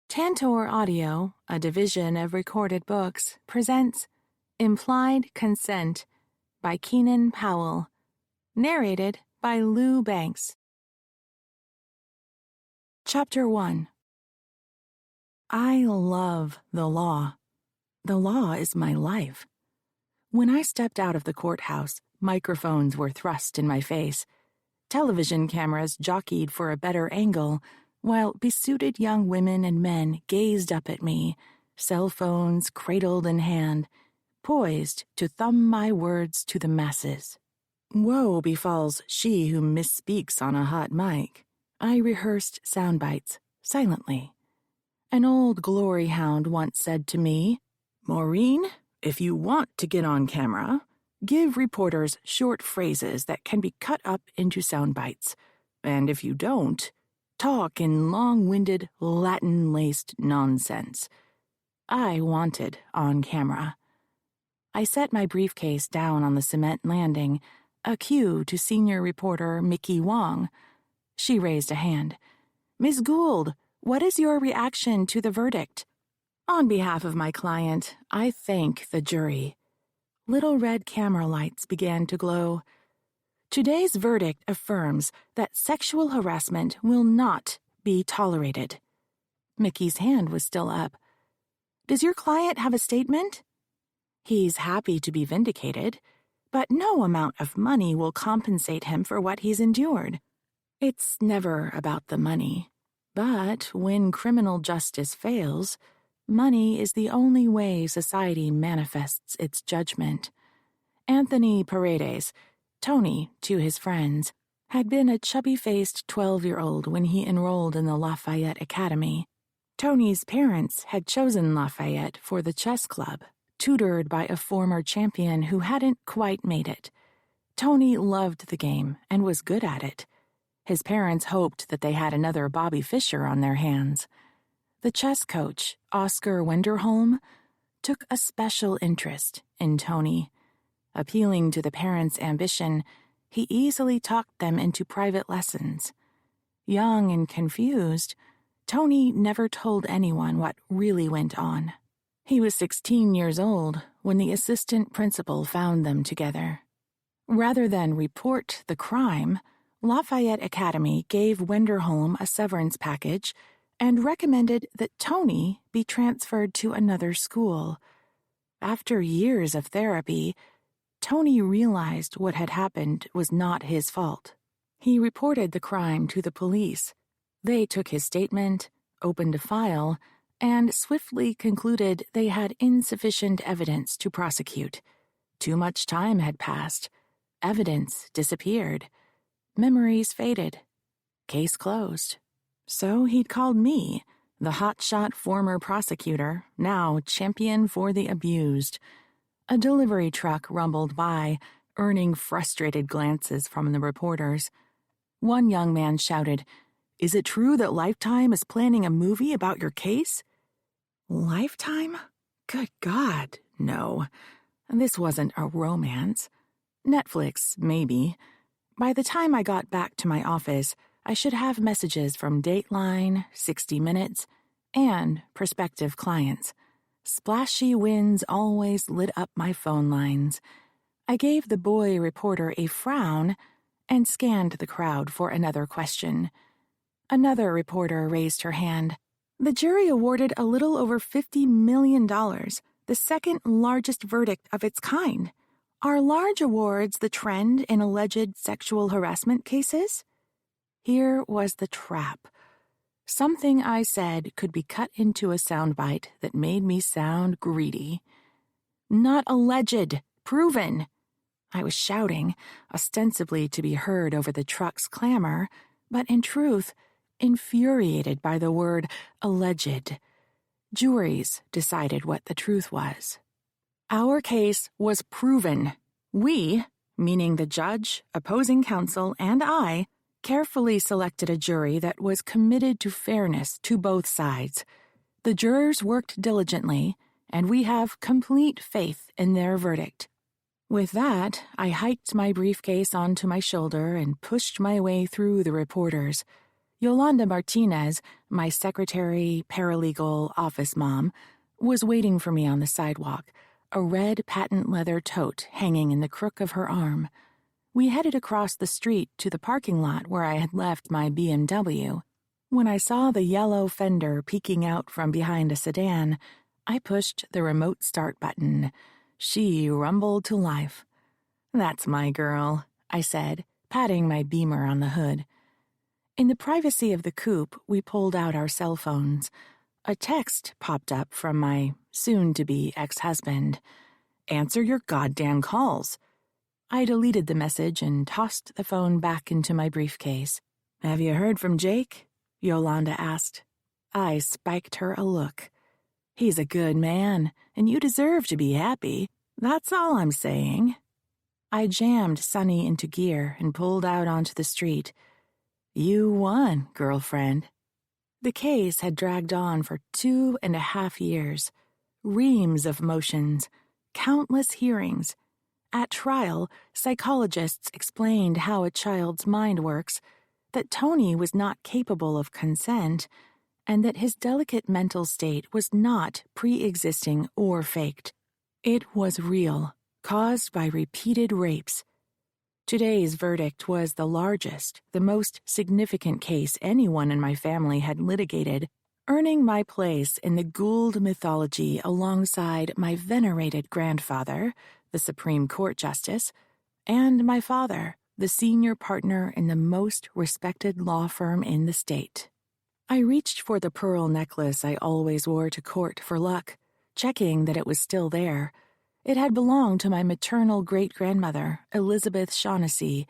Tantor Audio, a division of Recorded Books, presents Implied Consent by Keenan Powell, narrated by Lou Banks. Chapter 1. I love the law. The law is my life. When I stepped out of the courthouse, microphones were thrust in my face. Television cameras jockeyed for a better angle, while besuited young women and men gazed up at me, cell phones cradled in hand, poised to thumb my words to the masses. Woe befalls she who misspeaks on a hot mic. I rehearsed sound bites, silently. An old glory hound once said to me, "Maureen, if you want to get on camera, give reporters short phrases that can be cut up into sound bites, and if you don't, talk in long-winded, Latin-laced nonsense." I wanted on camera. I set my briefcase down on the cement landing, a cue to senior reporter Mickey Wong. She raised a hand. "Ms. Gould, what is your reaction to the verdict?" On behalf of my client, I thank the jury. Little red camera lights began to glow. Today's verdict affirms that sexual harassment will not be tolerated. Mickey's hand was still up. "Does your client have a statement?" "He's happy to be vindicated, but no amount of money will compensate him for what he's endured. It's never about the money, but when criminal justice fails, money is the only way society manifests its judgment." Anthony Paredes, Tony to his friends, had been a chubby-faced 12-year-old when he enrolled in the Lafayette Academy. Tony's parents had chosen Lafayette for the chess club, tutored by a former champion who hadn't quite made it. Tony loved the game and was good at it. His parents hoped that they had another Bobby Fischer on their hands. The chess coach, Oscar Wenderholm, took a special interest in Tony. Appealing to the parents' ambition, he easily talked them into private lessons. Young and confused, Tony never told anyone what really went on. He was 16 years old when the assistant principal found them together. Rather than report the crime, Lafayette Academy gave Wenderholm a severance package and recommended that Tony be transferred to another school. After years of therapy, Tony realized what had happened was not his fault. He reported the crime to the police. They took his statement, opened a file, and swiftly concluded they had insufficient evidence to prosecute. Too much time had passed. Evidence disappeared. Memories faded. Case closed. So he'd called me, the hotshot former prosecutor, now champion for the abused. A delivery truck rumbled by, earning frustrated glances from the reporters. One young man shouted, "Is it true that Lifetime is planning a movie about your case?" Lifetime? Good God, no. This wasn't a romance. Netflix, maybe. By the time I got back to my office, I should have messages from Dateline, 60 Minutes, and prospective clients. Splashy winds always lit up my phone lines. I gave the boy reporter a frown and scanned the crowd for another question. Another reporter raised her hand. "The jury awarded a little over $50 million, the second largest verdict of its kind. Are large awards the trend in alleged sexual harassment cases?" Here was the trap. Something I said could be cut into a soundbite that made me sound greedy. "Not alleged, proven." I was shouting, ostensibly to be heard over the truck's clamor, but in truth, infuriated by the word alleged. Juries decided what the truth was. Our case was proven. We, meaning the judge, opposing counsel, and I, carefully selected a jury that was committed to fairness to both sides. The jurors worked diligently, and we have complete faith in their verdict. With that, I hiked my briefcase onto my shoulder and pushed my way through the reporters. Yolanda Martinez, my secretary, paralegal, office mom, was waiting for me on the sidewalk, a red patent leather tote hanging in the crook of her arm. We headed across the street to the parking lot where I had left my BMW. When I saw the yellow fender peeking out from behind a sedan, I pushed the remote start button. She rumbled to life. "That's my girl," I said, patting my Beamer on the hood. In the privacy of the coupe, we pulled out our cell phones. A text popped up from my soon-to-be ex-husband. "Answer your goddamn calls." I deleted the message and tossed the phone back into my briefcase. "Have you heard from Jake?" Yolanda asked. I spiked her a look. "He's a good man, and you deserve to be happy. That's all I'm saying." I jammed Sonny into gear and pulled out onto the street. "You won, girlfriend." The case had dragged on for 2.5 years. Reams of motions, countless hearings. At trial, psychologists explained how a child's mind works, that Tony was not capable of consent, and that his delicate mental state was not pre-existing or faked. It was real, caused by repeated rapes. Today's verdict was the largest, the most significant case anyone in my family had litigated, earning my place in the Gould mythology alongside my venerated grandfather, the Supreme Court Justice, and my father, the senior partner in the most respected law firm in the state. I reached for the pearl necklace I always wore to court for luck, checking that it was still there. It had belonged to my maternal great-grandmother, Elizabeth Shaughnessy.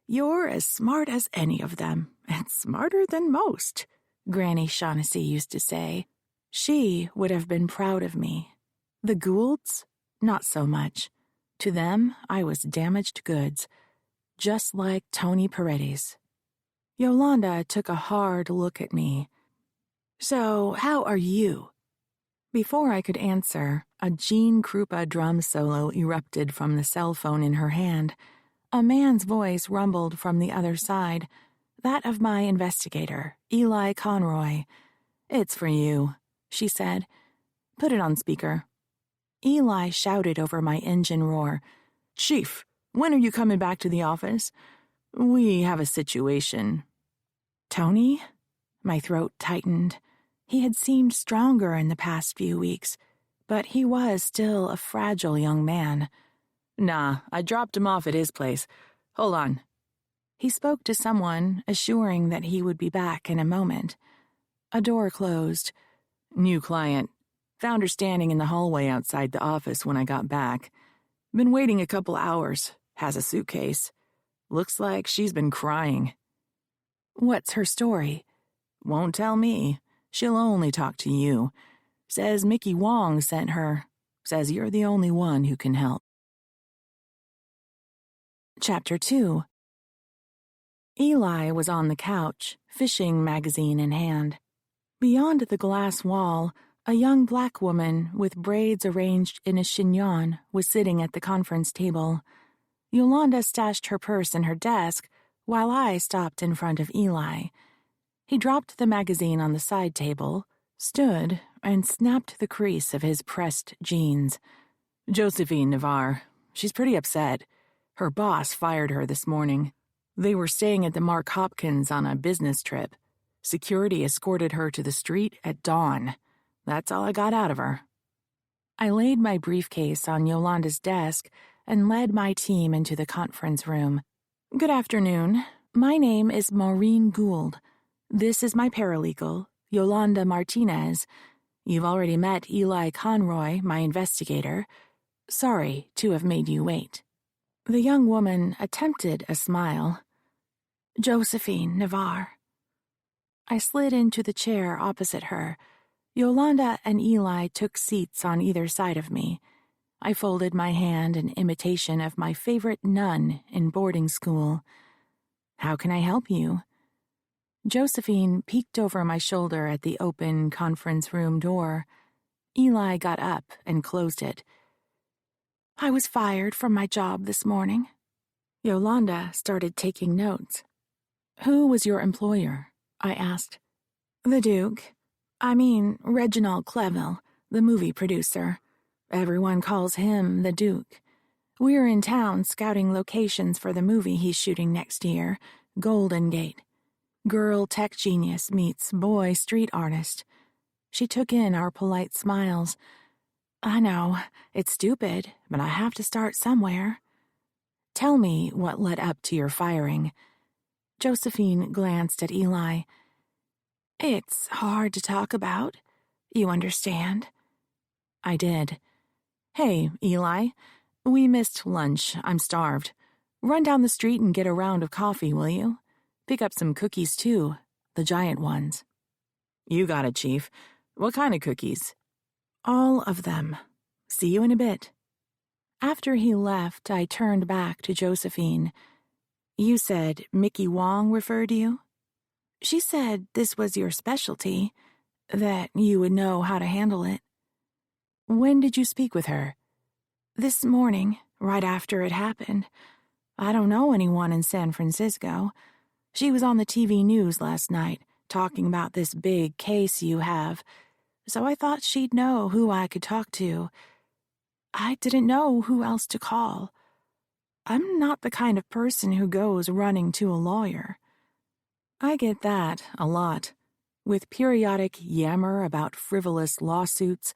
"You're as smart as any of them, and smarter than most," Granny Shaughnessy used to say. She would have been proud of me. The Goulds? Not so much. To them, I was damaged goods, just like Tony Paredes. Yolanda took a hard look at me. "So, how are you?" Before I could answer, a Gene Krupa drum solo erupted from the cell phone in her hand. A man's voice rumbled from the other side, that of my investigator, Eli Conroy. "It's for you," she said. "Put it on speaker." Eli shouted over my engine roar. "Chief, when are you coming back to the office? We have a situation." "Tony?" My throat tightened. He had seemed stronger in the past few weeks, but he was still a fragile young man. "Nah, I dropped him off at his place. Hold on." He spoke to someone, assuring that he would be back in a moment. A door closed. "New client. Found her standing in the hallway outside the office when I got back. Been waiting a couple hours. Has a suitcase. Looks like she's been crying." "What's her story?" "Won't tell me. She'll only talk to you. Says Mickey Wong sent her. Says you're the only one who can help." Chapter 2. Eli was on the couch, fishing magazine in hand. Beyond the glass wall, a young black woman with braids arranged in a chignon was sitting at the conference table. Yolanda stashed her purse in her desk, while I stopped in front of Eli. He dropped the magazine on the side table, stood, and snapped the crease of his pressed jeans. "Josephine Navarre. She's pretty upset. Her boss fired her this morning. They were staying at the Mark Hopkins on a business trip. Security escorted her to the street at dawn. That's all I got out of her." I laid my briefcase on Yolanda's desk and led my team into the conference room. "Good afternoon. My name is Maureen Gould. This is my paralegal, Yolanda Martinez. You've already met Eli Conroy, my investigator. Sorry to have made you wait." The young woman attempted a smile. "Josephine Navarre." I slid into the chair opposite her. Yolanda and Eli took seats on either side of me. I folded my hand in imitation of my favorite nun in boarding school. "How can I help you?" Josephine peeked over my shoulder at the open conference room door. Eli got up and closed it. "I was fired from my job this morning." Yolanda started taking notes. "Who was your employer?" I asked. The Duke. I mean, Reginald Cleville, the movie producer. Everyone calls him the Duke. We're in town scouting locations for the movie he's shooting next year, Golden Gate. Girl tech genius meets boy street artist. She took in our polite smiles. I know, it's stupid, but I have to start somewhere. Tell me what led up to your firing. Josephine glanced at Eli. It's hard to talk about. You understand? I did. Hey, Eli, we missed lunch. I'm starved. Run down the street and get a round of coffee, will you? Pick up some cookies, too. The giant ones. You got it, Chief. What kind of cookies? All of them. See you in a bit. After he left, I turned back to Josephine. You said Mickey Wong referred you? She said this was your specialty, that you would know how to handle it. When did you speak with her? This morning, right after it happened. I don't know anyone in San Francisco. She was on the TV news last night, talking about this big case you have, so I thought she'd know who I could talk to. I didn't know who else to call. I'm not the kind of person who goes running to a lawyer. I get that a lot. With periodic yammer about frivolous lawsuits,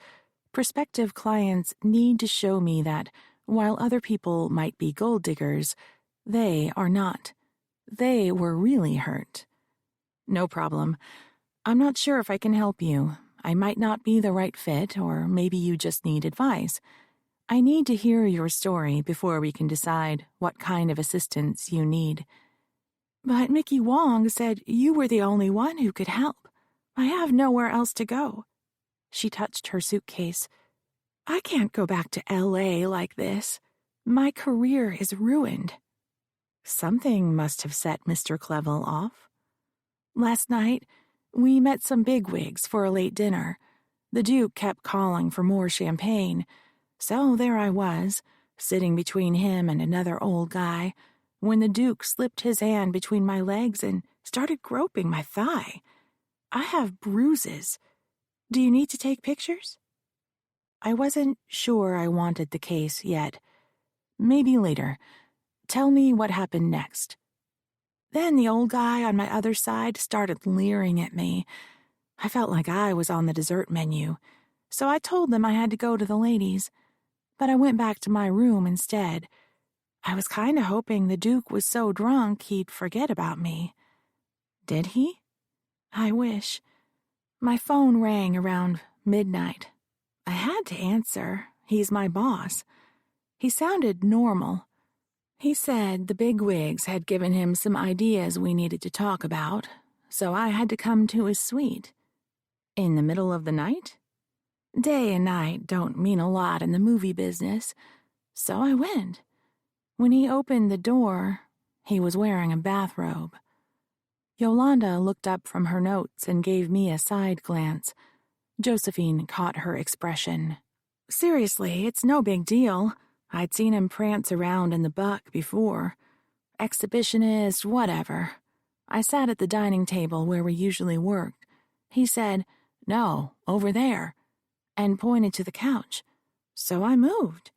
prospective clients need to show me that, while other people might be gold diggers, they are not. They were really hurt. No problem. I'm not sure if I can help you. I might not be the right fit, or maybe you just need advice. I need to hear your story before we can decide what kind of assistance you need. But Mickey Wong said you were the only one who could help. I have nowhere else to go. She touched her suitcase. I can't go back to L.A. like this. My career is ruined. Something must have set Mr. Cleville off. Last night, we met some bigwigs for a late dinner. The Duke kept calling for more champagne, so there I was, sitting between him and another old guy, when the Duke slipped his hand between my legs and started groping my thigh. I have bruises. Do you need to take pictures? I wasn't sure I wanted the case yet. Maybe later. Tell me what happened next. Then the old guy on my other side started leering at me. I felt like I was on the dessert menu, so I told them I had to go to the ladies. But I went back to my room instead. I was kind of hoping the Duke was so drunk he'd forget about me. Did he? I wish. My phone rang around midnight. I had to answer. He's my boss. He sounded normal. He said the bigwigs had given him some ideas we needed to talk about, so I had to come to his suite. In the middle of the night? Day and night don't mean a lot in the movie business, so I went. When he opened the door, he was wearing a bathrobe. Yolanda looked up from her notes and gave me a side glance. Josephine caught her expression. Seriously, it's no big deal. I'd seen him prance around in the Buck before. Exhibitionist, whatever. I sat at the dining table where we usually worked. He said, "No, over there," and pointed to the couch. So I moved.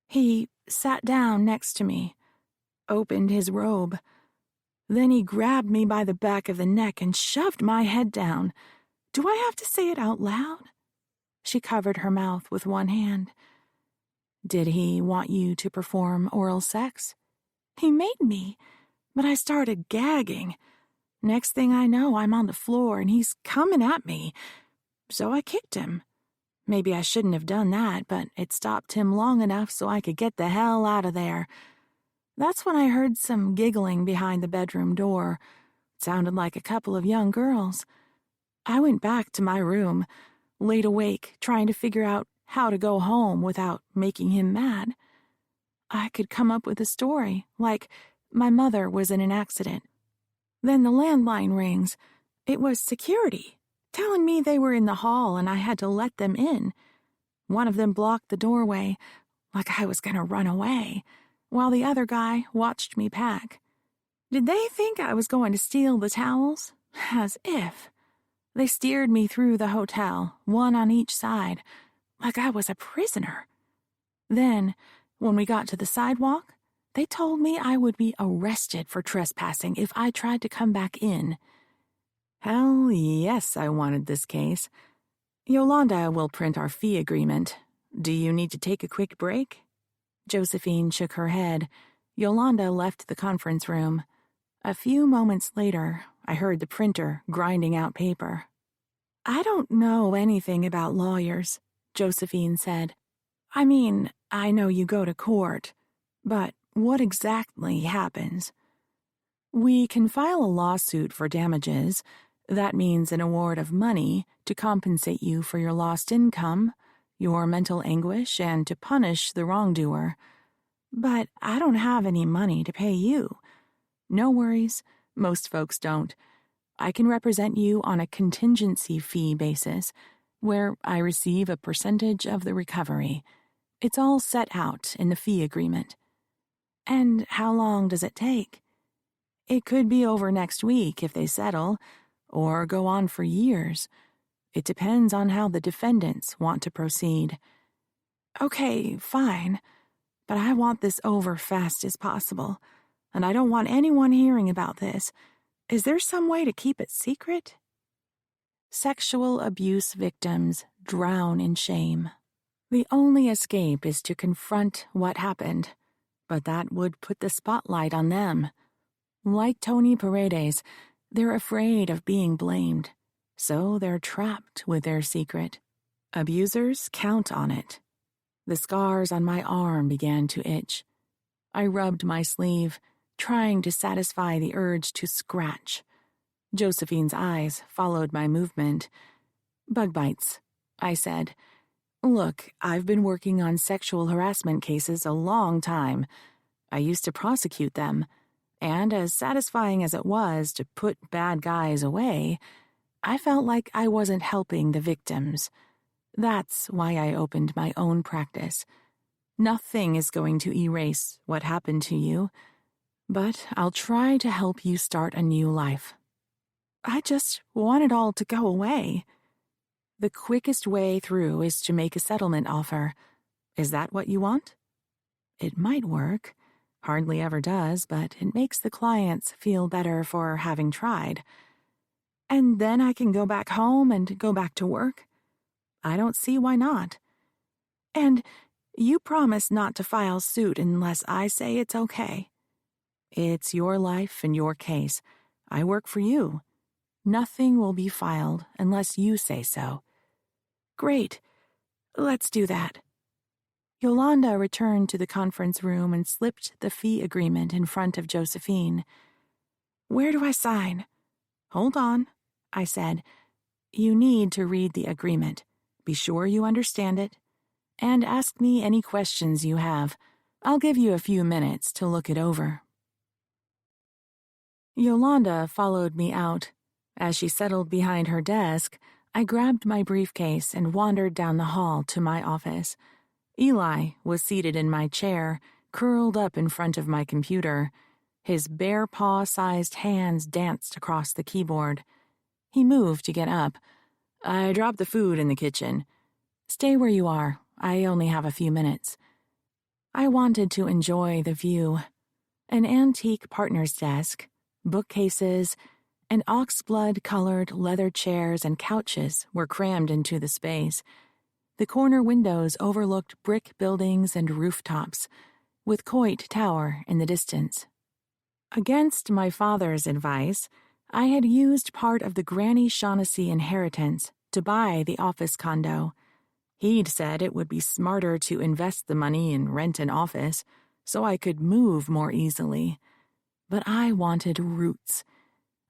He sat down next to me, opened his robe. Then he grabbed me by the back of the neck and shoved my head down. Do I have to say it out loud? She covered her mouth with one hand. Did he want you to perform oral sex? He made me, but I started gagging. Next thing I know, I'm on the floor and he's coming at me. So I kicked him. Maybe I shouldn't have done that, but it stopped him long enough so I could get the hell out of there. That's when I heard some giggling behind the bedroom door. It sounded like a couple of young girls. I went back to my room, laid awake, trying to figure out how to go home without making him mad. I could come up with a story, like my mother was in an accident. Then the landline rings. It was security, telling me they were in the hall and I had to let them in. One of them blocked the doorway, like I was going to run away, while the other guy watched me pack. Did they think I was going to steal the towels? As if. They steered me through the hotel, one on each side, like I was a prisoner. Then, when we got to the sidewalk, they told me I would be arrested for trespassing if I tried to come back in. Hell yes, I wanted this case. Yolanda will print our fee agreement. Do you need to take a quick break? Josephine shook her head. Yolanda left the conference room. A few moments later, I heard the printer grinding out paper. I don't know anything about lawyers, Josephine said. I mean, I know you go to court, but what exactly happens? We can file a lawsuit for damages. That means an award of money to compensate you for your lost income, your mental anguish, and to punish the wrongdoer. But I don't have any money to pay you. No worries, most folks don't. I can represent you on a contingency fee basis, where I receive a percentage of the recovery. It's all set out in the fee agreement. And how long does it take? It could be over next week if they settle, or go on for years. It depends on how the defendants want to proceed. Okay, fine, but I want this over fast as possible, and I don't want anyone hearing about this. Is there some way to keep it secret? Sexual abuse victims drown in shame. The only escape is to confront what happened, but that would put the spotlight on them. Like Tony Paredes, they're afraid of being blamed, so they're trapped with their secret. Abusers count on it. The scars on my arm began to itch. I rubbed my sleeve, trying to satisfy the urge to scratch. Josephine's eyes followed my movement. Bug bites, I said. Look, I've been working on sexual harassment cases a long time. I used to prosecute them, and as satisfying as it was to put bad guys away, I felt like I wasn't helping the victims. That's why I opened my own practice. Nothing is going to erase what happened to you, but I'll try to help you start a new life. I just want it all to go away. The quickest way through is to make a settlement offer. Is that what you want? It might work. Hardly ever does, but it makes the clients feel better for having tried. And then I can go back home and go back to work? I don't see why not. And you promise not to file suit unless I say it's okay. It's your life and your case. I work for you. Nothing will be filed unless you say so. Great. Let's do that. Yolanda returned to the conference room and slipped the fee agreement in front of Josephine. Where do I sign? Hold on, I said. You need to read the agreement. Be sure you understand it. And ask me any questions you have. I'll give you a few minutes to look it over. Yolanda followed me out. As she settled behind her desk, I grabbed my briefcase and wandered down the hall to my office. Eli was seated in my chair, curled up in front of my computer. His bare paw-sized hands danced across the keyboard. He moved to get up. I dropped the food in the kitchen. Stay where you are. I only have a few minutes. I wanted to enjoy the view. An antique partner's desk, bookcases, and oxblood-colored leather chairs and couches were crammed into the space. The corner windows overlooked brick buildings and rooftops, with Coit Tower in the distance. Against my father's advice, I had used part of the Granny Shaughnessy inheritance to buy the office condo. He'd said it would be smarter to invest the money and rent an office so I could move more easily. But I wanted roots.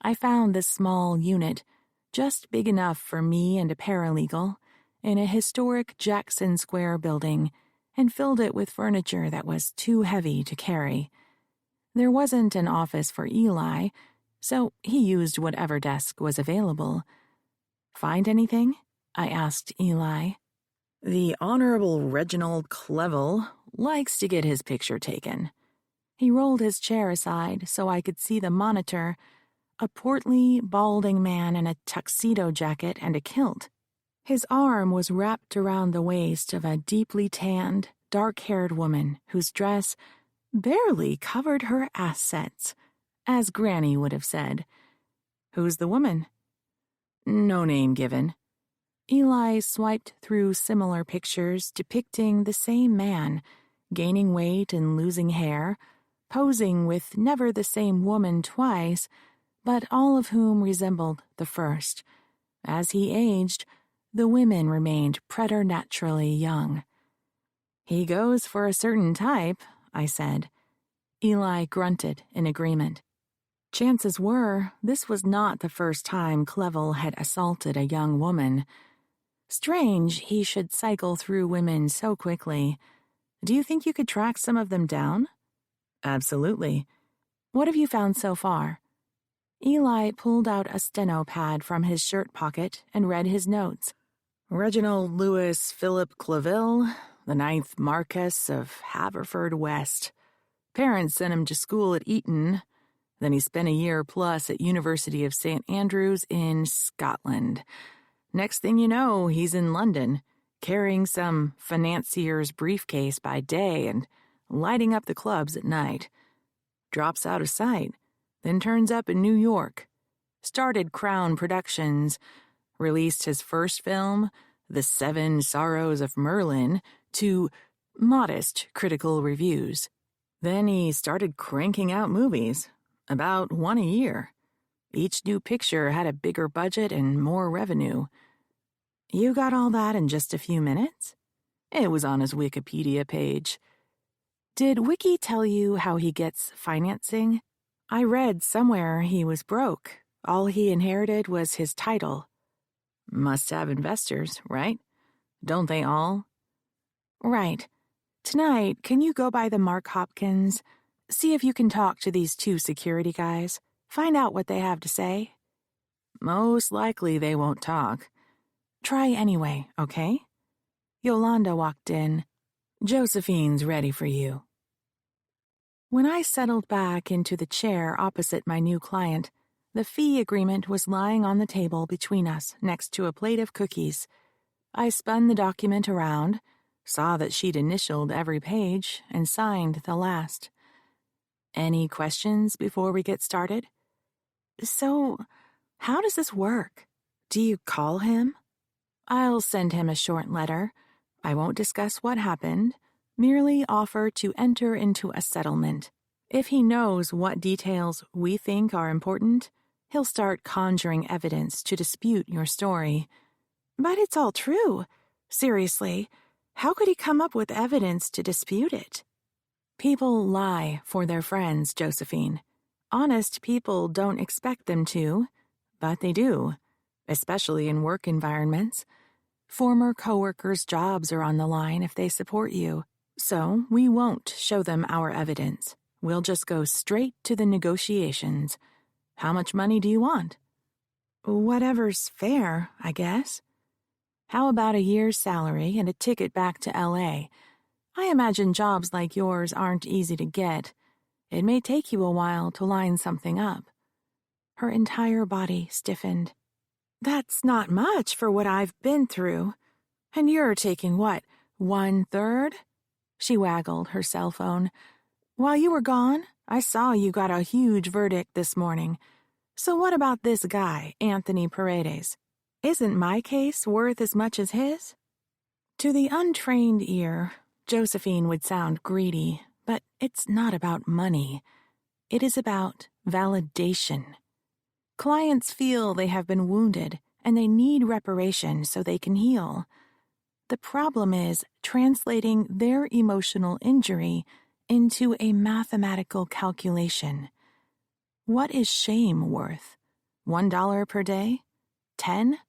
I found this small unit, just big enough for me and a paralegal, in a historic Jackson Square building, and filled it with furniture that was too heavy to carry. There wasn't an office for Eli, so he used whatever desk was available. Find anything? I asked Eli. The Honorable Reginald Clevel likes to get his picture taken. He rolled his chair aside so I could see the monitor. a portly, balding man in a tuxedo jacket and a kilt. His arm was wrapped around the waist of a deeply tanned, dark-haired woman whose dress barely covered her assets, as Granny would have said. "Who's the woman?" "No name given." Eli swiped through similar pictures depicting the same man, gaining weight and losing hair, posing with never the same woman twice, but all of whom resembled the first. As he aged, the women remained preternaturally young. "He goes for a certain type," I said. Eli grunted in agreement. Chances were this was not the first time Clevel had assaulted a young woman. Strange he should cycle through women so quickly. "Do you think you could track some of them down?" "Absolutely. What have you found so far?" Eli pulled out a steno pad from his shirt pocket and read his notes. "Reginald Louis Philip Clevel, the 9th Marquess of Haverford West. Parents sent him to school at Eton. Then he spent a year plus at University of St. Andrews in Scotland. Next thing you know, he's in London, carrying some financier's briefcase by day and lighting up the clubs at night. Drops out of sight, then turns up in New York. Started Crown Productions, released his first film, The 7 Sorrows of Merlin, to modest critical reviews. Then he started cranking out movies, about one a year. Each new picture had a bigger budget and more revenue. You got all that in just a few minutes? It was on his Wikipedia page. Did Wiki tell you how he gets financing? I read somewhere he was broke. All he inherited was his title. Must have investors, right? Don't they all? Right. Tonight, can you go by the Mark Hopkins? See if you can talk to these 2 security guys. Find out what they have to say. Most likely they won't talk. Try anyway, okay? Yolanda walked in. Josephine's ready for you. When I settled back into the chair opposite my new client, the fee agreement was lying on the table between us next to a plate of cookies. I spun the document around, saw that she'd initialed every page, and signed the last. Any questions before we get started? So, how does this work? Do you call him? I'll send him a short letter. I won't discuss what happened, merely offer to enter into a settlement. If he knows what details we think are important, he'll start conjuring evidence to dispute your story. But it's all true. Seriously, how could he come up with evidence to dispute it? People lie for their friends, Josephine. Honest people don't expect them to, but they do, especially in work environments. Former coworkers' jobs are on the line if they support you, so we won't show them our evidence. We'll just go straight to the negotiations. How much money do you want? Whatever's fair, I guess. How about a year's salary and a ticket back to L.A.? I imagine jobs like yours aren't easy to get. It may take you a while to line something up. Her entire body stiffened. That's not much for what I've been through. And you're taking what, 1/3? She waggled her cell phone. While you were gone, I saw you got a huge verdict this morning. So what about this guy, Anthony Paredes? Isn't my case worth as much as his? To the untrained ear, Josephine would sound greedy, but it's not about money. It is about validation. Clients feel they have been wounded and they need reparation so they can heal. The problem is translating their emotional injury into a mathematical calculation. What is shame worth? $1 per day? 10?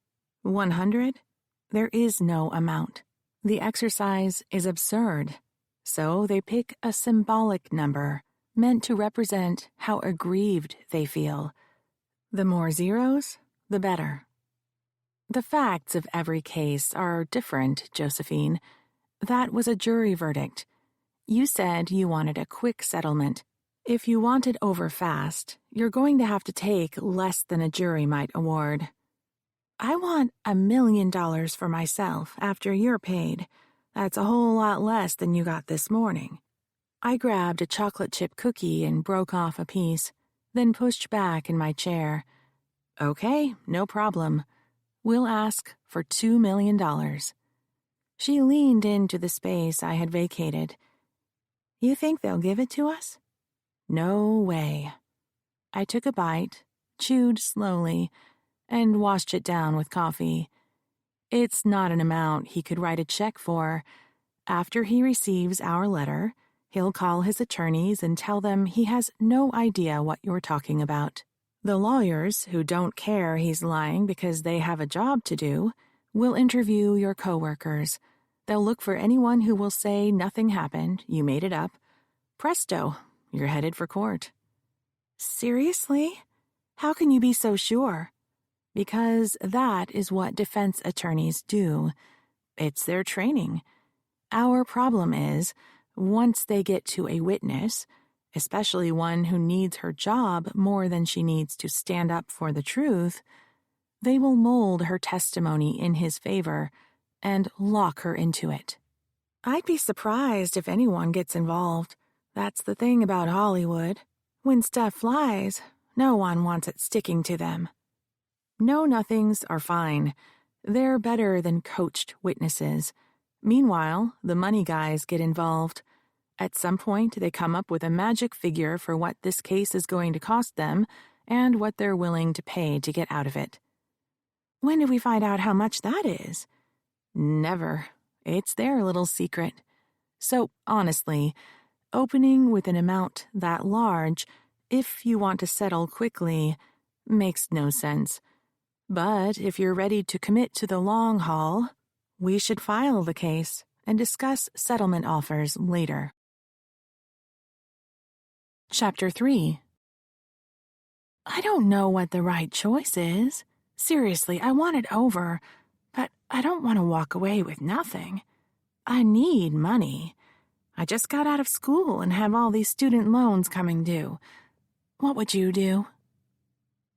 100? There is no amount. The exercise is absurd. So they pick a symbolic number meant to represent how aggrieved they feel. The more zeros, the better. The facts of every case are different, Josephine. That was a jury verdict. You said you wanted a quick settlement. If you want it over fast, you're going to have to take less than a jury might award. I want $1 million for myself after you're paid. That's a whole lot less than you got this morning. I grabbed a chocolate chip cookie and broke off a piece, then pushed back in my chair. Okay, no problem. We'll ask for $2 million. She leaned into the space I had vacated. You think they'll give it to us? No way. I took a bite, chewed slowly, and washed it down with coffee. It's not an amount he could write a check for. After he receives our letter, he'll call his attorneys and tell them he has no idea what you're talking about. The lawyers, who don't care he's lying because they have a job to do, will interview your coworkers. They'll look for anyone who will say nothing happened, you made it up. Presto, you're headed for court. Seriously? How can you be so sure? Because that is what defense attorneys do. It's their training. Our problem is, once they get to a witness, especially one who needs her job more than she needs to stand up for the truth, they will mold her testimony in his favor and lock her into it. I'd be surprised if anyone gets involved. That's the thing about Hollywood. When stuff flies, no one wants it sticking to them. Know-nothings are fine. They're better than coached witnesses. Meanwhile, the money guys get involved. At some point, they come up with a magic figure for what this case is going to cost them and what they're willing to pay to get out of it. When do we find out how much that is? Never. It's their little secret. So, honestly, opening with an amount that large, if you want to settle quickly, makes no sense. But if you're ready to commit to the long haul, we should file the case and discuss settlement offers later. Chapter 3. I don't know what the right choice is. Seriously, I want it over, but I don't want to walk away with nothing. I need money. I just got out of school and have all these student loans coming due. What would you do?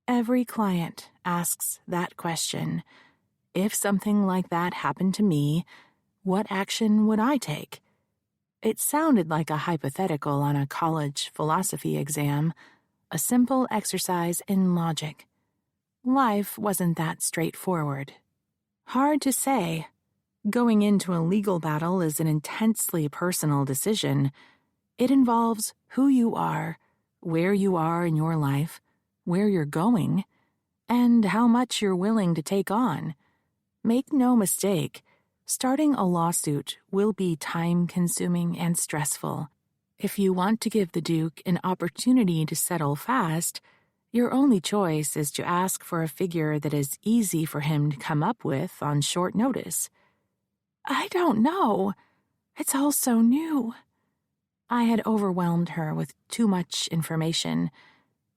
Every client asks that question. If something like that happened to me, what action would I take? It sounded like a hypothetical on a college philosophy exam, a simple exercise in logic. Life wasn't that straightforward. Hard to say. Going into a legal battle is an intensely personal decision. It involves who you are, where you are in your life, where you're going, and how much you're willing to take on. Make no mistake, starting a lawsuit will be time-consuming and stressful. If you want to give the Duke an opportunity to settle fast, your only choice is to ask for a figure that is easy for him to come up with on short notice. I don't know. It's all so new. I had overwhelmed her with too much information.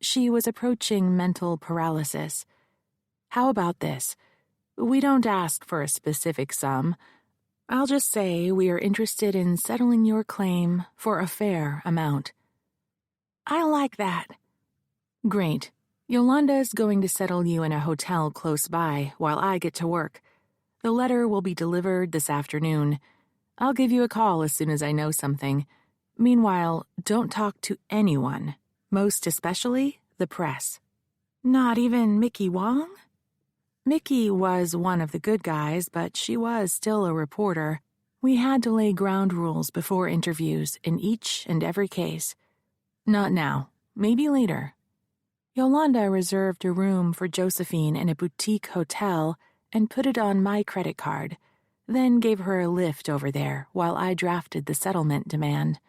She was approaching mental paralysis. How about this? We don't ask for a specific sum. I'll just say we are interested in settling your claim for a fair amount. I like that. Great. Yolanda's going to settle you in a hotel close by while I get to work. The letter will be delivered this afternoon. I'll give you a call as soon as I know something. Meanwhile, don't talk to anyone, most especially the press. Not even Mickey Wong? Mickey was one of the good guys, but she was still a reporter. We had to lay ground rules before interviews in each and every case. Not now. Maybe later. Yolanda reserved a room for Josephine in a boutique hotel and put it on my credit card, then gave her a lift over there while I drafted the settlement demand.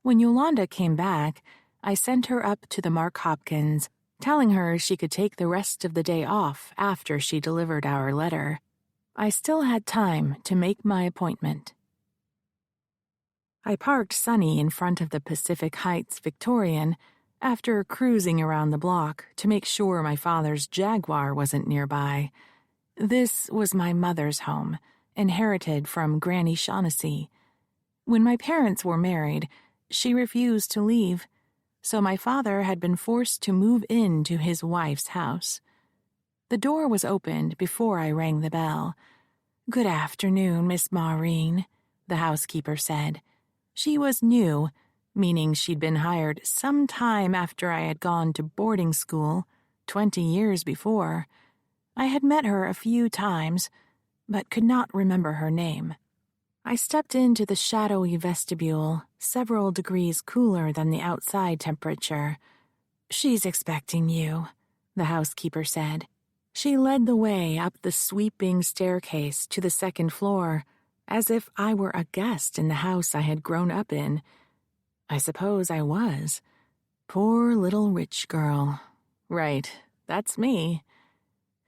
When Yolanda came back, I sent her up to the Mark Hopkins, telling her she could take the rest of the day off after she delivered our letter. I still had time to make my appointment. I parked Sunny in front of the Pacific Heights Victorian after cruising around the block to make sure my father's Jaguar wasn't nearby. This was my mother's home, inherited from Granny Shaughnessy. When my parents were married, she refused to leave. so my father had been forced to move into his wife's house. The door was opened before I rang the bell. "Good afternoon, Miss Maureen," the housekeeper said. She was new, meaning she'd been hired some time after I had gone to boarding school, 20 years before. I had met her a few times, but could not remember her name. I stepped into the shadowy vestibule, several degrees cooler than the outside temperature. "She's expecting you," the housekeeper said. She led the way up the sweeping staircase to the second floor, as if I were a guest in the house I had grown up in. I suppose I was. Poor little rich girl. Right, that's me.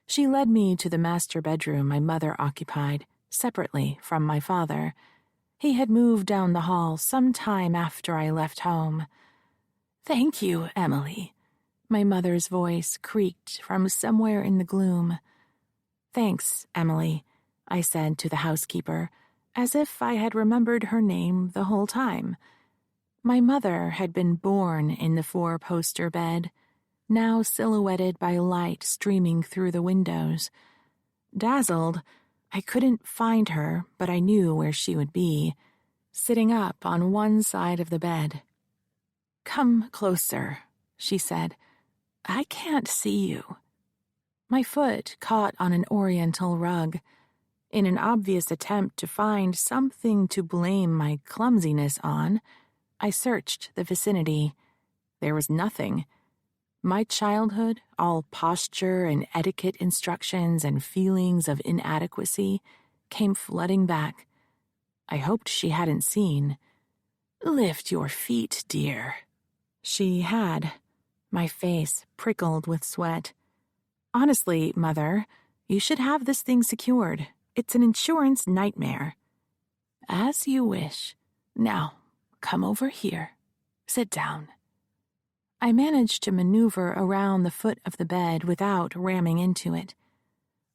She led me to the master bedroom my mother occupied, separately from my father. He had moved down the hall some time after I left home. "Thank you, Emily." My mother's voice creaked from somewhere in the gloom. "Thanks, Emily," I said to the housekeeper, as if I had remembered her name the whole time. My mother had been born in the four-poster bed, now silhouetted by light streaming through the windows. Dazzled, I couldn't find her, but I knew where she would be, sitting up on one side of the bed. "Come closer," she said. "I can't see you." My foot caught on an oriental rug. In an obvious attempt to find something to blame my clumsiness on, I searched the vicinity. There was nothing. My childhood, all posture and etiquette instructions and feelings of inadequacy, came flooding back. I hoped she hadn't seen. "Lift your feet, dear." She had. My face prickled with sweat. "Honestly, Mother, you should have this thing secured. It's an insurance nightmare." "As you wish. Now, come over here. Sit down." I managed to maneuver around the foot of the bed without ramming into it.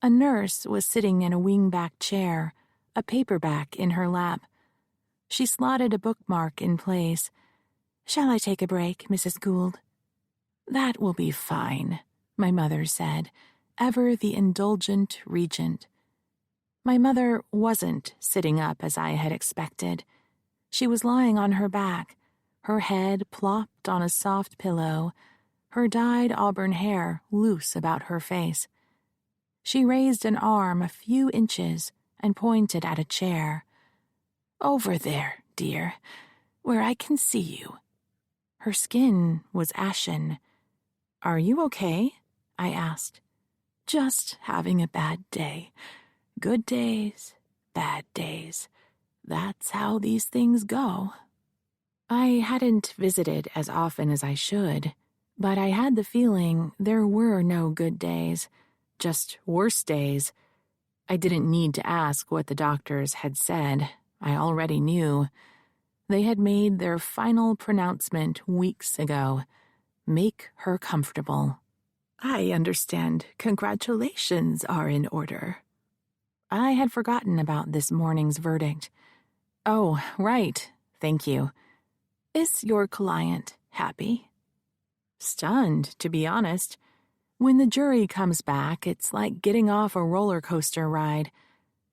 A nurse was sitting in a wing-back chair, a paperback in her lap. She slotted a bookmark in place. "Shall I take a break, Mrs. Gould?" "That will be fine," my mother said, ever the indulgent regent. My mother wasn't sitting up as I had expected. She was lying on her back, her head plopped on a soft pillow, her dyed auburn hair loose about her face. She raised an arm a few inches and pointed at a chair. "Over there, dear, where I can see you." Her skin was ashen. "Are you okay?" I asked. "Just having a bad day. Good days, bad days. That's how these things go." I hadn't visited as often as I should, but I had the feeling there were no good days, just worse days. I didn't need to ask what the doctors had said. I already knew. They had made their final pronouncement weeks ago. Make her comfortable. "I understand congratulations are in order." I had forgotten about this morning's verdict. "Oh, right. Thank you." "Is your client happy?" "Stunned, to be honest. When the jury comes back, it's like getting off a roller coaster ride.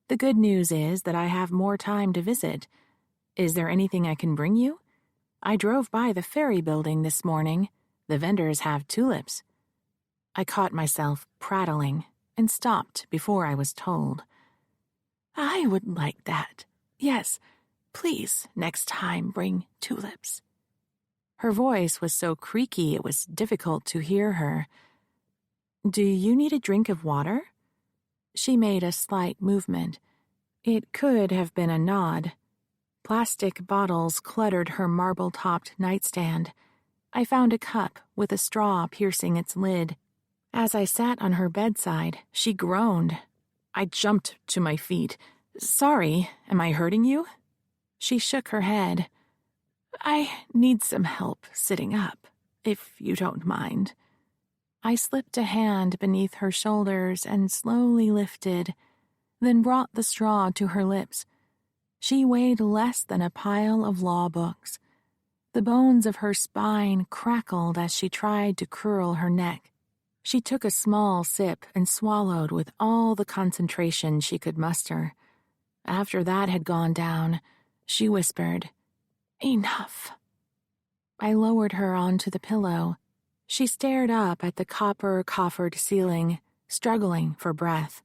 The good news is that I have more time to visit. Is there anything I can bring you? I drove by the ferry building this morning. The vendors have tulips." I caught myself prattling and stopped before I was told. "I would like that. Yes, please, next time bring tulips." Her voice was so creaky it was difficult to hear her. "Do you need a drink of water?" She made a slight movement. It could have been a nod. Plastic bottles cluttered her marble-topped nightstand. I found a cup with a straw piercing its lid. As I sat on her bedside, she groaned. I jumped to my feet. "Sorry, am I hurting you?" She shook her head. "I need some help sitting up, if you don't mind." I slipped a hand beneath her shoulders and slowly lifted, then brought the straw to her lips. She weighed less than a pile of law books. The bones of her spine crackled as she tried to curl her neck. She took a small sip and swallowed with all the concentration she could muster. After that had gone down, she whispered, "Enough." I lowered her onto the pillow. She stared up at the copper-coffered ceiling, struggling for breath.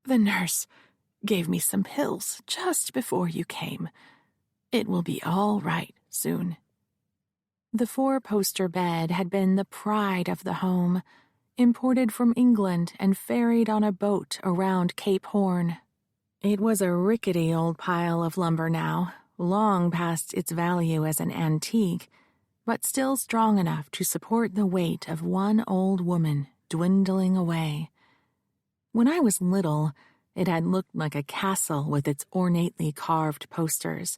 "The nurse gave me some pills just before you came. It will be all right soon." The four-poster bed had been the pride of the home, imported from England and ferried on a boat around Cape Horn. It was a rickety old pile of lumber now, long past its value as an antique, but still strong enough to support the weight of one old woman dwindling away. When I was little, it had looked like a castle with its ornately carved posters.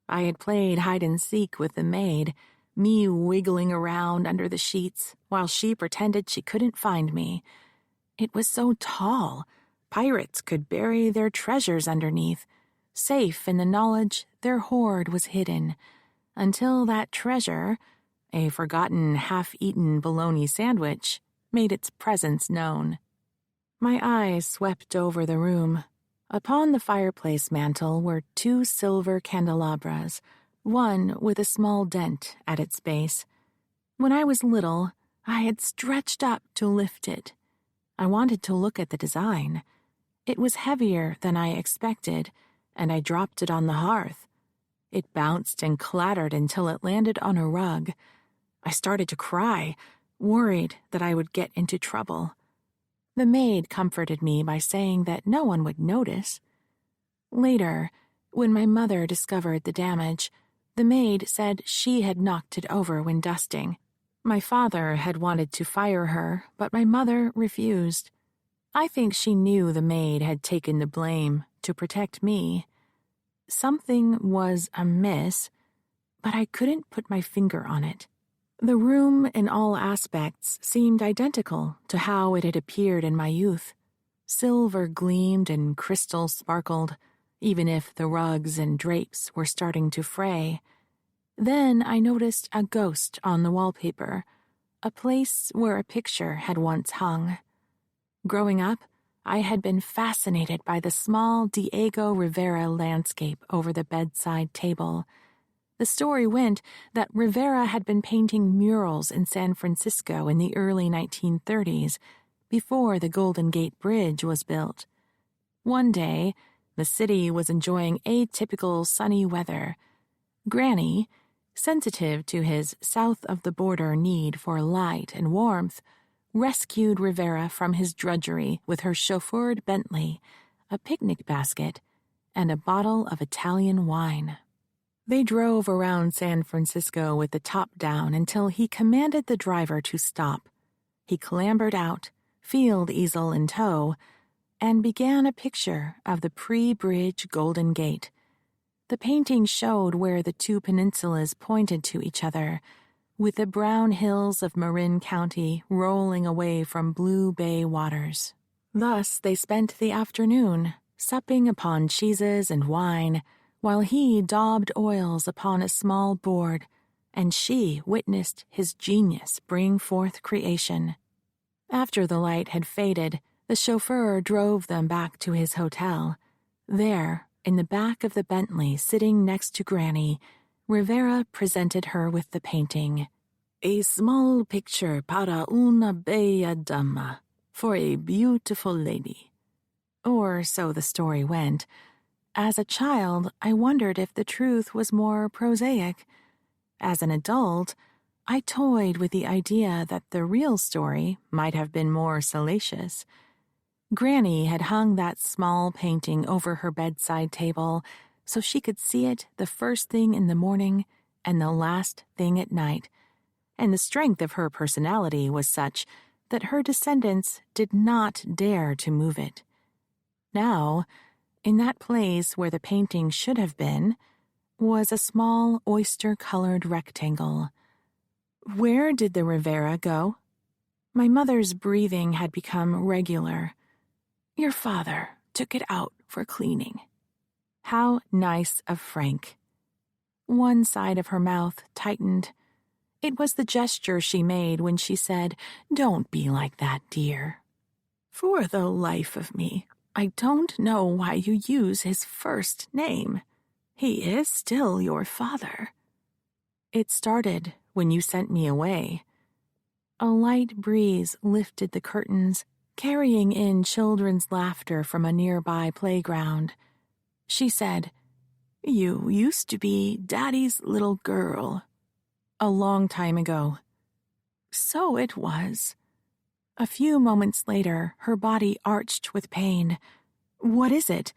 I had played hide-and-seek with the maid, me wiggling around under the sheets while she pretended she couldn't find me. It was so tall, pirates could bury their treasures underneath, safe in the knowledge their hoard was hidden, until that treasure, a forgotten half-eaten bologna sandwich, made its presence known. My eyes swept over the room. Upon the fireplace mantel were 2 silver candelabras, one with a small dent at its base. When I was little, I had stretched up to lift it. I wanted to look at the design. It was heavier than I expected, and I dropped it on the hearth. It bounced and clattered until it landed on a rug. I started to cry, worried that I would get into trouble. The maid comforted me by saying that no one would notice. Later, when my mother discovered the damage, the maid said she had knocked it over when dusting. My father had wanted to fire her, but my mother refused. I think she knew the maid had taken the blame to protect me. Something was amiss, but I couldn't put my finger on it. The room in all aspects seemed identical to how it had appeared in my youth. Silver gleamed and crystal sparkled, even if the rugs and drapes were starting to fray. Then I noticed a ghost on the wallpaper, a place where a picture had once hung. Growing up, I had been fascinated by the small Diego Rivera landscape over the bedside table. The story went that Rivera had been painting murals in San Francisco in the early 1930s, before the Golden Gate Bridge was built. One day, the city was enjoying atypical sunny weather. Granny, sensitive to his south-of-the-border need for light and warmth, rescued Rivera from his drudgery with her chauffeured Bentley, a picnic basket, and a bottle of Italian wine. They drove around San Francisco with the top down until he commanded the driver to stop. He clambered out, field easel in tow, and began a picture of the pre-bridge Golden Gate. The painting showed where the 2 peninsulas pointed to each other, with the brown hills of Marin County rolling away from blue bay waters. Thus they spent the afternoon, supping upon cheeses and wine, while he daubed oils upon a small board, and she witnessed his genius bring forth creation. After the light had faded, the chauffeur drove them back to his hotel. There, in the back of the Bentley sitting next to Granny, Rivera presented her with the painting. "A small picture para una bella dama, for a beautiful lady." Or so the story went. As a child, I wondered if the truth was more prosaic. As an adult, I toyed with the idea that the real story might have been more salacious. Granny had hung that small painting over her bedside table so she could see it the first thing in the morning and the last thing at night, and the strength of her personality was such that her descendants did not dare to move it. Now, in that place where the painting should have been, was a small oyster-colored rectangle. Where did the Rivera go? My mother's breathing had become regular. "Your father took it out for cleaning." How nice of Frank. One side of her mouth tightened. It was the gesture she made when she said, "Don't be like that, dear." For the life of me, I don't know why you use his first name. He is still your father. It started when you sent me away. A light breeze lifted the curtains, carrying in children's laughter from a nearby playground. She said, "You used to be Daddy's little girl." A long time ago. So it was. A few moments later, her body arched with pain. "What is it?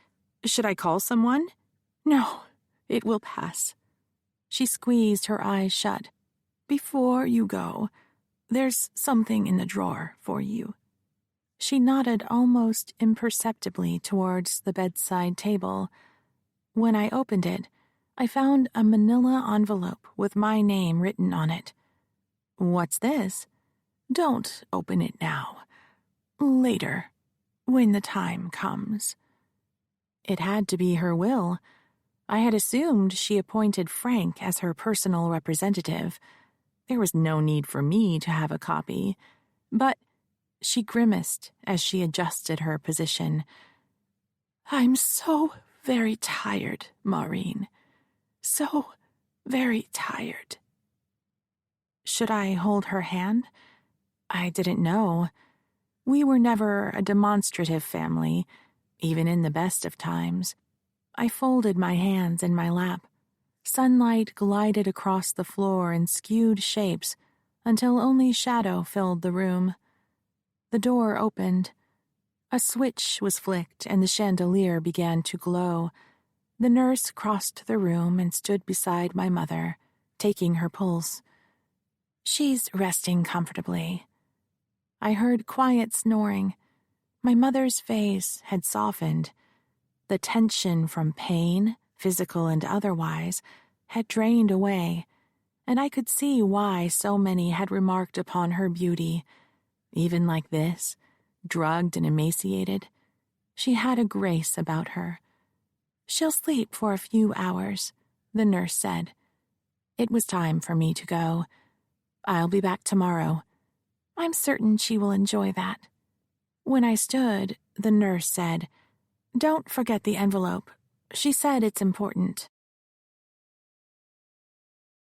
Should I call someone?" "No, it will pass." She squeezed her eyes shut. "Before you go, there's something in the drawer for you." She nodded almost imperceptibly towards the bedside table. When I opened it, I found a manila envelope with my name written on it. "What's this?" "Don't open it now. Later, when the time comes." It had to be her will. I had assumed she appointed Frank as her personal representative. There was no need for me to have a copy. But she grimaced as she adjusted her position. "I'm so very tired, Maureen. So very tired." Should I hold her hand? I didn't know. We were never a demonstrative family, even in the best of times. I folded my hands in my lap. Sunlight glided across the floor in skewed shapes until only shadow filled the room. The door opened. A switch was flicked and the chandelier began to glow. The nurse crossed the room and stood beside my mother, taking her pulse. "She's resting comfortably." I heard quiet snoring. My mother's face had softened. The tension from pain, physical and otherwise, had drained away, and I could see why so many had remarked upon her beauty. Even like this, drugged and emaciated, she had a grace about her. "She'll sleep for a few hours," the nurse said. It was time for me to go. "I'll be back tomorrow." "I'm certain she will enjoy that." When I stood, the nurse said, "Don't forget the envelope. She said it's important."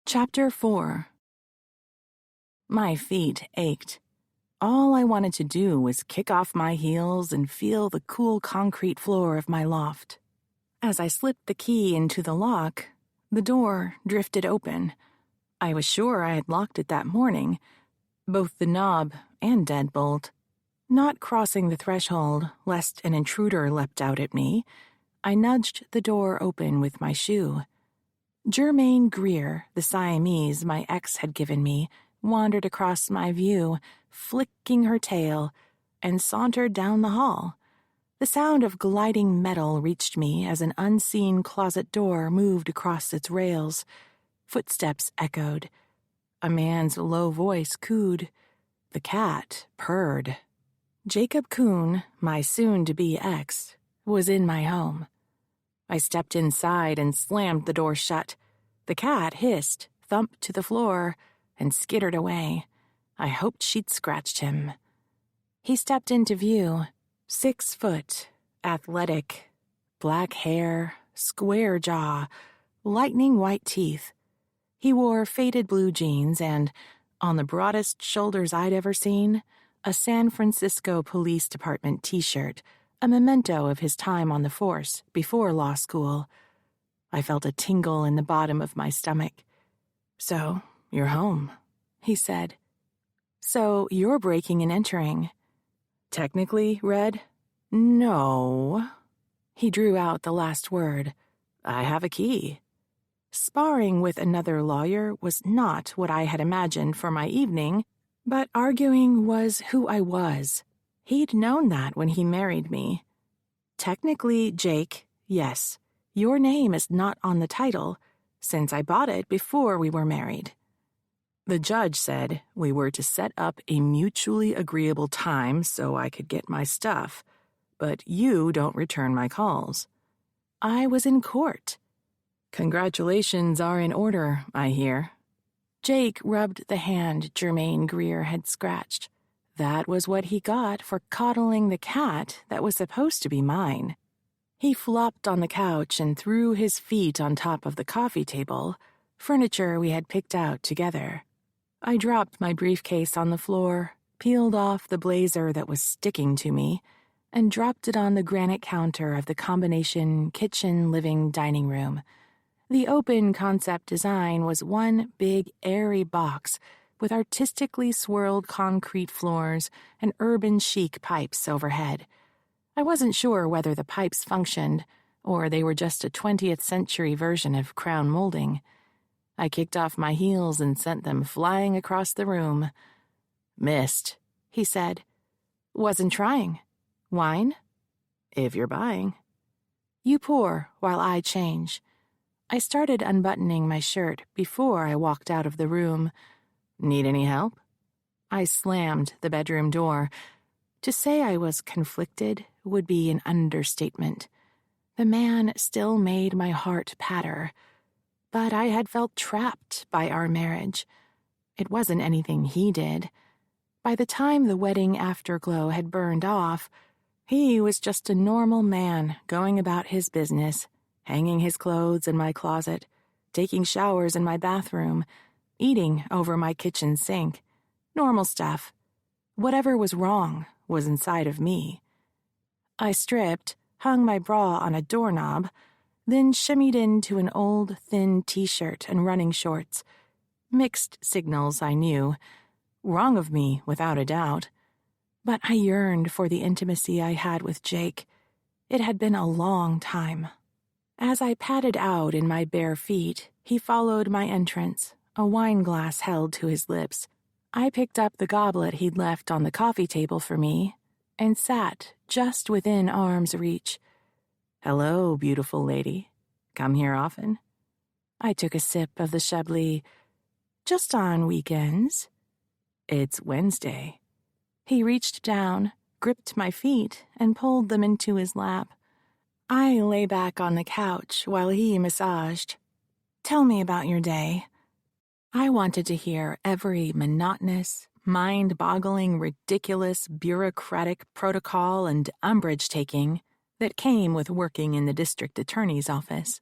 Chapter 4. My feet ached. All I wanted to do was kick off my heels and feel the cool concrete floor of my loft. As I slipped the key into the lock, the door drifted open. I was sure I had locked it that morning, both the knob and deadbolt. Not crossing the threshold, lest an intruder leapt out at me, I nudged the door open with my shoe. Germaine Greer, the Siamese my ex had given me, wandered across my view, flicking her tail, and sauntered down the hall. The sound of gliding metal reached me as an unseen closet door moved across its rails. Footsteps echoed. A man's low voice cooed. The cat purred. Jacob Kuhn, my soon-to-be ex, was in my home. I stepped inside and slammed the door shut. The cat hissed, thumped to the floor, and skittered away. I hoped she'd scratched him. He stepped into view, 6 foot, athletic, black hair, square jaw, lightning white teeth. He wore faded blue jeans and, on the broadest shoulders I'd ever seen, a San Francisco Police Department t-shirt, a memento of his time on the force before law school. I felt a tingle in the bottom of my stomach. "So, you're home," he said. "So, you're breaking and entering." "Technically, Red? No." He drew out the last word. "I have a key." Sparring with another lawyer was not what I had imagined for my evening, but arguing was who I was. He'd known that when he married me. "Technically, Jake, yes. Your name is not on the title, since I bought it before we were married." The judge said we were to set up a mutually agreeable time so I could get my stuff, but you don't return my calls. I was in court. Congratulations are in order, I hear. Jake rubbed the hand Jermaine Greer had scratched. That was what he got for coddling the cat that was supposed to be mine. He flopped on the couch and threw his feet on top of the coffee table, furniture we had picked out together. I dropped my briefcase on the floor, peeled off the blazer that was sticking to me, and dropped it on the granite counter of the combination kitchen-living-dining room. The open concept design was one big, airy box with artistically swirled concrete floors and urban chic pipes overhead. I wasn't sure whether the pipes functioned, or they were just a 20th century version of crown molding. I kicked off my heels and sent them flying across the room. "Missed," he said. "Wasn't trying. Wine? If you're buying." "You pour while I change." I started unbuttoning my shirt before I walked out of the room. "Need any help?" I slammed the bedroom door. To say I was conflicted would be an understatement. The man still made my heart patter. But I had felt trapped by our marriage. It wasn't anything he did. By the time the wedding afterglow had burned off, he was just a normal man going about his business, hanging his clothes in my closet, taking showers in my bathroom, eating over my kitchen sink. Normal stuff. Whatever was wrong was inside of me. I stripped, hung my bra on a doorknob, then shimmied into an old, thin t-shirt and running shorts. Mixed signals, I knew. Wrong of me, without a doubt. But I yearned for the intimacy I had with Jake. It had been a long time. As I padded out in my bare feet, he followed my entrance, a wine glass held to his lips. I picked up the goblet he'd left on the coffee table for me and sat just within arm's reach. "Hello, beautiful lady. Come here often?" I took a sip of the Chablis. "Just on weekends." "It's Wednesday." He reached down, gripped my feet, and pulled them into his lap. I lay back on the couch while he massaged. "Tell me about your day." I wanted to hear every monotonous, mind-boggling, ridiculous, bureaucratic protocol and umbrage-taking that came with working in the district attorney's office.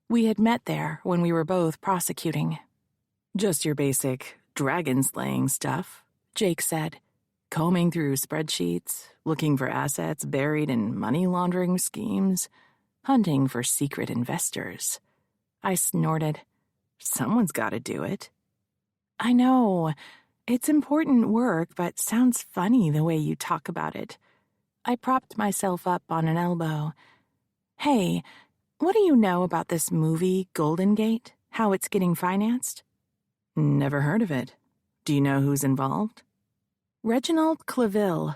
We had met there when we were both prosecuting. "Just your basic dragon-slaying stuff," Jake said, combing through spreadsheets, looking for assets buried in money laundering schemes, hunting for secret investors. I snorted. "Someone's got to do it." "I know. It's important work, but sounds funny the way you talk about it." I propped myself up on an elbow. "Hey, what do you know about this movie, Golden Gate? How it's getting financed?" "Never heard of it. Do you know who's involved?" "Reginald Claville.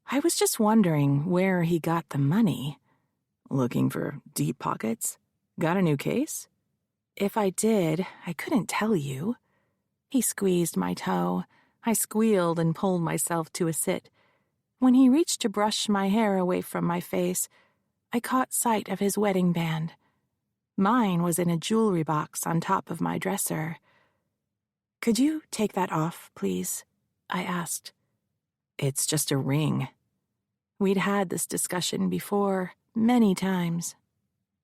I was just wondering where he got the money." "Looking for deep pockets? Got a new case?" "If I did, I couldn't tell you." He squeezed my toe. I squealed and pulled myself to a sit. When he reached to brush my hair away from my face, I caught sight of his wedding band. Mine was in a jewelry box on top of my dresser. "Could you take that off, please?" I asked. "It's just a ring." We'd had this discussion before, many times.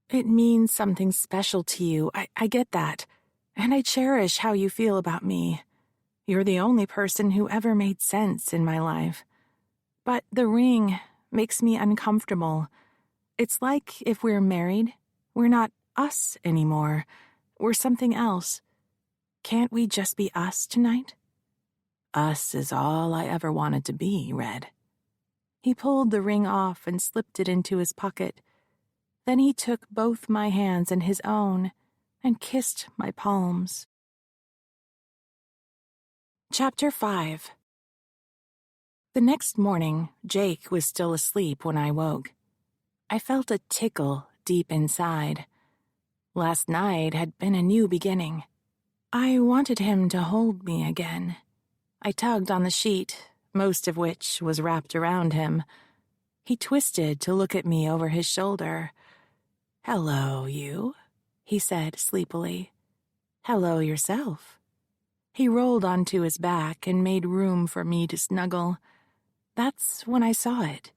"It means something special to you, I get that. And I cherish how you feel about me. You're the only person who ever made sense in my life. But the ring makes me uncomfortable. It's like if we're married, we're not us anymore. We're something else. Can't we just be us tonight?" "Us is all I ever wanted to be, Red." He pulled the ring off and slipped it into his pocket. Then he took both my hands in his own and kissed my palms. Chapter 5. The next morning, Jake was still asleep when I woke. I felt a tickle deep inside. Last night had been a new beginning. I wanted him to hold me again. I tugged on the sheet, most of which was wrapped around him. He twisted to look at me over his shoulder. "Hello, you." he said sleepily. "Hello yourself." He rolled onto his back and made room for me to snuggle. That's when I saw it.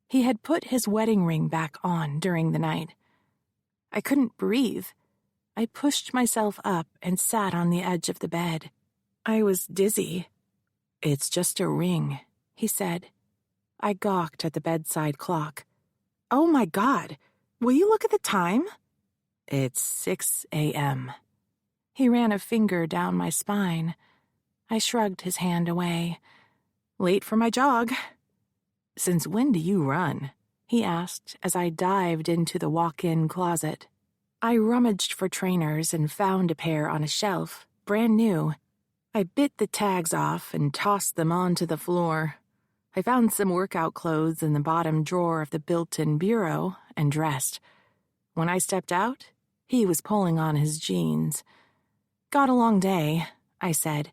He had put his wedding ring back on during the night. I couldn't breathe. I pushed myself up and sat on the edge of the bed. I was dizzy. "It's just a ring," he said. I gawked at the bedside clock. "Oh my God, will you look at the time?" "It's 6 a.m. He ran a finger down my spine. I shrugged his hand away. "Late for my jog." "Since when do you run?" he asked as I dived into the walk-in closet. I rummaged for trainers and found a pair on a shelf, brand new. I bit the tags off and tossed them onto the floor. I found some workout clothes in the bottom drawer of the built-in bureau and dressed. When I stepped out, he was pulling on his jeans. "Got a long day," I said.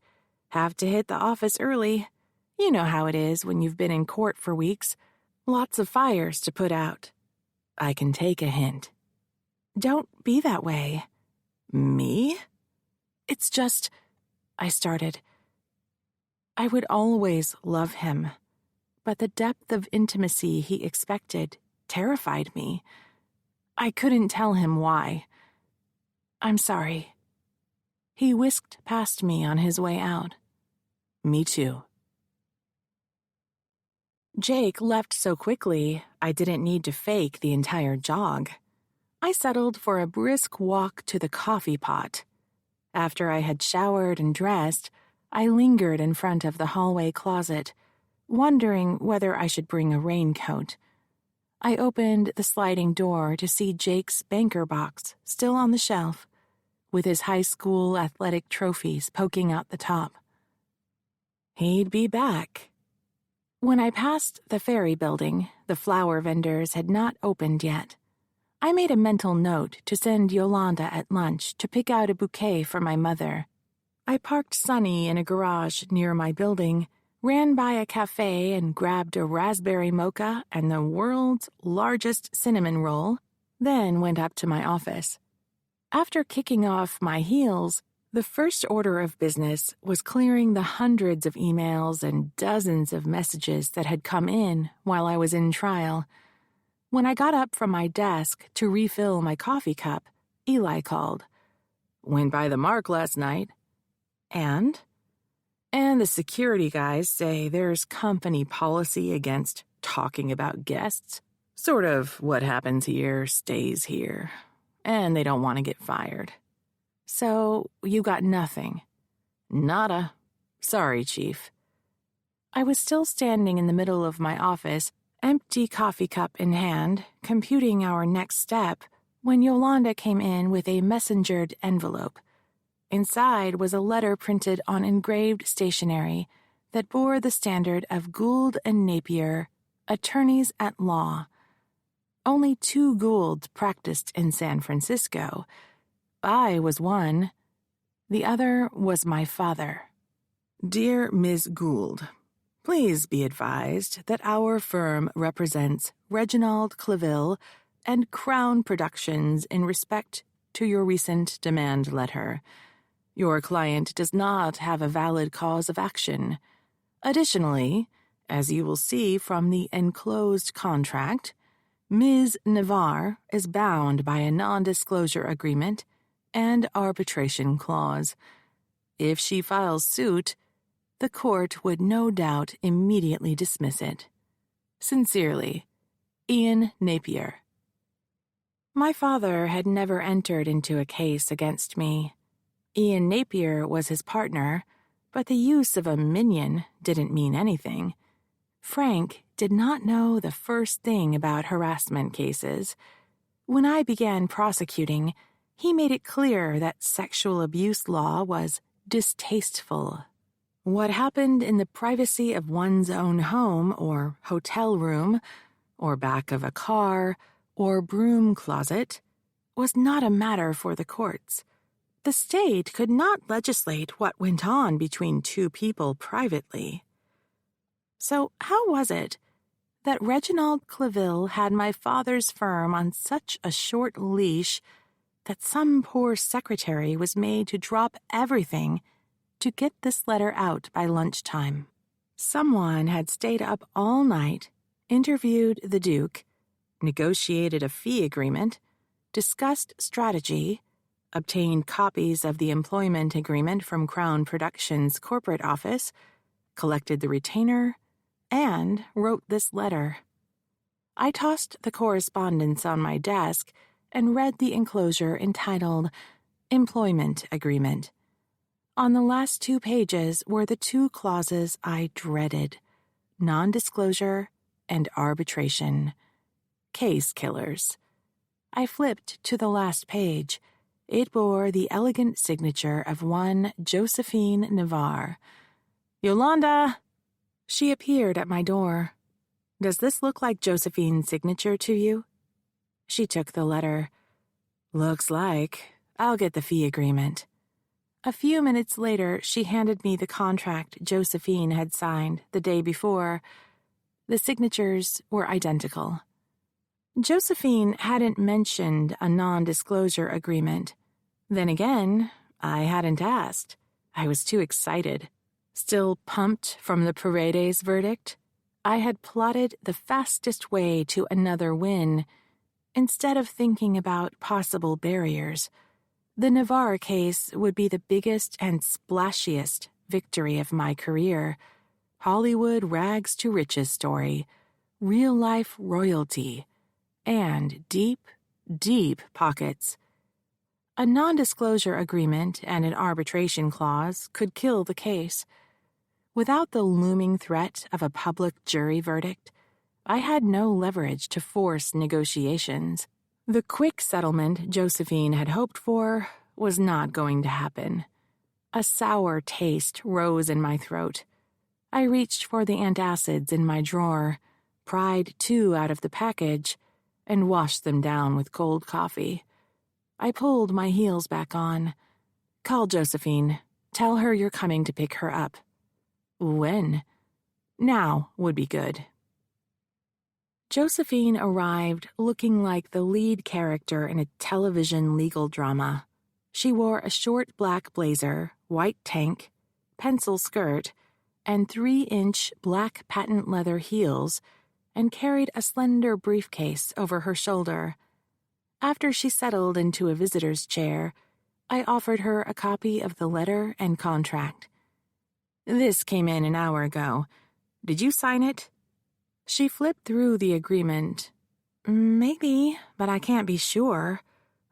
"Have to hit the office early. You know how it is when you've been in court for weeks. Lots of fires to put out." "I can take a hint." "Don't be that way." "Me?" "It's just," I started. I would always love him, but the depth of intimacy he expected terrified me. I couldn't tell him why. "I'm sorry." He whisked past me on his way out. "Me too." Jake left so quickly, I didn't need to fake the entire jog. I settled for a brisk walk to the coffee pot. After I had showered and dressed, I lingered in front of the hallway closet, wondering whether I should bring a raincoat. I opened the sliding door to see Jake's banker box still on the shelf, with his high school athletic trophies poking out the top. He'd be back. When I passed the ferry building, the flower vendors had not opened yet. I made a mental note to send Yolanda at lunch to pick out a bouquet for my mother. I parked Sunny in a garage near my building, ran by a cafe and grabbed a raspberry mocha and the world's largest cinnamon roll, then went up to my office. After kicking off my heels, the first order of business was clearing the hundreds of emails and dozens of messages that had come in while I was in trial. When I got up from my desk to refill my coffee cup, Eli called. "Went by the mark last night." "And?" "And the security guys say there's company policy against talking about guests. Sort of what happens here stays here. And they don't want to get fired." "So, you got nothing?" "Nada. Sorry, Chief." I was still standing in the middle of my office, empty coffee cup in hand, computing our next step, when Yolanda came in with a messengered envelope. Inside was a letter printed on engraved stationery that bore the standard of Gould and Napier, attorneys at law. Only 2 Goulds practiced in San Francisco. I was one. The other was my father. "Dear Ms. Gould, please be advised that our firm represents Reginald Claville and Crown Productions in respect to your recent demand letter. Your client does not have a valid cause of action. Additionally, as you will see from the enclosed contract, Ms. Navarre is bound by a non-disclosure agreement and arbitration clause. If she files suit, the court would no doubt immediately dismiss it. Sincerely, Ian Napier." My father had never entered into a case against me. Ian Napier was his partner, but the use of a minion didn't mean anything. Frank did not know the first thing about harassment cases. When I began prosecuting, he made it clear that sexual abuse law was distasteful. What happened in the privacy of one's own home or hotel room, or back of a car, or broom closet, was not a matter for the courts. The state could not legislate what went on between 2 people privately. So how was it that Reginald Claville had my father's firm on such a short leash that some poor secretary was made to drop everything to get this letter out by lunchtime. Someone had stayed up all night, interviewed the Duke, negotiated a fee agreement, discussed strategy, obtained copies of the employment agreement from Crown Productions' corporate office, collected the retainer, and wrote this letter. I tossed the correspondence on my desk and read the enclosure entitled Employment Agreement. On the last 2 pages were the 2 clauses I dreaded: non-disclosure and arbitration. Case killers. I flipped to the last page. It bore the elegant signature of one Josephine Navarre. "Yolanda!" She appeared at my door. "Does this look like Josephine's signature to you?" She took the letter. "Looks like. I'll get the fee agreement." A few minutes later, she handed me the contract Josephine had signed the day before. The signatures were identical. Josephine hadn't mentioned a non-disclosure agreement. Then again, I hadn't asked. I was too excited. Still pumped from the Paredes verdict, I had plotted the fastest way to another win. Instead of thinking about possible barriers, the Navarre case would be the biggest and splashiest victory of my career. Hollywood rags to riches story, real-life royalty, and deep, deep pockets. A non-disclosure agreement and an arbitration clause could kill the case. Without the looming threat of a public jury verdict, I had no leverage to force negotiations. The quick settlement Josephine had hoped for was not going to happen. A sour taste rose in my throat. I reached for the antacids in my drawer, pried 2 out of the package, and washed them down with cold coffee. I pulled my heels back on. "Call Josephine. Tell her you're coming to pick her up." "When?" "Now would be good." Josephine arrived looking like the lead character in a television legal drama. She wore a short black blazer, white tank, pencil skirt, and 3-inch black patent leather heels, and carried a slender briefcase over her shoulder. After she settled into a visitor's chair, I offered her a copy of the letter and contract. "This came in an hour ago. Did you sign it?" She flipped through the agreement. "Maybe, but I can't be sure.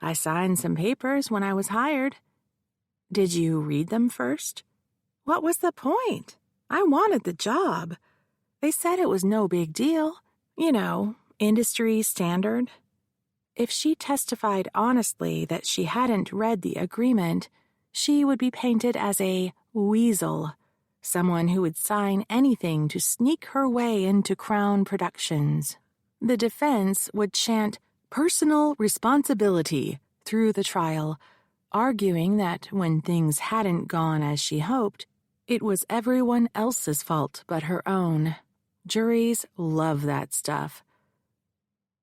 I signed some papers when I was hired." "Did you read them first?" "What was the point? I wanted the job. They said it was no big deal. You know, industry standard." If she testified honestly that she hadn't read the agreement, she would be painted as a weasel, someone who would sign anything to sneak her way into Crown Productions. The defense would chant personal responsibility through the trial, arguing that when things hadn't gone as she hoped, it was everyone else's fault but her own. Juries love that stuff.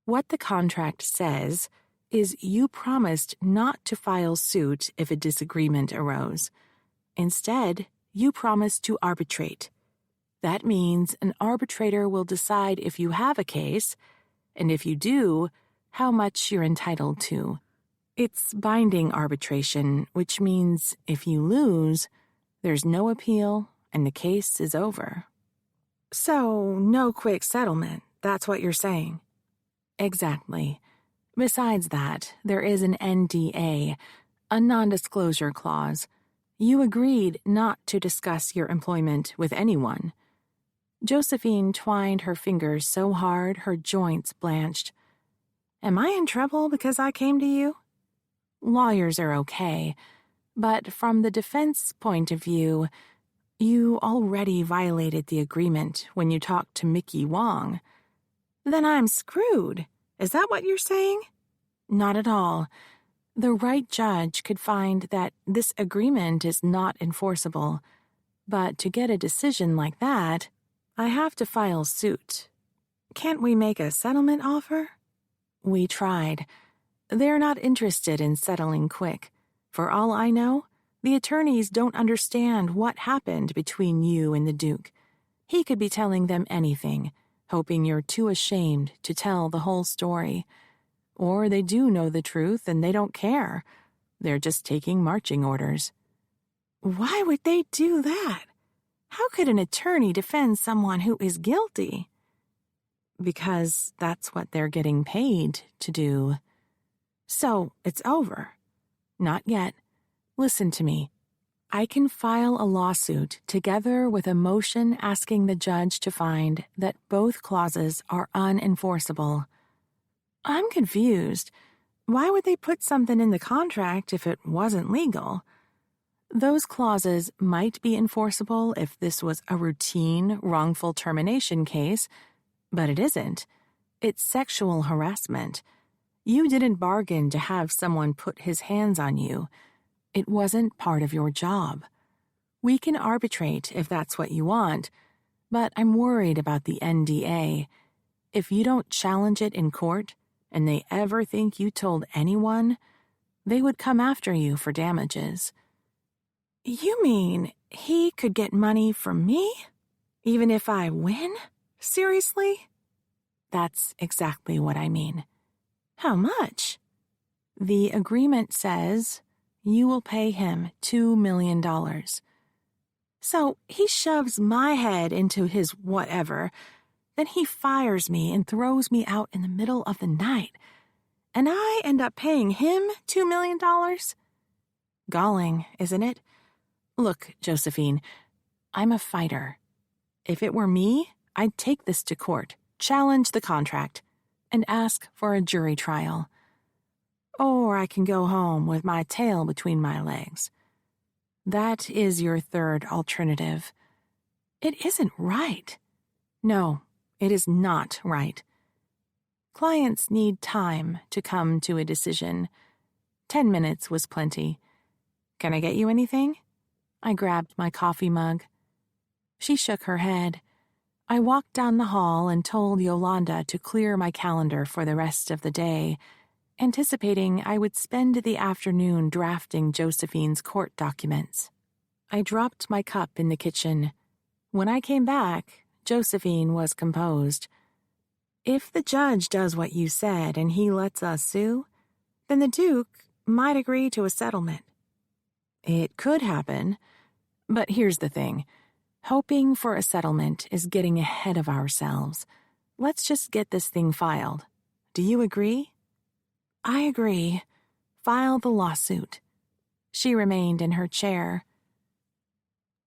What the contract says is you promised not to file suit if a disagreement arose. Instead, you promised to arbitrate. That means an arbitrator will decide if you have a case, and if you do, how much you're entitled to. It's binding arbitration, which means if you lose, there's no appeal and the case is over. So, no quick settlement, that's what you're saying? Exactly. Besides that, there is an NDA, a non-disclosure clause. You agreed not to discuss your employment with anyone. Josephine twined her fingers so hard her joints blanched. Am I in trouble because I came to you? Lawyers are okay, but from the defense point of view, you already violated the agreement when you talked to Mickey Wong. Then I'm screwed. Is that what you're saying? Not at all. The right judge could find that this agreement is not enforceable, but to get a decision like that, I have to file suit. Can't we make a settlement offer? We tried. They're not interested in settling quick. For all I know, the attorneys don't understand what happened between you and the Duke. He could be telling them anything, hoping you're too ashamed to tell the whole story. Or they do know the truth and they don't care. They're just taking marching orders. Why would they do that? How could an attorney defend someone who is guilty? Because that's what they're getting paid to do. So, it's over. Not yet. Listen to me. I can file a lawsuit together with a motion asking the judge to find that both clauses are unenforceable. I'm confused. Why would they put something in the contract if it wasn't legal? Those clauses might be enforceable if this was a routine wrongful termination case, but it isn't. It's sexual harassment. You didn't bargain to have someone put his hands on you. It wasn't part of your job. We can arbitrate if that's what you want, but I'm worried about the NDA. If you don't challenge it in court, and they ever think you told anyone, they would come after you for damages. You mean he could get money from me? Even if I win? Seriously? That's exactly what I mean. How much? The agreement says you will pay him $2 million. So he shoves my head into his whatever. Then he fires me and throws me out in the middle of the night. And I end up paying him $2 million? Galling, isn't it? Look, Josephine, I'm a fighter. If it were me, I'd take this to court, challenge the contract, and ask for a jury trial. Or I can go home with my tail between my legs. That is your third alternative. It isn't right. No. It is not right. Clients need time to come to a decision. 10 minutes was plenty. Can I get you anything? I grabbed my coffee mug. She shook her head. I walked down the hall and told Yolanda to clear my calendar for the rest of the day, anticipating I would spend the afternoon drafting Josephine's court documents. I dropped my cup in the kitchen. When I came back, Josephine was composed. If the judge does what you said and he lets us sue, then the Duke might agree to a settlement. It could happen, but here's the thing. Hoping for a settlement is getting ahead of ourselves. Let's just get this thing filed. Do you agree? I agree. File the lawsuit. She remained in her chair.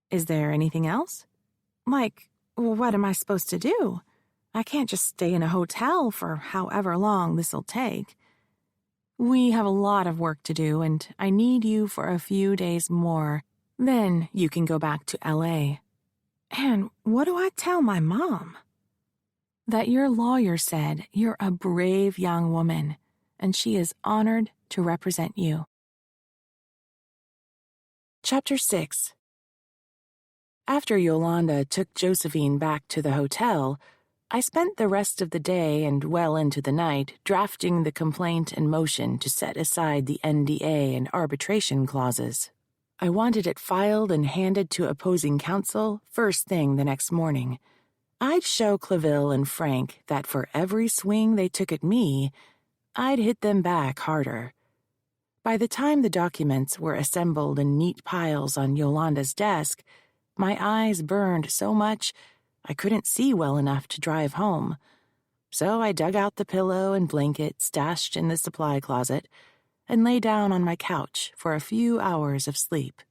Is there anything else? Like, what am I supposed to do? I can't just stay in a hotel for however long this'll take. We have a lot of work to do, and I need you for a few days more. Then you can go back to L.A. And what do I tell my mom? That your lawyer said you're a brave young woman, and she is honored to represent you. Chapter 6. After Yolanda took Josephine back to the hotel, I spent the rest of the day and well into the night drafting the complaint and motion to set aside the NDA and arbitration clauses. I wanted it filed and handed to opposing counsel first thing the next morning. I'd show Claville and Frank that for every swing they took at me, I'd hit them back harder. By the time the documents were assembled in neat piles on Yolanda's desk, my eyes burned so much I couldn't see well enough to drive home. So I dug out the pillow and blanket stashed in the supply closet and lay down on my couch for a few hours of sleep.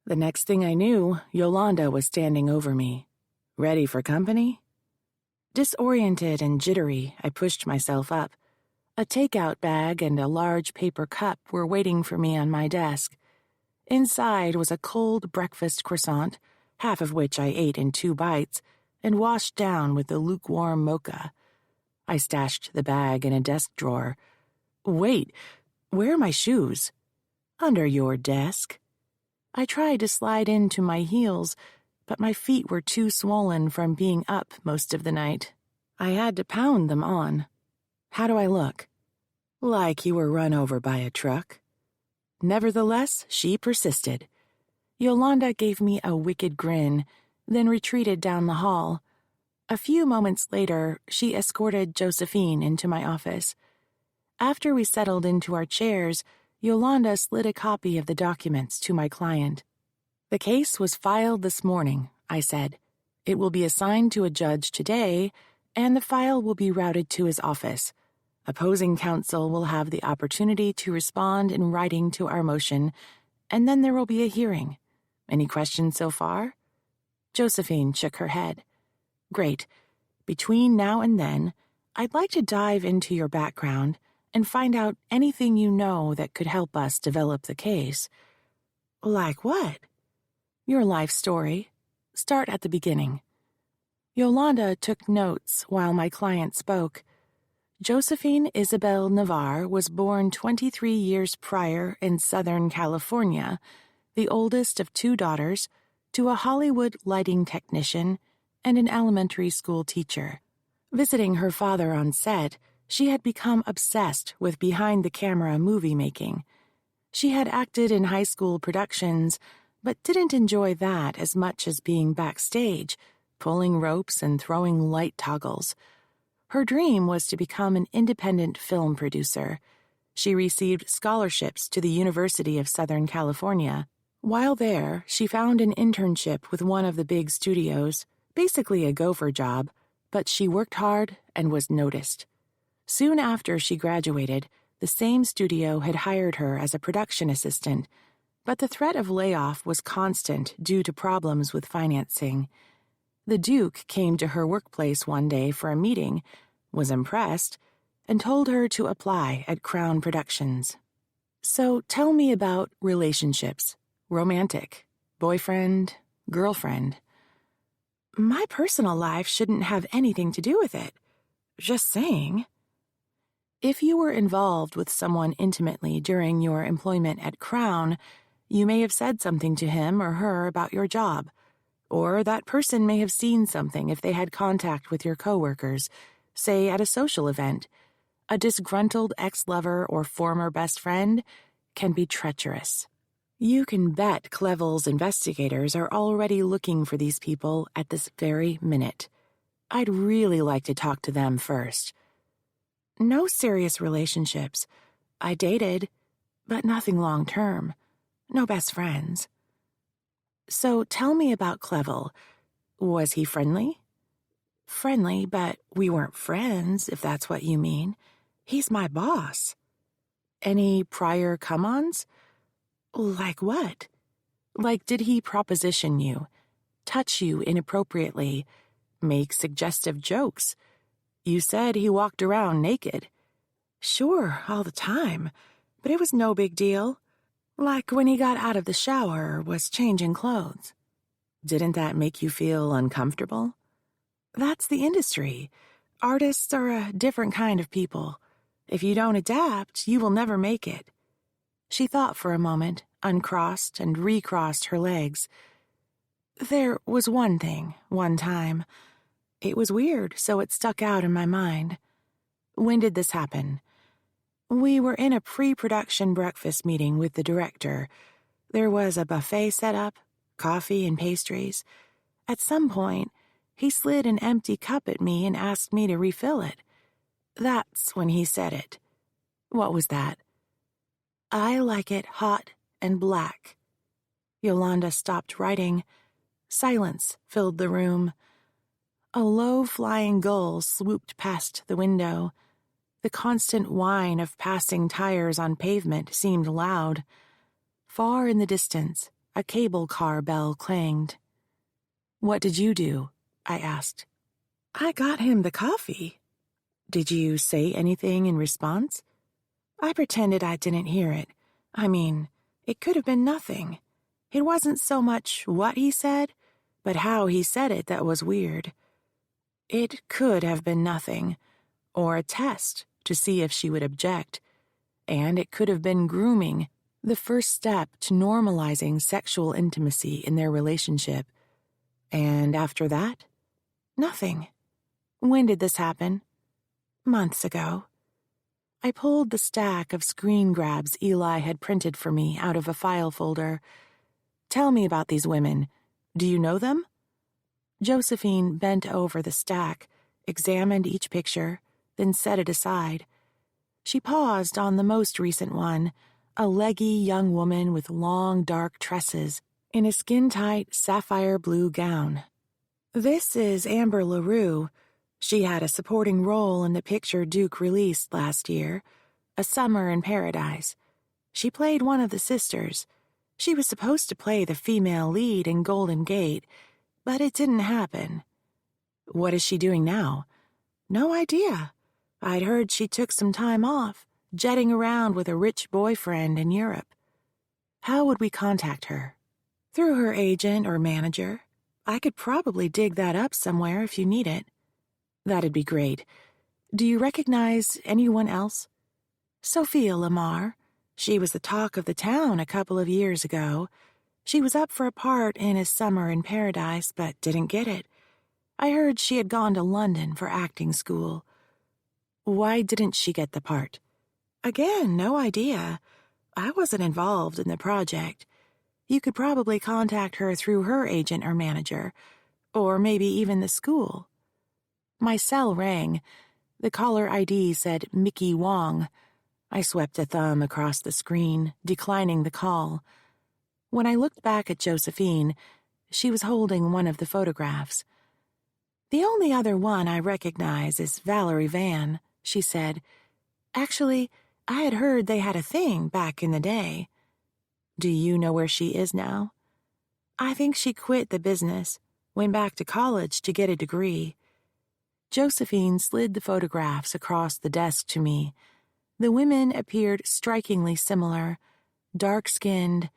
The next thing I knew, Yolanda was standing over me. Ready for company? Disoriented and jittery, I pushed myself up. A takeout bag and a large paper cup were waiting for me on my desk. Inside was a cold breakfast croissant, half of which I ate in 2 bites, and washed down with the lukewarm mocha. I stashed the bag in a desk drawer. Wait, where are my shoes? Under your desk. I tried to slide into my heels, but my feet were too swollen from being up most of the night. I had to pound them on. How do I look? Like you were run over by a truck. Nevertheless, she persisted. Yolanda gave me a wicked grin, then retreated down the hall. A few moments later, she escorted Josephine into my office. After we settled into our chairs, Yolanda slid a copy of the documents to my client. "The case was filed this morning," I said. "It will be assigned to a judge today, and the file will be routed to his office. Opposing counsel will have the opportunity to respond in writing to our motion, and then there will be a hearing. Any questions so far?" Josephine shook her head. "Great. Between now and then, I'd like to dive into your background and find out anything you know that could help us develop the case." "Like what?" "Your life story. Start at the beginning." Yolanda took notes while my client spoke. Josephine Isabel Navarre was born 23 years prior in Southern California, the oldest of 2 daughters, to a Hollywood lighting technician and an elementary school teacher. Visiting her father on set, she had become obsessed with behind-the-camera movie-making. She had acted in high school productions, but didn't enjoy that as much as being backstage, pulling ropes and throwing light toggles. Her dream was to become an independent film producer. She received scholarships to the University of Southern California. While there, she found an internship with one of the big studios, basically a gopher job, but she worked hard and was noticed. Soon after she graduated, the same studio had hired her as a production assistant, but the threat of layoff was constant due to problems with financing. The Duke came to her workplace one day for a meeting, was impressed, and told her to apply at Crown Productions. "So tell me about relationships. Romantic. Boyfriend, girlfriend." "My personal life shouldn't have anything to do with it. Just saying." "If you were involved with someone intimately during your employment at Crown, you may have said something to him or her about your job. Or that person may have seen something if they had contact with your coworkers, say at a social event. A disgruntled ex-lover or former best friend can be treacherous. You can bet Clevel's investigators are already looking for these people at this very minute. I'd really like to talk to them first." "No serious relationships. I dated, but nothing long-term. No best friends." "So tell me about Clevel. Was he friendly?" "Friendly, but we weren't friends, if that's what you mean. He's my boss." "Any prior come-ons?" "Like what?" "Like, did he proposition you, touch you inappropriately, make suggestive jokes? You said he walked around naked." "Sure, all the time, but it was no big deal. Like when he got out of the shower or was changing clothes." "Didn't that make you feel uncomfortable?" "That's the industry. Artists are a different kind of people. If you don't adapt, you will never make it." She thought for a moment, uncrossed and recrossed her legs. "There was one thing, one time. It was weird, so it stuck out in my mind." "When did this happen?" "We were in a pre-production breakfast meeting with the director. There was a buffet set up, coffee and pastries. At some point, he slid an empty cup at me and asked me to refill it. That's when he said it." "What was that?" "I like it hot and black." Yolanda stopped writing. Silence filled the room. A low-flying gull swooped past the window. The constant whine of passing tires on pavement seemed loud. Far in the distance, a cable car bell clanged. "What did you do?" I asked. "I got him the coffee." "Did you say anything in response?" "I pretended I didn't hear it. I mean, it could have been nothing. It wasn't so much what he said, but how he said it that was weird. It could have been nothing, or a test to see if she would object, and it could have been grooming, the first step to normalizing sexual intimacy in their relationship. And after that, nothing." "When did this happen?" "Months ago." I pulled the stack of screen grabs Eli had printed for me out of a file folder. Tell me about these women. Do you know them? Josephine bent over the stack, examined each picture, then set it aside. She paused on the most recent one, a leggy young woman with long, dark tresses in a skin-tight sapphire blue gown. This is Amber LaRue. She had a supporting role in the picture Duke released last year, A Summer in Paradise. She played one of the sisters. She was supposed to play the female lead in Golden Gate, but it didn't happen. What is she doing now? No idea. I'd heard she took some time off, jetting around with a rich boyfriend in Europe. How would we contact her? Through her agent or manager. I could probably dig that up somewhere if you need it. That'd be great. Do you recognize anyone else? Sophia Lamar. She was the talk of the town a couple of years ago. She was up for a part in A Summer in Paradise, but didn't get it. I heard she had gone to London for acting school. Why didn't she get the part? Again, no idea. I wasn't involved in the project. You could probably contact her through her agent or manager, or maybe even the school. My cell rang. The caller ID said Mickey Wong. I swept a thumb across the screen, declining the call. When I looked back at Josephine, she was holding one of the photographs. The only other one I recognize is Valerie Van, she said. Actually, I had heard they had a thing back in the day. Do you know where she is now? I think she quit the business, went back to college to get a degree. Josephine slid the photographs across the desk to me. The women appeared strikingly similar, dark-skinned,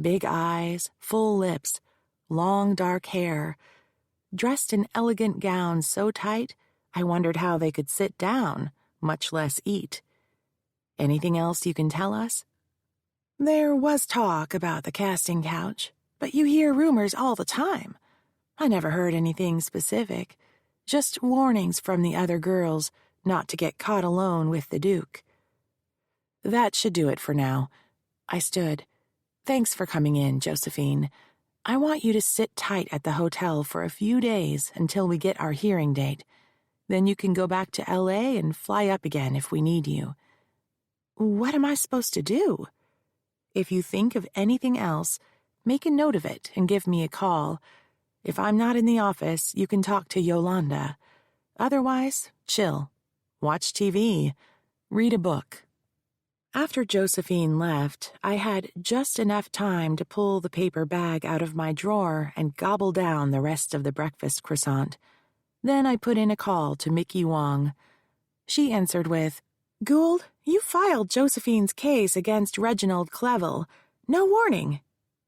big eyes, full lips, long dark hair, dressed in elegant gowns so tight I wondered how they could sit down, much less eat. Anything else you can tell us? There was talk about the casting couch, but you hear rumors all the time. I never heard anything specific, just warnings from the other girls not to get caught alone with the Duke. That should do it for now. I stood. Thanks for coming in, Josephine. I want you to sit tight at the hotel for a few days until we get our hearing date. Then you can go back to LA and fly up again if we need you. What am I supposed to do? If you think of anything else, make a note of it and give me a call. If I'm not in the office, you can talk to Yolanda. Otherwise, chill. Watch TV. Read a book. After Josephine left, I had just enough time to pull the paper bag out of my drawer and gobble down the rest of the breakfast croissant. Then I put in a call to Mickey Wong. She answered with, Gould, you filed Josephine's case against Reginald Clevel. No warning.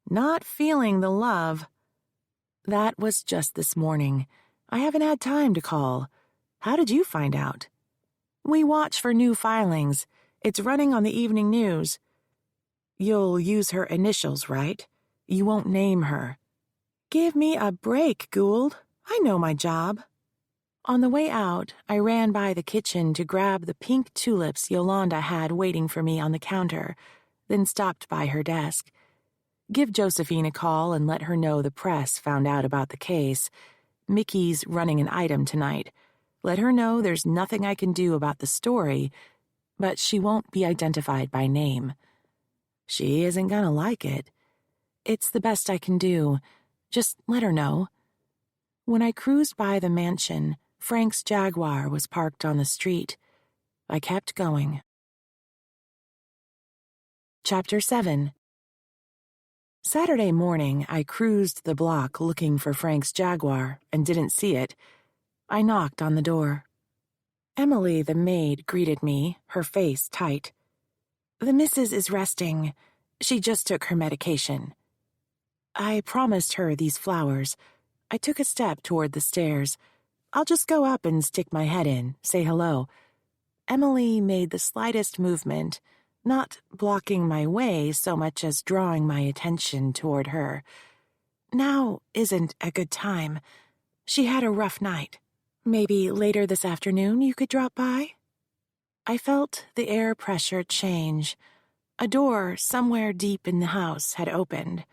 Not feeling the love. That was just this morning. I haven't had time to call. How did you find out? We watch for new filings. It's running on the evening news. You'll use her initials, right? You won't name her. Give me a break, Gould. I know my job. On the way out, I ran by the kitchen to grab the pink tulips Yolanda had waiting for me on the counter, then stopped by her desk. Give Josephine a call and let her know the press found out about the case. Mickey's running an item tonight. Let her know there's nothing I can do about the story, but she won't be identified by name. She isn't gonna like it. It's the best I can do. Just let her know. When I cruised by the mansion, Frank's Jaguar was parked on the street. I kept going. Chapter 7. Saturday morning, I cruised the block looking for Frank's Jaguar and didn't see it. I knocked on the door. Emily, the maid, greeted me, her face tight. The missus is resting. She just took her medication. I promised her these flowers. I took a step toward the stairs. I'll just go up and stick my head in, say hello. Emily made the slightest movement, not blocking my way so much as drawing my attention toward her. Now isn't a good time. She had a rough night. Maybe later this afternoon you could drop by? I felt the air pressure change. A door somewhere deep in the house had opened.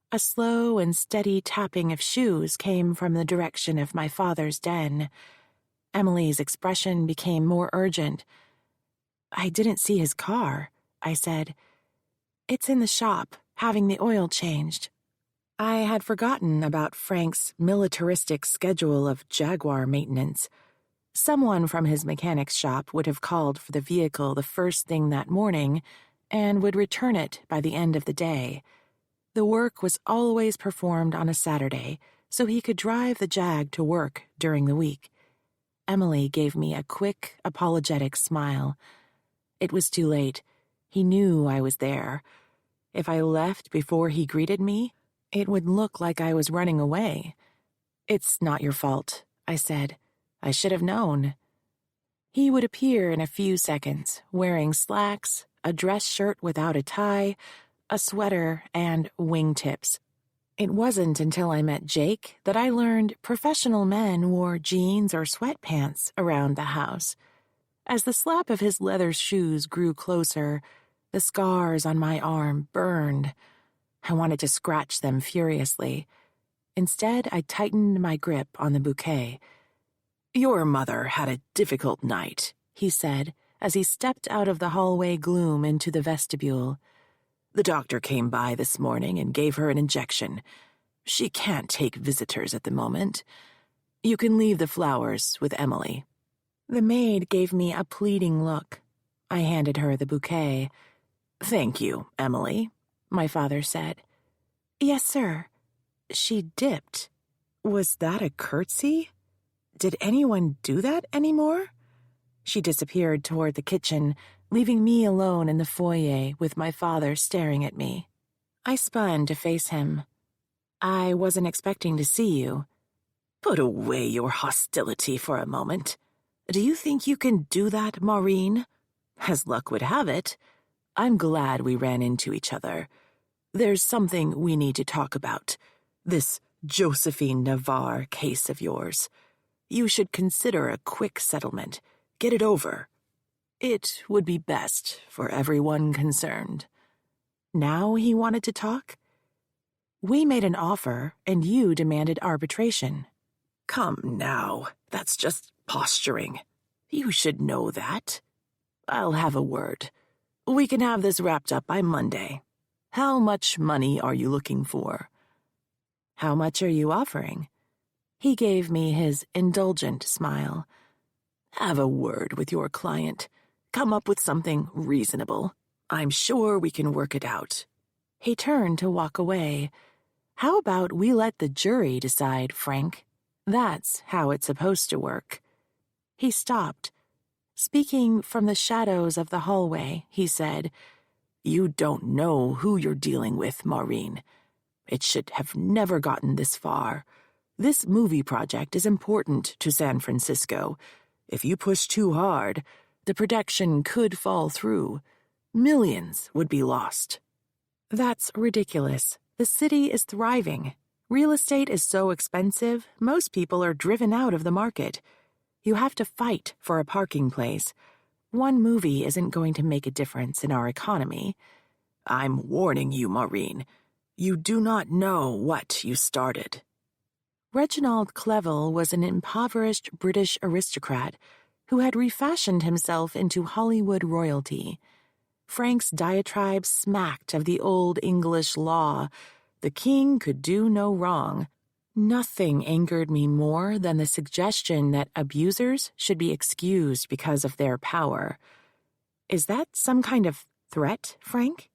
A slow and steady tapping of shoes came from the direction of my father's den. Emily's expression became more urgent. "I didn't see his car," I said. "It's in the shop, having the oil changed." I had forgotten about Frank's militaristic schedule of Jaguar maintenance. Someone from his mechanic's shop would have called for the vehicle the first thing that morning and would return it by the end of the day. The work was always performed on a Saturday, so he could drive the Jag to work during the week. Emily gave me a quick, apologetic smile. It was too late. He knew I was there. If I left before he greeted me, it would look like I was running away. "It's not your fault," I said. "I should have known." He would appear in a few seconds, wearing slacks, a dress shirt without a tie, a sweater, and wingtips. It wasn't until I met Jake that I learned professional men wore jeans or sweatpants around the house. As the slap of his leather shoes grew closer, the scars on my arm burned. I wanted to scratch them furiously. Instead, I tightened my grip on the bouquet. "Your mother had a difficult night," he said, as he stepped out of the hallway gloom into the vestibule. "The doctor came by this morning and gave her an injection. She can't take visitors at the moment. You can leave the flowers with Emily." The maid gave me a pleading look. I handed her the bouquet. "Thank you, Emily," my father said. "Yes, sir." She dipped. Was that a curtsy? Did anyone do that anymore? She disappeared toward the kitchen, leaving me alone in the foyer with my father staring at me. I spun to face him. "I wasn't expecting to see you." "Put away your hostility for a moment. Do you think you can do that, Maureen? As luck would have it, I'm glad we ran into each other. There's something we need to talk about. This Josephine Navarre case of yours. You should consider a quick settlement. Get it over. It would be best for everyone concerned." Now he wanted to talk? "We made an offer, and you demanded arbitration." "Come now, that's just posturing. You should know that. I'll have a word. We can have this wrapped up by Monday. How much money are you looking for?" "How much are you offering?" He gave me his indulgent smile. "Have a word with your client. Come up with something reasonable. I'm sure we can work it out." He turned to walk away. "How about we let the jury decide, Frank? That's how it's supposed to work." He stopped. Speaking from the shadows of the hallway, he said, "You don't know who you're dealing with, Maureen. It should have never gotten this far. This movie project is important to San Francisco. If you push too hard, the production could fall through. Millions would be lost." "That's ridiculous. The city is thriving. Real estate is so expensive, most people are driven out of the market. You have to fight for a parking place. One movie isn't going to make a difference in our economy." "I'm warning you, Maureen. You do not know what you started." Reginald Clevel was an impoverished British aristocrat who had refashioned himself into Hollywood royalty. Frank's diatribe smacked of the old English law. The king could do no wrong. Nothing angered me more than the suggestion that abusers should be excused because of their power. "Is that some kind of threat, Frank?"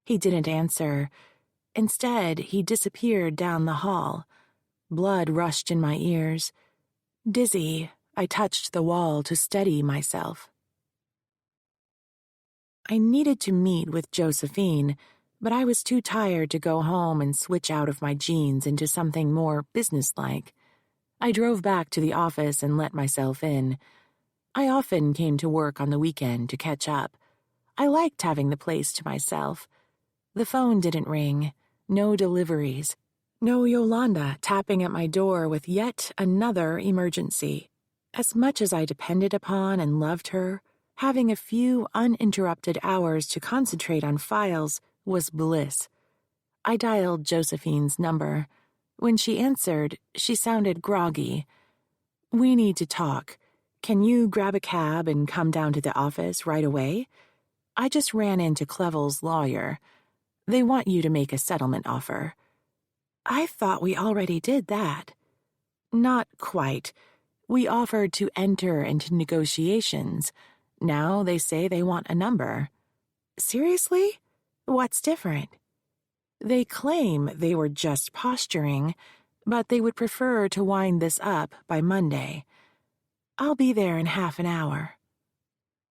He didn't answer. Instead, he disappeared down the hall. Blood rushed in my ears. Dizzy, I touched the wall to steady myself. I needed to meet with Josephine, but I was too tired to go home and switch out of my jeans into something more businesslike. I drove back to the office and let myself in. I often came to work on the weekend to catch up. I liked having the place to myself. The phone didn't ring. No deliveries. No Yolanda tapping at my door with yet another emergency. As much as I depended upon and loved her, Having a few uninterrupted hours to concentrate on files was bliss. I dialed Josephine's number. When she answered, she sounded groggy. "We need to talk. Can you grab a cab and come down to the office right away? I just ran into Clevel's lawyer. They want you to make a settlement offer." "I thought we already did that." "Not quite. We offered to enter into negotiations. Now they say they want a number." "Seriously? What's different?" "They claim they were just posturing, but they would prefer to wind this up by Monday. I'll be there in half an hour."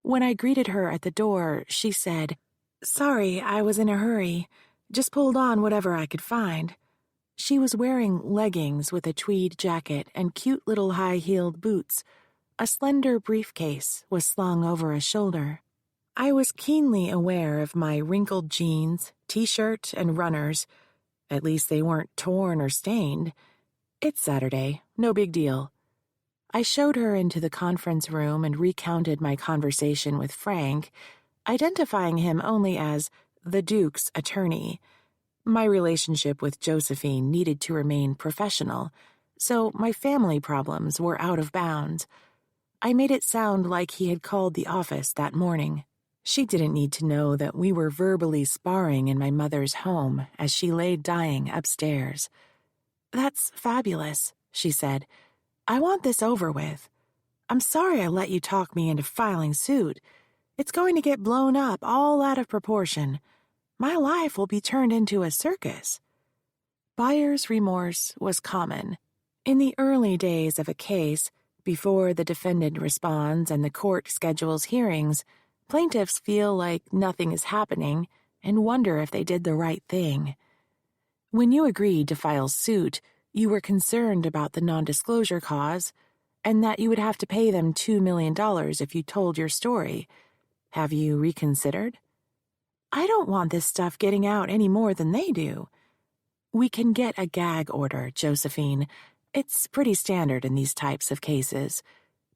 When I greeted her at the door, she said, "Sorry, I was in a hurry. Just pulled on whatever I could find." She was wearing leggings with a tweed jacket and cute little high-heeled boots. A slender briefcase was slung over a shoulder. I was keenly aware of my wrinkled jeans, t-shirt, and runners. At least they weren't torn or stained. It's Saturday, no big deal. I showed her into the conference room and recounted my conversation with Frank, identifying him only as the Duke's attorney. My relationship with Josephine needed to remain professional, so my family problems were out of bounds. I made it sound like he had called the office that morning. She didn't need to know that we were verbally sparring in my mother's home as she lay dying upstairs. "That's fabulous," she said. "I want this over with. I'm sorry I let you talk me into filing suit. It's going to get blown up all out of proportion. My life will be turned into a circus." Buyer's remorse was common. In the early days of a case, before the defendant responds and the court schedules hearings, plaintiffs feel like nothing is happening and wonder if they did the right thing. When you agreed to file suit, you were concerned about the non-disclosure clause and that you would have to pay them $2 million if you told your story. Have you reconsidered? "I don't want this stuff getting out any more than they do." "We can get a gag order, Josephine. It's pretty standard in these types of cases.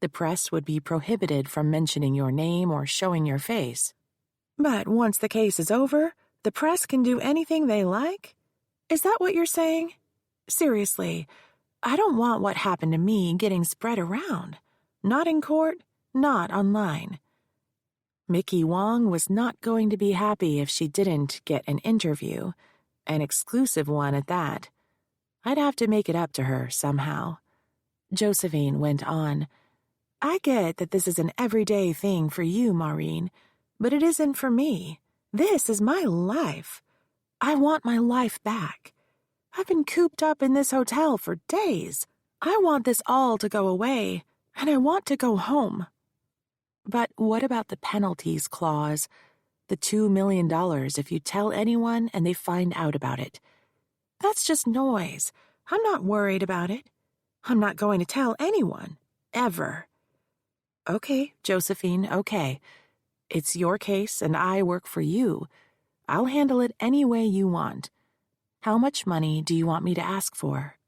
The press would be prohibited from mentioning your name or showing your face." "But once the case is over, the press can do anything they like? Is that what you're saying? Seriously, I don't want what happened to me getting spread around. Not in court, not online." Mickey Wong was not going to be happy if she didn't get an interview, an exclusive one at that. I'd have to make it up to her somehow. Josephine went on, "I get that this is an everyday thing for you, Maureen, but it isn't for me. This is my life. I want my life back. I've been cooped up in this hotel for days. I want this all to go away, and I want to go home." "But what about the penalties clause? The $2 million if you tell anyone and they find out about it." "That's just noise. I'm not worried about it. I'm not going to tell anyone. Ever." "Okay, Josephine, okay. It's your case and I work for you. I'll handle it any way you want. How much money do you want me to ask for?"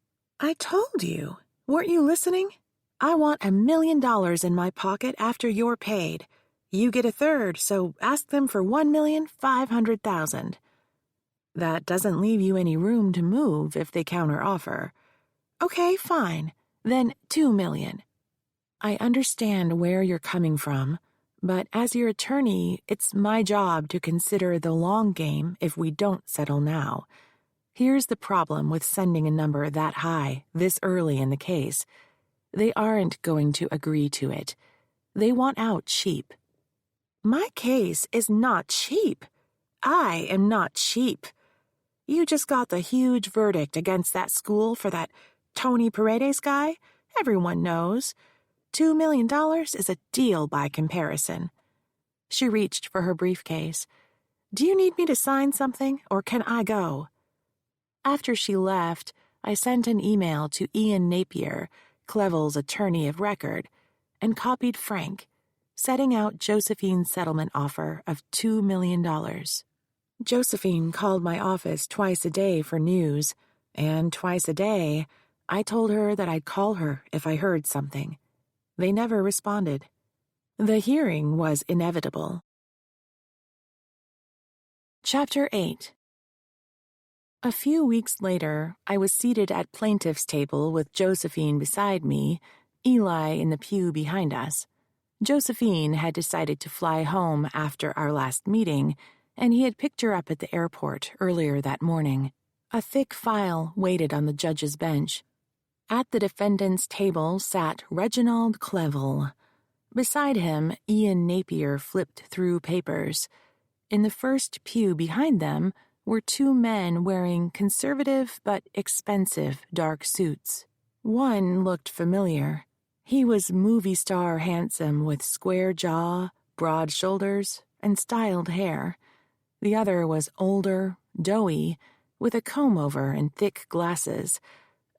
"I told you. Weren't you listening? I want $1 million in my pocket after you're paid. You get a third, so ask them for $1,500,000. That doesn't leave you any room to move if they counteroffer. Okay, fine. Then $2 million. I understand where you're coming from, but as your attorney, it's my job to consider the long game if we don't settle now. Here's the problem with sending a number that high this early in the case. They aren't going to agree to it. They want out cheap." "My case is not cheap. I am not cheap. You just got the huge verdict against that school for that Tony Paredes guy. Everyone knows. $2 million is a deal by comparison." She reached for her briefcase. "Do you need me to sign something, or can I go?" After she left, I sent an email to Ian Napier, Clevel's attorney of record, and copied Frank, setting out Josephine's settlement offer of $2 million. Josephine called my office twice a day for news, and twice a day, I told her that I'd call her if I heard something. They never responded. The hearing was inevitable. Chapter 8. A few weeks later, I was seated at plaintiff's table with Josephine beside me, Eli in the pew behind us. Josephine had decided to fly home after our last meeting, and he had picked her up at the airport earlier that morning. A thick file waited on the judge's bench. At the defendant's table sat Reginald Clevel. Beside him, Ian Napier flipped through papers. In the first pew behind them were two men wearing conservative but expensive dark suits. One looked familiar. He was movie star handsome with square jaw, broad shoulders, and styled hair. The other was older, doughy, with a comb-over and thick glasses.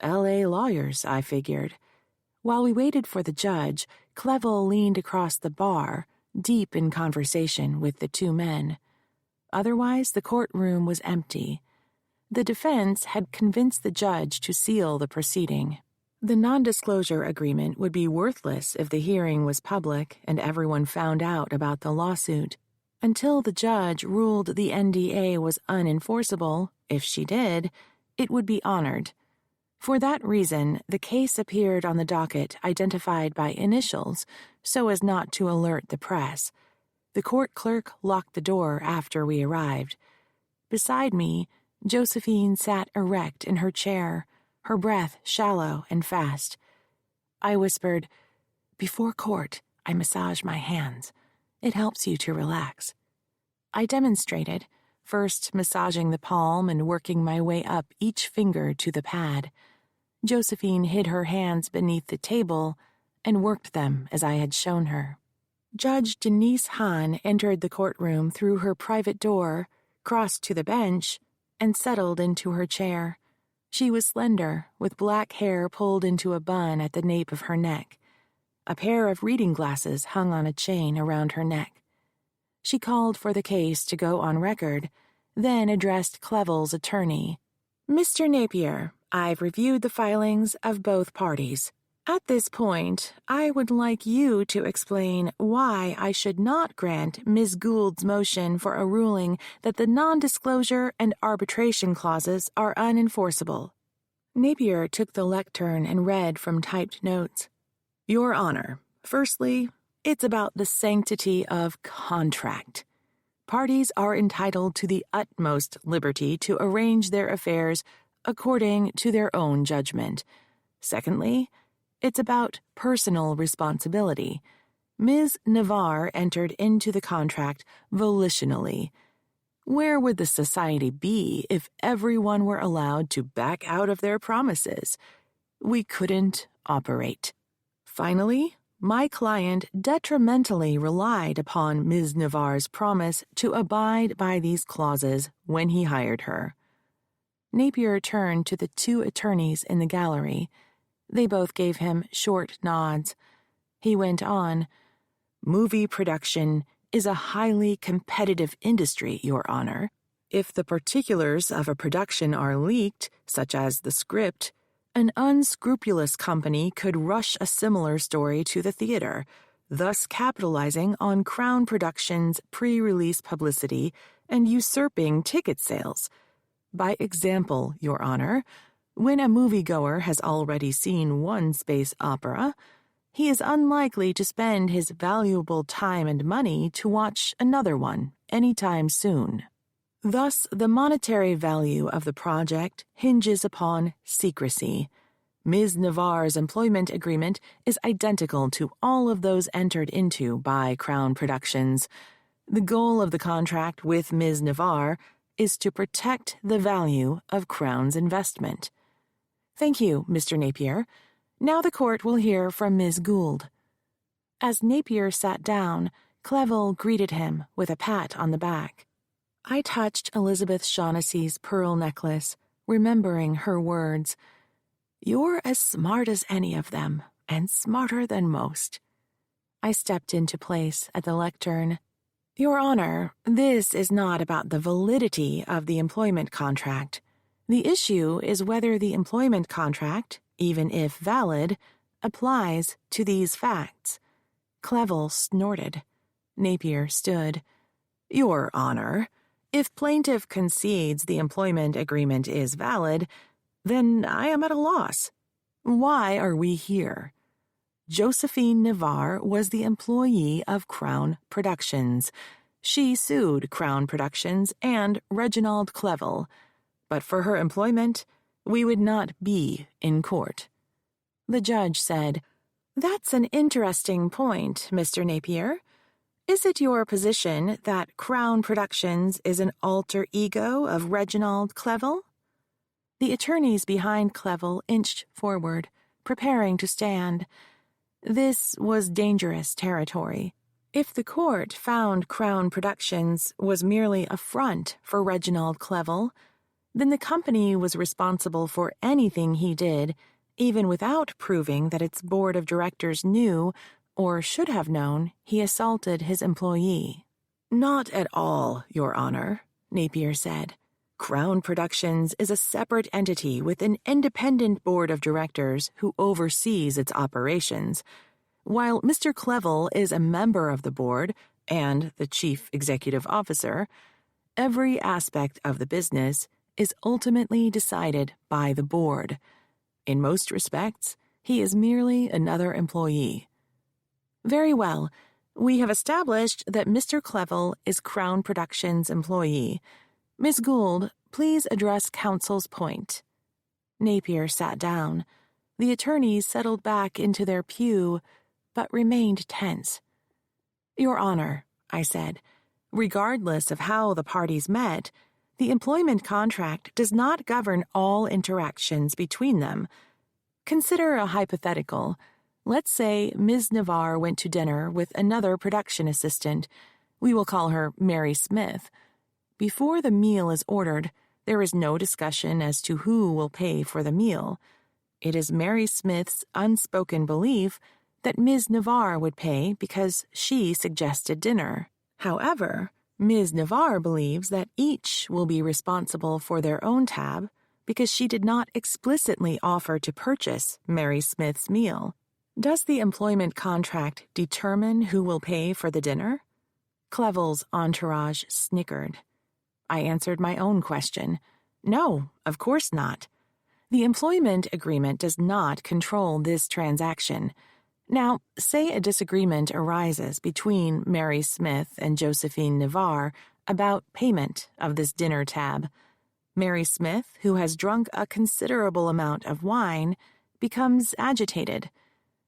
L.A. lawyers, I figured. While we waited for the judge, Clevel leaned across the bar, deep in conversation with the two men. Otherwise, the courtroom was empty. The defense had convinced the judge to seal the proceeding. The non-disclosure agreement would be worthless if the hearing was public and everyone found out about the lawsuit. Until the judge ruled the NDA was unenforceable, if she did, it would be honored. For that reason, the case appeared on the docket identified by initials so as not to alert the press. The court clerk locked the door after we arrived. Beside me, Josephine sat erect in her chair, her breath shallow and fast. I whispered, "Before court, I massage my hands. It helps you to relax." I demonstrated, first massaging the palm and working my way up each finger to the pad. Josephine hid her hands beneath the table and worked them as I had shown her. Judge Denise Hahn entered the courtroom through her private door, crossed to the bench, and settled into her chair. She was slender, with black hair pulled into a bun at the nape of her neck. A pair of reading glasses hung on a chain around her neck. She called for the case to go on record, then addressed Clevel's attorney. "Mr. Napier, I've reviewed the filings of both parties. At this point, I would like you to explain why I should not grant Ms. Gould's motion for a ruling that the non-disclosure and arbitration clauses are unenforceable." Napier took the lectern and read from typed notes. "Your Honor, firstly, it's about the sanctity of contract. Parties are entitled to the utmost liberty to arrange their affairs according to their own judgment. Secondly, it's about personal responsibility. Ms. Navarre entered into the contract volitionally. Where would the society be if everyone were allowed to back out of their promises? We couldn't operate. Finally, my client detrimentally relied upon Ms. Navarre's promise to abide by these clauses when he hired her." Napier turned to the two attorneys in the gallery. They both gave him short nods. He went on, "Movie production is a highly competitive industry, Your Honor. If the particulars of a production are leaked, such as the script, an unscrupulous company could rush a similar story to the theater, thus capitalizing on Crown Productions' pre-release publicity and usurping ticket sales. By example, Your Honor, when a moviegoer has already seen one space opera, he is unlikely to spend his valuable time and money to watch another one anytime soon. Thus, the monetary value of the project hinges upon secrecy. Ms. Navarre's employment agreement is identical to all of those entered into by Crown Productions. The goal of the contract with Ms. Navarre is to protect the value of Crown's investment." "Thank you, Mr. Napier. Now the court will hear from Ms. Gould." As Napier sat down, Clevel greeted him with a pat on the back. I touched Elizabeth Shaughnessy's pearl necklace, remembering her words, "You're as smart as any of them, and smarter than most." I stepped into place at the lectern. "Your Honor, this is not about the validity of the employment contract. The issue is whether the employment contract, even if valid, applies to these facts. Clevel snorted. Napier stood. Your Honor, if plaintiff concedes the employment agreement is valid, then I am at a loss. Why are we here? Josephine Navarre was the employee of Crown Productions. She sued Crown Productions and Reginald Clevel. But for her employment, we would not be in court. The judge said, That's an interesting point, Mr. Napier. Is it your position that Crown Productions is an alter ego of Reginald Clevel? The attorneys behind Clevel inched forward, preparing to stand. This was dangerous territory. If the court found Crown Productions was merely a front for Reginald Clevel, then the company was responsible for anything he did, even without proving that its board of directors knew, or should have known, he assaulted his employee. Not at all, Your Honor, Napier said. Crown Productions is a separate entity with an independent board of directors who oversees its operations. While Mr. Clevel is a member of the board and the chief executive officer, every aspect of the business is ultimately decided by the board. In most respects, he is merely another employee. Very well. We have established that Mr. Clevel is Crown Productions' employee. Miss Gould, please address counsel's point. Napier sat down. The attorneys settled back into their pew, but remained tense. Your Honor, I said, regardless of how the parties met, the employment contract does not govern all interactions between them. Consider a hypothetical. Let's say Ms. Navarre went to dinner with another production assistant. We will call her Mary Smith. Before the meal is ordered, there is no discussion as to who will pay for the meal. It is Mary Smith's unspoken belief that Ms. Navarre would pay because she suggested dinner. However, Ms. Navarre believes that each will be responsible for their own tab because she did not explicitly offer to purchase Mary Smith's meal. Does the employment contract determine who will pay for the dinner? Clevel's entourage snickered. I answered my own question. No, of course not. The employment agreement does not control this transaction. Now, say a disagreement arises between Mary Smith and Josephine Navarre about payment of this dinner tab. Mary Smith, who has drunk a considerable amount of wine, becomes agitated.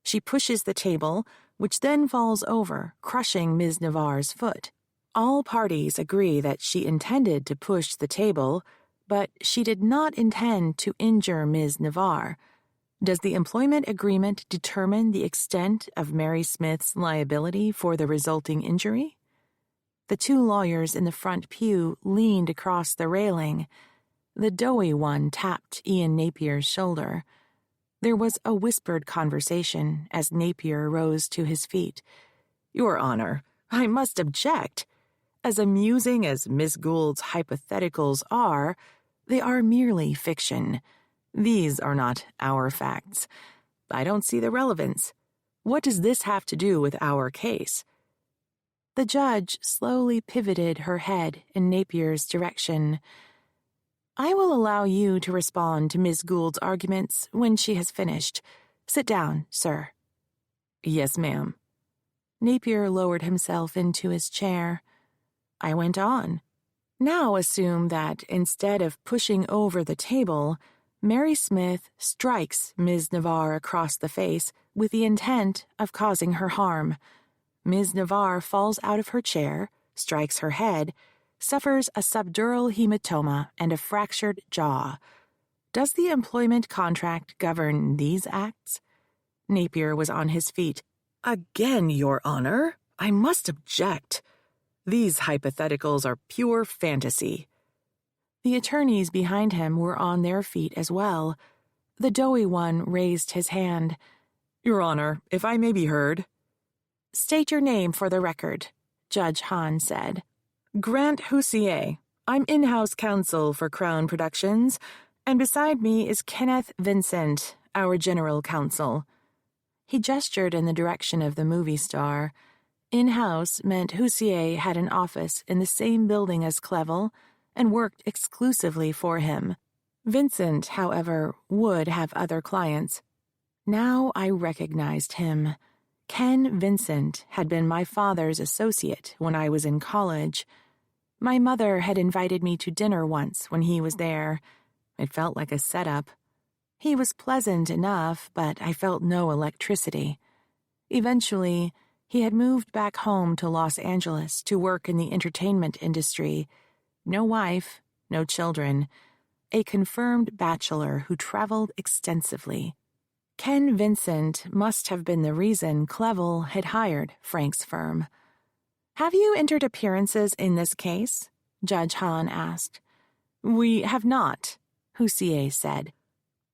She pushes the table, which then falls over, crushing Ms. Navarre's foot. All parties agree that she intended to push the table, but she did not intend to injure Ms. Navarre. Does the employment agreement determine the extent of Mary Smith's liability for the resulting injury? The two lawyers in the front pew leaned across the railing. The doughy one tapped Ian Napier's shoulder. There was a whispered conversation as Napier rose to his feet. Your Honor, I must object. As amusing as Miss Gould's hypotheticals are, they are merely fiction. These are not our facts. I don't see the relevance. What does this have to do with our case? The judge slowly pivoted her head in Napier's direction. I will allow you to respond to Miss Gould's arguments when she has finished. Sit down, sir. Yes, ma'am. Napier lowered himself into his chair. I went on. Now assume that instead of pushing over the table, Mary Smith strikes Ms. Navarre across the face with the intent of causing her harm. Ms. Navarre falls out of her chair, strikes her head, suffers a subdural hematoma and a fractured jaw. Does the employment contract govern these acts? Napier was on his feet. Again, Your Honor, I must object. These hypotheticals are pure fantasy. The attorneys behind him were on their feet as well. The doughy one raised his hand. Your Honor, if I may be heard. State your name for the record, Judge Hahn said. Grant Houssier. I'm in-house counsel for Crown Productions, and beside me is Kenneth Vincent, our general counsel. He gestured in the direction of the movie star. In-house meant Houssier had an office in the same building as Clevel and worked exclusively for him. Vincent, however, would have other clients. Now I recognized him. Ken Vincent had been my father's associate when I was in college. My mother had invited me to dinner once when he was there. It felt like a setup. He was pleasant enough, but I felt no electricity. Eventually, he had moved back home to Los Angeles to work in the entertainment industry. No wife, no children. A confirmed bachelor who traveled extensively. Ken Vincent must have been the reason Clevel had hired Frank's firm. "Have you entered appearances in this case?" Judge Hahn asked. "We have not," Houssier said.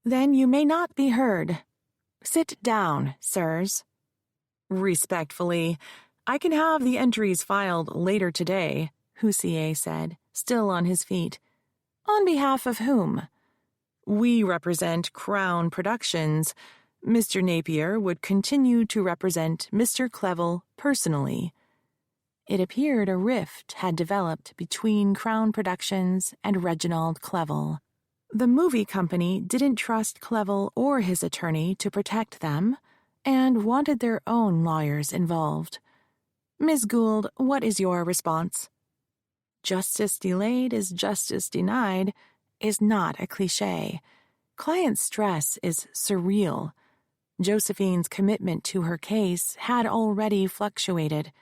"Then you may not be heard. Sit down, sirs." "Respectfully, I can have the entries filed later today," Houssier said, still on his feet. "On behalf of whom?" "We represent Crown Productions. Mr. Napier would continue to represent Mr. Clevel personally." It appeared a rift had developed between Crown Productions and Reginald Clevel. The movie company didn't trust Clevel or his attorney to protect them, and wanted their own lawyers involved. "Ms. Gould, what is your response?" "Justice delayed is justice denied" is not a cliché. Client stress is surreal. Josephine's commitment to her case had already fluctuated.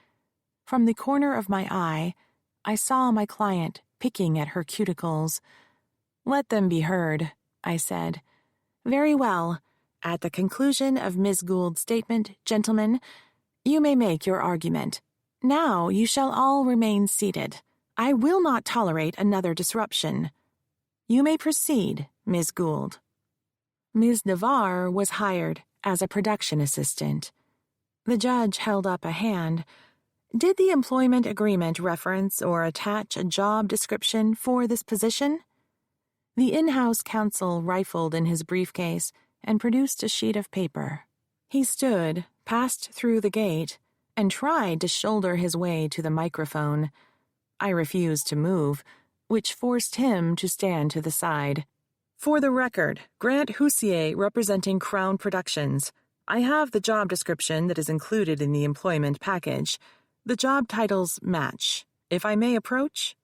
From the corner of my eye, I saw my client picking at her cuticles. "Let them be heard," I said. "Very well. At the conclusion of Ms. Gould's statement, gentlemen, you may make your argument. Now you shall all remain seated. I will not tolerate another disruption. You may proceed, Ms. Gould." Ms. Navarre was hired as a production assistant. The judge held up a hand. "Did the employment agreement reference or attach a job description for this position?" The in-house counsel rifled in his briefcase and produced a sheet of paper. He stood, passed through the gate, and tried to shoulder his way to the microphone. I refused to move, which forced him to stand to the side. "For the record, Grant Houssier representing Crown Productions. I have the job description that is included in the employment package. The job titles match. If I may approach?"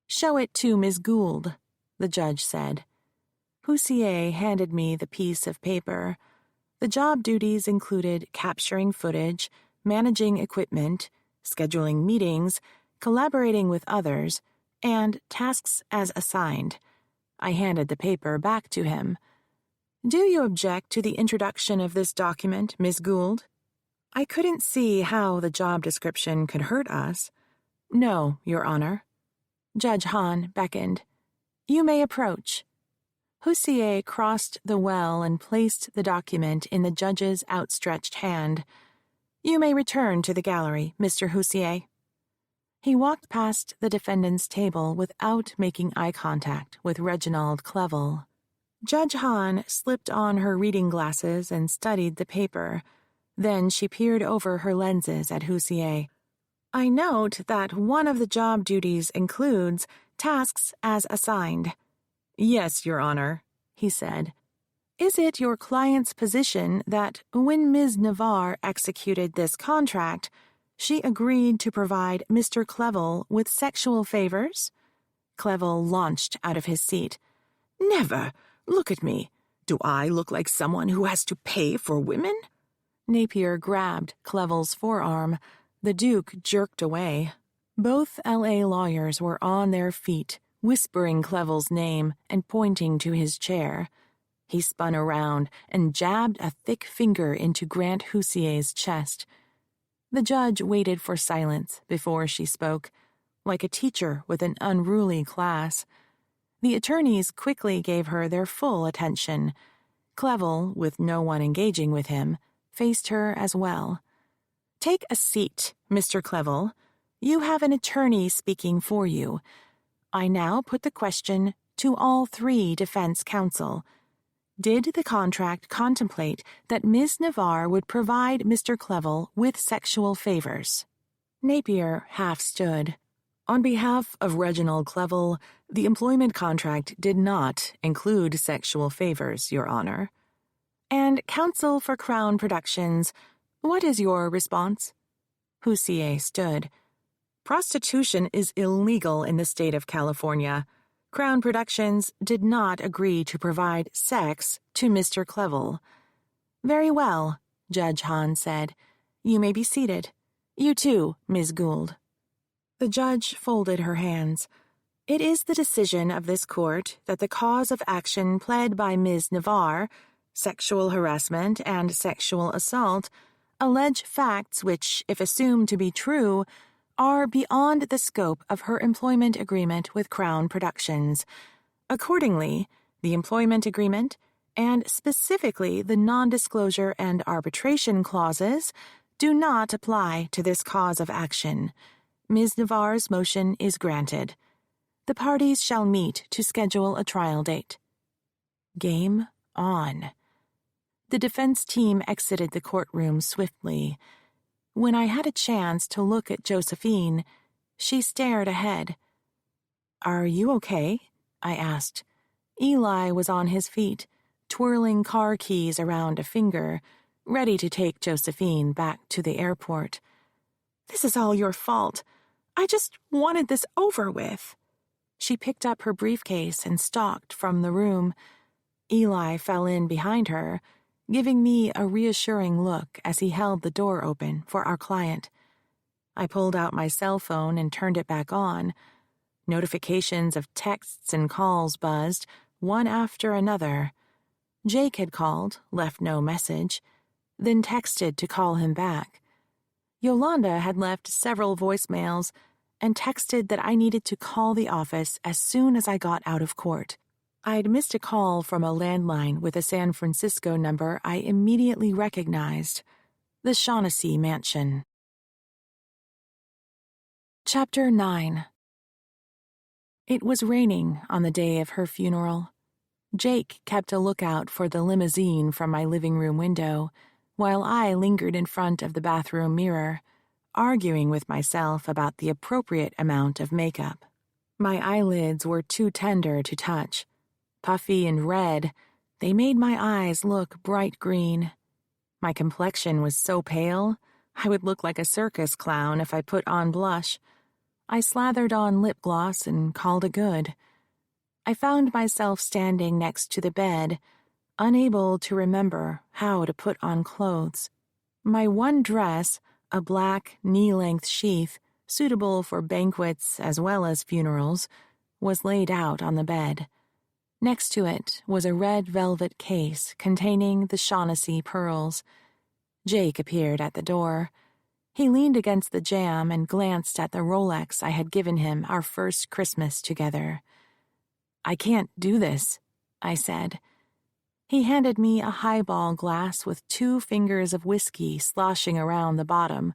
"Show it to Ms. Gould," the judge said. Houssier handed me the piece of paper. The job duties included capturing footage, managing equipment, scheduling meetings, collaborating with others, and tasks as assigned. I handed the paper back to him. "Do you object to the introduction of this document, Ms. Gould?" I couldn't see how the job description could hurt us. "No, Your Honor." Judge Hahn beckoned. "You may approach." Houssier crossed the well and placed the document in the judge's outstretched hand. "You may return to the gallery, Mr. Houssier." He walked past the defendant's table without making eye contact with Reginald Clevel. Judge Hahn slipped on her reading glasses and studied the paper. Then she peered over her lenses at Houssier. "I note that one of the job duties includes tasks as assigned." "Yes, Your Honor," he said. "Is it your client's position that when Ms. Navarre executed this contract, she agreed to provide Mr. Clevel with sexual favors?" Clevel launched out of his seat. "Never! Look at me. Do I look like someone who has to pay for women?" Napier grabbed Clevel's forearm. The Duke jerked away. Both L.A. lawyers were on their feet, whispering Clevel's name and pointing to his chair. He spun around and jabbed a thick finger into Grant Houssier's chest. The judge waited for silence before she spoke, like a teacher with an unruly class. The attorneys quickly gave her their full attention. Clevel, with no one engaging with him, faced her as well. "Take a seat, Mr. Clevel. You have an attorney speaking for you. I now put the question to all three defense counsel. Did the contract contemplate that Ms. Navarre would provide Mr. Clevel with sexual favors? Napier half stood. On behalf of Reginald Clevel, the employment contract did not include sexual favors, Your Honor. And counsel for Crown Productions, what is your response? Houssier stood. Prostitution is illegal in the state of California. Crown Productions did not agree to provide sex to Mr. Clevel. Very well, Judge Hahn said. You may be seated. You too, Ms. Gould. The judge folded her hands. It is the decision of this court that the cause of action pled by Ms. Navarre, sexual harassment and sexual assault, allege facts which, if assumed to be true, are beyond the scope of her employment agreement with Crown Productions. Accordingly, the employment agreement, and specifically the non-disclosure and arbitration clauses, do not apply to this cause of action. Ms. Navarre's motion is granted. The parties shall meet to schedule a trial date. Game on. The defense team exited the courtroom swiftly. When I had a chance to look at Josephine, she stared ahead. Are you okay? I asked. Eli was on his feet, twirling car keys around a finger, ready to take Josephine back to the airport. This is all your fault. I just wanted this over with. She picked up her briefcase and stalked from the room. Eli fell in behind her, giving me a reassuring look as he held the door open for our client. I pulled out my cell phone and turned it back on. Notifications of texts and calls buzzed, one after another. Jake had called, left no message, then texted to call him back. Yolanda had left several voicemails and texted that I needed to call the office as soon as I got out of court. I'd missed a call from a landline with a San Francisco number I immediately recognized, the Shaughnessy Mansion. Chapter 9. It was raining on the day of her funeral. Jake kept a lookout for the limousine from my living room window, while I lingered in front of the bathroom mirror, arguing with myself about the appropriate amount of makeup. My eyelids were too tender to touch. Puffy and red, they made my eyes look bright green. My complexion was so pale, I would look like a circus clown if I put on blush. I slathered on lip gloss and called it good. I found myself standing next to the bed, unable to remember how to put on clothes. My one dress, a black knee-length sheath, suitable for banquets as well as funerals, was laid out on the bed. Next to it was a red velvet case containing the Shaughnessy pearls. Jake appeared at the door. He leaned against the jamb and glanced at the Rolex I had given him our first Christmas together. I can't do this, I said. He handed me a highball glass with 2 fingers of whiskey sloshing around the bottom.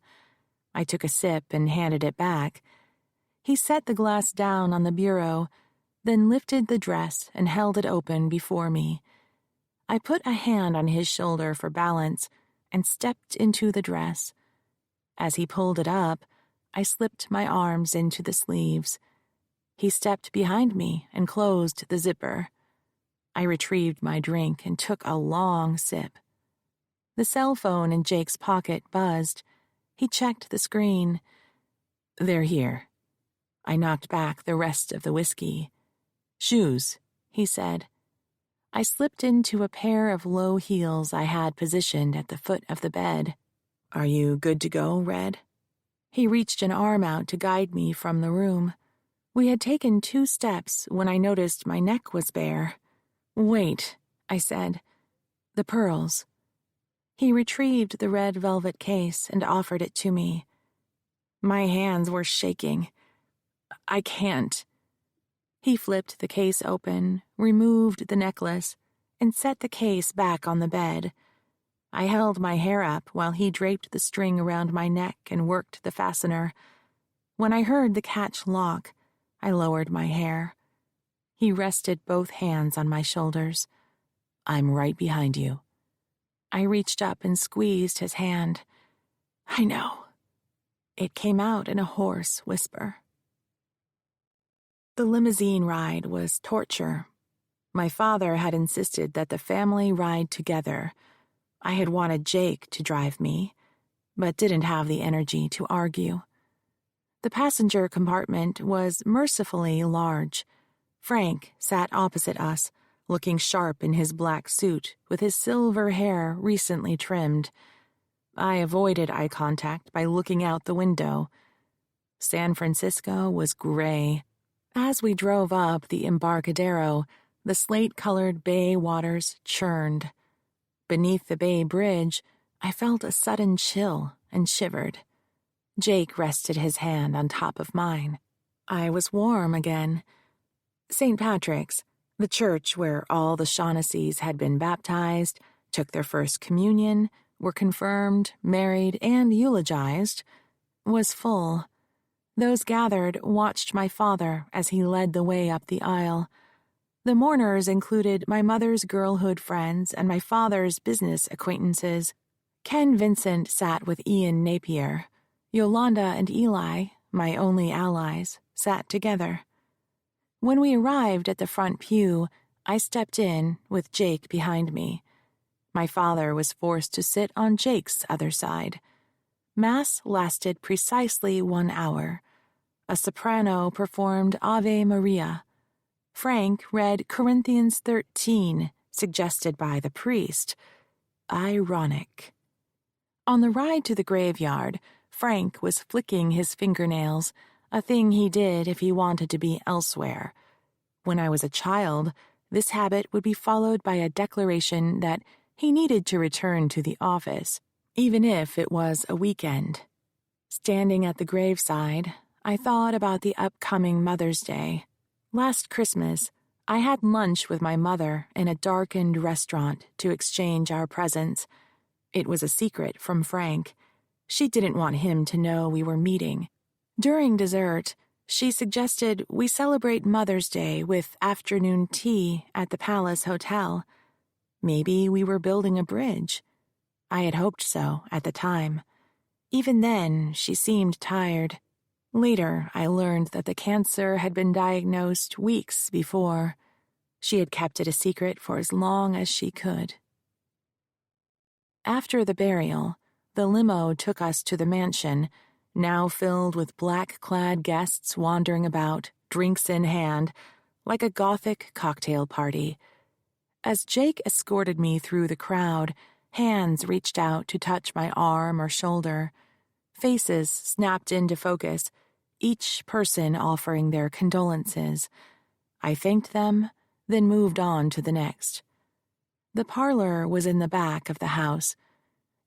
I took a sip and handed it back. He set the glass down on the bureau, then lifted the dress and held it open before me. I put a hand on his shoulder for balance and stepped into the dress. As he pulled it up, I slipped my arms into the sleeves. He stepped behind me and closed the zipper. I retrieved my drink and took a long sip. The cell phone in Jake's pocket buzzed. He checked the screen. They're here. I knocked back the rest of the whiskey. Shoes, he said. I slipped into a pair of low heels I had positioned at the foot of the bed. Are you good to go, Red? He reached an arm out to guide me from the room. We had taken 2 steps when I noticed my neck was bare. Wait, I said. The pearls. He retrieved the red velvet case and offered it to me. My hands were shaking. I can't. He flipped the case open, removed the necklace, and set the case back on the bed. I held my hair up while he draped the string around my neck and worked the fastener. When I heard the catch lock, I lowered my hair. He rested both hands on my shoulders. I'm right behind you." I reached up and squeezed his hand. "I know." It came out in a hoarse whisper. The limousine ride was torture. My father had insisted that the family ride together. I had wanted Jake to drive me, but didn't have the energy to argue. The passenger compartment was mercifully large. Frank sat opposite us, looking sharp in his black suit with his silver hair recently trimmed. I avoided eye contact by looking out the window. San Francisco was gray. As we drove up the Embarcadero, the slate-colored bay waters churned. Beneath the bay bridge, I felt a sudden chill and shivered. Jake rested his hand on top of mine. I was warm again. St. Patrick's, the church where all the Shaughnesseys had been baptized, took their first communion, were confirmed, married, and eulogized, was full. Those gathered watched my father as he led the way up the aisle. The mourners included my mother's girlhood friends and my father's business acquaintances. Ken Vincent sat with Ian Napier. Yolanda and Eli, my only allies, sat together. When we arrived at the front pew, I stepped in with Jake behind me. My father was forced to sit on Jake's other side. Mass lasted precisely 1 hour. A soprano performed Ave Maria. Frank read Corinthians 13, suggested by the priest. Ironic. On the ride to the graveyard, Frank was flicking his fingernails, a thing he did if he wanted to be elsewhere. When I was a child, this habit would be followed by a declaration that he needed to return to the office, even if it was a weekend. Standing at the graveside, I thought about the upcoming Mother's Day. Last Christmas, I had lunch with my mother in a darkened restaurant to exchange our presents. It was a secret from Frank. She didn't want him to know we were meeting. During dessert, she suggested we celebrate Mother's Day with afternoon tea at the Palace Hotel. Maybe we were building a bridge. I had hoped so at the time. Even then, she seemed tired. Later, I learned that the cancer had been diagnosed weeks before. She had kept it a secret for as long as she could. After the burial, the limo took us to the mansion, now filled with black-clad guests wandering about, drinks in hand, like a Gothic cocktail party. As Jake escorted me through the crowd, hands reached out to touch my arm or shoulder. Faces snapped into focus, each person offering their condolences. I thanked them, then moved on to the next. The parlor was in the back of the house.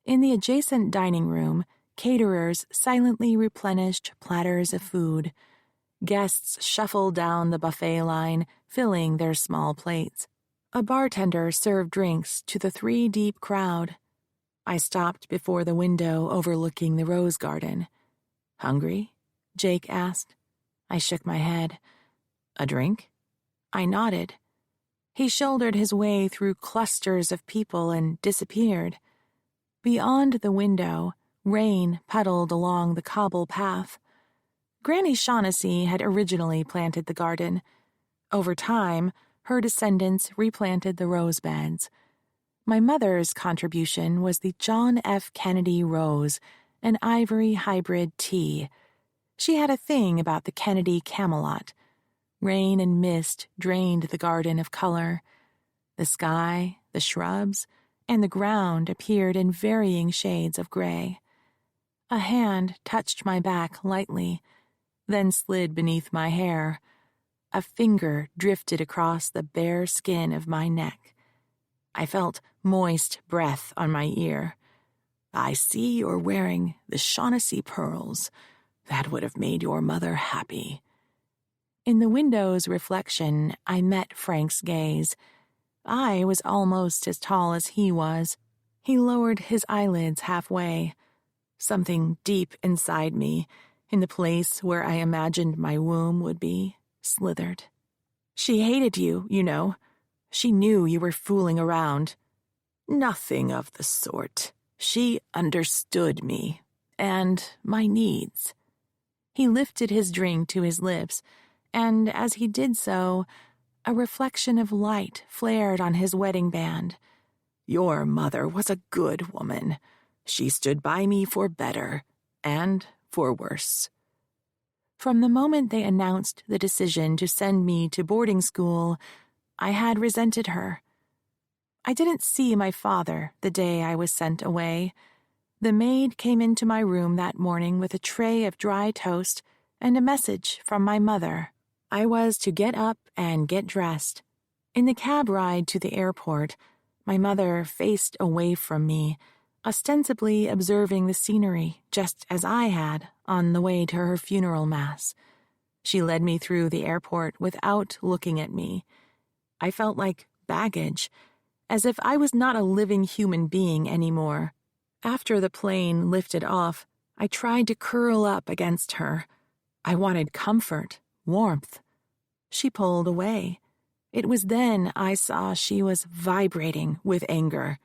In the adjacent dining room, caterers silently replenished platters of food. Guests shuffled down the buffet line, filling their small plates. A bartender served drinks to the 3-deep crowd. I stopped before the window overlooking the rose garden. "Hungry?" Jake asked. I shook my head. "A drink?" I nodded. He shouldered his way through clusters of people and disappeared. Beyond the window, rain puddled along the cobble path. Granny Shaughnessy had originally planted the garden. Over time, her descendants replanted the rose beds. My mother's contribution was the John F. Kennedy rose, an ivory hybrid tea. She had a thing about the Kennedy Camelot. Rain and mist drained the garden of color. The sky, the shrubs, and the ground appeared in varying shades of gray. A hand touched my back lightly, then slid beneath my hair. A finger drifted across the bare skin of my neck. I felt moist breath on my ear. "I see you're wearing the Shaughnessy pearls. That would have made your mother happy." In the window's reflection, I met Frank's gaze. I was almost as tall as he was. He lowered his eyelids halfway. Something deep inside me, in the place where I imagined my womb would be, slithered. "She hated you, you know. She knew you were fooling around." "Nothing of the sort. She understood me, and my needs." He lifted his drink to his lips, and as he did so, a reflection of light flared on his wedding band. "Your mother was a good woman. She stood by me for better and for worse." From the moment they announced the decision to send me to boarding school, I had resented her. I didn't see my father the day I was sent away. The maid came into my room that morning with a tray of dry toast and a message from my mother. I was to get up and get dressed. In the cab ride to the airport, my mother faced away from me, ostensibly observing the scenery just as I had on the way to her funeral mass. She led me through the airport without looking at me. I felt like baggage, as if I was not a living human being anymore. After the plane lifted off, I tried to curl up against her. I wanted comfort, warmth. She pulled away. It was then I saw she was vibrating with anger.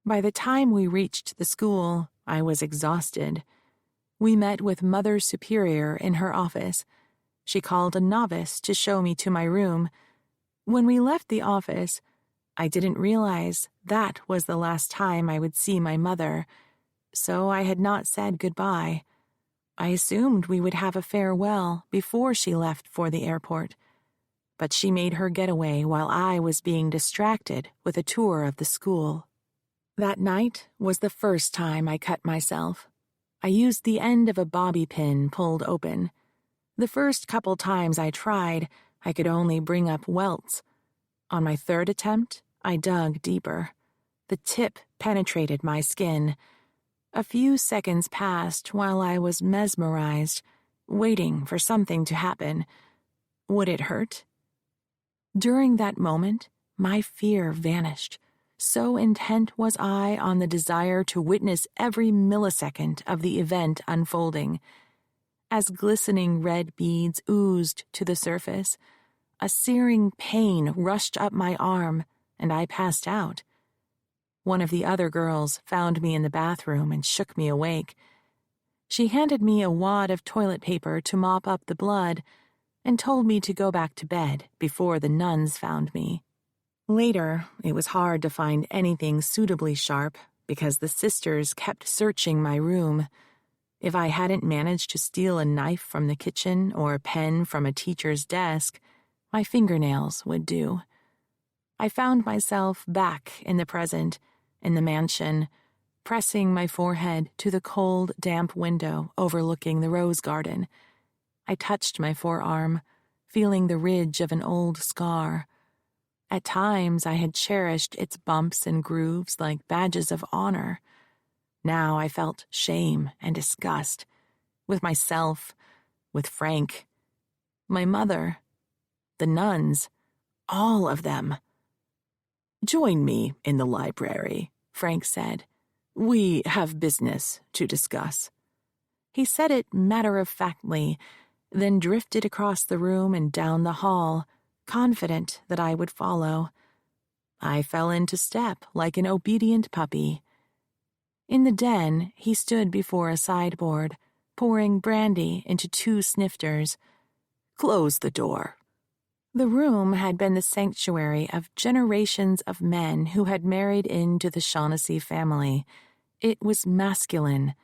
By the time we reached the school, I was exhausted. We met with Mother Superior in her office. She called a novice to show me to my room. When we left the office, I didn't realize that was the last time I would see my mother, so I had not said goodbye. I assumed we would have a farewell before she left for the airport, but she made her getaway while I was being distracted with a tour of the school. That night was the first time I cut myself. I used the end of a bobby pin pulled open. The first couple times I tried, I could only bring up welts. On my third attempt, I dug deeper. The tip penetrated my skin. A few seconds passed while I was mesmerized, waiting for something to happen. Would it hurt? During that moment, my fear vanished. So intent was I on the desire to witness every millisecond of the event unfolding. As glistening red beads oozed to the surface, a searing pain rushed up my arm, and I passed out. One of the other girls found me in the bathroom and shook me awake. She handed me a wad of toilet paper to mop up the blood and told me to go back to bed before the nuns found me. Later, it was hard to find anything suitably sharp because the sisters kept searching my room. If I hadn't managed to steal a knife from the kitchen or a pen from a teacher's desk, my fingernails would do. I found myself back in the present, in the mansion, pressing my forehead to the cold, damp window overlooking the rose garden. I touched my forearm, feeling the ridge of an old scar. At times I had cherished its bumps and grooves like badges of honor. Now I felt shame and disgust, with myself, with Frank, my mother, the nuns, all of them. "Join me in the library," Frank said. "We have business to discuss." He said it matter-of-factly, then drifted across the room and down the hall, confident that I would follow. I fell into step like an obedient puppy. In the den, he stood before a sideboard, pouring brandy into 2 snifters. "Close the door." The room had been the sanctuary of generations of men who had married into the Shaughnessy family. It was masculine,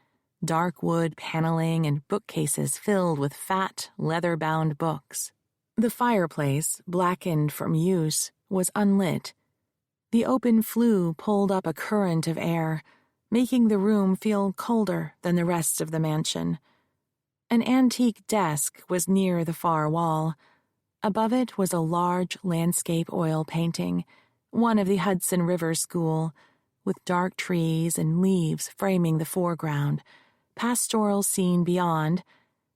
dark wood paneling and bookcases filled with fat, leather-bound books. The fireplace, blackened from use, was unlit. The open flue pulled up a current of air, making the room feel colder than the rest of the mansion. An antique desk was near the far wall. Above it was a large landscape oil painting, one of the Hudson River School, with dark trees and leaves framing the foreground, pastoral scene beyond,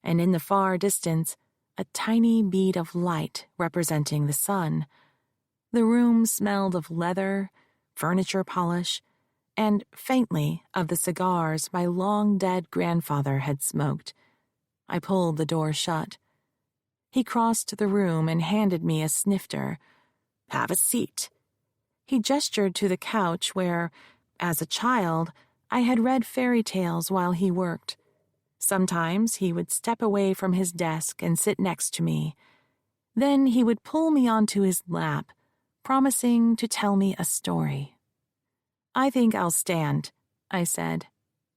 and in the far distance, a tiny bead of light representing the sun. The room smelled of leather, furniture polish, and faintly of the cigars my long-dead grandfather had smoked. I pulled the door shut. He crossed the room and handed me a snifter. Have a seat." He gestured to the couch where, as a child, I had read fairy tales while he worked. Sometimes he would step away from his desk and sit next to me. Then he would pull me onto his lap, promising to tell me a story. "I think I'll stand," I said.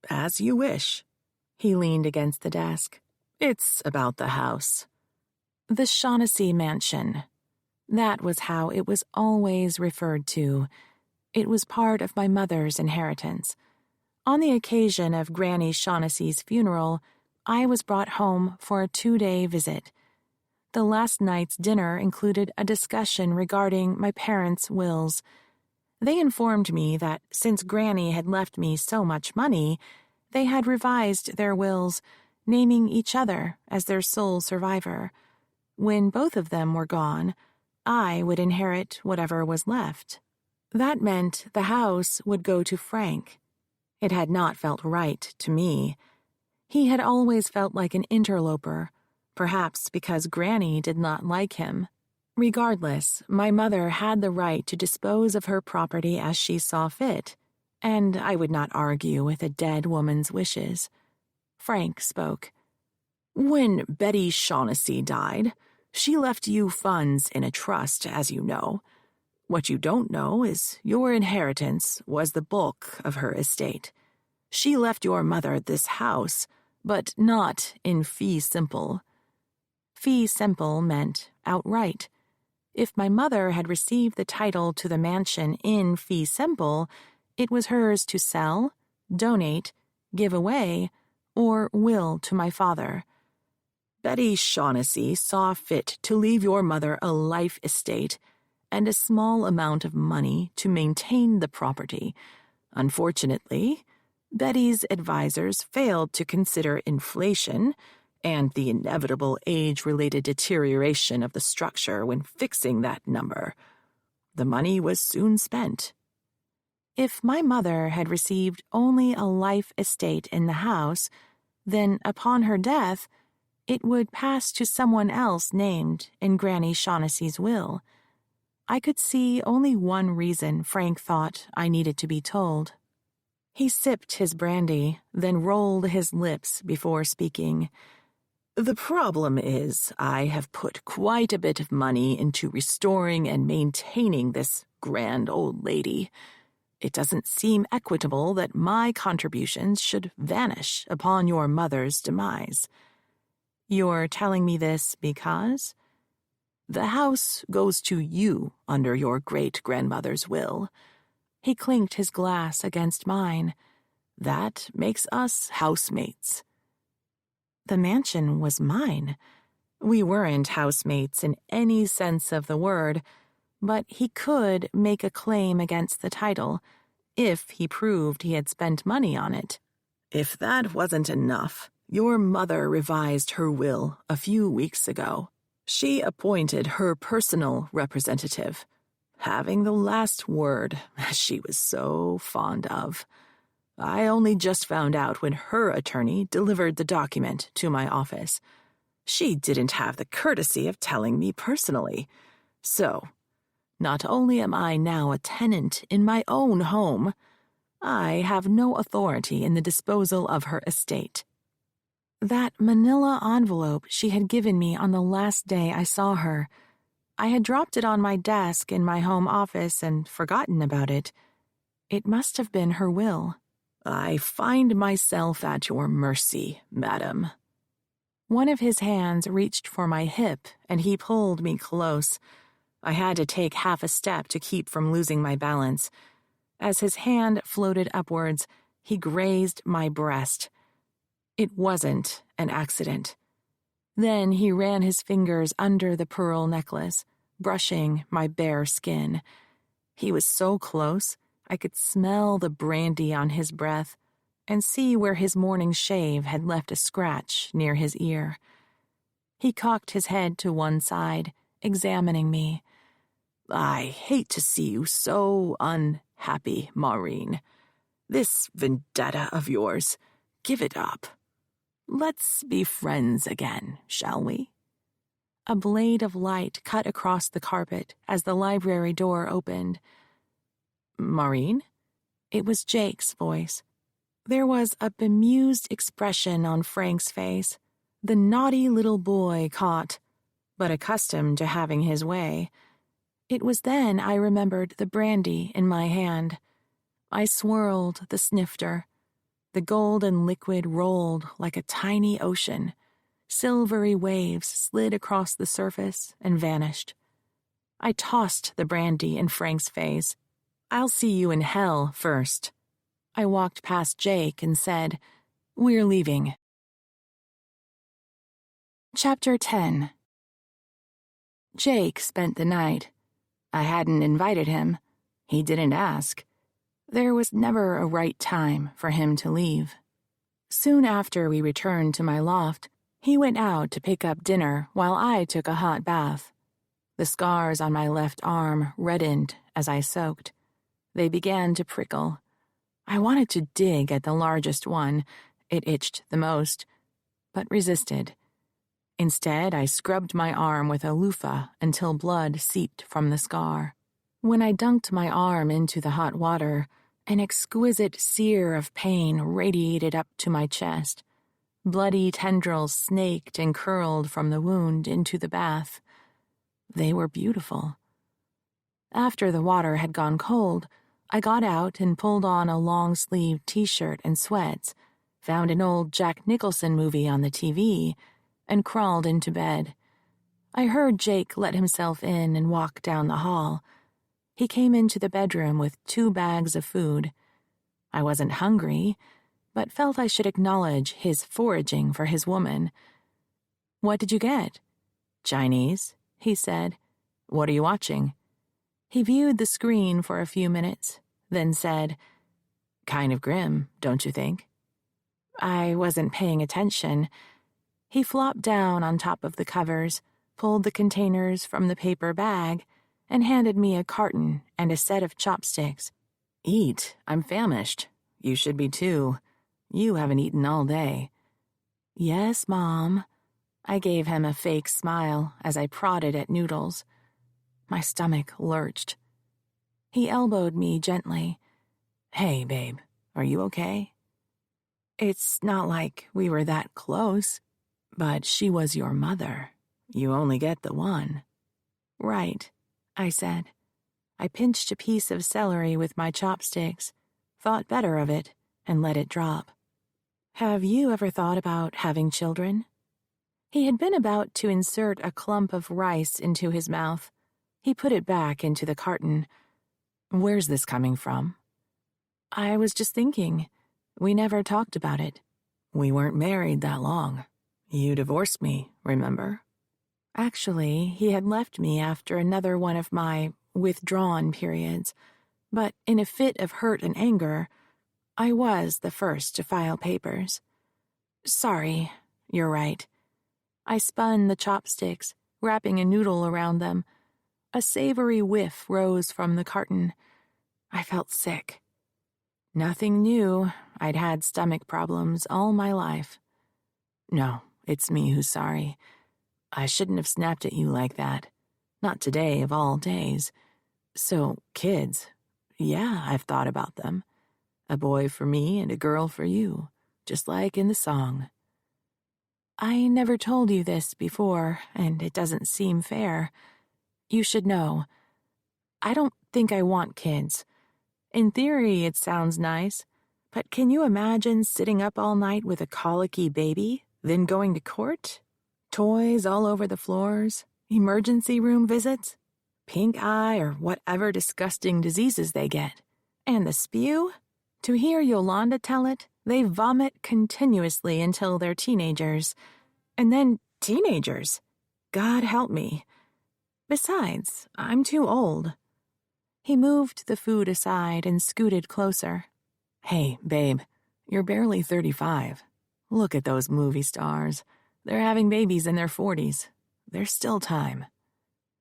"As you wish." He leaned against the desk. "It's about the house." The Shaughnessy Mansion. That was how it was always referred to. It was part of my mother's inheritance. On the occasion of Granny Shaughnessy's funeral, I was brought home for a 2-day visit. The last night's dinner included a discussion regarding my parents' wills. They informed me that since Granny had left me so much money, they had revised their wills, naming each other as their sole survivor. When both of them were gone, I would inherit whatever was left. That meant the house would go to Frank. It had not felt right to me. He had always felt like an interloper, perhaps because Granny did not like him. Regardless, my mother had the right to dispose of her property as she saw fit, and I would not argue with a dead woman's wishes. Frank spoke. "When Betty Shaughnessy died, she left you funds in a trust, as you know. What you don't know is your inheritance was the bulk of her estate. She left your mother this house, but not in fee simple." Fee simple meant outright. If my mother had received the title to the mansion in fee simple, it was hers to sell, donate, give away, or will to my father. Betty Shaughnessy saw fit to leave your mother a life estate and a small amount of money to maintain the property. Unfortunately, Betty's advisors failed to consider inflation and the inevitable age-related deterioration of the structure when fixing that number. The money was soon spent. If my mother had received only a life estate in the house, then upon her death, it would pass to someone else named in Granny Shaughnessy's will. I could see only one reason Frank thought I needed to be told. He sipped his brandy, then rolled his lips before speaking. "The problem is I have put quite a bit of money into restoring and maintaining this grand old lady. It doesn't seem equitable that my contributions should vanish upon your mother's demise." "You're telling me this because?" "The house goes to you under your great-grandmother's will." He clinked his glass against mine. "That makes us housemates." The mansion was mine. We weren't housemates in any sense of the word, but he could make a claim against the title if he proved he had spent money on it. If that wasn't enough, your mother revised her will a few weeks ago. She appointed her personal representative, having the last word, as she was so fond of. I only just found out when her attorney delivered the document to my office. She didn't have the courtesy of telling me personally. So, not only am I now a tenant in my own home, I have no authority in the disposal of her estate. That manila envelope she had given me on the last day I saw her. I had dropped it on my desk in my home office and forgotten about it. It must have been her will. "I find myself at your mercy, madam." One of his hands reached for my hip, and he pulled me close. I had to take half a step to keep from losing my balance. As his hand floated upwards, he grazed my breast. It wasn't an accident. Then he ran his fingers under the pearl necklace, brushing my bare skin. He was so close, I could smell the brandy on his breath and see where his morning shave had left a scratch near his ear. He cocked his head to one side, examining me. "I hate to see you so unhappy, Maureen. This vendetta of yours, give it up. Let's be friends again, shall we?" A blade of light cut across the carpet as the library door opened. "Maureen?" It was Jake's voice. There was a bemused expression on Frank's face, the naughty little boy caught, but accustomed to having his way. It was then I remembered the brandy in my hand. I swirled the snifter. The golden liquid rolled like a tiny ocean. Silvery waves slid across the surface and vanished. I tossed the brandy in Frank's face. "I'll see you in hell first." I walked past Jake and said, "We're leaving." Chapter 10. Jake spent the night. I hadn't invited him. He didn't ask. There was never a right time for him to leave. Soon after we returned to my loft, he went out to pick up dinner while I took a hot bath. The scars on my left arm reddened as I soaked. They began to prickle. I wanted to dig at the largest one, it itched the most, but resisted. Instead, I scrubbed my arm with a loofah until blood seeped from the scar. When I dunked my arm into the hot water, an exquisite sear of pain radiated up to my chest. Bloody tendrils snaked and curled from the wound into the bath. They were beautiful. After the water had gone cold, I got out and pulled on a long-sleeved t-shirt and sweats, found an old Jack Nicholson movie on the TV, and crawled into bed. I heard Jake let himself in and walk down the hall. He came into the bedroom with 2 bags of food. I wasn't hungry, but felt I should acknowledge his foraging for his woman. "What did you get?" "Chinese," he said. "What are you watching?" He viewed the screen for a few minutes, then said, "Kind of grim, don't you think?" I wasn't paying attention. He flopped down on top of the covers, pulled the containers from the paper bag, and handed me a carton and a set of chopsticks. "Eat, I'm famished. You should be too. You haven't eaten all day." "Yes, Mom." I gave him a fake smile as I prodded at noodles. My stomach lurched. He elbowed me gently. "Hey, babe, are you okay?" "It's not like we were that close." "But she was your mother. You only get the one." "Right," I said. I pinched a piece of celery with my chopsticks, thought better of it, and let it drop. "Have you ever thought about having children?" He had been about to insert a clump of rice into his mouth. He put it back into the carton. "Where's this coming from?" "I was just thinking. We never talked about it." "We weren't married that long. You divorced me, remember?" Actually, he had left me after another one of my withdrawn periods, but in a fit of hurt and anger, I was the first to file papers. "Sorry, you're right." I spun the chopsticks, wrapping a noodle around them. A savory whiff rose from the carton. I felt sick. Nothing new. I'd had stomach problems all my life. "No, it's me who's sorry. I shouldn't have snapped at you like that. Not today of all days. So, kids. Yeah, I've thought about them. A boy for me and a girl for you, just like in the song." "I never told you this before, and it doesn't seem fair. You should know. I don't think I want kids. In theory, it sounds nice, but can you imagine sitting up all night with a colicky baby, then going to court? Toys all over the floors, emergency room visits, pink eye or whatever disgusting diseases they get. And the spew? To hear Yolanda tell it, they vomit continuously until they're teenagers. And then teenagers. God help me. Besides, I'm too old." He moved the food aside and scooted closer. "Hey, babe, you're barely 35. Look at those movie stars. They're having babies in their 40s. There's still time."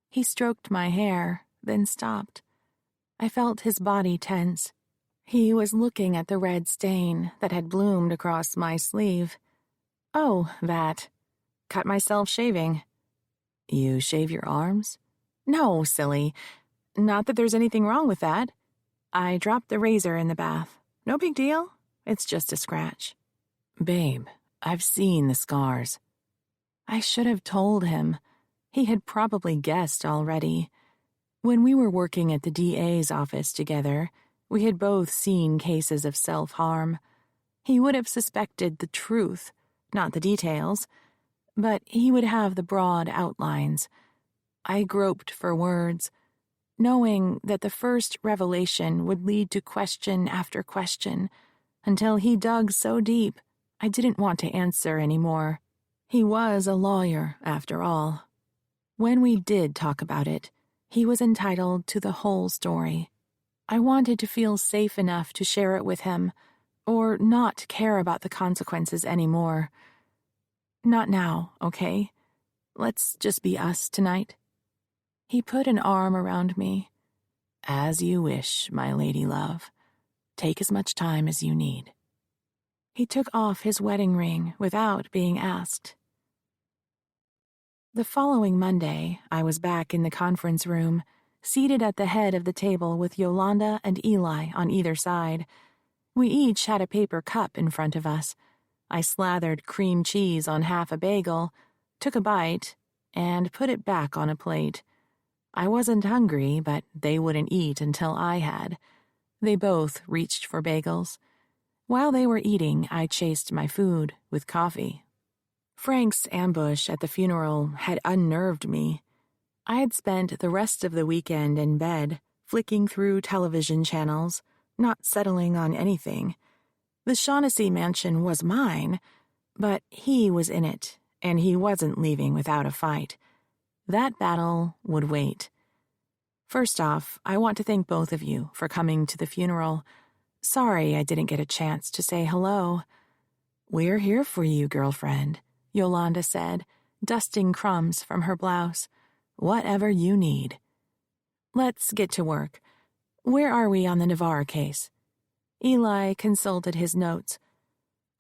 He stroked my hair, then stopped. I felt his body tense. He was looking at the red stain that had bloomed across my sleeve. "Oh, that. Cut myself shaving." You shave your arms? No, silly. Not that there's anything wrong with that. I dropped the razor in the bath. No big deal. It's just a scratch. Babe, I've seen the scars. I should have told him. He had probably guessed already. When we were working at the DA's office together, we had both seen cases of self-harm. He would have suspected the truth, not the details, but he would have the broad outlines. I groped for words, knowing that the first revelation would lead to question after question, until he dug so deep I didn't want to answer anymore. He was a lawyer, after all. When we did talk about it, he was entitled to the whole story. I wanted to feel safe enough to share it with him, or not care about the consequences anymore. Not now, okay? Let's just be us tonight. He put an arm around me. As you wish, my lady love. Take as much time as you need. He took off his wedding ring without being asked. The following Monday, I was back in the conference room, seated at the head of the table with Yolanda and Eli on either side. We each had a paper cup in front of us. I slathered cream cheese on half a bagel, took a bite, and put it back on a plate. I wasn't hungry, but they wouldn't eat until I had. They both reached for bagels. While they were eating, I chased my food with coffee. Frank's ambush at the funeral had unnerved me. I had spent the rest of the weekend in bed, flicking through television channels, not settling on anything. The Shaughnessy mansion was mine, but he was in it, and he wasn't leaving without a fight. That battle would wait. First off, I want to thank both of you for coming to the funeral. Sorry I didn't get a chance to say hello. We're here for you, girlfriend, Yolanda said, dusting crumbs from her blouse. Whatever you need. Let's get to work. Where are we on the Navarre case? Eli consulted his notes.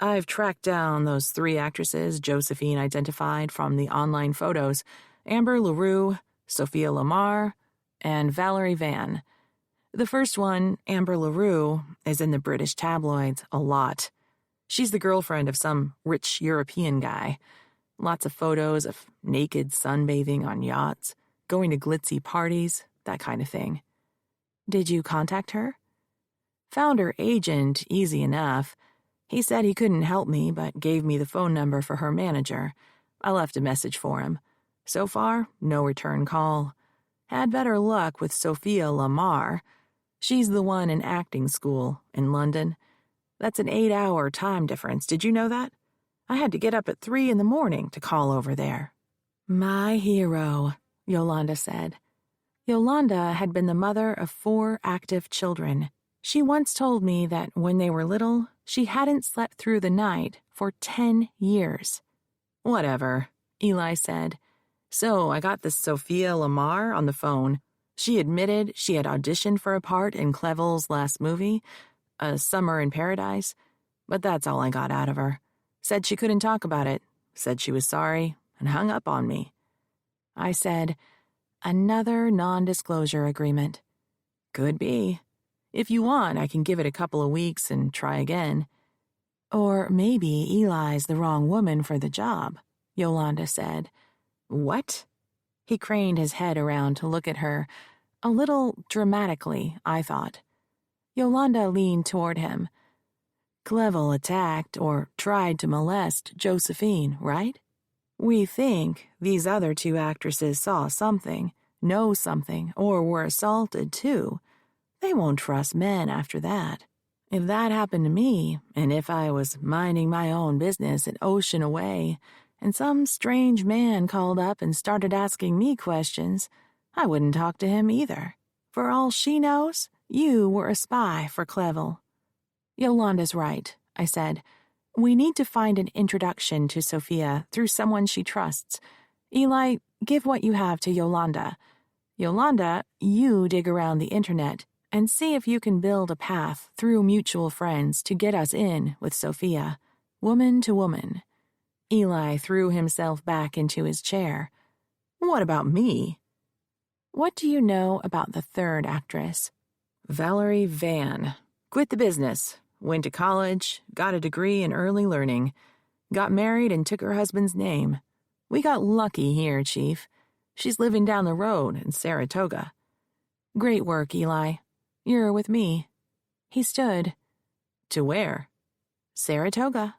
I've tracked down those 3 actresses Josephine identified from the online photos: Amber LaRue, Sophia Lamar, and Valerie Van. The first one, Amber LaRue, is in the British tabloids a lot. She's the girlfriend of some rich European guy. Lots of photos of naked sunbathing on yachts, going to glitzy parties, that kind of thing. Did you contact her? Found her agent easy enough. He said he couldn't help me, but gave me the phone number for her manager. I left a message for him. So far, no return call. Had better luck with Sophia Lamar. She's the one in acting school in London. That's an 8-hour time difference. Did you know that? I had to get up at 3 a.m. to call over there. My hero, Yolanda said. Yolanda had been the mother of 4 active children. She once told me that when they were little, she hadn't slept through the night for 10 years. Whatever, Eli said. So I got this Sophia Lamar on the phone. She admitted she had auditioned for a part in Clevel's last movie, A Summer in Paradise, but that's all I got out of her. Said she couldn't talk about it, said she was sorry, and hung up on me. I said, another non-disclosure agreement. Could be. If you want, I can give it a couple of weeks and try again. Or maybe Eli's the wrong woman for the job, Yolanda said. What? He craned his head around to look at her, a little dramatically, I thought. Yolanda leaned toward him. Clevel attacked or tried to molest Josephine, right? We think these other 2 actresses saw something, know something, or were assaulted too. They won't trust men after that. If that happened to me, and if I was minding my own business an ocean away, and some strange man called up and started asking me questions, I wouldn't talk to him either. For all she knows, you were a spy for Clevel. Yolanda's right, I said. We need to find an introduction to Sophia through someone she trusts. Eli, give what you have to Yolanda. Yolanda, you dig around the internet and see if you can build a path through mutual friends to get us in with Sophia, woman to woman. Eli threw himself back into his chair. What about me? What do you know about the third actress? Valerie Van. Quit the business. Went to college, got a degree in early learning. Got married and took her husband's name. We got lucky here, Chief. She's living down the road in Saratoga. Great work, Eli. You're with me. He stood. To where? Saratoga.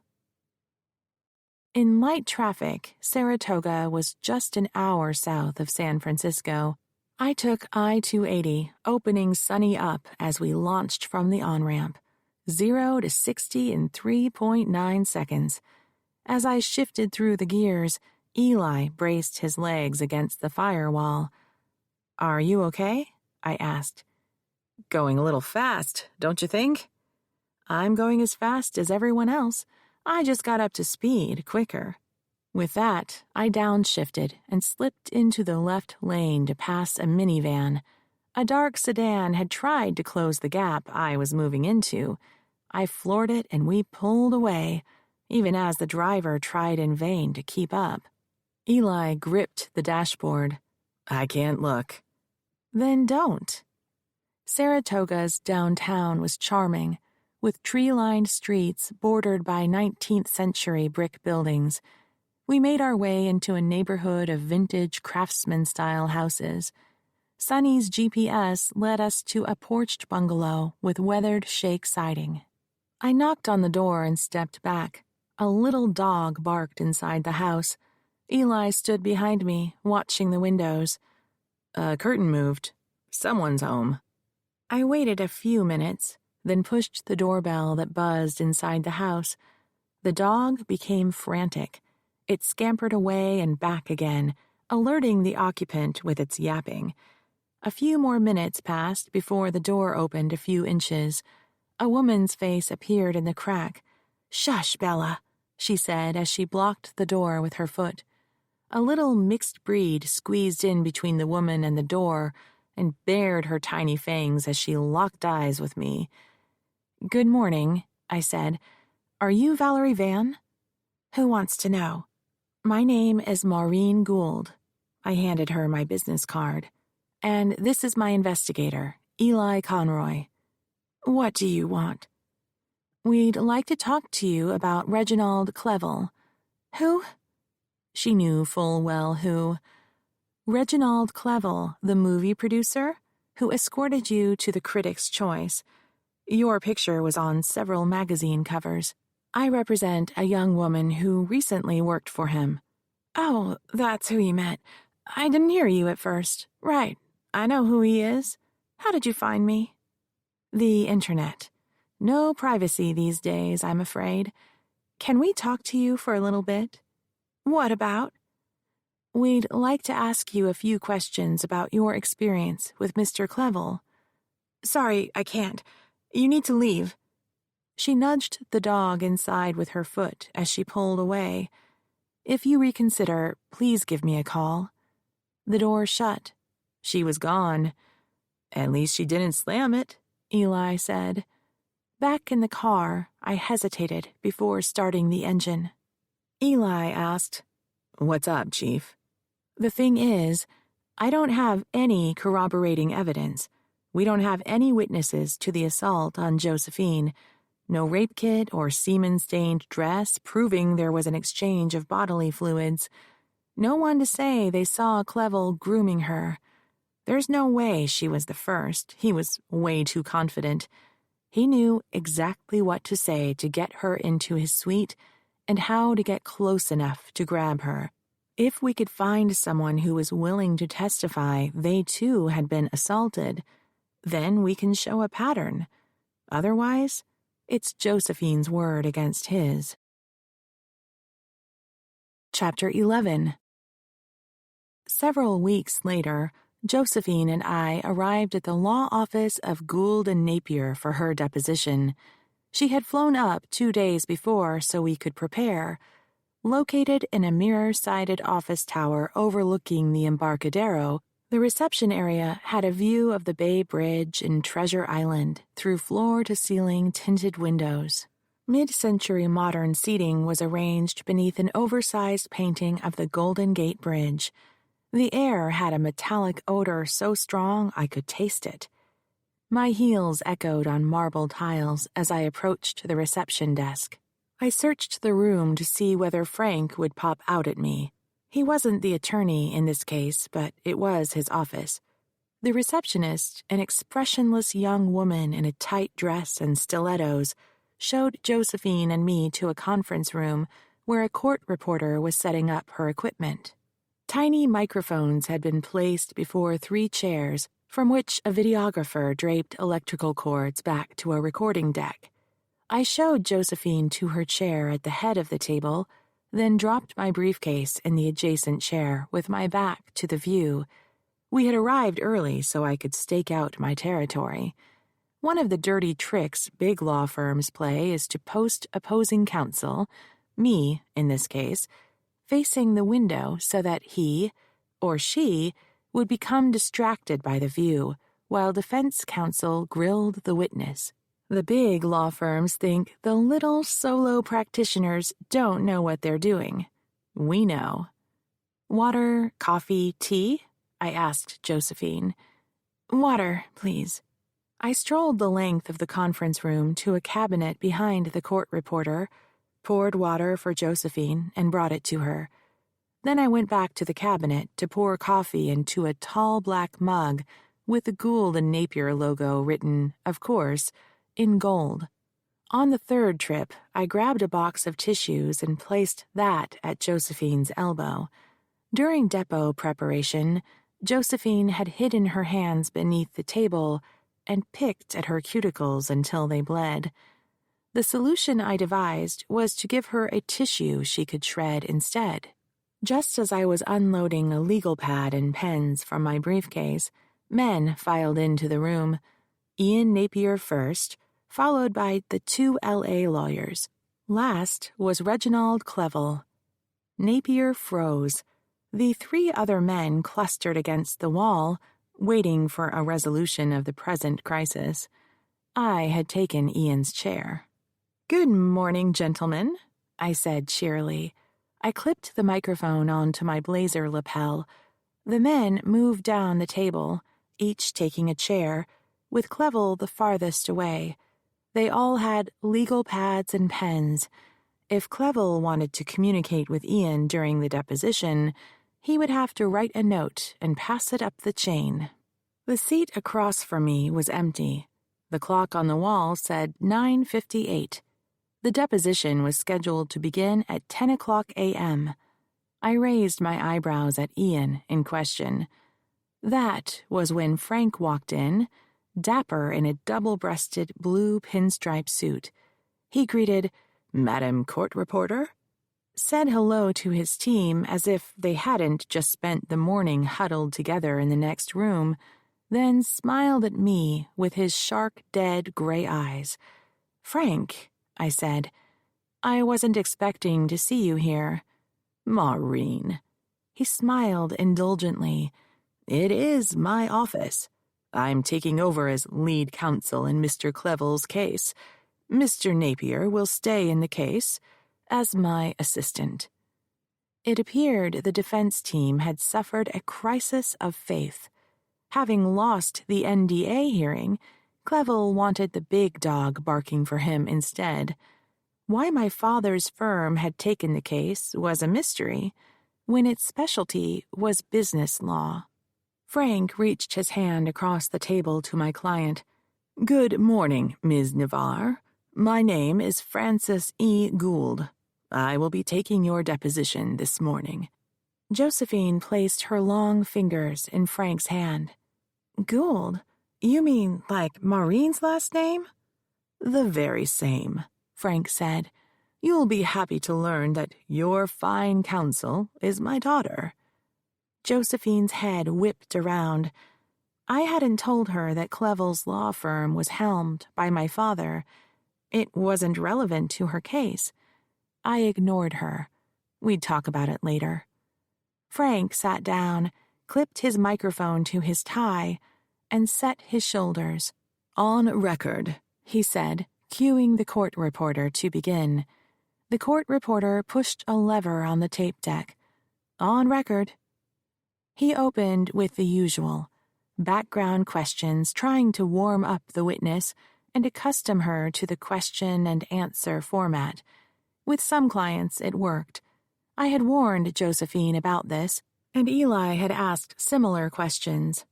In light traffic, Saratoga was just an hour south of San Francisco. I took I-280, opening sunny up as we launched from the on-ramp. 0 to 60 in 3.9 seconds. As I shifted through the gears, Eli braced his legs against the firewall. Are you okay? I asked. Going a little fast, don't you think? I'm going as fast as everyone else. I just got up to speed quicker. With that, I downshifted and slipped into the left lane to pass a minivan. A dark sedan had tried to close the gap I was moving into. I floored it and we pulled away, even as the driver tried in vain to keep up. Eli gripped the dashboard. I can't look. Then don't. Saratoga's downtown was charming, with tree-lined streets bordered by 19th-century brick buildings. We made our way into a neighborhood of vintage craftsman-style houses. Sonny's GPS led us to a porched bungalow with weathered shake siding. I knocked on the door and stepped back. A little dog barked inside the house. Eli stood behind me, watching the windows. A curtain moved. Someone's home. I waited a few minutes, then pushed the doorbell that buzzed inside the house. The dog became frantic. It scampered away and back again, alerting the occupant with its yapping. A few more minutes passed before the door opened a few inches. A woman's face appeared in the crack. Shush, Bella, she said as she blocked the door with her foot. A little mixed breed squeezed in between the woman and the door and bared her tiny fangs as she locked eyes with me. Good morning, I said. Are you Valerie Van? Who wants to know? My name is Maureen Gould. I handed her my business card. And this is my investigator, Eli Conroy. What do you want? We'd like to talk to you about Reginald Clevel. Who? She knew full well who. Reginald Clevel, the movie producer, who escorted you to the Critics' Choice. Your picture was on several magazine covers. I represent a young woman who recently worked for him. Oh, that's who you meant. I didn't hear you at first. Right. I know who he is. How did you find me? The internet. No privacy these days, I'm afraid. Can we talk to you for a little bit? What about? We'd like to ask you a few questions about your experience with Mr. Clevel. Sorry, I can't. You need to leave. She nudged the dog inside with her foot as she pulled away. If you reconsider, please give me a call. The door shut. She was gone. At least she didn't slam it, Eli said. Back in the car, I hesitated before starting the engine. Eli asked, What's up, Chief? The thing is, I don't have any corroborating evidence. We don't have any witnesses to the assault on Josephine. No rape kit or semen-stained dress proving there was an exchange of bodily fluids. No one to say they saw Clevel grooming her. There's no way she was the first. He was way too confident. He knew exactly what to say to get her into his suite and how to get close enough to grab her. If we could find someone who was willing to testify they too had been assaulted, then we can show a pattern. Otherwise, it's Josephine's word against his. Chapter 11. Several weeks later, Josephine and I arrived at the law office of Gould and Napier for her deposition. She had flown up 2 days before so we could prepare. Located in a mirror-sided office tower overlooking the Embarcadero, the reception area had a view of the Bay Bridge and Treasure Island through floor-to-ceiling tinted windows. Mid-century modern seating was arranged beneath an oversized painting of the Golden Gate Bridge. The air had a metallic odor so strong I could taste it. My heels echoed on marble tiles as I approached the reception desk. I searched the room to see whether Frank would pop out at me. He wasn't the attorney in this case, but it was his office. The receptionist, an expressionless young woman in a tight dress and stilettos, showed Josephine and me to a conference room where a court reporter was setting up her equipment. Tiny microphones had been placed before 3 chairs, from which a videographer draped electrical cords back to a recording deck. I showed Josephine to her chair at the head of the table, then dropped my briefcase in the adjacent chair with my back to the view. We had arrived early so I could stake out my territory. One of the dirty tricks big law firms play is to post opposing counsel, me in this case, facing the window so that he, or she, would become distracted by the view, while defense counsel grilled the witness. The big law firms think the little solo practitioners don't know what they're doing. We know. Water, coffee, tea? I asked Josephine. Water, please. I strolled the length of the conference room to a cabinet behind the court reporter, poured water for Josephine, and brought it to her. Then I went back to the cabinet to pour coffee into a tall black mug with the Gould and Napier logo written, of course, in gold. On the 3rd trip, I grabbed a box of tissues and placed that at Josephine's elbow. During depot preparation, Josephine had hidden her hands beneath the table and picked at her cuticles until they bled. The solution I devised was to give her a tissue she could shred instead. Just as I was unloading a legal pad and pens from my briefcase, men filed into the room. Ian Napier first, followed by the 2 L.A. lawyers. Last was Reginald Clevel. Napier froze. The 3 other men clustered against the wall, waiting for a resolution of the present crisis. I had taken Ian's chair. "Good morning, gentlemen," I said cheerily. I clipped the microphone onto my blazer lapel. The men moved down the table, each taking a chair, with Clevel the farthest away. They all had legal pads and pens. If Clevel wanted to communicate with Ian during the deposition, he would have to write a note and pass it up the chain. The seat across from me was empty. The clock on the wall said 9:58. The deposition was scheduled to begin at 10 o'clock a.m. I raised my eyebrows at Ian in question. That was when Frank walked in, dapper in a double-breasted blue pinstripe suit. He greeted, "Madam Court Reporter?" said hello to his team as if they hadn't just spent the morning huddled together in the next room, then smiled at me with his shark-dead gray eyes. "Frank," I said, "I wasn't expecting to see you here." "Maureen." He smiled indulgently. "It is my office. I'm taking over as lead counsel in Mr. Clevel's case. Mr. Napier will stay in the case as my assistant." It appeared the defense team had suffered a crisis of faith. Having lost the NDA hearing, Clevel wanted the big dog barking for him instead. Why my father's firm had taken the case was a mystery, when its specialty was business law. Frank reached his hand across the table to my client. "Good morning, Ms. Navarre. My name is Francis E. Gould. I will be taking your deposition this morning." Josephine placed her long fingers in Frank's hand. "Gould? You mean like Maureen's last name?" "The very same," Frank said. "You'll be happy to learn that your fine counsel is my daughter." Josephine's head whipped around. I hadn't told her that Clevel's law firm was helmed by my father. It wasn't relevant to her case. I ignored her. We'd talk about it later. Frank sat down, clipped his microphone to his tie, and set his shoulders. "On record," he said, cuing the court reporter to begin. The court reporter pushed a lever on the tape deck. "On record." He opened with the usual background questions, trying to warm up the witness and accustom her to the question and answer format. With some clients, it worked. I had warned Josephine about this, and Eli had asked similar questions.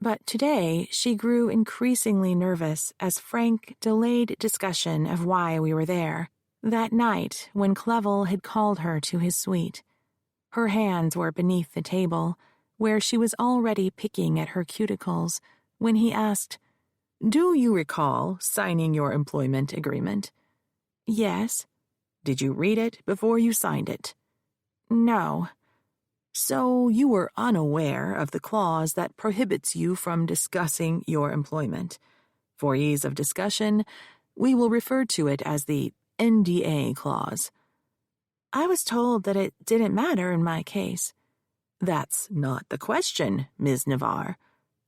But today, she grew increasingly nervous as Frank delayed discussion of why we were there, that night when Clevel had called her to his suite. Her hands were beneath the table, where she was already picking at her cuticles, when he asked, "Do you recall signing your employment agreement?" "Yes." "Did you read it before you signed it?" "No." "So you were unaware of the clause that prohibits you from discussing your employment. For ease of discussion, we will refer to it as the NDA clause." "I was told that it didn't matter in my case." "That's not the question, Ms. Navarre.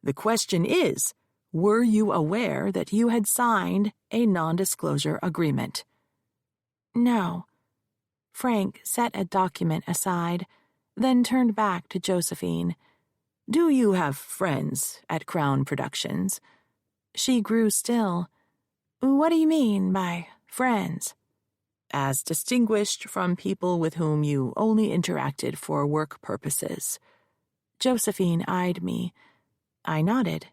The question is, were you aware that you had signed a non-disclosure agreement?" "No." Frank set a document aside, then turned back to Josephine. "Do you have friends at Crown Productions?" She grew still. "What do you mean by friends?" "As distinguished from people with whom you only interacted for work purposes." Josephine eyed me. I nodded.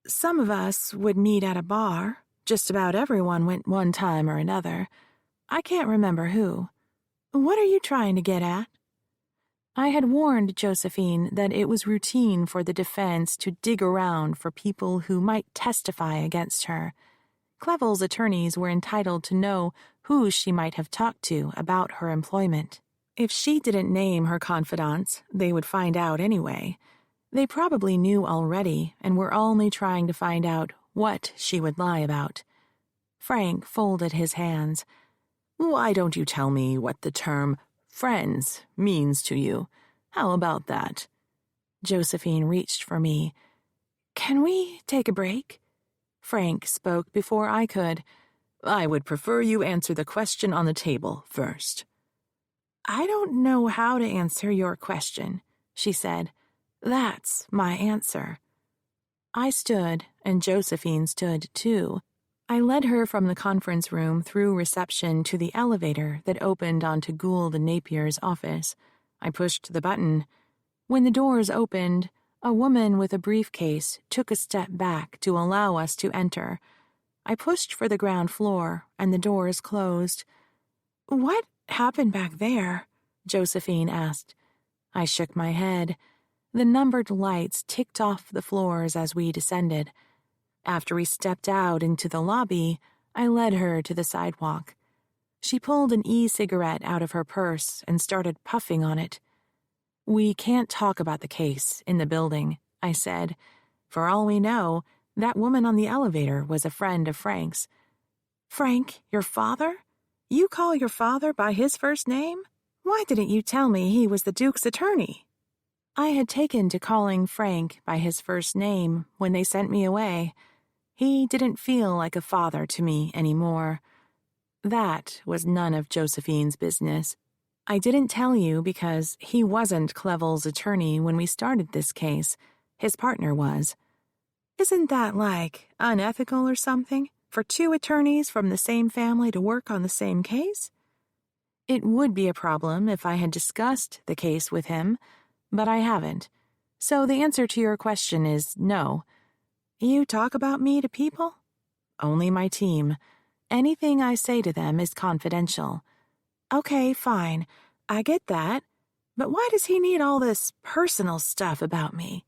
"Some of us would meet at a bar. Just about everyone went one time or another. I can't remember who. What are you trying to get at?" I had warned Josephine that it was routine for the defense to dig around for people who might testify against her. Clevel's attorneys were entitled to know who she might have talked to about her employment. If she didn't name her confidants, they would find out anyway. They probably knew already and were only trying to find out what she would lie about. Frank folded his hands. "Why don't you tell me what the term friends means to you? How about that?" Josephine reached for me. "Can we take a break?" Frank spoke before I could. "I would prefer you answer the question on the table first." "I don't know how to answer your question," she said. "That's my answer." I stood, and Josephine stood too. I led her from the conference room through reception to the elevator that opened onto Gould and Napier's office. I pushed the button. When the doors opened, a woman with a briefcase took a step back to allow us to enter. I pushed for the ground floor, and the doors closed. "What happened back there?" Josephine asked. I shook my head. The numbered lights ticked off the floors as we descended. After we stepped out into the lobby, I led her to the sidewalk. She pulled an e-cigarette out of her purse and started puffing on it. "We can't talk about the case in the building," I said. "For all we know, that woman on the elevator was a friend of Frank's." "Frank, your father? You call your father by his first name? Why didn't you tell me he was the Duke's attorney?" I had taken to calling Frank by his first name when they sent me away. He didn't feel like a father to me anymore. That was none of Josephine's business. I didn't tell you because he wasn't Clevel's attorney when we started this case. His partner was. Isn't that, unethical or something, for two attorneys from the same family to work on the same case? It would be a problem if I had discussed the case with him, but I haven't. So the answer to your question is no. You talk about me to people? Only my team. Anything I say to them is confidential. Okay, fine. I get that. But why does he need all this personal stuff about me?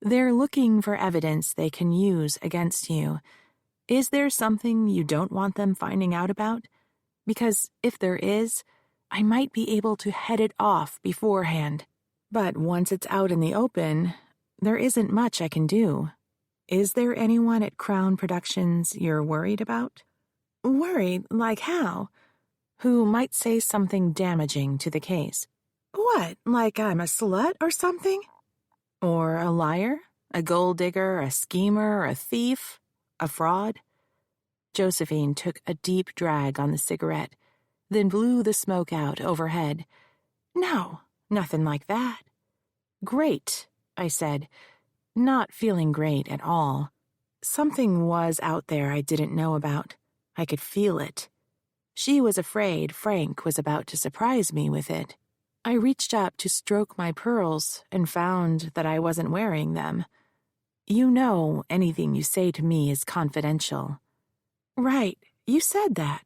They're looking for evidence they can use against you. Is there something you don't want them finding out about? Because if there is, I might be able to head it off beforehand. But once it's out in the open, there isn't much I can do. Is there anyone at Crown Productions you're worried about? Worried? Like how? Who might say something damaging to the case. What, like I'm a slut or something? Or a liar? A gold digger? A schemer? A thief? A fraud? Josephine took a deep drag on the cigarette, then blew the smoke out overhead. No, nothing like that. Great, I said, not feeling great at all. Something was out there I didn't know about. I could feel it. She was afraid Frank was about to surprise me with it. I reached up to stroke my pearls and found that I wasn't wearing them. You know anything you say to me is confidential. Right, you said that.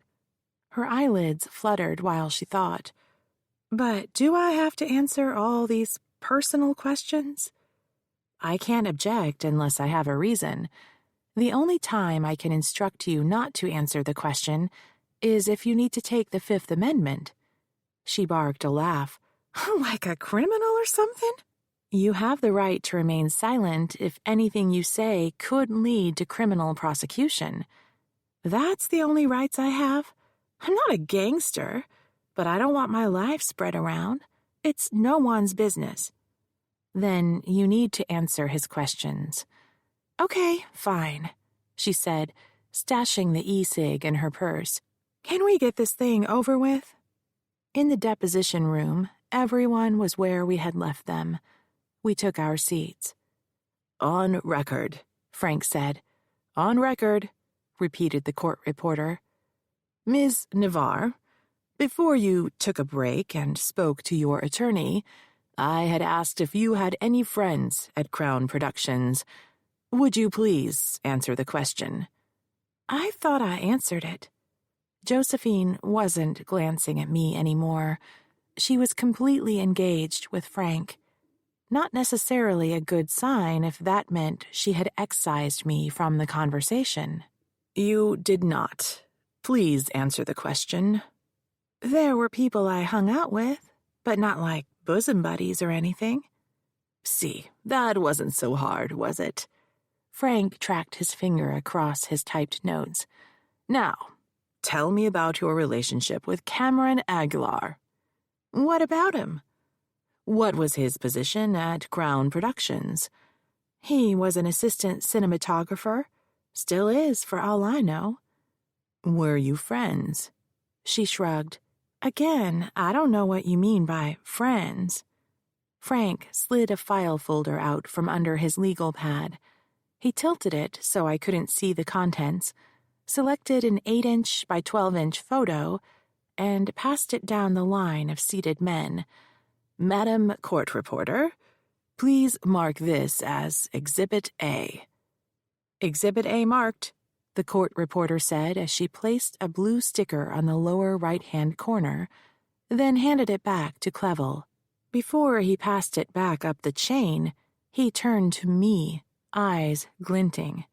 Her eyelids fluttered while she thought. But do I have to answer all these personal questions? I can't object unless I have a reason. The only time I can instruct you not to answer the question is if you need to take the Fifth Amendment. She barked a laugh. Like a criminal or something? You have the right to remain silent if anything you say could lead to criminal prosecution. That's the only rights I have. I'm not a gangster, but I don't want my life spread around. It's no one's business. Then you need to answer his questions. Okay, fine, she said, stashing the e-cig in her purse. Can we get this thing over with? In the deposition room, everyone was where we had left them. We took our seats. On record, Frank said. On record, repeated the court reporter. Ms. Navarre, before you took a break and spoke to your attorney, I had asked if you had any friends at Crown Productions. Would you please answer the question? I thought I answered it. Josephine wasn't glancing at me anymore. She was completely engaged with Frank. Not necessarily a good sign if that meant she had excised me from the conversation. You did not. Please answer the question. There were people I hung out with, but not like bosom buddies or anything. See, that wasn't so hard, was it? Frank tracked his finger across his typed notes. Now, tell me about your relationship with Cameron Aguilar. What about him? What was his position at Crown Productions? He was an assistant cinematographer. Still is, for all I know. Were you friends? She shrugged. Again, I don't know what you mean by friends. Frank slid a file folder out from under his legal pad. He tilted it so I couldn't see the contents, selected an 8-inch by 12-inch photo, and passed it down the line of seated men. Madam Court Reporter, please mark this as Exhibit A. Exhibit A marked, the court reporter said as she placed a blue sticker on the lower right-hand corner, then handed it back to Clevel. Before he passed it back up the chain, he turned to me, eyes glinting.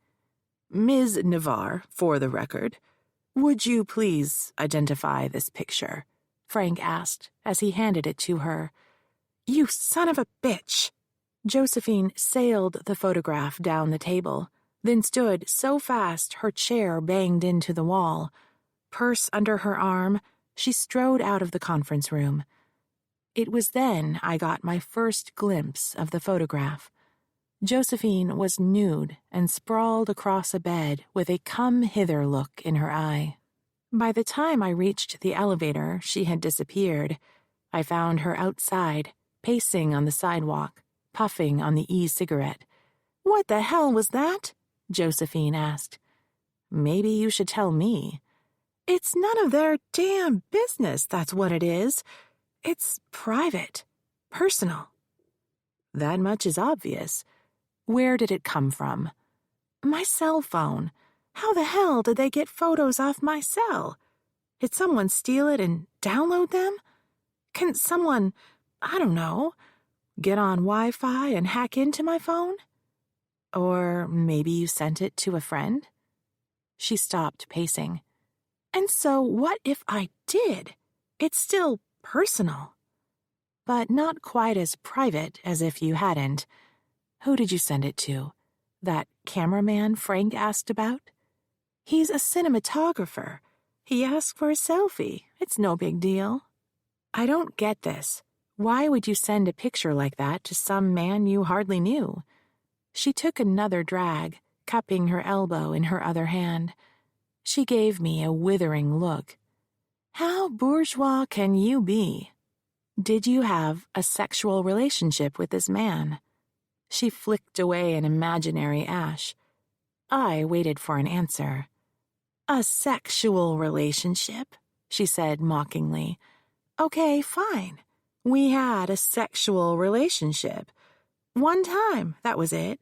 Ms. Navarre, for the record, would you please identify this picture? Frank asked as he handed it to her. You son of a bitch! Josephine sailed the photograph down the table, then stood so fast her chair banged into the wall. Purse under her arm, she strode out of the conference room. It was then I got my first glimpse of the photograph. Josephine was nude and sprawled across a bed with a come-hither look in her eye. By the time I reached the elevator, she had disappeared. I found her outside, pacing on the sidewalk, puffing on the e-cigarette. What the hell was that? Josephine asked. Maybe you should tell me. It's none of their damn business, that's what it is. It's private, personal. That much is obvious. Where did it come from? My cell phone. How the hell did they get photos off my cell? Did someone steal it and download them? Can someone, I don't know, get on Wi-Fi and hack into my phone? Or maybe you sent it to a friend? She stopped pacing. And so what if I did? It's still personal. But not quite as private as if you hadn't. Who did you send it to? That cameraman Frank asked about? He's a cinematographer. He asked for a selfie. It's no big deal. I don't get this. Why would you send a picture like that to some man you hardly knew? She took another drag, cupping her elbow in her other hand. She gave me a withering look. How bourgeois can you be? Did you have a sexual relationship with this man? She flicked away an imaginary ash. I waited for an answer. A sexual relationship, she said mockingly. Okay, fine. We had a sexual relationship. One time, that was it.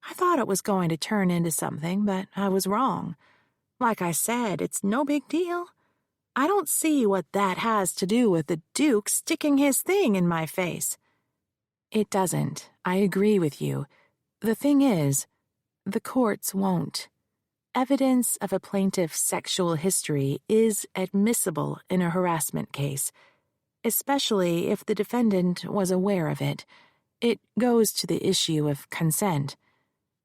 I thought it was going to turn into something, but I was wrong. Like I said, it's no big deal. I don't see what that has to do with the Duke sticking his thing in my face. It doesn't. I agree with you. The thing is, the courts won't. Evidence of a plaintiff's sexual history is admissible in a harassment case, especially if the defendant was aware of it. It goes to the issue of consent.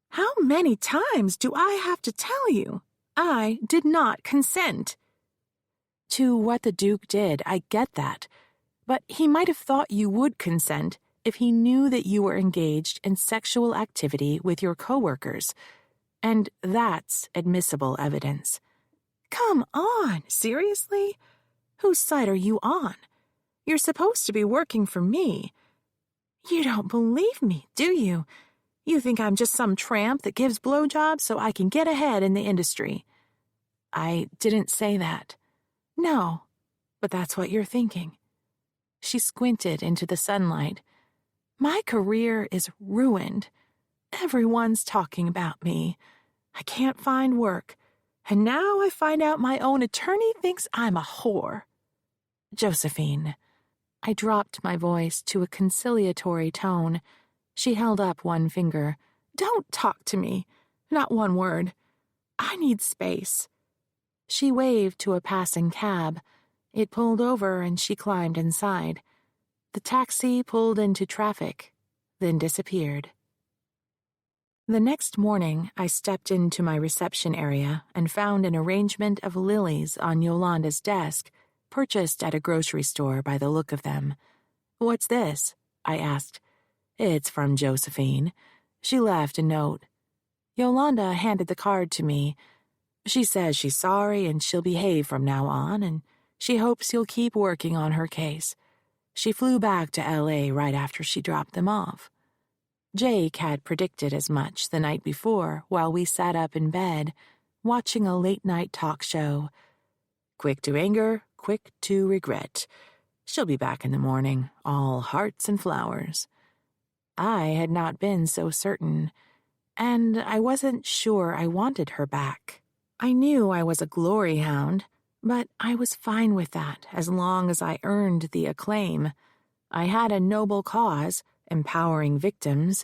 How many times do I have to tell you? I did not consent. To what the Duke did, I get that. But he might have thought you would consent if he knew that you were engaged in sexual activity with your coworkers. And that's admissible evidence. Come on, seriously? Whose side are you on? You're supposed to be working for me. You don't believe me, do you? You think I'm just some tramp that gives blowjobs so I can get ahead in the industry. I didn't say that. No, but that's what you're thinking. She squinted into the sunlight. My career is ruined. Everyone's talking about me. I can't find work. And now I find out my own attorney thinks I'm a whore. Josephine. I dropped my voice to a conciliatory tone. She held up one finger. Don't talk to me. Not one word. I need space. She waved to a passing cab. It pulled over and she climbed inside. The taxi pulled into traffic, then disappeared. The next morning, I stepped into my reception area and found an arrangement of lilies on Yolanda's desk, purchased at a grocery store by the look of them. What's this? I asked. It's from Josephine. She left a note. Yolanda handed the card to me. She says she's sorry and she'll behave from now on, and she hopes you'll keep working on her case. She flew back to L.A. right after she dropped them off. Jake had predicted as much the night before while we sat up in bed, watching a late-night talk show. Quick to anger, quick to regret. She'll be back in the morning, all hearts and flowers. I had not been so certain, and I wasn't sure I wanted her back. I knew I was a glory hound, but I was fine with that as long as I earned the acclaim. I had a noble cause, empowering victims,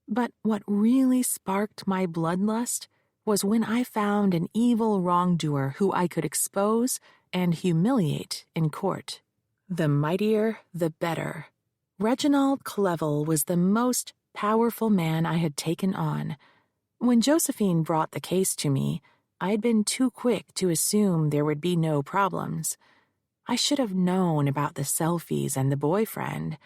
but what really sparked my bloodlust was when I found an evil wrongdoer who I could expose and humiliate in court. The mightier, the better. Reginald Clevel was the most powerful man I had taken on. When Josephine brought the case to me, I'd been too quick to assume there would be no problems. I should have known about the selfies and the boyfriend.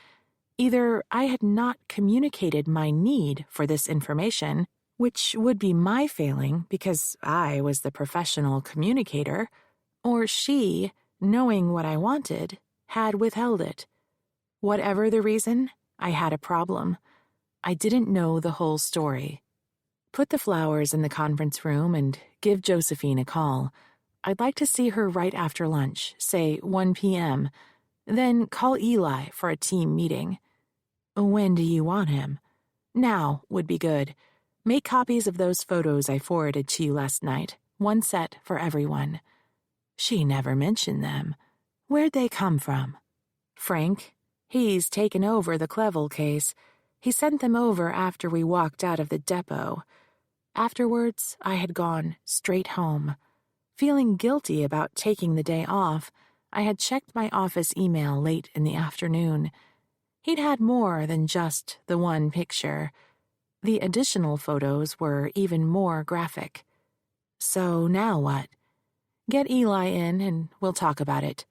Either I had not communicated my need for this information, which would be my failing because I was the professional communicator, or she, knowing what I wanted, had withheld it. Whatever the reason, I had a problem. I didn't know the whole story. Put the flowers in the conference room and give Josephine a call. I'd like to see her right after lunch, say 1 p.m., then call Eli for a team meeting. When do you want him? Now would be good. Make copies of those photos I forwarded to you last night, one set for everyone. She never mentioned them. Where'd they come from? Frank. He's taken over the Clevel case. He sent them over after we walked out of the depot. Afterwards, I had gone straight home. Feeling guilty about taking the day off, I had checked my office email late in the afternoon. He'd had more than just the one picture. The additional photos were even more graphic. So now what? Get Eli in and we'll talk about it.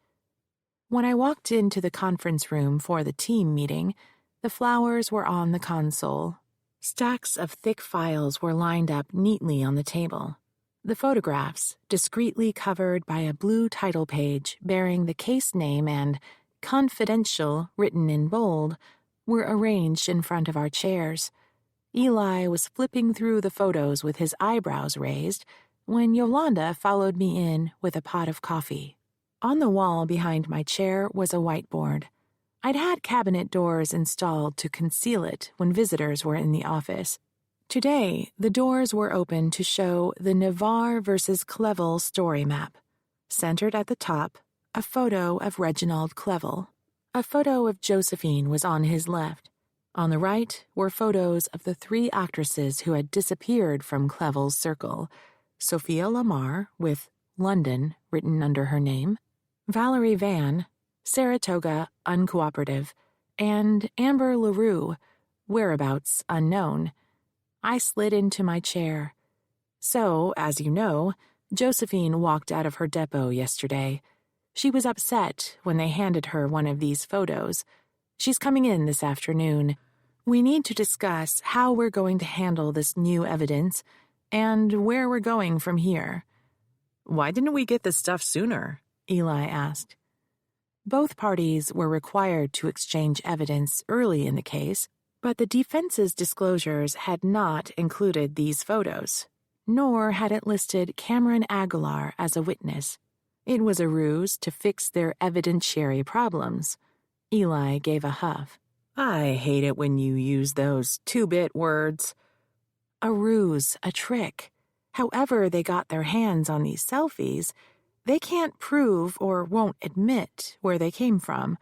When I walked into the conference room for the team meeting, the flowers were on the console. Stacks of thick files were lined up neatly on the table. The photographs, discreetly covered by a blue title page bearing the case name and "Confidential" written in bold, were arranged in front of our chairs. Eli was flipping through the photos with his eyebrows raised when Yolanda followed me in with a pot of coffee. On the wall behind my chair was a whiteboard. I'd had cabinet doors installed to conceal it when visitors were in the office. Today, the doors were open to show the Navarre versus Clevel story map. Centered at the top, a photo of Reginald Clevel. A photo of Josephine was on his left. On the right were photos of the 3 actresses who had disappeared from Clevel's circle: Sophia Lamar, with London written under her name, Valerie Van, Saratoga uncooperative, and Amber LaRue, whereabouts unknown. I slid into my chair. So, as you know, Josephine walked out of her depot yesterday. She was upset when they handed her one of these photos. She's coming in this afternoon. We need to discuss how we're going to handle this new evidence and where we're going from here. Why didn't we get this stuff sooner? Eli asked. Both parties were required to exchange evidence early in the case, but the defense's disclosures had not included these photos, nor had it listed Cameron Aguilar as a witness. It was a ruse to fix their evidentiary problems. Eli gave a huff. I hate it when you use those 2-bit words. A ruse, a trick. However they got their hands on these selfies, they can't prove or won't admit where they came from.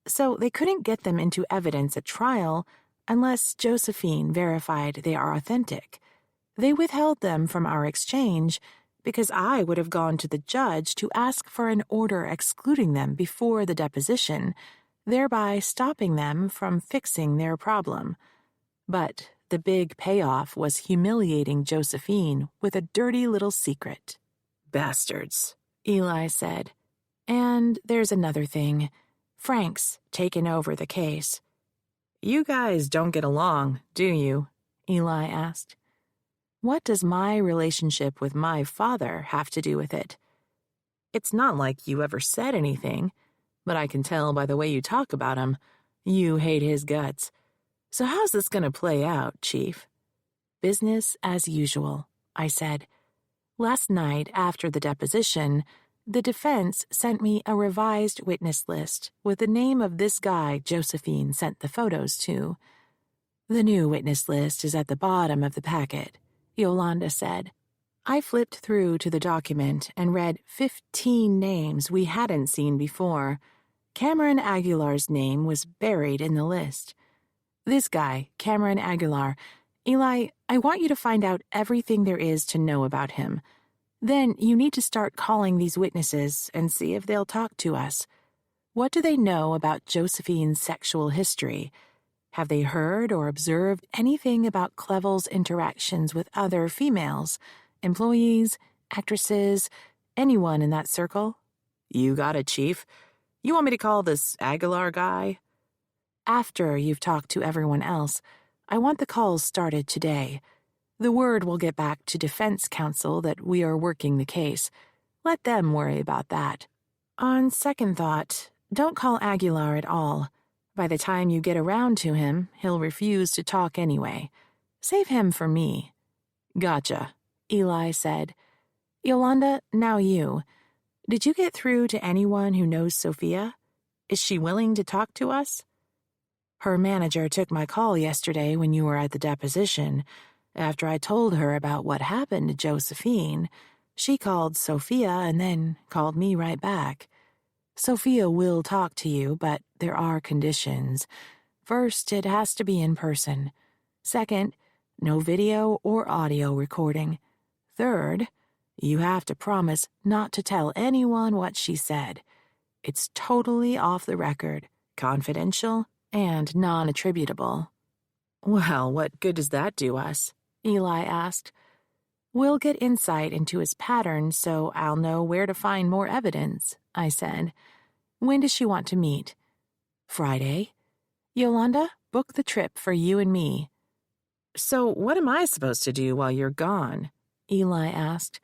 So they couldn't get them into evidence at trial unless Josephine verified they are authentic. They withheld them from our exchange because I would have gone to the judge to ask for an order excluding them before the deposition, thereby stopping them from fixing their problem. But the big payoff was humiliating Josephine with a dirty little secret. Bastards, Eli said. And there's another thing. Frank's taken over the case. You guys don't get along, do you? Eli asked. What does my relationship with my father have to do with it? It's not like you ever said anything, but I can tell by the way you talk about him. You hate his guts. So how's this going to play out, Chief? Business as usual, I said. Last night, after the deposition, the defense sent me a revised witness list with the name of this guy Josephine sent the photos to. The new witness list is at the bottom of the packet, Yolanda said. I flipped through to the document and read 15 names we hadn't seen before. Cameron Aguilar's name was buried in the list. This guy, Cameron Aguilar. Eli, I want you to find out everything there is to know about him. Then you need to start calling these witnesses and see if they'll talk to us. What do they know about Josephine's sexual history? Have they heard or observed anything about Clevel's interactions with other females, employees, actresses, anyone in that circle? You got it, Chief. You want me to call this Aguilar guy? After you've talked to everyone else, I want the calls started today. The word will get back to defense counsel that we are working the case. Let them worry about that. On second thought, don't call Aguilar at all. By the time you get around to him, he'll refuse to talk anyway. Save him for me. Gotcha, Eli said. Yolanda, now you. Did you get through to anyone who knows Sophia? Is she willing to talk to us? Her manager took my call yesterday when you were at the deposition. After I told her about what happened to Josephine, she called Sophia and then called me right back. Sophia will talk to you, but there are conditions. First, it has to be in person. Second, no video or audio recording. Third, you have to promise not to tell anyone what she said. It's totally off the record, confidential, and non-attributable. Well, what good does that do us? Eli asked. We'll get insight into his pattern so I'll know where to find more evidence, I said. When does she want to meet? Friday. Yolanda, book the trip for you and me. So what am I supposed to do while you're gone? Eli asked.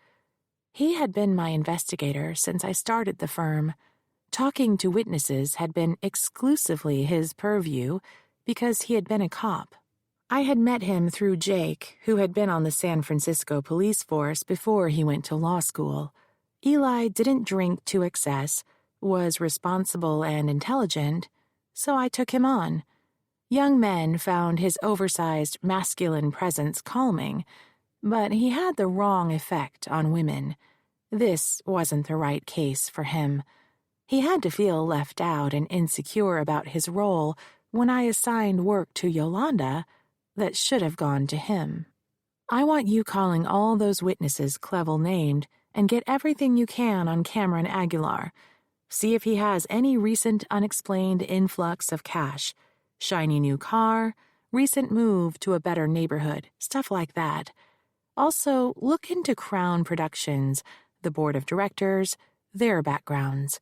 He had been my investigator since I started the firm. Talking to witnesses had been exclusively his purview because he had been a cop. I had met him through Jake, who had been on the San Francisco police force before he went to law school. Eli didn't drink to excess, was responsible and intelligent, so I took him on. Young men found his oversized masculine presence calming, but he had the wrong effect on women. This wasn't the right case for him. He had to feel left out and insecure about his role when I assigned work to Yolanda that should have gone to him. I want you calling all those witnesses Clevel named and get everything you can on Cameron Aguilar. See if he has any recent unexplained influx of cash. Shiny new car, recent move to a better neighborhood, stuff like that. Also, look into Crown Productions, the board of directors, their backgrounds.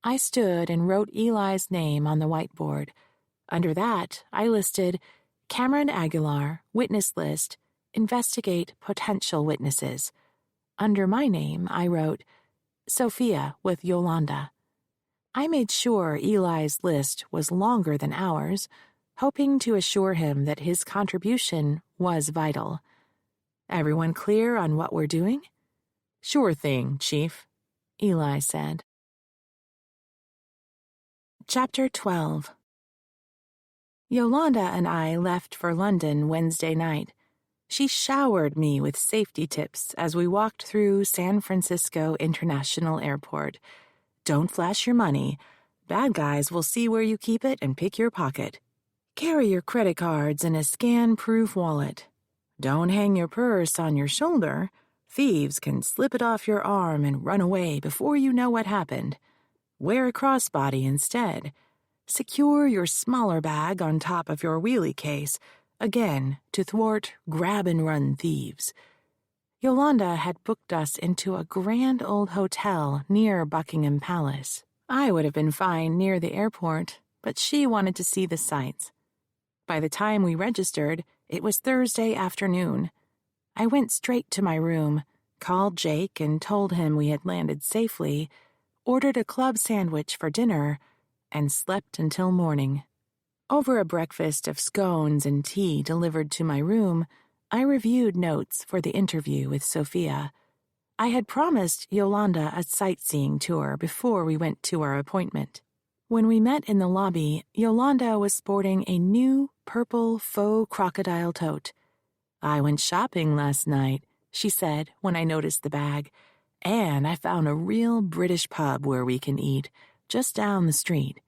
I stood and wrote Eli's name on the whiteboard. Under that, I listed Cameron Aguilar, witness list, investigate potential witnesses. Under my name, I wrote Sophia with Yolanda. I made sure Eli's list was longer than ours, hoping to assure him that his contribution was vital. Everyone clear on what we're doing? Sure thing, Chief, Eli said. Chapter 12. Yolanda and I left for London Wednesday night. She showered me with safety tips as we walked through San Francisco International Airport. Don't flash your money. Bad guys will see where you keep it and pick your pocket. Carry your credit cards in a scan-proof wallet. Don't hang your purse on your shoulder. Thieves can slip it off your arm and run away before you know what happened. Wear a crossbody instead. Secure your smaller bag on top of your wheelie case, again, to thwart grab-and-run thieves. Yolanda had booked us into a grand old hotel near Buckingham Palace. I would have been fine near the airport, but she wanted to see the sights. By the time we registered, it was Thursday afternoon. I went straight to my room, called Jake and told him we had landed safely, ordered a club sandwich for dinner, and slept until morning. Over a breakfast of scones and tea delivered to my room, I reviewed notes for the interview with Sophia. I had promised Yolanda a sightseeing tour before we went to our appointment. When we met in the lobby, Yolanda was sporting a new purple faux crocodile tote. I went shopping last night, she said when I noticed the bag, and I found a real British pub where we can eat, just down the street.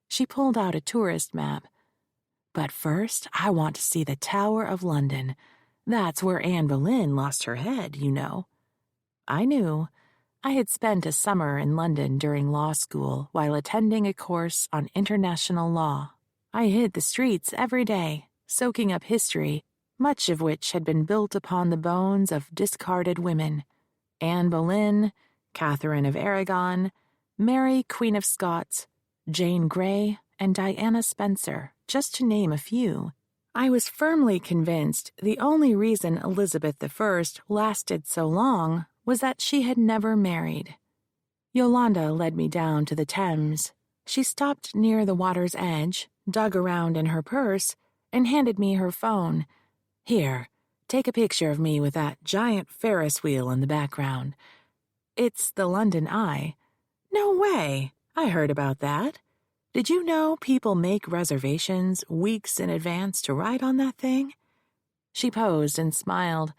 She pulled out a tourist map. But first, I want to see the Tower of London. That's where Anne Boleyn lost her head, you know. I knew. I had spent a summer in London during law school while attending a course on international law. I hit the streets every day, soaking up history, much of which had been built upon the bones of discarded women. Anne Boleyn, Catherine of Aragon, Mary, Queen of Scots, Jane Grey, and Diana Spencer, just to name a few. I was firmly convinced the only reason Elizabeth I lasted so long was that she had never married. Yolanda led me down to the Thames. She stopped near the water's edge, dug around in her purse, and handed me her phone. Here, take a picture of me with that giant Ferris wheel in the background. It's the London Eye. No way! I heard about that. Did you know people make reservations weeks in advance to ride on that thing? She posed and smiled.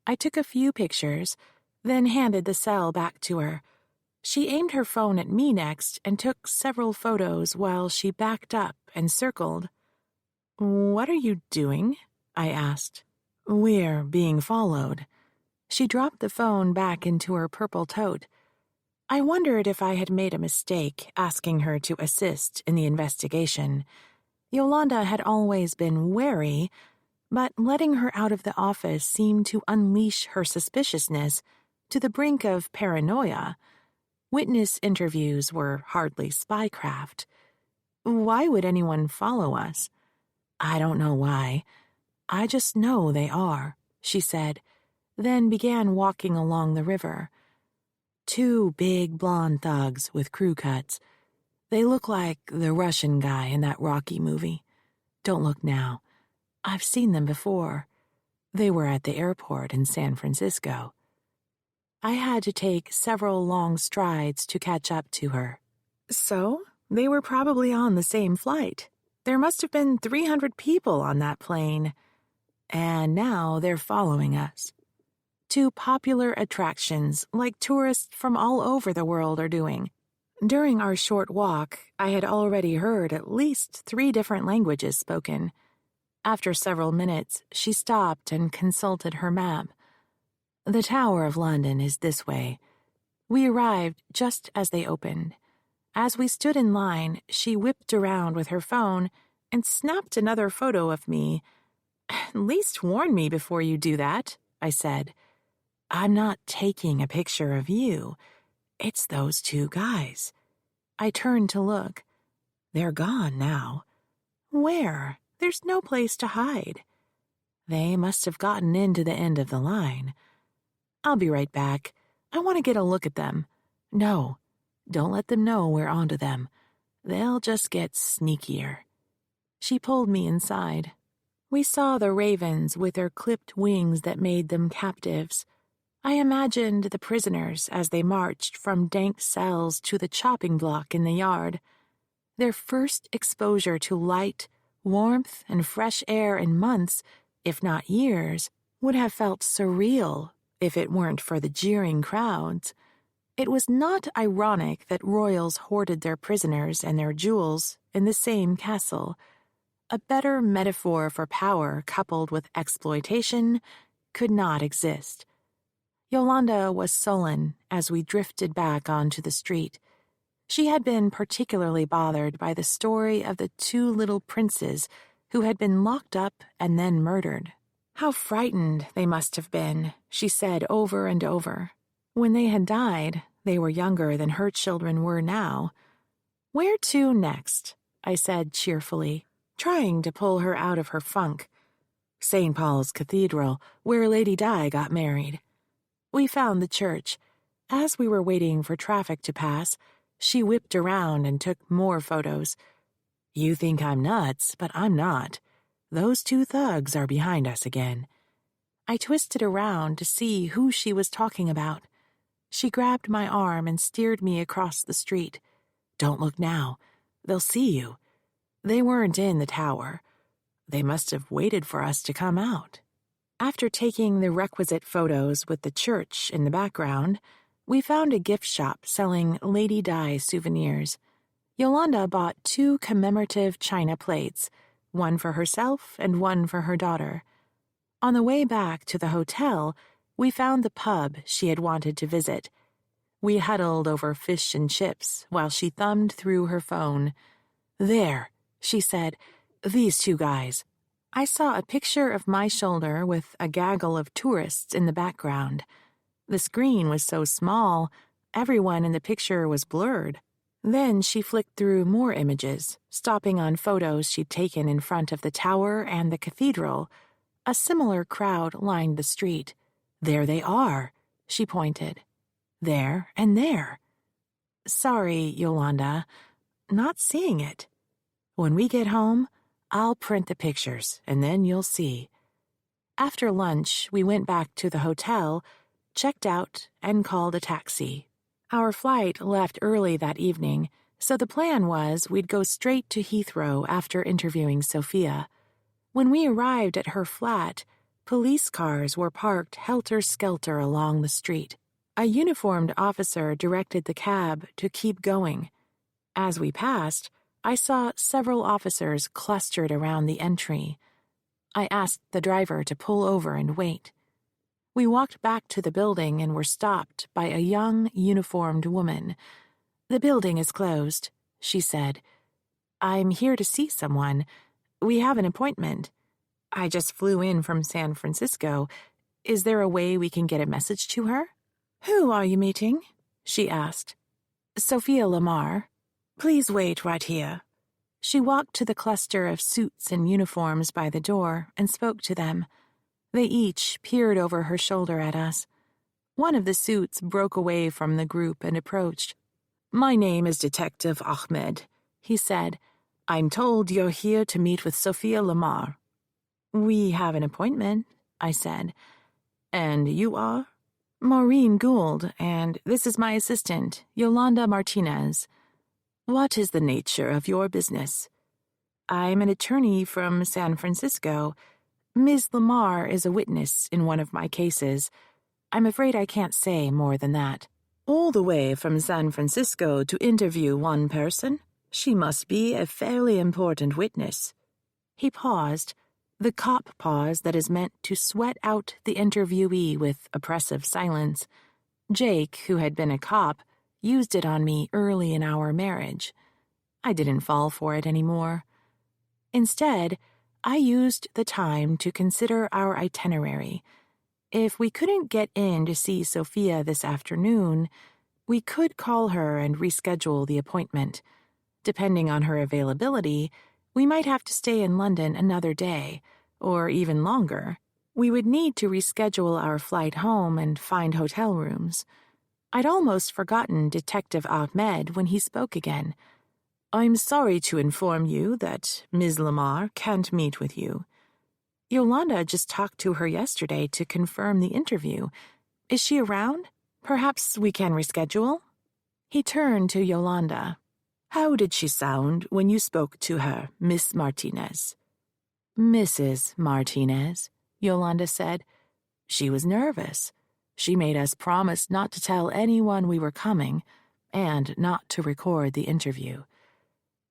I took a few pictures, then handed the cell back to her. She aimed her phone at me next and took several photos while she backed up and circled. "What are you doing?" I asked. "We're being followed." She dropped the phone back into her purple tote. I wondered if I had made a mistake asking her to assist in the investigation. Yolanda had always been wary, but letting her out of the office seemed to unleash her suspiciousness to the brink of paranoia. Witness interviews were hardly spycraft. Why would anyone follow us? I don't know why. I just know they are, she said, then began walking along the river. 2 big blonde thugs with crew cuts. They look like the Russian guy in that Rocky movie. Don't look now. I've seen them before. They were at the airport in San Francisco. I had to take several long strides to catch up to her. So, they were probably on the same flight. There must have been 300 people on that plane. And now they're following us. 2 popular attractions like tourists from all over the world are doing. During our short walk, I had already heard at least 3 different languages spoken. After several minutes, she stopped and consulted her map. The Tower of London is this way. We arrived just as they opened. As we stood in line, she whipped around with her phone and snapped another photo of me. "At least warn me before you do that," I said. "I'm not taking a picture of you. It's those 2 guys." I turned to look. They're gone now. Where? There's no place to hide. They must have gotten into the end of the line. I'll be right back. I want to get a look at them. No, don't let them know we're onto them. They'll just get sneakier. She pulled me inside. We saw the ravens with their clipped wings that made them captives. I imagined the prisoners as they marched from dank cells to the chopping block in the yard. Their first exposure to light, warmth, and fresh air in months, if not years, would have felt surreal if it weren't for the jeering crowds. It was not ironic that royals hoarded their prisoners and their jewels in the same castle. A better metaphor for power coupled with exploitation could not exist. Yolanda was sullen as we drifted back onto the street. She had been particularly bothered by the story of the 2 little princes who had been locked up and then murdered. How frightened they must have been, she said over and over. When they had died, they were younger than her children were now. "Where to next?" I said cheerfully, trying to pull her out of her funk. "St. Paul's Cathedral, where Lady Di got married." We found the church. As we were waiting for traffic to pass, she whipped around and took more photos. "You think I'm nuts, but I'm not. Those 2 thugs are behind us again." I twisted around to see who she was talking about. She grabbed my arm and steered me across the street. "Don't look now. They'll see you. They weren't in the tower. They must have waited for us to come out." After taking the requisite photos with the church in the background, we found a gift shop selling Lady Di souvenirs. Yolanda bought 2 commemorative china plates, one for herself and one for her daughter. On the way back to the hotel, we found the pub she had wanted to visit. We huddled over fish and chips while she thumbed through her phone. "There," she said, "these 2 guys." I saw a picture of my shoulder with a gaggle of tourists in the background. The screen was so small, everyone in the picture was blurred. Then she flicked through more images, stopping on photos she'd taken in front of the tower and the cathedral. A similar crowd lined the street. "There they are," she pointed. "There and there." "Sorry, Yolanda, not seeing it. When we get home, I'll print the pictures, and then you'll see." After lunch, we went back to the hotel, checked out, and called a taxi. Our flight left early that evening, so the plan was we'd go straight to Heathrow after interviewing Sophia. When we arrived at her flat, police cars were parked helter-skelter along the street. A uniformed officer directed the cab to keep going. As we passed, I saw several officers clustered around the entry. I asked the driver to pull over and wait. We walked back to the building and were stopped by a young, uniformed woman. "The building is closed," she said. "I'm here to see someone. We have an appointment. I just flew in from San Francisco. Is there a way we can get a message to her?" "Who are you meeting?" she asked. "Sophia Lamar. Please wait right here." She walked to the cluster of suits and uniforms by the door and spoke to them. They each peered over her shoulder at us. One of the suits broke away from the group and approached. "My name is Detective Ahmed," he said. "I'm told you're here to meet with Sophia Lamar." "We have an appointment," I said. "And you are?" "Maureen Gould, and this is my assistant, Yolanda Martinez." "What is the nature of your business?" "I'm an attorney from San Francisco. Ms. Lamar is a witness in one of my cases. I'm afraid I can't say more than that." "All the way from San Francisco to interview one person? She must be a fairly important witness." He paused, the cop pause that is meant to sweat out the interviewee with oppressive silence. Jake, who had been a cop, used it on me early in our marriage. I didn't fall for it anymore. Instead, I used the time to consider our itinerary. If we couldn't get in to see Sophia this afternoon, we could call her and reschedule the appointment. Depending on her availability, we might have to stay in London another day, or even longer. We would need to reschedule our flight home and find hotel rooms. I'd almost forgotten Detective Ahmed when he spoke again. "I'm sorry to inform you that Ms. Lamar can't meet with you. Yolanda just talked to her yesterday to confirm the interview. Is she around? Perhaps we can reschedule?" He turned to Yolanda. "How did she sound when you spoke to her, Miss Martinez?" "Mrs. Martinez," Yolanda said. "She was nervous. She made us promise not to tell anyone we were coming, and not to record the interview."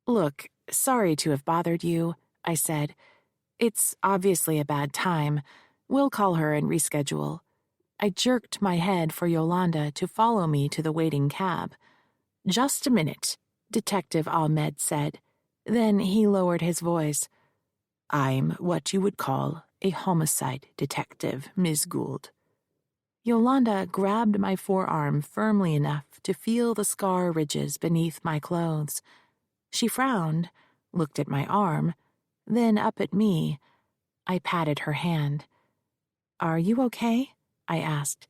"Look, sorry to have bothered you," I said. "It's obviously a bad time. We'll call her and reschedule." I jerked my head for Yolanda to follow me to the waiting cab. "Just a minute," Detective Ahmed said. Then he lowered his voice. "I'm what you would call a homicide detective, Ms. Gould." Yolanda grabbed my forearm firmly enough to feel the scar ridges beneath my clothes. She frowned, looked at my arm, then up at me. I patted her hand. "Are you okay?" I asked.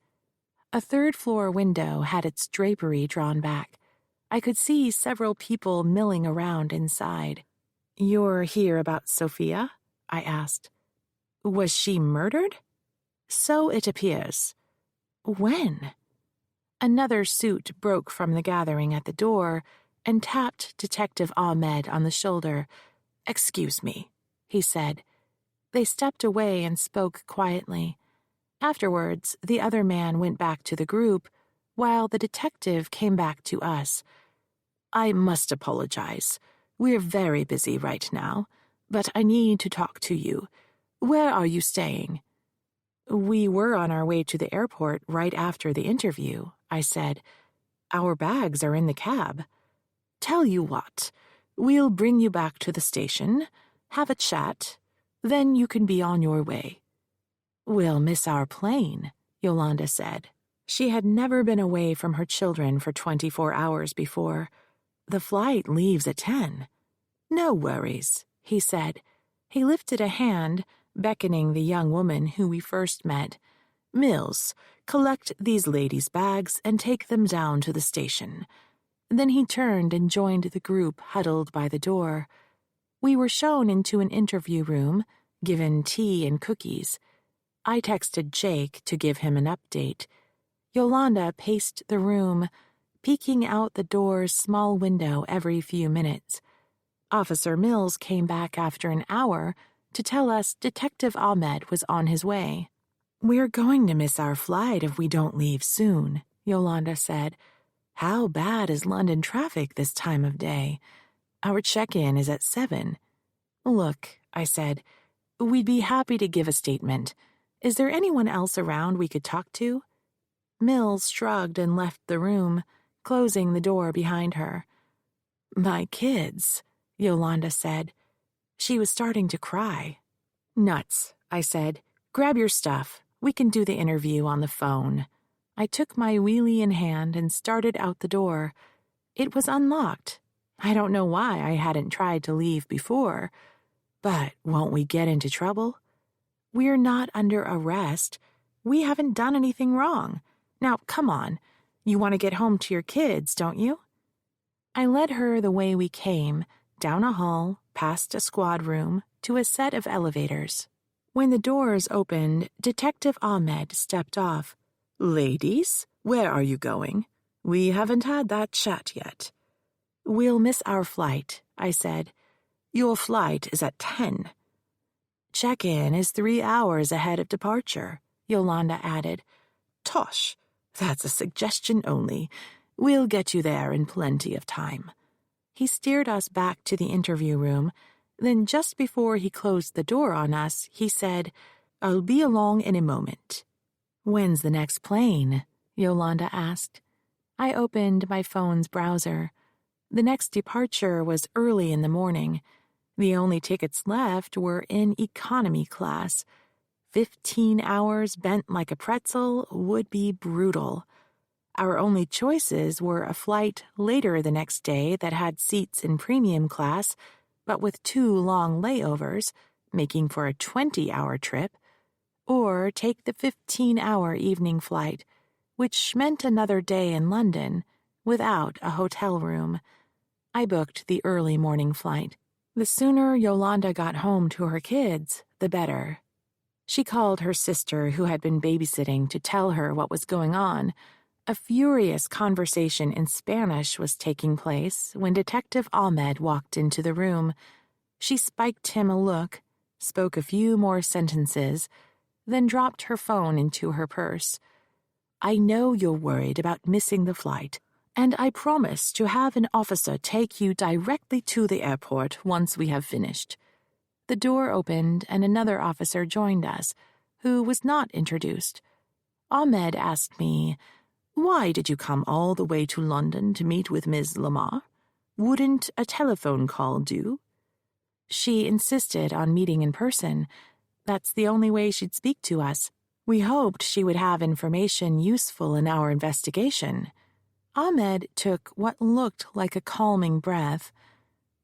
A third-floor window had its drapery drawn back. I could see several people milling around inside. "You're here about Sophia?" I asked. "Was she murdered?" "So it appears." "When?" Another suit broke from the gathering at the door and tapped Detective Ahmed on the shoulder. "Excuse me," he said. They stepped away and spoke quietly. Afterwards, the other man went back to the group, while the detective came back to us. "I must apologize. We're very busy right now, but I need to talk to you. Where are you staying?" "We were on our way to the airport right after the interview," I said. "Our bags are in the cab." "Tell you what, we'll bring you back to the station, have a chat, then you can be on your way." "We'll miss our plane," Yolanda said. She had never been away from her children for 24 hours before. "The flight leaves at 10. "No worries," he said. He lifted a hand, beckoning the young woman who we first met. "Mills, collect these ladies' bags and take them down to the station." Then he turned and joined the group huddled by the door. We were shown into an interview room, given tea and cookies. I texted Jake to give him an update. Yolanda paced the room, peeking out the door's small window every few minutes. Officer Mills came back after an hour to tell us Detective Ahmed was on his way. "We're going to miss our flight if we don't leave soon," Yolanda said. "How bad is London traffic this time of day? Our check-in is at 7. "Look," I said, "we'd be happy to give a statement. Is there anyone else around we could talk to?" Mills shrugged and left the room, closing the door behind her. "My kids," Yolanda said. She was starting to cry. "Nuts," I said. "Grab your stuff. We can do the interview on the phone." I took my wheelie in hand and started out the door. It was unlocked. I don't know why I hadn't tried to leave before. But won't we get into trouble? We're not under arrest. We haven't done anything wrong. Now, come on. You want to get home to your kids, don't you? I led her the way we came, down a hall, past a squad room, to a set of elevators. When the doors opened, Detective Ahmed stepped off. "Ladies, where are you going? We haven't had that chat yet." "We'll miss our flight," I said. "Your flight is at 10. "Check-in is 3 hours ahead of departure," Yolanda added. "Tosh, that's a suggestion only. We'll get you there in plenty of time." He steered us back to the interview room. Then just before he closed the door on us, he said, "I'll be along in a moment." "When's the next plane?" Yolanda asked. I opened my phone's browser. The next departure was early in the morning. The only tickets left were in economy class. 15 hours bent like a pretzel would be brutal. Our only choices were a flight later the next day that had seats in premium class, but with 2 long layovers, making for a 20-hour trip, or take the 15-hour evening flight, which meant another day in London, without a hotel room. I booked the early morning flight. The sooner Yolanda got home to her kids, the better. She called her sister, who had been babysitting, to tell her what was going on. A furious conversation in Spanish was taking place when Detective Ahmed walked into the room. She spiked him a look, spoke a few more sentences, then dropped her phone into her purse. "I know you're worried about missing the flight, and I promise to have an officer take you directly to the airport once we have finished." The door opened and another officer joined us, who was not introduced. Ahmed asked me, "Why did you come all the way to London to meet with Ms. Lamar? Wouldn't a telephone call do?" "She insisted on meeting in person. That's the only way she'd speak to us. We hoped she would have information useful in our investigation." Ahmed took what looked like a calming breath.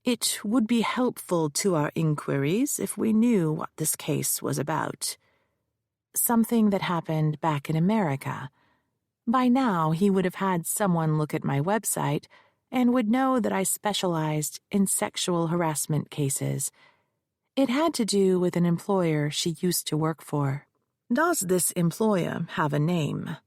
"It would be helpful to our inquiries if we knew what this case was about." Something that happened back in America. By now, he would have had someone look at my website and would know that I specialized in sexual harassment cases. It had to do with an employer she used to work for. "Does this employer have a name?"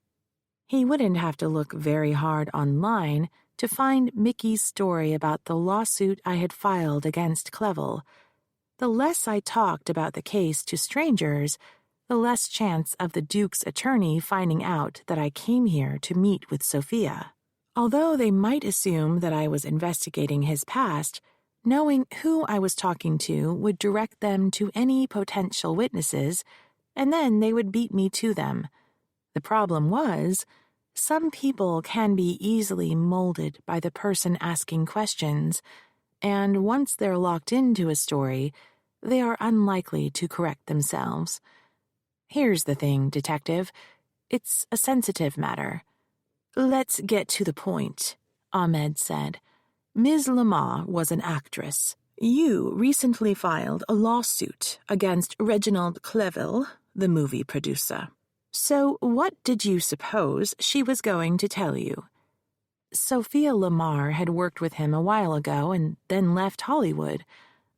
He wouldn't have to look very hard online to find Mickey's story about the lawsuit I had filed against Clevel. The less I talked about the case to strangers, the less chance of the Duke's attorney finding out that I came here to meet with Sophia. Although they might assume that I was investigating his past, knowing who I was talking to would direct them to any potential witnesses, and then they would beat me to them. The problem was, some people can be easily molded by the person asking questions, and once they're locked into a story, they are unlikely to correct themselves. "Here's the thing, Detective. It's a sensitive matter." "Let's get to the point," Ahmed said. "Ms. Lamar was an actress. You recently filed a lawsuit against Reginald Clevel, the movie producer. So what did you suppose she was going to tell you?" Sophia Lamar had worked with him a while ago and then left Hollywood.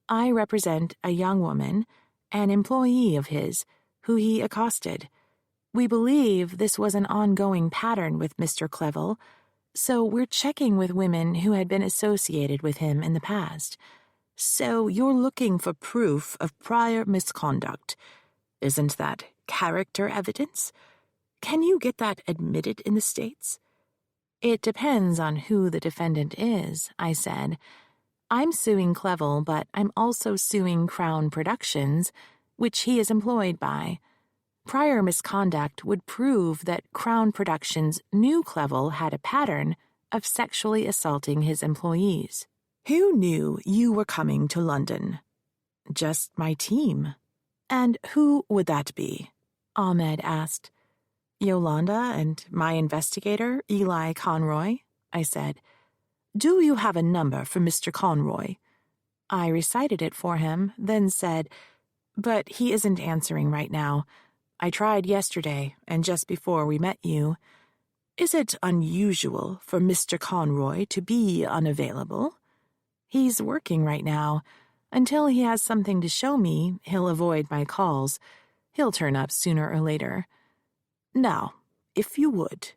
I represent a young woman, an employee of his, who he accosted. We believe this was an ongoing pattern with Mr. Clevel, so we're checking with women who had been associated with him in the past. "So you're looking for proof of prior misconduct. Isn't that character evidence? Can you get that admitted in the States?" "It depends on who the defendant is," I said. "I'm suing Clevel, but I'm also suing Crown Productions, which he is employed by. Prior misconduct would prove that Crown Productions knew Clevel had a pattern of sexually assaulting his employees." "Who knew you were coming to London?" "Just my team." "And who would that be?" Ahmed asked. "Yolanda and my investigator, Eli Conroy," I said. "Do you have a number for Mr. Conroy?" I recited it for him, then said, "But he isn't answering right now. I tried yesterday and just before we met you. Is it unusual for Mr. Conroy to be unavailable? He's working right now. Until he has something to show me, he'll avoid my calls. He'll turn up sooner or later. Now, if you would,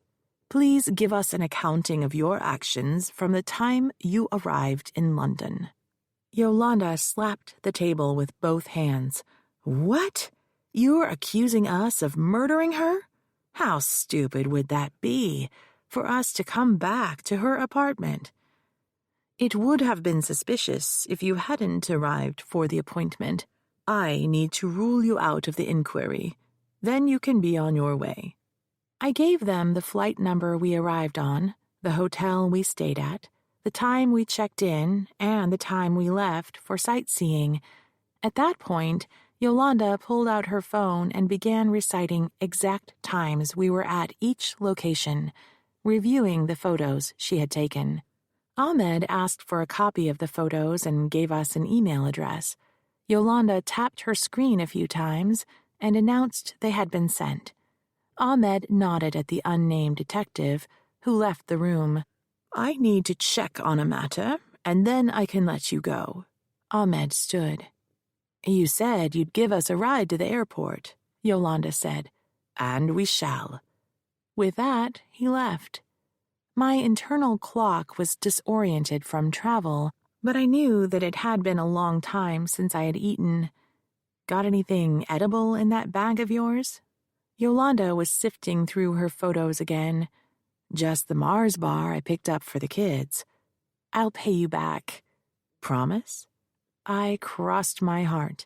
please give us an accounting of your actions from the time you arrived in London." Yolanda slapped the table with both hands. "What? You're accusing us of murdering her? How stupid would that be, for us to come back to her apartment? It would have been suspicious if you hadn't arrived for the appointment. I need to rule you out of the inquiry. Then you can be on your way." I gave them the flight number we arrived on, the hotel we stayed at, the time we checked in, and the time we left for sightseeing. At that point, Yolanda pulled out her phone and began reciting exact times we were at each location, reviewing the photos she had taken. Ahmed asked for a copy of the photos and gave us an email address. Yolanda tapped her screen a few times and announced they had been sent. Ahmed nodded at the unnamed detective, who left the room. "I need to check on a matter, and then I can let you go." Ahmed stood. "You said you'd give us a ride to the airport," Yolanda said. "And we shall." With that, he left. My internal clock was disoriented from travel, but I knew that it had been a long time since I had eaten. "Got anything edible in that bag of yours?" Yolanda was sifting through her photos again. "Just the Mars bar I picked up for the kids." "I'll pay you back." "Promise?" I crossed my heart.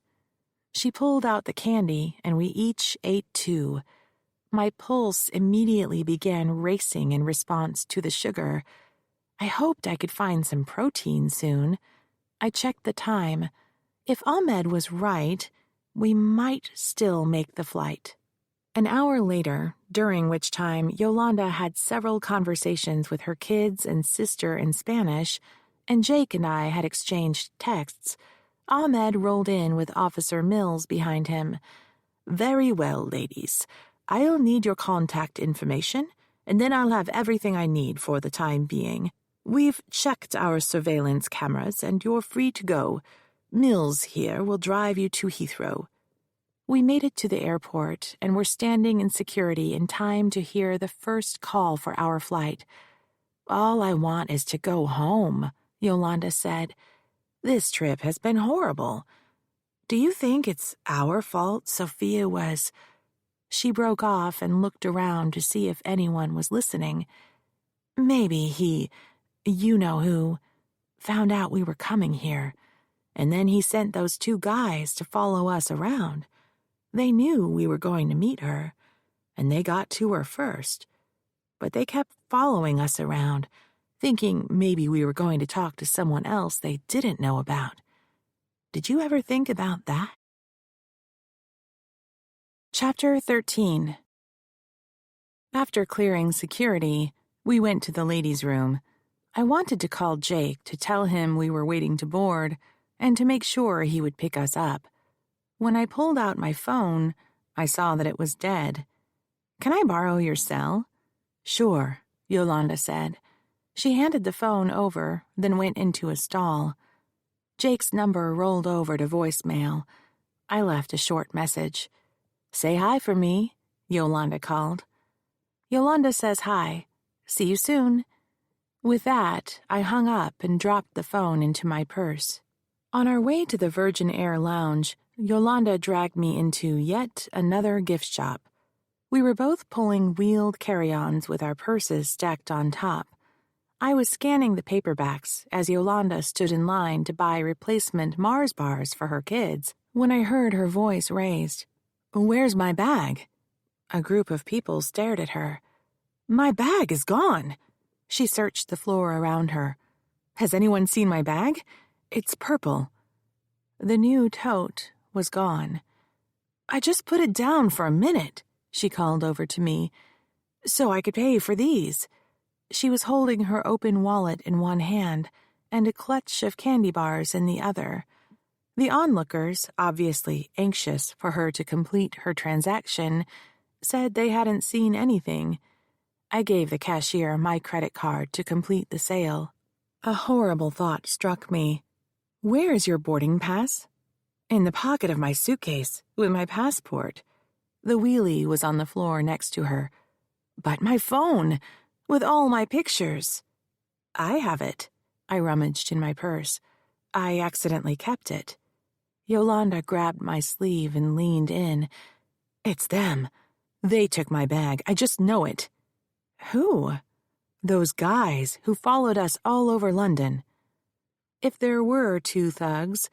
She pulled out the candy, and we each ate 2. My pulse immediately began racing in response to the sugar. I hoped I could find some protein soon. I checked the time. If Ahmed was right, we might still make the flight. An hour later, during which time Yolanda had several conversations with her kids and sister in Spanish, and Jake and I had exchanged texts, Ahmed rolled in with Officer Mills behind him. "Very well, ladies. I'll need your contact information, and then I'll have everything I need for the time being. We've checked our surveillance cameras, and you're free to go. Mills here will drive you to Heathrow." We made it to the airport and were standing in security in time to hear the first call for our flight. "All I want is to go home," Yolanda said. "This trip has been horrible. Do you think it's our fault Sophia was—" She broke off and looked around to see if anyone was listening. "Maybe he, you know who, found out we were coming here, and then he sent those 2 guys to follow us around. They knew we were going to meet her, and they got to her first. But they kept following us around, thinking maybe we were going to talk to someone else they didn't know about. Did you ever think about that?" Chapter 13. After clearing security, we went to the ladies' room. I wanted to call Jake to tell him we were waiting to board, and to make sure he would pick us up. When I pulled out my phone, I saw that it was dead. "Can I borrow your cell?" "Sure," Yolanda said. She handed the phone over, then went into a stall. Jake's number rolled over to voicemail. I left a short message. "Say hi for me," Yolanda called. "Yolanda says hi. See you soon." With that, I hung up and dropped the phone into my purse. On our way to the Virgin Air Lounge, Yolanda dragged me into yet another gift shop. We were both pulling wheeled carry-ons with our purses stacked on top. I was scanning the paperbacks as Yolanda stood in line to buy replacement Mars bars for her kids when I heard her voice raised. "Where's my bag?" A group of people stared at her. "My bag is gone." She searched the floor around her. "Has anyone seen my bag? It's purple." The new tote was gone. "I just put it down for a minute," she called over to me, "so I could pay for these." She was holding her open wallet in one hand and a clutch of candy bars in the other. The onlookers, obviously anxious for her to complete her transaction, said they hadn't seen anything. I gave the cashier my credit card to complete the sale. A horrible thought struck me. Where is your boarding pass? In the pocket of my suitcase, with my passport. The wheelie was on the floor next to her. But my phone, with all my pictures. I have it. I rummaged in my purse. I accidentally kept it. Yolanda grabbed my sleeve and leaned in. It's them. They took my bag. I just know it. Who? Those guys who followed us all over London. If there were 2 thugs,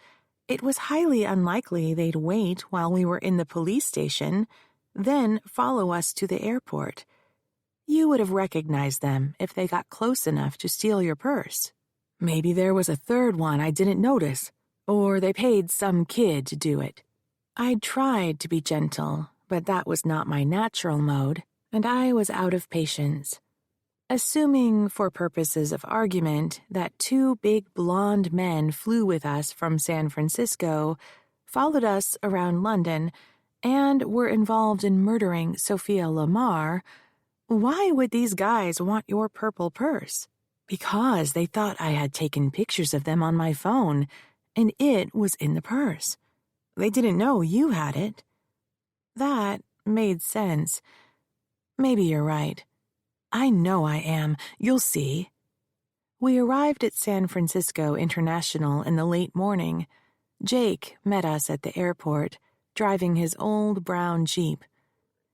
it was highly unlikely they'd wait while we were in the police station, then follow us to the airport. You would have recognized them if they got close enough to steal your purse. Maybe there was a 3rd one I didn't notice, or they paid some kid to do it. I'd tried to be gentle, but that was not my natural mode, and I was out of patience. Assuming, for purposes of argument, that 2 big blonde men flew with us from San Francisco, followed us around London, and were involved in murdering Sophia Lamar, why would these guys want your purple purse? Because they thought I had taken pictures of them on my phone, and it was in the purse. They didn't know you had it. That made sense. Maybe you're right. I know I am. You'll see. We arrived at San Francisco International in the late morning. Jake met us at the airport, driving his old brown Jeep.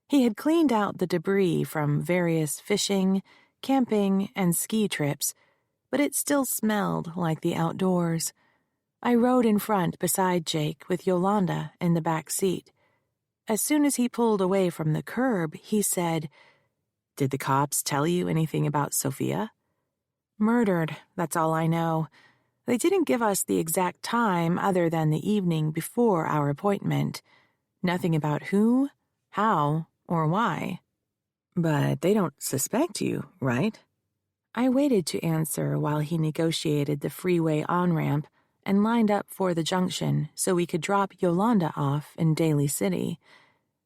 He had cleaned out the debris from various fishing, camping, and ski trips, but it still smelled like the outdoors. I rode in front beside Jake with Yolanda in the back seat. As soon as he pulled away from the curb, he said, "Did the cops tell you anything about Sophia?" "Murdered, that's all I know. They didn't give us the exact time other than the evening before our appointment. Nothing about who, how, or why." "But they don't suspect you, right?" I waited to answer while he negotiated the freeway on-ramp and lined up for the junction so we could drop Yolanda off in Daly City.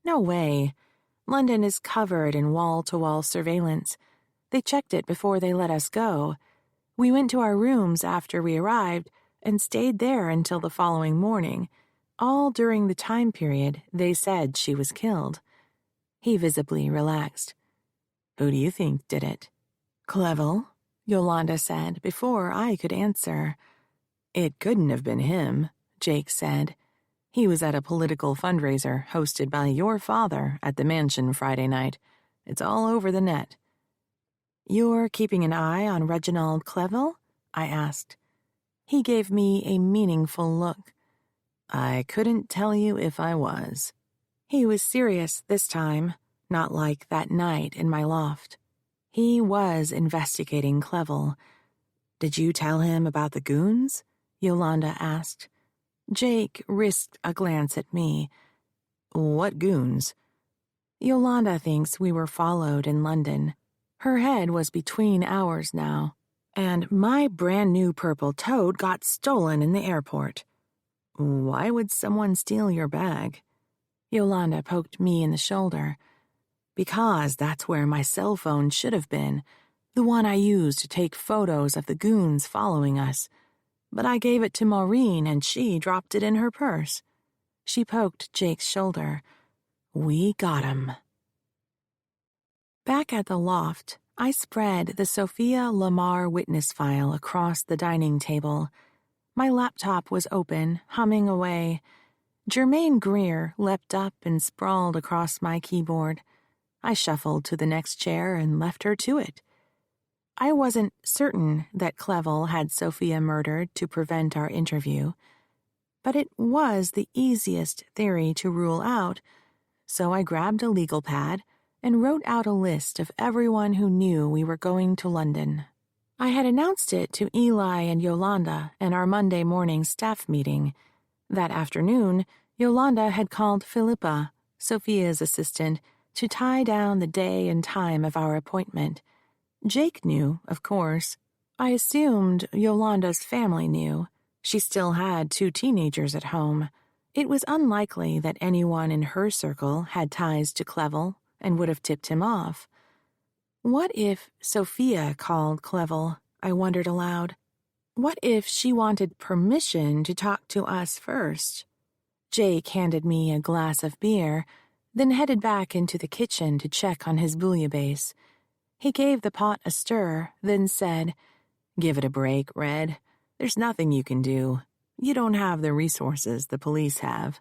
No way. London is covered in wall-to-wall surveillance. They checked it before they let us go. We went to our rooms after we arrived and stayed there until the following morning, all during the time period they said she was killed. He visibly relaxed. "Who do you think did it?" "Clevel," Yolanda said before I could answer. "It couldn't have been him," Jake said. "He was at a political fundraiser hosted by your father at the mansion Friday night. It's all over the net." "You're keeping an eye on Reginald Clevel?" I asked. He gave me a meaningful look. "I couldn't tell you if I was." He was serious this time, not like that night in my loft. He was investigating Clevel. "Did you tell him about the goons?" Yolanda asked. Jake risked a glance at me. "What goons?" "Yolanda thinks we were followed in London. Her head was between ours now, and my brand-new purple toad got stolen in the airport." "Why would someone steal your bag?" Yolanda poked me in the shoulder. "Because that's where my cell phone should have been, the one I used to take photos of the goons following us. But I gave it to Maureen and she dropped it in her purse." She poked Jake's shoulder. "We got him." Back at the loft, I spread the Sophia Lamar witness file across the dining table. My laptop was open, humming away. Germaine Greer leapt up and sprawled across my keyboard. I shuffled to the next chair and left her to it. I wasn't certain that Clevel had Sophia murdered to prevent our interview, but it was the easiest theory to rule out, so I grabbed a legal pad and wrote out a list of everyone who knew we were going to London. I had announced it to Eli and Yolanda in our Monday morning staff meeting. That afternoon, Yolanda had called Philippa, Sophia's assistant, to tie down the day and time of our appointment. Jake knew, of course. I assumed Yolanda's family knew. She still had 2 teenagers at home. It was unlikely that anyone in her circle had ties to Clevel and would have tipped him off. What if Sophia called Clevel? I wondered aloud. What if she wanted permission to talk to us first? Jake handed me a glass of beer, then headed back into the kitchen to check on his bouillabaisse. He gave the pot a stir, then said, "Give it a break, Red. There's nothing you can do. You don't have the resources the police have."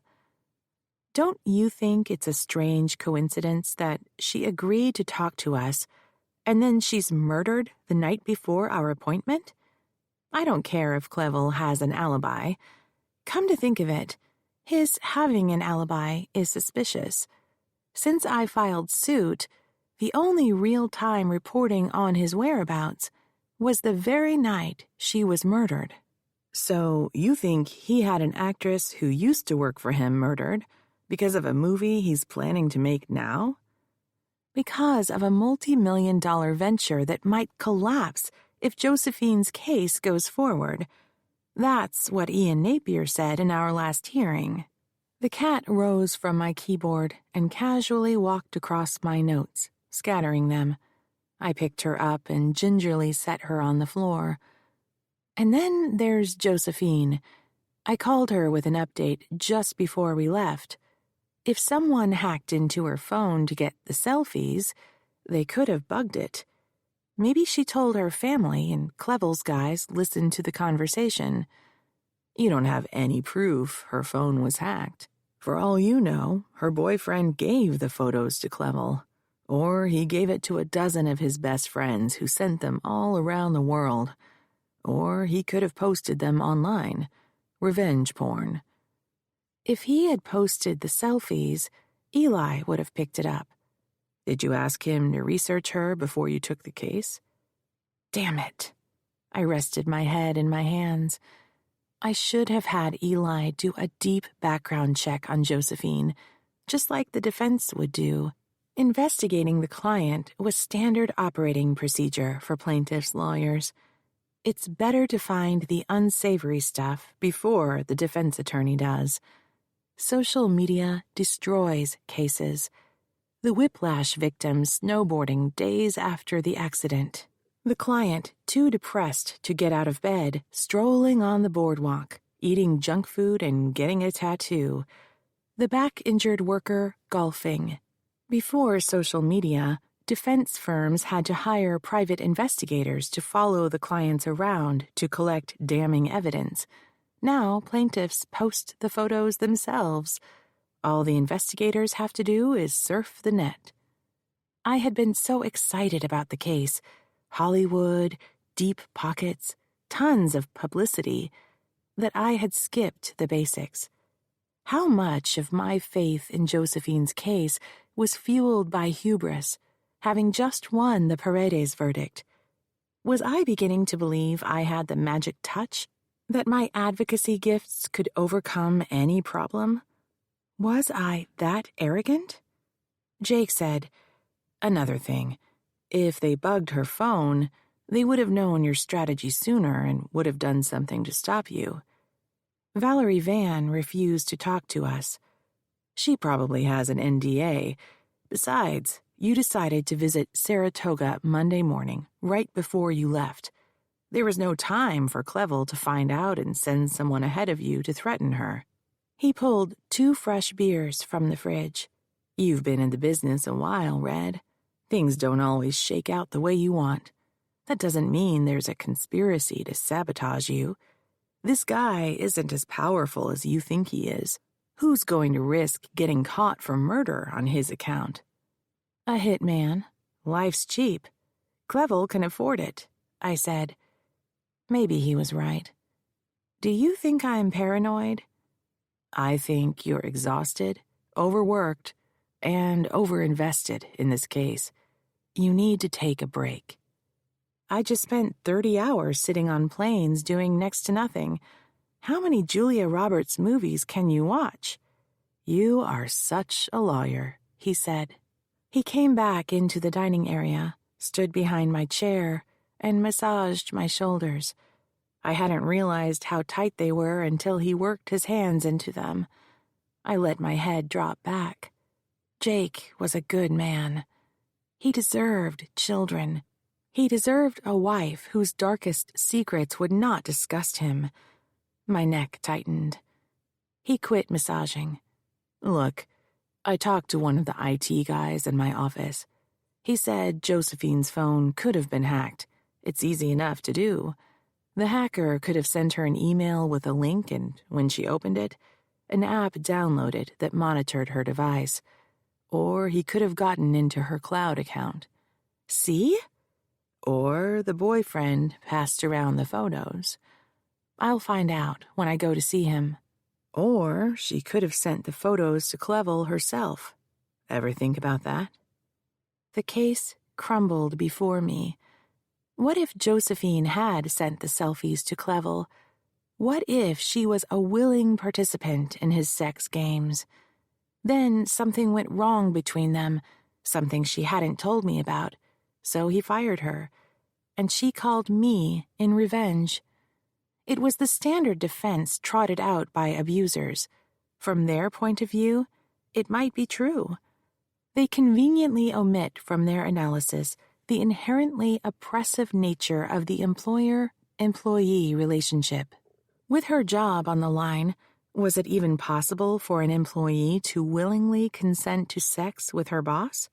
Don't you think it's a strange coincidence that she agreed to talk to us, and then she's murdered the night before our appointment? I don't care if Clevel has an alibi. Come to think of it, his having an alibi is suspicious. Since I filed suit, the only real-time reporting on his whereabouts was the very night she was murdered. So you think he had an actress who used to work for him murdered because of a movie he's planning to make now? Because of a multi-million-dollar venture that might collapse if Josephine's case goes forward. That's what Ian Napier said in our last hearing. The cat rose from my keyboard and casually walked across my notes, scattering them. I picked her up and gingerly set her on the floor. And then there's Josephine. I called her with an update just before we left. If someone hacked into her phone to get the selfies, they could have bugged it. Maybe she told her family and Clevel's guys listened to the conversation. You don't have any proof her phone was hacked. For all you know, her boyfriend gave the photos to Clevel. Or he gave it to a dozen of his best friends who sent them all around the world. Or he could have posted them online. Revenge porn. If he had posted the selfies, Eli would have picked it up. Did you ask him to research her before you took the case? Damn it. I rested my head in my hands. I should have had Eli do a deep background check on Josephine, just like the defense would do. Investigating the client was standard operating procedure for plaintiffs' lawyers. It's better to find the unsavory stuff before the defense attorney does. Social media destroys cases. The whiplash victim snowboarding days after the accident. The client, too depressed to get out of bed, strolling on the boardwalk, eating junk food and getting a tattoo. The back-injured worker golfing. Before social media, defense firms had to hire private investigators to follow the clients around to collect damning evidence. Now plaintiffs post the photos themselves. All the investigators have to do is surf the net. I had been so excited about the case. Hollywood, deep pockets, tons of publicity, that I had skipped the basics. How much of my faith in Josephine's case was fueled by hubris, having just won the Paredes verdict? Was I beginning to believe I had the magic touch, that my advocacy gifts could overcome any problem? Was I that arrogant? Jake said, "Another thing. If they bugged her phone, they would have known your strategy sooner and would have done something to stop you." Valerie Van refused to talk to us. She probably has an NDA. Besides, you decided to visit Saratoga Monday morning, right before you left. There was no time for Clevel to find out and send someone ahead of you to threaten her. He pulled 2 fresh beers from the fridge. You've been in the business a while, Red. Things don't always shake out the way you want. That doesn't mean there's a conspiracy to sabotage you. This guy isn't as powerful as you think he is. Who's going to risk getting caught for murder on his account? A hitman. Life's cheap. Clevel can afford it, I said. Maybe he was right. Do you think I'm paranoid? I think you're exhausted, overworked, and overinvested in this case. You need to take a break. I just spent 30 hours sitting on planes doing next to nothing. How many Julia Roberts movies can you watch? You are such a lawyer, he said. He came back into the dining area, stood behind my chair, and massaged my shoulders. I hadn't realized how tight they were until he worked his hands into them. I let my head drop back. Jake was a good man. He deserved children. He deserved a wife whose darkest secrets would not disgust him. My neck tightened. He quit massaging. Look, I talked to one of the IT guys in my office. He said Josephine's phone could have been hacked. It's easy enough to do. The hacker could have sent her an email with a link, and when she opened it, an app downloaded that monitored her device. Or he could have gotten into her cloud account. See? Or the boyfriend passed around the photos. I'll find out when I go to see him. Or she could have sent the photos to Clevel herself. Ever think about that? The case crumbled before me. What if Josephine had sent the selfies to Clevel? What if she was a willing participant in his sex games? Then something went wrong between them, something she hadn't told me about, so he fired her, and she called me in revenge. It was the standard defense trotted out by abusers. From their point of view, it might be true. They conveniently omit from their analysis the inherently oppressive nature of the employer-employee relationship. With her job on the line, was it even possible for an employee to willingly consent to sex with her boss?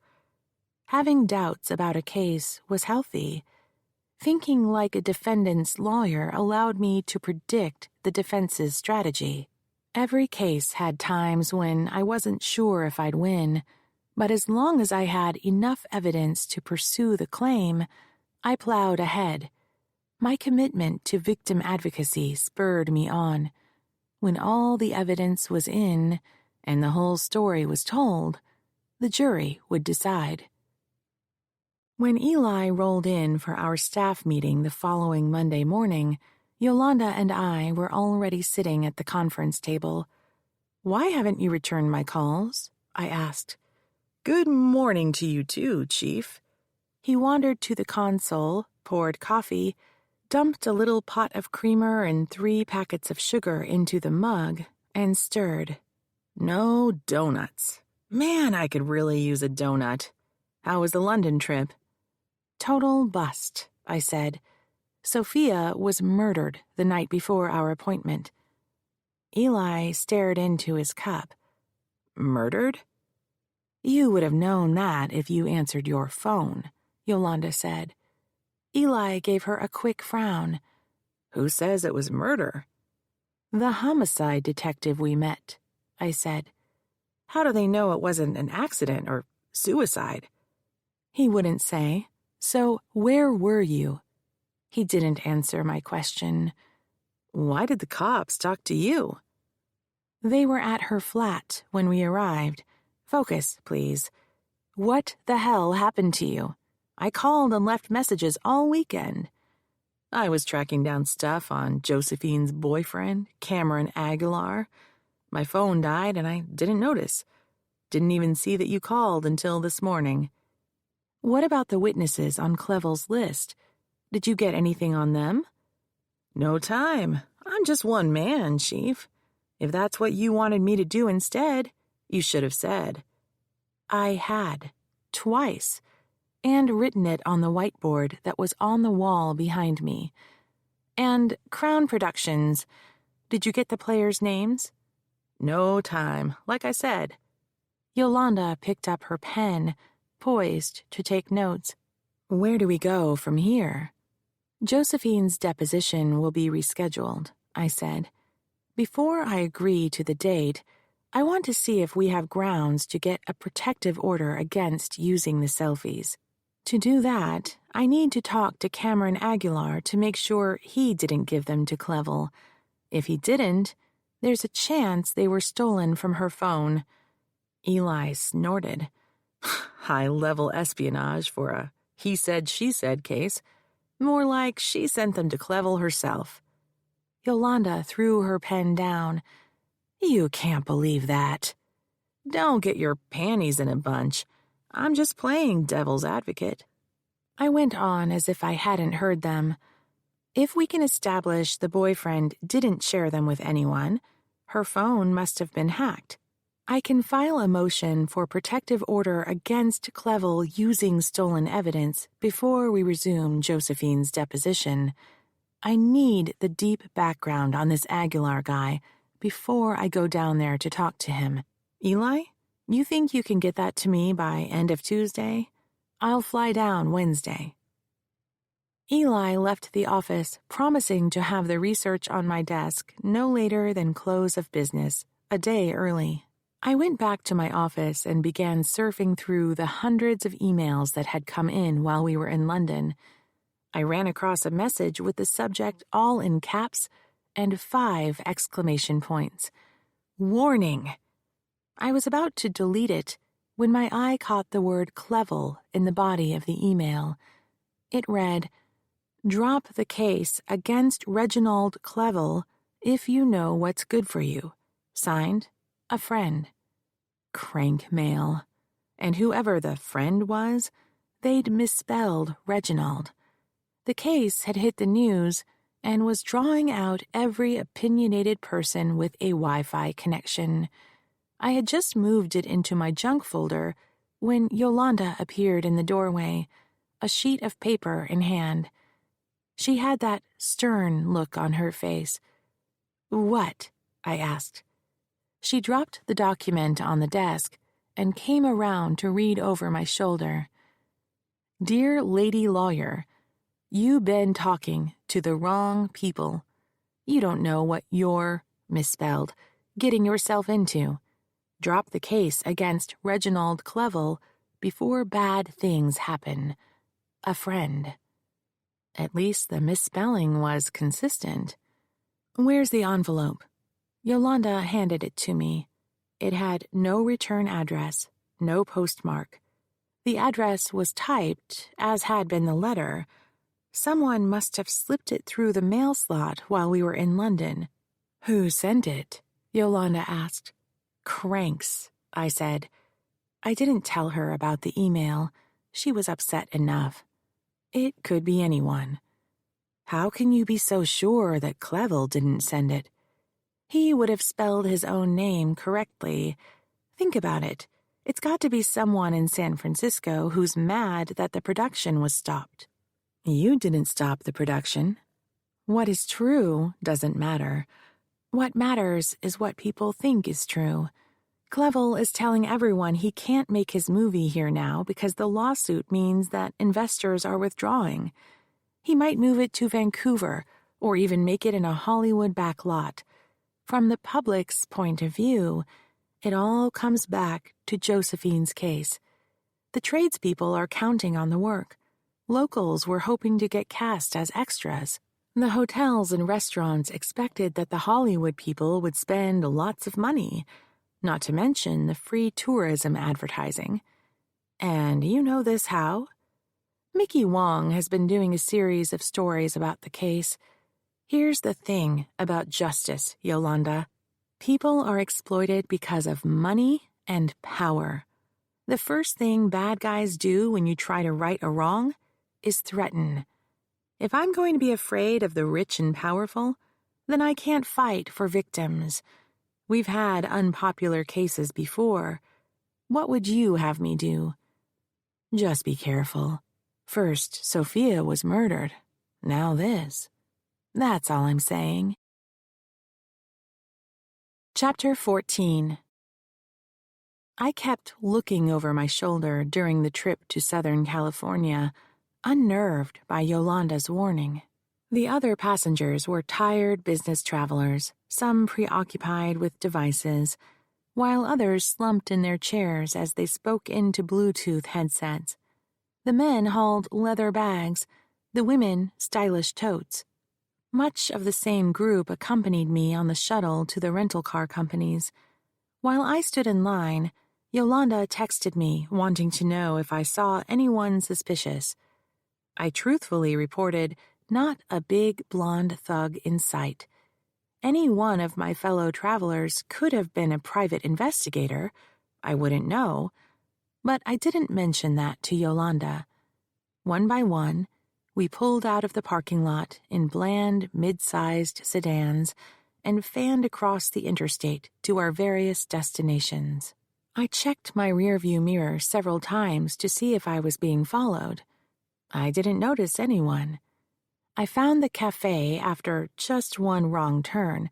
Having doubts about a case was healthy. Thinking like a defendant's lawyer allowed me to predict the defense's strategy. Every case had times when I wasn't sure if I'd win, but as long as I had enough evidence to pursue the claim, I plowed ahead. My commitment to victim advocacy spurred me on. When all the evidence was in and the whole story was told, the jury would decide. When Eli rolled in for our staff meeting the following Monday morning, Yolanda and I were already sitting at the conference table. "Why haven't you returned my calls?" I asked. "Good morning to you too, Chief." He wandered to the console, poured coffee, dumped a little pot of creamer and 3 packets of sugar into the mug, and stirred. "No donuts. Man, I could really use a donut. How was the London trip?" "Total bust," I said. Sophia was murdered the night before our appointment. Eli stared into his cup. "Murdered?" "You would have known that if you answered your phone," Yolanda said. Eli gave her a quick frown. "Who says it was murder?" "The homicide detective we met," I said. "How do they know it wasn't an accident or suicide?" "He wouldn't say. So where were you?" He didn't answer my question. "Why did the cops talk to you?" "They were at her flat when we arrived. Focus, please. What the hell happened to you? I called and left messages all weekend." "I was tracking down stuff on Josephine's boyfriend, Cameron Aguilar. My phone died and I didn't notice. Didn't even see that you called until this morning." "What about the witnesses on Clevel's list? Did you get anything on them?" "No time. I'm just one man, Chief. If that's what you wanted me to do instead, you should have said." I had, twice, and written it on the whiteboard that was on the wall behind me. "And Crown Productions, did you get the players' names?" "No time, like I said." Yolanda picked up her pen, poised to take notes. "Where do we go from here?" "Josephine's deposition will be rescheduled," I said. "Before I agree to the date, I want to see if we have grounds to get a protective order against using the selfies. To do that, I need to talk to Cameron Aguilar to make sure he didn't give them to Clevel. If he didn't, there's a chance they were stolen from her phone." Eli snorted. "High-level espionage for a he-said-she-said case. More like she sent them to Clevel herself." Yolanda threw her pen down. "You can't believe that." "Don't get your panties in a bunch. I'm just playing devil's advocate." I went on as if I hadn't heard them. "If we can establish the boyfriend didn't share them with anyone, her phone must have been hacked. I can file a motion for protective order against Clevel using stolen evidence before we resume Josephine's deposition. I need the deep background on this Aguilar guy before I go down there to talk to him. Eli, you think you can get that to me by end of Tuesday? I'll fly down Wednesday. Eli left the office, promising to have the research on my desk no later than close of business, a day early. I went back to my office and began surfing through the hundreds of emails that had come in while we were in London. I ran across a message with the subject all in caps and 5 exclamation points. Warning! I was about to delete it when my eye caught the word Clevel in the body of the email. It read, "Drop the case against Reginald Clevel if you know what's good for you. Signed, a friend." Crank mail. And whoever the friend was, they'd misspelled Reginald. The case had hit the news and was drawing out every opinionated person with a Wi-Fi connection. I had just moved it into my junk folder when Yolanda appeared in the doorway, a sheet of paper in hand. She had that stern look on her face. "What?" I asked. She dropped the document on the desk and came around to read over my shoulder. "Dear Lady Lawyer, you been talking to the wrong people. You don't know what you're, misspelled, getting yourself into. Drop the case against Reginald Clevel before bad things happen. A friend." At least the misspelling was consistent. "Where's the envelope?" Yolanda handed it to me. It had no return address, no postmark. The address was typed, as had been the letter. Someone must have slipped it through the mail slot while we were in London. "Who sent it?" Yolanda asked. "Cranks," I said. I didn't tell her about the email. She was upset enough. It could be anyone. "How can you be so sure that Clevel didn't send it? He would have spelled his own name correctly. Think about it. It's got to be someone in San Francisco who's mad that the production was stopped." "You didn't stop the production. What is true doesn't matter. What matters is what people think is true. Clevel is telling everyone he can't make his movie here now because the lawsuit means that investors are withdrawing. He might move it to Vancouver or even make it in a Hollywood back lot. From the public's point of view, it all comes back to Josephine's case. The tradespeople are counting on the work. Locals were hoping to get cast as extras. The hotels and restaurants expected that the Hollywood people would spend lots of money, not to mention the free tourism advertising. And you know this how? Mickey Wong has been doing a series of stories about the case. Here's the thing about justice, Yolanda. People are exploited because of money and power. The first thing bad guys do when you try to right a wrong is threaten. If I'm going to be afraid of the rich and powerful, then I can't fight for victims. We've had unpopular cases before. What would you have me do? Just be careful. First, Sophia was murdered. Now this. That's all I'm saying. Chapter 14. I kept looking over my shoulder during the trip to Southern California, unnerved by Yolanda's warning. The other passengers were tired business travelers, some preoccupied with devices, while others slumped in their chairs as they spoke into Bluetooth headsets. The men hauled leather bags, the women stylish totes. Much of the same group accompanied me on the shuttle to the rental car companies. While I stood in line, Yolanda texted me, wanting to know if I saw anyone suspicious. I truthfully reported not a big blonde thug in sight. Any one of my fellow travelers could have been a private investigator. I wouldn't know. But I didn't mention that to Yolanda. One by one, we pulled out of the parking lot in bland, mid-sized sedans and fanned across the interstate to our various destinations. I checked my rearview mirror several times to see if I was being followed. I didn't notice anyone. I found the cafe after just one wrong turn,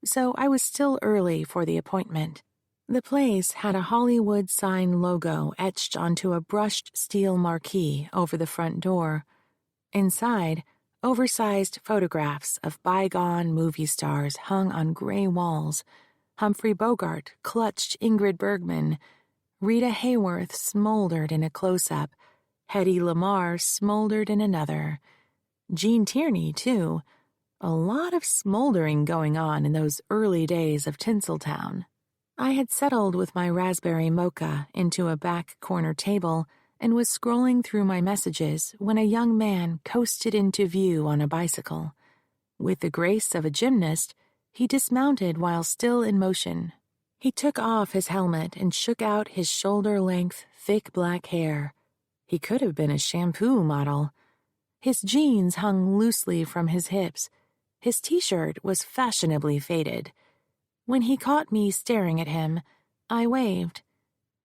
so I was still early for the appointment. The place had a Hollywood sign logo etched onto a brushed steel marquee over the front door. Inside, oversized photographs of bygone movie stars hung on gray walls. Humphrey Bogart clutched Ingrid Bergman. Rita Hayworth smoldered in a close-up. Hedy Lamarr smoldered in another. Gene Tierney, too. A lot of smoldering going on in those early days of Tinseltown. I had settled with my raspberry mocha into a back corner table and was scrolling through my messages when a young man coasted into view on a bicycle. With the grace of a gymnast, he dismounted while still in motion. He took off his helmet and shook out his shoulder-length, thick black hair. He could have been a shampoo model. His jeans hung loosely from his hips. His t-shirt was fashionably faded. When he caught me staring at him, I waved.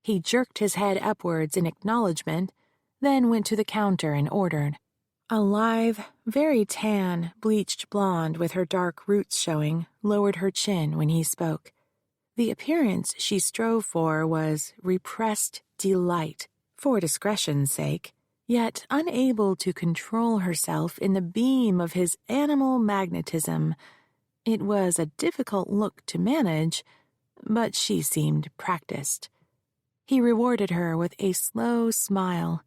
He jerked his head upwards in acknowledgement, then went to the counter and ordered. A lithe, very tan, bleached blonde with her dark roots showing lowered her chin when he spoke. The appearance she strove for was repressed delight, for discretion's sake, yet unable to control herself in the beam of his animal magnetism. It was a difficult look to manage, but she seemed practiced. He rewarded her with a slow smile.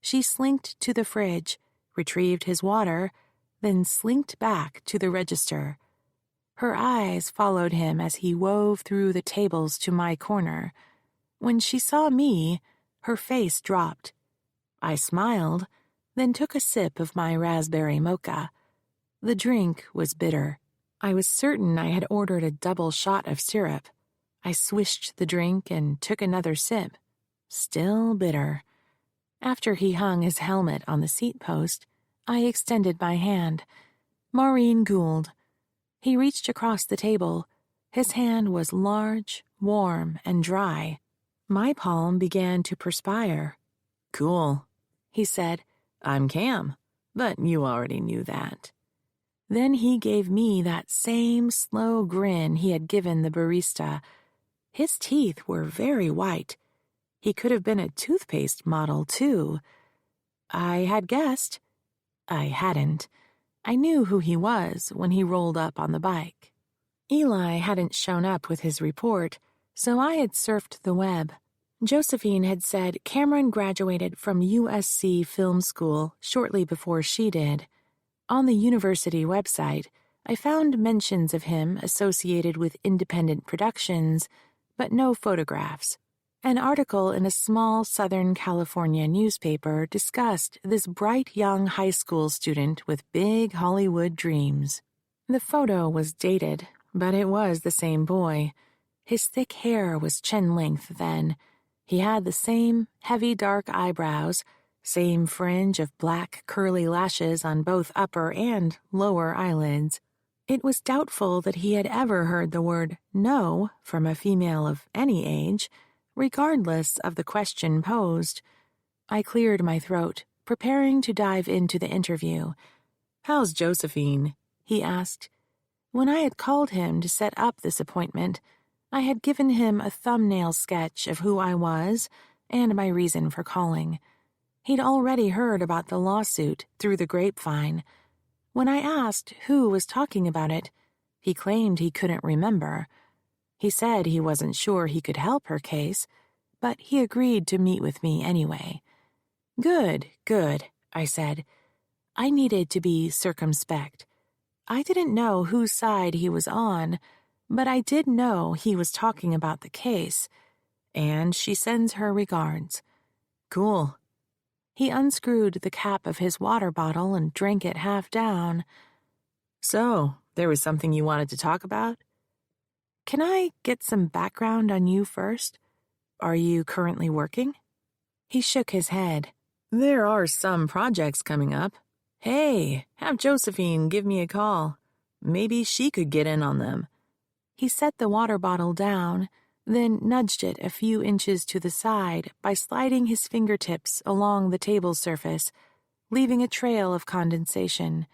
She slinked to the fridge, retrieved his water, then slinked back to the register. Her eyes followed him as he wove through the tables to my corner. When she saw me, her face dropped. I smiled, then took a sip of my raspberry mocha. The drink was bitter. I was certain I had ordered a double shot of syrup. I swished the drink and took another sip. Still bitter. After he hung his helmet on the seat post, I extended my hand. Maureen Gould. He reached across the table. His hand was large, warm, and dry. My palm began to perspire. "Cool," he said. "I'm Cam, but you already knew that." Then he gave me that same slow grin he had given the barista. His teeth were very white. He could have been a toothpaste model, too. I had guessed. I hadn't. I knew who he was when he rolled up on the bike. Eli hadn't shown up with his report, so I had surfed the web. Josephine had said Cameron graduated from USC Film School shortly before she did. On the university website, I found mentions of him associated with independent productions, but no photographs. An article in a small Southern California newspaper discussed this bright young high school student with big Hollywood dreams. The photo was dated, but it was the same boy. His thick hair was chin-length then. He had the same heavy dark eyebrows, same fringe of black curly lashes on both upper and lower eyelids. It was doubtful that he had ever heard the word no from a female of any age, regardless of the question posed. I cleared my throat, preparing to dive into the interview. "How's Josephine?" he asked. When I had called him to set up this appointment, I had given him a thumbnail sketch of who I was and my reason for calling. He'd already heard about the lawsuit through the grapevine. When I asked who was talking about it, he claimed he couldn't remember. He said he wasn't sure he could help her case, but he agreed to meet with me anyway. Good, I said. I needed to be circumspect. I didn't know whose side he was on, but I did know he was talking about the case, and she sends her regards. Cool. He unscrewed the cap of his water bottle and drank it half down. So, there was something you wanted to talk about? Can I get some background on you first? Are you currently working? He shook his head. There are some projects coming up. Hey, have Josephine give me a call. Maybe she could get in on them. He set the water bottle down, then nudged it a few inches to the side by sliding his fingertips along the table surface, leaving a trail of condensation.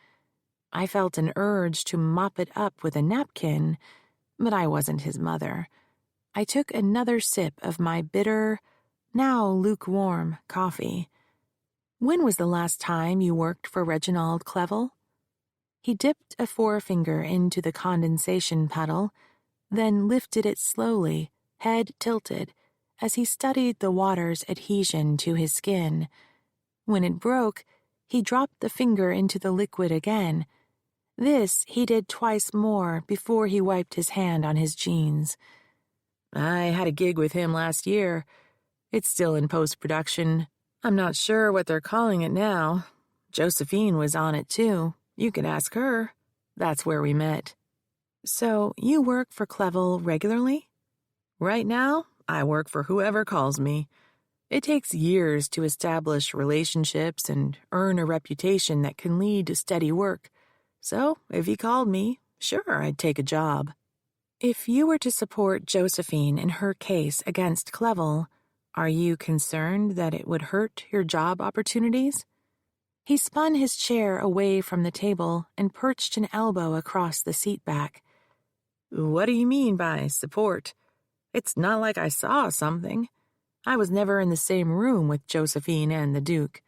I felt an urge to mop it up with a napkin, but I wasn't his mother. I took another sip of my bitter, now lukewarm, coffee. When was the last time you worked for Reginald Clevel? He dipped a forefinger into the condensation puddle, then lifted it slowly, head tilted, as he studied the water's adhesion to his skin. When it broke, he dropped the finger into the liquid again. This he did twice more before he wiped his hand on his jeans. I had a gig with him last year. It's still in post-production. I'm not sure what they're calling it now. Josephine was on it, too. You can ask her. That's where we met. So you work for Clevel regularly? Right now, I work for whoever calls me. It takes years to establish relationships and earn a reputation that can lead to steady work. So, if he called me, sure, I'd take a job. If you were to support Josephine in her case against Clevel, are you concerned that it would hurt your job opportunities? He spun his chair away from the table and perched an elbow across the seat back. What do you mean by support? It's not like I saw something. I was never in the same room with Josephine and the Duke.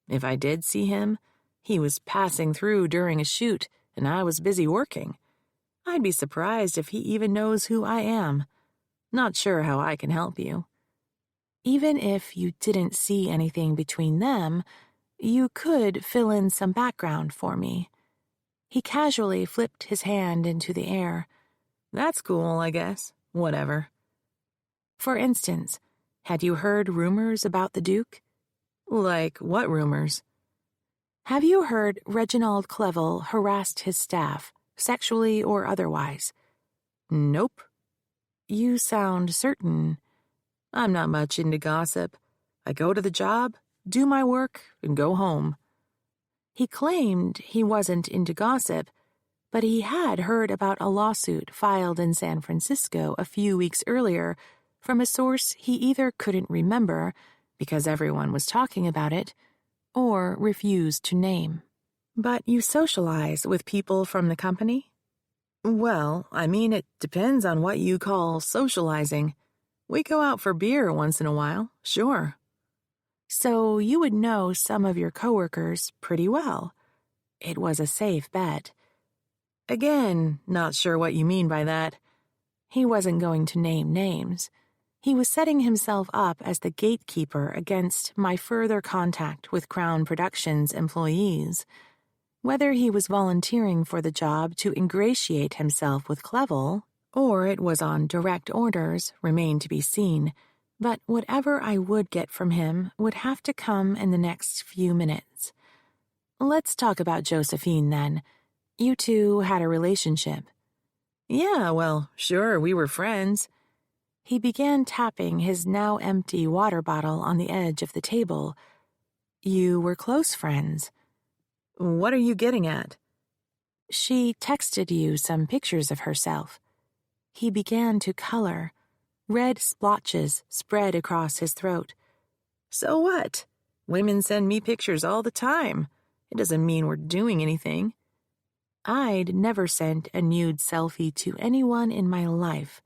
If I did see him, he was passing through during a shoot, and I was busy working. I'd be surprised if he even knows who I am. Not sure how I can help you. Even if you didn't see anything between them, you could fill in some background for me. He casually flipped his hand into the air. That's cool, I guess. Whatever. For instance, had you heard rumors about the Duke? Like what rumors? Have you heard Reginald Clevel harassed his staff, sexually or otherwise? Nope. You sound certain. I'm not much into gossip. I go to the job, do my work, and go home. He claimed he wasn't into gossip, but he had heard about a lawsuit filed in San Francisco a few weeks earlier from a source he either couldn't remember because everyone was talking about it, or refused to name. But you socialize with people from the company? Well, I mean, it depends on what you call socializing. We go out for beer once in a while, sure. So you would know some of your coworkers pretty well. It was a safe bet. Again, not sure what you mean by that. He wasn't going to name names. He was setting himself up as the gatekeeper against my further contact with Crown Productions employees. Whether he was volunteering for the job to ingratiate himself with Clevel, or it was on direct orders, remained to be seen, but whatever I would get from him would have to come in the next few minutes. Let's talk about Josephine, then. You two had a relationship. Yeah, well, sure, we were friends. He began tapping his now empty water bottle on the edge of the table. You were close friends. What are you getting at? She texted you some pictures of herself. He began to color. Red splotches spread across his throat. So what? Women send me pictures all the time. It doesn't mean we're doing anything. I'd never sent a nude selfie to anyone in my life.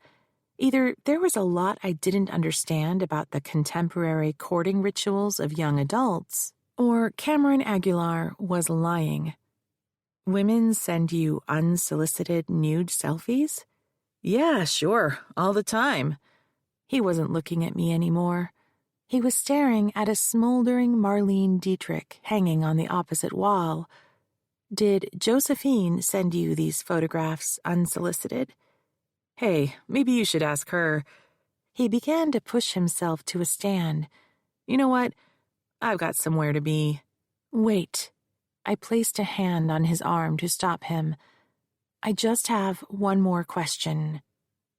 Either there was a lot I didn't understand about the contemporary courting rituals of young adults, or Cameron Aguilar was lying. Women send you unsolicited nude selfies? Yeah, sure, all the time. He wasn't looking at me anymore. He was staring at a smoldering Marlene Dietrich hanging on the opposite wall. Did Josephine send you these photographs unsolicited? Hey, maybe you should ask her. He began to push himself to a stand. You know what? I've got somewhere to be. Wait. I placed a hand on his arm to stop him. I just have one more question.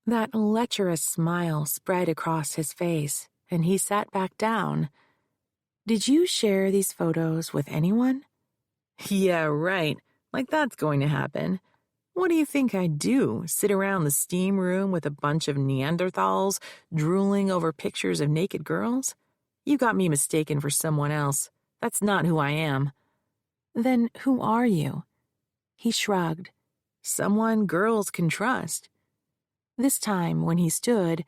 That lecherous smile spread across his face, and he sat back down. Did you share these photos with anyone? Yeah, right. Like that's going to happen. What do you think I'd do? Sit around the steam room with a bunch of Neanderthals drooling over pictures of naked girls? You got me mistaken for someone else. That's not who I am. Then who are you? He shrugged. Someone girls can trust. This time, when he stood,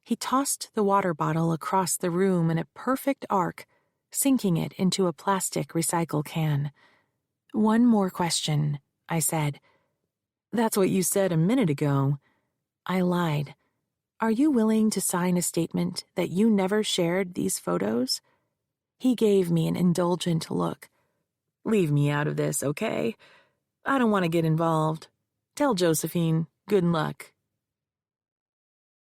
he tossed the water bottle across the room in a perfect arc, sinking it into a plastic recycle can. One more question, I said. That's what you said a minute ago. I lied. Are you willing to sign a statement that you never shared these photos? He gave me an indulgent look. Leave me out of this, okay? I don't want to get involved. Tell Josephine, good luck.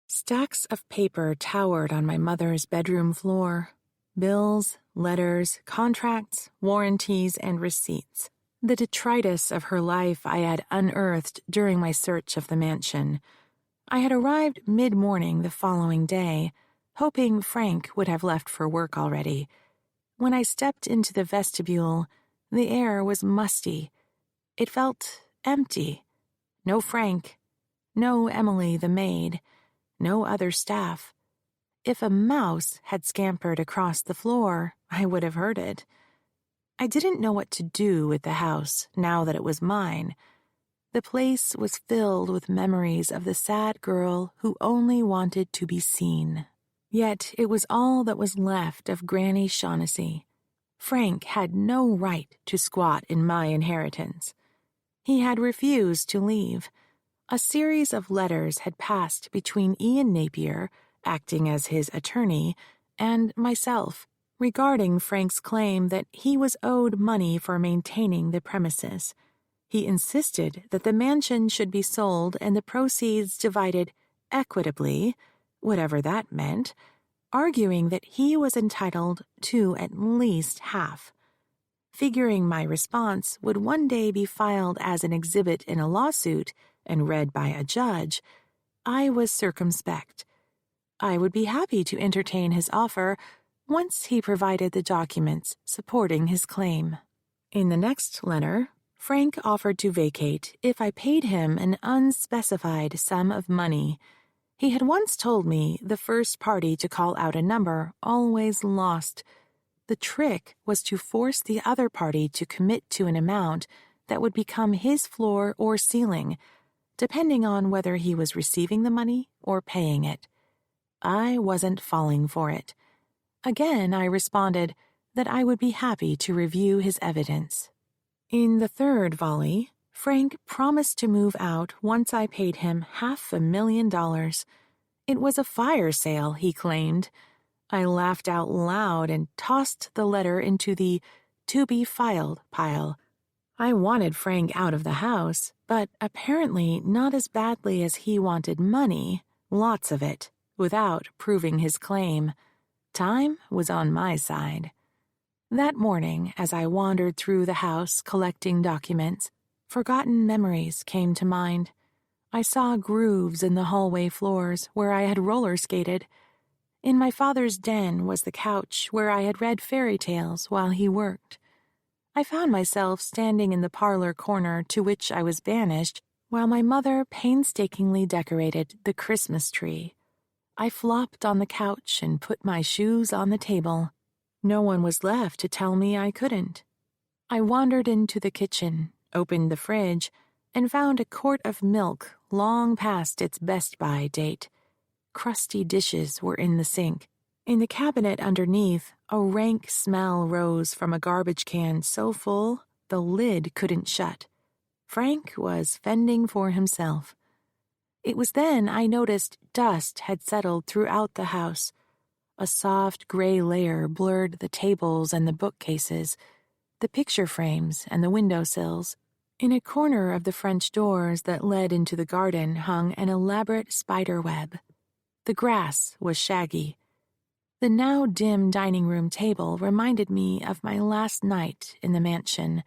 Stacks of paper towered on my mother's bedroom floor. Bills, letters, contracts, warranties, and receipts. The detritus of her life I had unearthed during my search of the mansion. I had arrived mid-morning the following day, hoping Frank would have left for work already. When I stepped into the vestibule, the air was musty. It felt empty. No Frank. No Emily the maid. No other staff. If a mouse had scampered across the floor, I would have heard it. I didn't know what to do with the house now that it was mine. The place was filled with memories of the sad girl who only wanted to be seen. Yet it was all that was left of Granny Shaughnessy. Frank had no right to squat in my inheritance. He had refused to leave. A series of letters had passed between Ian Napier, acting as his attorney, and myself, regarding Frank's claim that he was owed money for maintaining the premises. He insisted that the mansion should be sold and the proceeds divided equitably, whatever that meant, arguing that he was entitled to at least half. Figuring my response would one day be filed as an exhibit in a lawsuit and read by a judge, I was circumspect. I would be happy to entertain his offer once he provided the documents supporting his claim. In the next letter, Frank offered to vacate if I paid him an unspecified sum of money. He had once told me the first party to call out a number always lost. The trick was to force the other party to commit to an amount that would become his floor or ceiling, depending on whether he was receiving the money or paying it. I wasn't falling for it. Again, I responded that I would be happy to review his evidence. In the third volley, Frank promised to move out once I paid him $500,000. It was a fire sale, he claimed. I laughed out loud and tossed the letter into the to-be-filed pile. I wanted Frank out of the house, but apparently not as badly as he wanted money, lots of it, without proving his claim. Time was on my side. That morning, as I wandered through the house collecting documents, forgotten memories came to mind. I saw grooves in the hallway floors where I had roller skated. In my father's den was the couch where I had read fairy tales while he worked. I found myself standing in the parlor corner to which I was banished while my mother painstakingly decorated the Christmas tree. I flopped on the couch and put my shoes on the table. No one was left to tell me I couldn't. I wandered into the kitchen, opened the fridge, and found a quart of milk long past its best-by date. Crusty dishes were in the sink. In the cabinet underneath, a rank smell rose from a garbage can so full the lid couldn't shut. Frank was fending for himself. It was then I noticed dust had settled throughout the house. A soft gray layer blurred the tables and the bookcases, the picture frames and the windowsills. In a corner of the French doors that led into the garden hung an elaborate spider web. The grass was shaggy. The now dim dining room table reminded me of my last night in the mansion.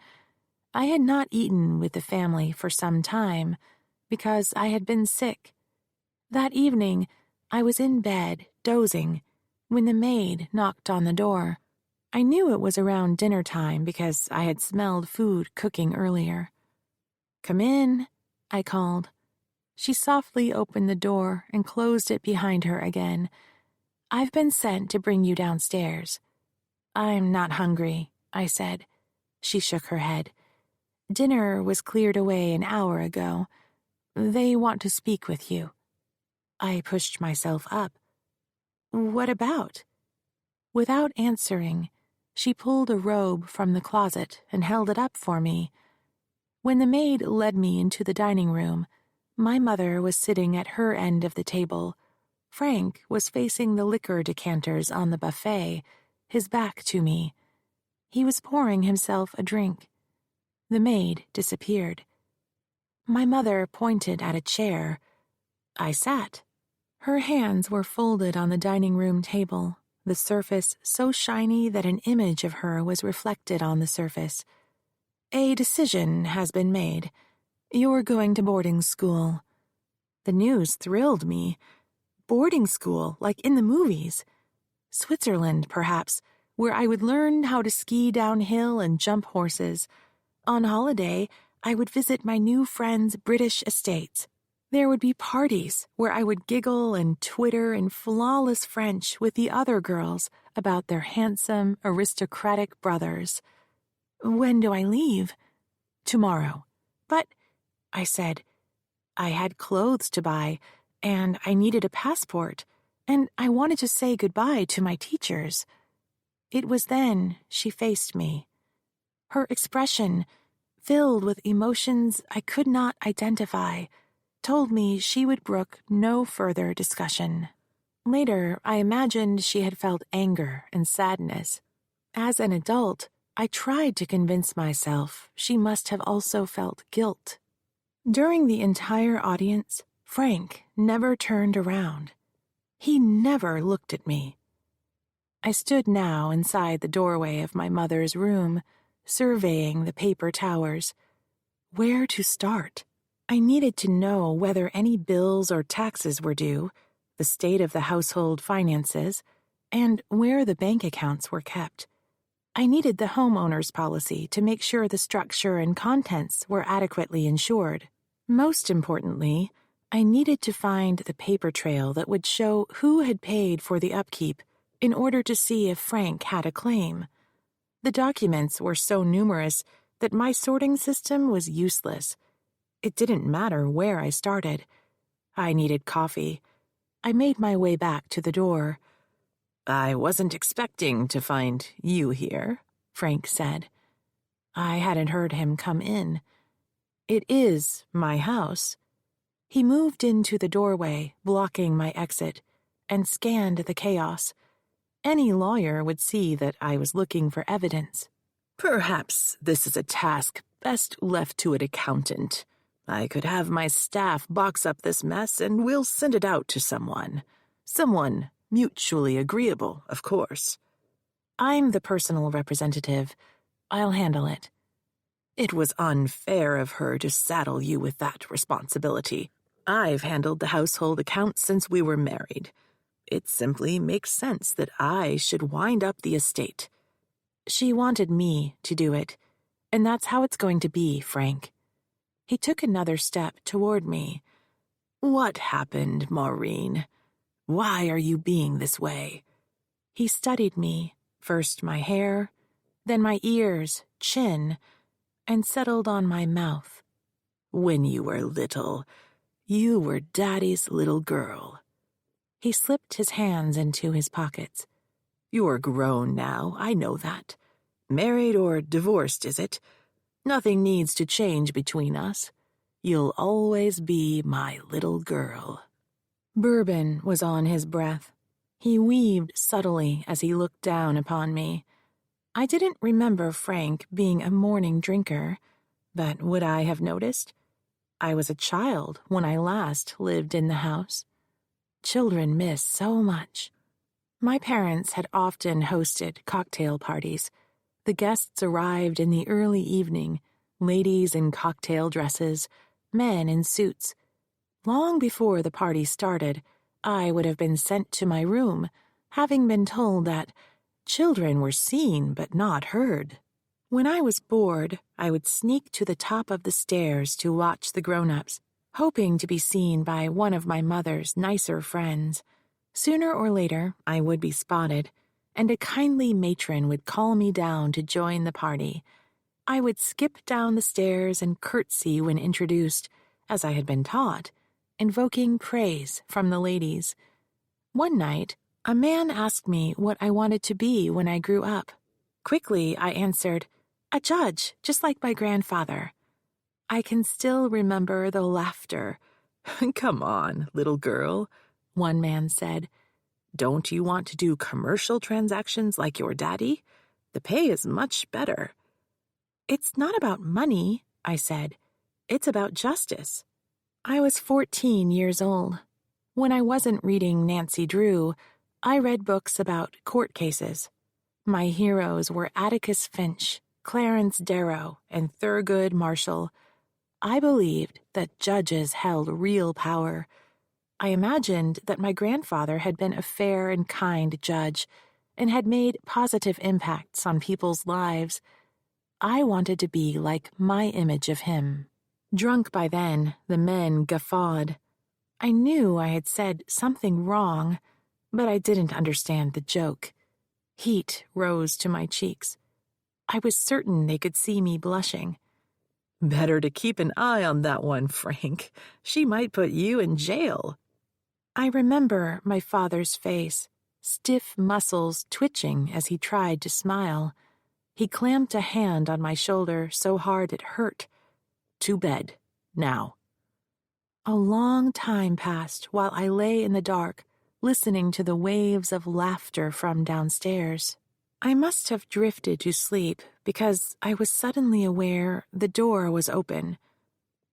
I had not eaten with the family for some time because I had been sick. That evening, I was in bed, dozing, when the maid knocked on the door. I knew it was around dinner time because I had smelled food cooking earlier. "Come in," I called. She softly opened the door and closed it behind her again. I've been sent to bring you downstairs. I'm not hungry, I said. She shook her head. Dinner was cleared away an hour ago. They want to speak with you. I pushed myself up. What about? Without answering, she pulled a robe from the closet and held it up for me. When the maid led me into the dining room, my mother was sitting at her end of the table. Frank was facing the liquor decanters on the buffet, his back to me. He was pouring himself a drink. The maid disappeared. My mother pointed at a chair. I sat. Her hands were folded on the dining room table, the surface so shiny that an image of her was reflected on the surface. A decision has been made. You're going to boarding school. The news thrilled me. Boarding school, like in the movies. Switzerland, perhaps, where I would learn how to ski downhill and jump horses. On holiday, I would visit my new friends' British estates. There would be parties where I would giggle and twitter in flawless French with the other girls about their handsome, aristocratic brothers. When do I leave? Tomorrow. But, I said, I had clothes to buy, and I needed a passport, and I wanted to say goodbye to my teachers. It was then she faced me. Her expression, filled with emotions I could not identify, told me she would brook no further discussion. Later, I imagined she had felt anger and sadness. As an adult, I tried to convince myself she must have also felt guilt. During the entire audience, Frank never turned around. He never looked at me. I stood now inside the doorway of my mother's room, surveying the paper towers. Where to start? I needed to know whether any bills or taxes were due, the state of the household finances, and where the bank accounts were kept. I needed the homeowner's policy to make sure the structure and contents were adequately insured. Most importantly, I needed to find the paper trail that would show who had paid for the upkeep in order to see if Frank had a claim. The documents were so numerous that my sorting system was useless. It didn't matter where I started. I needed coffee. I made my way back to the door. I wasn't expecting to find you here, Frank said. I hadn't heard him come in. It is my house. He moved into the doorway, blocking my exit, and scanned the chaos. Any lawyer would see that I was looking for evidence. Perhaps this is a task best left to an accountant. I could have my staff box up this mess and we'll send it out to someone. Someone mutually agreeable, of course. I'm the personal representative. I'll handle it. It was unfair of her to saddle you with that responsibility. I've handled the household accounts since we were married. It simply makes sense that I should wind up the estate. She wanted me to do it, and that's how it's going to be, Frank. He took another step toward me. What happened, Maureen? Why are you being this way? He studied me, first my hair, then my ears, chin, and settled on my mouth. When you were little, you were Daddy's little girl. He slipped his hands into his pockets. You're grown now, I know that. Married or divorced, is it? Nothing needs to change between us. You'll always be my little girl. Bourbon was on his breath. He weaved subtly as he looked down upon me. I didn't remember Frank being a morning drinker, but would I have noticed? I was a child when I last lived in the house. Children miss so much. My parents had often hosted cocktail parties. The guests arrived in the early evening, ladies in cocktail dresses, men in suits. Long before the party started, I would have been sent to my room, having been told that children were seen but not heard. When I was bored, I would sneak to the top of the stairs to watch the grown-ups, hoping to be seen by one of my mother's nicer friends. Sooner or later, I would be spotted, and a kindly matron would call me down to join the party. I would skip down the stairs and curtsy when introduced, as I had been taught, invoking praise from the ladies. One night, a man asked me what I wanted to be when I grew up. Quickly, I answered, "A judge, just like my grandfather." I can still remember the laughter. "Come on, little girl," one man said. "Don't you want to do commercial transactions like your daddy? The pay is much better." "It's not about money," I said. "It's about justice." I was 14 years old. When I wasn't reading Nancy Drew, I read books about court cases. My heroes were Atticus Finch, Clarence Darrow, and Thurgood Marshall. I believed that judges held real power. I imagined that my grandfather had been a fair and kind judge and had made positive impacts on people's lives. I wanted to be like my image of him. Drunk by then, the men guffawed. I knew I had said something wrong, but I didn't understand the joke. Heat rose to my cheeks. I was certain they could see me blushing. "Better to keep an eye on that one, Frank. She might put you in jail." I remember my father's face, stiff muscles twitching as he tried to smile. He clamped a hand on my shoulder so hard it hurt. "To bed, now." A long time passed while I lay in the dark, listening to the waves of laughter from downstairs. I must have drifted to sleep because I was suddenly aware the door was open.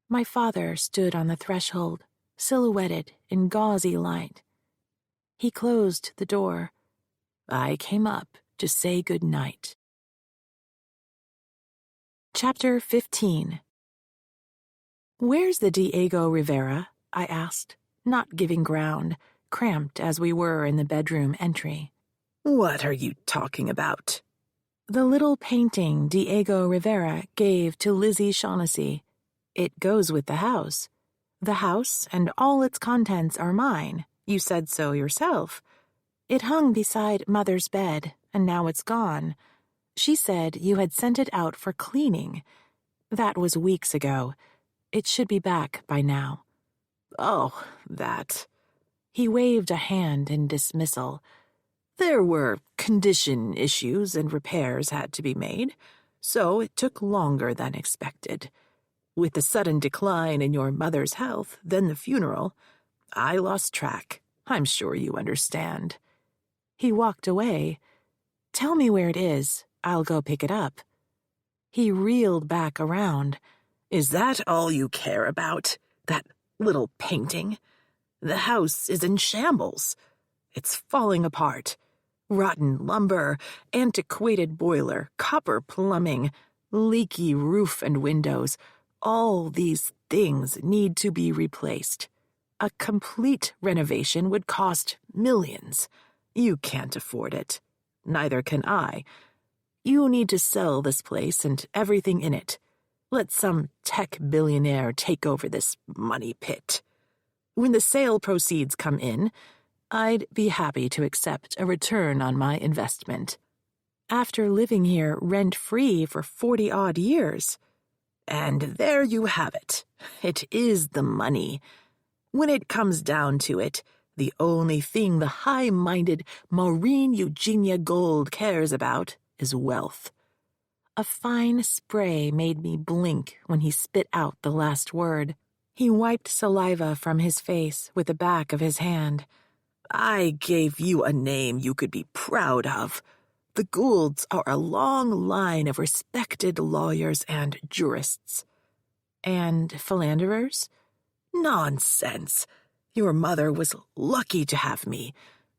My father stood on the threshold, silhouetted in gauzy light. He closed the door. I came up to say good night. Chapter 15. "Where's the Diego Rivera?" I asked, not giving ground, cramped as we were in the bedroom entry. "What are you talking about?" "The little painting Diego Rivera gave to Lizzie Shaughnessy. It goes with the house. The house and all its contents are mine. You said so yourself. It hung beside Mother's bed, and now it's gone. She said you had sent it out for cleaning. That was weeks ago. It should be back by now." "Oh, that." He waved a hand in dismissal. "There were condition issues and repairs had to be made, so it took longer than expected. With the sudden decline in your mother's health, then the funeral, I lost track. I'm sure you understand." He walked away. "Tell me where it is. I'll go pick it up." He reeled back around. "Is that all you care about? That little painting? The house is in shambles. It's falling apart. Rotten lumber, antiquated boiler, copper plumbing, leaky roof and windows. All these things need to be replaced. A complete renovation would cost millions. You can't afford it. Neither can I. You need to sell this place and everything in it. Let some tech billionaire take over this money pit. When the sale proceeds come in, I'd be happy to accept a return on my investment. After living here rent-free for 40-odd years." "And there you have it. It is the money. When it comes down to it, the only thing the high-minded Maureen Eugenia Gould cares about is wealth." A fine spray made me blink when he spit out the last word. He wiped saliva from his face with the back of his hand. "I gave you a name you could be proud of. The Goulds are a long line of respected lawyers and jurists." "And philanderers?" "Nonsense. Your mother was lucky to have me.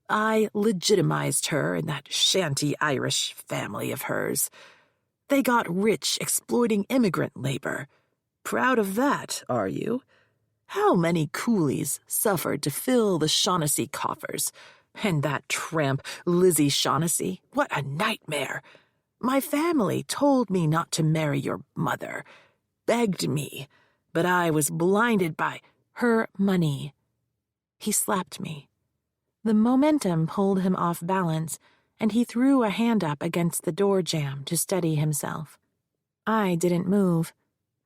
I legitimized her in that shanty Irish family of hers. They got rich exploiting immigrant labor. Proud of that, are you? How many coolies suffered to fill the Shaughnessy coffers? And that tramp, Lizzie Shaughnessy, what a nightmare. My family told me not to marry your mother, begged me, but I was blinded by her money. He slapped me. The momentum pulled him off balance, and he threw a hand up against the door jamb to steady himself. I didn't move.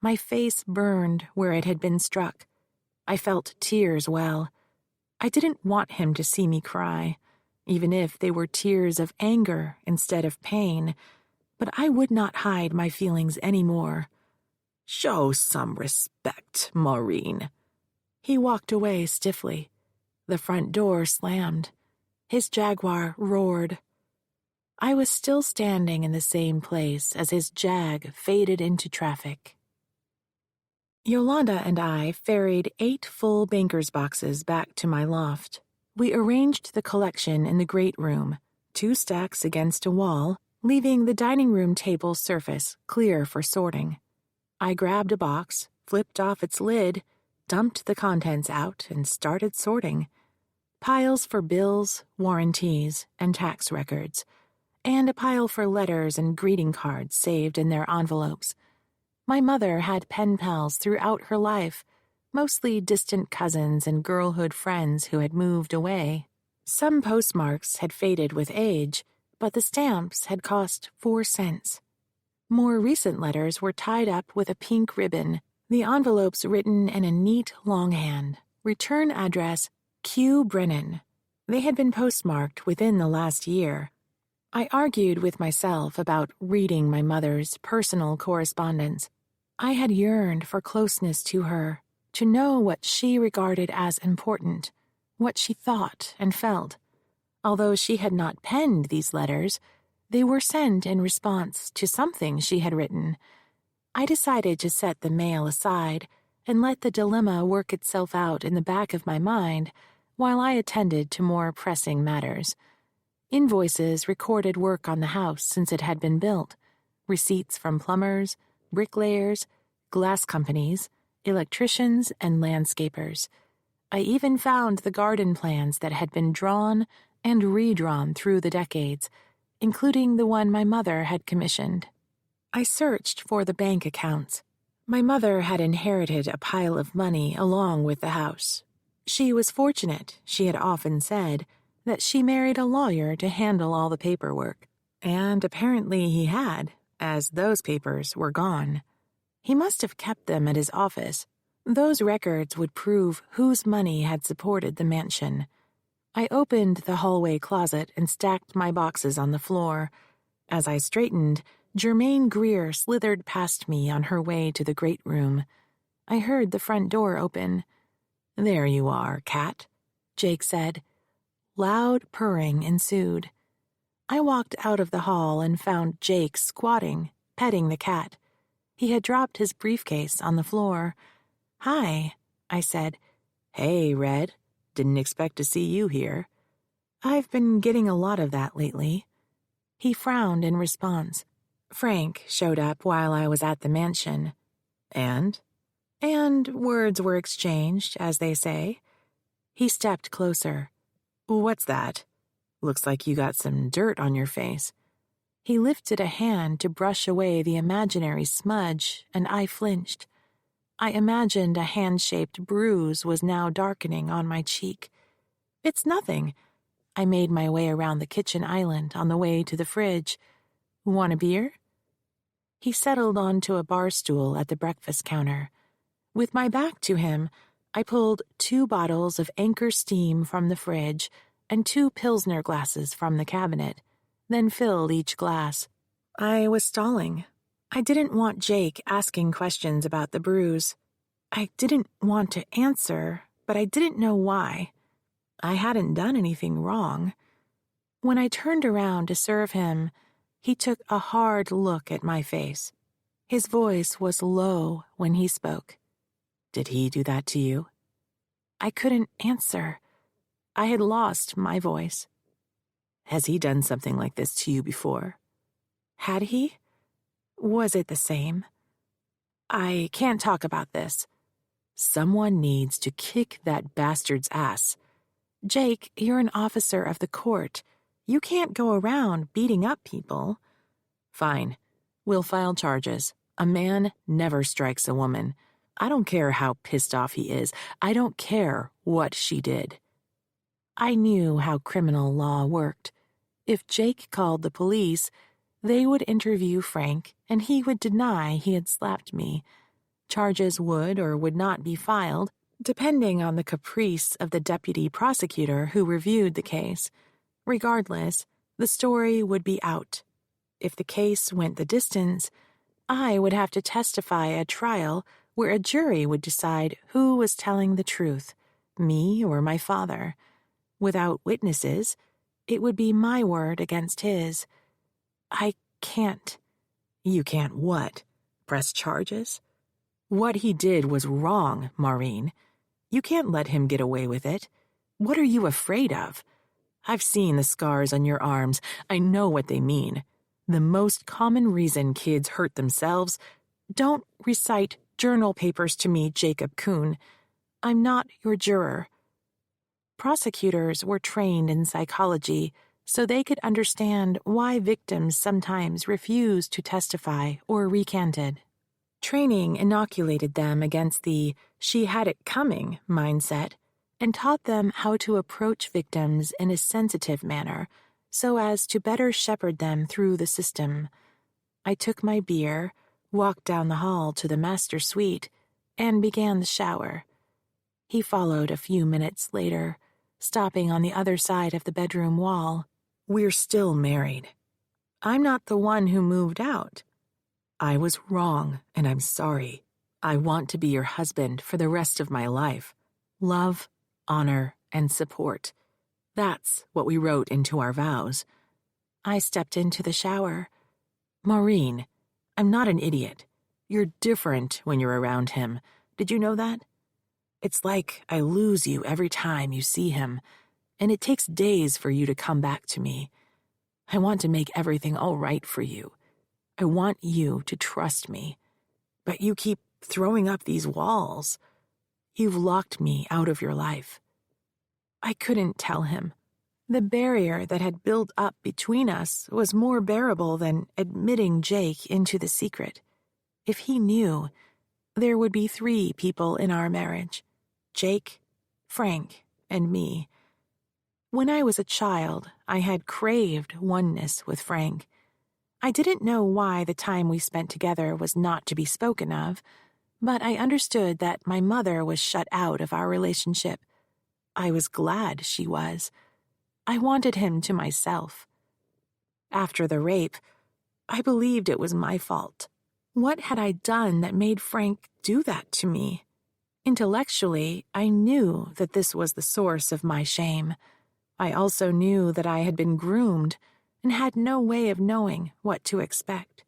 My face burned where it had been struck. I felt tears well. I didn't want him to see me cry, even if they were tears of anger instead of pain, but I would not hide my feelings anymore. Show some respect, Maureen. He walked away stiffly. The front door slammed. His Jaguar roared. I was still standing in the same place as his Jag faded into traffic. Yolanda and I ferried 8 full banker's boxes back to my loft. We arranged the collection in the great room, 2 stacks against a wall, leaving the dining room table surface clear for sorting. I grabbed a box, flipped off its lid, dumped the contents out, and started sorting. Piles for bills, warranties, and tax records, and a pile for letters and greeting cards saved in their envelopes. My mother had pen pals throughout her life, mostly distant cousins and girlhood friends who had moved away. Some postmarks had faded with age, but the stamps had cost 4 cents. More recent letters were tied up with a pink ribbon, the envelopes written in a neat longhand. Return address, Q. Brennan. They had been postmarked within the last year. I argued with myself about reading my mother's personal correspondence. I had yearned for closeness to her, to know what she regarded as important, what she thought and felt. Although she had not penned these letters, they were sent in response to something she had written. I decided to set the mail aside and let the dilemma work itself out in the back of my mind while I attended to more pressing matters. Invoices recorded work on the house since it had been built, receipts from plumbers, bricklayers, glass companies, electricians, and landscapers. I even found the garden plans that had been drawn and redrawn through the decades, including the one my mother had commissioned. I searched for the bank accounts. My mother had inherited a pile of money along with the house. She was fortunate, she had often said, that she married a lawyer to handle all the paperwork. And apparently he had, as those papers were gone. He must have kept them at his office. Those records would prove whose money had supported the mansion. I opened the hallway closet and stacked my boxes on the floor. As I straightened, Germaine Greer slithered past me on her way to the great room. I heard the front door open. "There you are, cat," Jake said. Loud purring ensued. I walked out of the hall and found Jake squatting, petting the cat. He had dropped his briefcase on the floor. "Hi," I said. "Hey, Red. Didn't expect to see you here." "I've been getting a lot of that lately." He frowned in response. Frank showed up while I was at the mansion. And words were exchanged, as they say. He stepped closer. "What's that? Looks like you got some dirt on your face." He lifted a hand to brush away the imaginary smudge, and I flinched. I imagined a hand-shaped bruise was now darkening on my cheek. "It's nothing." I made my way around the kitchen island on the way to the fridge. "Want a beer?" He settled onto a bar stool at the breakfast counter. With my back to him, I pulled 2 bottles of Anchor Steam from the fridge and 2 Pilsner glasses from the cabinet, then filled each glass. I was stalling. I didn't want Jake asking questions about the bruise. I didn't want to answer, but I didn't know why. I hadn't done anything wrong. When I turned around to serve him, he took a hard look at my face. His voice was low when he spoke. "Did he do that to you?" I couldn't answer. I had lost my voice. "Has he done something like this to you before?" Had he? Was it the same? "I can't talk about this." "Someone needs to kick that bastard's ass." "Jake, you're an officer of the court. You can't go around beating up people." Fine. We'll file charges. A man never strikes a woman. I don't care how pissed off he is. I don't care what she did. I knew how criminal law worked. If Jake called the police, they would interview Frank, and he would deny he had slapped me. Charges would or would not be filed, depending on the caprice of the deputy prosecutor who reviewed the case. Regardless, the story would be out. If the case went the distance, I would have to testify at trial where a jury would decide who was telling the truth, me or my father. Without witnesses, it would be my word against his. I can't. You can't what? Press charges? What he did was wrong, Maureen. You can't let him get away with it. What are you afraid of? I've seen the scars on your arms. I know what they mean. The most common reason kids hurt themselves. Don't recite journal papers to me, Jacob Kuhn. I'm not your juror. Prosecutors were trained in psychology, so they could understand why victims sometimes refused to testify or recanted. Training inoculated them against the "she had it coming" mindset and taught them how to approach victims in a sensitive manner so as to better shepherd them through the system. I took my beer, walked down the hall to the master suite, and began the shower. He followed a few minutes later, stopping on the other side of the bedroom wall. We're still married. I'm not the one who moved out. I was wrong, and I'm sorry. I want to be your husband for the rest of my life. Love, honor, and support. That's what we wrote into our vows. I stepped into the shower. Maureen, I'm not an idiot. You're different when you're around him. Did you know that? It's like I lose you every time you see him, and it takes days for you to come back to me. I want to make everything all right for you. I want you to trust me. But you keep throwing up these walls. You've locked me out of your life. I couldn't tell him. The barrier that had built up between us was more bearable than admitting Jake into the secret. If he knew, there would be 3 people in our marriage: Jake, Frank, and me. When I was a child, I had craved oneness with Frank. I didn't know why the time we spent together was not to be spoken of, but I understood that my mother was shut out of our relationship. I was glad she was. I wanted him to myself. After the rape, I believed it was my fault. What had I done that made Frank do that to me? Intellectually, I knew that this was the source of my shame. I also knew that I had been groomed and had no way of knowing what to expect.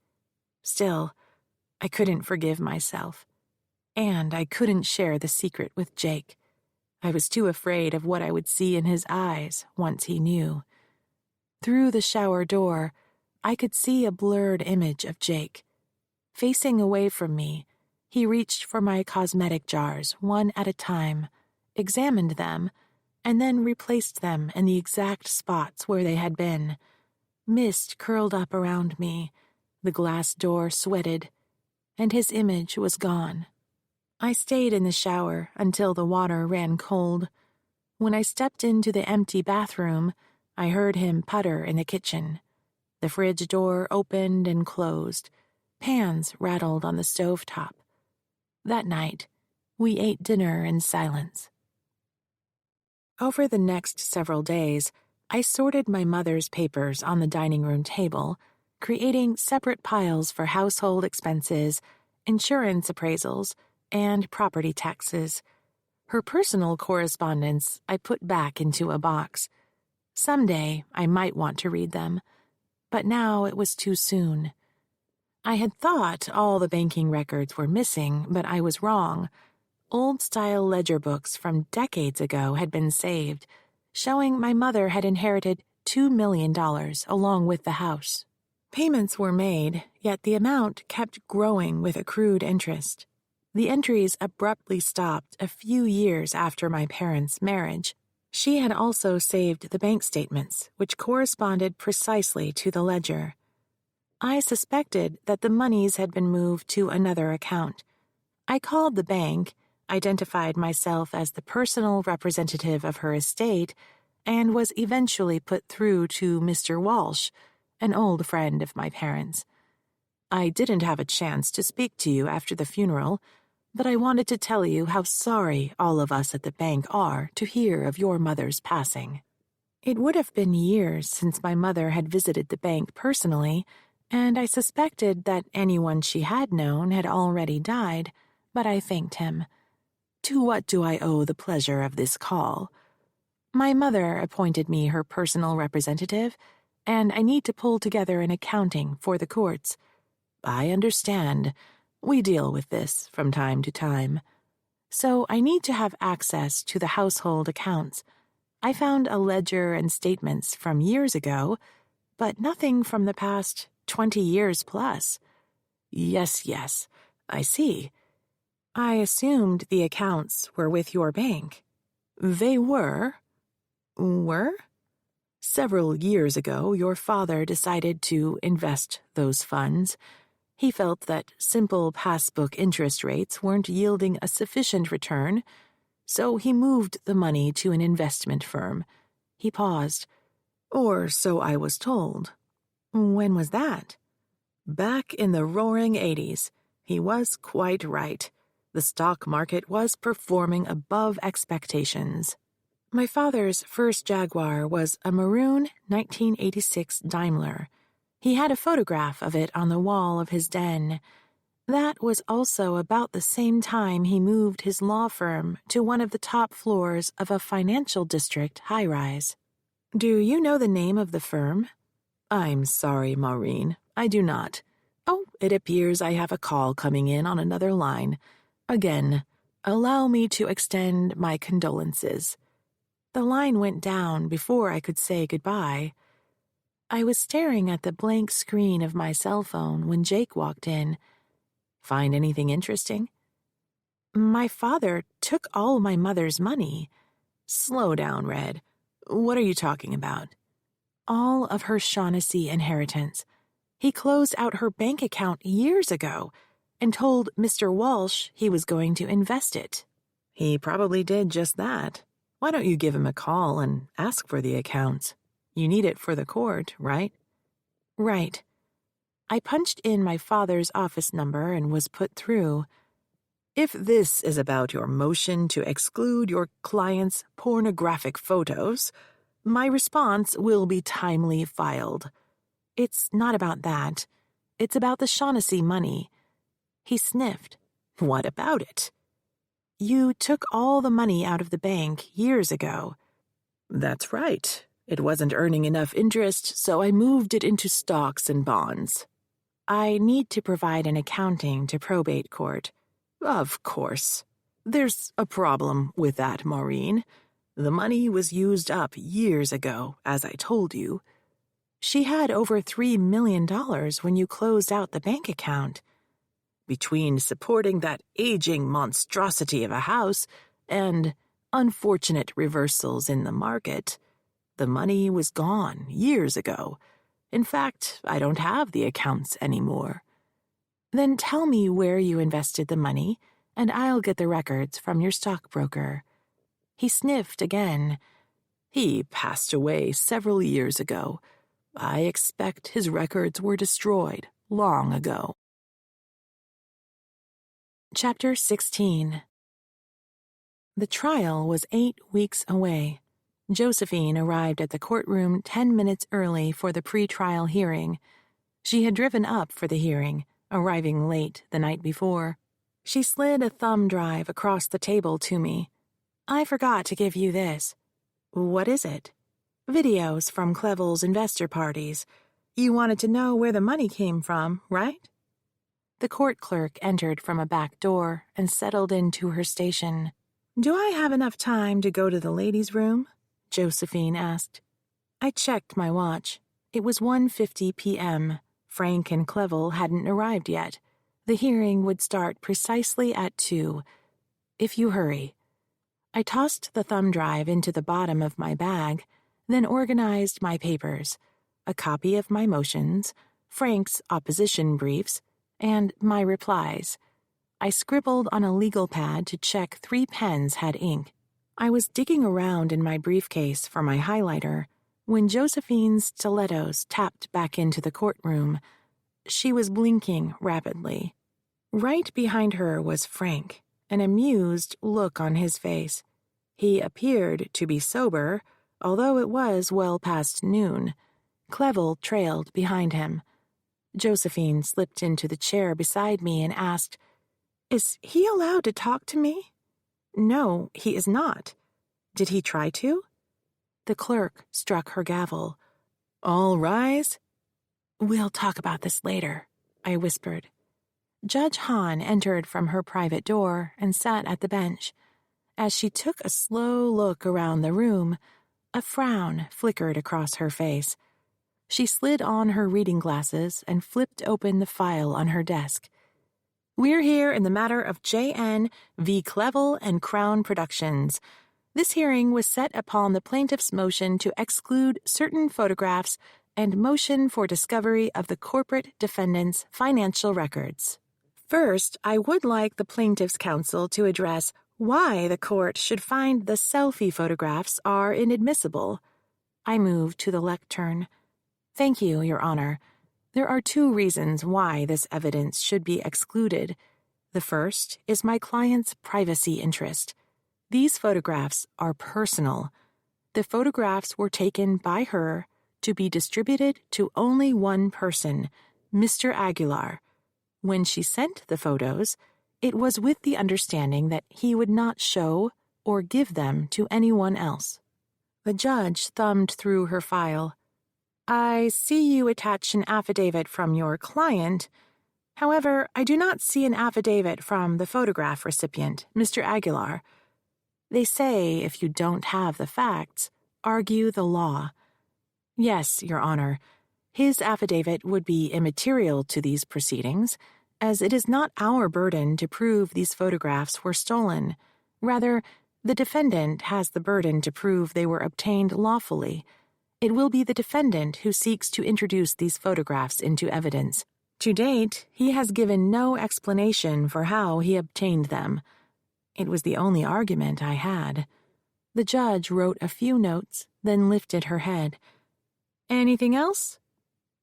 Still, I couldn't forgive myself. And I couldn't share the secret with Jake. I was too afraid of what I would see in his eyes once he knew. Through the shower door, I could see a blurred image of Jake. Facing away from me, he reached for my cosmetic jars one at a time, examined them, and then replaced them in the exact spots where they had been. Mist curled up around me, the glass door sweated, and his image was gone. I stayed in the shower until the water ran cold. When I stepped into the empty bathroom, I heard him putter in the kitchen. The fridge door opened and closed. Pans rattled on the stovetop. That night, we ate dinner in silence. Over the next several days, I sorted my mother's papers on the dining room table, creating separate piles for household expenses, insurance appraisals, and property taxes. Her personal correspondence I put back into a box. Someday I might want to read them, but now it was too soon. I had thought all the banking records were missing, but I was wrong. Old-style ledger books from decades ago had been saved, showing my mother had inherited $2 million along with the house. Payments were made, yet the amount kept growing with accrued interest. The entries abruptly stopped a few years after my parents' marriage. She had also saved the bank statements, which corresponded precisely to the ledger. I suspected that the monies had been moved to another account. I called the bank, identified myself as the personal representative of her estate, and was eventually put through to Mr. Walsh, an old friend of my parents. I didn't have a chance to speak to you after the funeral, but I wanted to tell you how sorry all of us at the bank are to hear of your mother's passing. It would have been years since my mother had visited the bank personally, and I suspected that anyone she had known had already died, but I thanked him. To what do I owe the pleasure of this call? My mother appointed me her personal representative, and I need to pull together an accounting for the courts. I understand. We deal with this from time to time. So I need to have access to the household accounts. I found a ledger and statements from years ago, but nothing from the past 20 years plus. Yes, I see. I assumed the accounts were with your bank. They were? Were? Several years ago, your father decided to invest those funds. He felt that simple passbook interest rates weren't yielding a sufficient return, so he moved the money to an investment firm. He paused. Or so I was told. When was that? Back in the roaring 80s. He was quite right. The stock market was performing above expectations. My father's first Jaguar was a maroon 1986 Daimler. He had a photograph of it on the wall of his den. That was also about the same time he moved his law firm to one of the top floors of a financial district high-rise. Do you know the name of the firm? I'm sorry, Maureen, I do not. Oh, it appears I have a call coming in on another line. Again, allow me to extend my condolences. The line went down before I could say goodbye. I was staring at the blank screen of my cell phone when Jake walked in. Find anything interesting? My father took all my mother's money. Slow down, Red. What are you talking about? All of her Shaughnessy inheritance. He closed out her bank account years ago and told Mr. Walsh he was going to invest it. He probably did just that. Why don't you give him a call and ask for the accounts? You need it for the court, right? Right. I punched in my father's office number and was put through. If this is about your motion to exclude your client's pornographic photos, my response will be timely filed. It's not about that. It's about the Shaughnessy money. He sniffed. What about it? You took all the money out of the bank years ago. That's right. It wasn't earning enough interest, so I moved it into stocks and bonds. I need to provide an accounting to probate court. Of course. There's a problem with that, Maureen. The money was used up years ago, as I told you. She had over $3 million when you closed out the bank account. Between supporting that aging monstrosity of a house and unfortunate reversals in the market, the money was gone years ago. In fact, I don't have the accounts anymore. Then tell me where you invested the money, and I'll get the records from your stockbroker. He sniffed again. He passed away several years ago. I expect his records were destroyed long ago. Chapter 16. The trial was 8 weeks away. Josephine arrived at the courtroom 10 minutes early for the pre-trial hearing. She had driven up for the hearing, arriving late the night before. She slid a thumb drive across the table to me. I forgot to give you this. What is it? Videos from Clevel's investor parties. You wanted to know where the money came from, right? The court clerk entered from a back door and settled into her station. Do I have enough time to go to the ladies' room? Josephine asked. I checked my watch. It was 1:50 p.m. Frank and Clevel hadn't arrived yet. The hearing would start precisely at 2. If you hurry. I tossed the thumb drive into the bottom of my bag, then organized my papers, a copy of my motions, Frank's opposition briefs, and my replies. I scribbled on a legal pad to check 3 pens had ink. I was digging around in my briefcase for my highlighter when Josephine's stilettos tapped back into the courtroom. She was blinking rapidly. Right behind her was Frank, an amused look on his face. He appeared to be sober, although it was well past noon. Clevel trailed behind him. Josephine slipped into the chair beside me and asked, "Is he allowed to talk to me?" "No, he is not. Did he try to?" The clerk struck her gavel. "All rise." "We'll talk about this later," I whispered. Judge Hahn entered from her private door and sat at the bench. As she took a slow look around the room, a frown flickered across her face. She slid on her reading glasses and flipped open the file on her desk. "We're here in the matter of J.N. v. Clevel and Crown Productions. This hearing was set upon the plaintiff's motion to exclude certain photographs and motion for discovery of the corporate defendant's financial records. First, I would like the plaintiff's counsel to address why the court should find the selfie photographs are inadmissible." I moved to the lectern. "Thank you, Your Honor. There are 2 reasons why this evidence should be excluded. The first is my client's privacy interest. These photographs are personal. The photographs were taken by her to be distributed to only one person, Mr. Aguilar. When she sent the photos, it was with the understanding that he would not show or give them to anyone else." The judge thumbed through her file. "I see you attach an affidavit from your client. However, I do not see an affidavit from the photograph recipient, Mr. Aguilar. They say if you don't have the facts, argue the law. Yes, Your Honor, his affidavit would be immaterial to these proceedings, as it is not our burden to prove these photographs were stolen. Rather, the defendant has the burden to prove they were obtained lawfully. It will be the defendant who seeks to introduce these photographs into evidence. To date, he has given no explanation for how he obtained them. It was the only argument I had." The judge wrote a few notes, then lifted her head. "Anything else?"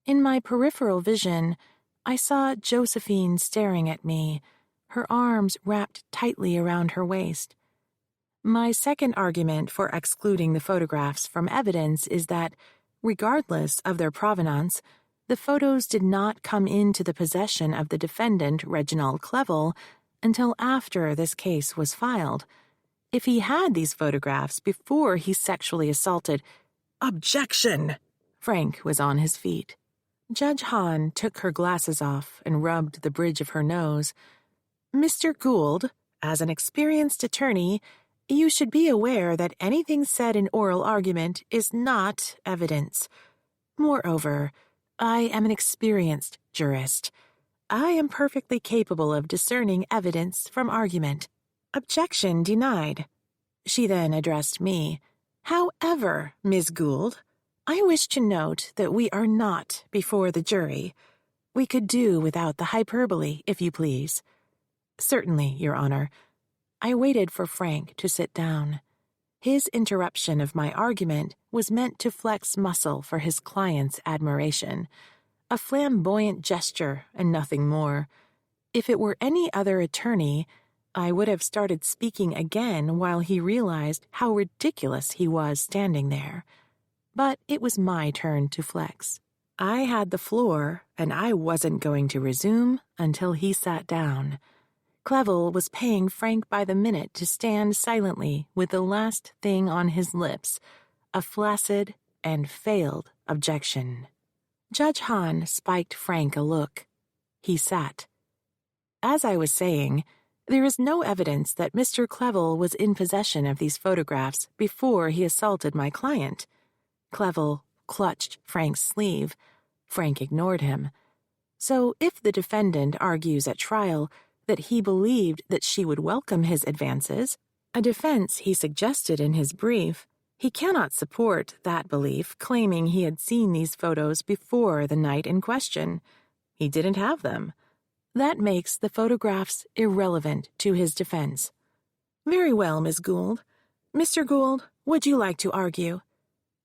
In my peripheral vision, I saw Josephine staring at me, her arms wrapped tightly around her waist. "My second argument for excluding the photographs from evidence is that, regardless of their provenance, the photos did not come into the possession of the defendant, Reginald Clevel, until after this case was filed. If he had these photographs before he sexually assaulted—" "Objection!" Frank was on his feet. Judge Hahn took her glasses off and rubbed the bridge of her nose. "Mr. Gould, as an experienced attorney, you should be aware that anything said in oral argument is not evidence. Moreover, I am an experienced jurist. I am perfectly capable of discerning evidence from argument. Objection denied." She then addressed me. "However, Ms. Gould, I wish to note that we are not before the jury. We could do without the hyperbole, if you please." "Certainly, Your Honor." I waited for Frank to sit down. His interruption of my argument was meant to flex muscle for his client's admiration. A flamboyant gesture and nothing more. If it were any other attorney, I would have started speaking again while he realized how ridiculous he was standing there. But it was my turn to flex. I had the floor, and I wasn't going to resume until he sat down. Clevel was paying Frank by the minute to stand silently with the last thing on his lips, a flaccid and failed objection. Judge Hahn spiked Frank a look. He sat. As I was saying, there is no evidence that Mr. Clevel was in possession of these photographs before he assaulted my client. Clevel clutched Frank's sleeve. Frank ignored him. So if the defendant argues at trial that he believed that she would welcome his advances, a defense he suggested in his brief, He cannot support that belief, claiming he had seen these photos before the night in question. He didn't have them. That makes the photographs irrelevant to his defense. Very well, Miss Gould. Mr. Gould, would you like to argue?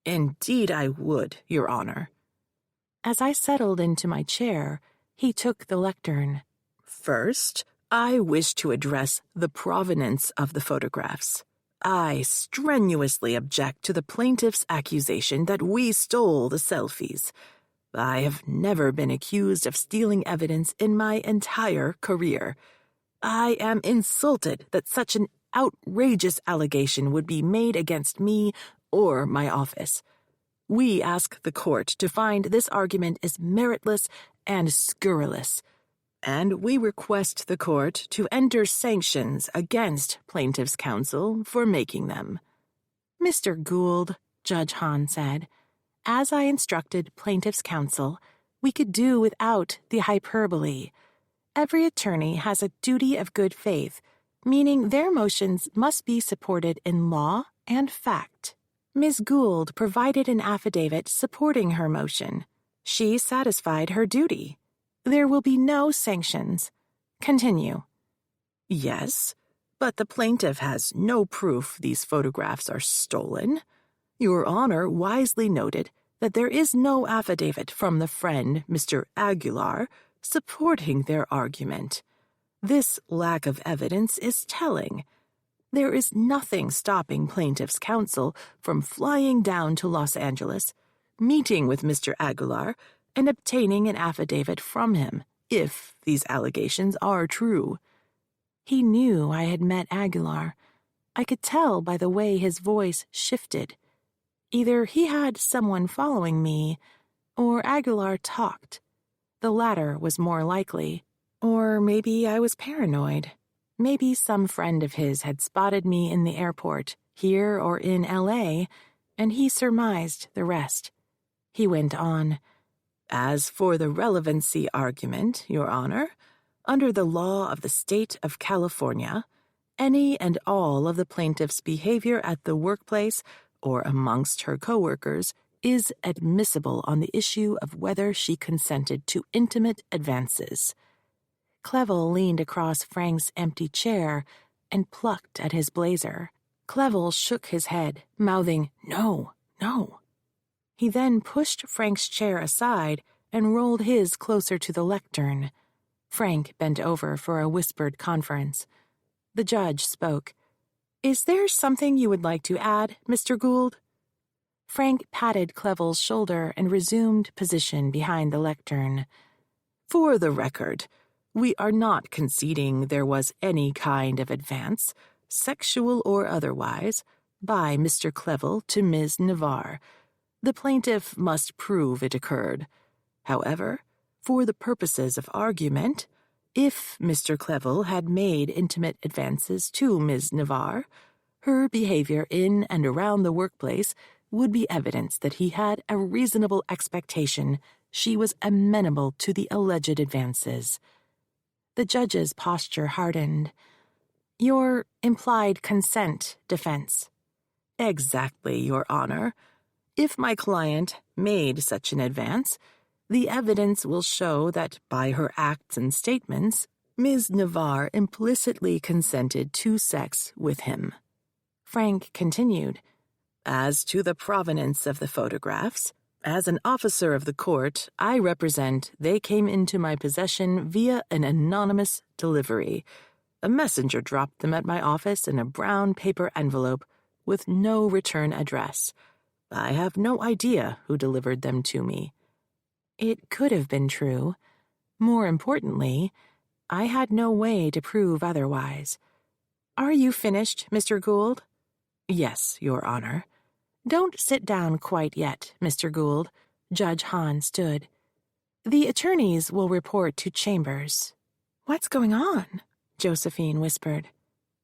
Indeed I would, Your Honor. As I settled into my chair, he took the lectern. First, I wish to address the provenance of the photographs. I strenuously object to the plaintiff's accusation that we stole the selfies. I have never been accused of stealing evidence in my entire career. I am insulted that such an outrageous allegation would be made against me or my office. We ask the court to find this argument is meritless and scurrilous, and we request the court to enter sanctions against plaintiff's counsel for making them. Mr. Gould, Judge Hahn said, as I instructed plaintiff's counsel, we could do without the hyperbole. Every attorney has a duty of good faith, meaning their motions must be supported in law and fact. Ms. Gould provided an affidavit supporting her motion. She satisfied her duty. There will be no sanctions. Continue. Yes, but the plaintiff has no proof these photographs are stolen. Your Honor wisely noted that there is no affidavit from the friend, Mr. Aguilar, supporting their argument. This lack of evidence is telling. There is nothing stopping plaintiff's counsel from flying down to Los Angeles, meeting with Mr. Aguilar, and obtaining an affidavit from him, if these allegations are true. He knew I had met Aguilar. I could tell by the way his voice shifted. Either he had someone following me, or Aguilar talked. The latter was more likely. Or maybe I was paranoid. Maybe some friend of his had spotted me in the airport, here or in L.A., and he surmised the rest. He went on, As for the relevancy argument, Your Honor, under the law of the state of California, any and all of the plaintiff's behavior at the workplace or amongst her coworkers is admissible on the issue of whether she consented to intimate advances. Clevel leaned across Frank's empty chair and plucked at his blazer. Clevel shook his head, mouthing, "No, no." He then pushed Frank's chair aside and rolled his closer to the lectern. Frank bent over for a whispered conference. The judge spoke. "Is there something you would like to add, Mr. Gould?" Frank patted Clevel's shoulder and resumed position behind the lectern. For the record, we are not conceding there was any kind of advance, sexual or otherwise, by Mr. Clevel to Ms. Navarre. The plaintiff must prove it occurred. However, for the purposes of argument, if Mr. Clevel had made intimate advances to Ms. Navarre, her behavior in and around the workplace would be evidence that he had a reasonable expectation she was amenable to the alleged advances. The judge's posture hardened. Your implied consent defense. Exactly, Your Honor. If my client made such an advance, the evidence will show that by her acts and statements, Ms. Navarre implicitly consented to sex with him. Frank continued, As to the provenance of the photographs, as an officer of the court, I represent they came into my possession via an anonymous delivery. A messenger dropped them at my office in a brown paper envelope with no return address. I have no idea who delivered them to me. It could have been true. More importantly, I had no way to prove otherwise. Are you finished, Mr. Gould? Yes, Your Honor. Don't sit down quite yet, Mr. Gould. Judge Hahn stood. The attorneys will report to Chambers. What's going on? Josephine whispered.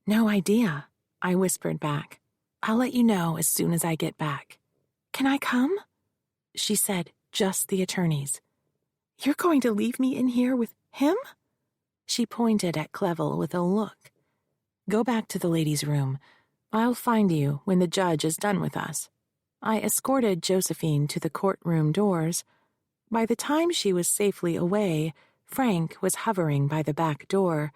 No idea, I whispered back. I'll let you know as soon as I get back. Can I come? She said, just the attorneys. You're going to leave me in here with him? She pointed at Clevel with a look. Go back to the ladies' room. I'll find you when the judge is done with us." I escorted Josephine to the courtroom doors. By the time she was safely away, Frank was hovering by the back door.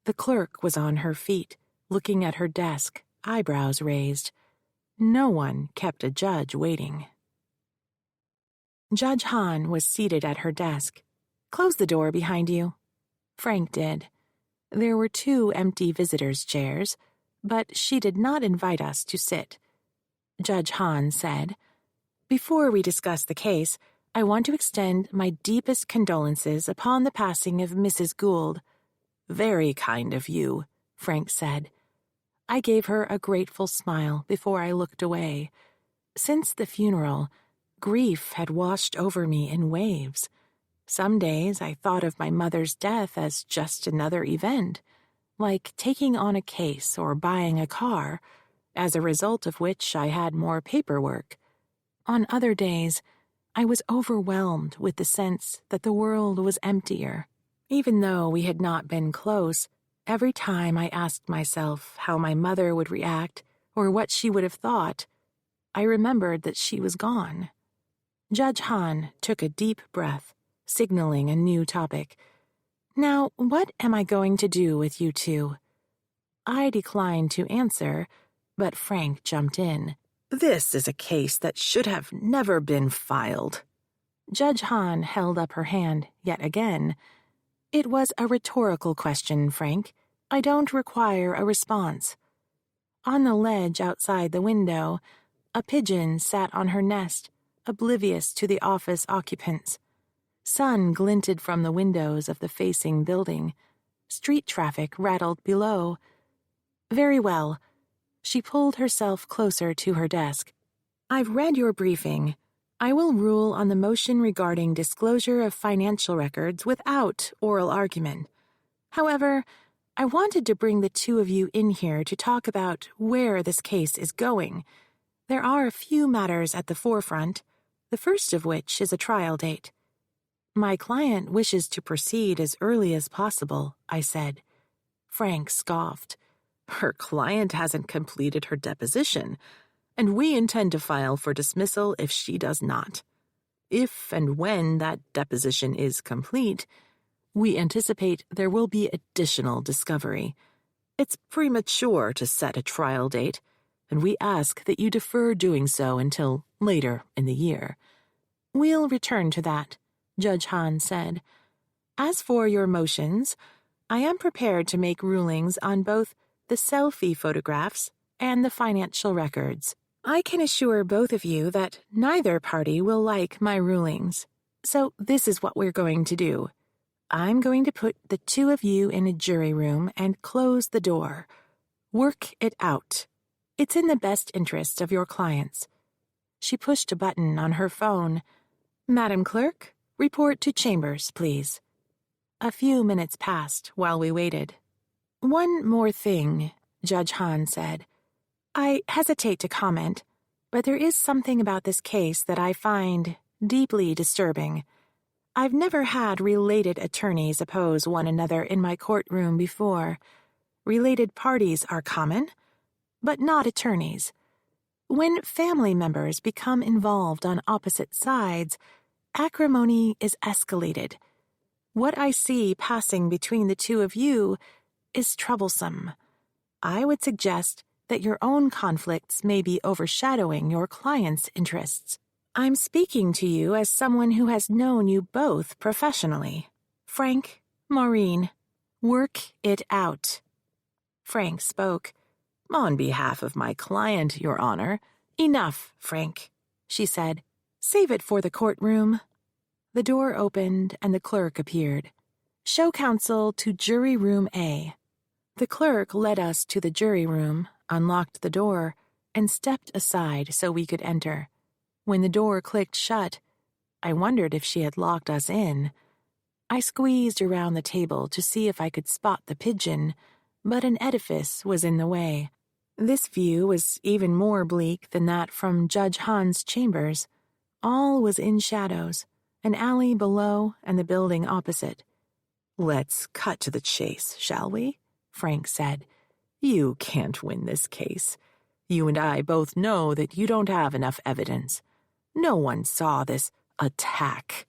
The clerk was on her feet, looking at her desk, eyebrows raised. No one kept a judge waiting. Judge Hahn was seated at her desk. "Close the door behind you." Frank did. There were 2 empty visitors' chairs, but she did not invite us to sit. Judge Hahn said, "Before we discuss the case, I want to extend my deepest condolences upon the passing of Mrs. Gould." "Very kind of you," Frank said. I gave her a grateful smile before I looked away. Since the funeral, grief had washed over me in waves. Some days I thought of my mother's death as just another event, like taking on a case or buying a car, as a result of which I had more paperwork. On other days, I was overwhelmed with the sense that the world was emptier. Even though we had not been close, every time I asked myself how my mother would react or what she would have thought, I remembered that she was gone. Judge Hahn took a deep breath, signaling a new topic. "Now, what am I going to do with you 2?" I declined to answer, but Frank jumped in. "This is a case that should have never been filed." Judge Hahn held up her hand yet again. "It was a rhetorical question, Frank. I don't require a response." On the ledge outside the window, a pigeon sat on her nest, oblivious to the office occupants. Sun glinted from the windows of the facing building. Street traffic rattled below. "Very well." She pulled herself closer to her desk. "I've read your briefing. I will rule on the motion regarding disclosure of financial records without oral argument. However, I wanted to bring the 2 of you in here to talk about where this case is going. There are a few matters at the forefront, the first of which is a trial date." "My client wishes to proceed as early as possible," I said. Frank scoffed. "Her client hasn't completed her deposition, and we intend to file for dismissal if she does not. If and when that deposition is complete, we anticipate there will be additional discovery. It's premature to set a trial date, and we ask that you defer doing so until later in the year." "We'll return to that," Judge Hahn said. "As for your motions, I am prepared to make rulings on both the selfie photographs and the financial records. I can assure both of you that neither party will like my rulings. So this is what we're going to do. I'm going to put the 2 of you in a jury room and close the door. Work it out. It's in the best interest of your clients." She pushed a button on her phone. "Madam Clerk, report to chambers, please." A few minutes passed while we waited. "One more thing," Judge Hahn said. "I hesitate to comment, but there is something about this case that I find deeply disturbing. I've never had related attorneys oppose one another in my courtroom before. Related parties are common, but not attorneys. When family members become involved on opposite sides, acrimony is escalated. What I see passing between the 2 of you is troublesome. I would suggest that your own conflicts may be overshadowing your client's interests. I'm speaking to you as someone who has known you both professionally. Frank, Maureen, work it out." Frank spoke. "On behalf of my client, Your Honor." "Enough, Frank," she said. "Save it for the courtroom." The door opened and the clerk appeared. "Show counsel to jury room A." The clerk led us to the jury room, unlocked the door, and stepped aside so we could enter. When the door clicked shut, I wondered if she had locked us in. I squeezed around the table to see if I could spot the pigeon, but an edifice was in the way. This view was even more bleak than that from Judge Hahn's chambers. All was in shadows, an alley below and the building opposite. "Let's cut to the chase, shall we?" Frank said. "You can't win this case. You and I both know that you don't have enough evidence. No one saw this attack.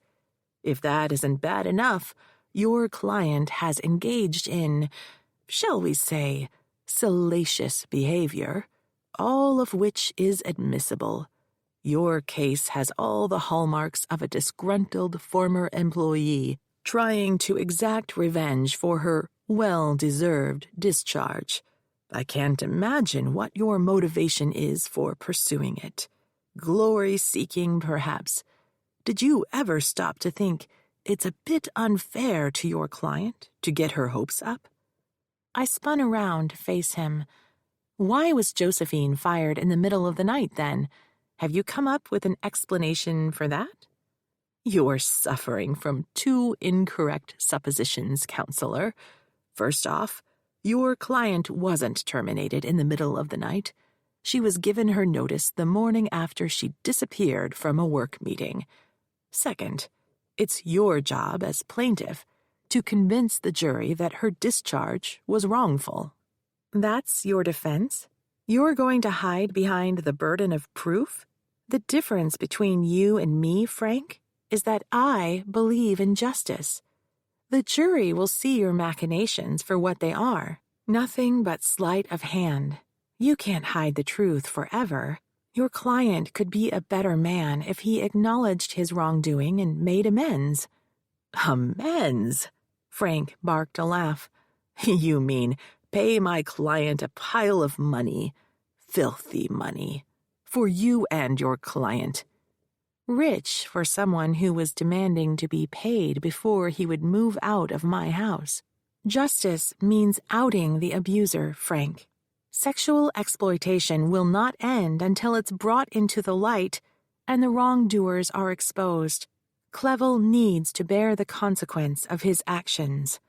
If that isn't bad enough, your client has engaged in, shall we say, salacious behavior, all of which is admissible. Your case has all the hallmarks of a disgruntled former employee trying to exact revenge for her well-deserved discharge. I can't imagine what your motivation is for pursuing it. Glory-seeking, perhaps. Did you ever stop to think it's a bit unfair to your client to get her hopes up? I spun around to face him. Why was Josephine fired in the middle of the night, then? Have you come up with an explanation for that? You're suffering from two incorrect suppositions, counselor. First off, your client wasn't terminated in the middle of the night. She was given her notice the morning after she disappeared from a work meeting. Second, it's your job as plaintiff to convince the jury that her discharge was wrongful. That's your defense? You're going to hide behind the burden of proof? The difference between you and me, Frank, is that I believe in justice. The jury will see your machinations for what they are, nothing but sleight of hand. You can't hide the truth forever. Your client could be a better man if he acknowledged his wrongdoing and made amends. Amends? Frank barked a laugh. You mean pay my client a pile of money, filthy money, for you and your client. Rich for someone who was demanding to be paid before he would move out of my house. Justice means outing the abuser, Frank. Sexual exploitation will not end until it's brought into the light and the wrongdoers are exposed. Clevel needs to bear the consequence of his actions.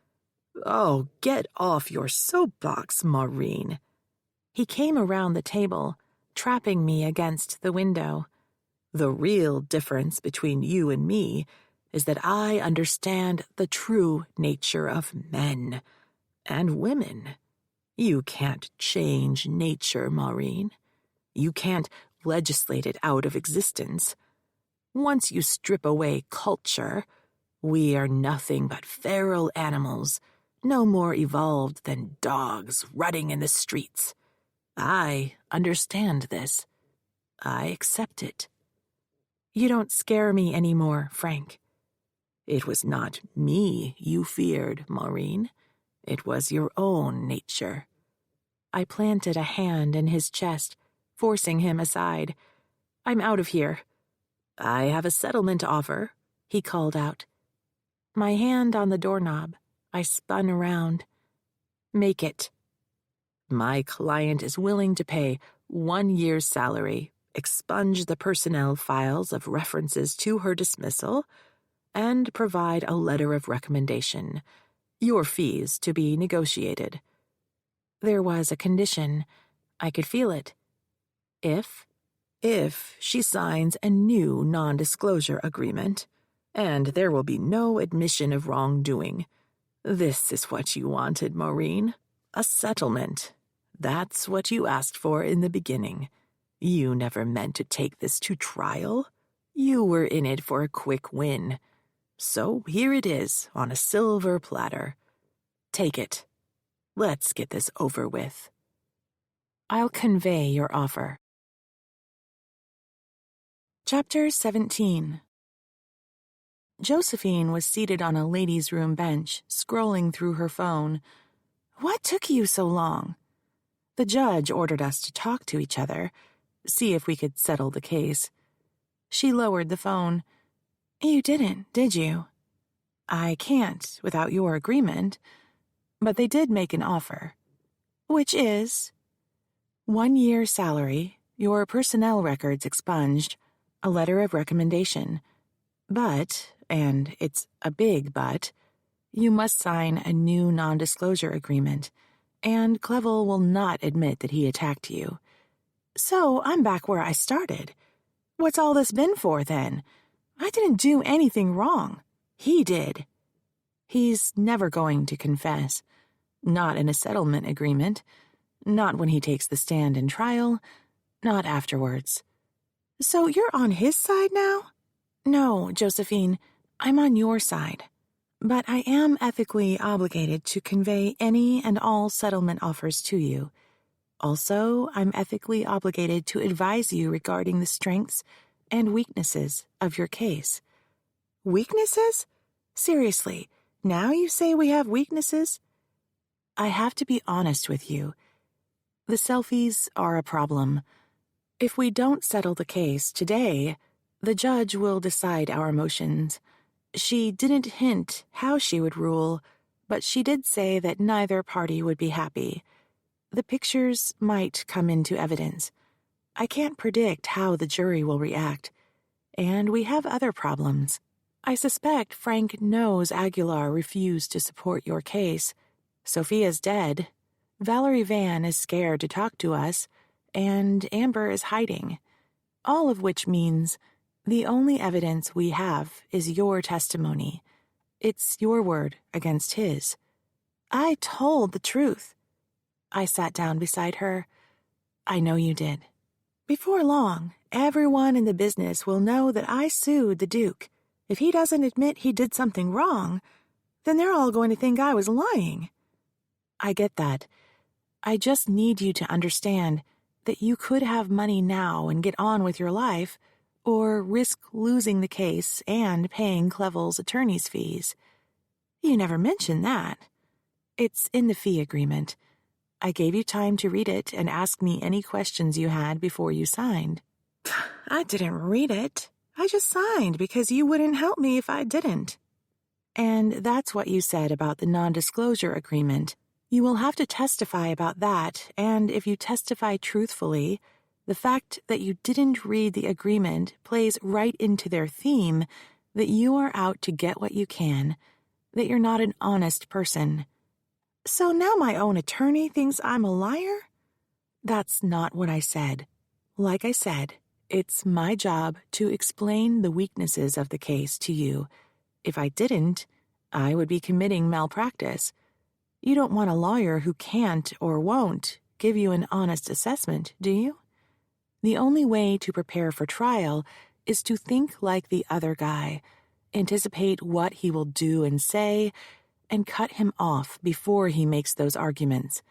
Oh, get off your soapbox, Maureen. He came around the table, trapping me against the window. The real difference between you and me is that I understand the true nature of men and women. You can't change nature, Maureen. You can't legislate it out of existence. Once you strip away culture, we are nothing but feral animals, no more evolved than dogs rutting in the streets. I understand this. I accept it. You don't scare me anymore, Frank. It was not me you feared, Maureen. It was your own nature. I planted a hand in his chest, forcing him aside. I'm out of here. I have a settlement offer, he called out. My hand on the doorknob, I spun around. Make it. My client is willing to pay 1 year's salary, expunge the personnel files of references to her dismissal, and provide a letter of recommendation. Your fees to be negotiated. There was a condition. I could feel it. If she signs a new non-disclosure agreement, and there will be no admission of wrongdoing. This is what you wanted, Maureen. A settlement. That's what you asked for in the beginning. You never meant to take this to trial. You were in it for a quick win. So here it is on a silver platter. Take it. Let's get this over with. I'll convey your offer. Chapter 17. Josephine was seated on a ladies' room bench, scrolling through her phone. What took you so long? The judge ordered us to talk to each other, see if we could settle the case. She lowered the phone. You didn't, did you? I can't without your agreement. But they did make an offer. Which is 1 year's salary, your personnel records expunged, a letter of recommendation. But, and it's a big but, you must sign a new non-disclosure agreement, and Clevel will not admit that he attacked you. So I'm back where I started. What's all this been for, then? I didn't do anything wrong. He did. He's never going to confess. Not in a settlement agreement. Not when he takes the stand in trial, not afterwards. So you're on his side now? No, Josephine, I'm on your side. But I am ethically obligated to convey any and all settlement offers to you. Also, I'm ethically obligated to advise you regarding the strengths and weaknesses of your case. Weaknesses? Seriously, now you say we have weaknesses? I have to be honest with you. The selfies are a problem. If we don't settle the case today, the judge will decide our motions. She didn't hint how she would rule, but she did say that neither party would be happy. The pictures might come into evidence. I can't predict how the jury will react. And we have other problems. I suspect Frank knows Aguilar refused to support your case. Sophia's dead. Valerie Van is scared to talk to us, and Amber is hiding. All of which means the only evidence we have is your testimony. It's your word against his. I told the truth. I sat down beside her. I know you did. Before long, everyone in the business will know that I sued the Duke. If he doesn't admit he did something wrong, then they're all going to think I was lying. I get that. I just need you to understand that you could have money now and get on with your life, or risk losing the case and paying Clevel's attorney's fees. You never mentioned that. It's in the fee agreement. I gave you time to read it and ask me any questions you had before you signed. I didn't read it. I just signed because you wouldn't help me if I didn't. And that's what you said about the non-disclosure agreement. You will have to testify about that, and if you testify truthfully, the fact that you didn't read the agreement plays right into their theme that you are out to get what you can, that you're not an honest person. So now my own attorney thinks I'm a liar? That's not what I said. Like I said, it's my job to explain the weaknesses of the case to you. If I didn't, I would be committing malpractice. You don't want a lawyer who can't or won't give you an honest assessment, do you? The only way to prepare for trial is to think like the other guy, anticipate what he will do and say, and cut him off before he makes those arguments.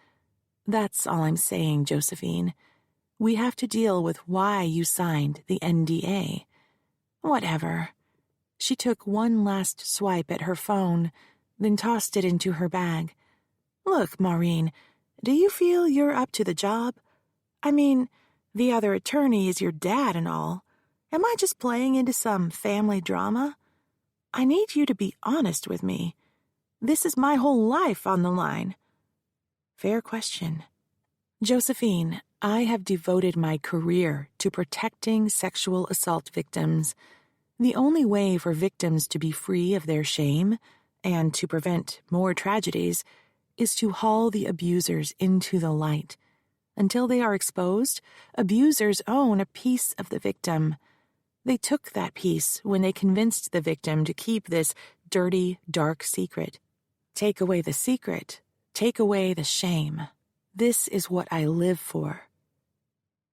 That's all I'm saying, Josephine. We have to deal with why you signed the NDA. Whatever. She took one last swipe at her phone, then tossed it into her bag. Look, Maureen, do you feel you're up to the job? I mean, the other attorney is your dad and all. Am I just playing into some family drama? I need you to be honest with me. This is my whole life on the line. Fair question. Josephine, I have devoted my career to protecting sexual assault victims. The only way for victims to be free of their shame and to prevent more tragedies is to haul the abusers into the light. Until they are exposed, abusers own a piece of the victim. They took that piece when they convinced the victim to keep this dirty, dark secret. Take away the secret, take away the shame. This is what I live for.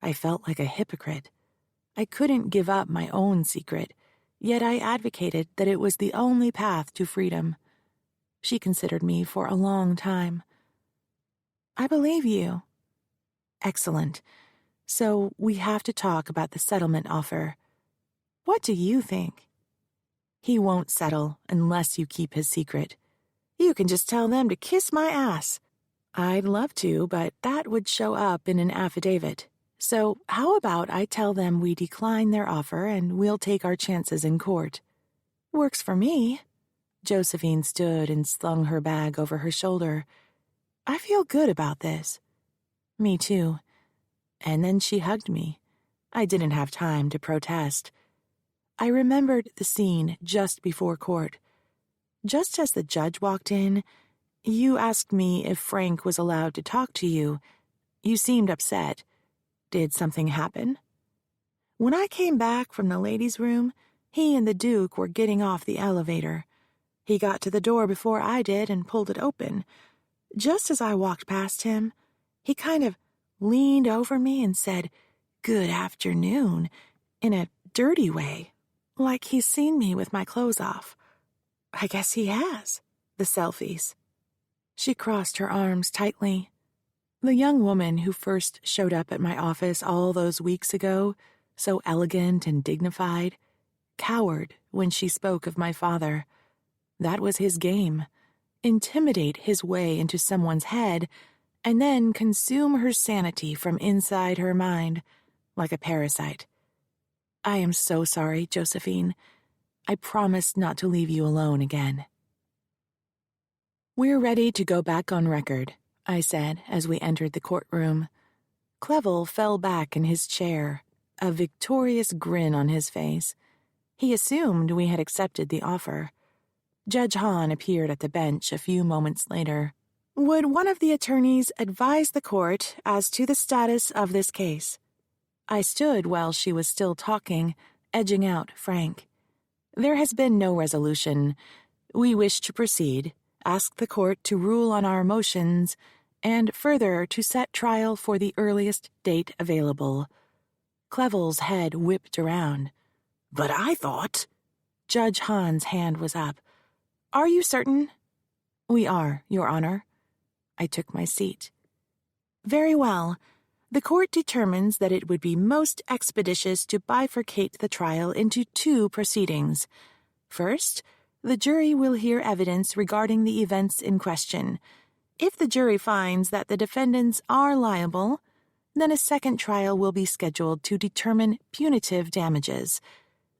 I felt like a hypocrite. I couldn't give up my own secret, yet I advocated that it was the only path to freedom. She considered me for a long time. I believe you. Excellent. So we have to talk about the settlement offer. What do you think? He won't settle unless you keep his secret. You can just tell them to kiss my ass. I'd love to, but that would show up in an affidavit. So how about I tell them we decline their offer and we'll take our chances in court? Works for me. Josephine stood and slung her bag over her shoulder. I feel good about this. Me too. And then she hugged me. I didn't have time to protest. I remembered the scene just before court. Just as the judge walked in, you asked me if Frank was allowed to talk to you. You seemed upset. Did something happen? When I came back from the ladies' room, he and the Duke were getting off the elevator. He got to the door before I did and pulled it open. Just as I walked past him, He kind of leaned over me and said, "Good afternoon," in a dirty way, like he's seen me with my clothes off. I guess he has. The selfies. She crossed her arms tightly. The young woman who first showed up at my office all those weeks ago, so elegant and dignified, cowered when she spoke of my father. That was his game. Intimidate his way into someone's head and then consume her sanity from inside her mind, like a parasite. I am so sorry, Josephine. I promise not to leave you alone again. We're ready to go back on record, I said as we entered the courtroom. Clevel fell back in his chair, a victorious grin on his face. He assumed we had accepted the offer. Judge Hahn appeared at the bench a few moments later. Would one of the attorneys advise the court as to the status of this case? I stood while she was still talking, edging out Frank. There has been no resolution. We wish to proceed, ask the court to rule on our motions, and further to set trial for the earliest date available. Clevel's head whipped around. But I thought... Judge Hahn's hand was up. Are you certain? We are, Your Honor. I took my seat. Very well. The court determines that it would be most expeditious to bifurcate the trial into 2 proceedings. First, the jury will hear evidence regarding the events in question. If the jury finds that the defendants are liable, then a second trial will be scheduled to determine punitive damages.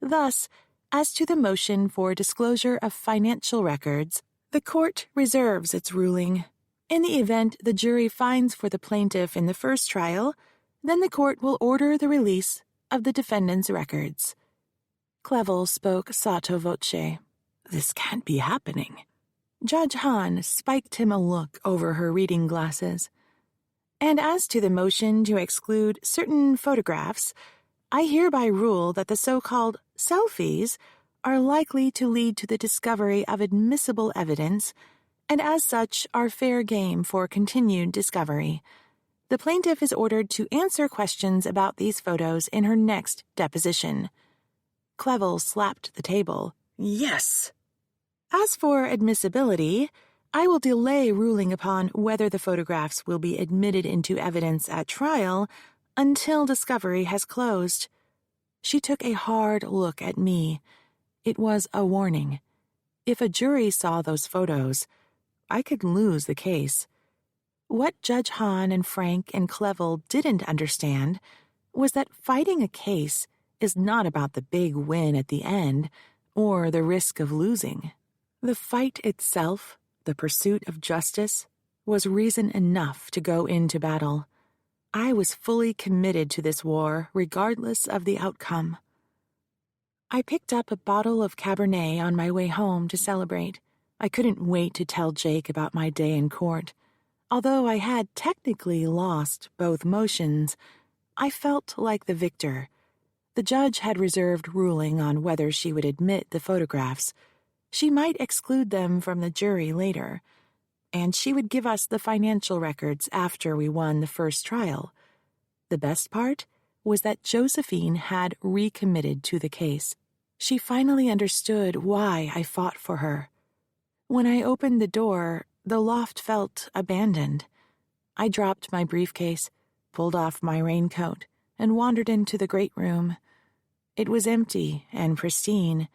Thus, as to the motion for disclosure of financial records, the court reserves its ruling. In the event the jury finds for the plaintiff in the first trial, then the court will order the release of the defendant's records. Clevel spoke sotto voce. This can't be happening. Judge Hahn spiked him a look over her reading glasses. And as to the motion to exclude certain photographs, I hereby rule that the so-called selfies are likely to lead to the discovery of admissible evidence and as such are fair game for continued discovery. The plaintiff is ordered to answer questions about these photos in her next deposition. Clevel slapped the table. Yes. As for admissibility, I will delay ruling upon whether the photographs will be admitted into evidence at trial until discovery has closed. She took a hard look at me. It was a warning. If a jury saw those photos, I could lose the case. What Judge Hahn and Frank and Clevel didn't understand was that fighting a case is not about the big win at the end or the risk of losing. The fight itself, the pursuit of justice, was reason enough to go into battle. I was fully committed to this war regardless of the outcome. I picked up a bottle of Cabernet on my way home to celebrate. I couldn't wait to tell Jake about my day in court. Although I had technically lost both motions, I felt like the victor. The judge had reserved ruling on whether she would admit the photographs. She might exclude them from the jury later, and she would give us the financial records after we won the first trial. The best part was that Josephine had recommitted to the case. She finally understood why I fought for her. When I opened the door, the loft felt abandoned. I dropped my briefcase, pulled off my raincoat, and wandered into the great room. It was empty and pristine.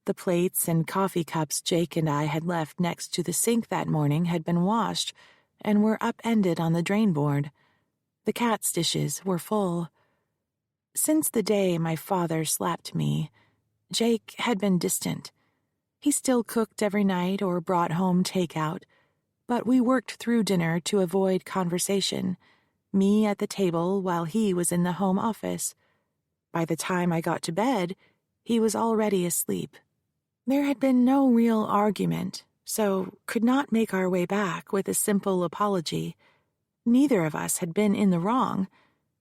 The plates and coffee cups Jake and I had left next to the sink that morning had been washed and were upended on the drain board. The cat's dishes were full. Since the day my father slapped me, Jake had been distant. He still cooked every night or brought home takeout, but we worked through dinner to avoid conversation, me at the table while he was in the home office. By the time I got to bed, he was already asleep. There had been no real argument, so could not make our way back with a simple apology. Neither of us had been in the wrong,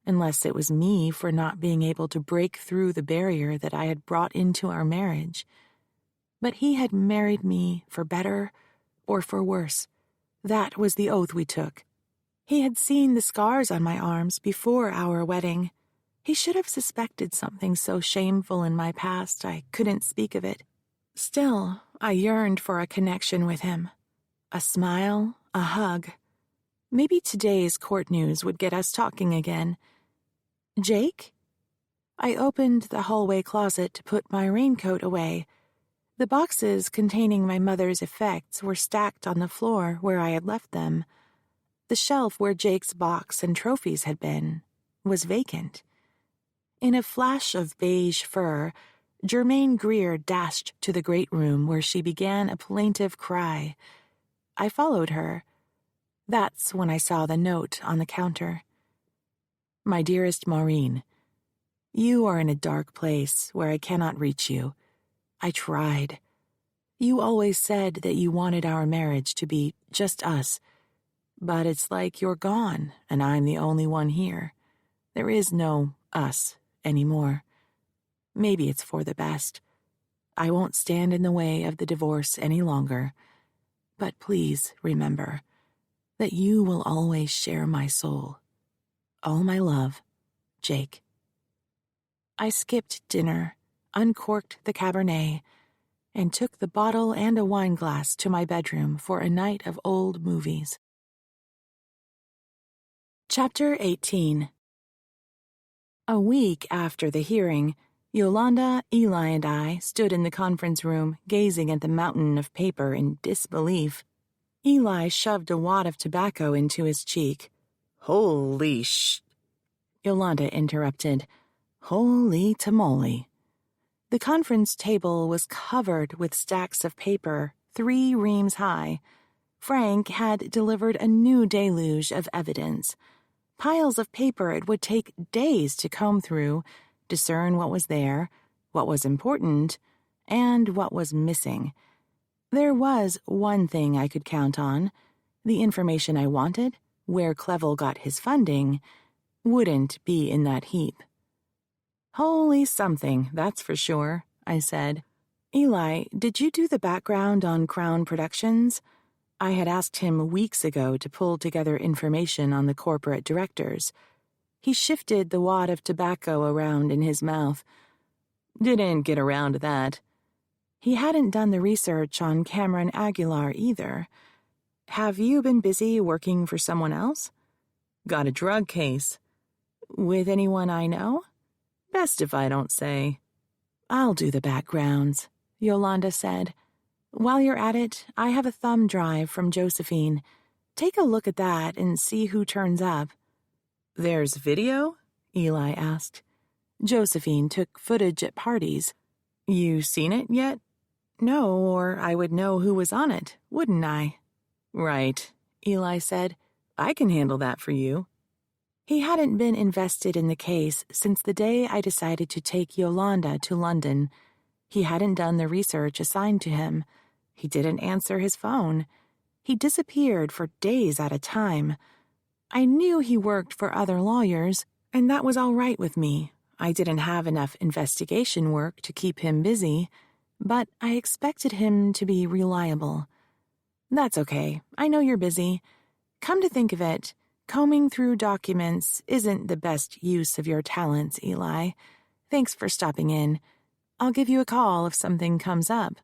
unless it was me for not being able to break through the barrier that I had brought into our marriage. But he had married me for better or for worse. That was the oath we took. He had seen the scars on my arms before our wedding. He should have suspected something so shameful in my past I couldn't speak of it. Still, I yearned for a connection with him. A smile, a hug. Maybe today's court news would get us talking again. Jake? I opened the hallway closet to put my raincoat away. The boxes containing my mother's effects were stacked on the floor where I had left them. The shelf where Jake's box and trophies had been was vacant. In a flash of beige fur, Germaine Greer dashed to the great room where she began a plaintive cry. I followed her. That's when I saw the note on the counter. My dearest Maureen, you are in a dark place where I cannot reach you. I tried. You always said that you wanted our marriage to be just us. But it's like you're gone, and I'm the only one here. There is no us anymore. Maybe it's for the best. I won't stand in the way of the divorce any longer. But please remember that you will always share my soul. All my love, Jake. I skipped dinner, uncorked the Cabernet, and took the bottle and a wine glass to my bedroom for a night of old movies. Chapter 18. A week after the hearing, Yolanda, Eli, and I stood in the conference room gazing at the mountain of paper in disbelief. Eli shoved a wad of tobacco into his cheek. Holy sh... Yolanda interrupted. Holy tamale. The conference table was covered with stacks of paper, 3 reams high. Frank had delivered a new deluge of evidence. Piles of paper it would take days to comb through, discern what was there, what was important, and what was missing. There was one thing I could count on. The information I wanted, where Clevel got his funding, wouldn't be in that heap. Holy something, that's for sure, I said. Eli, did you do the background on Crown Productions? I had asked him weeks ago to pull together information on the corporate directors. He shifted the wad of tobacco around in his mouth. Didn't get around to that. He hadn't done the research on Cameron Aguilar either. Have you been busy working for someone else? Got a drug case. With anyone I know? Best if I don't say. I'll do the backgrounds, Yolanda said. While you're at it, I have a thumb drive from Josephine. Take a look at that and see who turns up. There's video? Eli asked. Josephine took footage at parties. You seen it yet? No, or I would know who was on it, wouldn't I? Right, Eli said. I can handle that for you. He hadn't been invested in the case since the day I decided to take Yolanda to London. He hadn't done the research assigned to him. He didn't answer his phone. He disappeared for days at a time. I knew he worked for other lawyers, and that was all right with me. I didn't have enough investigation work to keep him busy, but I expected him to be reliable. That's okay. I know you're busy. Come to think of it, combing through documents isn't the best use of your talents, Eli. Thanks for stopping in. I'll give you a call if something comes up.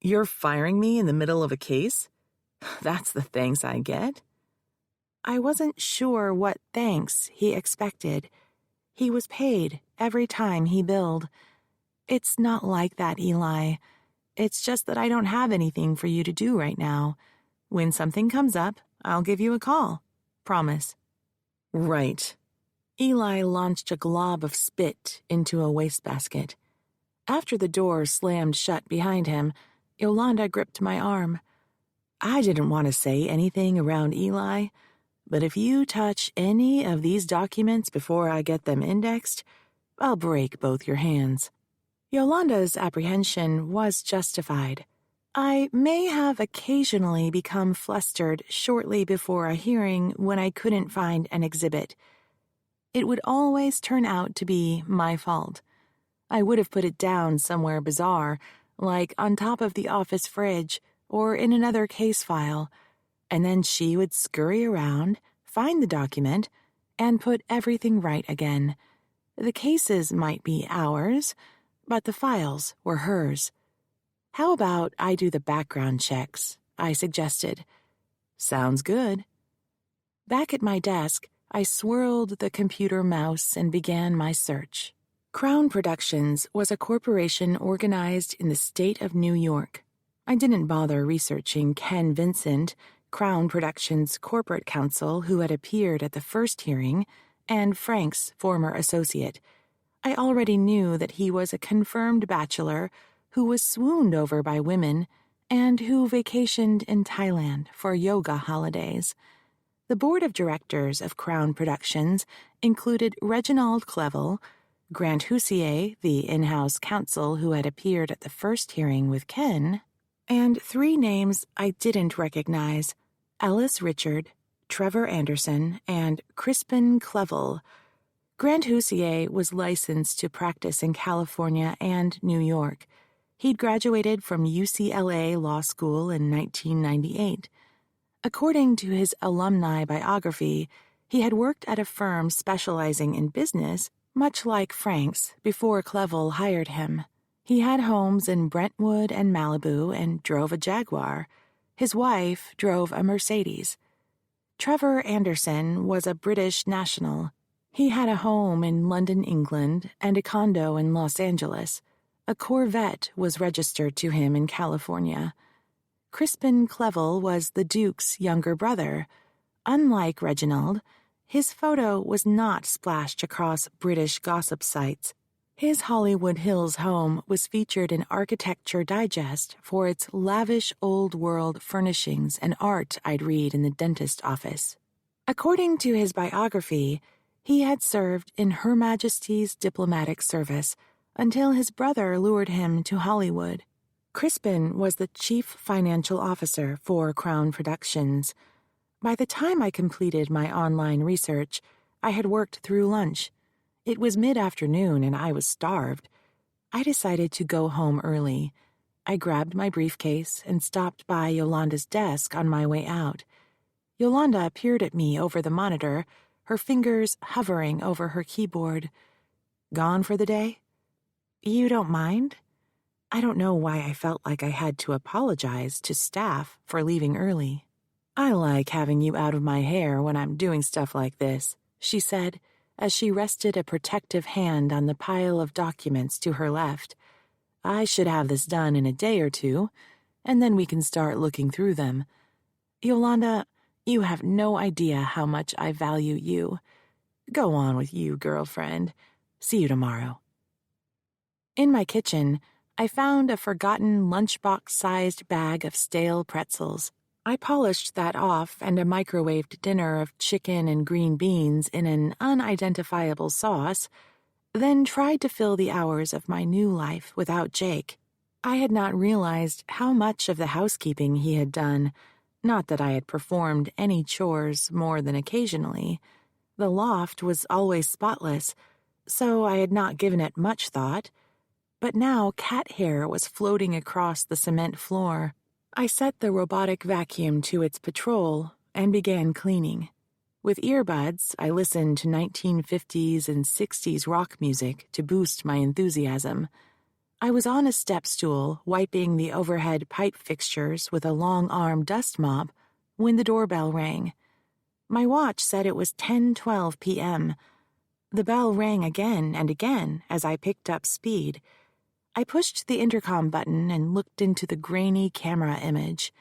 You're firing me in the middle of a case? That's the thanks I get. I wasn't sure what thanks he expected. He was paid every time he billed. It's not like that, Eli. It's just that I don't have anything for you to do right now. When something comes up, I'll give you a call. Promise. Right. Eli launched a glob of spit into a wastebasket. After the door slammed shut behind him, Yolanda gripped my arm. I didn't want to say anything around Eli, but if you touch any of these documents before I get them indexed, I'll break both your hands. Yolanda's apprehension was justified. I may have occasionally become flustered shortly before a hearing when I couldn't find an exhibit. It would always turn out to be my fault. I would have put it down somewhere bizarre, like on top of the office fridge or in another case file, and then she would scurry around, find the document and put everything right again. The cases might be ours, but the files were hers. How about I do the background checks? I suggested. Sounds good. Back at my desk, I swirled the computer mouse and began my search. Crown Productions was a corporation organized in the state of New York. I didn't bother researching Ken Vincent, Crown Productions' corporate counsel who had appeared at the first hearing, and Frank's former associate. I already knew that he was a confirmed bachelor who was swooned over by women and who vacationed in Thailand for yoga holidays. The board of directors of Crown Productions included Reginald Clevel, Grant Houssier, the in-house counsel who had appeared at the first hearing with Ken, and three names I didn't recognize: Ellis Richard, Trevor Anderson, and Crispin Clevel. Grant Houssier was licensed to practice in California and New York. He'd graduated from UCLA Law School in 1998. According to his alumni biography, he had worked at a firm specializing in business, much like Frank's, before Clevel hired him. He had homes in Brentwood and Malibu and drove a Jaguar. His wife drove a Mercedes. Trevor Anderson was a British national. He had a home in London, England, and a condo in Los Angeles. A Corvette was registered to him in California. Crispin Clevel was the Duke's younger brother. Unlike Reginald, his photo was not splashed across British gossip sites. His Hollywood Hills home was featured in Architecture Digest for its lavish old-world furnishings and art I'd read in the dentist office. According to his biography, he had served in Her Majesty's diplomatic service until his brother lured him to Hollywood. Crispin was the chief financial officer for Crown Productions. By the time I completed my online research, I had worked through lunch. It was mid-afternoon and I was starved. I decided to go home early. I grabbed my briefcase and stopped by Yolanda's desk on my way out. Yolanda peered at me over the monitor, her fingers hovering over her keyboard. Gone for the day? You don't mind? I don't know why I felt like I had to apologize to staff for leaving early. I like having you out of my hair when I'm doing stuff like this, she said, as she rested a protective hand on the pile of documents to her left. I should have this done in a day or two, and then we can start looking through them. Yolanda, you have no idea how much I value you. Go on with you, girlfriend. See you tomorrow. In my kitchen, I found a forgotten lunchbox-sized bag of stale pretzels. I polished that off and a microwaved dinner of chicken and green beans in an unidentifiable sauce, then tried to fill the hours of my new life without Jake. I had not realized how much of the housekeeping he had done, not that I had performed any chores more than occasionally. The loft was always spotless, so I had not given it much thought. But now cat hair was floating across the cement floor. I set the robotic vacuum to its patrol and began cleaning. With earbuds, I listened to 1950s and 60s rock music to boost my enthusiasm. I was on a step stool, wiping the overhead pipe fixtures with a long-arm dust mop, when the doorbell rang. My watch said it was 10:12 p.m. The bell rang again and again as I picked up speed. I pushed the intercom button and looked into the grainy camera image.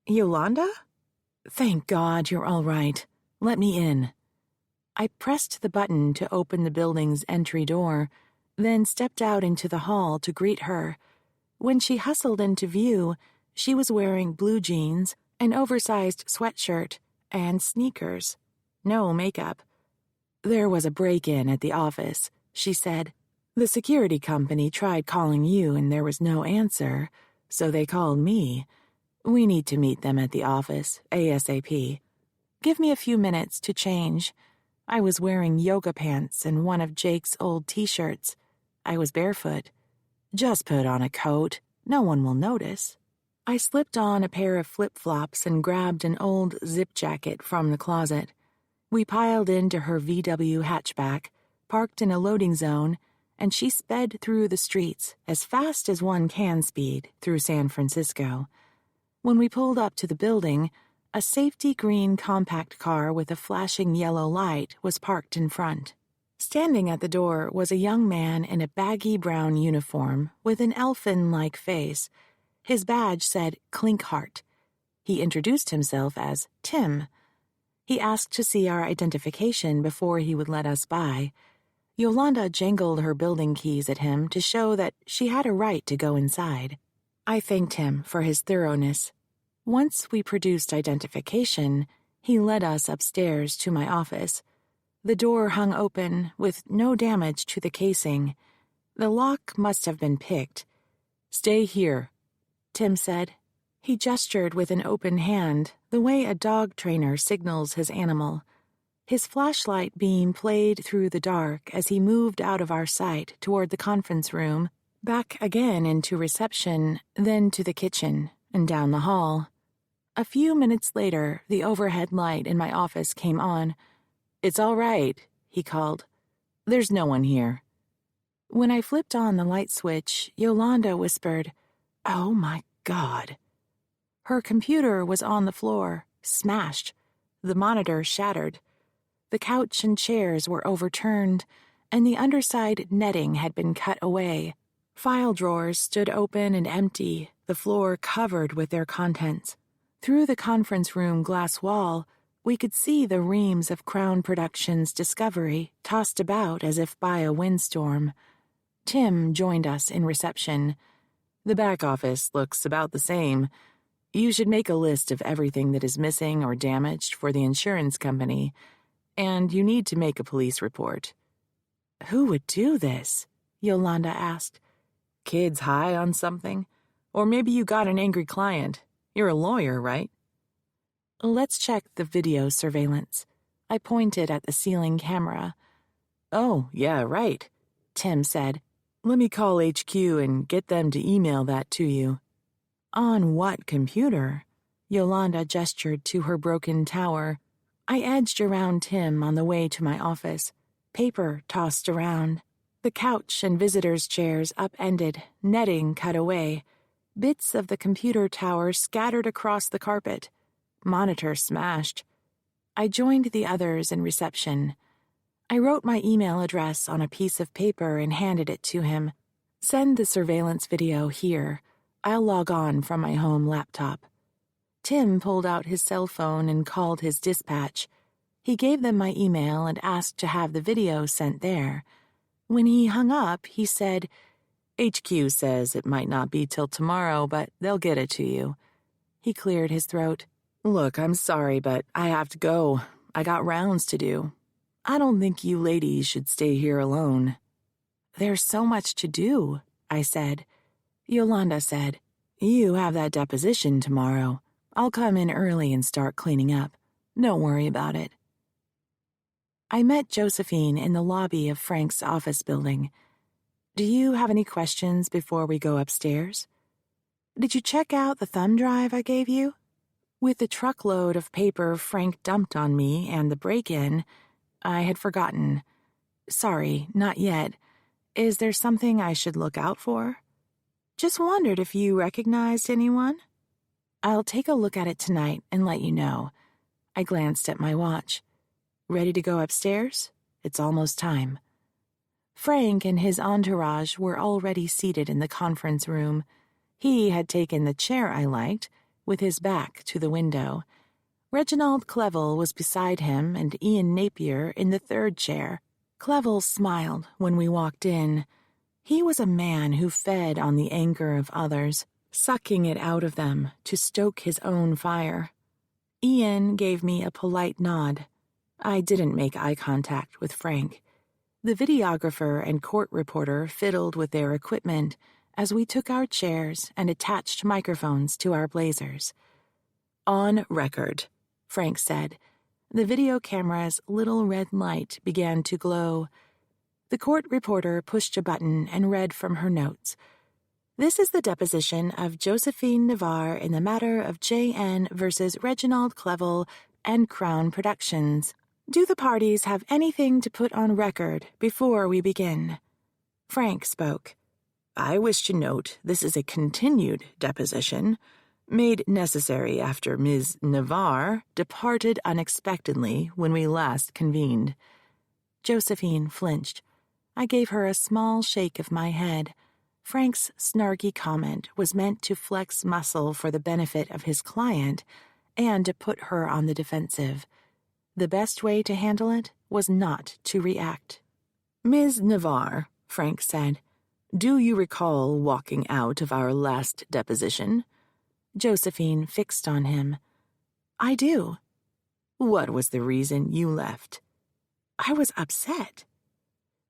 Yolanda? Thank God you're all right. Let me in. I pressed the button to open the building's entry door, then stepped out into the hall to greet her. When she hustled into view, she was wearing blue jeans, an oversized sweatshirt, and sneakers. No makeup. There was a break-in at the office, she said. The security company tried calling you and there was no answer, so they called me. We need to meet them at the office, ASAP. Give me a few minutes to change. I was wearing yoga pants and one of Jake's old t-shirts. I was barefoot. Just put on a coat. No one will notice. I slipped on a pair of flip-flops and grabbed an old zip jacket from the closet. We piled into her VW hatchback, parked in a loading zone, and she sped through the streets as fast as one can speed through San Francisco. When we pulled up to the building, a safety green compact car with a flashing yellow light was parked in front. Standing at the door was a young man in a baggy brown uniform with an elfin-like face. His badge said Klinkheart. He introduced himself as Tim. He asked to see our identification before he would let us by. Yolanda jangled her building keys at him to show that she had a right to go inside. I thanked him for his thoroughness. Once we produced identification, he led us upstairs to my office. The door hung open, with no damage to the casing. The lock must have been picked. "Stay here," Tim said. He gestured with an open hand, the way a dog trainer signals his animal. His flashlight beam played through the dark as he moved out of our sight toward the conference room, back again into reception, then to the kitchen, and down the hall. A few minutes later, the overhead light in my office came on. "It's all right," he called. "There's no one here." When I flipped on the light switch, Yolanda whispered, "Oh my God." Her computer was on the floor, smashed. The monitor shattered. The couch and chairs were overturned, and the underside netting had been cut away. File drawers stood open and empty, the floor covered with their contents. Through the conference room glass wall, we could see the reams of Crown Productions Discovery tossed about as if by a windstorm. Tim joined us in reception. "The back office looks about the same. You should make a list of everything that is missing or damaged for the insurance company, and you need to make a police report." "Who would do this?" Yolanda asked. "Kids high on something? Or maybe you got an angry client. You're a lawyer, right?" "Let's check the video surveillance." I pointed at the ceiling camera. "Oh, yeah, right," Tim said. "Let me call HQ and get them to email that to you." "On what computer?" Yolanda gestured to her broken tower. I edged around Tim on the way to my office. Paper tossed around. The couch and visitors' chairs upended, netting cut away. Bits of the computer tower scattered across the carpet. Monitor smashed. I joined the others in reception. I wrote my email address on a piece of paper and handed it to him. "Send the surveillance video here. I'll log on from my home laptop." Tim pulled out his cell phone and called his dispatch. He gave them my email and asked to have the video sent there. When he hung up, he said, "HQ says it might not be till tomorrow, but they'll get it to you." He cleared his throat. "Look, I'm sorry, but I have to go. I got rounds to do. I don't think you ladies should stay here alone." "There's so much to do," I said. Yolanda said, "You have that deposition tomorrow. I'll come in early and start cleaning up. Don't worry about it." I met Josephine in the lobby of Frank's office building. "Do you have any questions before we go upstairs?" "Did you check out the thumb drive I gave you?" With the truckload of paper Frank dumped on me and the break-in, I had forgotten. "Sorry, not yet. Is there something I should look out for?" "Just wondered if you recognized anyone." "I'll take a look at it tonight and let you know." I glanced at my watch. "Ready to go upstairs? It's almost time." Frank and his entourage were already seated in the conference room. He had taken the chair I liked, with his back to the window. Reginald Clevel was beside him and Ian Napier in the third chair. Clevel smiled when we walked in. He was a man who fed on the anger of others, sucking it out of them to stoke his own fire. Ian gave me a polite nod. I didn't make eye contact with Frank. The videographer and court reporter fiddled with their equipment as we took our chairs and attached microphones to our blazers. "On record," Frank said. The video camera's little red light began to glow. The court reporter pushed a button and read from her notes. "This is the deposition of Josephine Navarre in the matter of J.N. versus Reginald Clevel and Crown Productions. Do the parties have anything to put on record before we begin? Frank spoke. I wish to note this is a continued deposition, made necessary after Ms. Navarre departed unexpectedly when we last convened. Josephine flinched. I gave her a small shake of my head. Frank's snarky comment was meant to flex muscle for the benefit of his client and to put her on the defensive. The best way to handle it was not to react. Ms. Navarre, Frank said, do you recall walking out of our last deposition? Josephine fixed on him. I do. What was the reason you left? I was upset.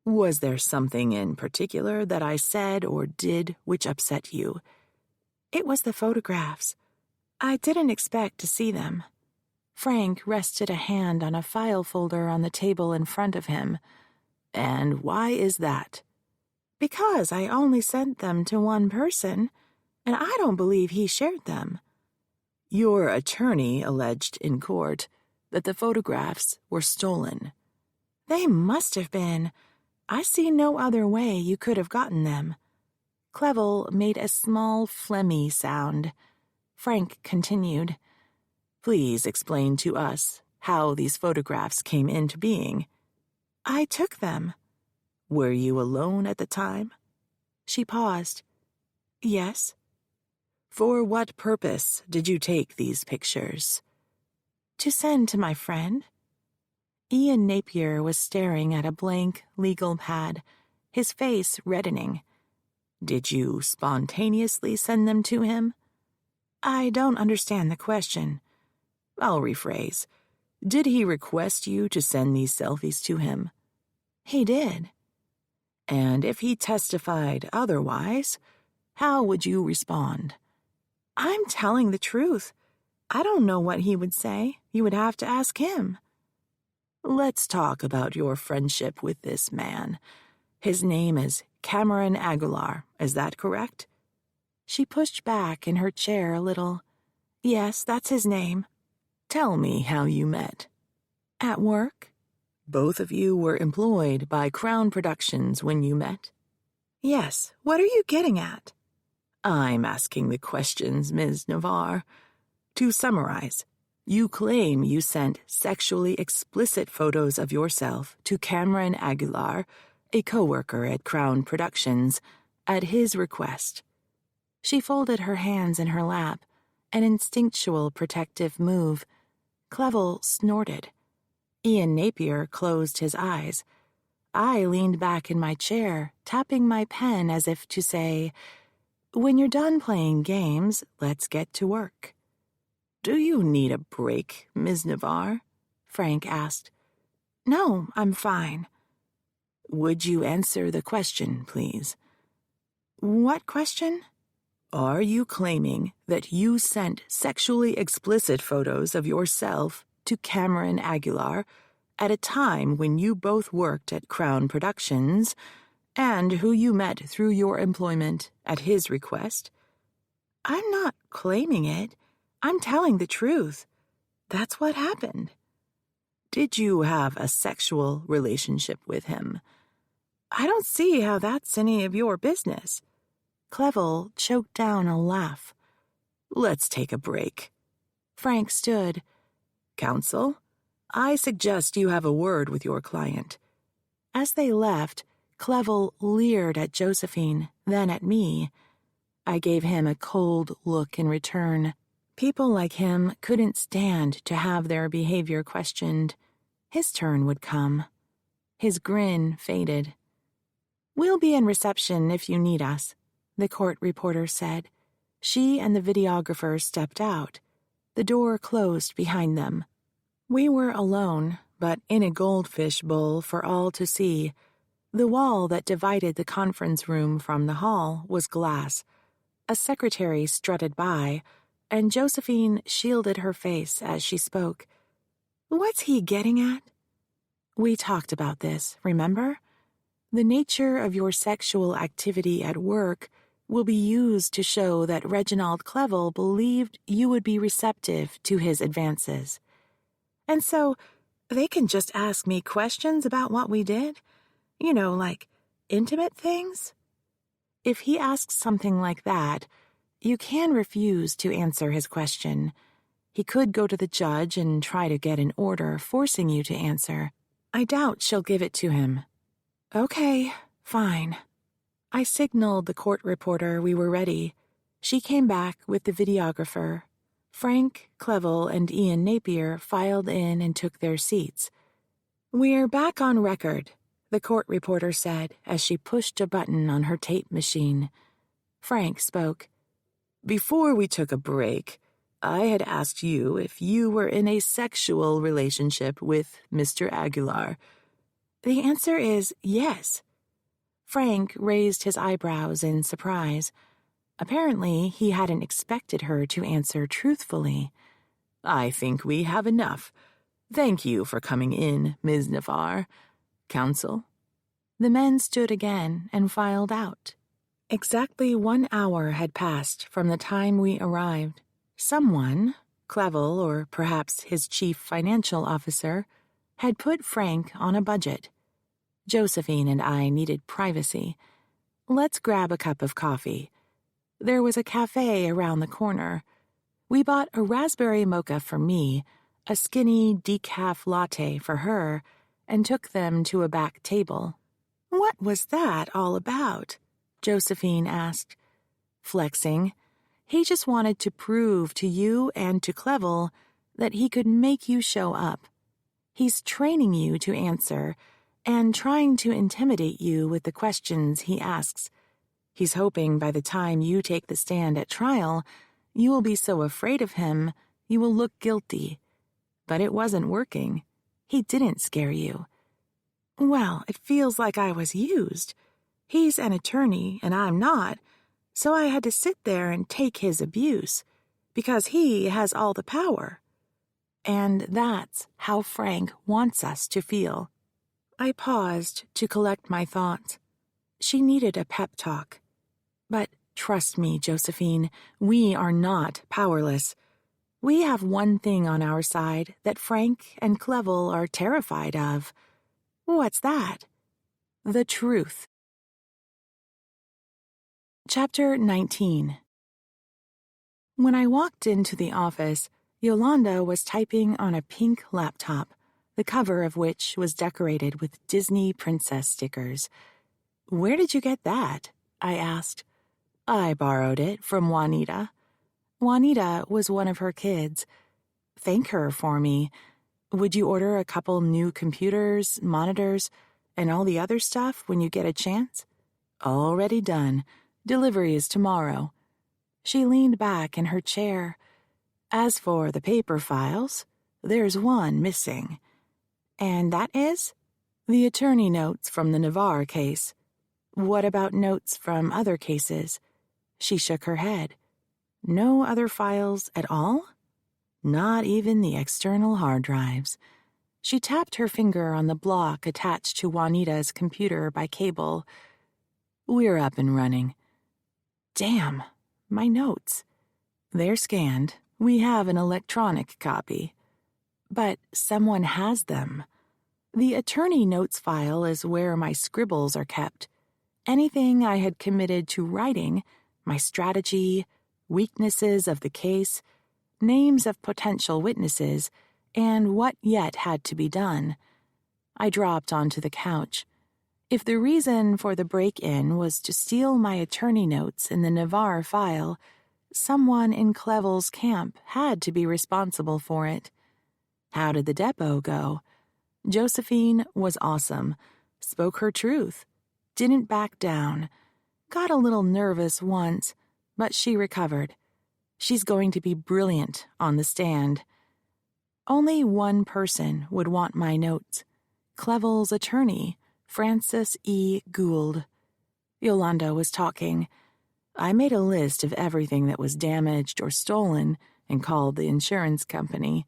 Was there something in particular that I said or did which upset you? It was the photographs. I didn't expect to see them. Frank rested a hand on a file folder on the table in front of him. And why is that? Because I only sent them to one person, and I don't believe he shared them. Your attorney alleged in court that the photographs were stolen. They must have been. I see no other way you could have gotten them. Clevel made a small phlegmy sound. Frank continued. Please explain to us how these photographs came into being. I took them. Were you alone at the time? She paused. Yes. For what purpose did you take these pictures? To send to my friend. Ian Napier was staring at a blank legal pad, his face reddening. Did you spontaneously send them to him? I don't understand the question. I'll rephrase. Did he request you to send these selfies to him? He did. And if he testified otherwise, how would you respond? I'm telling the truth. I don't know what he would say. You would have to ask him. Let's talk about your friendship with this man. His name is Cameron Aguilar, is that correct? She pushed back in her chair a little. Yes, that's his name. Tell me how you met. At work. Both of you were employed by Crown Productions when you met? Yes. What are you getting at? I'm asking the questions, Ms. Navarre. To summarize, you claim you sent sexually explicit photos of yourself to Cameron Aguilar, a co-worker at Crown Productions, at his request. She folded her hands in her lap, an instinctual protective move. Clevel snorted. Ian Napier closed his eyes. I leaned back in my chair, tapping my pen as if to say, "When you're done playing games, let's get to work." "Do you need a break, Ms. Navarre?" Frank asked. "No, I'm fine." "Would you answer the question, please?" "What question?" "Are you claiming that you sent sexually explicit photos of yourself to Cameron Aguilar at a time when you both worked at Crown Productions and who you met through your employment at his request?" "I'm not claiming it. I'm telling the truth. That's what happened." "Did you have a sexual relationship with him?" "I don't see how that's any of your business." Clevel choked down a laugh. "Let's take a break." Frank stood. "Counsel, I suggest you have a word with your client." As they left, Clevel leered at Josephine, then at me. I gave him a cold look in return. People like him couldn't stand to have their behavior questioned. His turn would come. His grin faded. "We'll be in reception if you need us," the court reporter said. She and the videographer stepped out. The door closed behind them. We were alone, but in a goldfish bowl for all to see. The wall that divided the conference room from the hall was glass. A secretary strutted by, and Josephine shielded her face as she spoke. "What's he getting at?" "We talked about this, remember? The nature of your sexual activity at work will be used to show that Reginald Clevel believed you would be receptive to his advances. And so, They can just ask me questions about what we did. Like intimate things. If he asks something like that, you can refuse to answer his question. He could go to the judge and try to get an order forcing you to answer. I doubt she'll give it to him. Okay, fine. I signaled the court reporter we were ready. She came back with the videographer. Frank, Clevel, and Ian Napier filed in and took their seats. "We're back on record," the court reporter said as she pushed a button on her tape machine. Frank spoke. "Before we took a break, I had asked you if you were in a sexual relationship with Mr. Aguilar." "The answer is yes." Frank raised his eyebrows in surprise. Apparently, he hadn't expected her to answer truthfully. "I think we have enough. Thank you for coming in, Ms. Navarre. Counsel?" The men stood again and filed out. Exactly 1 hour had passed from the time we arrived. Someone, Clevel or perhaps his chief financial officer, had put Frank on a budget. Josephine and I needed privacy. "Let's grab a cup of coffee." There was a cafe around the corner. We bought a raspberry mocha for me, a skinny decaf latte for her, and took them to a back table. "What was that all about?" Josephine asked. "Flexing. He just wanted to prove to you and to Clevel that he could make you show up. He's training you to answer and trying to intimidate you with the questions he asks. He's hoping by the time you take the stand at trial, you will be so afraid of him you will look guilty. But it wasn't working. He didn't scare you." "Well, it feels like I was used. He's an attorney and I'm not, so I had to sit there and take his abuse, because he has all the power." And that's how Frank wants us to feel. I paused to collect my thoughts. She needed a pep talk. But trust me, Josephine, we are not powerless. We have one thing on our side that Frank and Clevel are terrified of. What's that? The truth. Chapter 19. When I walked into the office, Yolanda was typing on a pink laptop, the cover of which was decorated with Disney princess stickers. "Where did you get that?" I asked. "I borrowed it from Juanita." Juanita was one of her kids. "Thank her for me. Would you order a couple new computers, monitors, and all the other stuff when you get a chance?" "Already done. Delivery is tomorrow." She leaned back in her chair. "As for the paper files, there's one missing." "And that is?" "The attorney notes from the Navarre case." "What about notes from other cases?" She shook her head. "No other files at all?" "Not even the external hard drives." She tapped her finger on the block attached to Juanita's computer by cable. "We're up and running." Damn, my notes. They're scanned. We have an electronic copy. But someone has them. The attorney notes file is where my scribbles are kept. Anything I had committed to writing, my strategy, weaknesses of the case, names of potential witnesses, and what yet had to be done. I dropped onto the couch. If the reason for the break-in was to steal my attorney notes in the Navarre file, someone in Clevel's camp had to be responsible for it. How did the depot go? Josephine was awesome, spoke her truth, didn't back down, got a little nervous once, but she recovered. She's going to be brilliant on the stand. Only one person would want my notes, Clevel's attorney, Francis E. Gould. Yolanda was talking. I made a list of everything that was damaged or stolen and called the insurance company.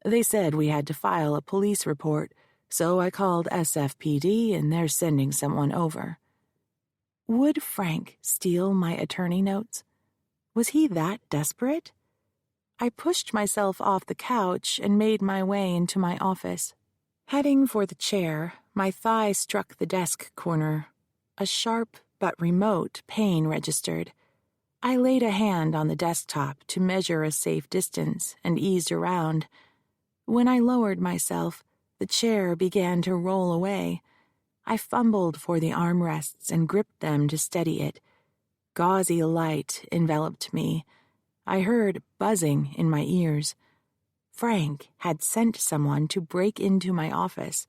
They said we had to file a police report, so I called SFPD and they're sending someone over. Would Frank steal my attorney notes? Was he that desperate? I pushed myself off the couch and made my way into my office. Heading for the chair, my thigh struck the desk corner. A sharp but remote pain registered. I laid a hand on the desktop to measure a safe distance and eased around. When I lowered myself, the chair began to roll away. I fumbled for the armrests and gripped them to steady it. Gauzy light enveloped me. I heard buzzing in my ears. Frank had sent someone to break into my office.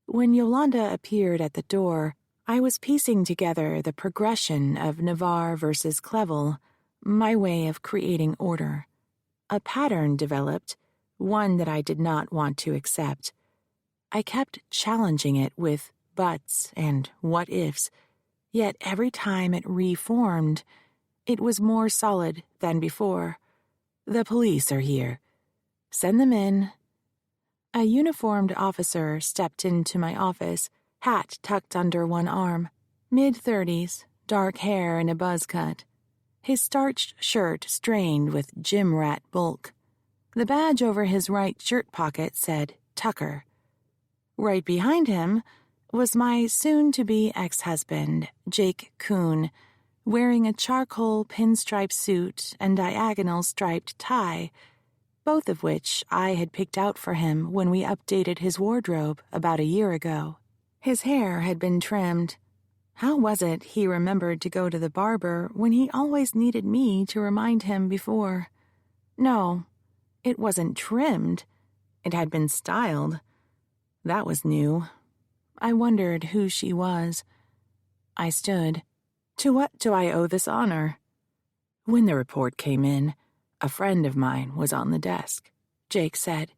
When Yolanda appeared at the door, I was piecing together the progression of Navarre versus Clevel, my way of creating order. A pattern developed, one that I did not want to accept. I kept challenging it with buts and what-ifs, yet every time it reformed, it was more solid than before. The police are here. Send them in. A uniformed officer stepped into my office, hat tucked under one arm, mid-30s, dark hair in a buzz cut. His starched shirt strained with gym rat bulk. The badge over his right shirt pocket said Tucker. Right behind him was my soon-to-be ex-husband, Jake Kuhn, wearing a charcoal pinstripe suit and diagonal striped tie, both of which I had picked out for him when we updated his wardrobe about a year ago. His hair had been trimmed. How was it he remembered to go to the barber when he always needed me to remind him before? No, it wasn't trimmed. It had been styled. That was new. I wondered who she was. I stood. To what do I owe this honor? When the report came in, a friend of mine was on the desk. Jake said,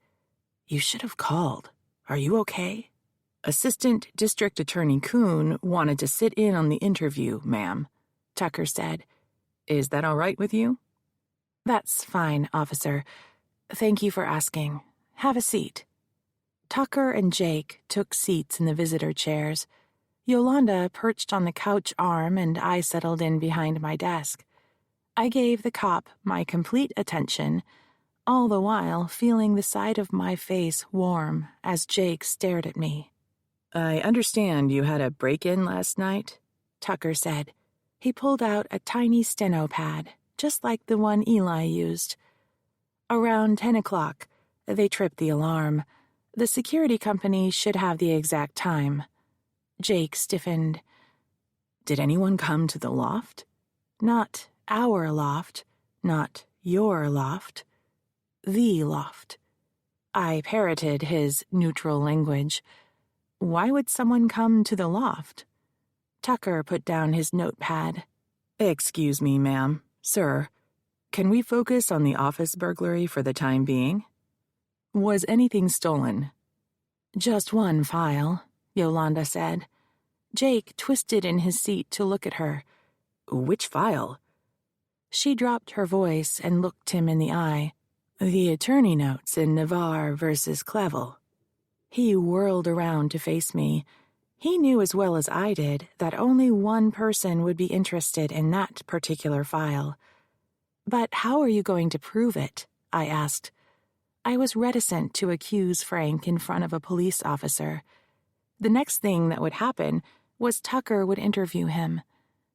"You should have called. Are you okay?" Assistant District Attorney Kuhn wanted to sit in on the interview, ma'am, Tucker said. Is that all right with you? That's fine, officer. Thank you for asking. Have a seat. Tucker and Jake took seats in the visitor chairs. Yolanda perched on the couch arm and I settled in behind my desk. I gave the cop my complete attention, all the while feeling the side of my face warm as Jake stared at me. I understand you had a break-in last night, Tucker said. He pulled out a tiny steno pad, just like the one Eli used. Around 10 o'clock, they tripped the alarm. The security company should have the exact time. Jake stiffened. Did anyone come to the loft? Not our loft, not your loft. The loft. I parroted his neutral language. Why would someone come to the loft? Tucker put down his notepad. Excuse me, ma'am, sir. Can we focus on the office burglary for the time being? Was anything stolen? Just one file, Yolanda said. Jake twisted in his seat to look at her. Which file? She dropped her voice and looked him in the eye. The attorney notes in Navarre versus Clevel. He whirled around to face me. He knew as well as I did that only one person would be interested in that particular file. But how are you going to prove it? I asked. I was reticent to accuse Frank in front of a police officer. The next thing that would happen was Tucker would interview him.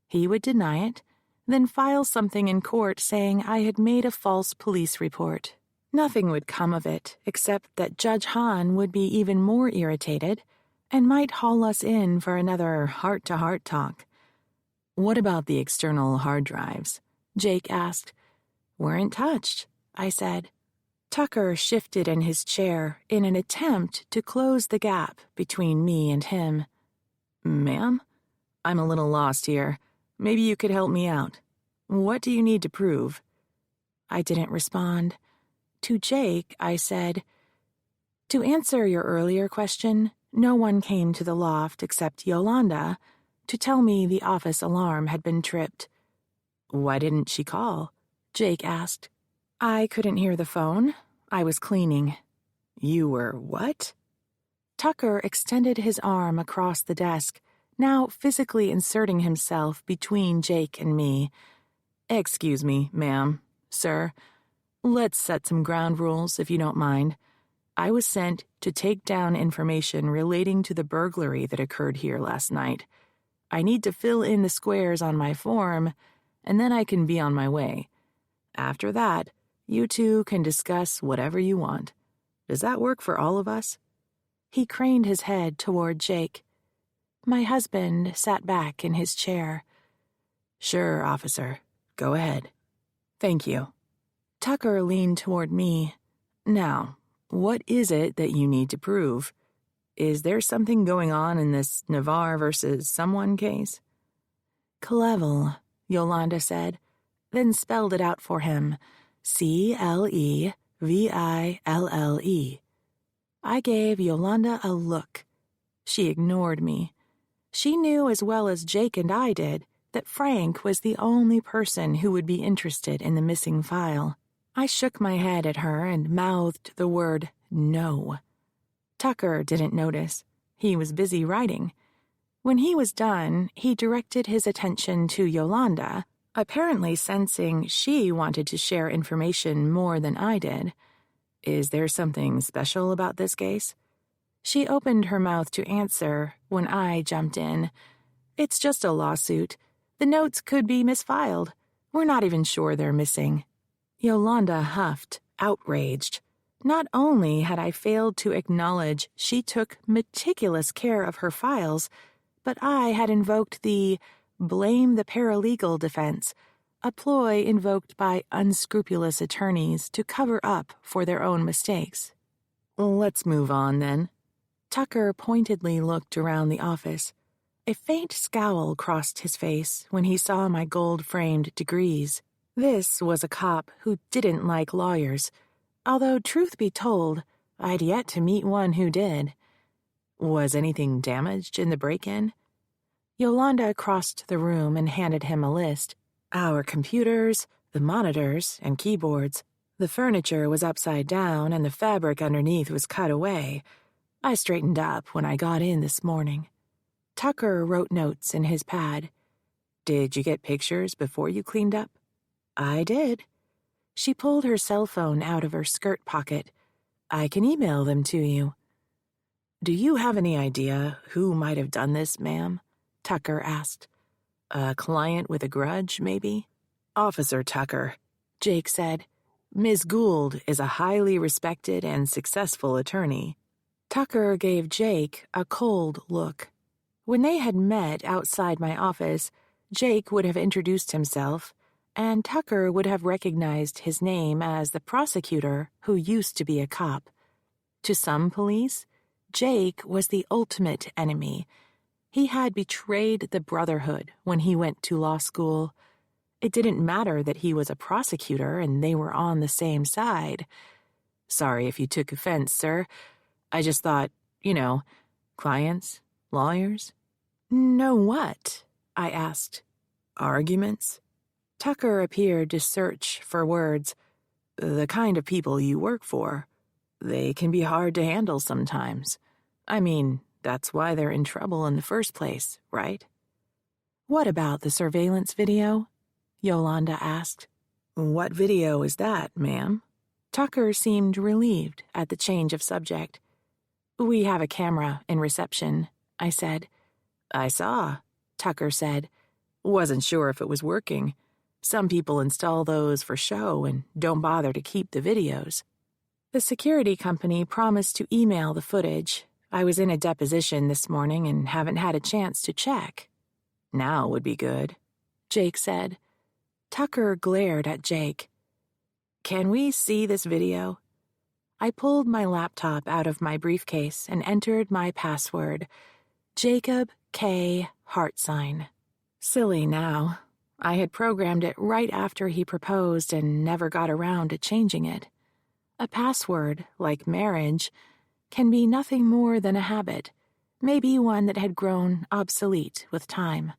He would deny it, then file something in court saying I had made a false police report. Nothing would come of it except that Judge Hahn would be even more irritated and might haul us in for another heart-to-heart talk. What about the external hard drives? Jake asked. Weren't touched, I said. Tucker shifted in his chair in an attempt to close the gap between me and him. Ma'am, I'm a little lost here. Maybe you could help me out. What do you need to prove? I didn't respond. To Jake, I said, to answer your earlier question, no one came to the loft except Yolanda to tell me the office alarm had been tripped. Why didn't she call? Jake asked. I couldn't hear the phone. I was cleaning. You were what? Tucker extended his arm across the desk, now physically inserting himself between Jake and me. Excuse me, ma'am, sir. Let's set some ground rules, if you don't mind. I was sent to take down information relating to the burglary that occurred here last night. I need to fill in the squares on my form, and then I can be on my way. After that, you two can discuss whatever you want. Does that work for all of us?" He craned his head toward Jake. My husband sat back in his chair. "Sure, officer. Go ahead." "Thank you." Tucker leaned toward me. "Now, what is it that you need to prove? Is there something going on in this Navarre versus someone case?" "Clevel," Yolanda said, then spelled it out for him. Cleville. I gave Yolanda a look. She ignored me. She knew as well as Jake and I did that Frank was the only person who would be interested in the missing file. I shook my head at her and mouthed the word no. Tucker didn't notice. He was busy writing. When he was done, he directed his attention to Yolanda, apparently sensing she wanted to share information more than I did. "Is there something special about this case?" She opened her mouth to answer when I jumped in. "It's just a lawsuit. The notes could be misfiled. We're not even sure they're missing." Yolanda huffed, outraged. Not only had I failed to acknowledge she took meticulous care of her files, but I had invoked the blame the paralegal defense, a ploy invoked by unscrupulous attorneys to cover up for their own mistakes. "Let's move on, then." Tucker pointedly looked around the office. A faint scowl crossed his face when he saw my gold-framed degrees. This was a cop who didn't like lawyers, although, truth be told, I'd yet to meet one who did. "Was anything damaged in the break-in?" Yolanda crossed the room and handed him a list. Our computers, the monitors, and keyboards. The furniture was upside down and the fabric underneath was cut away. I straightened up when I got in this morning. Tucker wrote notes in his pad. "Did you get pictures before you cleaned up?" "I did." She pulled her cell phone out of her skirt pocket. "I can email them to you." "Do you have any idea who might have done this, ma'am?" Tucker asked. "A client with a grudge, maybe?" "Officer Tucker," Jake said. "Ms. Gould is a highly respected and successful attorney." Tucker gave Jake a cold look. When they had met outside my office, Jake would have introduced himself, and Tucker would have recognized his name as the prosecutor who used to be a cop. To some police, Jake was the ultimate enemy. He had betrayed the Brotherhood when he went to law school. It didn't matter that he was a prosecutor and they were on the same side. "Sorry if you took offense, sir. I just thought, clients, lawyers." "Know what?" I asked. "Arguments?" Tucker appeared to search for words. "The kind of people you work for. They can be hard to handle sometimes. I mean, that's why they're in trouble in the first place, right?" "What about the surveillance video?" Yolanda asked. "What video is that, ma'am?" Tucker seemed relieved at the change of subject. "We have a camera in reception," I said. "I saw," Tucker said. "Wasn't sure if it was working. Some people install those for show and don't bother to keep the videos." "The security company promised to email the footage. I was in a deposition this morning and haven't had a chance to check." "Now would be good," Jake said. Tucker glared at Jake. "Can we see this video?" I pulled my laptop out of my briefcase and entered my password. Jacob K. Heartsign. Silly now. I had programmed it right after he proposed and never got around to changing it. A password, like marriage, can be nothing more than a habit, maybe one that had grown obsolete with time.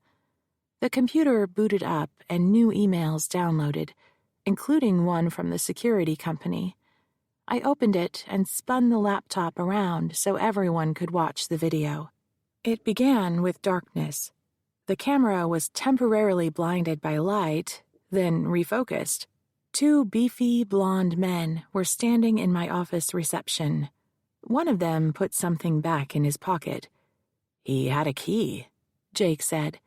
The computer booted up and new emails downloaded, including one from the security company. I opened it and spun the laptop around so everyone could watch the video. It began with darkness. The camera was temporarily blinded by light, then refocused. Two beefy, blonde men were standing in my office reception. One of them put something back in his pocket. "He had a key," Jake said.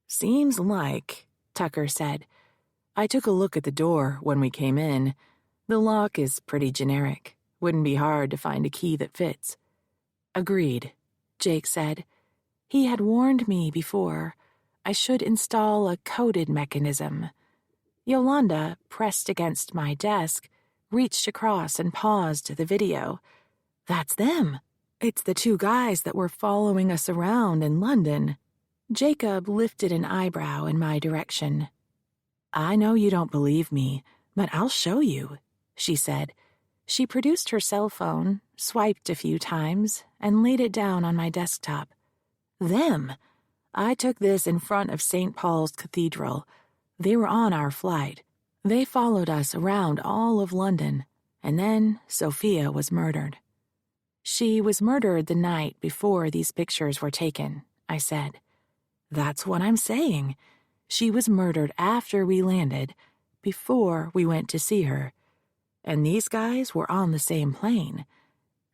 "Seems like," Tucker said. "I took a look at the door when we came in. The lock is pretty generic. Wouldn't be hard to find a key that fits." "Agreed," Jake said. He had warned me before. I should install a coded mechanism. Yolanda, pressed against my desk, reached across and paused the video. "That's them. It's the two guys that were following us around in London." Jacob lifted an eyebrow in my direction. "I know you don't believe me, but I'll show you," she said. She produced her cell phone, swiped a few times, and laid it down on my desktop. "Them. I took this in front of St. Paul's Cathedral. They were on our flight. They followed us around all of London, and then Sophia was murdered." "She was murdered the night before these pictures were taken," I said. "That's what I'm saying. She was murdered after we landed, before we went to see her. And these guys were on the same plane.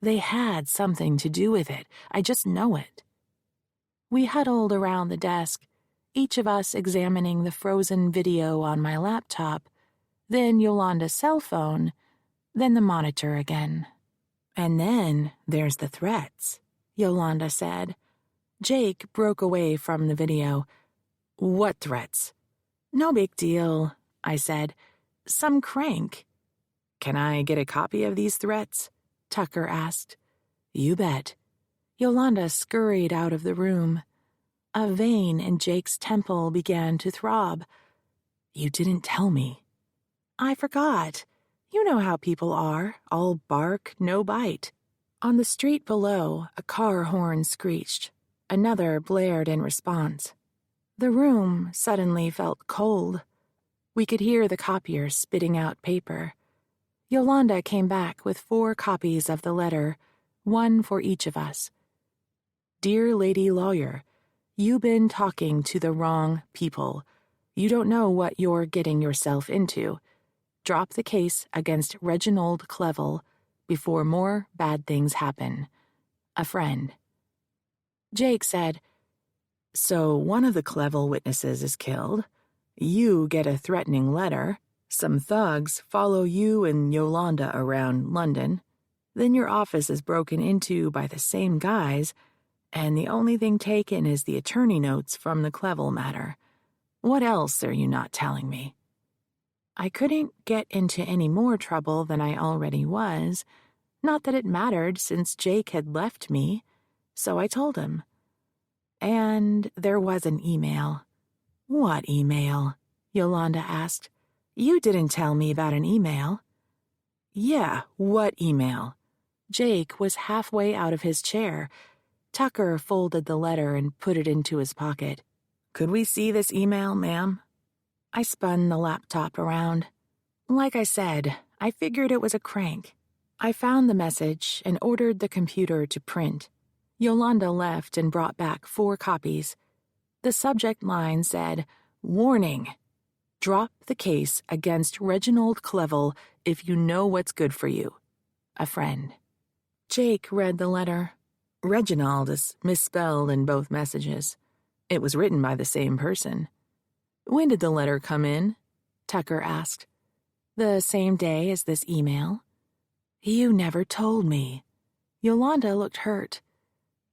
They had something to do with it. I just know it." We huddled around the desk, each of us examining the frozen video on my laptop, then Yolanda's cell phone, then the monitor again. "And then there's the threats," Yolanda said. Jake broke away from the video. "What threats?" "No big deal," I said. "Some crank." "Can I get a copy of these threats?" Tucker asked. "You bet." Yolanda scurried out of the room. A vein in Jake's temple began to throb. "You didn't tell me." "I forgot. You know how people are, all bark, no bite." On the street below, a car horn screeched. Another blared in response. The room suddenly felt cold. We could hear the copier spitting out paper. Yolanda came back with 4 copies of the letter, one for each of us. "Dear Lady Lawyer, you've been talking to the wrong people. You don't know what you're getting yourself into. Drop the case against Reginald Clevel before more bad things happen. A friend." Jake said, "So one of the Clevel witnesses is killed. You get a threatening letter. Some thugs follow you and Yolanda around London. Then your office is broken into by the same guys, and the only thing taken is the attorney notes from the Clevel matter. What else are you not telling me?" I couldn't get into any more trouble than I already was, not that it mattered since Jake had left me, so I told him. "And there was an email." "What email?" Yolanda asked. "You didn't tell me about an email." "Yeah, what email?" Jake was halfway out of his chair. Tucker folded the letter and put it into his pocket. "Could we see this email, ma'am?" I spun the laptop around. Like I said, I figured it was a crank. I found the message and ordered the computer to print. Yolanda left and brought back 4 copies. The subject line said, "Warning. Drop the case against Reginald Clevel if you know what's good for you. A friend." Jake read the letter. Reginald is misspelled in both messages. It was written by the same person. "When did the letter come in?" Tucker asked. "The same day as this email." "You never told me." Yolanda looked hurt.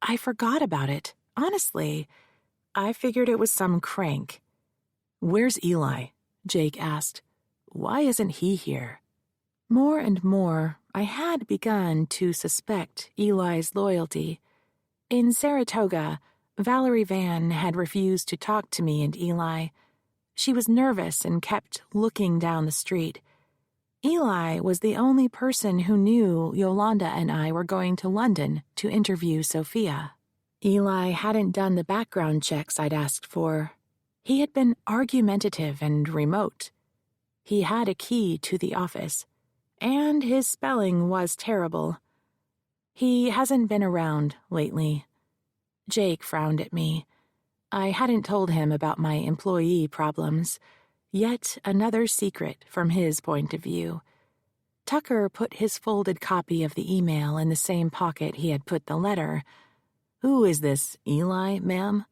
"I forgot about it, honestly. I figured it was some crank." "Where's Eli?" Jake asked. "Why isn't he here?" More and more, I had begun to suspect Eli's loyalty. In Saratoga, Valerie Van had refused to talk to me and Eli. She was nervous and kept looking down the street. Eli was the only person who knew Yolanda and I were going to London to interview Sophia. Eli hadn't done the background checks I'd asked for. He had been argumentative and remote. He had a key to the office, and his spelling was terrible. He hasn't been around lately. Jake frowned at me. I hadn't told him about my employee problems, yet another secret from his point of view. Tucker put his folded copy of the email in the same pocket he had put the letter. "Who is this, Eli, ma'am?"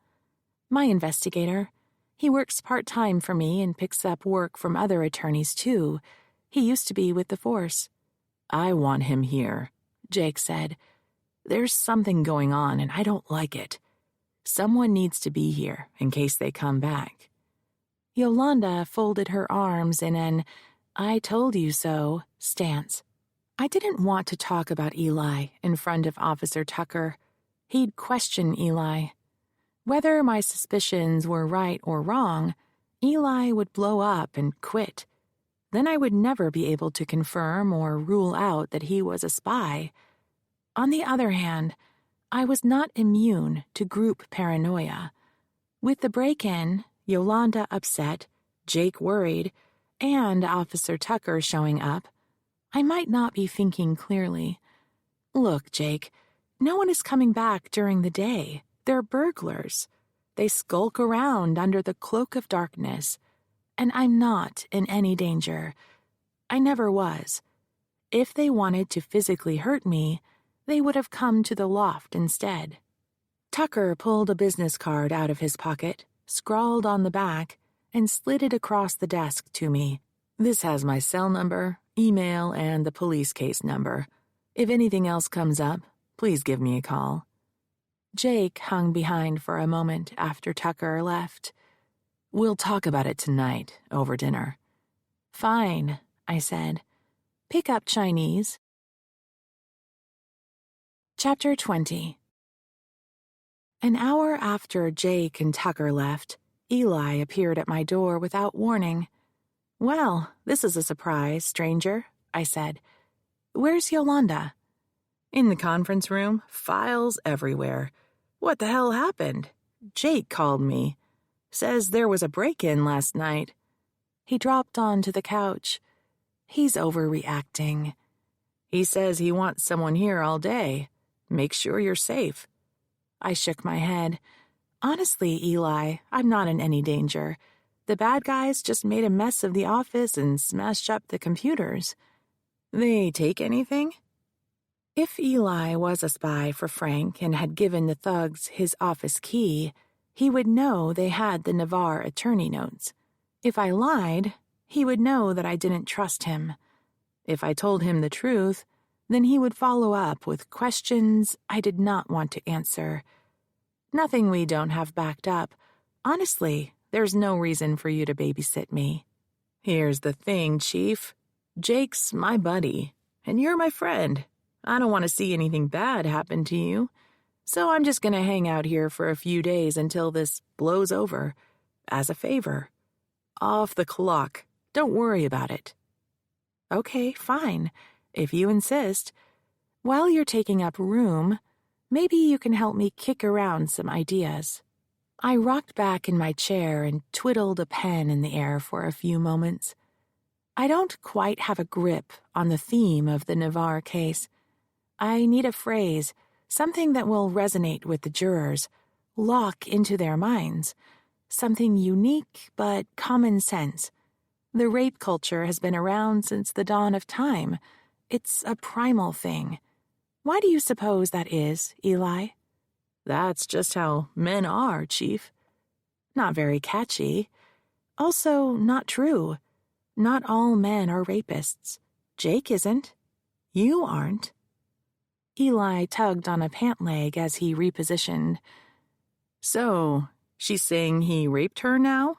"My investigator. He works part-time for me and picks up work from other attorneys, too. He used to be with the force." "I want him here," Jake said. "There's something going on and I don't like it. Someone needs to be here in case they come back." Yolanda folded her arms in an "I told you so" stance. I didn't want to talk about Eli in front of Officer Tucker. He'd question Eli. Whether my suspicions were right or wrong, Eli would blow up and quit. Then I would never be able to confirm or rule out that he was a spy. On the other hand, I was not immune to group paranoia. With the break-in, Yolanda upset, Jake worried, and Officer Tucker showing up, I might not be thinking clearly. Look, Jake, no one is coming back during the day. They're burglars. They skulk around under the cloak of darkness. And I'm not in any danger. I never was. If they wanted to physically hurt me, they would have come to the loft instead. Tucker pulled a business card out of his pocket, scrawled on the back, and slid it across the desk to me. "This has my cell number, email, and the police case number. If anything else comes up, please give me a call." Jake hung behind for a moment after Tucker left. "We'll talk about it tonight, over dinner." "Fine," I said. "Pick up Chinese." Chapter 20. An hour after Jake and Tucker left, Eli appeared at my door without warning. "Well, this is a surprise, stranger," I said. "Where's Yolanda?" "In the conference room, files everywhere. What the hell happened? Jake called me. Says there was a break-in last night." He dropped onto the couch. "He's overreacting." "He says he wants someone here all day. Make sure you're safe." I shook my head. "Honestly, Eli, I'm not in any danger. The bad guys just made a mess of the office and smashed up the computers." "They take anything?" If Eli was a spy for Frank and had given the thugs his office key, he would know they had the Navarre attorney notes. If I lied, he would know that I didn't trust him. If I told him the truth, then he would follow up with questions I did not want to answer. Nothing we don't have backed up. Honestly, there's no reason for you to babysit me. "Here's the thing, Chief. Jake's my buddy, and you're my friend. I don't want to see anything bad happen to you, so I'm just going to hang out here for a few days until this blows over, as a favor. Off the clock. Don't worry about it." "Okay, fine, if you insist. While you're taking up room, maybe you can help me kick around some ideas." I rocked back in my chair and twiddled a pen in the air for a few moments. I don't quite have a grip on the theme of the Navarre case. I need a phrase, something that will resonate with the jurors, lock into their minds, something unique but common sense. The rape culture has been around since the dawn of time. It's a primal thing. Why do you suppose that is, Eli? "That's just how men are, Chief." Not very catchy. Also, not true. Not all men are rapists. Jake isn't. You aren't. Eli tugged on a pant leg as he repositioned. "So, she's saying he raped her now?"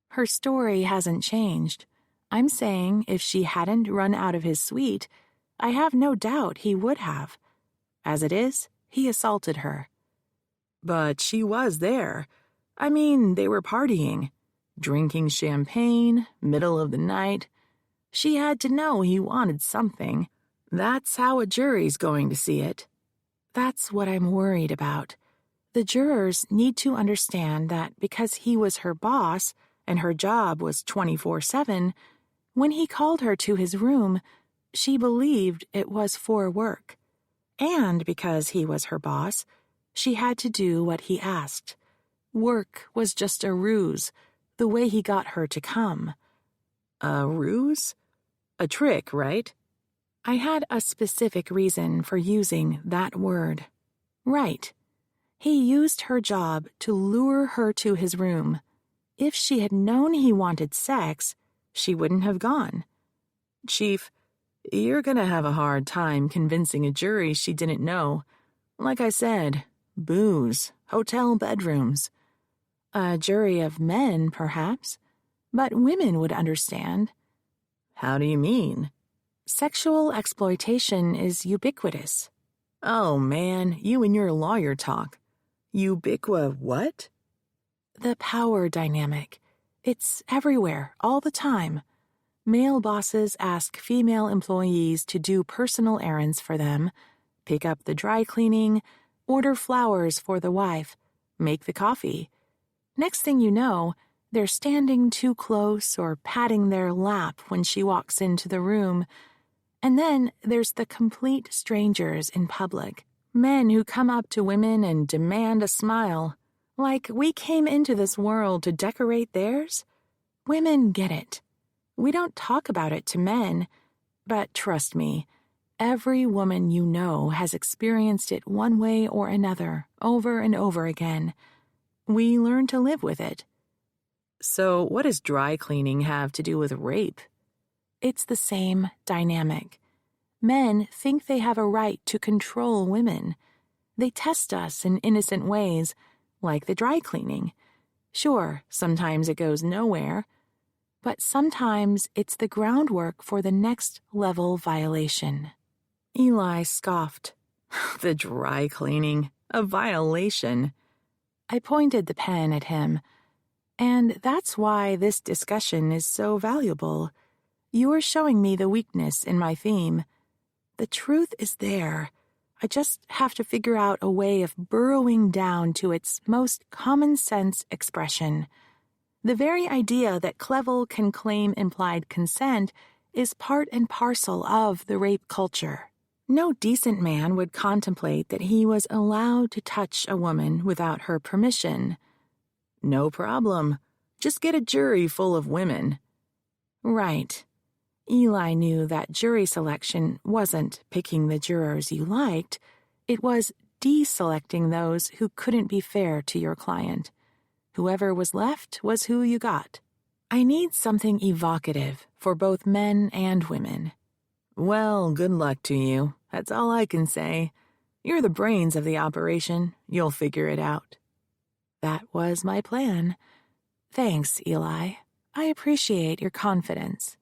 "Her story hasn't changed. I'm saying if she hadn't run out of his suite, I have no doubt he would have. As it is, he assaulted her." "But she was there. I mean, they were partying, drinking champagne, middle of the night. She had to know he wanted something. That's how a jury's going to see it." That's what I'm worried about. The jurors need to understand that because he was her boss and her job was 24/7, when he called her to his room, she believed it was for work. And because he was her boss, she had to do what he asked. Work was just a ruse, the way he got her to come. "A ruse? A trick, right?" I had a specific reason for using that word. Right. He used her job to lure her to his room. If she had known he wanted sex, she wouldn't have gone. Chief, you're gonna have a hard time convincing a jury she didn't know. Like I said, booze, hotel bedrooms. A jury of men, perhaps, but women would understand. How do you mean? Sexual exploitation is ubiquitous. Oh man, you and your lawyer talk. What? The power dynamic. It's everywhere, all the time. Male bosses ask female employees to do personal errands for them, pick up the dry cleaning, order flowers for the wife, make the coffee. Next thing you know, they're standing too close or patting their lap when she walks into the room. And then there's the complete strangers in public. Men who come up to women and demand a smile. Like we came into this world to decorate theirs? Women get it. We don't talk about it to men, but trust me, every woman you know has experienced it one way or another, over and over again. We learn to live with it. So what does dry cleaning have to do with rape? It's the same dynamic. Men think they have a right to control women. They test us in innocent ways, like the dry cleaning. Sure, sometimes it goes nowhere, but sometimes it's the groundwork for the next level violation. Eli scoffed. The dry cleaning, a violation. I pointed the pen at him. And that's why this discussion is so valuable. You're showing me the weakness in my theme. The truth is there. I just have to figure out a way of burrowing down to its most common-sense expression. The very idea that Clevel can claim implied consent is part and parcel of the rape culture. No decent man would contemplate that he was allowed to touch a woman without her permission. No problem. Just get a jury full of women. Right. Eli knew that jury selection wasn't picking the jurors you liked. It was deselecting those who couldn't be fair to your client. Whoever was left was who you got. I need something evocative for both men and women. Well, good luck to you. That's all I can say. You're the brains of the operation. You'll figure it out. That was my plan. Thanks, Eli. I appreciate your confidence.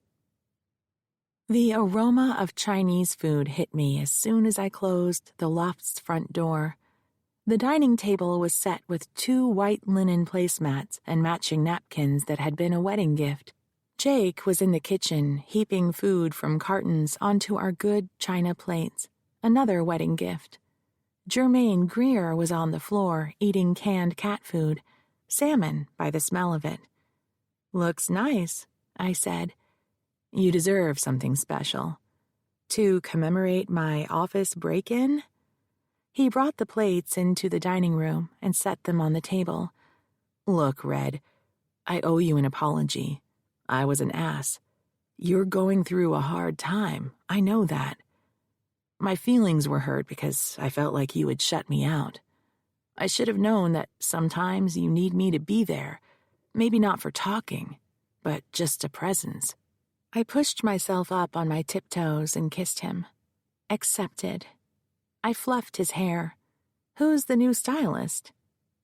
The aroma of Chinese food hit me as soon as I closed the loft's front door. The dining table was set with 2 white linen placemats and matching napkins that had been a wedding gift. Jake was in the kitchen, heaping food from cartons onto our good china plates, another wedding gift. Jermaine Greer was on the floor, eating canned cat food, salmon by the smell of it. Looks nice, I said. You deserve something special. To commemorate my office break-in? He brought the plates into the dining room and set them on the table. Look, Red, I owe you an apology. I was an ass. You're going through a hard time, I know that. My feelings were hurt because I felt like you had shut me out. I should have known that sometimes you need me to be there, maybe not for talking, but just a presence. I pushed myself up on my tiptoes and kissed him. Accepted. I fluffed his hair. Who's the new stylist?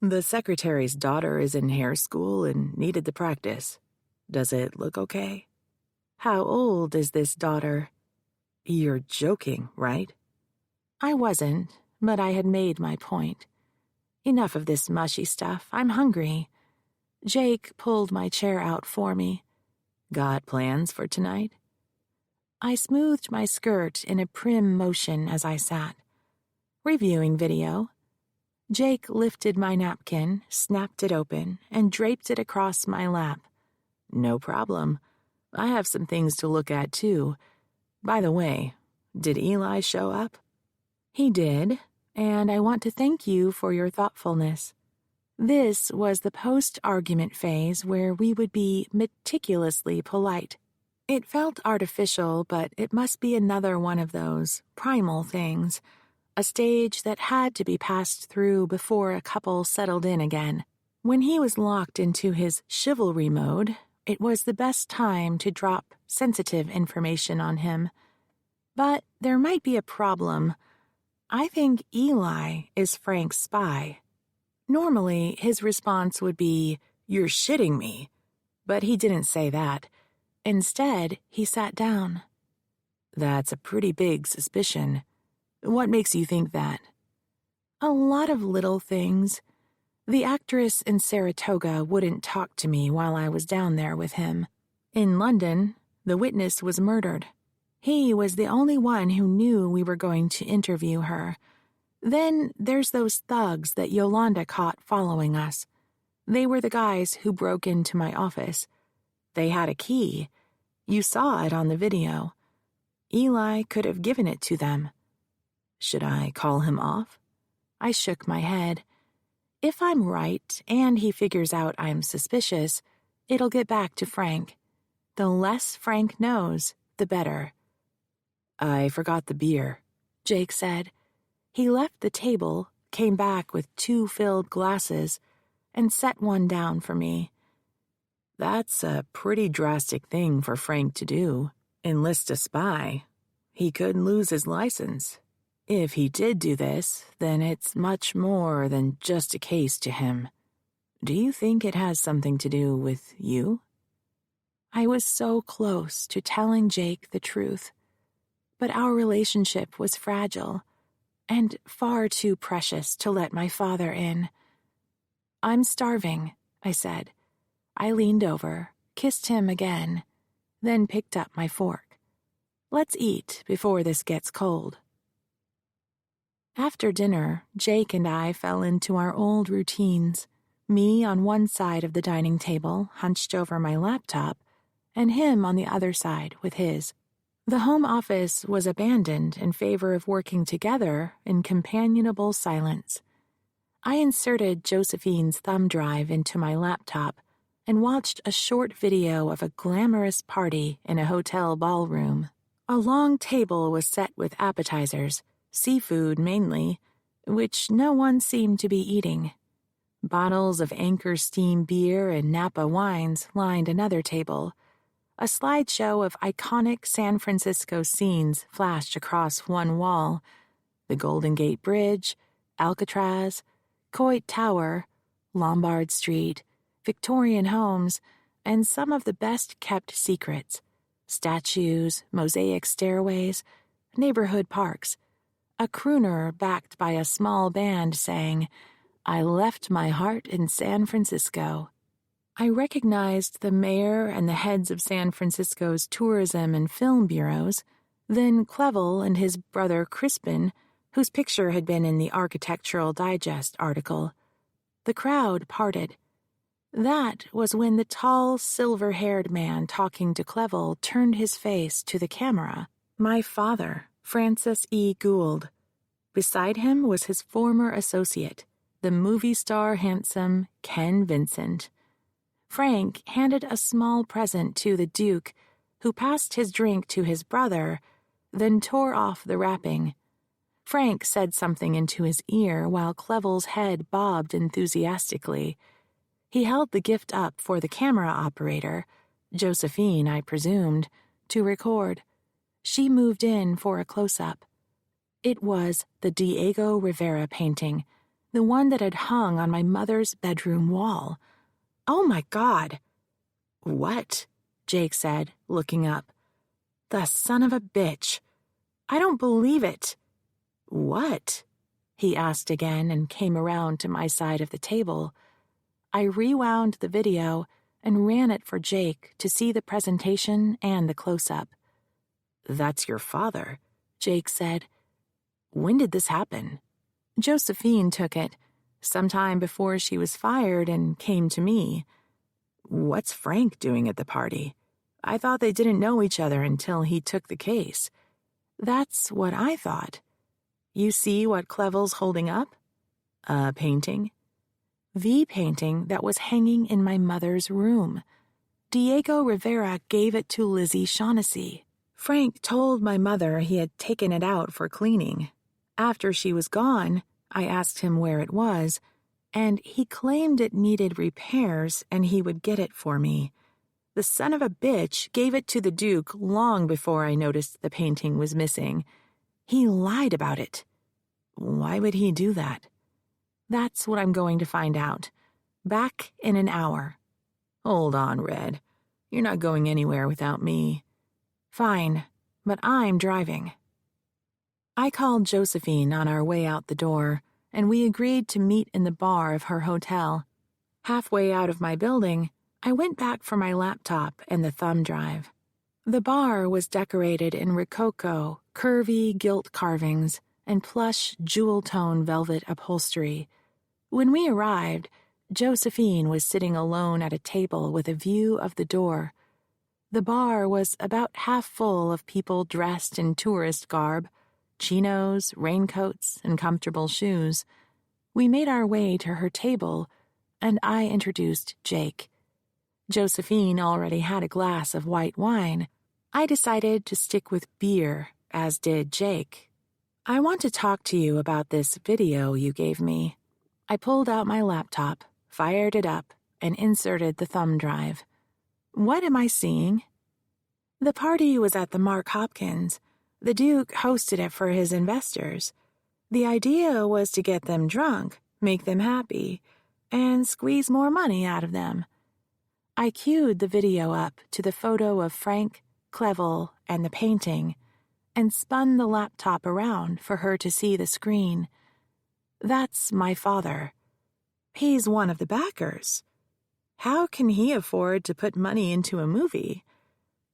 The secretary's daughter is in hair school and needed the practice. Does it look okay? How old is this daughter? You're joking, right? I wasn't, but I had made my point. Enough of this mushy stuff. I'm hungry. Jake pulled my chair out for me. Got plans for tonight? I smoothed my skirt in a prim motion as I sat. Reviewing video. Jake lifted my napkin, snapped it open, and draped it across my lap. No problem. I have some things to look at, too. By the way, did Eli show up? He did, and I want to thank you for your thoughtfulness. This was the post-argument phase where we would be meticulously polite. It felt artificial, but it must be another one of those primal things, a stage that had to be passed through before a couple settled in again. When he was locked into his chivalry mode, it was the best time to drop sensitive information on him. But there might be a problem. I think Eli is Frank's spy. Normally, his response would be, "You're shitting me." But he didn't say that. Instead, he sat down. "That's a pretty big suspicion. What makes you think that?" "A lot of little things. The actress in Saratoga wouldn't talk to me while I was down there with him. In London, the witness was murdered. He was the only one who knew we were going to interview her. Then there's those thugs that Yolanda caught following us. They were the guys who broke into my office. They had a key. You saw it on the video. Eli could have given it to them." "Should I call him off?" I shook my head. If I'm right and he figures out I'm suspicious, it'll get back to Frank. The less Frank knows, the better. "I forgot the beer," Jake said. He left the table, came back with 2 filled glasses, and set one down for me. "That's a pretty drastic thing for Frank to do. Enlist a spy. He could lose his license. If he did do this, then it's much more than just a case to him. Do you think it has something to do with you?" I was so close to telling Jake the truth. But our relationship was fragile and far too precious to let my father in. "I'm starving," I said. I leaned over, kissed him again, then picked up my fork. "Let's eat before this gets cold." After dinner, Jake and I fell into our old routines, me on one side of the dining table, hunched over my laptop, and him on the other side with his. The home office was abandoned in favor of working together in companionable silence. I inserted Josephine's thumb drive into my laptop and watched a short video of a glamorous party in a hotel ballroom. A long table was set with appetizers, seafood mainly, which no one seemed to be eating. Bottles of Anchor Steam beer and Napa wines lined another table. A slideshow of iconic San Francisco scenes flashed across one wall: the Golden Gate Bridge, Alcatraz, Coit Tower, Lombard Street, Victorian homes, and some of the best-kept secrets: statues, mosaic stairways, neighborhood parks. A crooner backed by a small band sang, "I left my heart in San Francisco." I recognized the mayor and the heads of San Francisco's tourism and film bureaus, then Clevel and his brother Crispin, whose picture had been in the Architectural Digest article. The crowd parted. That was when the tall, silver-haired man talking to Clevel turned his face to the camera. My father, Francis E. Gould. Beside him was his former associate, the movie star handsome Ken Vincent. Frank handed a small present to the Duke, who passed his drink to his brother, then tore off the wrapping. Frank said something into his ear while Clevel's head bobbed enthusiastically. He held the gift up for the camera operator, Josephine, I presumed, to record. She moved in for a close-up. It was the Diego Rivera painting, the one that had hung on my mother's bedroom wall. "Oh, my God!" "What?" Jake said, looking up. "The son of a bitch! I don't believe it!" "What?" he asked again and came around to my side of the table. I rewound the video and ran it for Jake to see the presentation and the close-up. "That's your father," Jake said. "When did this happen?" Josephine took it, sometime before she was fired, and came to me. "What's Frank doing at the party? I thought they didn't know each other until he took the case." That's what I thought. "You see what Clevel's holding up?" "A painting?" The painting that was hanging in my mother's room. Diego Rivera gave it to Lizzie Shaughnessy. Frank told my mother he had taken it out for cleaning. After she was gone, I asked him where it was, and he claimed it needed repairs and he would get it for me. The son of a bitch gave it to the Duke long before I noticed the painting was missing. He lied about it. Why would he do that? That's what I'm going to find out. Back in an hour. Hold on, Red. You're not going anywhere without me. Fine, but I'm driving. I called Josephine on our way out the door, and we agreed to meet in the bar of her hotel. Halfway out of my building, I went back for my laptop and the thumb drive. The bar was decorated in rococo, curvy gilt carvings, and plush jewel-tone velvet upholstery. When we arrived, Josephine was sitting alone at a table with a view of the door. The bar was about half full of people dressed in tourist garb, chinos, raincoats, and comfortable shoes. We made our way to her table, and I introduced Jake. Josephine already had a glass of white wine. I decided to stick with beer, as did Jake. I want to talk to you about this video you gave me. I pulled out my laptop, fired it up, and inserted the thumb drive. What am I seeing? The party was at the Mark Hopkins. The Duke hosted it for his investors. The idea was to get them drunk, make them happy, and squeeze more money out of them. I queued the video up to the photo of Frank, Clevel, and the painting, and spun the laptop around for her to see the screen. That's my father. He's one of the backers. How can he afford to put money into a movie?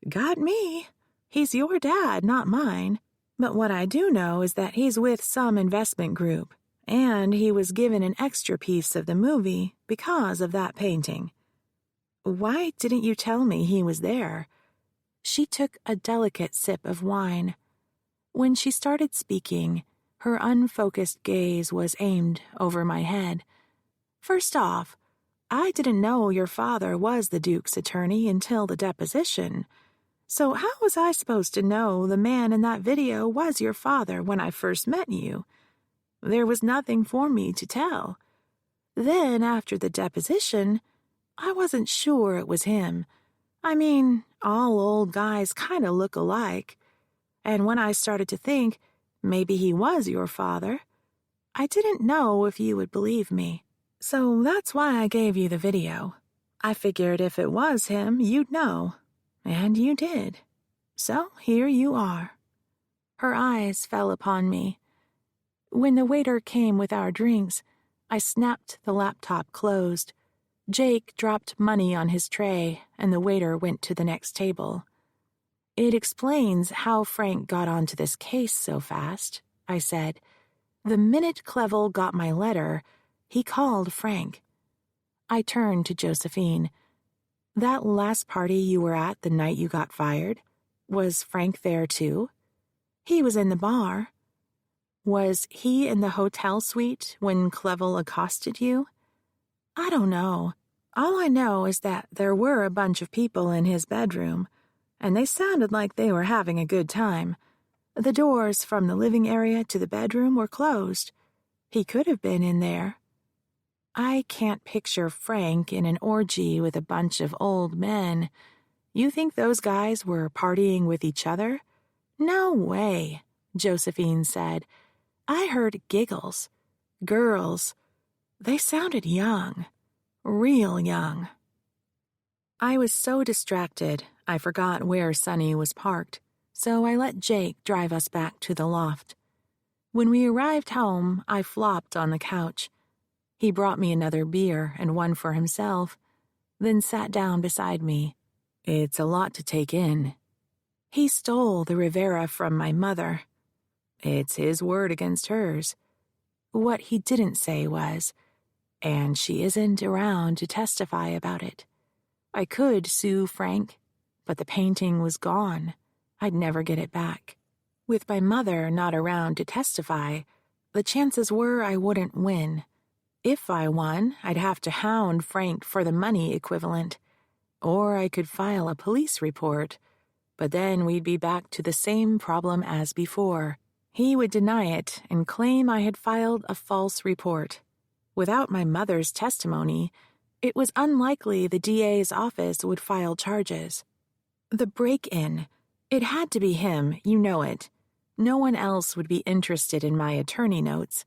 Got me. He's your dad, not mine. But what I do know is that he's with some investment group, and he was given an extra piece of the movie because of that painting. Why didn't you tell me he was there? She took a delicate sip of wine. When she started speaking, her unfocused gaze was aimed over my head. First off, I didn't know your father was the Duke's attorney until the deposition. So how was I supposed to know the man in that video was your father when I first met you? There was nothing for me to tell. Then, after the deposition, I wasn't sure it was him. I mean, all old guys kind of look alike. And when I started to think maybe he was your father, I didn't know if you would believe me. So that's why I gave you the video. I figured if it was him, you'd know. And you did. So here you are. Her eyes fell upon me. When the waiter came with our drinks, I snapped the laptop closed. Jake dropped money on his tray, and the waiter went to the next table. It explains how Frank got onto this case so fast, I said. The minute Clevel got my letter, he called Frank. I turned to Josephine. That last party you were at the night you got fired, was Frank there too? He was in the bar. Was he in the hotel suite when Clevel accosted you? I don't know. All I know is that there were a bunch of people in his bedroom, and they sounded like they were having a good time. The doors from the living area to the bedroom were closed. He could have been in there. I can't picture Frank in an orgy with a bunch of old men. You think those guys were partying with each other? No way, Josephine said. I heard giggles. Girls. They sounded young. Real young. I was so distracted, I forgot where Sonny was parked, so I let Jake drive us back to the loft. When we arrived home, I flopped on the couch. He brought me another beer and one for himself, then sat down beside me. It's a lot to take in. He stole the Rivera from my mother. It's his word against hers. What he didn't say was, and she isn't around to testify about it. I could sue Frank, but the painting was gone. I'd never get it back. With my mother not around to testify, the chances were I wouldn't win. If I won, I'd have to hound Frank for the money equivalent. Or I could file a police report, but then we'd be back to the same problem as before. He would deny it and claim I had filed a false report. Without my mother's testimony, it was unlikely the DA's office would file charges. The break-in, it had to be him, you know it. No one else would be interested in my attorney notes.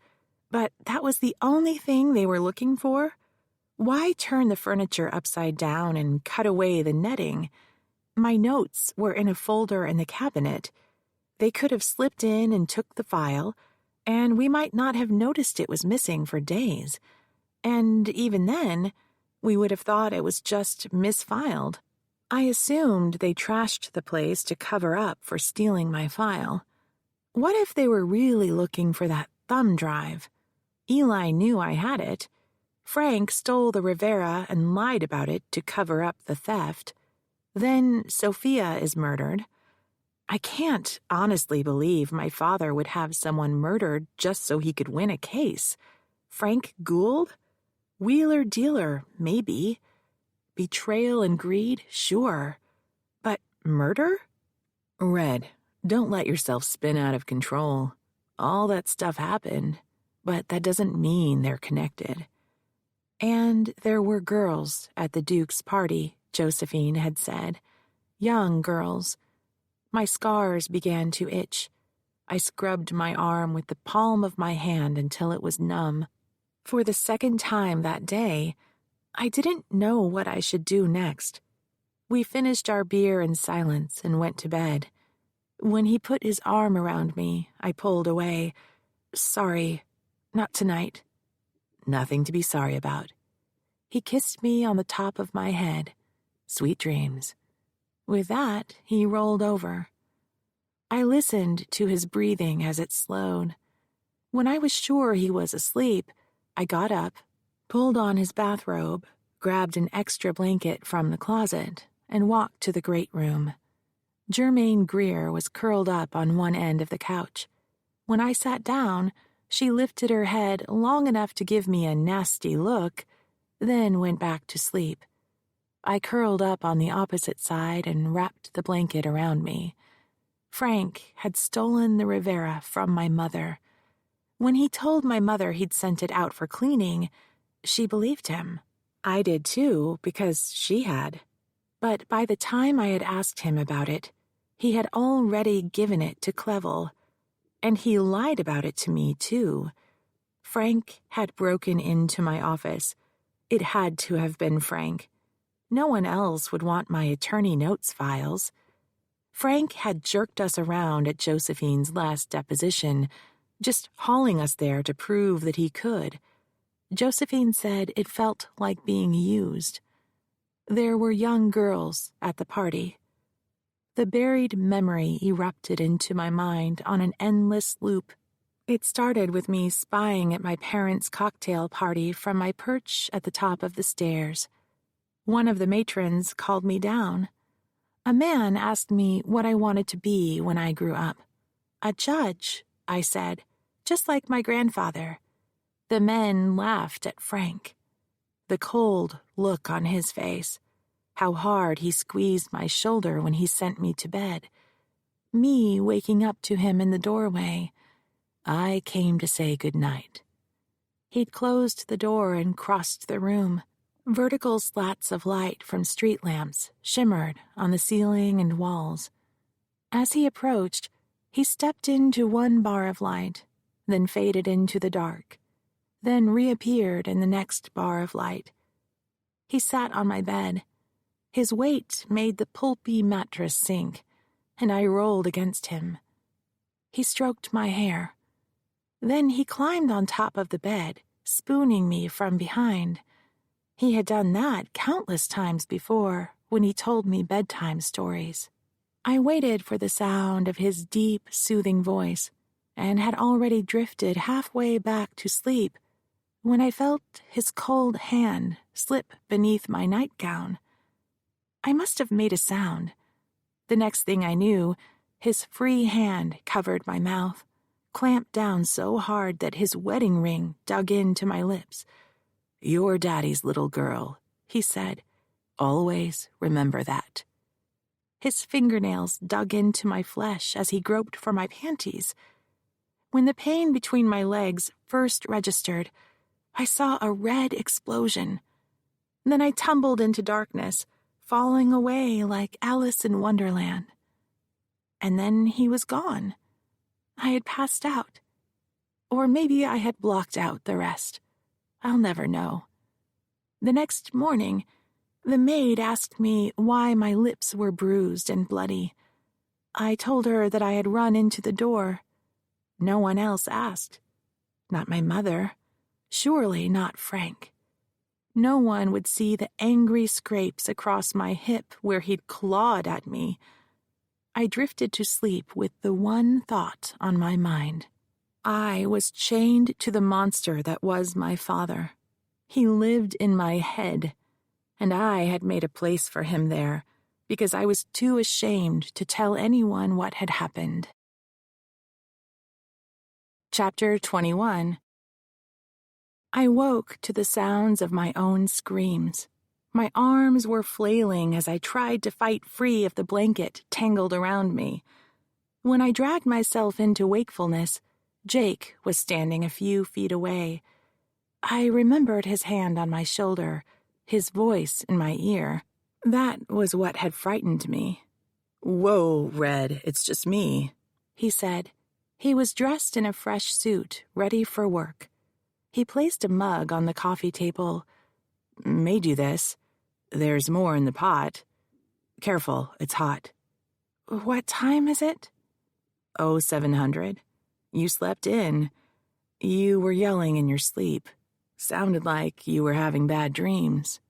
But that was the only thing they were looking for? Why turn the furniture upside down and cut away the netting? My notes were in a folder in the cabinet. They could have slipped in and took the file, and we might not have noticed it was missing for days. And even then, we would have thought it was just misfiled. I assumed they trashed the place to cover up for stealing my file. What if they were really looking for that thumb drive? Eli knew I had it. Frank stole the Rivera and lied about it to cover up the theft. Then Sophia is murdered. I can't honestly believe my father would have someone murdered just so he could win a case. Frank Gould? Wheeler-dealer, maybe. Betrayal and greed, sure. But murder? Red, don't let yourself spin out of control. All that stuff happened, but that doesn't mean they're connected. And there were girls at the Duke's party, Josephine had said. Young girls. My scars began to itch. I scrubbed my arm with the palm of my hand until it was numb. For the second time that day, I didn't know what I should do next. We finished our beer in silence and went to bed. When he put his arm around me, I pulled away. Sorry, not tonight. Nothing to be sorry about. He kissed me on the top of my head. Sweet dreams. With that, he rolled over. I listened to his breathing as it slowed. When I was sure he was asleep, I got up, pulled on his bathrobe, grabbed an extra blanket from the closet, and walked to the great room. Germaine Greer was curled up on one end of the couch. When I sat down, she lifted her head long enough to give me a nasty look, then went back to sleep. I curled up on the opposite side and wrapped the blanket around me. Frank had stolen the Rivera from my mother. When he told my mother he'd sent it out for cleaning, she believed him. I did too, because she had. But by the time I had asked him about it, he had already given it to Clevel. And he lied about it to me, too. Frank had broken into my office. It had to have been Frank. No one else would want my attorney notes files. Frank had jerked us around at Josephine's last deposition, just hauling us there to prove that he could. Josephine said it felt like being used. There were young girls at the party. The buried memory erupted into my mind on an endless loop. It started with me spying at my parents' cocktail party from my perch at the top of the stairs. One of the matrons called me down. A man asked me what I wanted to be when I grew up. A judge, I said, just like my grandfather. The men laughed at Frank. The cold look on his face. How hard he squeezed my shoulder when he sent me to bed. Me waking up to him in the doorway. I came to say goodnight. He'd closed the door and crossed the room. Vertical slats of light from street lamps shimmered on the ceiling and walls. As he approached, he stepped into one bar of light, then faded into the dark, then reappeared in the next bar of light. He sat on my bed. His weight made the pulpy mattress sink, and I rolled against him. He stroked my hair. Then he climbed on top of the bed, spooning me from behind. He had done that countless times before when he told me bedtime stories. I waited for the sound of his deep, soothing voice and had already drifted halfway back to sleep when I felt his cold hand slip beneath my nightgown. I must have made a sound. The next thing I knew, his free hand covered my mouth, clamped down so hard that his wedding ring dug into my lips. "You're Daddy's little girl," he said. Always remember that. His fingernails dug into my flesh as he groped for my panties. When the pain between my legs first registered, I saw a red explosion. Then I tumbled into darkness, falling away like Alice in Wonderland. And then he was gone. I had passed out. Or maybe I had blocked out the rest. I'll never know. The next morning, the maid asked me why my lips were bruised and bloody. I told her that I had run into the door. No one else asked. Not my mother. Surely not Frank. No one would see the angry scrapes across my hip where he'd clawed at me. I drifted to sleep with the one thought on my mind. I was chained to the monster that was my father. He lived in my head, and I had made a place for him there because I was too ashamed to tell anyone what had happened. Chapter 21. I woke to the sounds of my own screams. My arms were flailing as I tried to fight free of the blanket tangled around me. When I dragged myself into wakefulness, Jake was standing a few feet away. I remembered his hand on my shoulder, his voice in my ear. That was what had frightened me. "Whoa, Red, it's just me," he said. He was dressed in a fresh suit, ready for work. He placed a mug on the coffee table. "Made you this. There's more in the pot. Careful, it's hot." "What time is it?" "Oh, 700. You slept in. You were yelling in your sleep. Sounded like you were having bad dreams."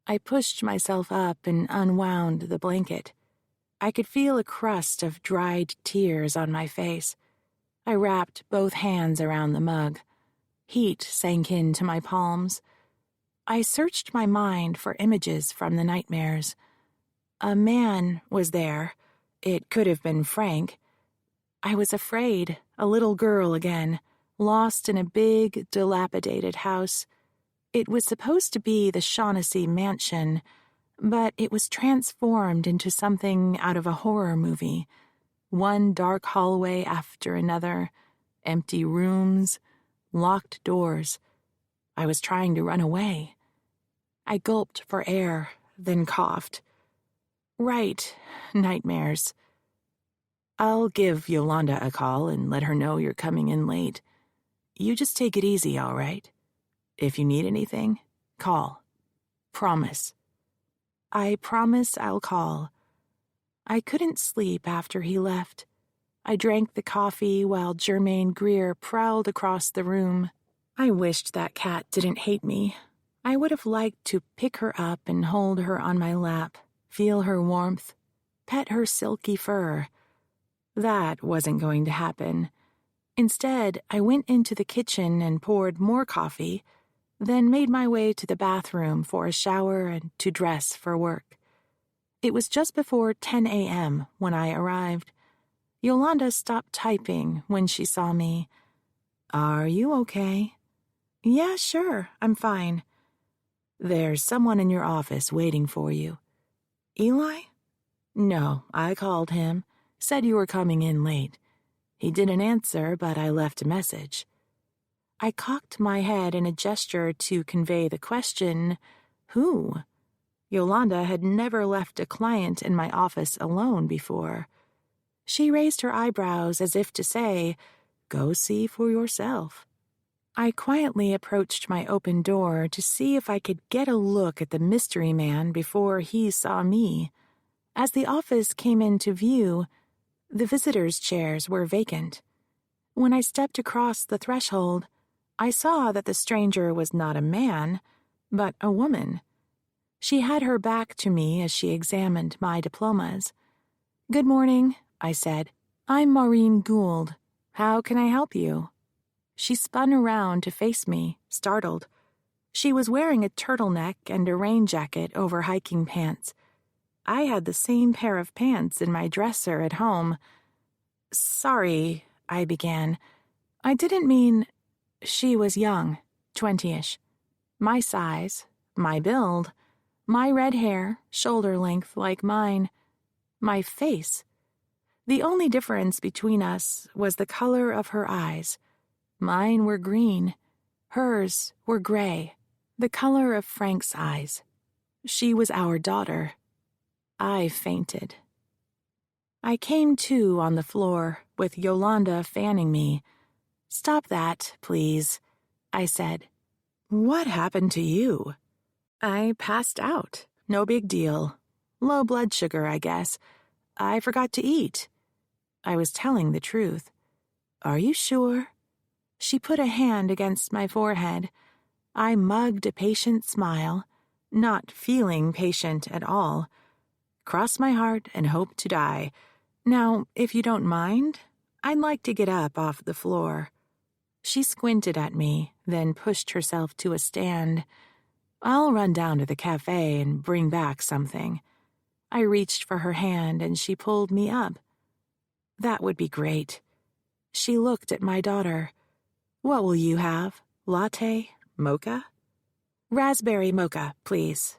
I pushed myself up and unwound the blanket. I could feel a crust of dried tears on my face. I wrapped both hands around the mug. Heat sank into my palms. I searched my mind for images from the nightmares. A man was there. It could have been Frank. I was afraid, a little girl again, lost in a big, dilapidated house. It was supposed to be the Shaughnessy mansion, but it was transformed into something out of a horror movie. One dark hallway after another, empty rooms, locked doors. I was trying to run away. I gulped for air, then coughed. Right, nightmares. "I'll give Yolanda a call and let her know you're coming in late. You just take it easy, all right? If you need anything, call. Promise." I promise I'll call. I couldn't sleep after he left. I drank the coffee while Germaine Greer prowled across the room. I wished that cat didn't hate me. I would have liked to pick her up and hold her on my lap, feel her warmth, pet her silky fur. That wasn't going to happen. Instead, I went into the kitchen and poured more coffee, then made my way to the bathroom for a shower and to dress for work. It was just before 10 a.m. when I arrived. Yolanda stopped typing when she saw me. "Are you okay?" "Yeah, sure, I'm fine." "There's someone in your office waiting for you." "Eli?" "No, I called him. Said you were coming in late. He didn't answer, but I left a message." I cocked my head in a gesture to convey the question, "Who?" Yolanda had never left a client in my office alone before. She raised her eyebrows as if to say, "Go see for yourself." I quietly approached my open door to see if I could get a look at the mystery man before he saw me. As the office came into view, the visitors' chairs were vacant. When I stepped across the threshold, I saw that the stranger was not a man, but a woman. She had her back to me as she examined my diplomas. "Good morning," I said. "I'm Maureen Gould. How can I help you?" She spun around to face me, startled. She was wearing a turtleneck and a rain jacket over hiking pants. I had the same pair of pants in my dresser at home. "Sorry," I began. "I didn't mean—" She was young, 20-ish. My size, my build, My red hair, shoulder length like mine. My face. The only difference between us was the color of her eyes. Mine were green. Hers were gray, the color of Frank's eyes. She was our daughter. I fainted. I came to on the floor, with Yolanda fanning me. "Stop that, please," I said. "What happened to you?" "I passed out. No big deal. Low blood sugar, I guess. I forgot to eat." I was telling the truth. "Are you sure?" She put a hand against my forehead. I mugged a patient smile, not feeling patient at all. "Cross my heart and hope to die. Now, if you don't mind, I'd like to get up off the floor." She squinted at me, then pushed herself to a stand. "I'll run down to the cafe and bring back something." I reached for her hand and she pulled me up. "That would be great." She looked at my daughter. "What will you have? Latte? Mocha?" "Raspberry mocha, please."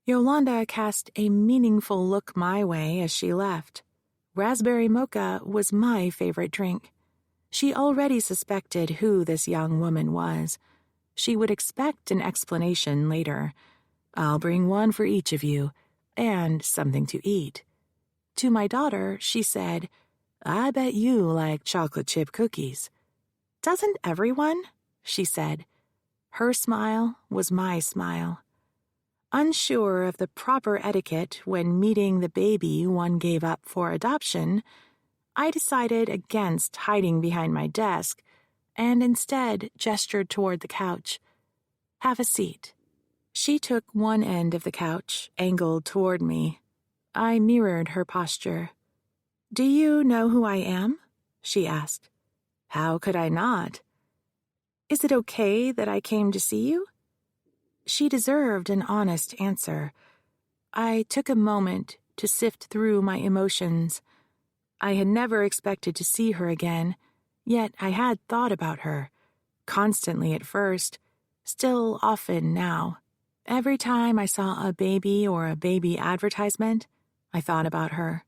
Yolanda cast a meaningful look my way as she left. Raspberry mocha was my favorite drink. She already suspected who this young woman was. She would expect an explanation later. "I'll bring one for each of you, and something to eat." To my daughter, she said, "I bet you like chocolate chip cookies." "Doesn't everyone?" she said. Her smile was my smile. Unsure of the proper etiquette when meeting the baby one gave up for adoption, I decided against hiding behind my desk and instead gestured toward the couch. "Have a seat." She took one end of the couch, angled toward me. I mirrored her posture. "Do you know who I am?" she asked. "How could I not?" "Is it okay that I came to see you?" She deserved an honest answer. I took a moment to sift through my emotions. I had never expected to see her again, yet I had thought about her. Constantly at first, still often now. Every time I saw a baby or a baby advertisement, I thought about her.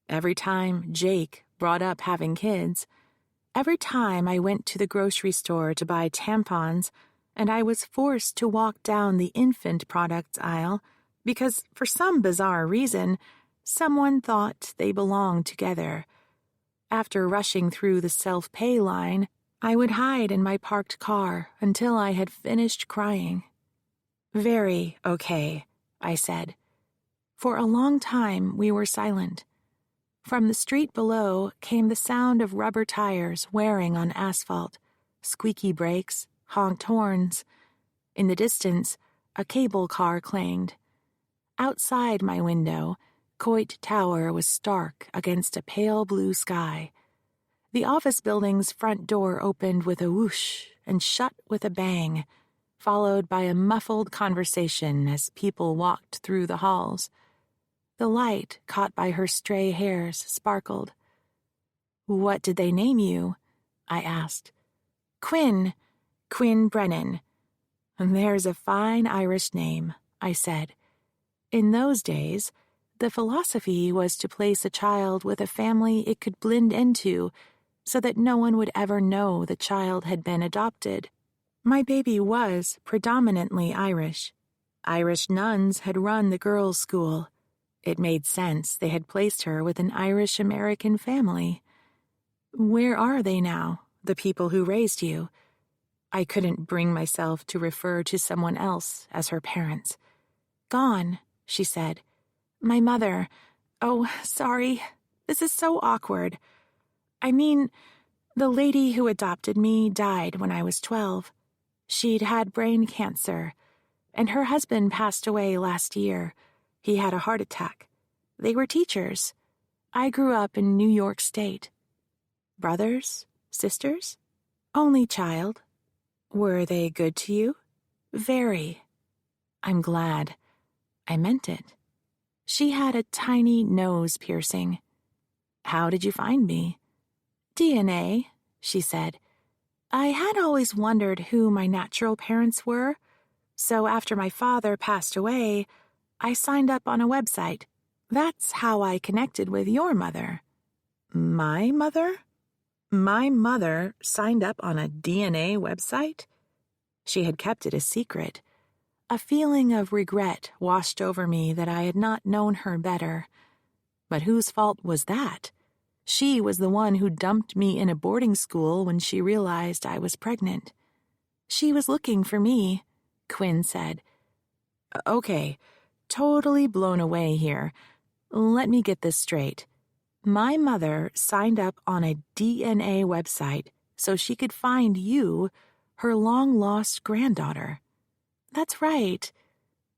Every time Jake brought up having kids. Every time I went to the grocery store to buy tampons, and I was forced to walk down the infant products aisle because, for some bizarre reason, someone thought they belonged together. After rushing through the self-pay line, I would hide in my parked car until I had finished crying. "Very okay," I said. For a long time we were silent. From the street below came the sound of rubber tires wearing on asphalt, squeaky brakes, honked horns. In the distance, a cable car clanged. Outside my window, Coit Tower was stark against a pale blue sky. The office building's front door opened with a whoosh and shut with a bang, followed by a muffled conversation as people walked through the halls. The light caught by her stray hairs sparkled. "What did they name you?" I asked. "Quinn Brennan." "There's a fine Irish name," I said. In those days, the philosophy was to place a child with a family it could blend into so that no one would ever know the child had been adopted. My baby was predominantly Irish. Irish nuns had run the girls' school. It made sense they had placed her with an Irish-American family. "Where are they now, the people who raised you?" I couldn't bring myself to refer to someone else as her parents. "Gone," she said. "My mother... Oh, sorry. This is so awkward. I mean, the lady who adopted me died when I was 12. She'd had brain cancer, and her husband passed away last year. He had a heart attack. They were teachers. I grew up in New York State. Brothers? Sisters? Only child. Were they good to you?" "Very." "I'm glad." I meant it. She had a tiny nose piercing. "How did you find me?" "DNA," she said. "I had always wondered who my natural parents were, so after my father passed away, I signed up on a website. That's how I connected with your mother." My mother? My mother signed up on a DNA website? She had kept it a secret. A feeling of regret washed over me that I had not known her better. But whose fault was that? She was the one who dumped me in a boarding school when she realized I was pregnant. "She was looking for me," Quinn said. "Okay, totally blown away here. Let me get this straight. My mother signed up on a DNA website so she could find you, her long-lost granddaughter." "That's right.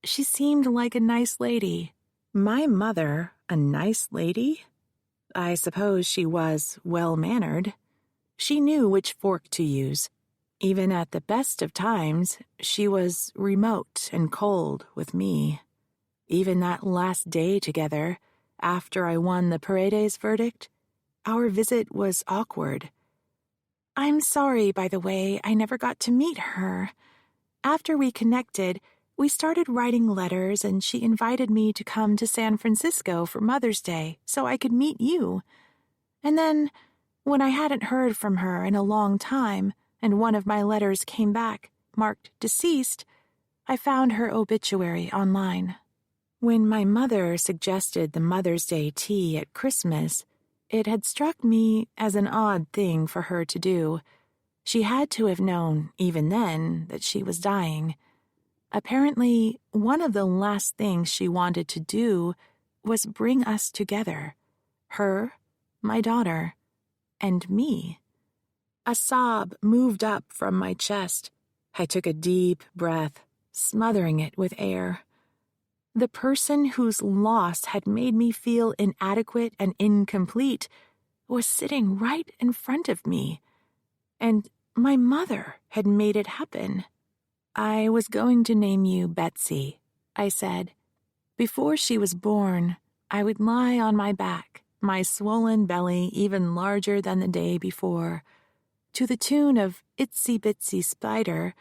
She seemed like a nice lady." My mother, a nice lady? I suppose she was well-mannered. She knew which fork to use. Even at the best of times, she was remote and cold with me. Even that last day together, after I won the Paredes verdict, our visit was awkward. "I'm sorry, by the way, I never got to meet her. After we connected, we started writing letters and she invited me to come to San Francisco for Mother's Day so I could meet you. And then, when I hadn't heard from her in a long time and one of my letters came back, marked deceased, I found her obituary online." When my mother suggested the Mother's Day tea at Christmas, it had struck me as an odd thing for her to do. She had to have known, even then, that she was dying. Apparently, one of the last things she wanted to do was bring us together. Her, my daughter, and me. A sob moved up from my chest. I took a deep breath, smothering it with air. The person whose loss had made me feel inadequate and incomplete was sitting right in front of me. And my mother had made it happen. "I was going to name you Betsy," I said. "Before she was born, I would lie on my back, my swollen belly even larger than the day before. To the tune of Itsy Bitsy Spider,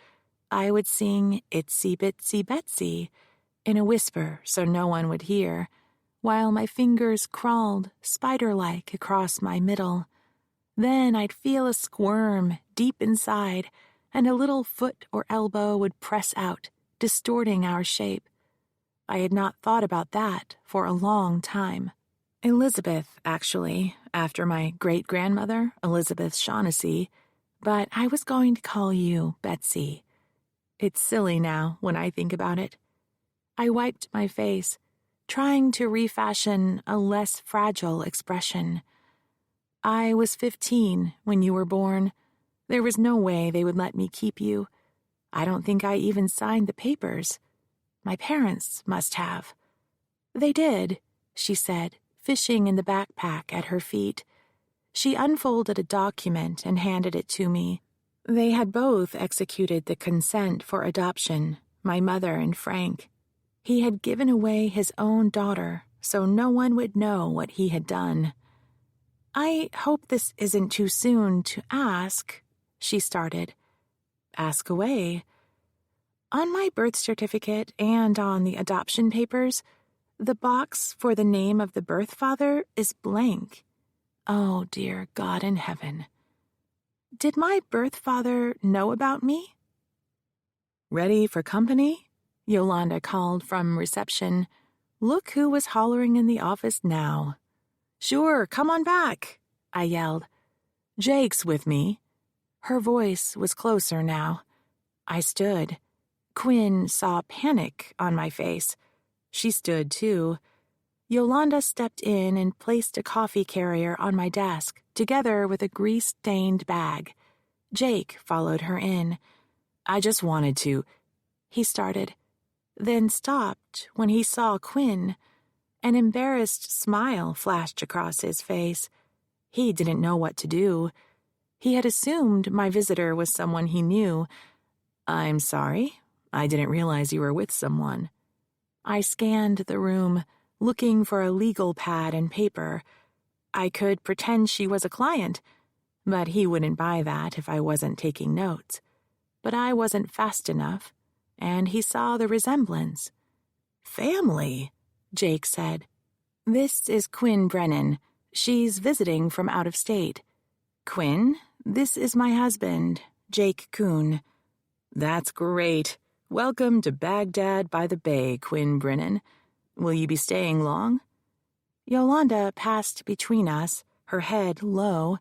I would sing Itsy Bitsy Betsy in a whisper so no one would hear, while my fingers crawled spider-like across my middle. Then I'd feel a squirm deep inside, and a little foot or elbow would press out, distorting our shape. I had not thought about that for a long time. Elizabeth, actually, after my great-grandmother, Elizabeth Shaughnessy, but I was going to call you Betsy. It's silly now when I think about it." I wiped my face, trying to refashion a less fragile expression. "I was 15 when you were born. There was no way they would let me keep you. I don't think I even signed the papers. My parents must have." "They did," she said, fishing in the backpack at her feet. She unfolded a document and handed it to me. They had both executed the consent for adoption, my mother and Frank. He had given away his own daughter, so no one would know what he had done. "I hope this isn't too soon to ask," she started. "Ask away." "On my birth certificate and on the adoption papers, the box for the name of the birth father is blank. Oh, dear God in heaven. Did my birth father know about me?" "Ready for company?" Yolanda called from reception. Look who was hollering in the office now. "Sure, come on back," I yelled. "Jake's with me." Her voice was closer now. I stood. Quinn saw panic on my face. She stood too. Yolanda stepped in and placed a coffee carrier on my desk, together with a grease-stained bag. Jake followed her in. "I just wanted to," he started, then stopped when he saw Quinn. An embarrassed smile flashed across his face. He didn't know what to do. He had assumed my visitor was someone he knew. "I'm sorry. I didn't realize you were with someone." I scanned the room, looking for a legal pad and paper. I could pretend she was a client, but he wouldn't buy that if I wasn't taking notes. But I wasn't fast enough, and he saw the resemblance. family, Jake said. This is Quinn Brennan. She's visiting from out of state. Quinn, this is my husband, Jake Kuhn. That's great. Welcome to Baghdad by the Bay, Quinn Brennan. Will you be staying long? Yolanda passed between us, her head low,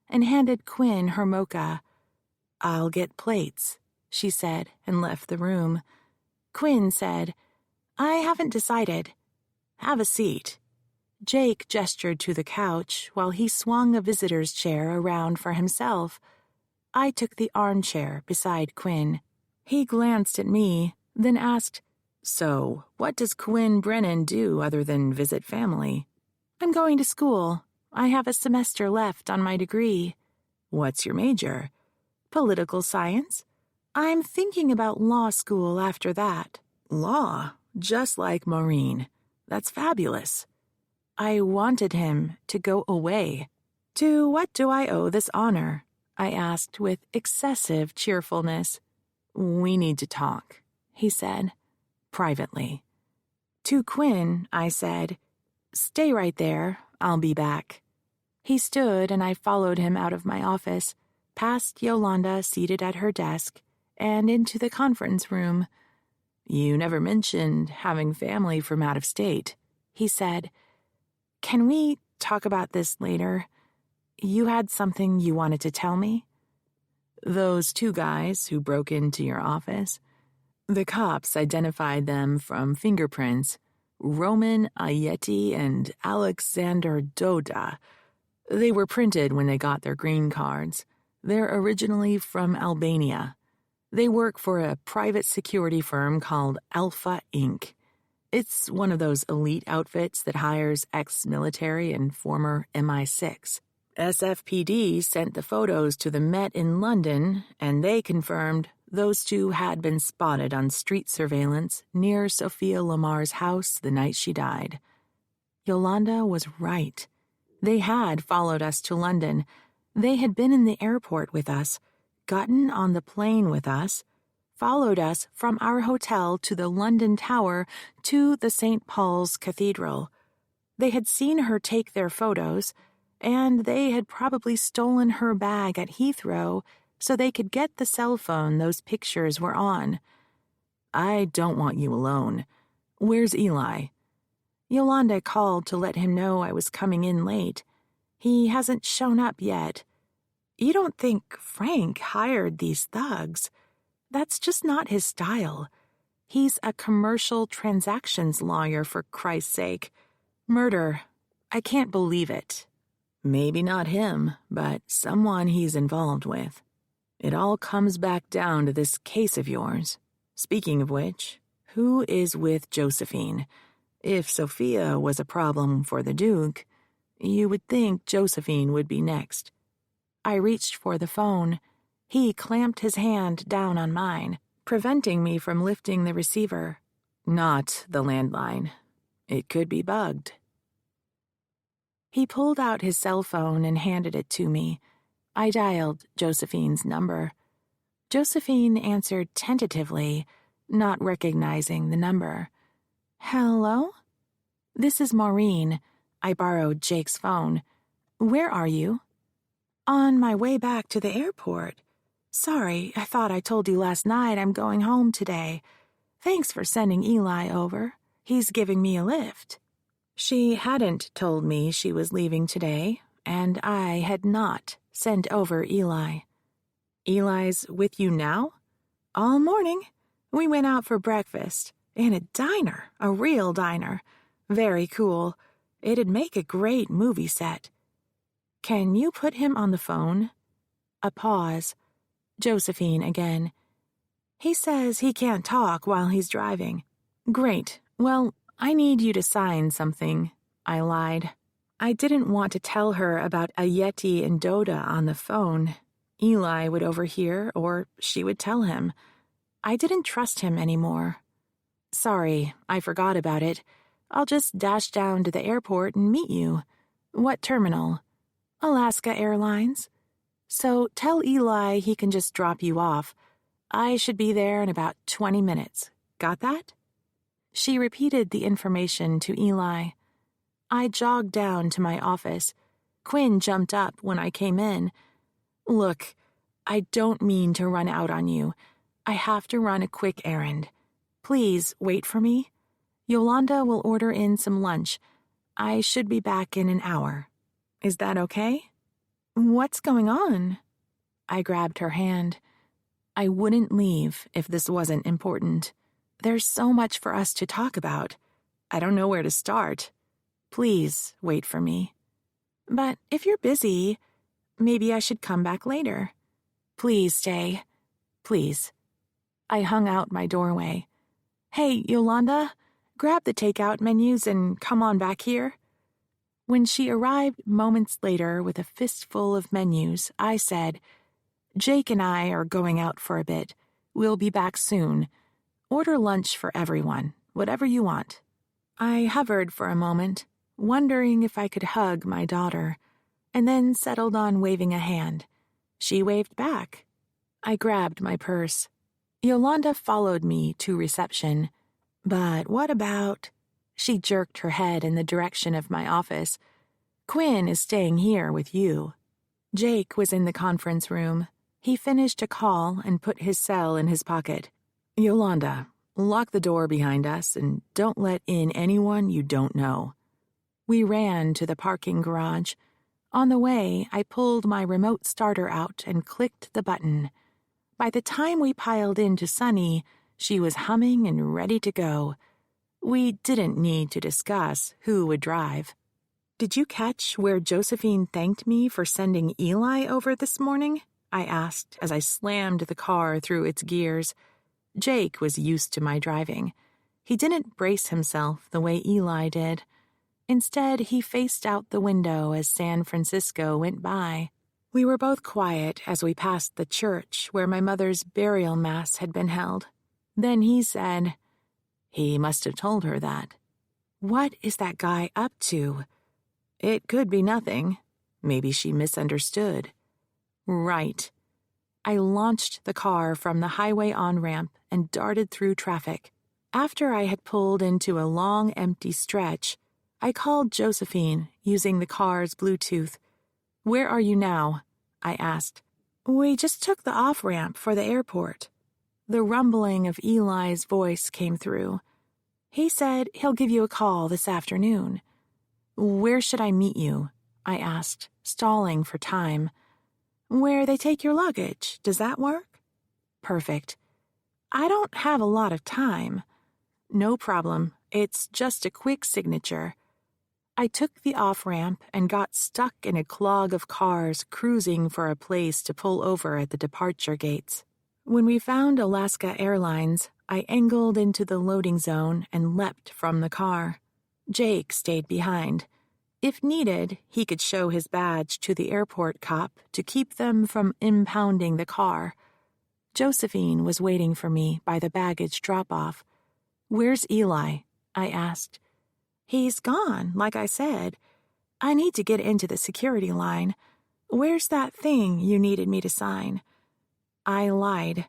and handed Quinn her mocha. I'll get plates, she said, and left the room. Quinn said, I haven't decided. Have a seat. Jake gestured to the couch while he swung a visitor's chair around for himself. I took the armchair beside Quinn. He glanced at me, then asked, So, what does Quinn Brennan do other than visit family? I'm going to school. I have a semester left on my degree. What's your major? Political science. I'm thinking about law school after that. Law? Just like Maureen. That's fabulous. I wanted him to go away. To what do I owe this honor? I asked with excessive cheerfulness. We need to talk, he said, privately. To Quinn, I said, Stay right there, I'll be back. He stood and I followed him out of my office, past Yolanda seated at her desk, and into the conference room. You never mentioned having family from out of state, he said. Can we talk about this later? You had something you wanted to tell me? Those two guys who broke into your office? The cops identified them from fingerprints. Roman Ayeti and Alexander Doda. They were printed when they got their green cards. They're originally from Albania. They work for a private security firm called Alpha Inc. It's one of those elite outfits that hires ex-military and former MI6. SFPD sent the photos to the Met in London, and they confirmed those two had been spotted on street surveillance near Sophia Lamar's house the night she died. Yolanda was right. They had followed us to London. They had been in the airport with us, gotten on the plane with us, followed us from our hotel to the London Tower to the St. Paul's Cathedral. They had seen her take their photos, and they had probably stolen her bag at Heathrow so they could get the cell phone those pictures were on. I don't want you alone. Where's Eli? Yolanda called to let him know I was coming in late. He hasn't shown up yet. You don't think Frank hired these thugs? That's just not his style. He's a commercial transactions lawyer, for Christ's sake. Murder. I can't believe it. Maybe not him, but someone he's involved with. It all comes back down to this case of yours. Speaking of which, who is with Josephine? If Sophia was a problem for the Duke, you would think Josephine would be next. I reached for the phone. He clamped his hand down on mine, preventing me from lifting the receiver. Not the landline. It could be bugged. He pulled out his cell phone and handed it to me. I dialed Josephine's number. Josephine answered tentatively, not recognizing the number. Hello? This is Maureen. I borrowed Jake's phone. Where are you? On my way back to the airport. Sorry, I thought I told you last night I'm going home today. Thanks for sending Eli over. He's giving me a lift. She hadn't told me she was leaving today, and I had not sent over Eli. Eli's with you now? All morning. We went out for breakfast. In a diner, a real diner. Very cool. It'd make a great movie set. Can you put him on the phone? A pause. Josephine again. He says he can't talk while he's driving. Great. Well, I need you to sign something. I lied. I didn't want to tell her about Ayeti and Doda on the phone. Eli would overhear, or she would tell him. I didn't trust him anymore. Sorry, I forgot about it. I'll just dash down to the airport and meet you. What terminal? Alaska Airlines. So tell Eli he can just drop you off. I should be there in about 20 minutes. Got that? She repeated the information to Eli. I jogged down to my office. Quinn jumped up when I came in. Look, I don't mean to run out on you. I have to run a quick errand. Please wait for me. Yolanda will order in some lunch. I should be back in an hour. Is that okay? What's going on? I grabbed her hand. I wouldn't leave if this wasn't important. There's so much for us to talk about. I don't know where to start. Please wait for me. But if you're busy, maybe I should come back later. Please stay. Please. I hung out my doorway. Hey, Yolanda, grab the takeout menus and come on back here. When she arrived moments later with a fistful of menus, I said, Jake and I are going out for a bit. We'll be back soon. Order lunch for everyone, whatever you want. I hovered for a moment, wondering if I could hug my daughter, and then settled on waving a hand. She waved back. I grabbed my purse. Yolanda followed me to reception. But what about... She jerked her head in the direction of my office. Quinn is staying here with you. Jake was in the conference room. He finished a call and put his cell in his pocket. Yolanda, lock the door behind us and don't let in anyone you don't know. We ran to the parking garage. On the way, I pulled my remote starter out and clicked the button. By the time we piled into Sunny, she was humming and ready to go. We didn't need to discuss who would drive. Did you catch where Josephine thanked me for sending Eli over this morning? I asked as I slammed the car through its gears. Jake was used to my driving. He didn't brace himself the way Eli did. Instead, he faced out the window as San Francisco went by. We were both quiet as we passed the church where my mother's burial mass had been held. Then he said, he must have told her that. What is that guy up to? It could be nothing. Maybe she misunderstood. Right. I launched the car from the highway on-ramp and darted through traffic. After I had pulled into a long, empty stretch, I called Josephine using the car's Bluetooth. Where are you now? I asked. We just took the off-ramp for the airport. The rumbling of Eli's voice came through. He said he'll give you a call this afternoon. Where should I meet you? I asked, stalling for time. Where they take your luggage. Does that work? Perfect. I don't have a lot of time. No problem. It's just a quick signature. I took the off-ramp and got stuck in a clog of cars cruising for a place to pull over at the departure gates. When we found Alaska Airlines, I angled into the loading zone and leapt from the car. Jake stayed behind. If needed, he could show his badge to the airport cop to keep them from impounding the car. Josephine was waiting for me by the baggage drop-off. Where's Eli? I asked. He's gone, like I said. I need to get into the security line. Where's that thing you needed me to sign? I lied.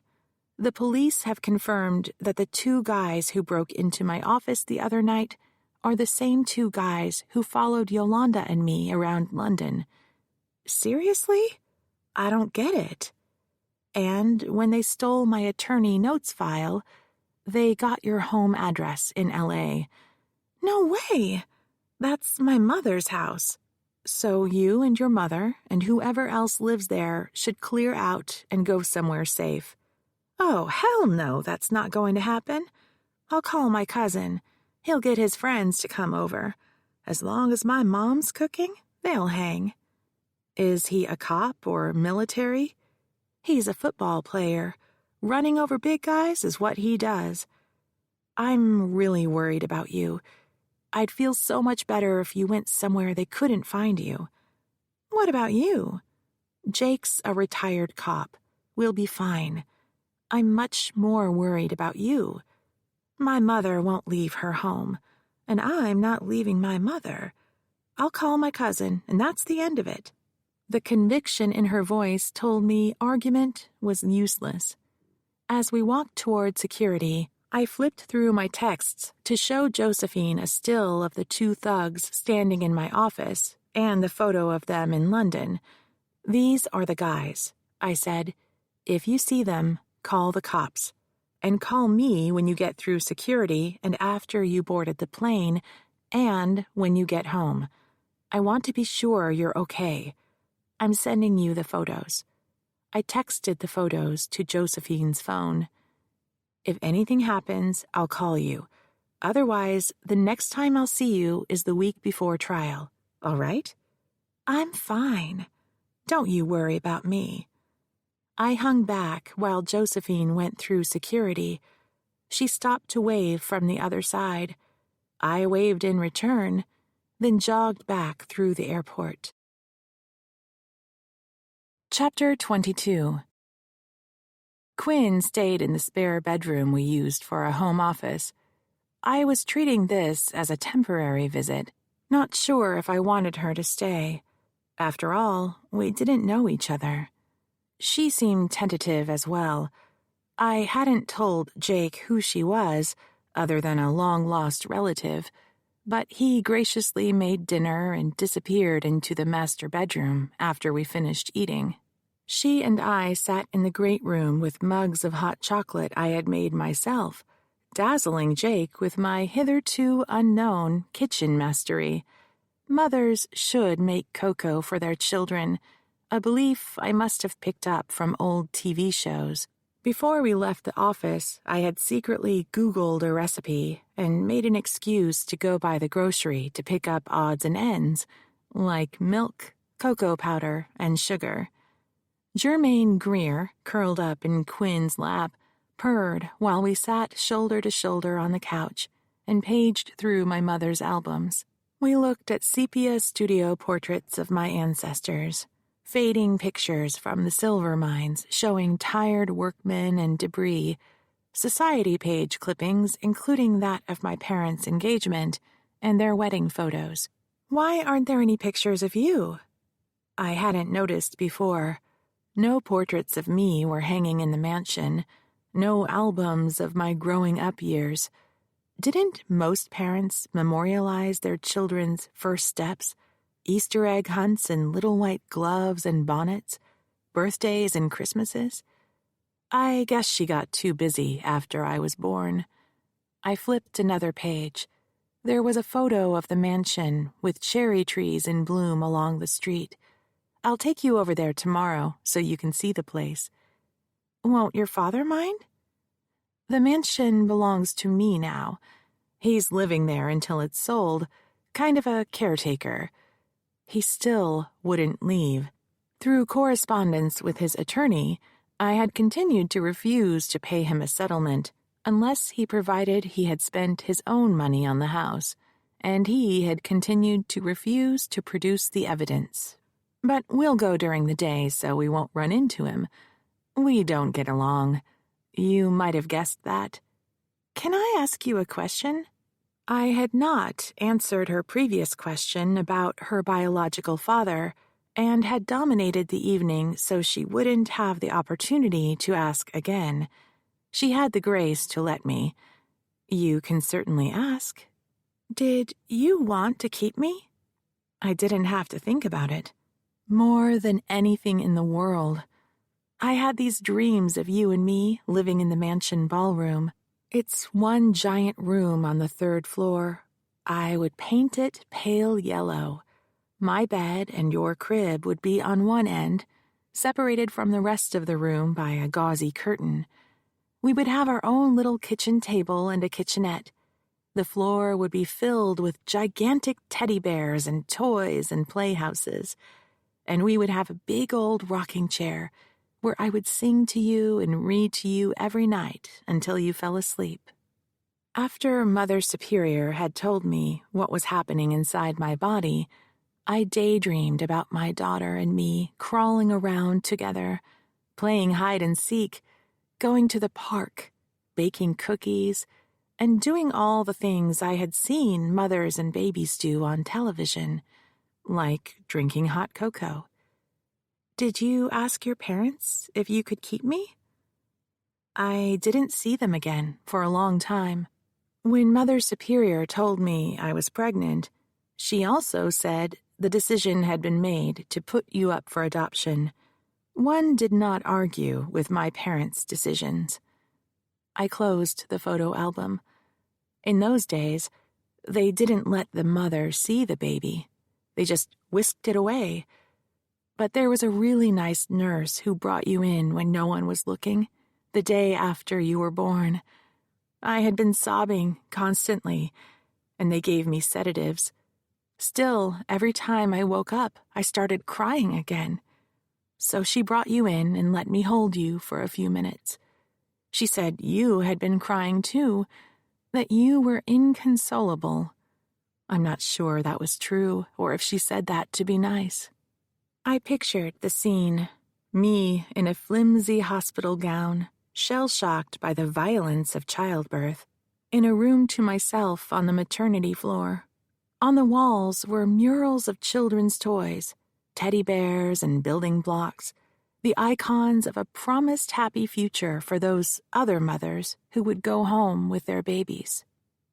The police have confirmed that the two guys who broke into my office the other night are the same two guys who followed Yolanda and me around London. Seriously? I don't get it. And when they stole my attorney notes file, they got your home address in L.A. No way! That's my mother's house. So you and your mother and whoever else lives there should clear out and go somewhere safe. Oh, hell no, that's not going to happen. I'll call my cousin. He'll get his friends to come over. As long as my mom's cooking, they'll hang. Is he a cop or military? He's a football player. Running over big guys is what he does. I'm really worried about you. I'd feel so much better if you went somewhere they couldn't find you. What about you? Jake's a retired cop. We'll be fine. I'm much more worried about you. My mother won't leave her home, and I'm not leaving my mother. I'll call my cousin, and that's the end of it. The conviction in her voice told me argument was useless. As we walked toward security, I flipped through my texts to show Josephine a still of the two thugs standing in my office and the photo of them in London. "These are the guys," I said. "If you see them, call the cops. And call me when you get through security and after you boarded the plane and when you get home. I want to be sure you're okay. I'm sending you the photos." I texted the photos to Josephine's phone. "If anything happens, I'll call you. Otherwise, the next time I'll see you is the week before trial. All right?" "I'm fine. Don't you worry about me." I hung back while Josephine went through security. She stopped to wave from the other side. I waved in return, then jogged back through the airport. Chapter 22. Quinn stayed in the spare bedroom we used for a home office. I was treating this as a temporary visit, not sure if I wanted her to stay. After all, we didn't know each other. She seemed tentative as well. I hadn't told Jake who she was, other than a long-lost relative, but he graciously made dinner and disappeared into the master bedroom after we finished eating. She and I sat in the great room with mugs of hot chocolate I had made myself, dazzling Jake with my hitherto unknown kitchen mastery. Mothers should make cocoa for their children, a belief I must have picked up from old TV shows. Before we left the office, I had secretly Googled a recipe and made an excuse to go by the grocery to pick up odds and ends, like milk, cocoa powder, and sugar. Germaine Greer, curled up in Quinn's lap, purred while we sat shoulder to shoulder on the couch and paged through my mother's albums. We looked at sepia studio portraits of my ancestors, fading pictures from the silver mines showing tired workmen and debris, society page clippings including that of my parents' engagement, and their wedding photos. "Why aren't there any pictures of you?" I hadn't noticed before. No portraits of me were hanging in the mansion, no albums of my growing-up years. Didn't most parents memorialize their children's first steps, Easter egg hunts and little white gloves and bonnets, birthdays and Christmases? I guess she got too busy after I was born. I flipped another page. There was a photo of the mansion with cherry trees in bloom along the street. "I'll take you over there tomorrow so you can see the place." "Won't your father mind?" "The mansion belongs to me now. He's living there until it's sold, kind of a caretaker." He still wouldn't leave. Through correspondence with his attorney, I had continued to refuse to pay him a settlement unless he provided he had spent his own money on the house, and he had continued to refuse to produce the evidence. But we'll go during the day so we won't run into him. We don't get along. You might have guessed that. "Can I ask you a question?" I had not answered her previous question about her biological father, and had dominated the evening so she wouldn't have the opportunity to ask again. She had the grace to let me. "You can certainly ask." "Did you want to keep me?" I didn't have to think about it. More than anything in the world. I had these dreams of you and me living in the mansion ballroom. It's one giant room on the 3rd floor. I would paint it pale yellow. My bed and your crib would be on one end, separated from the rest of the room by a gauzy curtain. We would have our own little kitchen table and a kitchenette. The floor would be filled with gigantic teddy bears and toys and playhouses. And we would have a big old rocking chair where I would sing to you and read to you every night until you fell asleep. After Mother Superior had told me what was happening inside my body, I daydreamed about my daughter and me crawling around together, playing hide and seek, going to the park, baking cookies, and doing all the things I had seen mothers and babies do on television, like drinking hot cocoa. "Did you ask your parents if you could keep me?" I didn't see them again for a long time. When Mother Superior told me I was pregnant, she also said the decision had been made to put you up for adoption. One did not argue with my parents' decisions. I closed the photo album. In those days, they didn't let the mother see the baby. They just whisked it away. But there was a really nice nurse who brought you in when no one was looking, the day after you were born. I had been sobbing constantly, and they gave me sedatives. Still, every time I woke up, I started crying again. So she brought you in and let me hold you for a few minutes. She said you had been crying too, that you were inconsolable. I'm not sure that was true, or if she said that to be nice. I pictured the scene, me in a flimsy hospital gown, shell-shocked by the violence of childbirth, in a room to myself on the maternity floor. On the walls were murals of children's toys, teddy bears and building blocks, the icons of a promised happy future for those other mothers who would go home with their babies.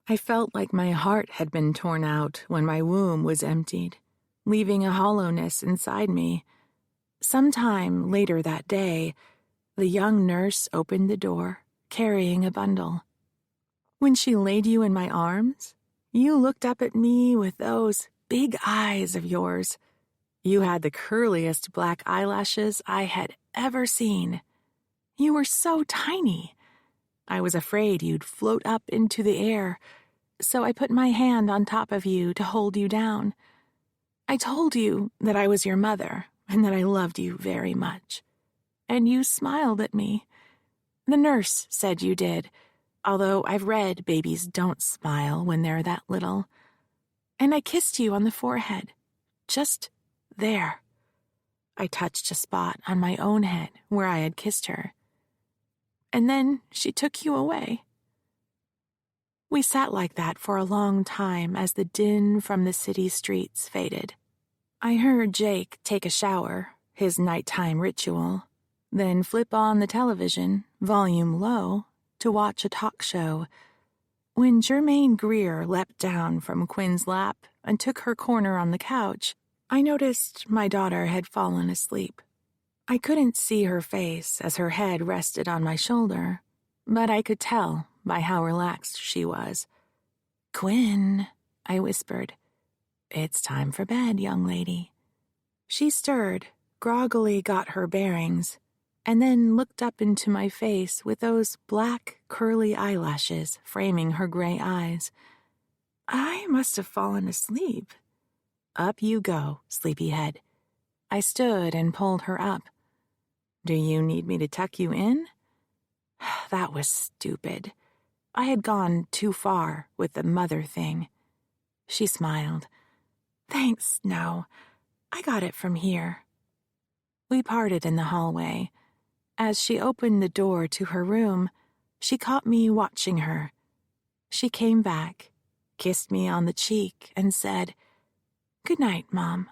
I felt like my heart had been torn out when my womb was emptied, leaving a hollowness inside me. Sometime later that day, the young nurse opened the door, carrying a bundle. When she laid you in my arms, you looked up at me with those big eyes of yours. You had the curliest black eyelashes I had ever seen. You were so tiny. I was afraid you'd float up into the air, so I put my hand on top of you to hold you down. I told you that I was your mother and that I loved you very much. And you smiled at me. The nurse said you did, although I've read babies don't smile when they're that little. And I kissed you on the forehead, just there. I touched a spot on my own head where I had kissed her. And then she took you away. We sat like that for a long time as the din from the city streets faded. I heard Jake take a shower, his nighttime ritual, then flip on the television, volume low, to watch a talk show. When Jermaine Greer leapt down from Quinn's lap and took her corner on the couch, I noticed my daughter had fallen asleep. I couldn't see her face as her head rested on my shoulder, but I could tell by how relaxed she was. "Quinn," I whispered. "It's time for bed, young lady." She stirred, groggily got her bearings, and then looked up into my face with those black, curly eyelashes framing her gray eyes. I must have fallen asleep. "Up you go, sleepyhead." I stood and pulled her up. "Do you need me to tuck you in?" That was stupid. I had gone too far with the mother thing. She smiled. "Thanks, no. I got it from here." We parted in the hallway. As she opened the door to her room, she caught me watching her. She came back, kissed me on the cheek, and said, "Good night, Mom."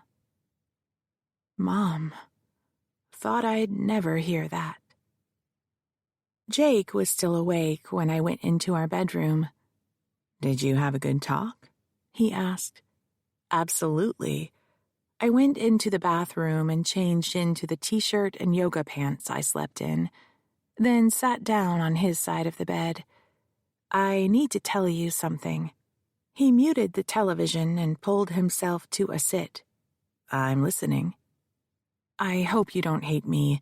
Mom. Thought I'd never hear that. Jake was still awake when I went into our bedroom. "Did you have a good talk?" he asked. "Absolutely." I went into the bathroom and changed into the t-shirt and yoga pants I slept in, then sat down on his side of the bed. "I need to tell you something." He muted the television and pulled himself to a sit. "I'm listening." "I hope you don't hate me.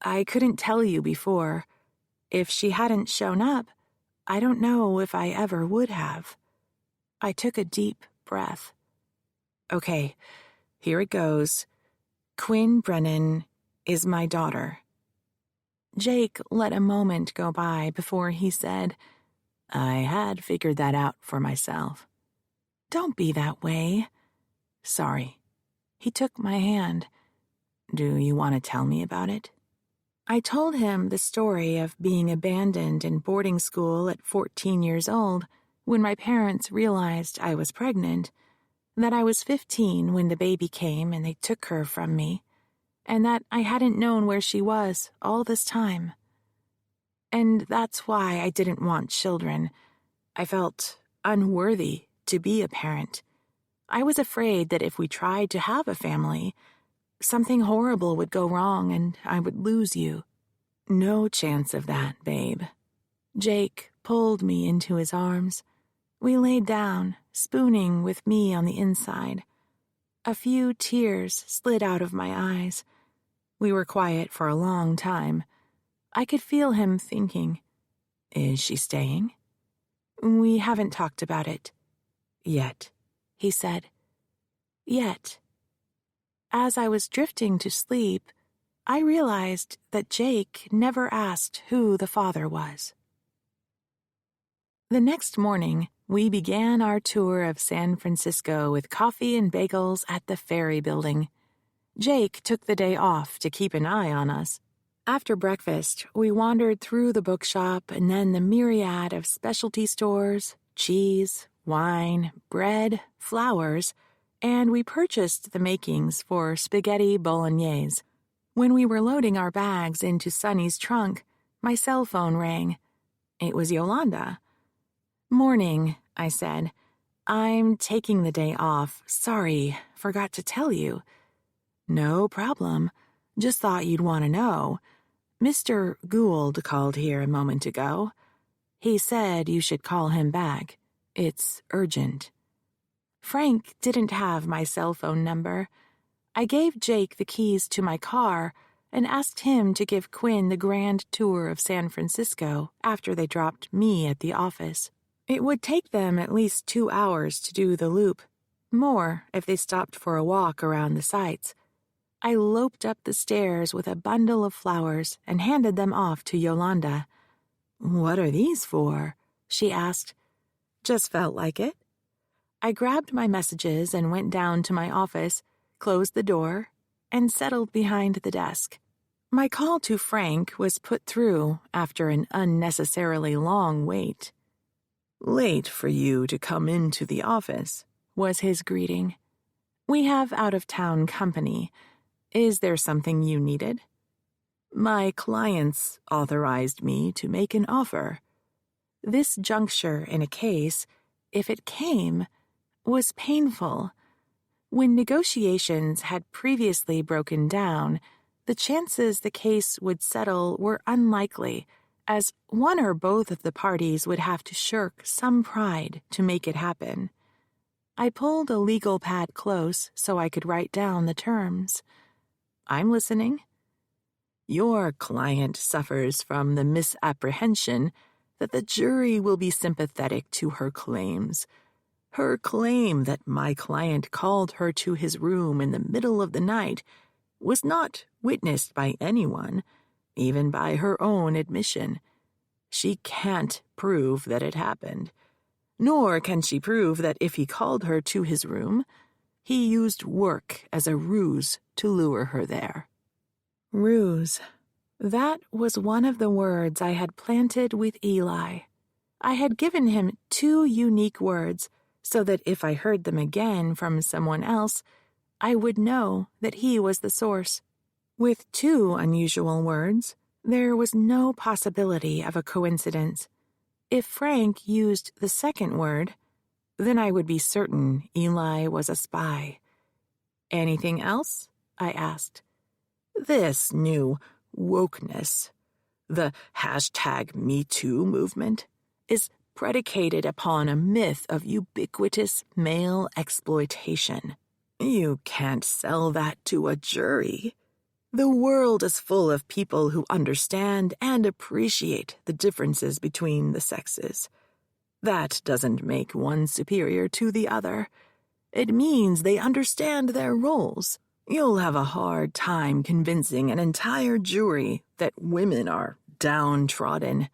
I couldn't tell you before. If she hadn't shown up, I don't know if I ever would have." I took a deep breath. "Okay, here it goes. Quinn Brennan is my daughter." Jake let a moment go by before he said, "I had figured that out for myself." "Don't be that way." "Sorry." He took my hand. "Do you want to tell me about it?" I told him the story of being abandoned in boarding school at 14 years old when my parents realized I was pregnant, that I was 15 when the baby came and they took her from me, and that I hadn't known where she was all this time. And that's why I didn't want children. I felt unworthy to be a parent. I was afraid that if we tried to have a family, something horrible would go wrong and I would lose you. No chance of that, babe. Jake pulled me into his arms. We laid down, spooning with me on the inside. A few tears slid out of my eyes. We were quiet for a long time. I could feel him thinking, "Is she staying?" "We haven't talked about it." "Yet," he said. "Yet." As I was drifting to sleep, I realized that Jake never asked who the father was. The next morning, we began our tour of San Francisco with coffee and bagels at the Ferry Building. Jake took the day off to keep an eye on us. After breakfast, we wandered through the bookshop and then the myriad of specialty stores, cheese, wine, bread, flowers, and we purchased the makings for spaghetti bolognese. When we were loading our bags into Sonny's trunk, my cell phone rang. It was Yolanda. "Morning," I said. "I'm taking the day off. Sorry, forgot to tell you." "No problem. Just thought you'd want to know. Mr. Gould called here a moment ago. He said you should call him back. It's urgent." Frank didn't have my cell phone number. I gave Jake the keys to my car and asked him to give Quinn the grand tour of San Francisco after they dropped me at the office. It would take them at least 2 hours to do the loop, more if they stopped for a walk around the sights. I loped up the stairs with a bundle of flowers and handed them off to Yolanda. "What are these for?" she asked. "Just felt like it." I grabbed my messages and went down to my office, closed the door, and settled behind the desk. My call to Frank was put through after an unnecessarily long wait. "Late for you to come into the office," was his greeting. "We have out-of-town company. Is there something you needed?" "My clients authorized me to make an offer." This juncture in a case, if it came, was painful. When negotiations had previously broken down, the chances the case would settle were unlikely, as one or both of the parties would have to shirk some pride to make it happen. I pulled a legal pad close so I could write down the terms. "I'm listening." "Your client suffers from the misapprehension that the jury will be sympathetic to her claims. Her claim that my client called her to his room in the middle of the night was not witnessed by anyone, even by her own admission. She can't prove that it happened, nor can she prove that if he called her to his room, he used work as a ruse to lure her there." Ruse. That was one of the words I had planted with Eli. I had given him 2 unique words so that if I heard them again from someone else, I would know that he was the source. With 2 unusual words, there was no possibility of a coincidence. If Frank used the second word, then I would be certain Eli was a spy. "Anything else?" I asked. "This new wokeness, the #MeToo movement, is predicated upon a myth of ubiquitous male exploitation. You can't sell that to a jury. The world is full of people who understand and appreciate the differences between the sexes. That doesn't make one superior to the other. It means they understand their roles. You'll have a hard time convincing an entire jury that women are downtrodden.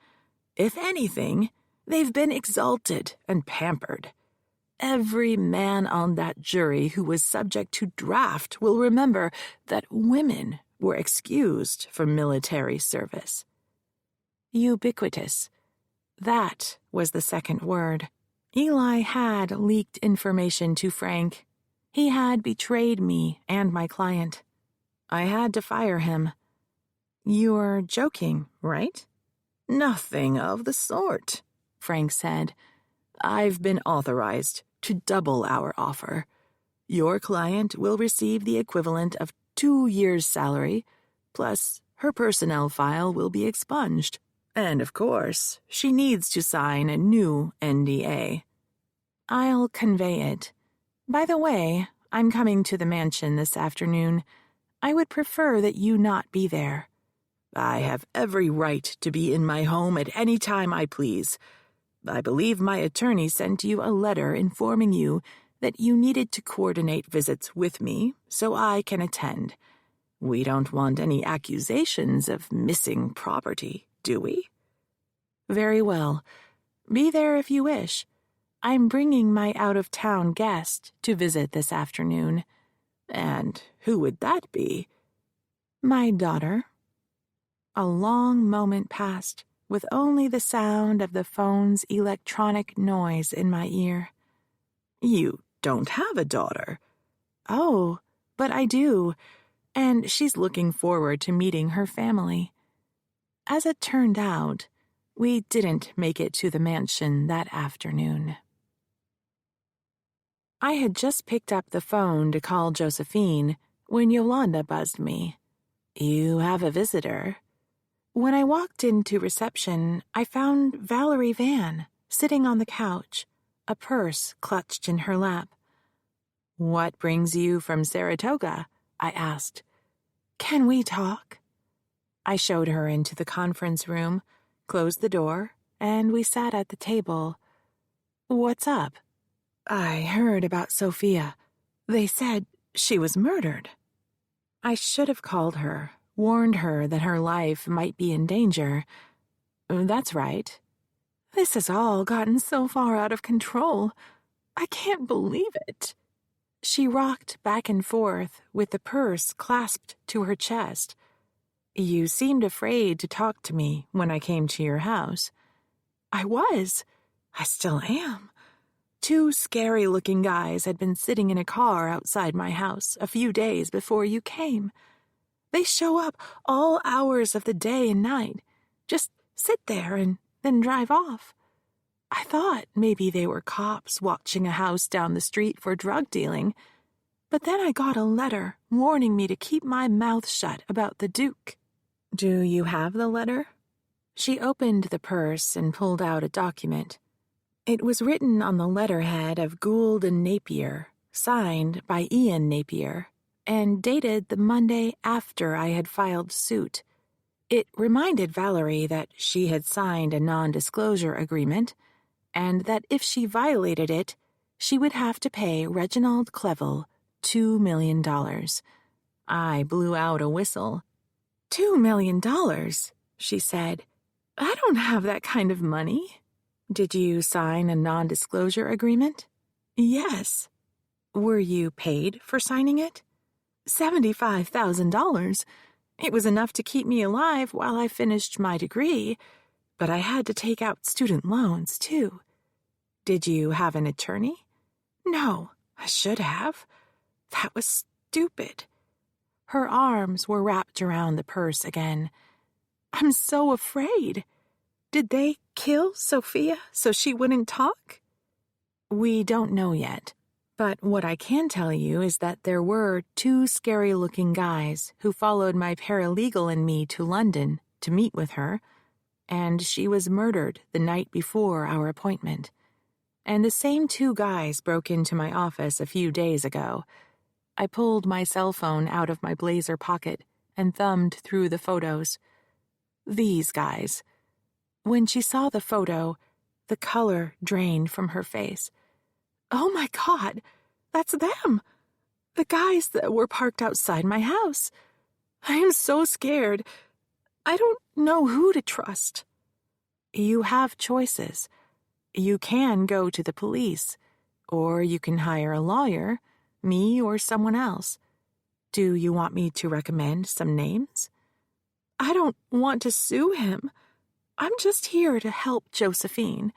If anything, they've been exalted and pampered. Every man on that jury who was subject to draft will remember that women were excused from military service." Ubiquitous. That was the second word. Eli had leaked information to Frank. He had betrayed me and my client. I had to fire him. "You're joking, right?" Nothing of the sort, Frank said. I've been authorized to double our offer. Your client will receive the equivalent of 2 years' salary, plus her personnel file will be expunged. And of course, she needs to sign a new NDA. I'll convey it. By the way, I'm coming to the mansion this afternoon. I would prefer that you not be there. I have every right to be in my home at any time I please. I believe my attorney sent you a letter informing you that you needed to coordinate visits with me so I can attend. We don't want any accusations of missing property, do we? Very well. Be there if you wish. I'm bringing my out-of-town guest to visit this afternoon. And who would that be? My daughter. A long moment passed, with only the sound of the phone's electronic noise in my ear. You don't have a daughter. Oh, but I do, and she's looking forward to meeting her family. As it turned out, we didn't make it to the mansion that afternoon. I had just picked up the phone to call Josephine when Yolanda buzzed me. You have a visitor. When I walked into reception, I found Valerie Van sitting on the couch, a purse clutched in her lap. What brings you from Saratoga? I asked. Can we talk? I showed her into the conference room, closed the door, and we sat at the table. What's up? I heard about Sophia. They said she was murdered. I should have called her, warned her that her life might be in danger. That's right. This has all gotten so far out of control. I can't believe it. She rocked back and forth with the purse clasped to her chest. You seemed afraid to talk to me when I came to your house. I was. I still am. 2 scary-looking guys had been sitting in a car outside my house a few days before you came. They show up all hours of the day and night, just sit there and then drive off. I thought maybe they were cops watching a house down the street for drug dealing, but then I got a letter warning me to keep my mouth shut about the Duke. Do you have the letter? She opened the purse and pulled out a document. It was written on the letterhead of Gould and Napier, signed by Ian Napier, and dated the Monday after I had filed suit. It reminded Valerie that she had signed a non-disclosure agreement, and that if she violated it, she would have to pay Reginald Clevel $2 million. I blew out a whistle. $2 million, she said. I don't have that kind of money. Did you sign a non-disclosure agreement? Yes. Were you paid for signing it? $75,000. It was enough to keep me alive while I finished my degree, but I had to take out student loans, too. Did you have an attorney? No, I should have. That was stupid. Her arms were wrapped around the purse again. I'm so afraid. Did they kill Sophia so she wouldn't talk? We don't know yet. But what I can tell you is that there were 2 scary-looking guys who followed my paralegal and me to London to meet with her, and she was murdered the night before our appointment. And the same 2 guys broke into my office a few days ago. I pulled my cell phone out of my blazer pocket and thumbed through the photos. These guys. When she saw the photo, the color drained from her face. Oh my God, that's them. The guys that were parked outside my house. I am so scared. I don't know who to trust. You have choices. You can go to the police, or you can hire a lawyer, me or someone else. Do you want me to recommend some names? I don't want to sue him. I'm just here to help Josephine.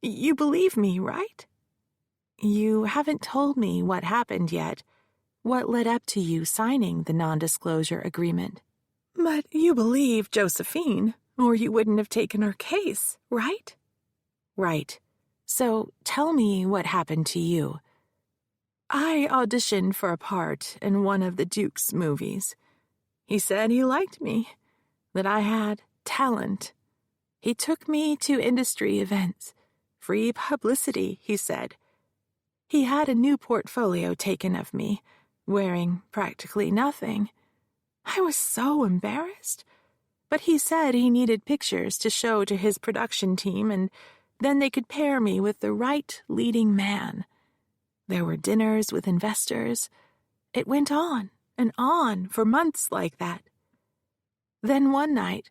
You believe me, right? You haven't told me what happened yet. What led up to you signing the non-disclosure agreement? But you believe Josephine, or you wouldn't have taken our case, right? Right. So tell me what happened to you. I auditioned for a part in one of the Duke's movies. He said he liked me, that I had talent. He took me to industry events. Free publicity, he said. He had a new portfolio taken of me, wearing practically nothing. I was so embarrassed. But he said he needed pictures to show to his production team, and then they could pair me with the right leading man. There were dinners with investors. It went on and on for months like that. Then one night,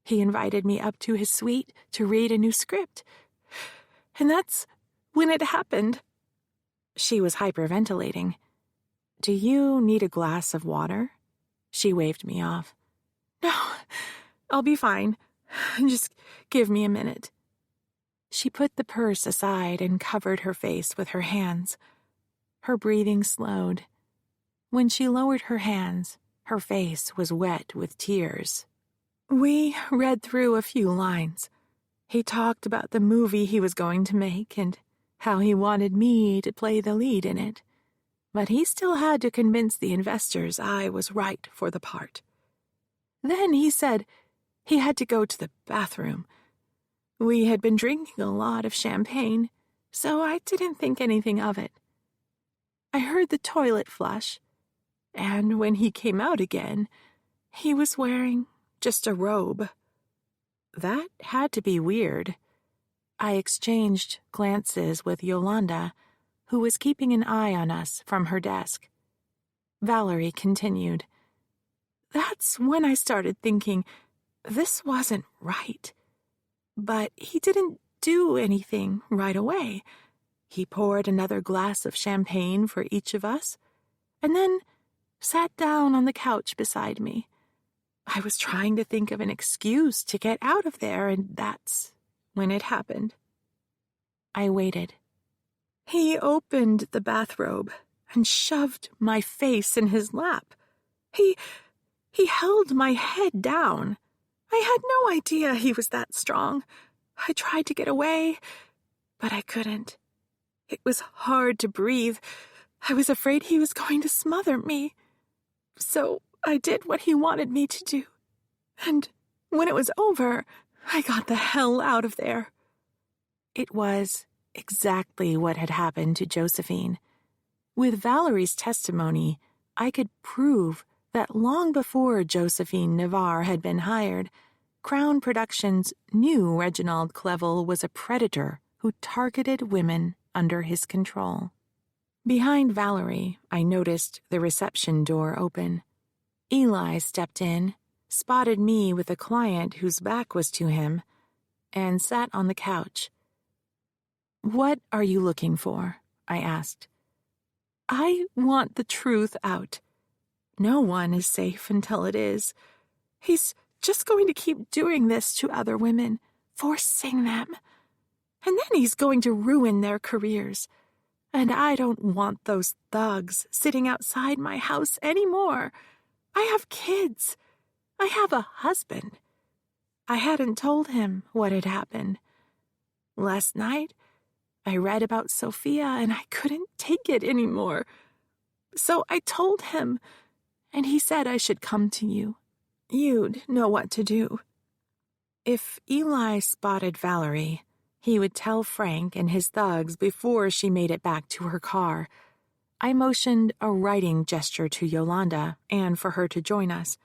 he invited me up to his suite to read a new script. And that's when it happened. She was hyperventilating. Do you need a glass of water? She waved me off. No, I'll be fine. Just give me a minute. She put the purse aside and covered her face with her hands. Her breathing slowed. When she lowered her hands, her face was wet with tears. We read through a few lines. He talked about the movie he was going to make and how he wanted me to play the lead in it. But he still had to convince the investors I was right for the part. Then he said he had to go to the bathroom. We had been drinking a lot of champagne, so I didn't think anything of it. I heard the toilet flush, and when he came out again, he was wearing just a robe. That had to be weird. I exchanged glances with Yolanda, who was keeping an eye on us from her desk. Valerie continued. That's when I started thinking this wasn't right. But he didn't do anything right away. He poured another glass of champagne for each of us, and then sat down on the couch beside me. I was trying to think of an excuse to get out of there, and that's when it happened. I waited. He opened the bathrobe and shoved my face in his lap. He held my head down. I had no idea he was that strong. I tried to get away, but I couldn't. It was hard to breathe. I was afraid he was going to smother me. So I did what he wanted me to do. And when it was over, I got the hell out of there. It was exactly what had happened to Josephine. With Valerie's testimony, I could prove that long before Josephine Navarre had been hired, Crown Productions knew Reginald Clevel was a predator who targeted women under his control. Behind Valerie, I noticed the reception door open. Eli stepped in, spotted me with a client whose back was to him, and sat on the couch. "What are you looking for?" I asked. "I want the truth out. No one is safe until it is. He's just going to keep doing this to other women, forcing them. And then he's going to ruin their careers. And I don't want those thugs sitting outside my house anymore. I have kids. I have a husband." I hadn't told him what had happened. Last night, I read about Sophia and I couldn't take it anymore. So I told him, and he said I should come to you. You'd know what to do. If Eli spotted Valerie, he would tell Frank and his thugs before she made it back to her car. I motioned a writing gesture to Yolanda and for her to join us.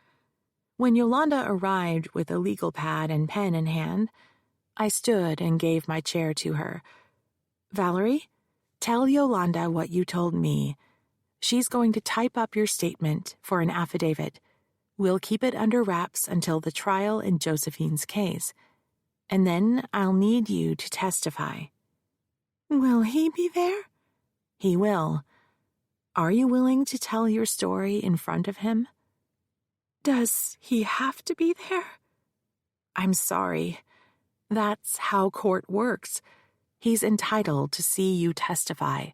When Yolanda arrived with a legal pad and pen in hand, I stood and gave my chair to her. "Valerie, tell Yolanda what you told me. She's going to type up your statement for an affidavit. We'll keep it under wraps until the trial in Josephine's case. And then I'll need you to testify." "Will he be there?" "He will. Are you willing to tell your story in front of him?" "Does he have to be there?" "I'm sorry. That's how court works. He's entitled to see you testify,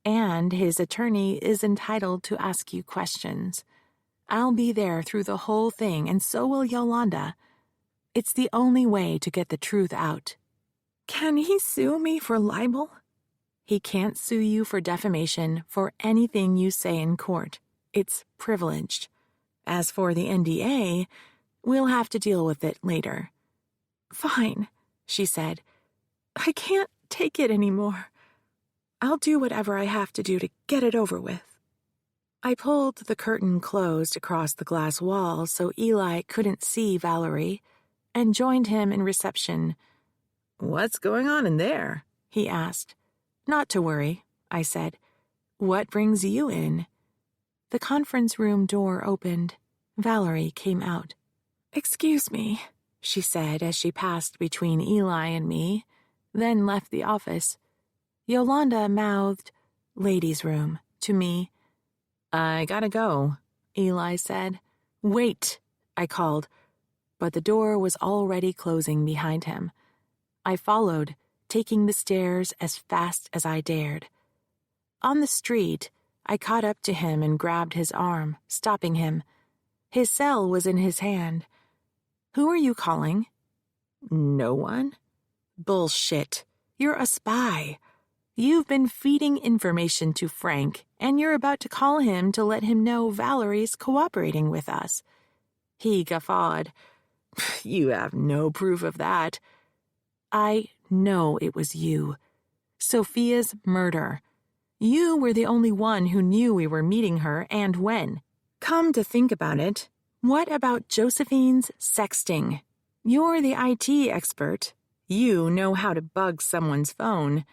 and his attorney is entitled to ask you questions. I'll be there through the whole thing, and so will Yolanda. It's the only way to get the truth out. Can he sue me for libel? He can't sue you for defamation for anything you say in court. It's privileged. As for the NDA, we'll have to deal with it later. Fine, she said. I can't take it anymore. I'll do whatever I have to do to get it over with. I pulled the curtain closed across the glass wall so Eli couldn't see Valerie, and joined him in reception. What's going on in there? He asked. Not to worry, I said. What brings you in? The conference room door opened. Valerie came out. Excuse me, she said as she passed between Eli and me, then left the office. Yolanda mouthed, "Ladies' room," to me. I gotta go, Eli said. Wait, I called, but the door was already closing behind him. I followed, taking the stairs as fast as I dared. On the street, I caught up to him and grabbed his arm, stopping him. His cell was in his hand. Who are you calling? No one? Bullshit. You're a spy. You've been feeding information to Frank, and you're about to call him to let him know Valerie's cooperating with us. He guffawed. You have no proof of that. I know it was you. Sophia's murder. You were the only one who knew we were meeting her and when. Come to think about it, what about Josephine's sexting? You're the IT expert. You know how to bug someone's phone.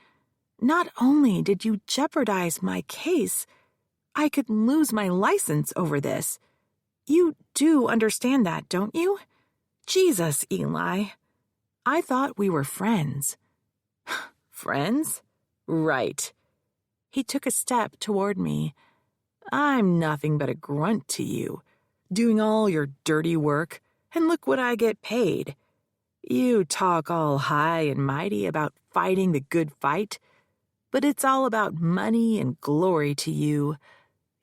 Not only did you jeopardize my case, I could lose my license over this. You do understand that, don't you? Jesus, Eli. I thought we were friends. Friends? Right. He took a step toward me. I'm nothing but a grunt to you, doing all your dirty work, and look what I get paid. You talk all high and mighty about fighting the good fight, but it's all about money and glory to you.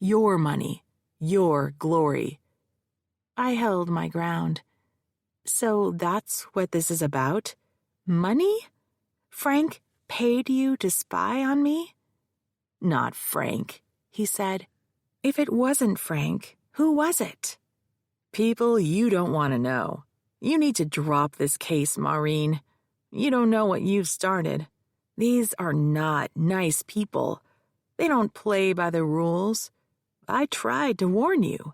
Your money, your glory. I held my ground. So that's what this is about? Money? Frank paid you to spy on me? Not Frank, he said. If it wasn't Frank, who was it? People you don't want to know. You need to drop this case, Maureen. You don't know what you've started. These are not nice people. They don't play by the rules. I tried to warn you.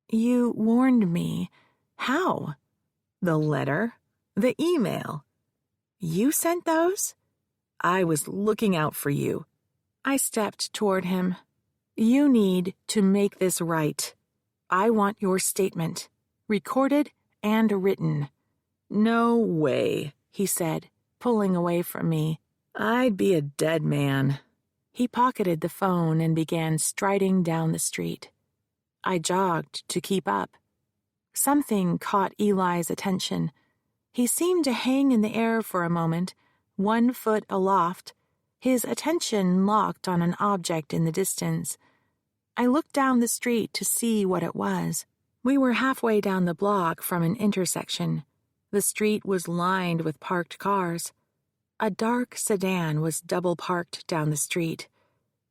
You warned me. How? The letter, the email. You sent those? I was looking out for you. I stepped toward him. You need to make this right. I want your statement, recorded and written. No way, he said, pulling away from me. I'd be a dead man. He pocketed the phone and began striding down the street. I jogged to keep up. Something caught Eli's attention. He seemed to hang in the air for a moment, 1 foot aloft, his attention locked on an object in the distance. I looked down the street to see what it was. We were halfway down the block from an intersection. The street was lined with parked cars. A dark sedan was double parked down the street.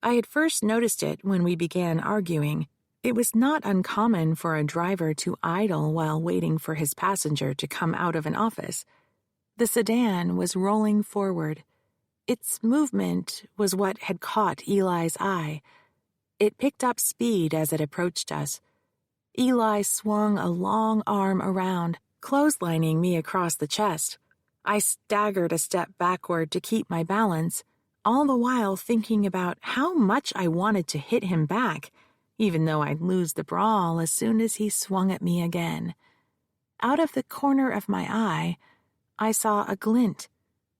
I had first noticed it when we began arguing. It was not uncommon for a driver to idle while waiting for his passenger to come out of an office. The sedan was rolling forward. Its movement was what had caught Eli's eye. It picked up speed as it approached us. Eli swung a long arm around, clotheslining me across the chest. I staggered a step backward to keep my balance, all the while thinking about how much I wanted to hit him back, even though I'd lose the brawl as soon as he swung at me again. Out of the corner of my eye, I saw a glint,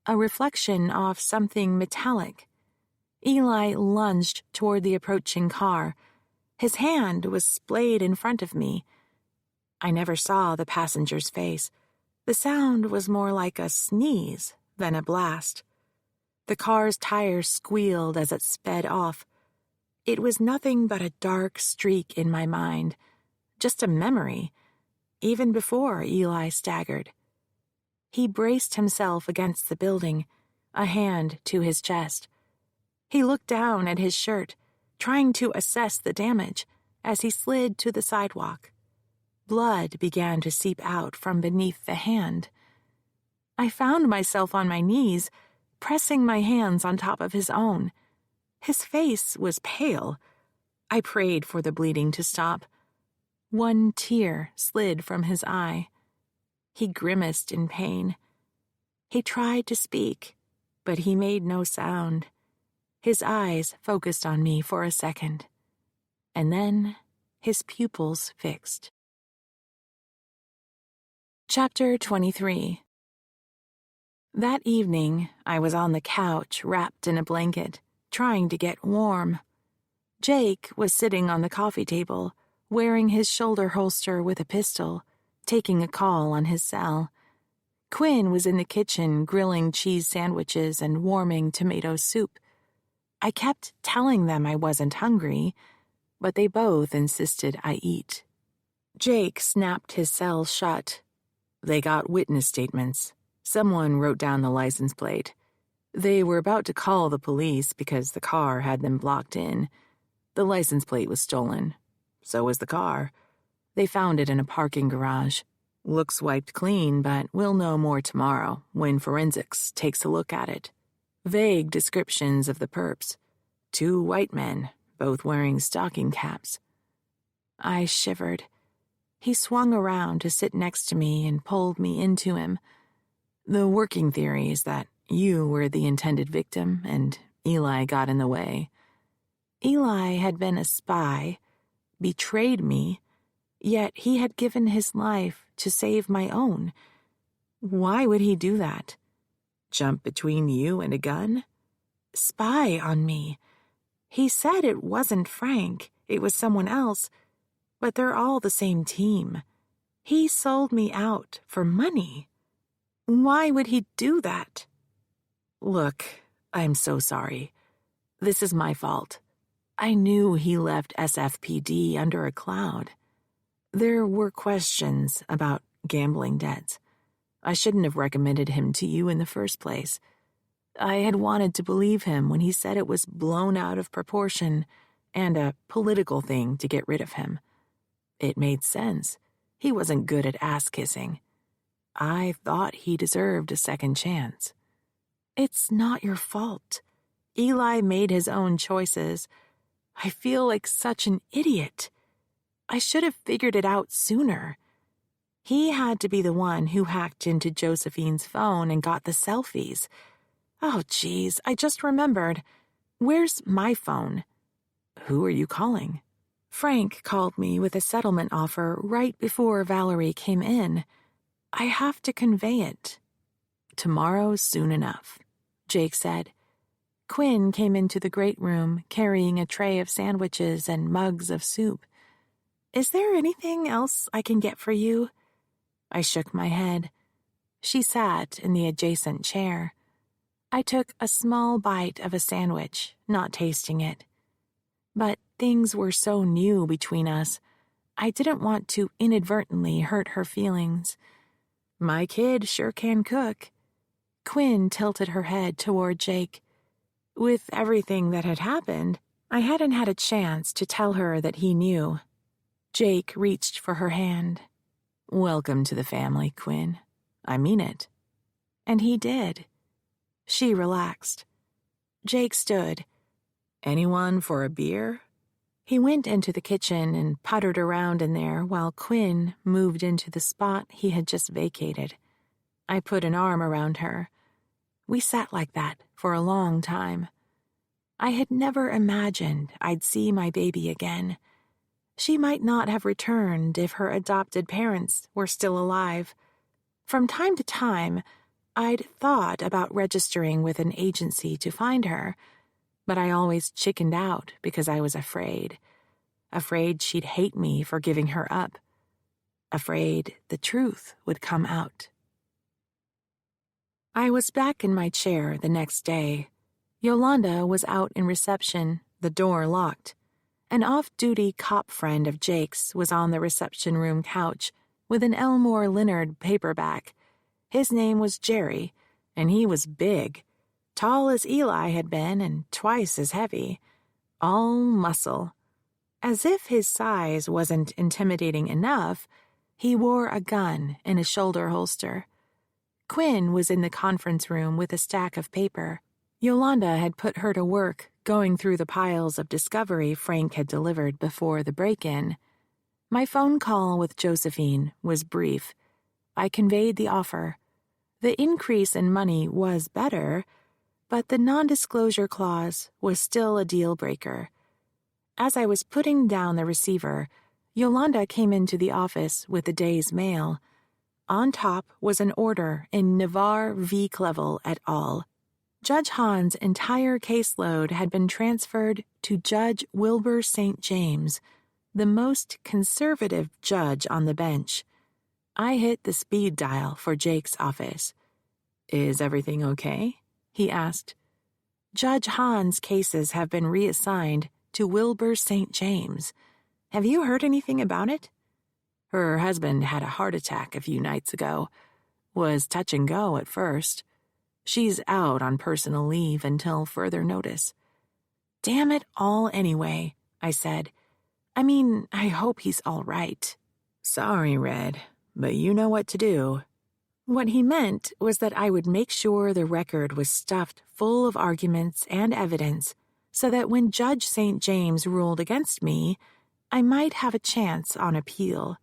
a reflection off something metallic. Eli lunged toward the approaching car. His hand was splayed in front of me. I never saw the passenger's face. The sound was more like a sneeze than a blast. The car's tires squealed as it sped off. It was nothing but a dark streak in my mind, just a memory, even before Eli staggered. He braced himself against the building, a hand to his chest. He looked down at his shirt, trying to assess the damage, as he slid to the sidewalk. Blood began to seep out from beneath the hand. I found myself on my knees, pressing my hands on top of his own. His face was pale. I prayed for the bleeding to stop. One tear slid from his eye. He grimaced in pain. He tried to speak, but he made no sound. His eyes focused on me for a second, and then his pupils fixed. Chapter 23. That evening, I was on the couch wrapped in a blanket, trying to get warm. Jake was sitting on the coffee table, wearing his shoulder holster with a pistol, taking a call on his cell. Quinn was in the kitchen grilling cheese sandwiches and warming tomato soup. I kept telling them I wasn't hungry, but they both insisted I eat. Jake snapped his cell shut. They got witness statements. Someone wrote down the license plate. They were about to call the police because the car had them blocked in. The license plate was stolen. So was the car. They found it in a parking garage. Looks wiped clean, but we'll know more tomorrow when forensics takes a look at it. Vague descriptions of the perps. 2 white men, both wearing stocking caps. I shivered. He swung around to sit next to me and pulled me into him. The working theory is that you were the intended victim and Eli got in the way. Eli had been a spy, betrayed me, yet he had given his life to save my own. Why would he do that? Jump between you and a gun? Spy on me. He said it wasn't Frank, it was someone else, but they're all the same team. He sold me out for money. Why would he do that? Look, I'm so sorry. This is my fault. I knew he left SFPD under a cloud. There were questions about gambling debts. I shouldn't have recommended him to you in the first place. I had wanted to believe him when he said it was blown out of proportion and a political thing to get rid of him. It made sense. He wasn't good at ass-kissing. I thought he deserved a second chance. It's not your fault. Eli made his own choices. I feel like such an idiot. I should have figured it out sooner. He had to be the one who hacked into Josephine's phone and got the selfies. Oh, geez, I just remembered. Where's my phone? Who are you calling? Frank called me with a settlement offer right before Valerie came in. I have to convey it. Tomorrow soon enough, Jake said. Quinn came into the great room carrying a tray of sandwiches and mugs of soup. Is there anything else I can get for you? I shook my head. She sat in the adjacent chair. I took a small bite of a sandwich, not tasting it. But things were so new between us, I didn't want to inadvertently hurt her feelings. My kid sure can cook. Quinn tilted her head toward Jake. With everything that had happened, I hadn't had a chance to tell her that he knew. Jake reached for her hand. Welcome to the family, Quinn. I mean it. And he did. She relaxed. Jake stood. Anyone for a beer? He went into the kitchen and puttered around in there while Quinn moved into the spot he had just vacated. I put an arm around her. We sat like that for a long time. I had never imagined I'd see my baby again. She might not have returned if her adopted parents were still alive. From time to time, I'd thought about registering with an agency to find her, but I always chickened out because I was afraid. Afraid she'd hate me for giving her up. Afraid the truth would come out. I was back in my chair the next day. Yolanda was out in reception, the door locked. An off-duty cop friend of Jake's was on the reception room couch with an Elmore Leonard paperback. His name was Jerry, and he was big, tall as Eli had been and twice as heavy, all muscle. As if his size wasn't intimidating enough, he wore a gun in a shoulder holster. Quinn was in the conference room with a stack of paper. Yolanda had put her to work going through the piles of discovery Frank had delivered before the break-in. My phone call with Josephine was brief. I conveyed the offer. The increase in money was better, but the non-disclosure clause was still a deal-breaker. As I was putting down the receiver, Yolanda came into the office with the day's mail. On top was an order in Navarre v. Clevel et al. Judge Hahn's entire caseload had been transferred to Judge Wilbur St. James, the most conservative judge on the bench. I hit the speed dial for Jake's office. "Is everything okay?" he asked. "Judge Hahn's cases have been reassigned to Wilbur St. James. Have you heard anything about it? Her husband had a heart attack a few nights ago. Was touch and go at first. She's out on personal leave until further notice." "Damn it all anyway," I said. "I mean, I hope he's all right." "Sorry, Red, but you know what to do." What he meant was that I would make sure the record was stuffed full of arguments and evidence so that when Judge St. James ruled against me, I might have a chance on appeal.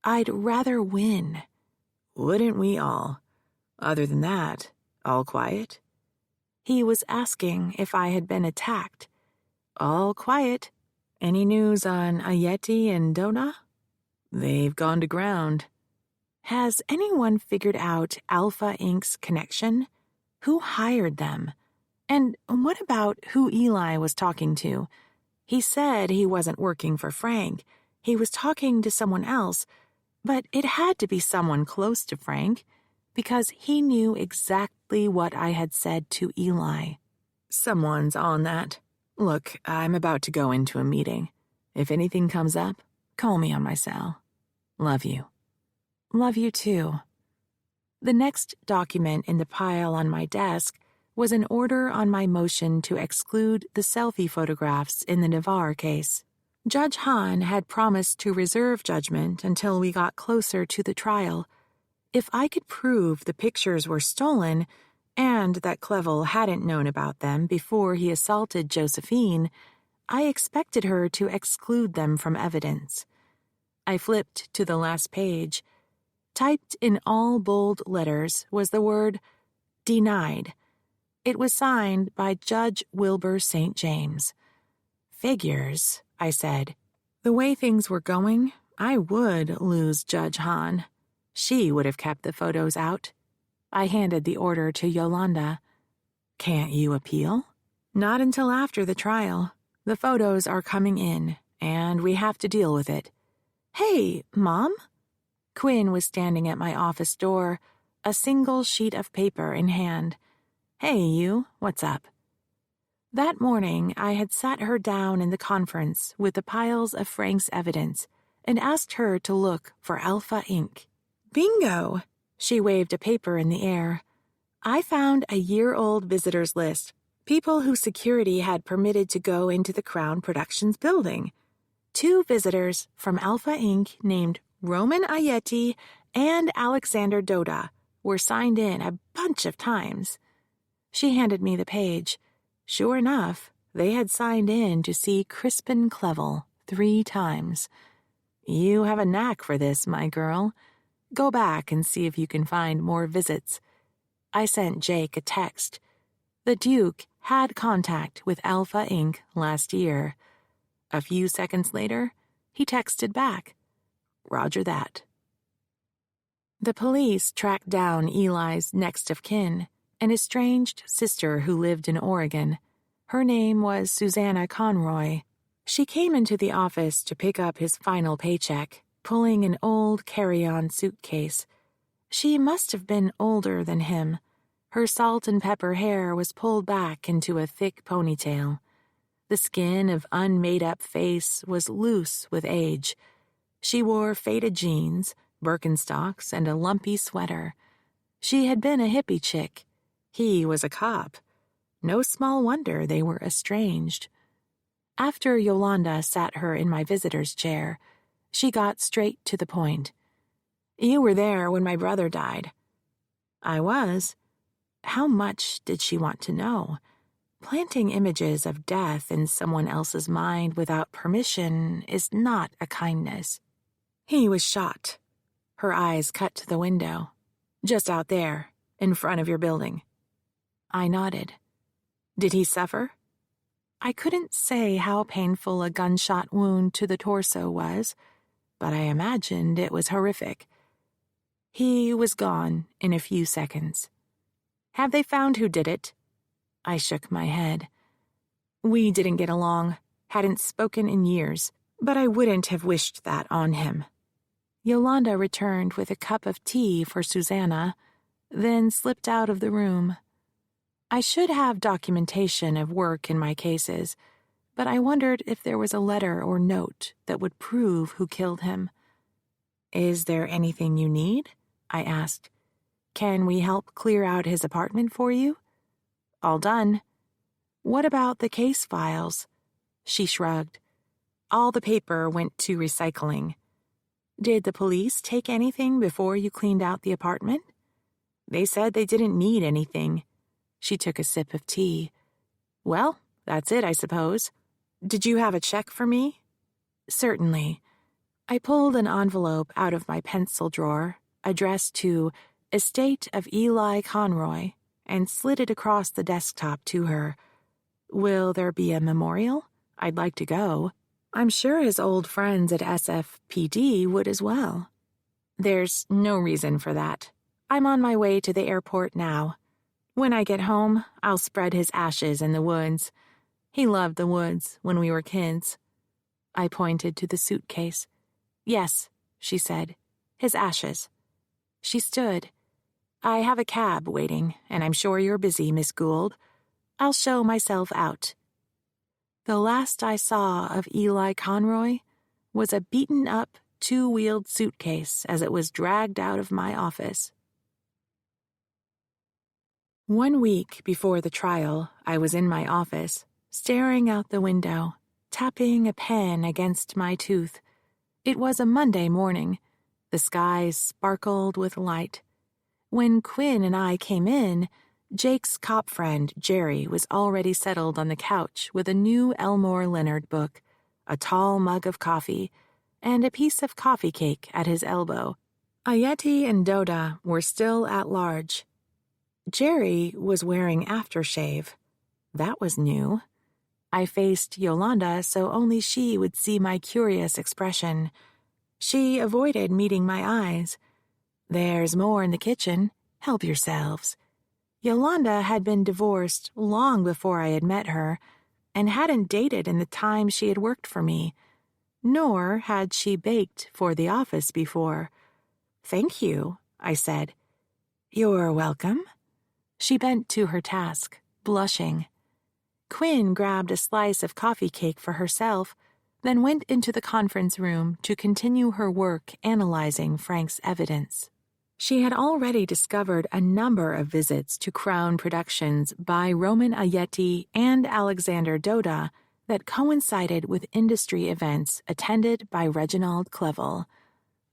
I'd rather win. Wouldn't we all? Other than that, all quiet? He was asking if I had been attacked. All quiet. Any news on Ayeti and Dona? They've gone to ground. Has anyone figured out Alpha Inc.'s connection? Who hired them? And what about who Eli was talking to? He said he wasn't working for Frank. He was talking to someone else, but it had to be someone close to Frank, because he knew exactly what I had said to Eli. Someone's on that. Look, I'm about to go into a meeting. If anything comes up, call me on my cell. Love you. Love you too. The next document in the pile on my desk was an order on my motion to exclude the selfie photographs in the Navarre case. Judge Hahn had promised to reserve judgment until we got closer to the trial. If I could prove the pictures were stolen and that Clevel hadn't known about them before he assaulted Josephine, I expected her to exclude them from evidence. I flipped to the last page. Typed in all bold letters was the word "denied." It was signed by Judge Wilbur St. James. Figures, I said. The way things were going, I would lose Judge Hahn. She would have kept the photos out. I handed the order to Yolanda. Can't you appeal? Not until after the trial. The photos are coming in, and we have to deal with it. Hey, Mom? Quinn was standing at my office door, a single sheet of paper in hand. Hey, you, what's up? That morning, I had sat her down in the conference with the piles of Frank's evidence and asked her to look for Alpha Inc. Bingo! She waved a paper in the air. I found a year-old visitors list, people who security had permitted to go into the Crown Productions building. 2 visitors from Alpha Inc. named Roman Ayeti and Alexander Doda were signed in a bunch of times. She handed me the page. Sure enough, they had signed in to see Crispin Clevel 3 times. You have a knack for this, my girl. Go back and see if you can find more visits. I sent Jake a text. The Duke had contact with Alpha Inc. last year. A few seconds later, he texted back. Roger that. The police tracked down Eli's next of kin, an estranged sister who lived in Oregon. Her name was Susanna Conroy. She came into the office to pick up his final paycheck, pulling an old carry-on suitcase. She must have been older than him. Her salt and pepper hair was pulled back into a thick ponytail. The skin of unmade-up face was loose with age. She wore faded jeans, Birkenstocks, and a lumpy sweater. She had been a hippie chick. He was a cop. No small wonder they were estranged. After Yolanda sat her in my visitor's chair, she got straight to the point. "You were there when my brother died." I was. How much did she want to know? Planting images of death in someone else's mind without permission is not a kindness. "He was shot." Her eyes cut to the window. "Just out there, in front of your building." I nodded. "Did he suffer?" I couldn't say how painful a gunshot wound to the torso was, but I imagined it was horrific. He was gone in a few seconds. "Have they found who did it?" I shook my head. "We didn't get along, hadn't spoken in years, but I wouldn't have wished that on him." Yolanda returned with a cup of tea for Susanna, then slipped out of the room. I should have documentation of work in my cases, but I wondered if there was a letter or note that would prove who killed him. "Is there anything you need?" I asked. "Can we help clear out his apartment for you?" "All done." "What about the case files?" She shrugged. "All the paper went to recycling." "Did the police take anything before you cleaned out the apartment?" "They said they didn't need anything." She took a sip of tea. "Well, that's it, I suppose. Did you have a check for me?" "Certainly." I pulled an envelope out of my pencil drawer, addressed to Estate of Eli Conroy, and slid it across the desktop to her. "Will there be a memorial? I'd like to go. I'm sure his old friends at SFPD would as well." "There's no reason for that. I'm on my way to the airport now. When I get home, I'll spread his ashes in the woods. He loved the woods when we were kids." I pointed to the suitcase. "Yes," she said, "his ashes." She stood. "I have a cab waiting, and I'm sure you're busy, Miss Gould. I'll show myself out." The last I saw of Eli Conroy was a beaten-up, two-wheeled suitcase as it was dragged out of my office. 1 week before the trial, I was in my office, staring out the window, tapping a pen against my tooth. It was a Monday morning. The skies sparkled with light. When Quinn and I came in, Jake's cop friend, Jerry, was already settled on the couch with a new Elmore Leonard book, a tall mug of coffee, and a piece of coffee cake at his elbow. Ayeti and Doda were still at large. Jerry was wearing aftershave. That was new. I faced Yolanda so only she would see my curious expression. She avoided meeting my eyes. "There's more in the kitchen. Help yourselves." Yolanda had been divorced long before I had met her, and hadn't dated in the time she had worked for me, nor had she baked for the office before. "Thank you," I said. "You're welcome." She bent to her task, blushing. Quinn grabbed a slice of coffee cake for herself, then went into the conference room to continue her work analyzing Frank's evidence. She had already discovered a number of visits to Crown Productions by Roman Ayeti and Alexander Doda that coincided with industry events attended by Reginald Clevel.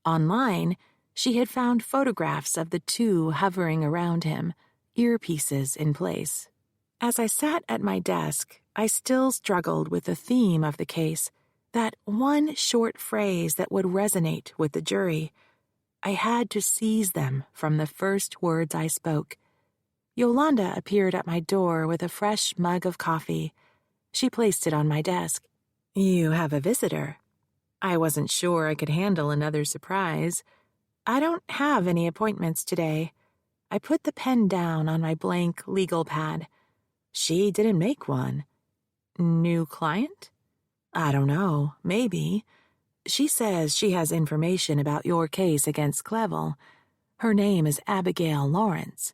Online, she had found photographs of the two hovering around him, earpieces in place. As I sat at my desk, I still struggled with the theme of the case, that one short phrase that would resonate with the jury. I had to seize them from the first words I spoke. Yolanda appeared at my door with a fresh mug of coffee. She placed it on my desk. "You have a visitor." I wasn't sure I could handle another surprise. "I don't have any appointments today." I put the pen down on my blank legal pad. She didn't make one. "New client?" "I don't know, maybe. She says she has information about your case against Clevel. Her name is Abigail Lawrence."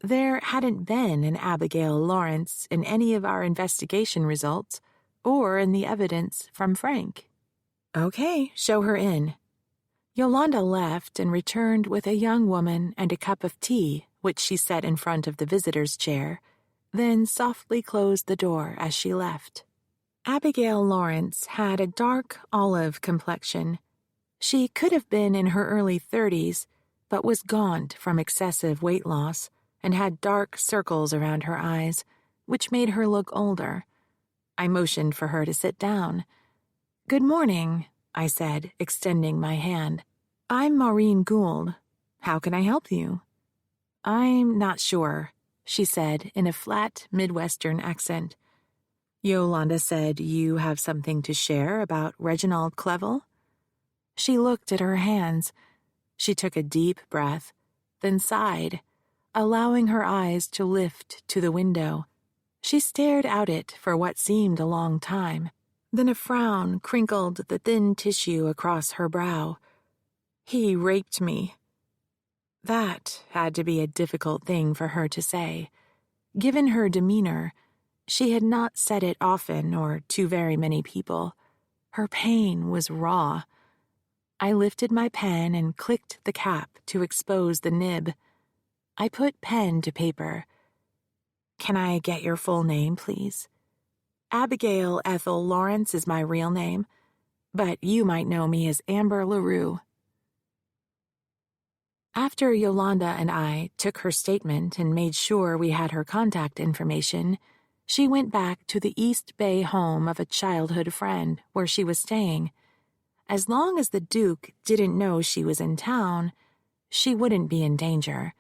There hadn't been an Abigail Lawrence in any of our investigation results or in the evidence from Frank. "Okay, show her in." Yolanda left and returned with a young woman and a cup of tea, which she set in front of the visitor's chair, then softly closed the door as she left. Abigail Lawrence had a dark olive complexion. She could have been in her early 30s, but was gaunt from excessive weight loss and had dark circles around her eyes, which made her look older. I motioned for her to sit down. "Good morning," I said, extending my hand. "I'm Maureen Gould. How can I help you?" "I'm not sure," she said in a flat Midwestern accent. "Yolanda said you have something to share about Reginald Clevel?" She looked at her hands. She took a deep breath, then sighed, allowing her eyes to lift to the window. She stared out it for what seemed a long time. Then a frown crinkled the thin tissue across her brow. "He raped me." That had to be a difficult thing for her to say. Given her demeanor, she had not said it often or to very many people. Her pain was raw. I lifted my pen and clicked the cap to expose the nib. I put pen to paper. "Can I get your full name, please?" "Abigail Ethel Lawrence is my real name, but you might know me as Amber LaRue." After Yolanda and I took her statement and made sure we had her contact information, she went back to the East Bay home of a childhood friend where she was staying. As long as the Duke didn't know she was in town, she wouldn't be in danger.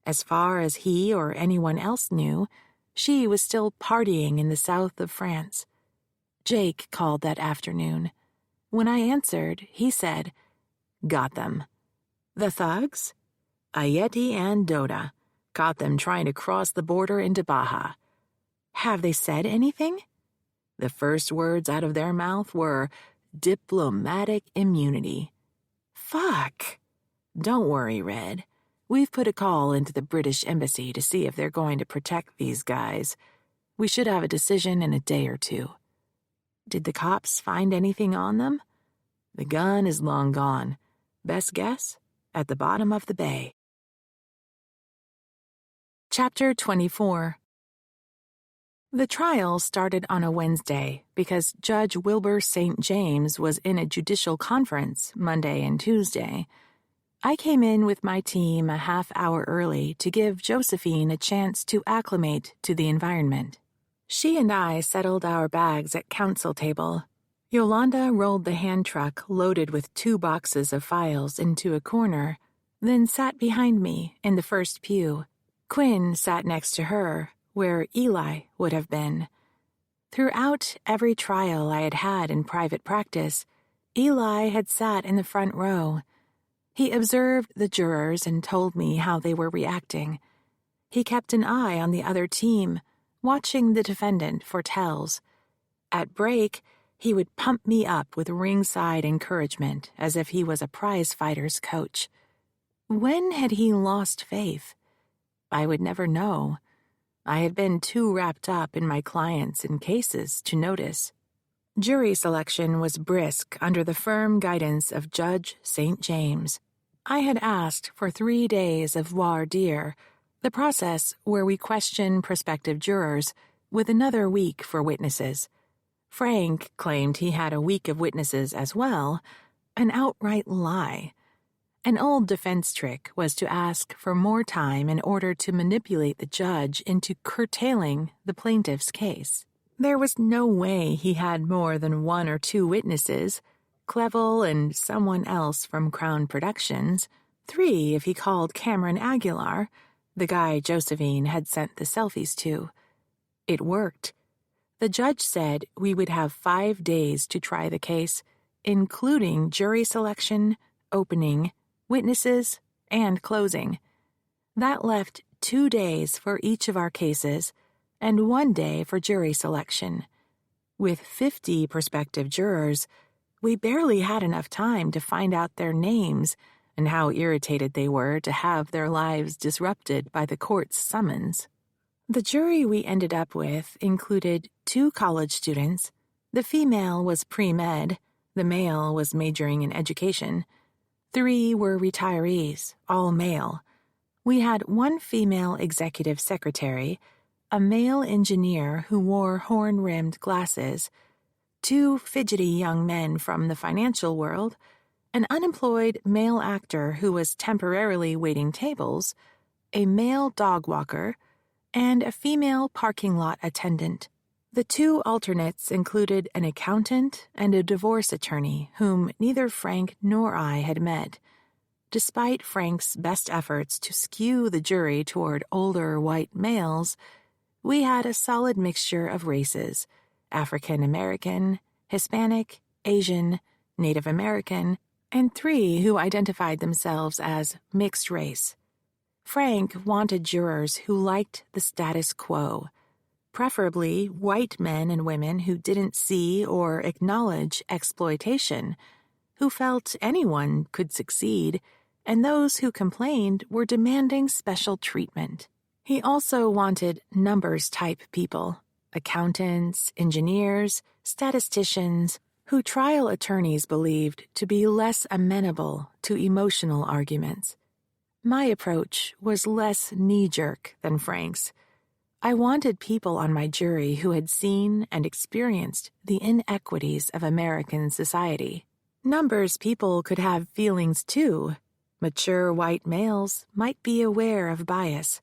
As far as he or anyone else knew, she was still partying in the south of France. Jake called that afternoon. When I answered, he said, "Got them." "The thugs?" "Ayeti and Doda. Caught them trying to cross the border into Baja." "Have they said anything?" "The first words out of their mouth were, 'diplomatic immunity.'" "Fuck." "Don't worry, Red. We've put a call into the British Embassy to see if they're going to protect these guys. We should have a decision in a day or two." "Did the cops find anything on them?" "The gun is long gone. Best guess? At the bottom of the bay." Chapter 24. The trial started on a Wednesday because Judge Wilbur St. James was in a judicial conference Monday and Tuesday. I came in with my team a half-hour early to give Josephine a chance to acclimate to the environment. She and I settled our bags at counsel table. Yolanda rolled the hand truck loaded with 2 boxes of files into a corner, then sat behind me in the first pew. Quinn sat next to her, where Eli would have been. Throughout every trial I had had in private practice, Eli had sat in the front row. He observed the jurors and told me how they were reacting. He kept an eye on the other team, watching the defendant for tells. At break, he would pump me up with ringside encouragement as if he was a prize-fighter's coach. When had he lost faith? I would never know. I had been too wrapped up in my clients and cases to notice. Jury selection was brisk under the firm guidance of Judge St. James. I had asked for 3 days of voir dire, the process where we question prospective jurors, with another week for witnesses. Frank claimed he had a week of witnesses as well, an outright lie. An old defense trick was to ask for more time in order to manipulate the judge into curtailing the plaintiff's case. There was no way he had more than 1 or 2 witnesses, Clevel and someone else from Crown Productions, 3 if he called Cameron Aguilar, the guy Josephine had sent the selfies to. It worked. The judge said we would have 5 days to try the case, including jury selection, opening, witnesses, and closing. That left 2 days for each of our cases, and 1 day for jury selection. With 50 prospective jurors, we barely had enough time to find out their names and how irritated they were to have their lives disrupted by the court's summons. The jury we ended up with included 2 college students. The female was pre-med, the male was majoring in education. 3 were retirees, all male. We had 1 female executive secretary, a male engineer who wore horn-rimmed glasses, 2 fidgety young men from the financial world, an unemployed male actor who was temporarily waiting tables, a male dog walker, and a female parking lot attendant. The 2 alternates included an accountant and a divorce attorney whom neither Frank nor I had met. Despite Frank's best efforts to skew the jury toward older white males, we had a solid mixture of races: African American, Hispanic, Asian, Native American, and 3 who identified themselves as mixed race. Frank wanted jurors who liked the status quo, preferably white men and women who didn't see or acknowledge exploitation, who felt anyone could succeed, and those who complained were demanding special treatment. He also wanted numbers-type people, accountants, engineers, statisticians, who trial attorneys believed to be less amenable to emotional arguments. My approach was less knee-jerk than Frank's. I wanted people on my jury who had seen and experienced the inequities of American society. Numbers people could have feelings too. Mature white males might be aware of bias.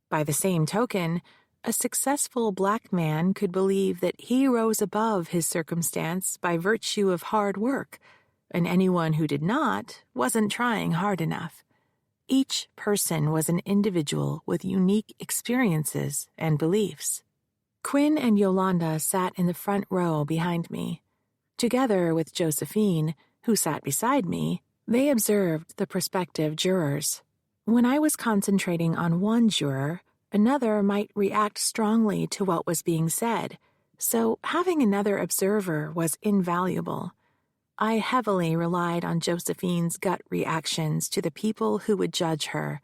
By the same token, a successful black man could believe that he rose above his circumstance by virtue of hard work, and anyone who did not wasn't trying hard enough. Each person was an individual with unique experiences and beliefs. Quinn and Yolanda sat in the front row behind me. Together with Josephine, who sat beside me, they observed the prospective jurors. When I was concentrating on one juror, another might react strongly to what was being said, so having another observer was invaluable. I heavily relied on Josephine's gut reactions to the people who would judge her.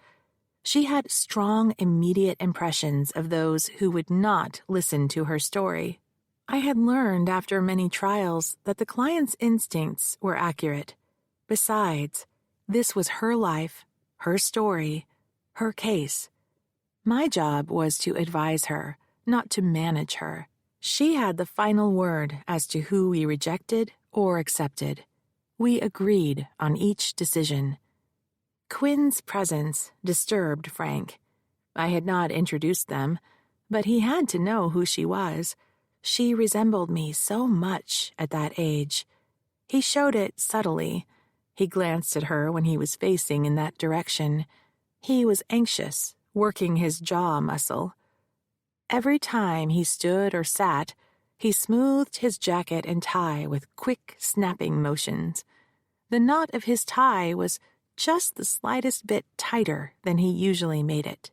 She had strong, immediate impressions of those who would not listen to her story. I had learned after many trials that the client's instincts were accurate. Besides, this was her life, her story, her case. My job was to advise her, not to manage her. She had the final word as to who we rejected or accepted. We agreed on each decision. Quinn's presence disturbed Frank. I had not introduced them, but he had to know who she was. She resembled me so much at that age. He showed it subtly. He glanced at her when he was facing in that direction. He was anxious, working his jaw muscle. Every time he stood or sat, he smoothed his jacket and tie with quick, snapping motions. The knot of his tie was just the slightest bit tighter than he usually made it.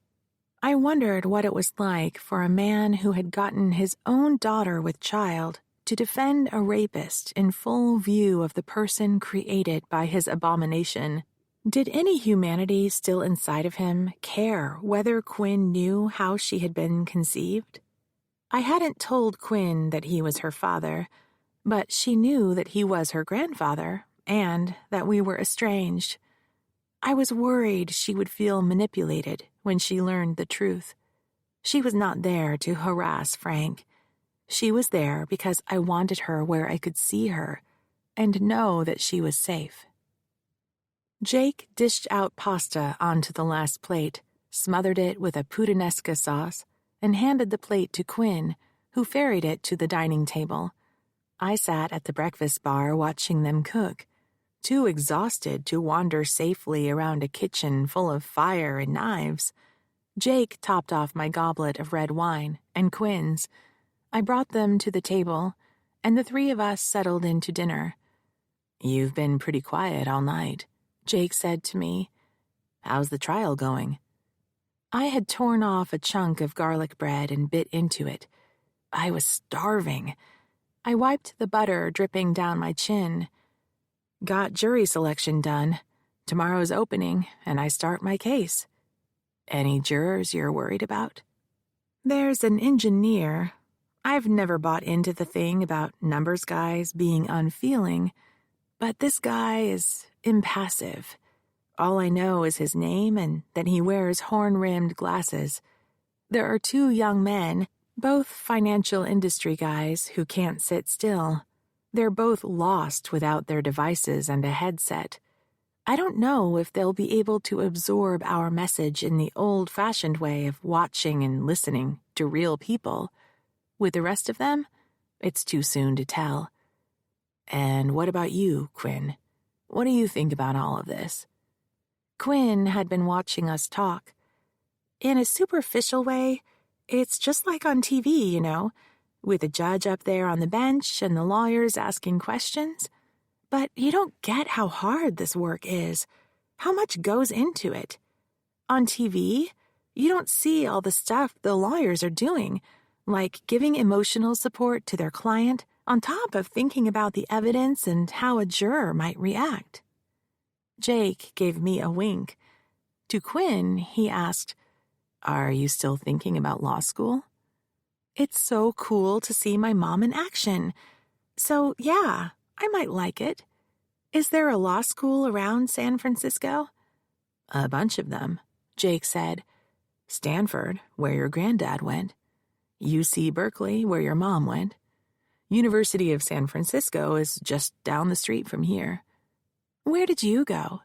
I wondered what it was like for a man who had gotten his own daughter with child to defend a rapist in full view of the person created by his abomination. Did any humanity still inside of him care whether Quinn knew how she had been conceived? I hadn't told Quinn that he was her father, but she knew that he was her grandfather and that we were estranged. I was worried she would feel manipulated when she learned the truth. She was not there to harass Frank. She was there because I wanted her where I could see her and know that she was safe. Jake dished out pasta onto the last plate, smothered it with a puttanesca sauce, and handed the plate to Quinn, who ferried it to the dining table. I sat at the breakfast bar watching them cook, too exhausted to wander safely around a kitchen full of fire and knives. Jake topped off my goblet of red wine and Quinn's. I brought them to the table, and the 3 of us settled in to dinner. "You've been pretty quiet all night," Jake said to me. "How's the trial going?" I had torn off a chunk of garlic bread and bit into it. I was starving. I wiped the butter dripping down my chin. "Got jury selection done. Tomorrow's opening, and I start my case." "Any jurors you're worried about?" "There's an engineer. I've never bought into the thing about numbers guys being unfeeling, but this guy is impassive. All I know is his name and that he wears horn-rimmed glasses. There are 2 young men, both financial industry guys who can't sit still. They're both lost without their devices and a headset. I don't know if they'll be able to absorb our message in the old-fashioned way of watching and listening to real people. With the rest of them, it's too soon to tell. And what about you, Quinn? What do you think about all of this? Quinn had been watching us talk. In a superficial way, it's just like on TV, with the judge up there on the bench and the lawyers asking questions. But you don't get how hard this work is, how much goes into it. On TV, you don't see all the stuff the lawyers are doing, like giving emotional support to their client on top of thinking about the evidence and how a juror might react. Jake gave me a wink. To Quinn, he asked, "Are you still thinking about law school?" It's so cool to see my mom in action. So, yeah, I might like it. Is there a law school around San Francisco? A bunch of them, Jake said. Stanford, where your granddad went. UC Berkeley, where your mom went. University of San Francisco is just down the street from here. Where did you go?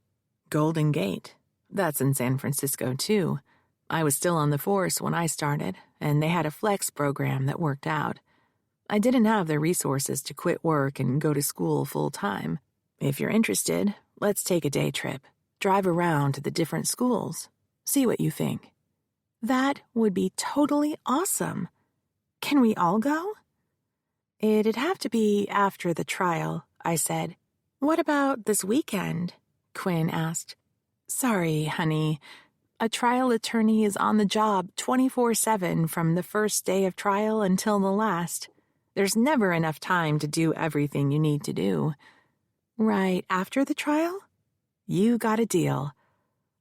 Golden Gate. That's in San Francisco, too. I was still on the force when I started, and they had a flex program that worked out. I didn't have the resources to quit work and go to school full-time. If you're interested, let's take a day trip. Drive around to the different schools. See what you think. That would be totally awesome. Can we all go? It'd have to be after the trial, I said. What about this weekend? Quinn asked. Sorry, honey. A trial attorney is on the job 24/7 from the first day of trial until the last. There's never enough time to do everything you need to do. Right after the trial? You got a deal.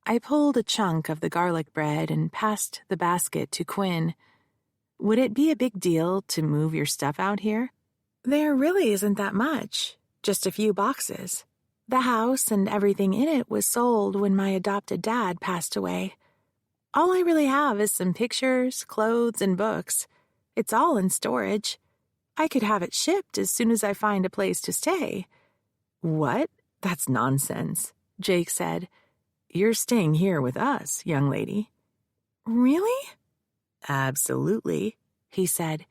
I pulled a chunk of the garlic bread and passed the basket to Quinn. Would it be a big deal to move your stuff out here? There really isn't that much, just a few boxes. The house and everything in it was sold when my adopted dad passed away. All I really have is some pictures, clothes, and books. It's all in storage. I could have it shipped as soon as I find a place to stay. What? That's nonsense, Jake said. You're staying here with us, young lady. Really? Absolutely, he said.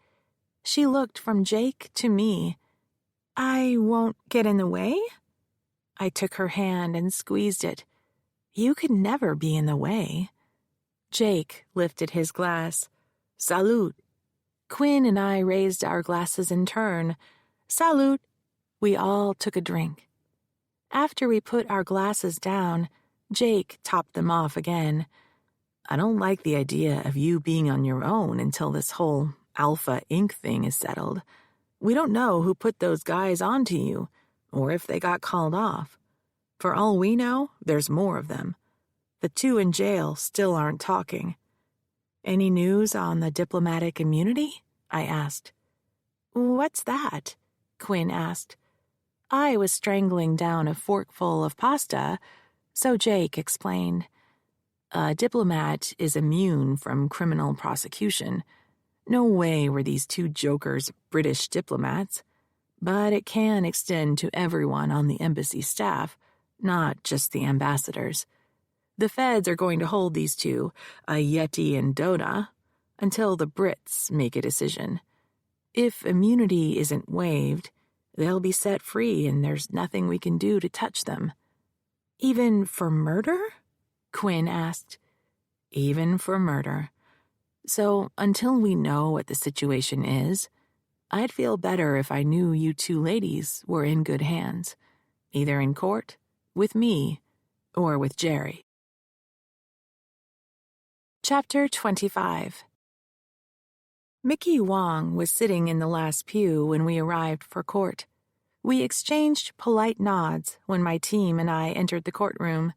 She looked from Jake to me. I won't get in the way? I took her hand and squeezed it. You could never be in the way. Jake lifted his glass. Salute. Quinn and I raised our glasses in turn. Salute. We all took a drink. After we put our glasses down, Jake topped them off again. I don't like the idea of you being on your own until this whole Alpha Inc. thing is settled. We don't know who put those guys onto you, or if they got called off. For all we know, there's more of them. The 2 in jail still aren't talking. Any news on the diplomatic immunity? I asked. What's that? Quinn asked. I was strangling down a forkful of pasta, so Jake explained. A diplomat is immune from criminal prosecution. No way were these 2 jokers British diplomats. But it can extend to everyone on the embassy staff, not just the ambassadors. The feds are going to hold these 2, Yeti and Dota, until the Brits make a decision. If immunity isn't waived, they'll be set free and there's nothing we can do to touch them. Even for murder? Quinn asked. Even for murder. So until we know what the situation is, I'd feel better if I knew you 2 ladies were in good hands, either in court, with me, or with Jerry. Chapter 25. Mickey Wong was sitting in the last pew when we arrived for court. We exchanged polite nods when my team and I entered the courtroom.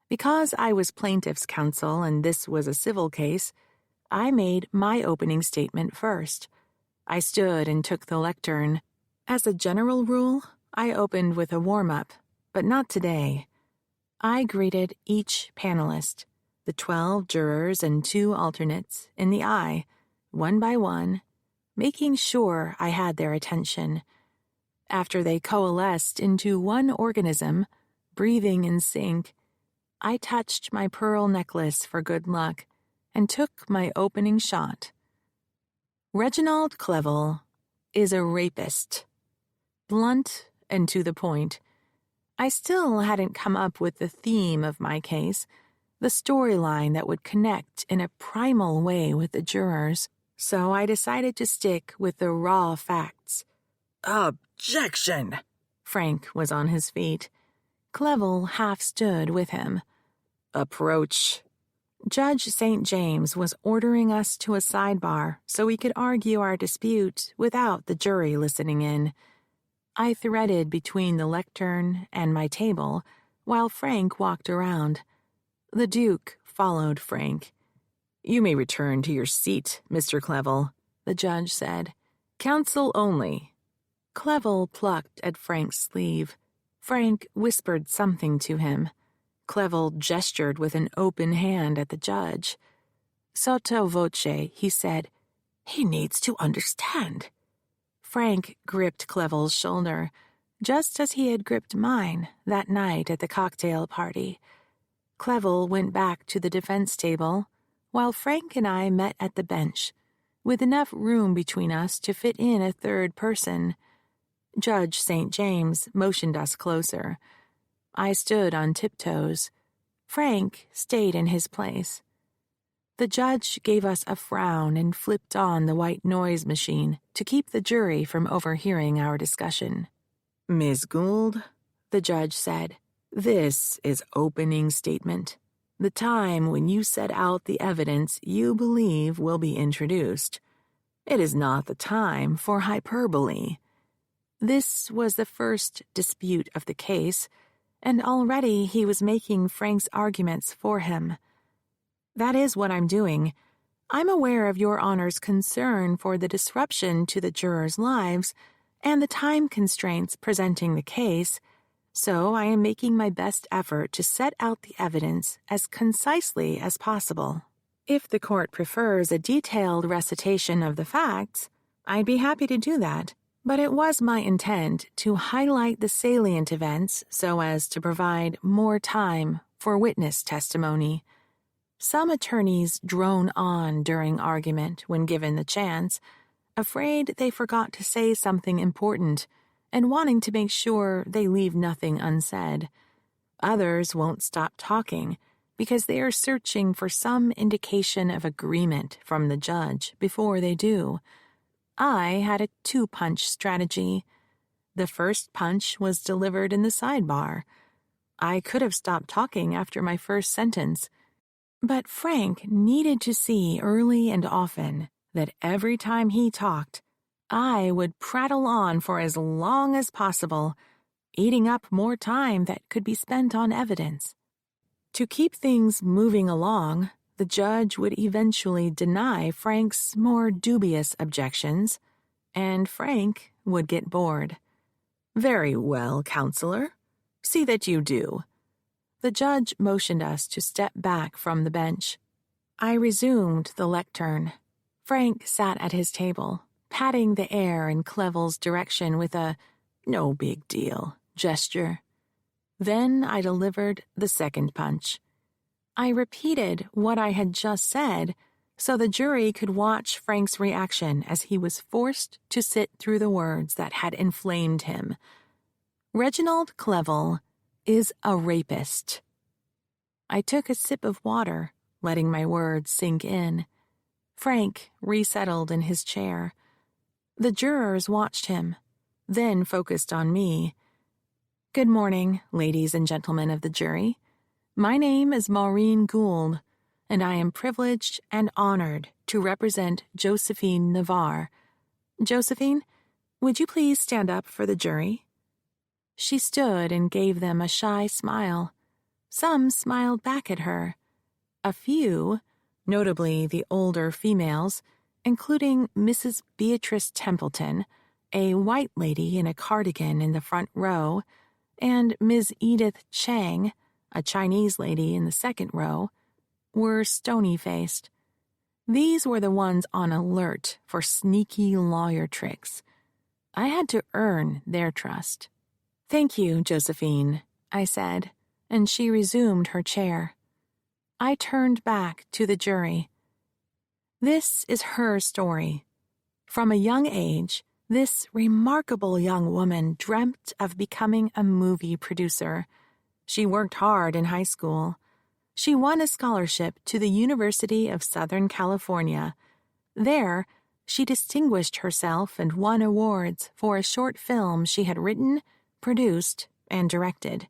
Because I was plaintiff's counsel and this was a civil case, I made my opening statement first. I stood and took the lectern. As a general rule, I opened with a warm-up. But not today. I greeted each panelist, the 12 jurors and 2 alternates, in the eye, one by one, making sure I had their attention. After they coalesced into one organism, breathing in sync, I touched my pearl necklace for good luck and took my opening shot. Reginald Clevel is a rapist. Blunt and to the point. I still hadn't come up with the theme of my case, the storyline that would connect in a primal way with the jurors, so I decided to stick with the raw facts. Objection! Frank was on his feet. Clevel half stood with him. Approach. Judge St. James was ordering us to a sidebar so we could argue our dispute without the jury listening in. I threaded between the lectern and my table while Frank walked around. The Duke followed Frank. You may return to your seat, Mr. Clevel, the judge said. Counsel only. Clevel plucked at Frank's sleeve. Frank whispered something to him. Clevel gestured with an open hand at the judge. Sotto voce, he said, "He needs to understand." Frank gripped Clevel's shoulder, just as he had gripped mine that night at the cocktail party. Clevel went back to the defense table, while Frank and I met at the bench, with enough room between us to fit in a third person. Judge St. James motioned us closer. I stood on tiptoes. Frank stayed in his place. The judge gave us a frown and flipped on the white noise machine to keep the jury from overhearing our discussion. Ms. Gould, the judge said, this is opening statement. the time when you set out the evidence you believe will be introduced. It is not the time for hyperbole. This was the first dispute of the case, and already he was making Frank's arguments for him. That is what I'm doing. I'm aware of Your Honor's concern for the disruption to the jurors' lives and the time constraints presenting the case, so I am making my best effort to set out the evidence as concisely as possible. If the court prefers a detailed recitation of the facts, I'd be happy to do that, but it was my intent to highlight the salient events so as to provide more time for witness testimony. Some attorneys drone on during argument when given the chance, afraid they forgot to say something important and wanting to make sure they leave nothing unsaid. Others won't stop talking because they are searching for some indication of agreement from the judge before they do. I had a two-punch strategy. The first punch was delivered in the sidebar. I could have stopped talking after my first sentence, but Frank needed to see early and often that every time he talked, I would prattle on for as long as possible, eating up more time that could be spent on evidence. To keep things moving along, the judge would eventually deny Frank's more dubious objections, and Frank would get bored. Very well, counselor. See that you do. The judge motioned us to step back from the bench. I resumed the lectern. Frank sat at his table, patting the air in Clevel's direction with a "no big deal" gesture. Then I delivered the second punch. I repeated what I had just said so the jury could watch Frank's reaction as he was forced to sit through the words that had inflamed him. Reginald Clevel is a rapist. I took a sip of water, letting my words sink in. Frank resettled in his chair. The jurors watched him, then focused on me. Good morning, ladies and gentlemen of the jury. My name is Maureen Gould, and I am privileged and honored to represent Josephine Navarre. Josephine, would you please stand up for the jury? She stood and gave them a shy smile. Some smiled back at her. A few, notably the older females, including Mrs. Beatrice Templeton, a white lady in a cardigan in the front row, and Ms. Edith Chang, a Chinese lady in the second row, were stony-faced. These were the ones on alert for sneaky lawyer tricks. I had to earn their trust. "Thank you, Josephine," I said, and she resumed her chair. I turned back to the jury. This is her story. From a young age, this remarkable young woman dreamt of becoming a movie producer. She worked hard in high school. She won a scholarship to the University of Southern California. There, she distinguished herself and won awards for a short film she had written, produced, and directed.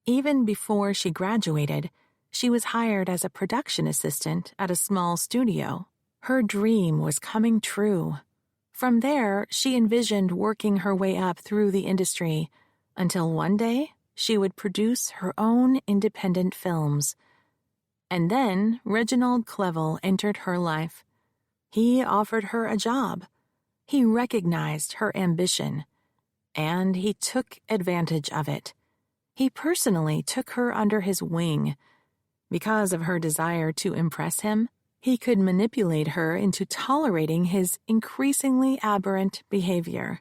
Even before she graduated, she was hired as a production assistant at a small studio. Her dream was coming true. From there, she envisioned working her way up through the industry until one day she would produce her own independent films. And then Reginald Clevel entered her life. He offered her a job. He recognized her ambition, and he took advantage of it. He personally took her under his wing. Because of her desire to impress him, he could manipulate her into tolerating his increasingly aberrant behavior.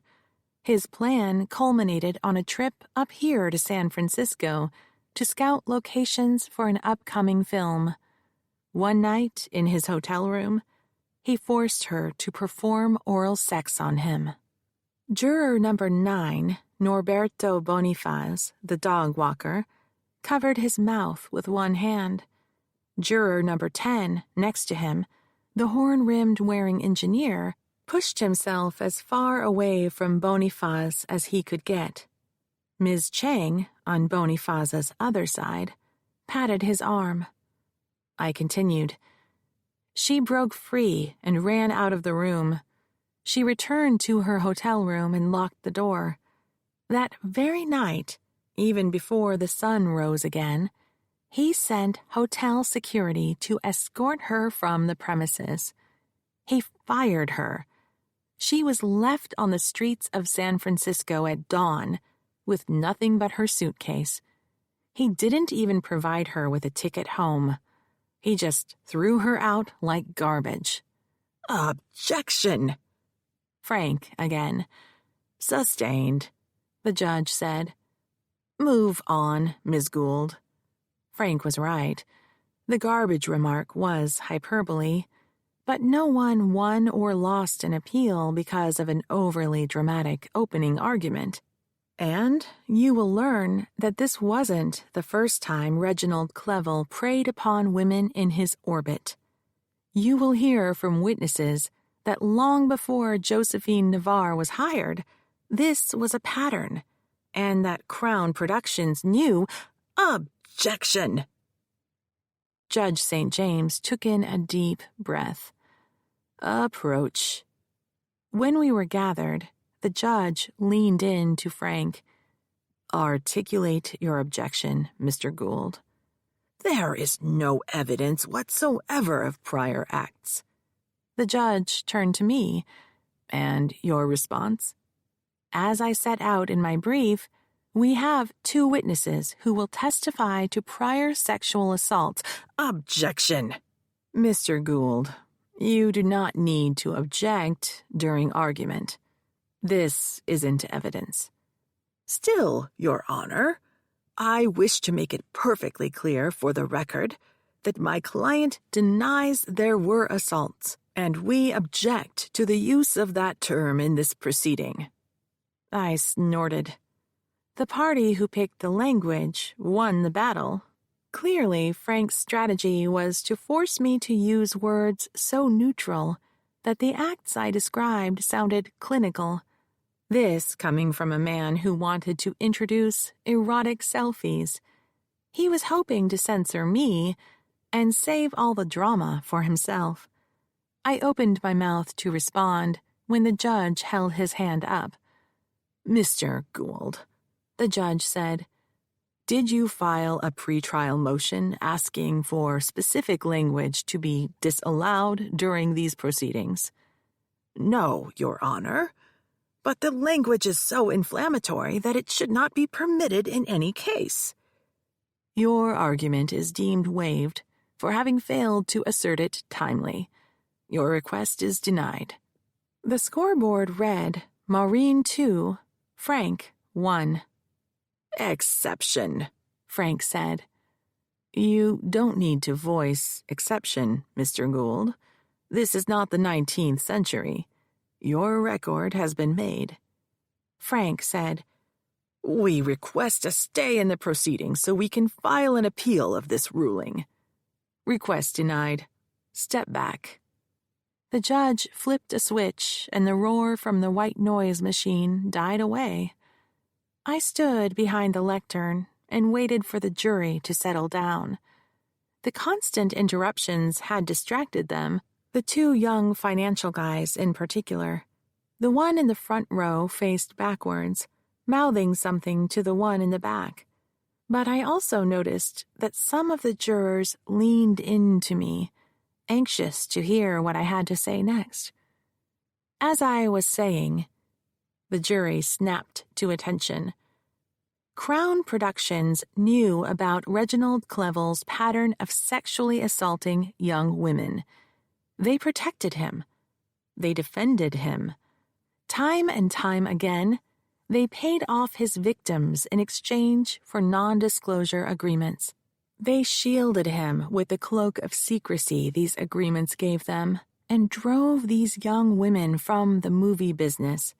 His plan culminated on a trip up here to San Francisco to scout locations for an upcoming film. One night, in his hotel room, he forced her to perform oral sex on him. Juror number 9, Norberto Bonifaz, the dog walker, covered his mouth with one hand. Juror number 10, next to him, the horn-rimmed wearing engineer, pushed himself as far away from Bonifaz as he could get. Ms. Chang, on Bonifaz's other side, patted his arm. I continued. She broke free and ran out of the room. She returned to her hotel room and locked the door. That very night, even before the sun rose again, he sent hotel security to escort her from the premises. He fired her. She was left on the streets of San Francisco at dawn, with nothing but her suitcase. He didn't even provide her with a ticket home. He just threw her out like garbage. "Objection!" Frank again. "Sustained," the judge said. "Move on, Ms. Gould." Frank was right. The garbage remark was hyperbole, but no one won or lost an appeal because of an overly dramatic opening argument. And you will learn that this wasn't the first time Reginald Clevel preyed upon women in his orbit. You will hear from witnesses that long before Josephine Navarre was hired, this was a pattern, and that Crown Productions knew. Objection! Judge St. James took in a deep breath. Approach. When we were gathered, the judge leaned in to Frank. Articulate your objection, Mr. Gould. There is no evidence whatsoever of prior acts. The judge turned to me. And your response? As I set out in my brief, we have 2 witnesses who will testify to prior sexual assaults. Objection! Mr. Gould, you do not need to object during argument. This isn't evidence. Still, Your Honor, I wish to make it perfectly clear for the record that my client denies there were assaults, and we object to the use of that term in this proceeding. I snorted. The party who picked the language won the battle. Clearly, Frank's strategy was to force me to use words so neutral that the acts I described sounded clinical. This coming from a man who wanted to introduce erotic selfies. He was hoping to censor me and save all the drama for himself. I opened my mouth to respond when the judge held his hand up. Mr. Gould, the judge said, did you file a pretrial motion asking for specific language to be disallowed during these proceedings? No, Your Honor. But the language is so inflammatory that it should not be permitted in any case. Your argument is deemed waived for having failed to assert it timely. Your request is denied. The scoreboard read Maureen 2, Frank 1. Exception, Frank said. You don't need to voice exception, Mr. Gould. This is not the 19th century. Your record has been made. Frank said, We request a stay in the proceedings so we can file an appeal of this ruling. Request denied. Step back. The judge flipped a switch and the roar from the white noise machine died away. I stood behind the lectern and waited for the jury to settle down. The constant interruptions had distracted them, the two young financial guys in particular. The one in the front row faced backwards, mouthing something to the one in the back. But I also noticed that some of the jurors leaned into me, anxious to hear what I had to say next. As I was saying, the jury snapped to attention. Crown Productions knew about Reginald Clevel's pattern of sexually assaulting young women. They protected him. They defended him. Time and time again, they paid off his victims in exchange for non-disclosure agreements. They shielded him with the cloak of secrecy these agreements gave them and drove these young women from the movie business.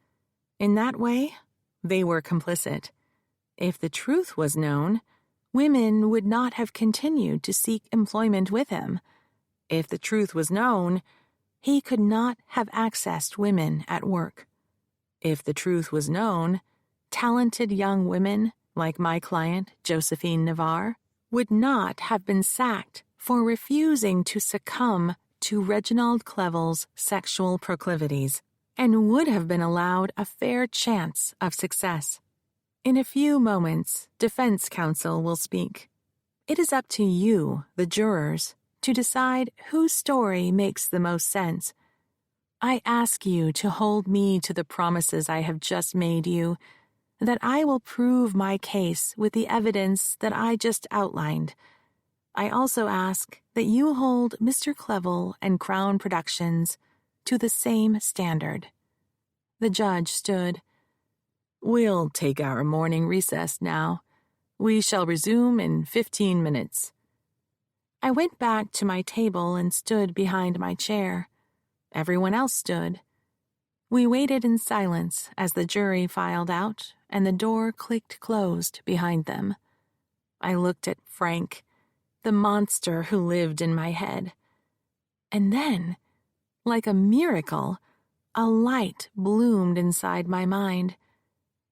In that way, they were complicit. If the truth was known, women would not have continued to seek employment with him. If the truth was known, he could not have accessed women at work. If the truth was known, talented young women, like my client, Josephine Navarre, would not have been sacked for refusing to succumb to Reginald Clevel's sexual proclivities, and would have been allowed a fair chance of success. In a few moments, defense counsel will speak. It is up to you, the jurors, to decide whose story makes the most sense. I ask you to hold me to the promises I have just made you, that I will prove my case with the evidence that I just outlined. I also ask that you hold Mr. Clevel and Crown Productions to the same standard. The judge stood. We'll take our morning recess now. We shall resume in 15 minutes. I went back to my table and stood behind my chair. Everyone else stood. We waited in silence as the jury filed out and the door clicked closed behind them. I looked at Frank, the monster who lived in my head. And then, like a miracle, a light bloomed inside my mind.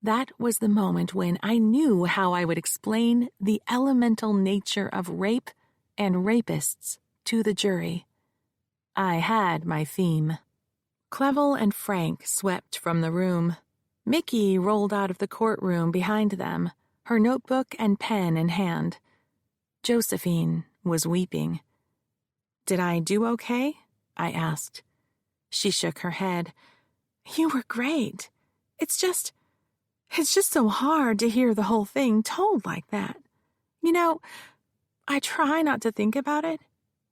That was the moment when I knew how I would explain the elemental nature of rape and rapists to the jury. I had my theme. Clevel and Frank swept from the room. Mickey rolled out of the courtroom behind them, her notebook and pen in hand. Josephine was weeping. "Did I do okay?" I asked. She shook her head. "You were great. It's just so hard to hear the whole thing told like that. You know, I try not to think about it,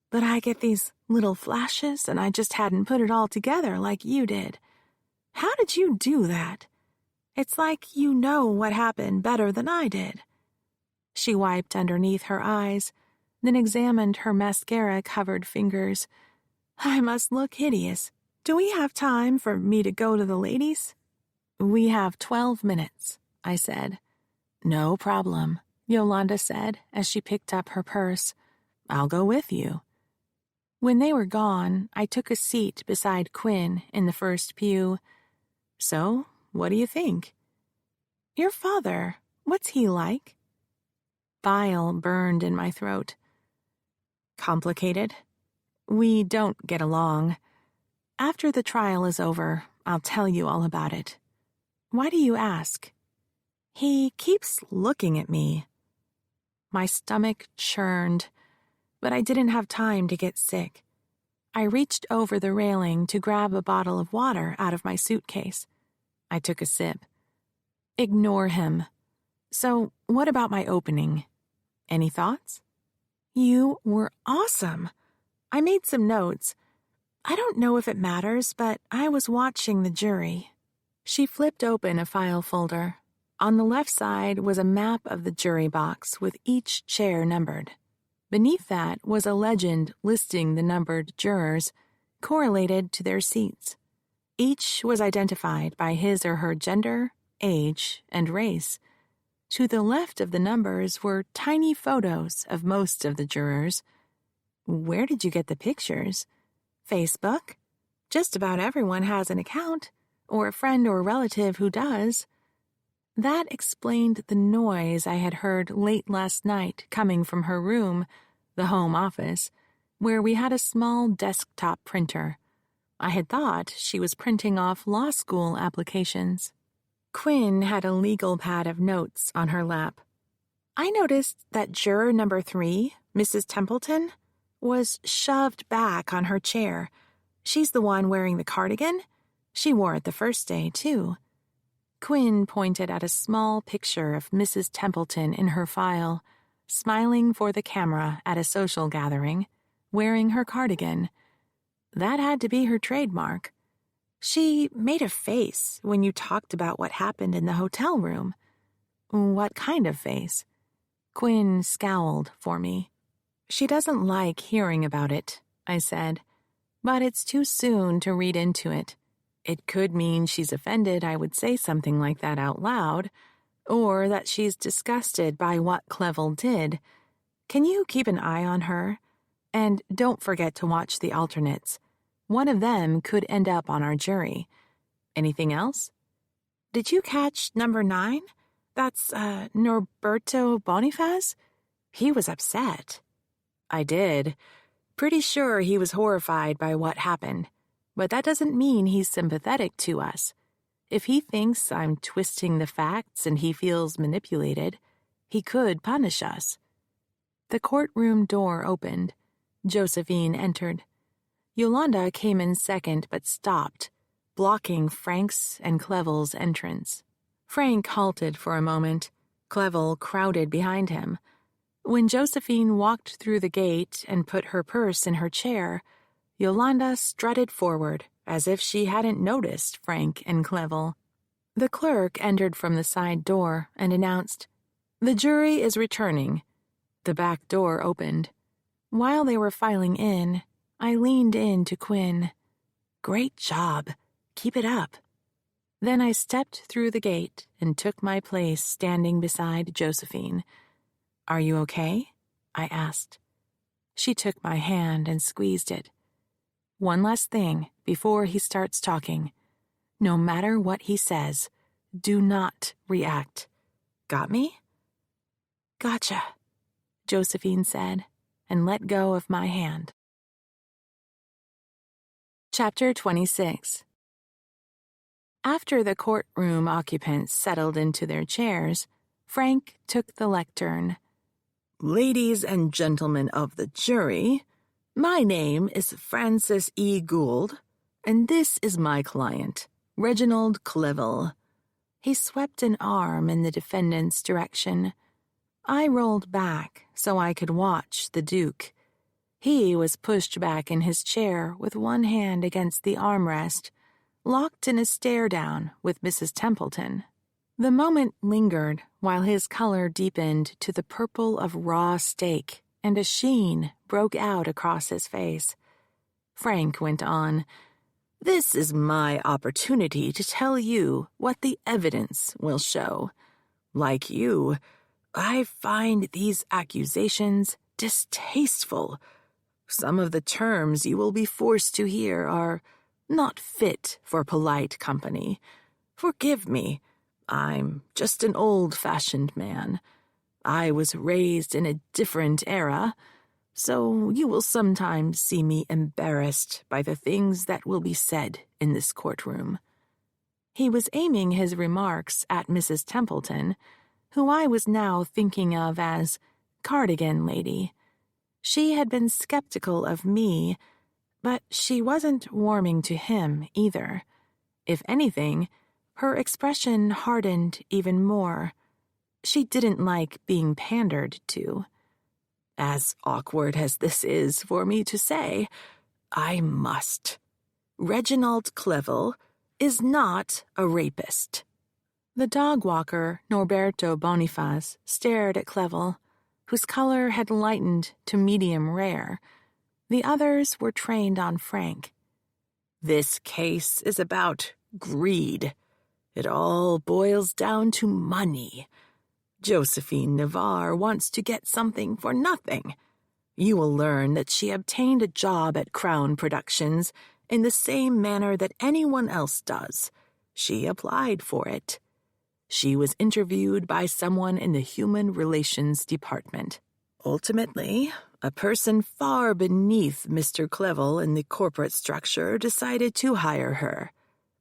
but I get these little flashes and I just hadn't put it all together like you did. How did you do that? It's like you know what happened better than I did." She wiped underneath her eyes, then examined her mascara-covered fingers. "I must look hideous. Do we have time for me to go to the ladies?" "We have 12 minutes, I said. "No problem," Yolanda said as she picked up her purse. "I'll go with you." When they were gone, I took a seat beside Quinn in the first pew. "So, what do you think?" "Your father, what's he like?" Bile burned in my throat. "Complicated. We don't get along. After the trial is over, I'll tell you all about it." "Why do you ask?" "He keeps looking at me." My stomach churned, but I didn't have time to get sick. I reached over the railing to grab a bottle of water out of my suitcase. I took a sip. Ignore him. So, what about my opening? Any thoughts? You were awesome. I made some notes. I don't know if it matters, but I was watching the jury. She flipped open a file folder. On the left side was a map of the jury box with each chair numbered. Beneath that was a legend listing the numbered jurors, correlated to their seats. Each was identified by his or her gender, age, and race. To the left of the numbers were tiny photos of most of the jurors. Where did you get the pictures? Facebook? Just about everyone has an account, or a friend or relative who does. That explained the noise I had heard late last night coming from her room, the home office, where we had a small desktop printer. I had thought she was printing off law school applications. Quinn had a legal pad of notes on her lap. I noticed that juror number 3, Mrs. Templeton, was shoved back on her chair. She's the one wearing the cardigan? She wore it the first day, too. Quinn pointed at a small picture of Mrs. Templeton in her file, smiling for the camera at a social gathering, wearing her cardigan. That had to be her trademark. She made a face when you talked about what happened in the hotel room. What kind of face? Quinn scowled for me. She doesn't like hearing about it, I said, but it's too soon to read into it. It could mean she's offended I would say something like that out loud, or that she's disgusted by what Clevel did. Can you keep an eye on her? And don't forget to watch the alternates. One of them could end up on our jury. Anything else? Did you catch number 9? That's, Norberto Bonifaz? He was upset. I did. Pretty sure he was horrified by what happened. But that doesn't mean he's sympathetic to us. If he thinks I'm twisting the facts and he feels manipulated, he could punish us. The courtroom door opened. Josephine entered. Yolanda came in second but stopped, blocking Frank's and Clevel's entrance. Frank halted for a moment. Clevel crowded behind him. When Josephine walked through the gate and put her purse in her chair, Yolanda strutted forward as if she hadn't noticed Frank and Clevel. The clerk entered from the side door and announced, "The jury is returning." The back door opened. While they were filing in, I leaned in to Quinn. "Great job. Keep it up." Then I stepped through the gate and took my place standing beside Josephine. "Are you okay?" I asked. She took my hand and squeezed it. "One last thing before he starts talking. No matter what he says, do not react. Got me?" "Gotcha," Josephine said, and let go of my hand. Chapter 26. After the courtroom occupants settled into their chairs, Frank took the lectern. "Ladies and gentlemen of the jury, my name is Francis E. Gould, and this is my client, Reginald Clevel." He swept an arm in the defendant's direction. I rolled back so I could watch the Duke. He was pushed back in his chair with one hand against the armrest, locked in a stare-down with Mrs. Templeton. The moment lingered while his color deepened to the purple of raw steak and a sheen broke out across his face. Frank went on, "This is my opportunity to tell you what the evidence will show. Like you, I find these accusations distasteful. Some of the terms you will be forced to hear are not fit for polite company. Forgive me, I'm just an old-fashioned man. I was raised in a different era, so you will sometimes see me embarrassed by the things that will be said in this courtroom." He was aiming his remarks at Mrs. Templeton, who I was now thinking of as Cardigan Lady. She had been skeptical of me, but she wasn't warming to him either. If anything, Her expression hardened even more. She didn't like being pandered to. As awkward as this is for me to say, I must. Reginald Clevel is not a rapist. The dog walker, Norberto Boniface, stared at Clevel, whose color had lightened to medium rare. The others were trained on Frank. This case is about greed. It all boils down to money. Josephine Navarre wants to get something for nothing. You will learn that she obtained a job at Crown Productions in the same manner that anyone else does. She applied for it. She was interviewed by someone in the Human Relations Department. Ultimately, a person far beneath Mr. Clevel in the corporate structure decided to hire her.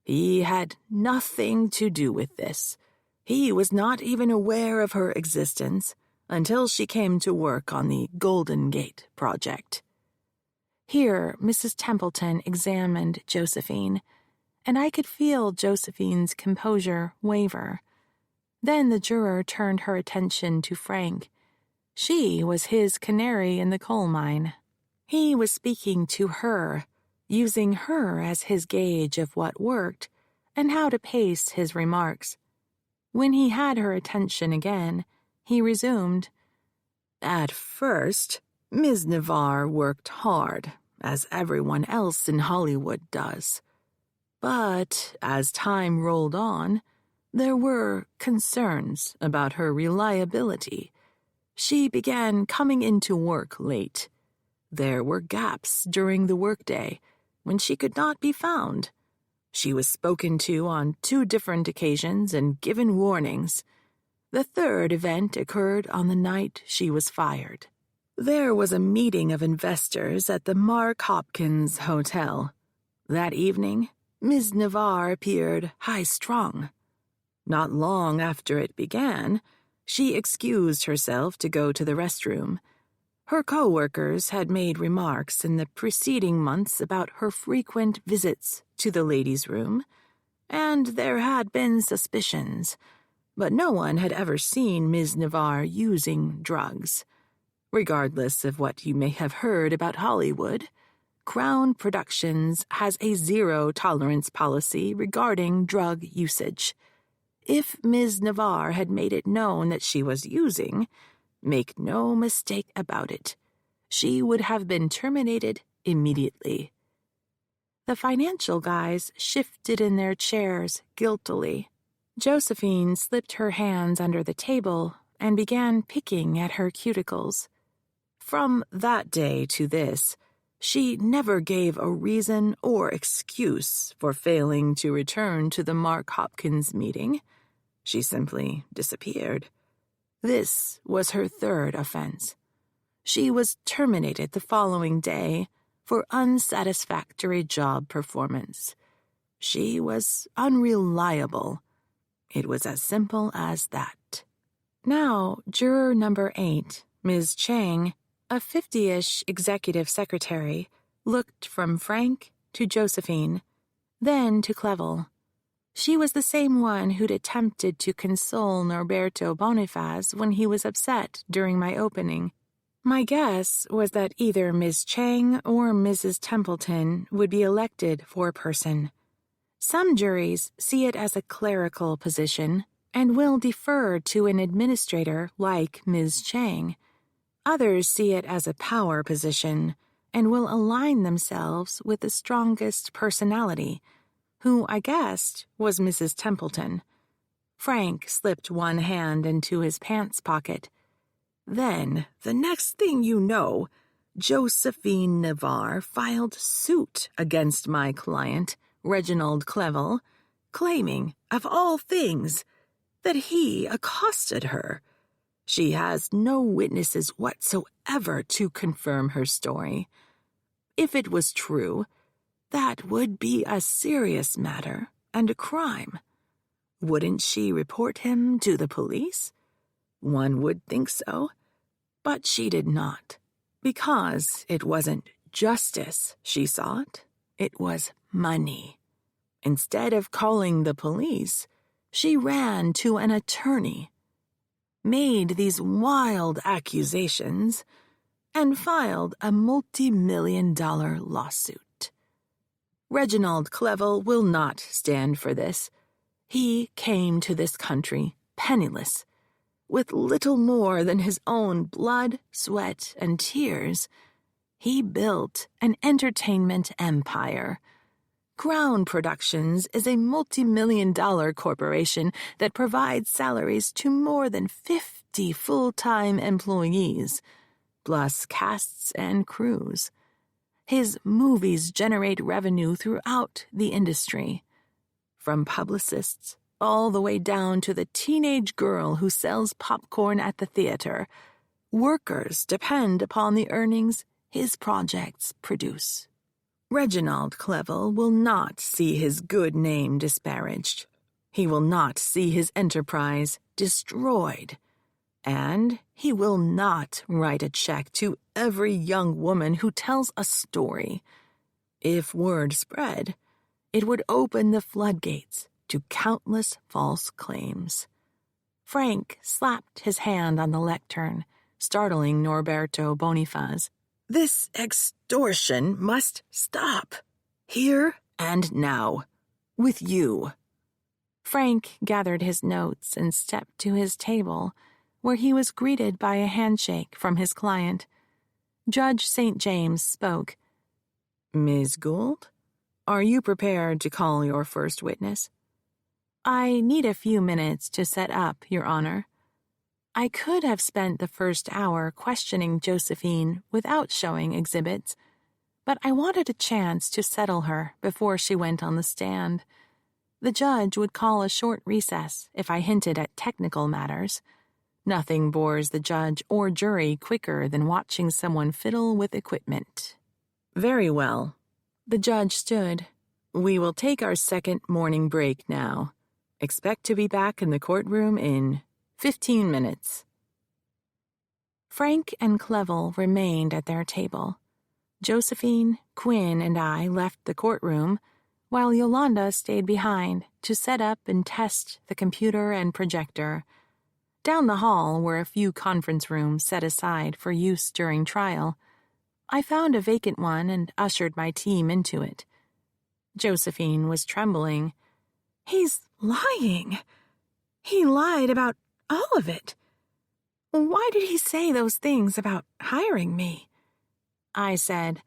He had nothing to do with this. He was not even aware of her existence until she came to work on the Golden Gate project. Here, Mrs. Templeton examined Josephine, and I could feel Josephine's composure waver. Then the juror turned her attention to Frank. She was his canary in the coal mine. He was speaking to her, using her as his gauge of what worked and how to pace his remarks. When he had her attention again, he resumed. At first, Ms. Navarre worked hard, as everyone else in Hollywood does. But as time rolled on, there were concerns about her reliability. She began coming into work late. There were gaps during the workday when she could not be found. She was spoken to on 2 different occasions and given warnings. The 3rd event occurred on the night she was fired. There was a meeting of investors at the Mark Hopkins Hotel. That evening, Ms. Navarre appeared high-strung. Not long after it began, she excused herself to go to the restroom. Her co-workers had made remarks in the preceding months about her frequent visits to the ladies' room, and there had been suspicions, but no one had ever seen Ms. Navarre using drugs. Regardless of what you may have heard about Hollywood, Crown Productions has a zero-tolerance policy regarding drug usage. If Ms. Navarre had made it known that she was using, make no mistake about it, she would have been terminated immediately. The financial guys shifted in their chairs guiltily. Josephine slipped her hands under the table and began picking at her cuticles. From that day to this, she never gave a reason or excuse for failing to return to the Mark Hopkins meeting. She simply disappeared. This was her 3rd offense. She was terminated the following day for unsatisfactory job performance. She was unreliable. It was as simple as that. Now, juror number 8, Ms. Chang, a 50-ish executive secretary, looked from Frank to Josephine, then to Clevel. She was the same one who'd attempted to console Norberto Boniface when he was upset during my opening. My guess was that either Miss Chang or Mrs. Templeton would be elected foreperson. Some juries see it as a clerical position and will defer to an administrator like Ms. Chang. Others see it as a power position and will align themselves with the strongest personality, who I guessed was Mrs. Templeton. Frank slipped one hand into his pants pocket. Then, the next thing you know, Josephine Navarre filed suit against my client, Reginald Clevel, claiming, of all things, that he accosted her. She has no witnesses whatsoever to confirm her story. If it was true, that would be a serious matter and a crime. Wouldn't she report him to the police? One would think so, but she did not, because it wasn't justice she sought, it was money. Instead of calling the police, she ran to an attorney, made these wild accusations, and filed a multi-million-dollar lawsuit. Reginald Clevel will not stand for this. He came to this country penniless, with little more than his own blood, sweat, and tears. He built an entertainment empire. Crown Productions is a multi-million-dollar corporation that provides salaries to more than 50 full-time employees, plus casts and crews. His movies generate revenue throughout the industry, from publicists all the way down to the teenage girl who sells popcorn at the theater. Workers depend upon the earnings his projects produce. Reginald Clevel will not see his good name disparaged. He will not see his enterprise destroyed. And he will not write a check to every young woman who tells a story. If word spread, it would open the floodgates to countless false claims. Frank slapped his hand on the lectern, startling Norberto Bonifaz. This extortion must stop, here and now, with you. Frank gathered his notes and stepped to his table, where he was greeted by a handshake from his client. Judge St. James spoke. Ms. Gould, are you prepared to call your first witness? I need a few minutes to set up, Your Honor. I could have spent the first hour questioning Josephine without showing exhibits, but I wanted a chance to settle her before she went on the stand. The judge would call a short recess if I hinted at technical matters. Nothing bores the judge or jury quicker than watching someone fiddle with equipment. Very well. The judge stood. We will take our second morning break now. Expect to be back in the courtroom in 15 minutes. Frank and Clevel remained at their table. Josephine, Quinn, and I left the courtroom, while Yolanda stayed behind to set up and test the computer and projector. Down the hall were a few conference rooms set aside for use during trial. I found a vacant one and ushered my team into it. Josephine was trembling. He's lying. He lied about all of it. Why did he say those things about hiring me? I said,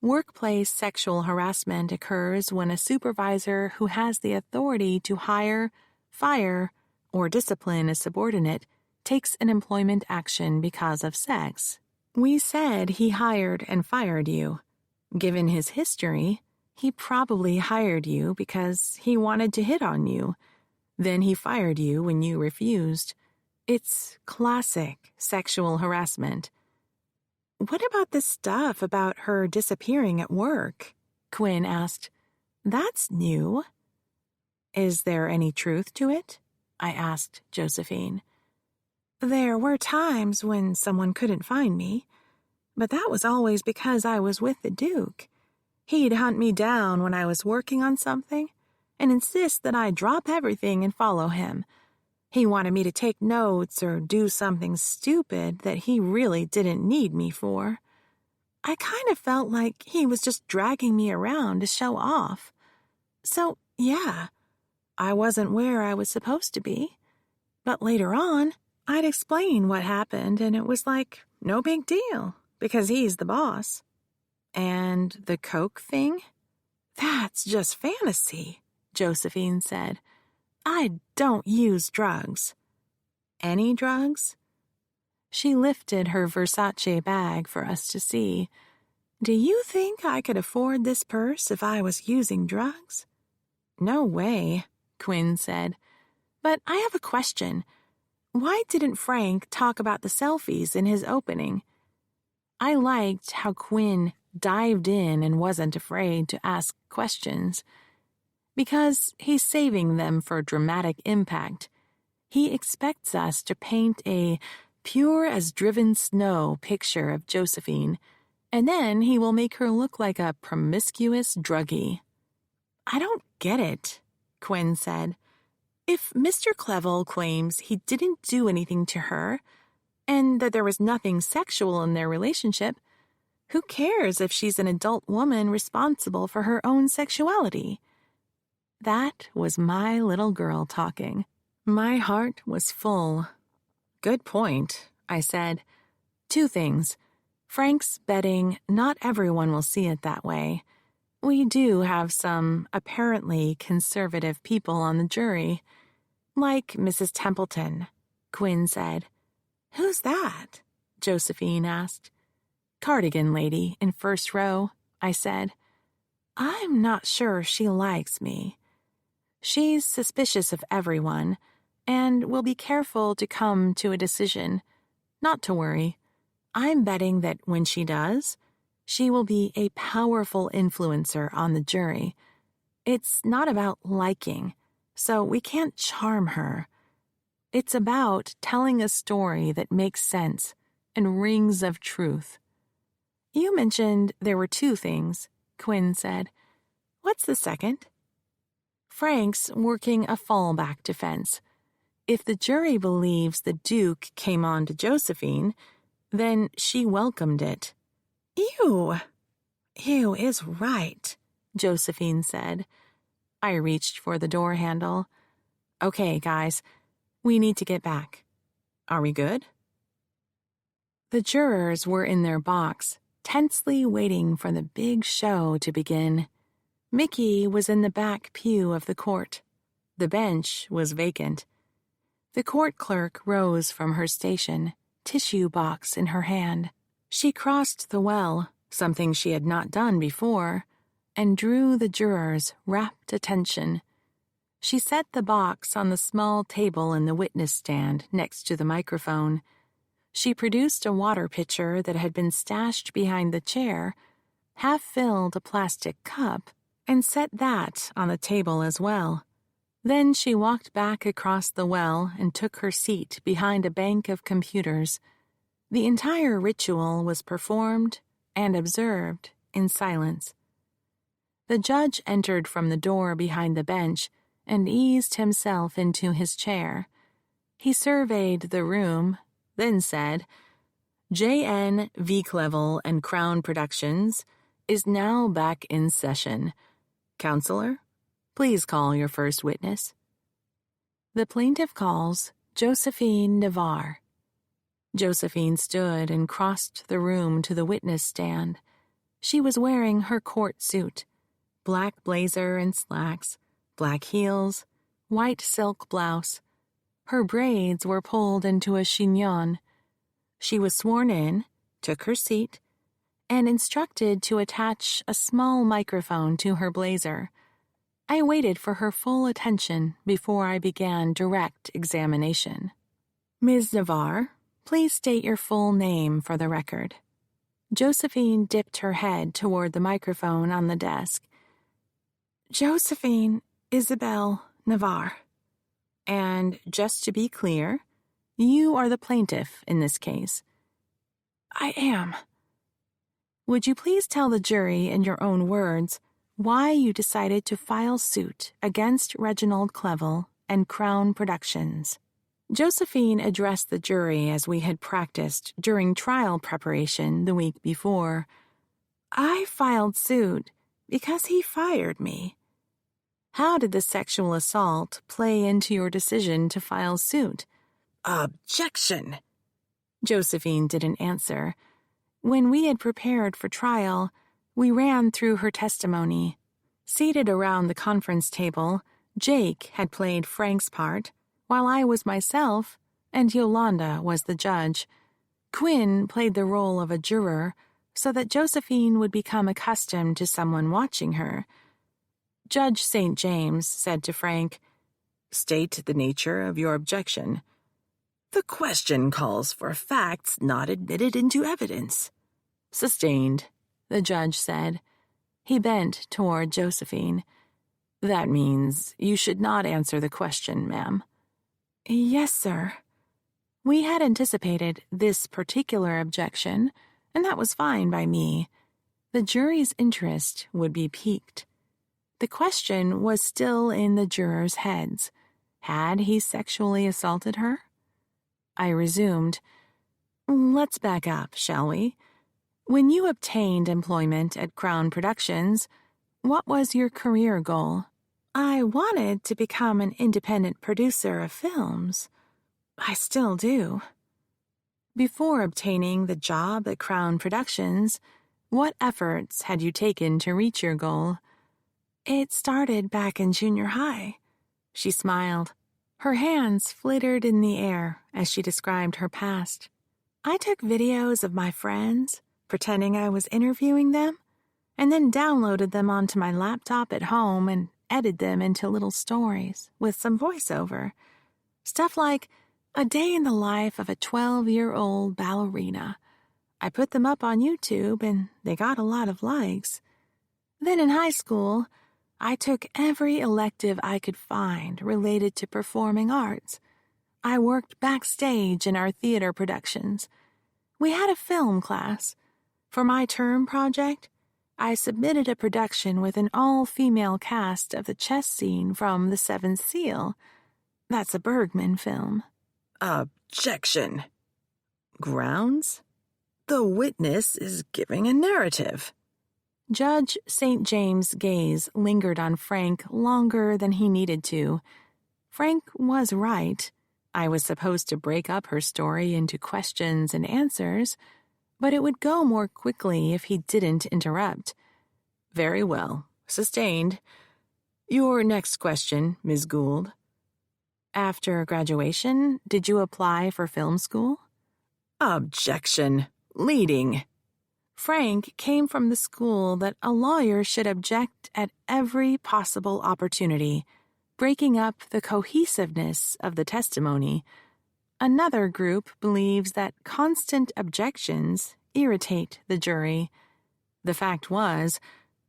workplace sexual harassment occurs when a supervisor who has the authority to hire, fire, or discipline a subordinate takes an employment action because of sex. We said he hired and fired you. Given his history, he probably hired you because he wanted to hit on you. Then he fired you when you refused. It's classic sexual harassment. What about this stuff about her disappearing at work? Quinn asked. That's new. Is there any truth to it? I asked Josephine. There were times when someone couldn't find me, but that was always because I was with the Duke. He'd hunt me down when I was working on something and insist that I drop everything and follow him. He wanted me to take notes or do something stupid that he really didn't need me for. I kind of felt like he was just dragging me around to show off. So, yeah, I wasn't where I was supposed to be. But later on, I'd explain what happened, and it was like, no big deal, because he's the boss. And the coke thing? That's just fantasy, Josephine said. I don't use drugs. Any drugs? She lifted her Versace bag for us to see. Do you think I could afford this purse if I was using drugs? No way, Quinn said. But I have a question. Why didn't Frank talk about the selfies in his opening? I liked how Quinn dived in and wasn't afraid to ask questions. Because he's saving them for dramatic impact. He expects us to paint a pure as driven snow picture of Josephine, and then he will make her look like a promiscuous druggie. I don't get it, Quinn said. If Mr. Clevel claims he didn't do anything to her, and that there was nothing sexual in their relationship, who cares if she's an adult woman responsible for her own sexuality? That was my little girl talking. My heart was full. Good point, I said. 2 things. Frank's betting not everyone will see it that way. We do have some apparently conservative people on the jury. Like Mrs. Templeton, Quinn said. Who's that? Josephine asked. Cardigan lady in first row, I said. I'm not sure she likes me. She's suspicious of everyone, and will be careful to come to a decision. Not to worry. I'm betting that when she does, she will be a powerful influencer on the jury. It's not about liking, so we can't charm her. It's about telling a story that makes sense and rings of truth. You mentioned there were 2 things, Quinn said. What's the second? Frank's working a fallback defense. If the jury believes the Duke came on to Josephine, then she welcomed it. Ew. Ew is right, Josephine said. I reached for the door handle. Okay, guys, we need to get back. Are we good? The jurors were in their box, tensely waiting for the big show to begin. Mickey was in the back pew of the court. The bench was vacant. The court clerk rose from her station, tissue box in her hand. She crossed the well, something she had not done before, and drew the jurors' rapt attention. She set the box on the small table in the witness stand next to the microphone. She produced a water pitcher that had been stashed behind the chair, half-filled a plastic cup, and set that on the table as well. Then she walked back across the well and took her seat behind a bank of computers. The entire ritual was performed and observed in silence. The judge entered from the door behind the bench and eased himself into his chair. He surveyed the room, then said, J.N. V. Clevel and Crown Productions is now back in session. Counselor, please call your first witness. The plaintiff calls Josephine Navarre. Josephine stood and crossed the room to the witness stand. She was wearing her court suit, black blazer and slacks, black heels, white silk blouse. Her braids were pulled into a chignon. She was sworn in, took her seat, and instructed to attach a small microphone to her blazer. I waited for her full attention before I began direct examination. Ms. Navarre, please state your full name for the record. Josephine dipped her head toward the microphone on the desk. Josephine Isabel Navarre. And just to be clear, you are the plaintiff in this case. I am. Would you please tell the jury in your own words why you decided to file suit against Reginald Clevel and Crown Productions? Josephine addressed the jury as we had practiced during trial preparation the week before. I filed suit because he fired me. How did the sexual assault play into your decision to file suit? Objection! Josephine didn't answer. When we had prepared for trial, we ran through her testimony. Seated around the conference table, Jake had played Frank's part, while I was myself, and Yolanda was the judge. Quinn played the role of a juror, so that Josephine would become accustomed to someone watching her. Judge St. James said to Frank, State the nature of your objection. The question calls for facts not admitted into evidence. Sustained, the judge said. He bent toward Josephine. That means you should not answer the question, ma'am. Yes, sir. We had anticipated this particular objection, and that was fine by me. The jury's interest would be piqued. The question was still in the jurors' heads. Had he sexually assaulted her? I resumed. Let's back up, shall we? When you obtained employment at Crown Productions, what was your career goal? I wanted to become an independent producer of films. I still do. Before obtaining the job at Crown Productions, what efforts had you taken to reach your goal? It started back in junior high. She smiled. Her hands flittered in the air as she described her past. I took videos of my friends, pretending I was interviewing them, and then downloaded them onto my laptop at home and edited them into little stories with some voiceover. Stuff like a day in the life of a 12-year-old ballerina. I put them up on YouTube and they got a lot of likes. Then in high school, I took every elective I could find related to performing arts. I worked backstage in our theater productions. We had a film class. For my term project, I submitted a production with an all-female cast of the chess scene from The Seventh Seal. That's a Bergman film. Objection. Grounds? The witness is giving a narrative. Judge St. James' gaze lingered on Frank longer than he needed to. Frank was right. I was supposed to break up her story into questions and answers, but it would go more quickly if he didn't interrupt. Very well. Sustained. Your next question, Ms. Gould. After graduation, did you apply for film school? Objection. Leading. Frank came from the school that a lawyer should object at every possible opportunity, breaking up the cohesiveness of the testimony. Another group believes that constant objections irritate the jury. The fact was,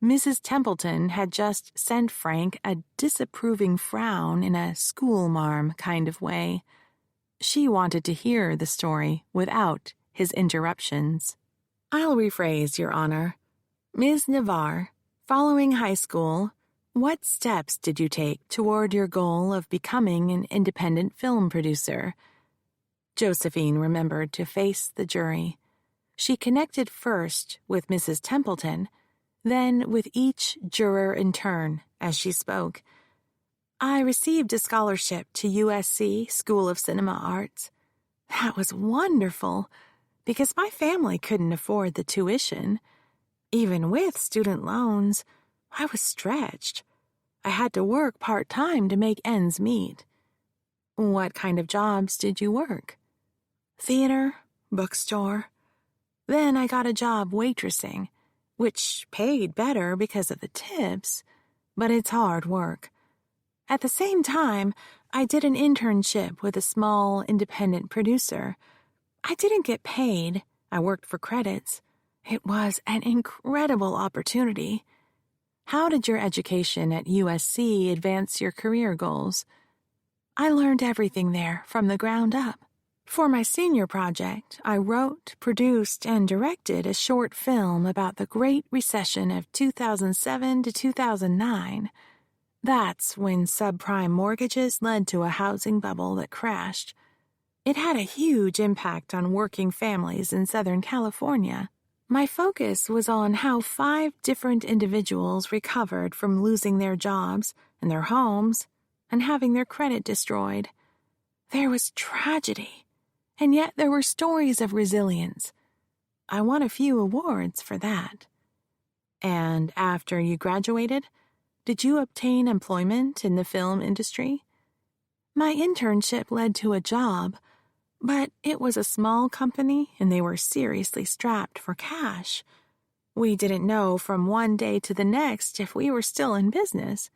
Mrs. Templeton had just sent Frank a disapproving frown in a schoolmarm kind of way. She wanted to hear the story without his interruptions. I'll rephrase, Your Honor. Ms. Navarre, following high school, what steps did you take toward your goal of becoming an independent film producer? Josephine remembered to face the jury. She connected first with Mrs. Templeton, then with each juror in turn as she spoke. I received a scholarship to USC School of Cinema Arts. That was wonderful, because my family couldn't afford the tuition. Even with student loans, I was stretched. I had to work part-time to make ends meet. What kind of jobs did you work? Theater, bookstore. Then I got a job waitressing, which paid better because of the tips, but it's hard work. At the same time, I did an internship with a small independent producer. I didn't get paid. I worked for credits. It was an incredible opportunity. How did your education at USC advance your career goals? I learned everything there from the ground up. For my senior project, I wrote, produced, and directed a short film about the Great Recession of 2007 to 2009. That's when subprime mortgages led to a housing bubble that crashed. It had a huge impact on working families in Southern California. My focus was on how 5 different individuals recovered from losing their jobs and their homes and having their credit destroyed. There was tragedy, and yet there were stories of resilience. I won a few awards for that. And after you graduated, did you obtain employment in the film industry? My internship led to a job, but it was a small company and they were seriously strapped for cash. We didn't know from one day to the next if we were still in business.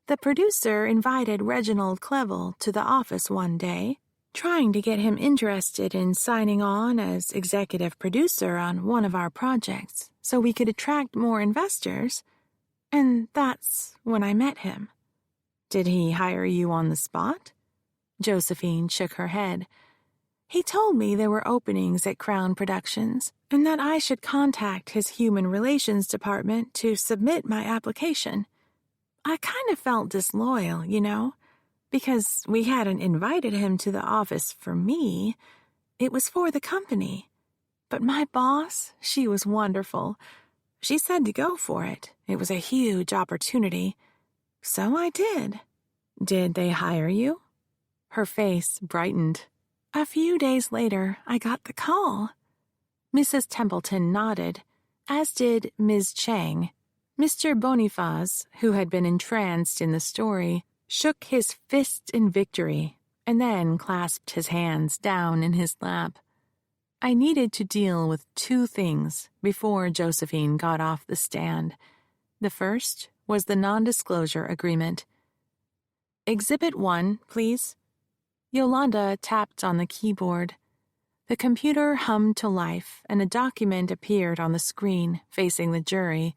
The producer invited Reginald Clevel to the office one day, trying to get him interested in signing on as executive producer on one of our projects so we could attract more investors. And that's when I met him. Did he hire you on the spot? Josephine shook her head. He told me there were openings at Crown Productions and that I should contact his human relations department to submit my application. I kind of felt disloyal, because we hadn't invited him to the office for me. It was for the company. But my boss, she was wonderful. She said to go for it. It was a huge opportunity. So I did. Did they hire you? Her face brightened. A few days later, I got the call. Mrs. Templeton nodded, as did Ms. Chang. Mr. Boniface, who had been entranced in the story, shook his fist in victory and then clasped his hands down in his lap. I needed to deal with two things before Josephine got off the stand. The first was the non-disclosure agreement. Exhibit 1, please. Yolanda tapped on the keyboard. The computer hummed to life, and a document appeared on the screen facing the jury.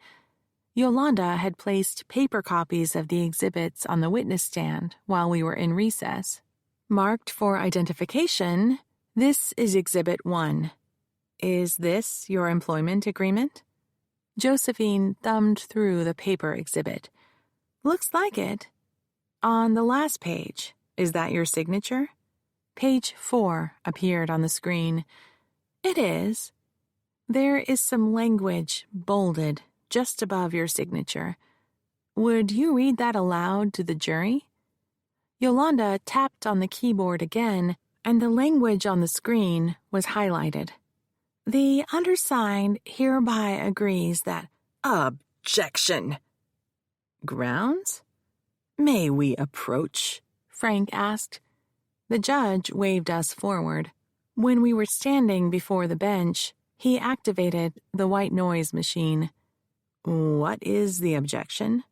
Yolanda had placed paper copies of the exhibits on the witness stand while we were in recess. Marked for identification, this is Exhibit 1. Is this your employment agreement? Josephine thumbed through the paper exhibit. Looks like it. On the last page, is that your signature? Page 4 appeared on the screen. It is. There is some language bolded just above your signature. Would you read that aloud to the jury? Yolanda tapped on the keyboard again, and the language on the screen was highlighted. The undersigned hereby agrees that... Objection! Grounds? May we approach? Frank asked. The judge waved us forward. When we were standing before the bench, he activated the white noise machine. What is the objection?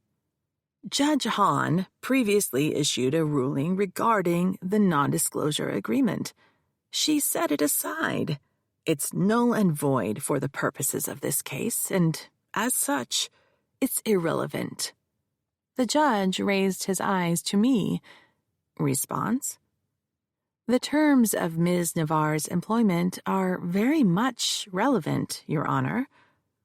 Judge Hahn previously issued a ruling regarding the non-disclosure agreement. She set it aside. It's null and void for the purposes of this case, and, as such, it's irrelevant. The judge raised his eyes to me. Response? The terms of Ms. Navarre's employment are very much relevant, Your Honor.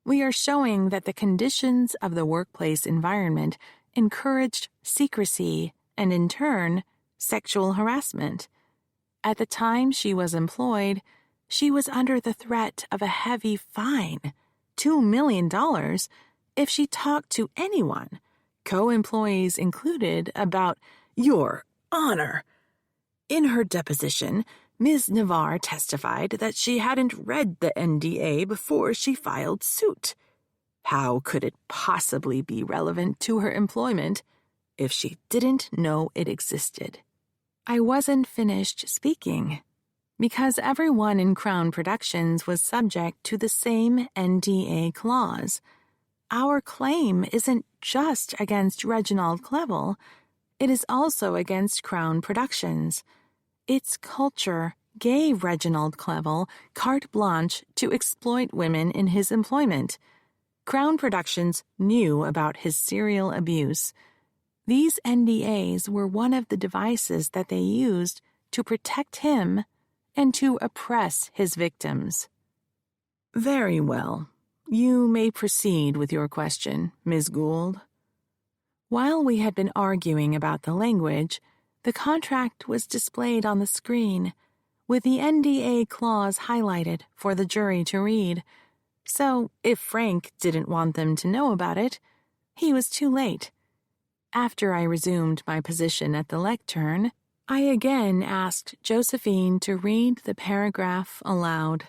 We are showing that the conditions of the workplace environment encouraged secrecy and, in turn, sexual harassment. At the time she was employed, she was under the threat of a heavy fine, $2 million, if she talked to anyone, co-employees included, about Your Honor. In her deposition, Ms. Navarre testified that she hadn't read the NDA before she filed suit. How could it possibly be relevant to her employment if she didn't know it existed? I wasn't finished speaking, because everyone in Crown Productions was subject to the same NDA clause. Our claim isn't just against Reginald Clevel, it is also against Crown Productions. Its culture gave Reginald Clevel carte blanche to exploit women in his employment. Crown Productions knew about his serial abuse. These NDAs were one of the devices that they used to protect him and to oppress his victims. Very well. You may proceed with your question, Ms. Gould. While we had been arguing about the language, the contract was displayed on the screen, with the NDA clause highlighted for the jury to read. So, if Frank didn't want them to know about it, he was too late. After I resumed my position at the lectern, I again asked Josephine to read the paragraph aloud.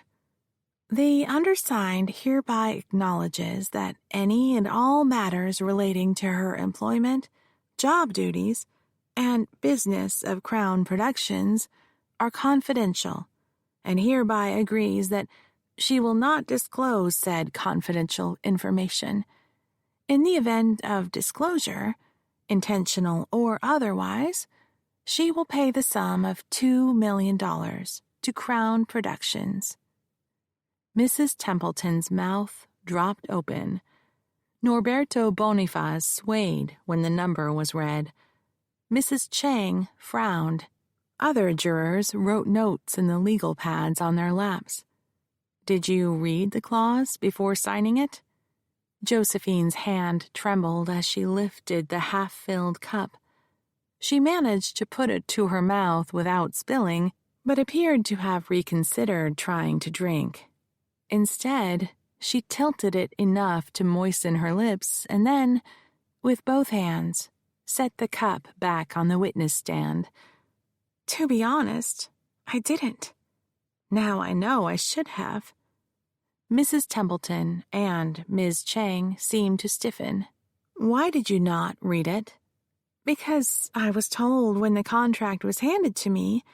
The undersigned hereby acknowledges that any and all matters relating to her employment, job duties, and business of Crown Productions are confidential, and hereby agrees that she will not disclose said confidential information. In the event of disclosure, intentional or otherwise, she will pay the sum of $2 million to Crown Productions. Mrs. Templeton's mouth dropped open. Norberto Boniface swayed when the number was read. Mrs. Chang frowned. Other jurors wrote notes in the legal pads on their laps. Did you read the clause before signing it? Josephine's hand trembled as she lifted the half-filled cup. She managed to put it to her mouth without spilling, but appeared to have reconsidered trying to drink. Instead, she tilted it enough to moisten her lips and then, with both hands, set the cup back on the witness stand. To be honest, I didn't. Now I know I should have. Mrs. Templeton and Ms. Chang seemed to stiffen. Why did you not read it? Because I was told when the contract was handed to me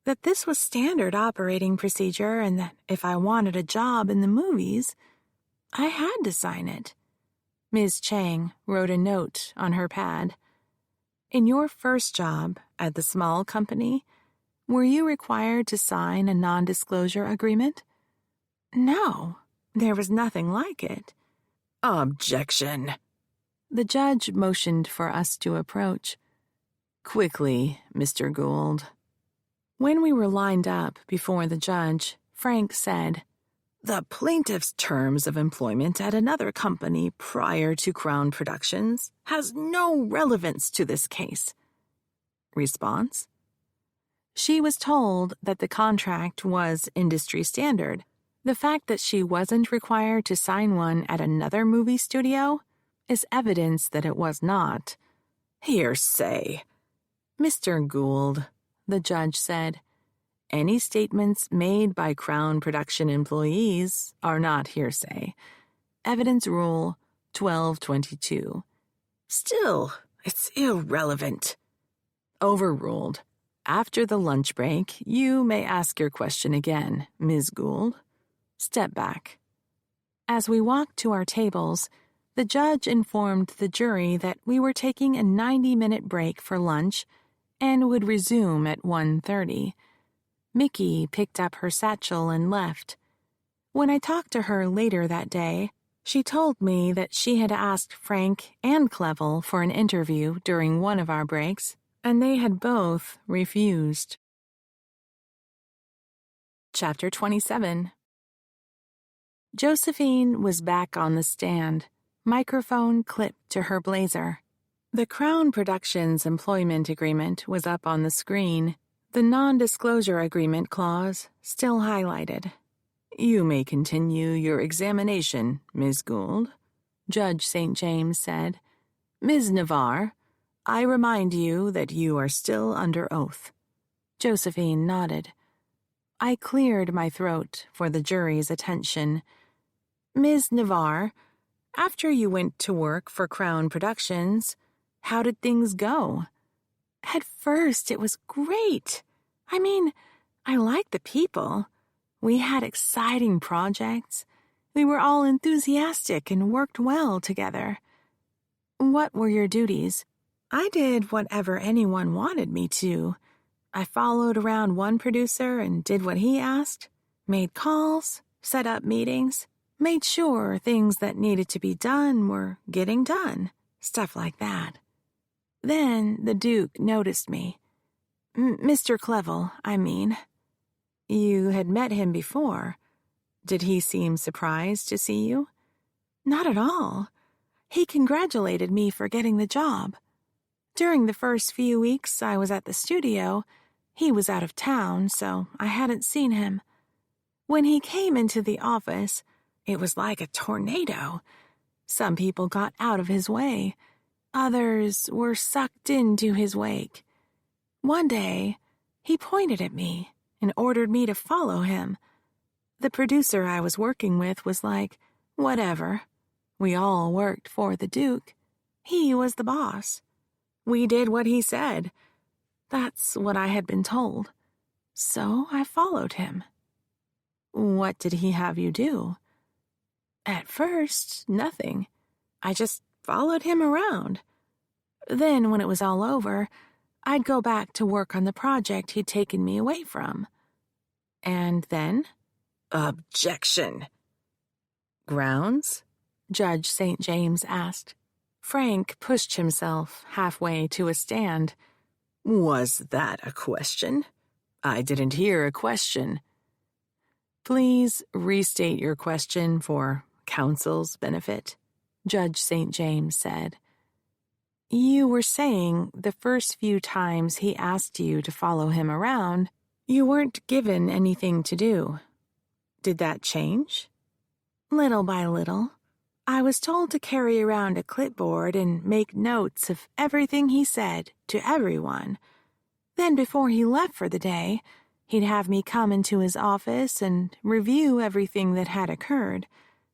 that this was standard operating procedure and that if I wanted a job in the movies, I had to sign it. Ms. Chang wrote a note on her pad. In your first job at the small company, were you required to sign a non-disclosure agreement? No, there was nothing like it. Objection. The judge motioned for us to approach. Quickly, Mr. Gould. When we were lined up before the judge, Frank said, The plaintiff's terms of employment at another company prior to Crown Productions has no relevance to this case. Response? She was told that the contract was industry standard. The fact that she wasn't required to sign one at another movie studio is evidence that it was not. Hearsay. Mr. Gould, the judge said, any statements made by Crown Production employees are not hearsay. Evidence Rule 1222. Still, it's irrelevant. Overruled. After the lunch break, you may ask your question again, Ms. Gould. Step back. As we walked to our tables, the judge informed the jury that we were taking a 90-minute break for lunch and would resume at 1:30. Mickey picked up her satchel and left. When I talked to her later that day, she told me that she had asked Frank and Clevel for an interview during one of our breaks, and they had both refused. Chapter 27. Josephine was back on the stand, microphone clipped to her blazer. The Crown Productions employment agreement was up on the screen, the non-disclosure agreement clause still highlighted. You may continue your examination, Ms. Gould, Judge St. James said. Ms. Navarre, I remind you that you are still under oath. Josephine nodded. I cleared my throat for the jury's attention. Ms. Navarre, after you went to work for Crown Productions, how did things go? At first, it was great. I mean, I liked the people. We had exciting projects. We were all enthusiastic and worked well together. What were your duties? I did whatever anyone wanted me to. I followed around one producer and did what he asked, made calls, set up meetings, made sure things that needed to be done were getting done, stuff like that. Then the Duke noticed me. Mr. Clevel, I mean. You had met him before. Did he seem surprised to see you? Not at all. He congratulated me for getting the job. During the first few weeks I was at the studio, he was out of town, so I hadn't seen him. When he came into the office, it was like a tornado. Some people got out of his way. Others were sucked into his wake. One day, he pointed at me and ordered me to follow him. The producer I was working with was like, whatever. We all worked for the Duke. He was the boss. We did what he said. That's what I had been told. So I followed him. What did he have you do? At first, nothing. I just followed him around. Then, when it was all over, I'd go back to work on the project he'd taken me away from. And then? Objection. Grounds? Judge St. James asked. Frank pushed himself halfway to a stand. Was that a question? I didn't hear a question. Please restate your question for counsel's benefit. Judge St. James said. You were saying the first few times he asked you to follow him around, you weren't given anything to do. Did that change? Little by little. I was told to carry around a clipboard and make notes of everything he said to everyone. Then before he left for the day, he'd have me come into his office and review everything that had occurred,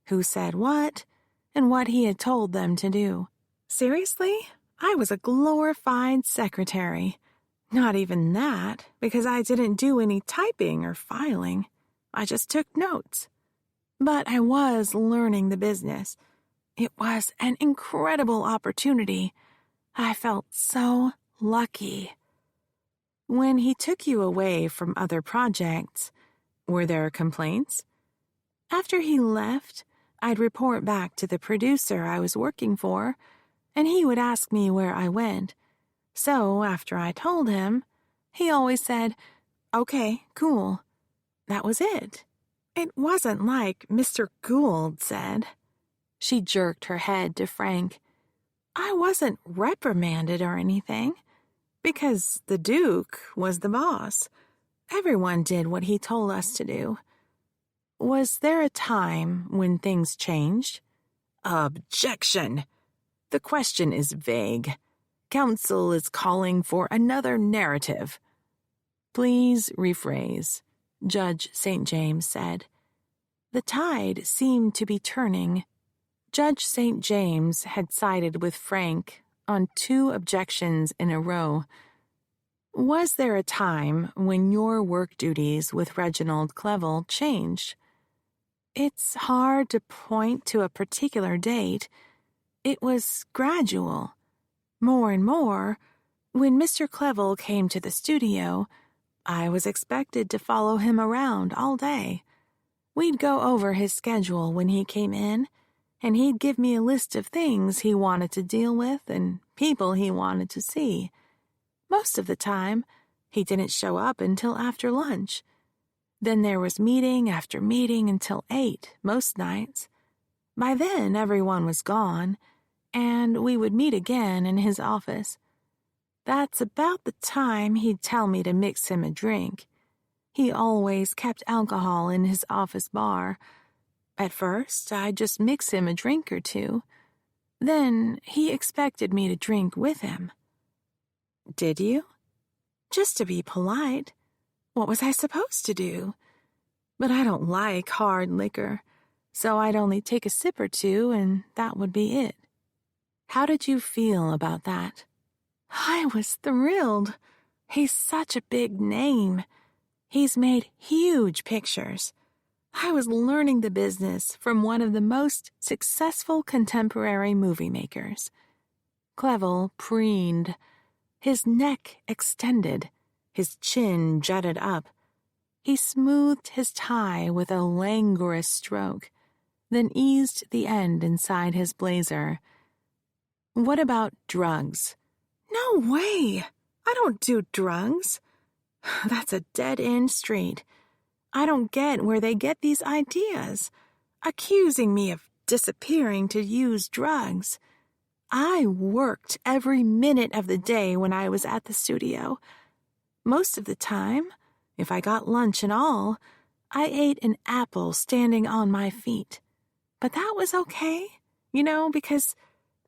who said what, and what he had told them to do. Seriously? I was a glorified secretary. Not even that, because I didn't do any typing or filing. I just took notes. But I was learning the business. It was an incredible opportunity. I felt so lucky. When he took you away from other projects, were there complaints? After he left, I'd report back to the producer I was working for, and he would ask me where I went. So after I told him, he always said, "Okay, cool." That was it. It wasn't like Mr. Gould said. She jerked her head to Frank. I wasn't reprimanded or anything, because the Duke was the boss. Everyone did what he told us to do. Was there a time when things changed? Objection! The question is vague. Counsel is calling for another narrative. Please rephrase, Judge St. James said. The tide seemed to be turning. Judge St. James had sided with Frank on 2 objections in a row. Was there a time when your work duties with Reginald Clevel changed? It's hard to point to a particular date. It was gradual. More and more, when Mr. Clevel came to the studio, I was expected to follow him around all day. We'd go over his schedule when he came in, and he'd give me a list of things he wanted to deal with and people he wanted to see. Most of the time, he didn't show up until after lunch. Then there was meeting after meeting until 8 most nights. By then, everyone was gone, and we would meet again in his office. That's about the time he'd tell me to mix him a drink. He always kept alcohol in his office bar. At first, I'd just mix him a drink or 2. Then he expected me to drink with him. Did you? Just to be polite. What was I supposed to do? But I don't like hard liquor, so I'd only take a sip or 2 and that would be it. How did you feel about that? I was thrilled. He's such a big name. He's made huge pictures. I was learning the business from one of the most successful contemporary movie makers. Clevel preened. His neck extended. His chin jutted up. He smoothed his tie with a languorous stroke, then eased the end inside his blazer. What about drugs? No way! I don't do drugs. That's a dead-end street. I don't get where they get these ideas, accusing me of disappearing to use drugs. I worked every minute of the day when I was at the studio. Most of the time, if I got lunch and all, I ate an apple standing on my feet. But that was okay, because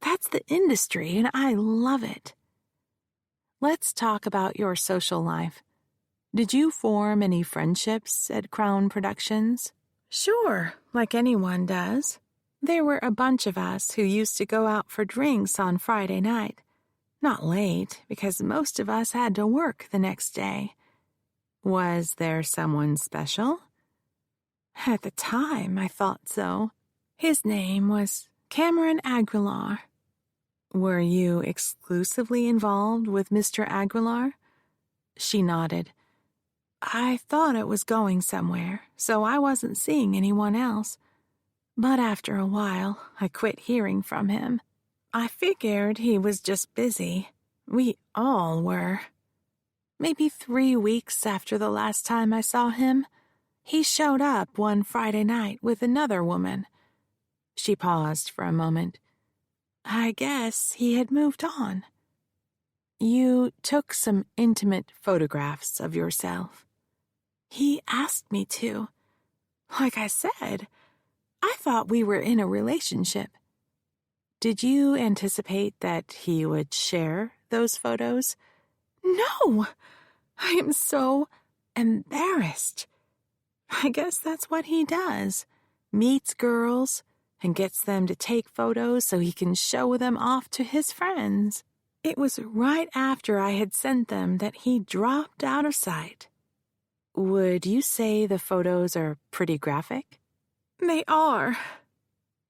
that's the industry and I love it. Let's talk about your social life. Did you form any friendships at Crown Productions? Sure, like anyone does. There were a bunch of us who used to go out for drinks on Friday night. Not late, because most of us had to work the next day. Was there someone special? At the time, I thought so. His name was Cameron Aguilar. Were you exclusively involved with Mr. Aguilar? She nodded. I thought it was going somewhere, so I wasn't seeing anyone else. But after a while, I quit hearing from him. I figured he was just busy. We all were. Maybe 3 weeks after the last time I saw him, he showed up one Friday night with another woman. She paused for a moment. I guess he had moved on. You took some intimate photographs of yourself. He asked me to. Like I said, I thought we were in a relationship. Did you anticipate that he would share those photos? No! I am so embarrassed. I guess that's what he does. Meets girls and gets them to take photos so he can show them off to his friends. It was right after I had sent them that he dropped out of sight. Would you say the photos are pretty graphic? They are.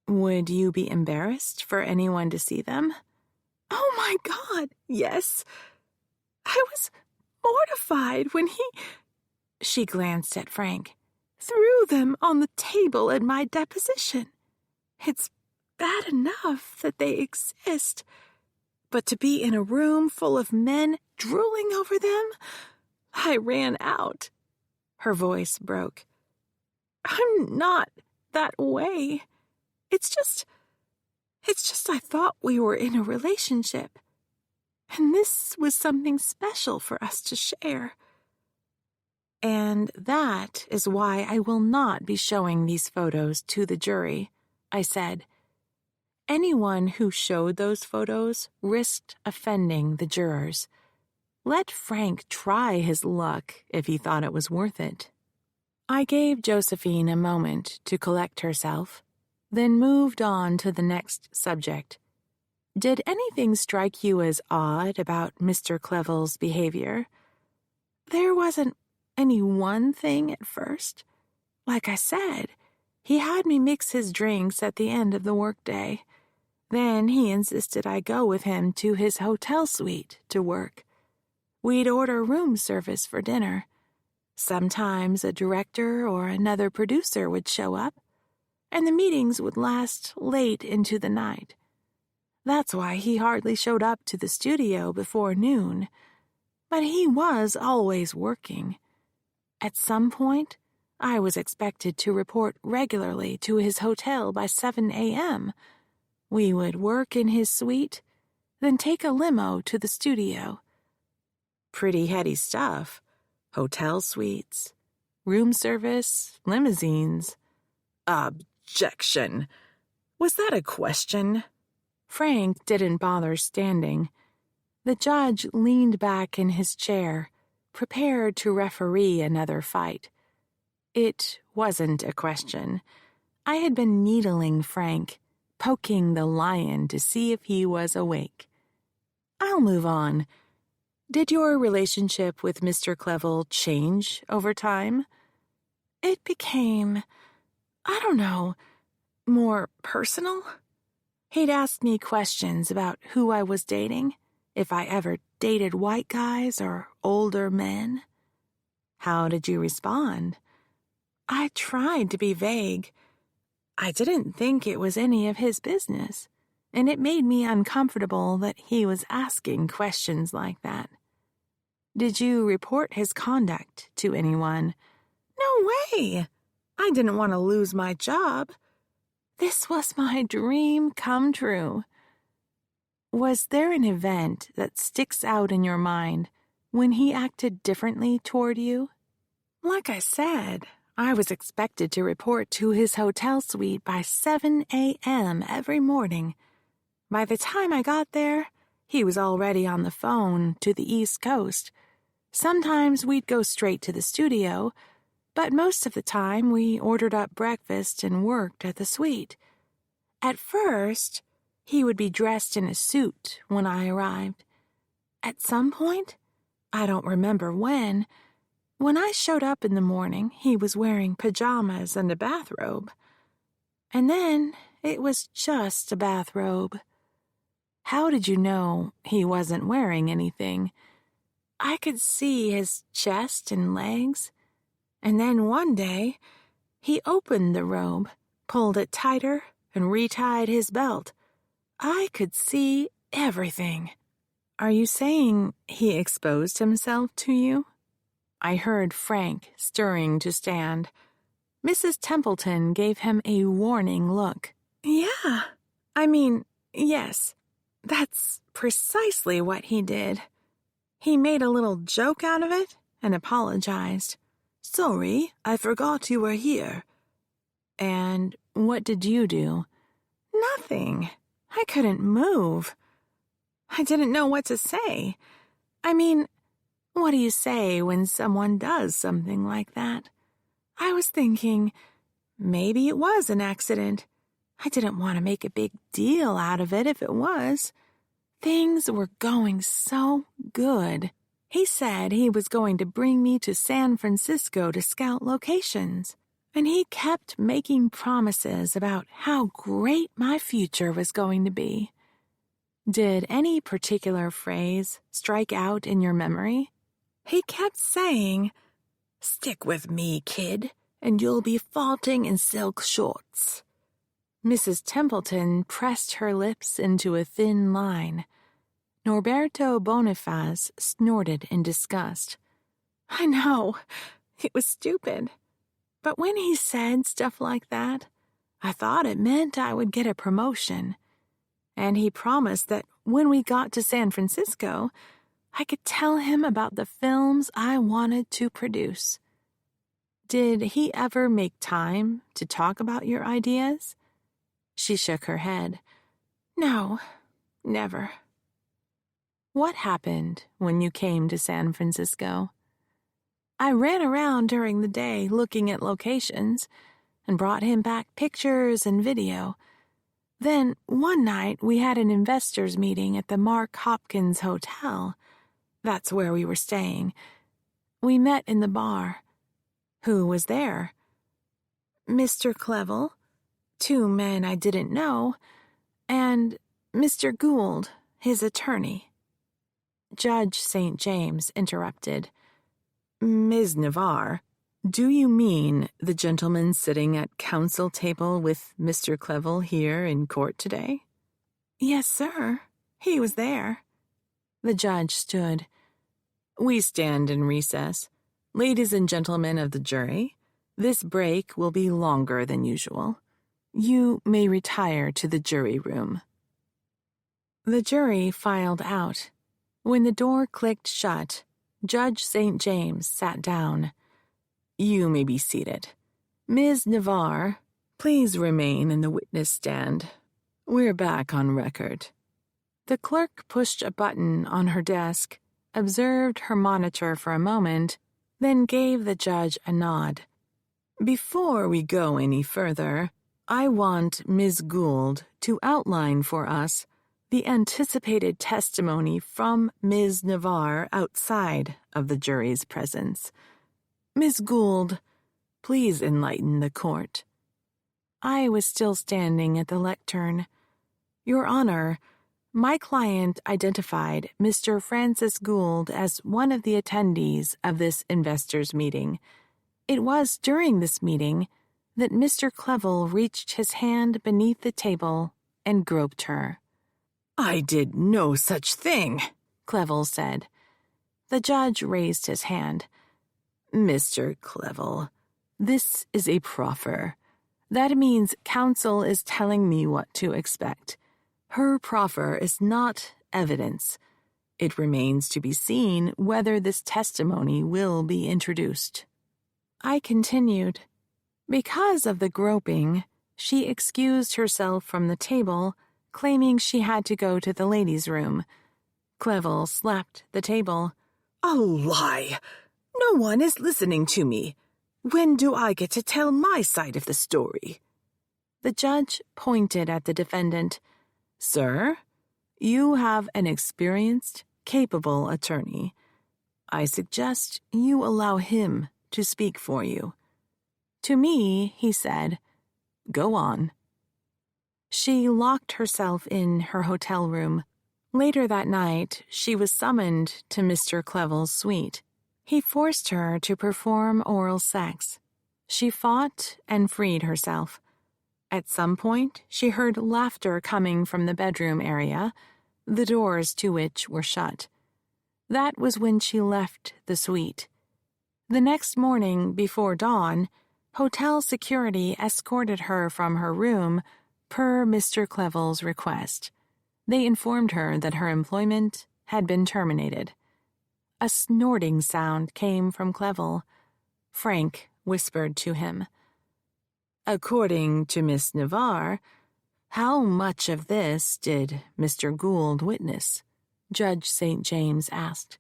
Would you be embarrassed for anyone to see them? Oh my God, yes. I was mortified when he... She glanced at Frank. Threw them on the table at my deposition. It's bad enough that they exist, but to be in a room full of men drooling over them, I ran out. Her voice broke. I'm not that way. It's just I thought we were in a relationship, and this was something special for us to share. And that is why I will not be showing these photos to the jury, I said. Anyone who showed those photos risked offending the jurors. Let Frank try his luck if he thought it was worth it. I gave Josephine a moment to collect herself, then moved on to the next subject. Did anything strike you as odd about Mr. Clevele's behavior? There wasn't any one thing at first. Like I said, he had me mix his drinks at the end of the workday. Then he insisted I go with him to his hotel suite to work. We'd order room service for dinner. Sometimes a director or another producer would show up, and the meetings would last late into the night. That's why he hardly showed up to the studio before noon. But he was always working. At some point, I was expected to report regularly to his hotel by 7 a.m. We would work in his suite, then take a limo to the studio. Pretty heady stuff. Hotel suites, room service, limousines. Objection. Was that a question? Frank didn't bother standing. The judge leaned back in his chair, prepared to referee another fight. It wasn't a question. I had been needling Frank, poking the lion to see if he was awake. I'll move on. Did your relationship with Mr. Clevele change over time? It became, I don't know, more personal. He'd ask me questions about who I was dating, if I ever dated white guys or older men. How did you respond? I tried to be vague. I didn't think it was any of his business, and it made me uncomfortable that he was asking questions like that. Did you report his conduct to anyone? No way! I didn't want to lose my job. This was my dream come true. Was there an event that sticks out in your mind when he acted differently toward you? Like I said, I was expected to report to his hotel suite by 7 a.m. every morning. By the time I got there, he was already on the phone to the East Coast. Sometimes we'd go straight to the studio, but most of the time we ordered up breakfast and worked at the suite. At first, he would be dressed in a suit when I arrived. At some point, I don't remember when I showed up in the morning, he was wearing pajamas and a bathrobe. And then it was just a bathrobe. How did you know he wasn't wearing anything? I could see his chest and legs. And then one day, he opened the robe, pulled it tighter, and retied his belt. I could see everything. Are you saying he exposed himself to you? I heard Frank stirring to stand. Mrs. Templeton gave him a warning look. Yeah, I mean, Yes, that's precisely what he did. He made a little joke out of it and apologized. Sorry, I forgot you were here. And what did you do? Nothing. I couldn't move. I didn't know what to say. I mean, what do you say when someone does something like that? I was thinking, maybe it was an accident. I didn't want to make a big deal out of it if it was. Things were going so good. He said he was going to bring me to San Francisco to scout locations, and he kept making promises about how great my future was going to be. Did any particular phrase strike out in your memory? He kept saying, "Stick with me, kid, and you'll be farting in silk shorts." Mrs. Templeton pressed her lips into a thin line. Norberto Boniface snorted in disgust. I know, it was stupid. But when he said stuff like that, I thought it meant I would get a promotion. And he promised that when we got to San Francisco, I could tell him about the films I wanted to produce. Did he ever make time to talk about your ideas? She shook her head. No, never. What happened when you came to San Francisco? I ran around during the day looking at locations and brought him back pictures and video. Then one night we had an investors meeting at the Mark Hopkins Hotel. That's where we were staying. We met in the bar. Who was there? Mr. Clevel, 2 men I didn't know, and Mr. Gould, his attorney. Judge St. James interrupted. Ms. Navarre, do you mean the gentleman sitting at counsel table with Mr. Clevel here in court today? Yes, sir. He was there. The judge stood. We stand in recess. Ladies and gentlemen of the jury, this break will be longer than usual. You may retire to the jury room. The jury filed out. When the door clicked shut, Judge St. James sat down. You may be seated. Ms. Navarre, please remain in the witness stand. We're back on record. The clerk pushed a button on her desk, observed her monitor for a moment, then gave the judge a nod. Before we go any further, I want Ms. Gould to outline for us the anticipated testimony from Ms. Navarre outside of the jury's presence. Ms. Gould, please enlighten the court. I was still standing at the lectern. Your Honor, my client identified Mr. Francis Gould as one of the attendees of this investors' meeting. It was during this meeting that Mr. Clevel reached his hand beneath the table and groped her. I did no such thing, Clevel said. The judge raised his hand. Mr. Clevel, this is a proffer. That means counsel is telling me what to expect. Her proffer is not evidence. It remains to be seen whether this testimony will be introduced. I continued. Because of the groping, she excused herself from the table, claiming she had to go to the ladies' room. Clevel slapped the table. A lie! No one is listening to me. When do I get to tell my side of the story? The judge pointed at the defendant. Sir, you have an experienced, capable attorney. I suggest you allow him to speak for you. To me, he said, Go on. She locked herself in her hotel room. Later that night, she was summoned to Mr. Clevel's suite. He forced her to perform oral sex. She fought and freed herself. At some point, she heard laughter coming from the bedroom area, the doors to which were shut. That was when she left the suite. The next morning, before dawn, hotel security escorted her from her room per Mr. Clevel's request. They informed her that her employment had been terminated. A snorting sound came from Clevel. Frank whispered to him. According to Miss Navarre, how much of this did Mr. Gould witness? Judge St. James asked.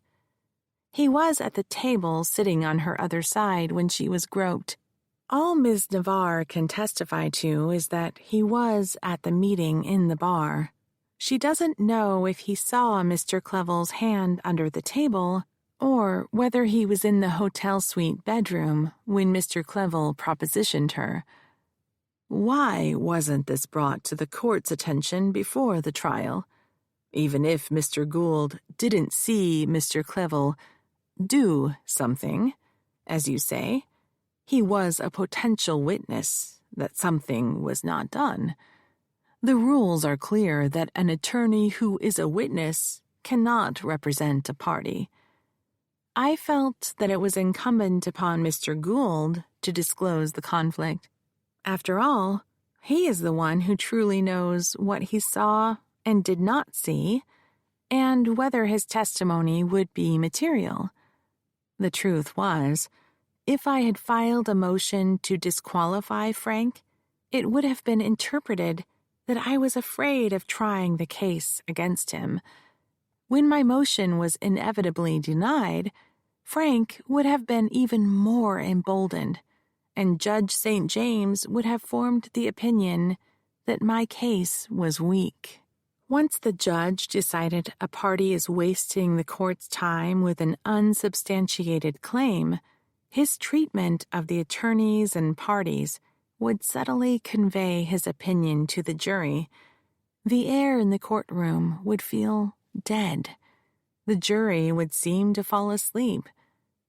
He was at the table sitting on her other side when she was groped. All Ms. Navarre can testify to is that he was at the meeting in the bar. She doesn't know if he saw Mr. Clevel's hand under the table or whether he was in the hotel suite bedroom when Mr. Clevel propositioned her. Why wasn't this brought to the court's attention before the trial? Even if Mr. Gould didn't see Mr. Clevel do something, as you say, he was a potential witness that something was not done. The rules are clear that an attorney who is a witness cannot represent a party. I felt that it was incumbent upon Mr. Gould to disclose the conflict. After all, he is the one who truly knows what he saw and did not see, and whether his testimony would be material. The truth was, if I had filed a motion to disqualify Frank, it would have been interpreted that I was afraid of trying the case against him. When my motion was inevitably denied, Frank would have been even more emboldened, and Judge St. James would have formed the opinion that my case was weak. Once the judge decided a party is wasting the court's time with an unsubstantiated claim, his treatment of the attorneys and parties would subtly convey his opinion to the jury. The air in the courtroom would feel dead. The jury would seem to fall asleep.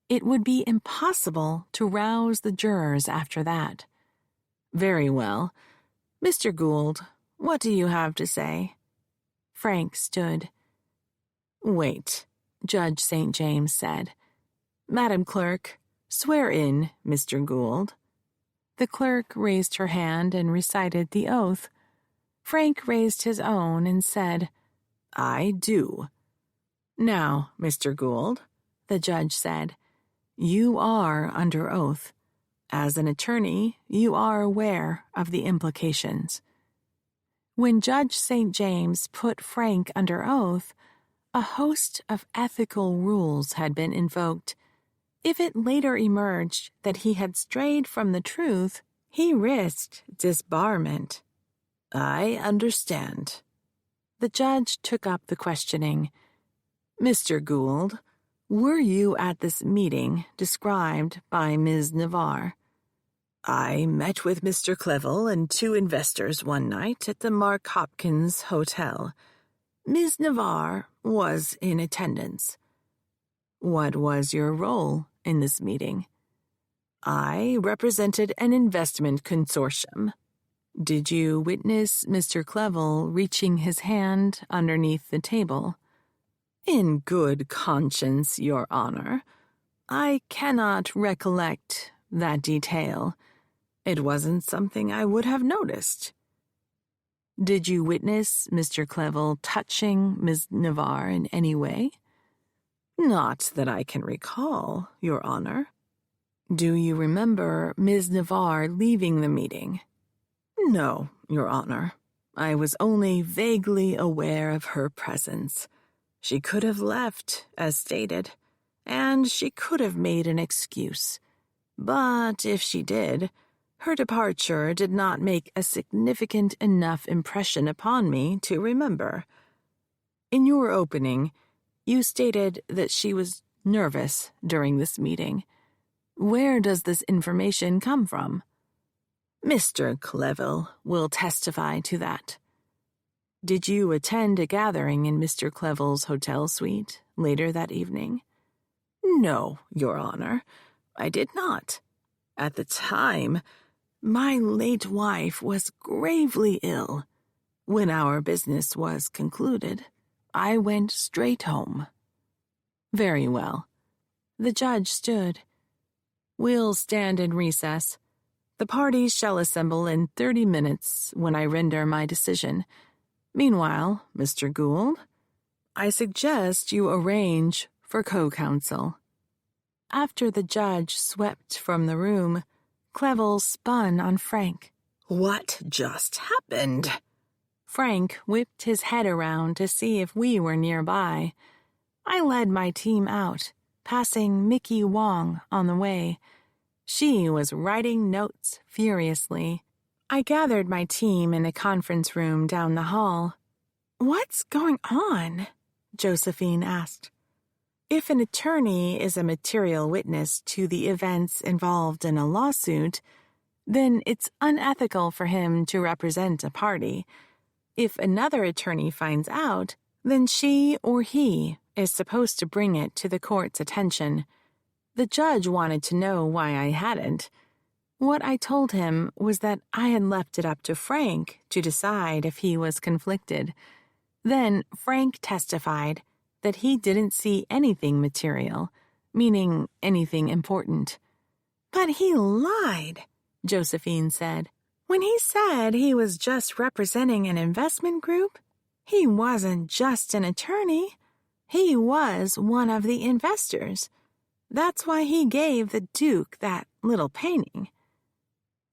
It would be impossible to rouse the jurors after that. Very well. Mr. Gould, what do you have to say? Frank stood. Wait, Judge St. James said. Madam Clerk, swear in Mr. Gould. The clerk raised her hand and recited the oath. Frank raised his own and said, I do. Now, Mr. Gould, the judge said, you are under oath. As an attorney, you are aware of the implications. When Judge St. James put Frank under oath, a host of ethical rules had been invoked. If it later emerged that he had strayed from the truth, he risked disbarment. I understand. The judge took up the questioning. Mr. Gould, were you at this meeting described by Ms. Navarre? I met with Mr. Clevel and 2 investors one night at the Mark Hopkins Hotel. Ms. Navarre was in attendance. What was your role in this meeting? I represented an investment consortium. Did you witness Mr. Clevel reaching his hand underneath the table? In good conscience, Your Honor, I cannot recollect that detail. It wasn't something I would have noticed. Did you witness Mr. Clevel touching Ms. Navarre in any way? Not that I can recall, Your Honor. Do you remember Ms. Navarre leaving the meeting? No, Your Honor. I was only vaguely aware of her presence. She could have left, as stated, and she could have made an excuse. But if she did, her departure did not make a significant enough impression upon me to remember. In your opening, you stated that she was nervous during this meeting. Where does this information come from? Mr. Clevel will testify to that. Did you attend a gathering in Mr. Clevel's hotel suite later that evening? No, Your Honor, I did not. At the time, my late wife was gravely ill. When our business was concluded, I went straight home. Very well. The judge stood. We'll stand in recess. The parties shall assemble in 30 minutes when I render my decision. Meanwhile, Mr. Gould, I suggest you arrange for co-counsel." After the judge swept from the room, Clevel spun on Frank. "What just happened?" Frank whipped his head around to see if we were nearby. I led my team out, passing Mickey Wong on the way. She was writing notes furiously. I gathered my team in a conference room down the hall. "What's going on?" Josephine asked. If an attorney is a material witness to the events involved in a lawsuit, then it's unethical for him to represent a party. If another attorney finds out, then she or he is supposed to bring it to the court's attention. The judge wanted to know why I hadn't. What I told him was that I had left it up to Frank to decide if he was conflicted. Then Frank testified that he didn't see anything material, meaning anything important. "But he lied," Josephine said. "When he said he was just representing an investment group, he wasn't just an attorney. He was one of the investors. That's why he gave the Duke that little painting."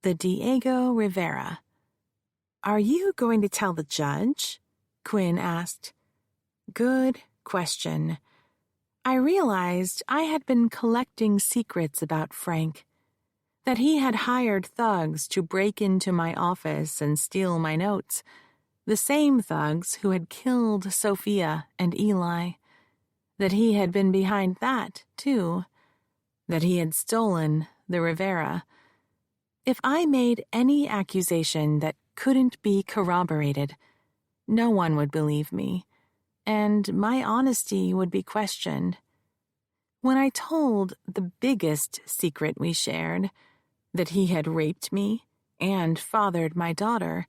The Diego Rivera. "Are you going to tell the judge?" Quinn asked. Good question. I realized I had been collecting secrets about Frank, that he had hired thugs to break into my office and steal my notes, the same thugs who had killed Sophia and Eli, that he had been behind that, too, that he had stolen the Rivera. If I made any accusation that couldn't be corroborated, no one would believe me, and my honesty would be questioned. When I told the biggest secret we shared, that he had raped me and fathered my daughter,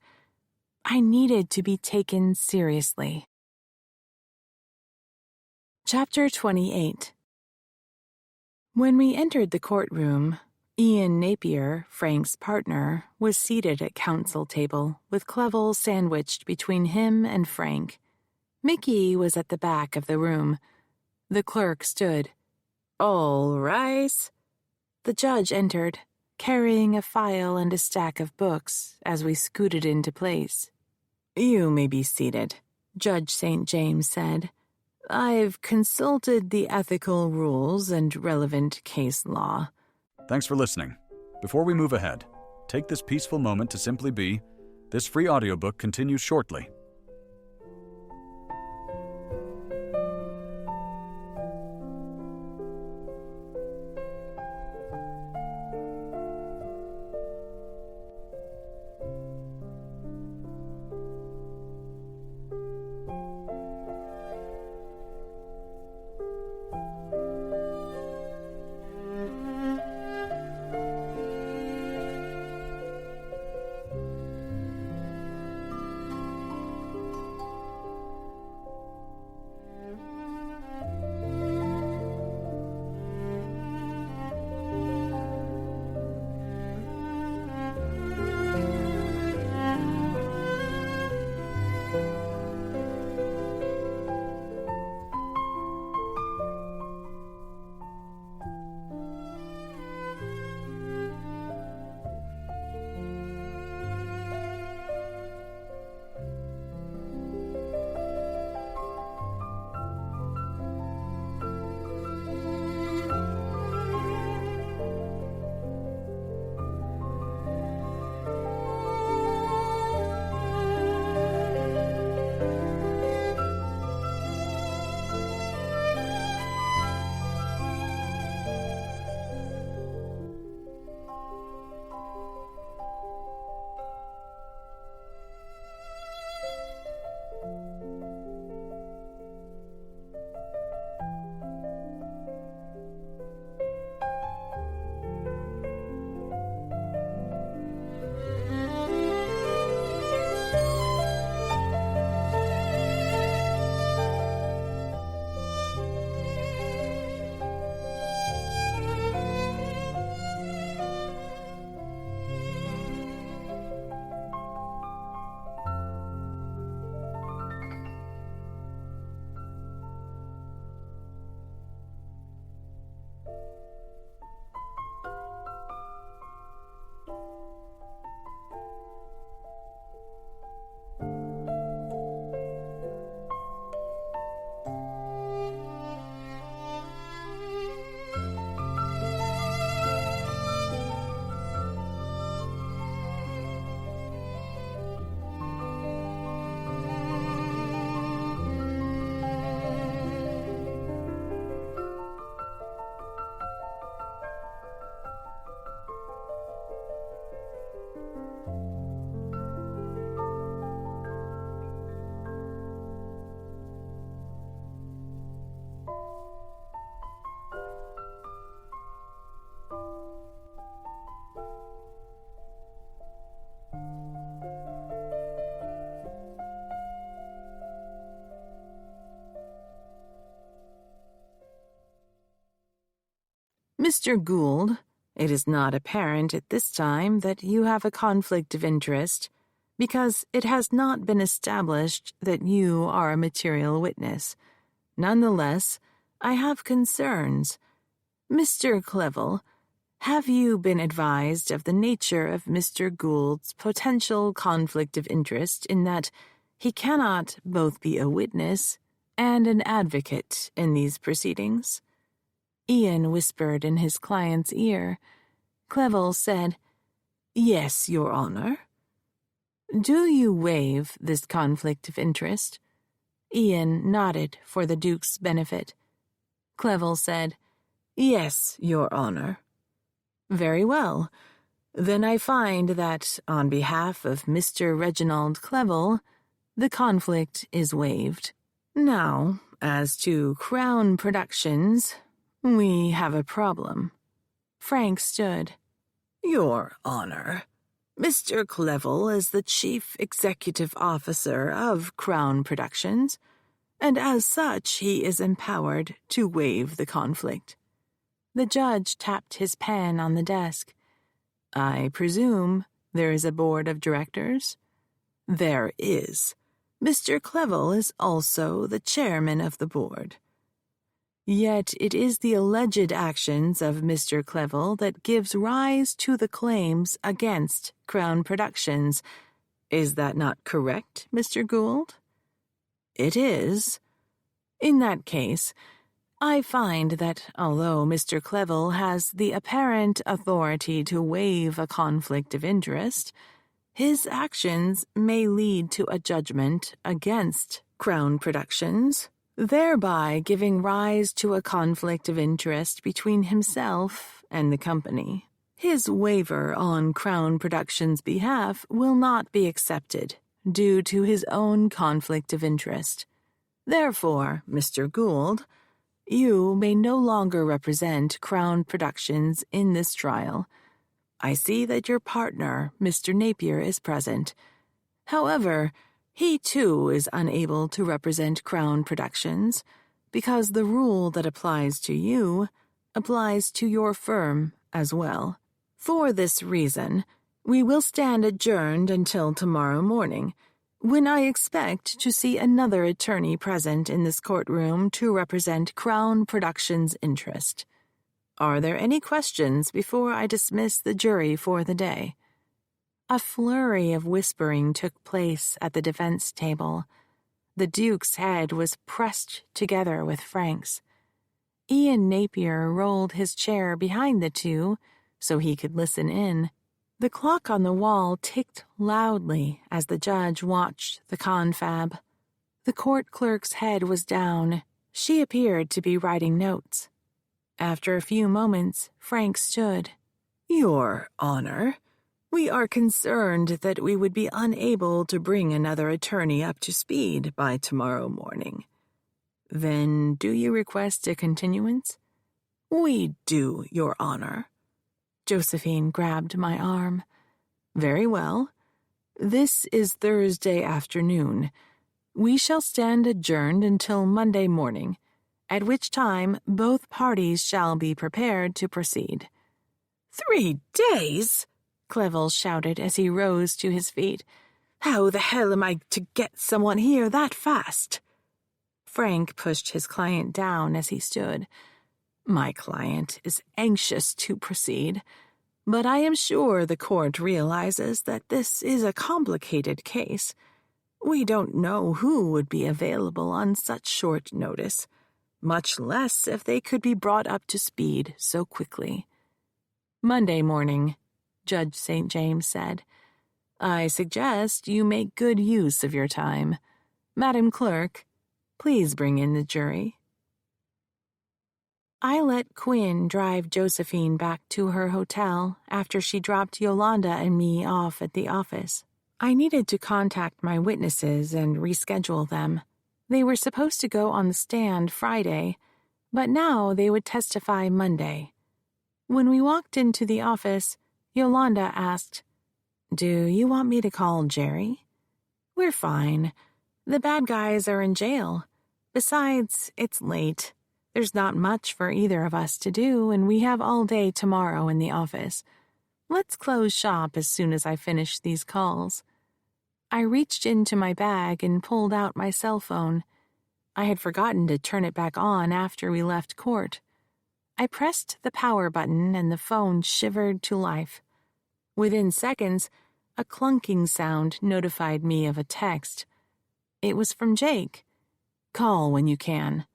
I needed to be taken seriously. Chapter 28. When we entered the courtroom, Ian Napier, Frank's partner, was seated at counsel table with Clevel sandwiched between him and Frank. Mickey was at the back of the room. The clerk stood. "All rise." The judge entered, carrying a file and a stack of books as we scooted into place. "You may be seated," Judge St. James said. "I've consulted the ethical rules and relevant case law." Thanks for listening. Before we move ahead, take this peaceful moment to simply be. This free audiobook continues shortly. Mr. Gould, it is not apparent at this time that you have a conflict of interest, because it has not been established that you are a material witness. Nonetheless, I have concerns. Mr. Clevel, have you been advised of the nature of Mr. Gould's potential conflict of interest in that he cannot both be a witness and an advocate in these proceedings? Ian whispered in his client's ear. Clevel said, "Yes, Your Honor." "Do you waive this conflict of interest?" Ian nodded for the Duke's benefit. Clevel said, "Yes, Your Honor." "Very well. Then I find that, on behalf of Mr. Reginald Clevel, the conflict is waived. Now, as to Crown Productions, we have a problem." Frank stood. "Your Honor, Mr. Clevel is the Chief Executive Officer of Crown Productions, and as such he is empowered to waive the conflict." The judge tapped his pen on the desk. "I presume there is a board of directors?" "There is. Mr. Clevel is also the chairman of the board." "Yet it is the alleged actions of Mr. Clevel that gives rise to the claims against Crown Productions. Is that not correct, Mr. Gould?" "It is." "In that case, I find that although Mr. Clevel has the apparent authority to waive a conflict of interest, his actions may lead to a judgment against Crown Productions, thereby giving rise to a conflict of interest between himself and the company. His waiver on Crown Productions' behalf will not be accepted due to his own conflict of interest. Therefore, Mr. Gould, you may no longer represent Crown Productions in this trial. I see that your partner, Mr. Napier, is present. However, he too is unable to represent Crown Productions, because the rule that applies to you applies to your firm as well. For this reason, we will stand adjourned until tomorrow morning, when I expect to see another attorney present in this courtroom to represent Crown Productions' interest. Are there any questions before I dismiss the jury for the day?" A flurry of whispering took place at the defense table. The Duke's head was pressed together with Frank's. Ian Napier rolled his chair behind the two so he could listen in. The clock on the wall ticked loudly as the judge watched the confab. The court clerk's head was down. She appeared to be writing notes. After a few moments, Frank stood. "Your Honor, we are concerned that we would be unable to bring another attorney up to speed by tomorrow morning." "Then do you request a continuance?" "We do, Your Honor." Josephine grabbed my arm. "Very well. This is Thursday afternoon. We shall stand adjourned until Monday morning, at which time both parties shall be prepared to proceed." 3 days? Clevel shouted as he rose to his feet. "How the hell am I to get someone here that fast?" Frank pushed his client down as he stood. "My client is anxious to proceed, but I am sure the court realizes that this is a complicated case. We don't know who would be available on such short notice, much less if they could be brought up to speed so quickly." "Monday morning," Judge St. James said. "I suggest you make good use of your time. Madam Clerk, please bring in the jury." I let Quinn drive Josephine back to her hotel after she dropped Yolanda and me off at the office. I needed to contact my witnesses and reschedule them. They were supposed to go on the stand Friday, but now they would testify Monday. When we walked into the office, Yolanda asked, "Do you want me to call Jerry?" "We're fine. The bad guys are in jail. Besides, it's late. There's not much for either of us to do, and we have all day tomorrow in the office. Let's close shop as soon as I finish these calls. I reached into my bag and pulled out my cell phone. I had forgotten to turn it back on after we left court. I pressed the power button and the phone shivered to life. Within seconds, a clunking sound notified me of a text. It was from Jake. Call when you can.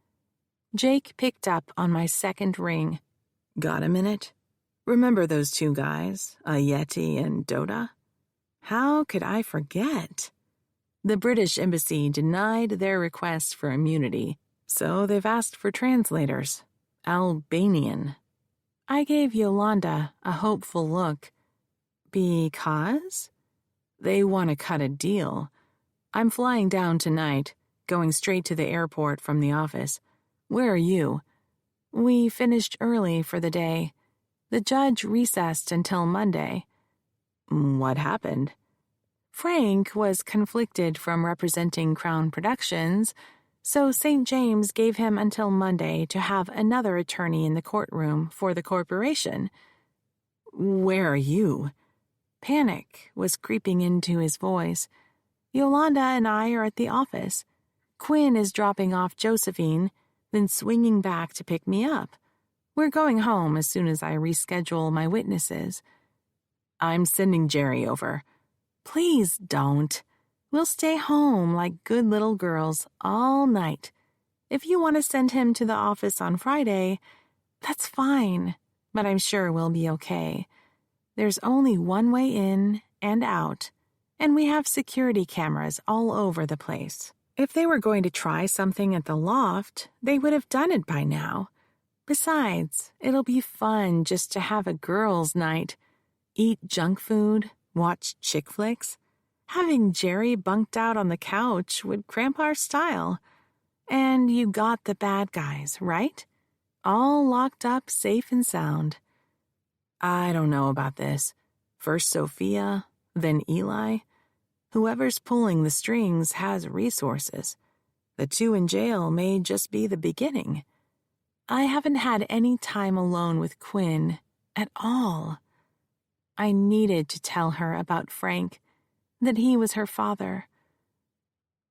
Jake picked up on my second ring. Got a minute? Remember those two guys, Yeti and Doda? How could I forget? The British Embassy denied their request for immunity, so they've asked for translators. Albanian. I gave Yolanda a hopeful look. Because? They want to cut a deal. I'm flying down tonight, going straight to the airport from the office. Where are you? We finished early for the day. The judge recessed until Monday. What happened? Frank was conflicted from representing Crown Productions, so St. James gave him until Monday to have another attorney in the courtroom for the corporation. Where are you? Panic was creeping into his voice. Yolanda and I are at the office. Quinn is dropping off Josephine, then swinging back to pick me up. We're going home as soon as I reschedule my witnesses. I'm sending Jerry over. Please don't. We'll stay home like good little girls all night. If you want to send him to the office on Friday, that's fine, but I'm sure we'll be okay. There's only one way in and out, and we have security cameras all over the place. If they were going to try something at the loft, they would have done it by now. Besides, it'll be fun just to have a girls' night. Eat junk food, watch chick flicks. Having Jerry bunked out on the couch would cramp our style. And you got the bad guys, right? All locked up safe and sound. I don't know about this. First Sophia, then Eli. Whoever's pulling the strings has resources. The two in jail may just be the beginning. I haven't had any time alone with Quinn at all. I needed to tell her about Frank, that he was her father.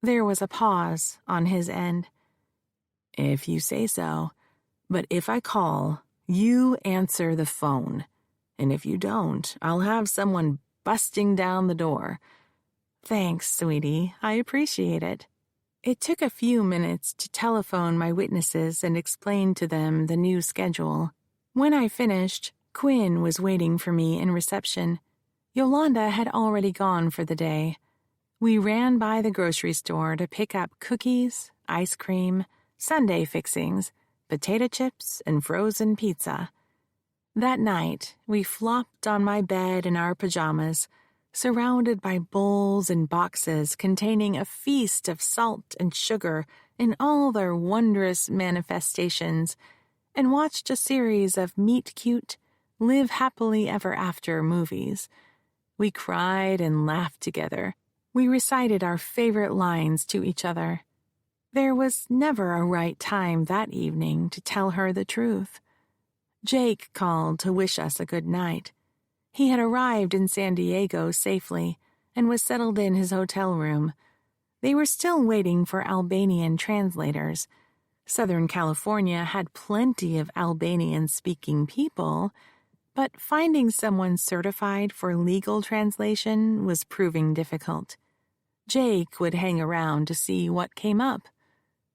There was a pause on his end. If you say so, but if I call, you answer the phone. And if you don't, I'll have someone busting down the door. Thanks, sweetie. I appreciate it. It took a few minutes to telephone my witnesses and explain to them the new schedule. When I finished, Quinn was waiting for me in reception. Yolanda had already gone for the day. We ran by the grocery store to pick up cookies, ice cream, sundae fixings, potato chips, and frozen pizza. That night, we flopped on my bed in our pajamas, surrounded by bowls and boxes containing a feast of salt and sugar in all their wondrous manifestations, and watched a series of meet-cute, live-happily-ever-after movies. We cried and laughed together. We recited our favorite lines to each other. There was never a right time that evening to tell her the truth. Jake called to wish us a good night. He had arrived in San Diego safely and was settled in his hotel room. They were still waiting for Albanian translators. Southern California had plenty of Albanian-speaking people, but finding someone certified for legal translation was proving difficult. Jake would hang around to see what came up.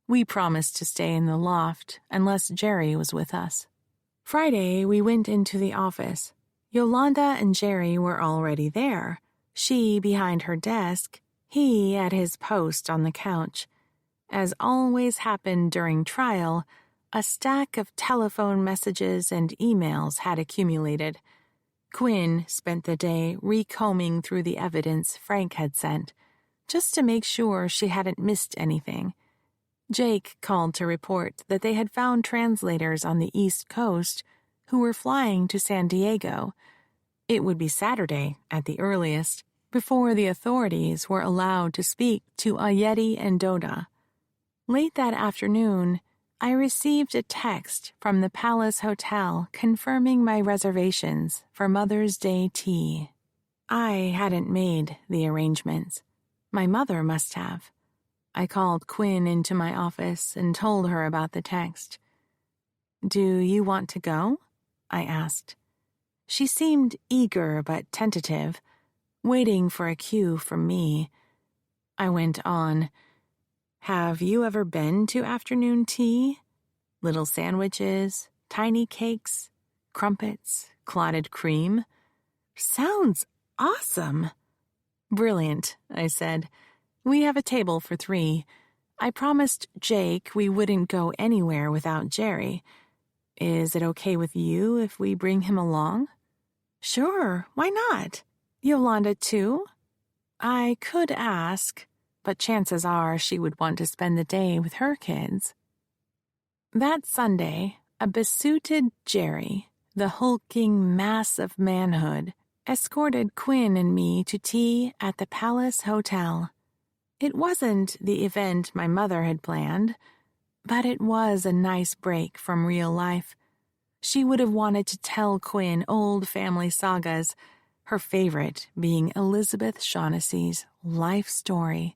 We promised to stay in the loft unless Jerry was with us. Friday, we went into the office. Yolanda and Jerry were already there, she behind her desk, he at his post on the couch. As always happened during trial, a stack of telephone messages and emails had accumulated. Quinn spent the day recombing through the evidence Frank had sent, just to make sure she hadn't missed anything. Jake called to report that they had found translators on the East Coast who were flying to San Diego. It would be Saturday, at the earliest, before the authorities were allowed to speak to Yeti and Doda. Late that afternoon, I received a text from the Palace Hotel confirming my reservations for Mother's Day tea. I hadn't made the arrangements. My mother must have. I called Quinn into my office and told her about the text. "Do you want to go?" I asked. She seemed eager but tentative, waiting for a cue from me. I went on. "Have you ever been to afternoon tea? Little sandwiches, tiny cakes, crumpets, clotted cream? Sounds awesome." "Brilliant," I said. "We have a table for 3. I promised Jake we wouldn't go anywhere without Jerry. Is it okay with you if we bring him along?" "Sure, why not? Yolanda too?" I could ask, but chances are she would want to spend the day with her kids. That Sunday, a besuited Jerry, the hulking mass of manhood, escorted Quinn and me to tea at the Palace Hotel. It wasn't the event my mother had planned, but it was a nice break from real life. She would have wanted to tell Quinn old family sagas, her favorite being Elizabeth Shaughnessy's life story.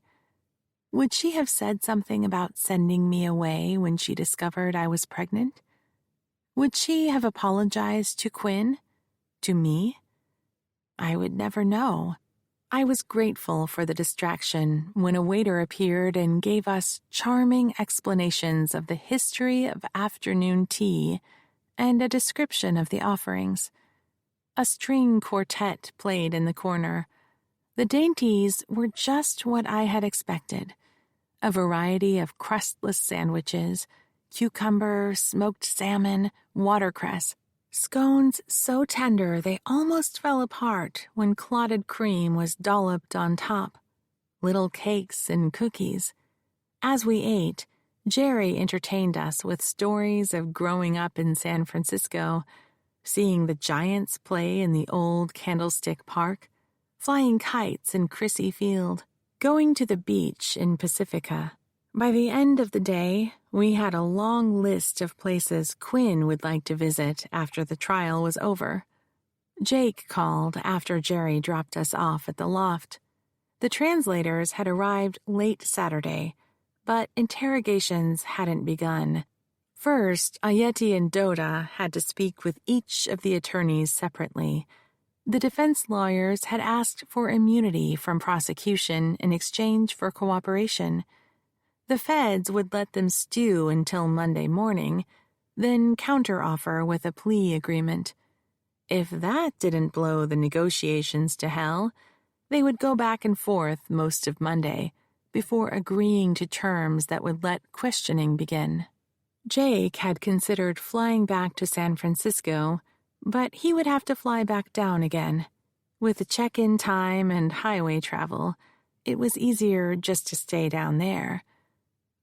Would she have said something about sending me away when she discovered I was pregnant? Would she have apologized to Quinn? To me? I would never know. I was grateful for the distraction when a waiter appeared and gave us charming explanations of the history of afternoon tea and a description of the offerings. A string quartet played in the corner. The dainties were just what I had expected. A variety of crustless sandwiches, cucumber, smoked salmon, watercress, scones so tender they almost fell apart when clotted cream was dolloped on top, little cakes and cookies. As we ate, Jerry entertained us with stories of growing up in San Francisco, seeing the Giants play in the old Candlestick Park, flying kites in Crissy Field, going to the beach in Pacifica. By the end of the day, we had a long list of places Quinn would like to visit after the trial was over. Jake called after Jerry dropped us off at the loft. The translators had arrived late Saturday, but interrogations hadn't begun. First, Ayeti and Doda had to speak with each of the attorneys separately. The defense lawyers had asked for immunity from prosecution in exchange for cooperation. The feds would let them stew until Monday morning, then counteroffer with a plea agreement. If that didn't blow the negotiations to hell, they would go back and forth most of Monday before agreeing to terms that would let questioning begin. Jake had considered flying back to San Francisco, but he would have to fly back down again. With the check-in time and highway travel, it was easier just to stay down there.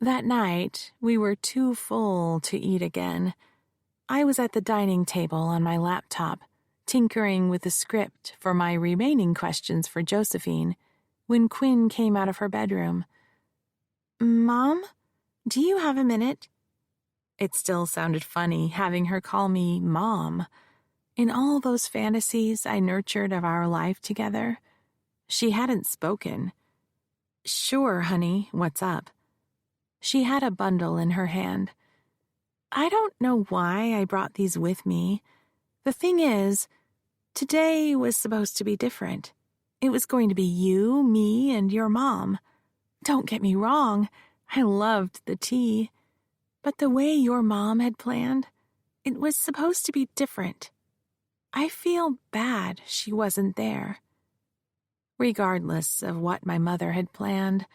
That night, we were too full to eat again. I was at the dining table on my laptop, tinkering with the script for my remaining questions for Josephine, when Quinn came out of her bedroom. "Mom, do you have a minute?" It still sounded funny having her call me Mom. In all those fantasies I nurtured of our life together, she hadn't spoken. "Sure, honey, what's up?" She had a bundle in her hand. "I don't know why I brought these with me. The thing is, today was supposed to be different. It was going to be you, me, and your mom. Don't get me wrong, I loved the tea. But the way your mom had planned, it was supposed to be different. I feel bad she wasn't there." Regardless of what my mother had planned,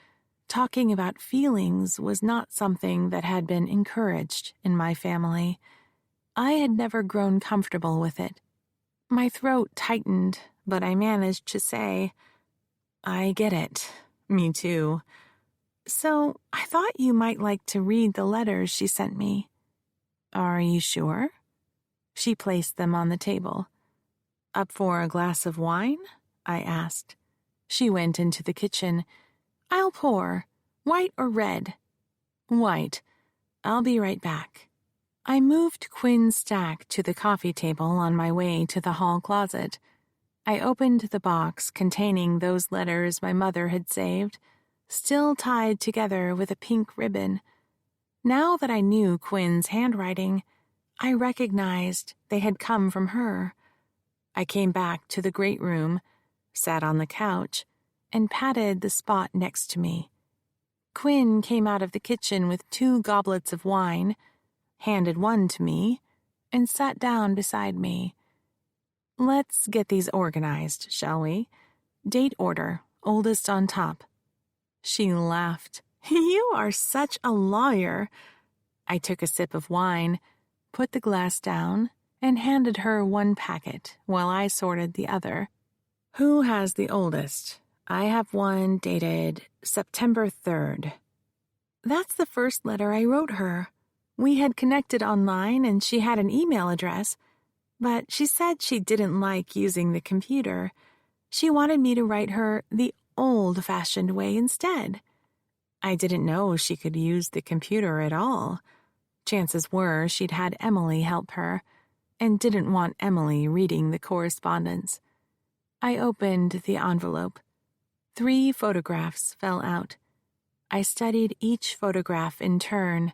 talking about feelings was not something that had been encouraged in my family. I had never grown comfortable with it. My throat tightened, but I managed to say, "I get it. Me too. So I thought you might like to read the letters she sent me." "Are you sure?" She placed them on the table. "Up for a glass of wine?" I asked. She went into the kitchen. "I'll pour. White or red?" "White. I'll be right back. I moved Quinn's stack to the coffee table on my way to the hall closet. I opened the box containing those letters my mother had saved, still tied together with a pink ribbon. Now that I knew Quinn's handwriting, I recognized they had come from her. I came back to the great room, sat on the couch, and patted the spot next to me. Quinn came out of the kitchen with 2 goblets of wine, handed one to me, and sat down beside me. Let's get these organized, shall we? Date order, oldest on top. She laughed. You are such a lawyer. I took a sip of wine, put the glass down, and handed her one packet while I sorted the other. Who has the oldest? I have one dated September 3rd. That's the first letter I wrote her. We had connected online and she had an email address, but she said she didn't like using the computer. She wanted me to write her the old-fashioned way instead. I didn't know she could use the computer at all. Chances were she'd had Emily help her, and didn't want Emily reading the correspondence. I opened the envelope. 3 photographs fell out. I studied each photograph in turn,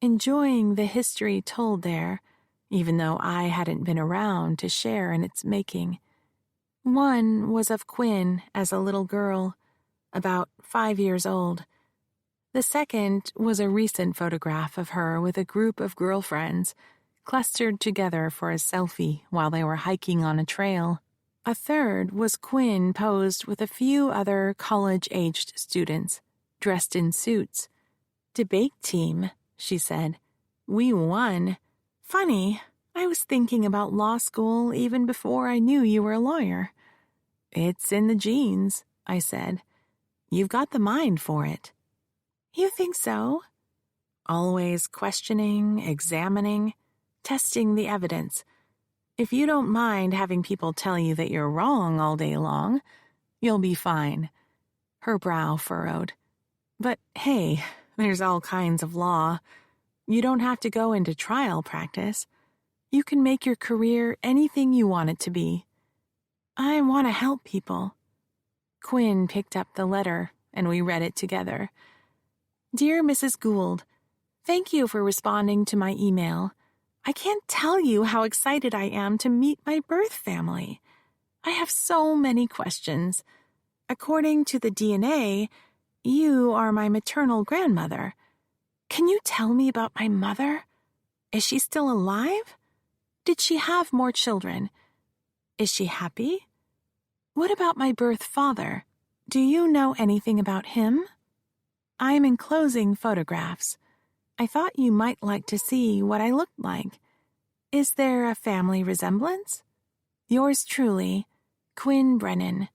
enjoying the history told there, even though I hadn't been around to share in its making. One was of Quinn as a little girl, about 5 years old. The second was a recent photograph of her with a group of girlfriends, clustered together for a selfie while they were hiking on a trail. A third was Quinn posed with a few other college-aged students, dressed in suits. Debate team, she said. We won. Funny, I was thinking about law school even before I knew you were a lawyer. It's in the genes, I said. You've got the mind for it. You think so? Always questioning, examining, testing the evidence. If you don't mind having people tell you that you're wrong all day long, you'll be fine. Her brow furrowed. But hey, there's all kinds of law. You don't have to go into trial practice. You can make your career anything you want it to be. I want to help people. Quinn picked up the letter, and we read it together. Dear Mrs. Gould, thank you for responding to my email. I can't tell you how excited I am to meet my birth family. I have so many questions. According to the DNA, you are my maternal grandmother. Can you tell me about my mother? Is she still alive? Did she have more children? Is she happy? What about my birth father? Do you know anything about him? I'm enclosing photographs. I thought you might like to see what I looked like. Is there a family resemblance? Yours truly, Quinn Brennan.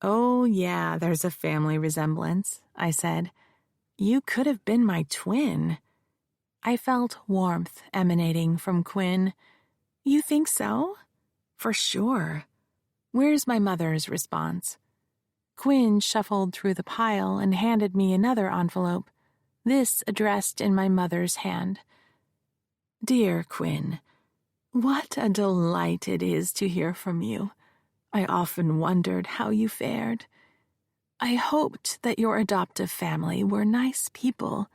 Oh, yeah, there's a family resemblance, I said. You could have been my twin. I felt warmth emanating from Quinn. You think so? For sure. Where's my mother's response? Quinn shuffled through the pile and handed me another envelope, this addressed in my mother's hand. Dear Quinn, what a delight it is to hear from you. I often wondered how you fared. I hoped that your adoptive family were nice people.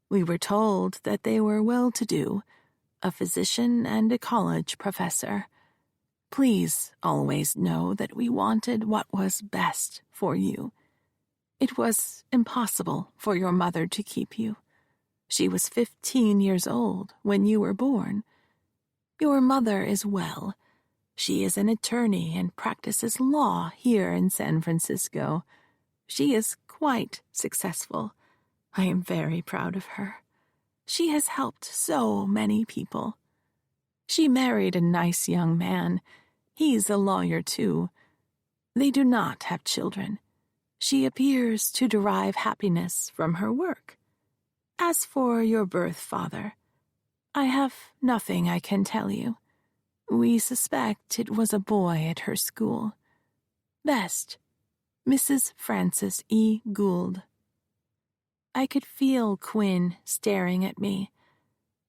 We were told that they were well-to-do, a physician and a college professor. Please always know that we wanted what was best for you. It was impossible for your mother to keep you. She was 15 years old when you were born. Your mother is well. She is an attorney and practices law here in San Francisco. She is quite successful. I am very proud of her. She has helped so many people. She married a nice young man. He's a lawyer, too. They do not have children. She appears to derive happiness from her work. As for your birth father, I have nothing I can tell you. We suspect it was a boy at her school. Best, Mrs. Frances E. Gould. I could feel Quinn staring at me.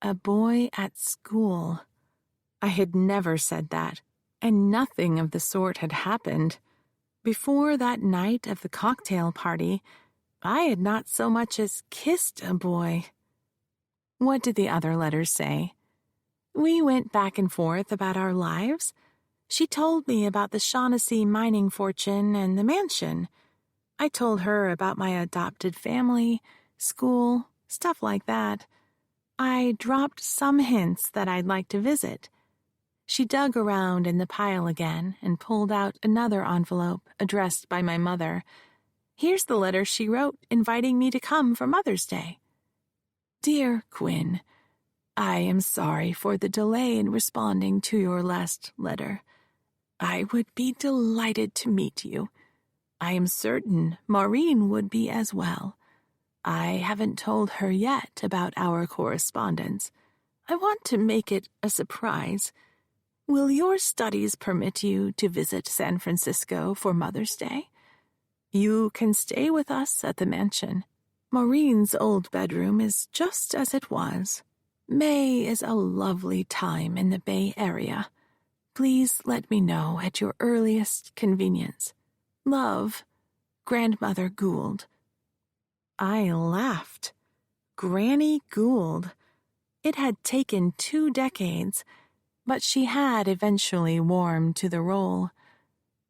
A boy at school. I had never said that, and nothing of the sort had happened. Before that night of the cocktail party, I had not so much as kissed a boy. What did the other letters say? We went back and forth about our lives. She told me about the Shaughnessy mining fortune and the mansion. I told her about my adopted family, school, stuff like that. I dropped some hints that I'd like to visit. She dug around in the pile again and pulled out another envelope addressed by my mother. Here's the letter she wrote inviting me to come for Mother's Day. Dear Quinn, I am sorry for the delay in responding to your last letter. I would be delighted to meet you. I am certain Maureen would be as well. I haven't told her yet about our correspondence. I want to make it a surprise. Will your studies permit you to visit San Francisco for Mother's Day? You can stay with us at the mansion. Maureen's old bedroom is just as it was. May is a lovely time in the Bay Area. Please let me know at your earliest convenience. Love, Grandmother Gould. I laughed. Granny Gould. It had taken 2 decades, but she had eventually warmed to the role.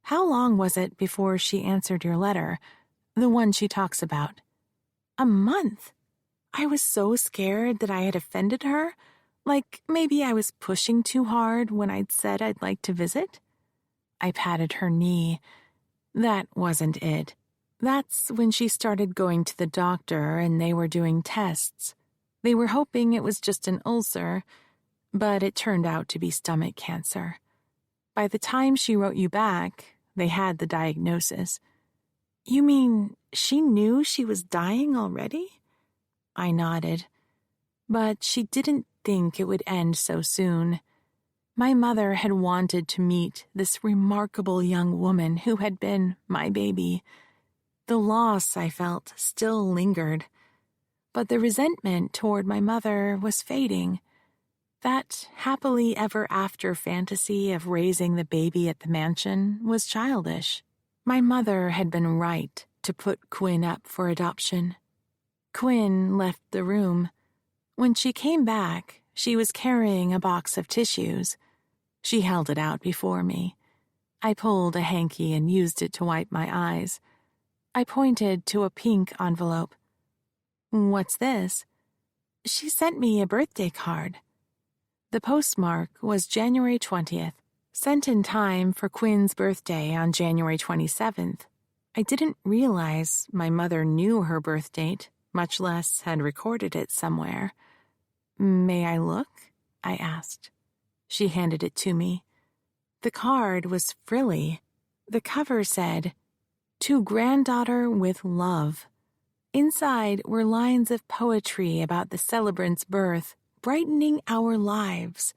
How long was it before she answered your letter, the one she talks about? A month. I was so scared that I had offended her, like maybe I was pushing too hard when I'd said I'd like to visit. I patted her knee. That wasn't it. That's when she started going to the doctor and they were doing tests. They were hoping it was just an ulcer, but it turned out to be stomach cancer. By the time she wrote you back, they had the diagnosis. You mean she knew she was dying already? I nodded. But she didn't think it would end so soon. My mother had wanted to meet this remarkable young woman who had been my baby. The loss, I felt, still lingered. But the resentment toward my mother was fading. That happily ever after fantasy of raising the baby at the mansion was childish. My mother had been right to put Quinn up for adoption. Quinn left the room. When she came back, she was carrying a box of tissues. She held it out before me. I pulled a hanky and used it to wipe my eyes. I pointed to a pink envelope. What's this? She sent me a birthday card. The postmark was January 20th, sent in time for Quinn's birthday on January 27th. I didn't realize my mother knew her birth date, much less had recorded it somewhere. May I look? I asked. She handed it to me. The card was frilly. The cover said, To Granddaughter with Love. Inside were lines of poetry about the celebrant's birth, brightening our lives.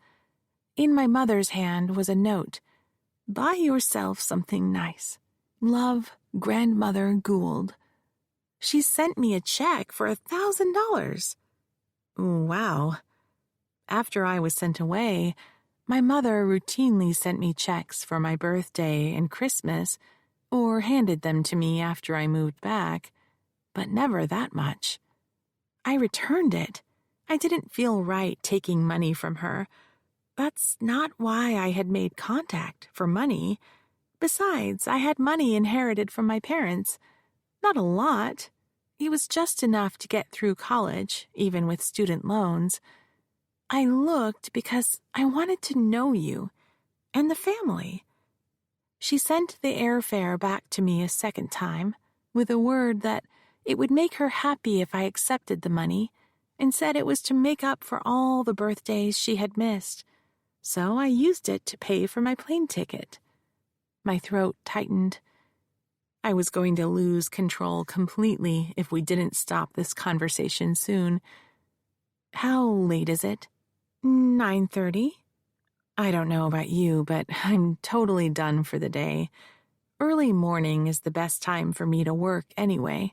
In my mother's hand was a note. Buy yourself something nice. Love, Grandmother Gould. She sent me a check for $1,000. Wow. After I was sent away, my mother routinely sent me checks for my birthday and Christmas, or handed them to me after I moved back, but never that much. I returned it. I didn't feel right taking money from her. That's not why I had made contact, for money. Besides, I had money inherited from my parents. Not a lot. It was just enough to get through college, even with student loans. I looked because I wanted to know you and the family. She sent the airfare back to me a second time, with a word that it would make her happy if I accepted the money, and said it was to make up for all the birthdays she had missed. So I used it to pay for my plane ticket. My throat tightened. I was going to lose control completely if we didn't stop this conversation soon. How late is it? 9:30. I don't know about you, but I'm totally done for the day. Early morning is the best time for me to work anyway.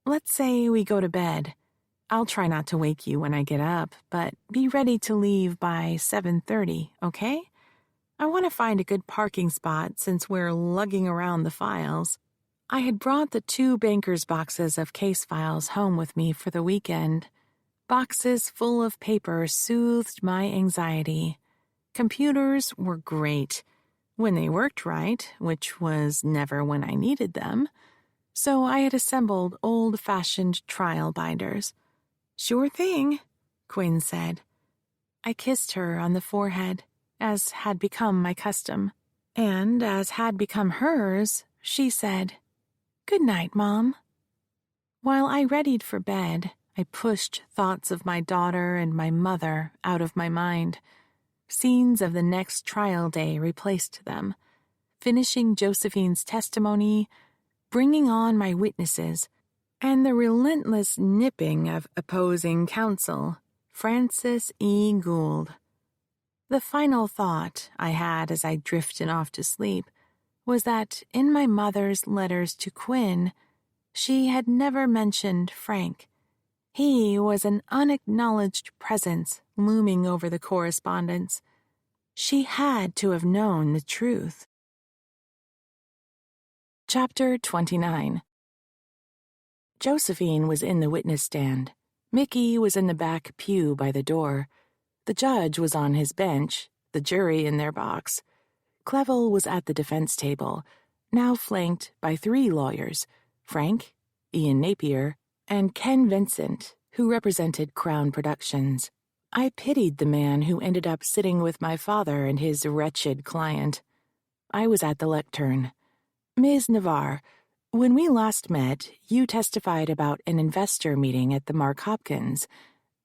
Let's say we go to bed. I'll try not to wake you when I get up, but be ready to leave by 7:30, okay? I want to find a good parking spot since we're lugging around the files. I had brought the 2 banker's boxes of case files home with me for the weekend. Boxes full of paper soothed my anxiety. Computers were great, when they worked right, which was never when I needed them. So I had assembled old-fashioned trial binders. "Sure thing," Quinn said. I kissed her on the forehead, as had become my custom. And as had become hers, she said, "Good night, Mom." While I readied for bed, I pushed thoughts of my daughter and my mother out of my mind. Scenes of the next trial day replaced them. Finishing Josephine's testimony, bringing on my witnesses, and the relentless nipping of opposing counsel, Francis E. Gould. The final thought I had as I drifted off to sleep was that in my mother's letters to Quinn, she had never mentioned Frank. He was an unacknowledged presence looming over the correspondence. She had to have known the truth. Chapter 29. Josephine was in the witness stand. Mickey was in the back pew by the door. The judge was on his bench, the jury in their box. Clevel was at the defense table, now flanked by 3 lawyers, Frank, Ian Napier, and Ken Vincent, who represented Crown Productions. I pitied the man who ended up sitting with my father and his wretched client. I was at the lectern. "Ms. Navarre, when we last met, you testified about an investor meeting at the Mark Hopkins.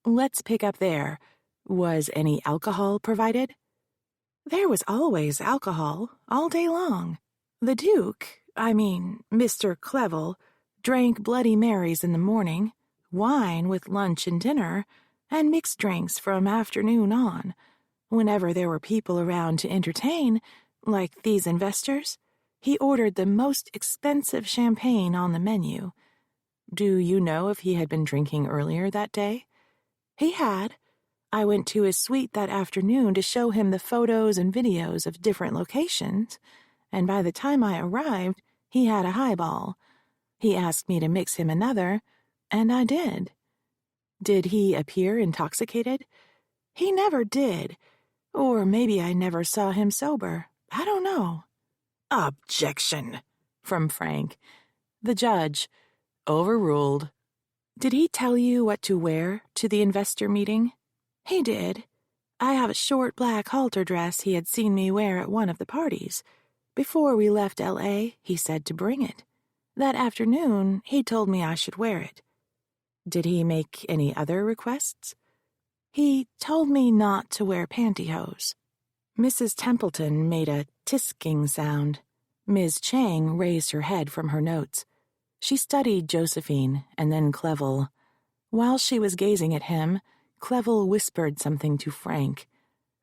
Let's pick up there. Was any alcohol provided?" "There was always alcohol, all day long. The Duke, Mr. Clevel, drank Bloody Marys in the morning, wine with lunch and dinner, and mixed drinks from afternoon on. Whenever there were people around to entertain, like these investors, he ordered the most expensive champagne on the menu. Do you know if he had been drinking earlier that day?" "He had. I went to his suite that afternoon to show him the photos and videos of different locations, and by the time I arrived, he had a highball. He asked me to mix him another, and I did." "Did he appear intoxicated?" "He never did. Or maybe I never saw him sober. I don't know." "Objection," from Frank. The judge, overruled. "Did he tell you what to wear to the investor meeting?" "He did. I have a short black halter dress he had seen me wear at one of the parties. Before we left L.A., he said to bring it. That afternoon, he told me I should wear it." "Did he make any other requests?" "He told me not to wear pantyhose." Mrs. Templeton made a tisking sound. Ms. Chang raised her head from her notes. She studied Josephine and then Clevel. While she was gazing at him, Clevel whispered something to Frank.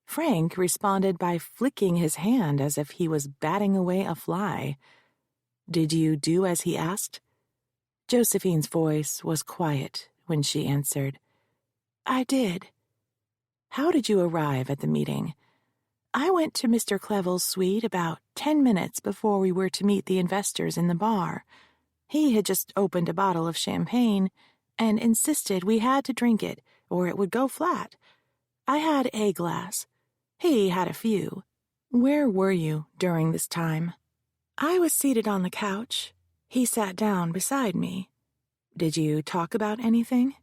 Frank responded by flicking his hand as if he was batting away a fly. "Did you do as he asked?" Josephine's voice was quiet when she answered, "I did." "How did you arrive at the meeting?" "I went to Mr. Clevel's suite about 10 minutes before we were to meet the investors in the bar. He had just opened a bottle of champagne and insisted we had to drink it or it would go flat. I had a glass. He had a few." "Where were you during this time?" "I was seated on the couch. He sat down beside me." "Did you talk about anything?"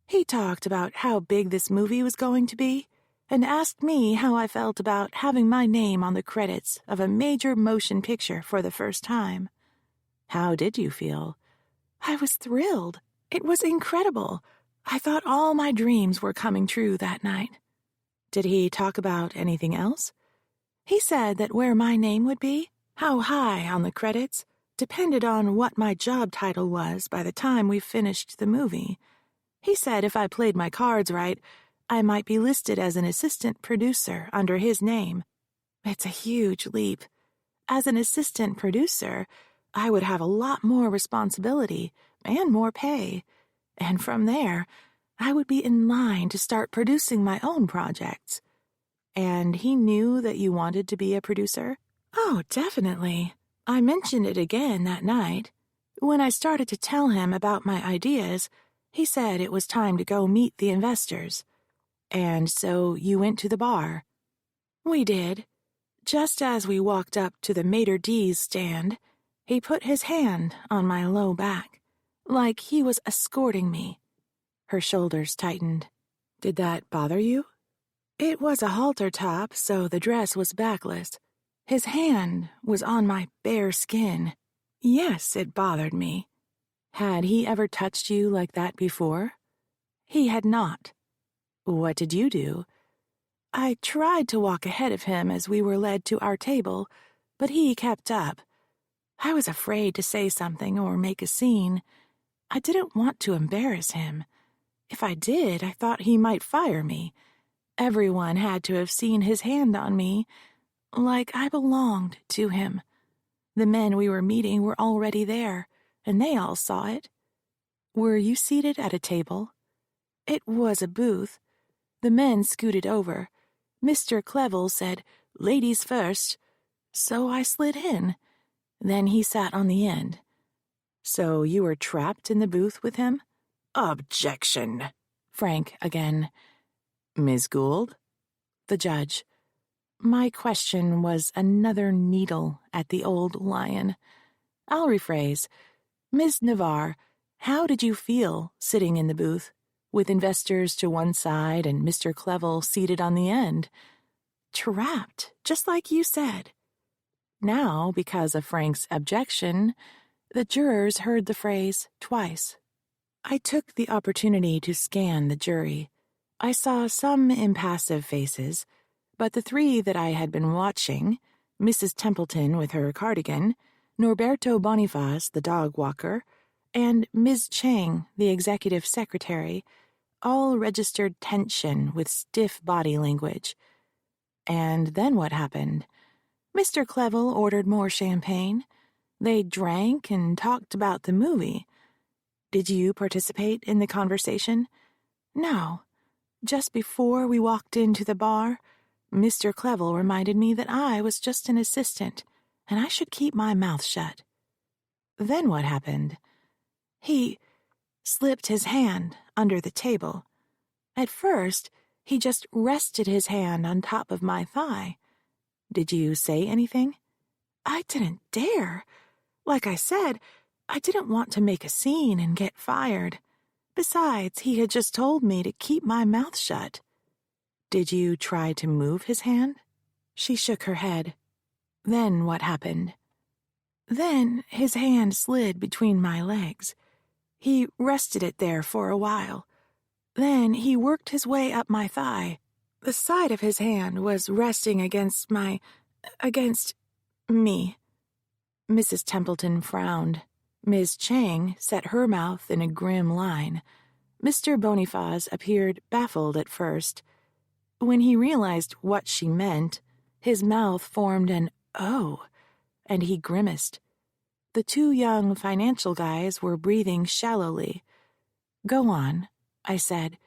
"He talked about how big this movie was going to be and asked me how I felt about having my name on the credits of a major motion picture for the first time." "How did you feel?" "I was thrilled. It was incredible. I thought all my dreams were coming true that night." "Did he talk about anything else?" "He said that where my name would be, how high on the credits, depended on what my job title was by the time we finished the movie. He said if I played my cards right, I might be listed as an assistant producer under his name. It's a huge leap. As an assistant producer, I would have a lot more responsibility and more pay, and from there, I would be in line to start producing my own projects. And he knew that you wanted to be a producer? Oh, definitely. I mentioned it again that night. When I started to tell him about my ideas, he said it was time to go meet the investors. And so you went to the bar? We did. Just as we walked up to the maitre d's stand, he put his hand on my low back, like he was escorting me. Her shoulders tightened. Did that bother you? It was a halter top, so the dress was backless. His hand was on my bare skin. Yes, it bothered me. Had he ever touched you like that before? He had not. What did you do? I tried to walk ahead of him as we were led to our table, but he kept up. I was afraid to say something or make a scene. I didn't want to embarrass him. If I did, I thought he might fire me. Everyone had to have seen his hand on me, like I belonged to him. The men we were meeting were already there, and they all saw it. Were you seated at a table? It was a booth. The men scooted over. Mr. Clevel said, "Ladies first," so I slid in. Then he sat on the end. So you were trapped in the booth with him? Objection. Frank again. Ms. Gould? The judge. My question was another needle at the old lion. I'll rephrase. Ms. Navarre, how did you feel sitting in the booth, with investors to one side and Mr. Clevel seated on the end? Trapped, just like you said. Now, because of Frank's objection, the jurors heard the phrase twice. I took the opportunity to scan the jury. I saw some impassive faces, but the three that I had been watching, Mrs. Templeton with her cardigan, Norberto Boniface, the dog walker, and Ms. Chang, the executive secretary, all registered tension with stiff body language. And then what happened? Mr. Clevel ordered more champagne. They drank and talked about the movie. Did you participate in the conversation? No. Just before we walked into the bar, Mr. Clevel reminded me that I was just an assistant, and I should keep my mouth shut. Then what happened? He slipped his hand under the table. At first, he just rested his hand on top of my thigh. Did you say anything? I didn't dare. Like I said, I didn't want to make a scene and get fired. Besides, he had just told me to keep my mouth shut. Did you try to move his hand? She shook her head. Then what happened? Then his hand slid between my legs. He rested it there for a while. Then he worked his way up my thigh. The side of his hand was resting against me. Mrs. Templeton frowned. Ms. Chang set her mouth in a grim line. Mr. Boniface appeared baffled at first. When he realized what she meant, his mouth formed an "oh," and he grimaced. The two young financial guys were breathing shallowly. "Go on," I said.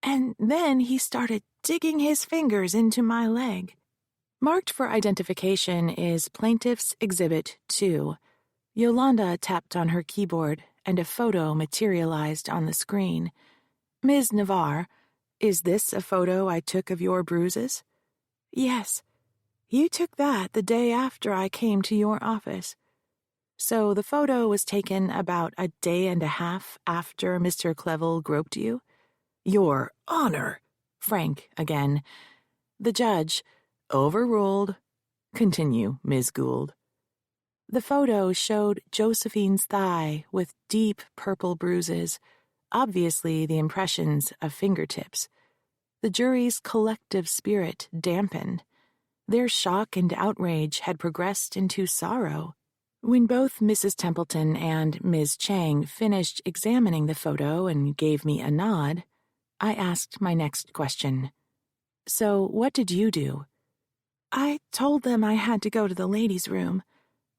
And then he started digging his fingers into my leg. Marked for identification is Plaintiff's Exhibit 2. Yolanda tapped on her keyboard, and a photo materialized on the screen. Ms. Navarre, is this a photo I took of your bruises? Yes. You took that the day after I came to your office. So the photo was taken about a day and a half after Mr. Clevel groped you? Your Honor. Frank again. The judge. Overruled. Continue, Ms. Gould. The photo showed Josephine's thigh with deep purple bruises, obviously the impressions of fingertips. The jury's collective spirit dampened. Their shock and outrage had progressed into sorrow. When both Mrs. Templeton and Ms. Chang finished examining the photo and gave me a nod, I asked my next question. So what did you do? I told them I had to go to the ladies' room.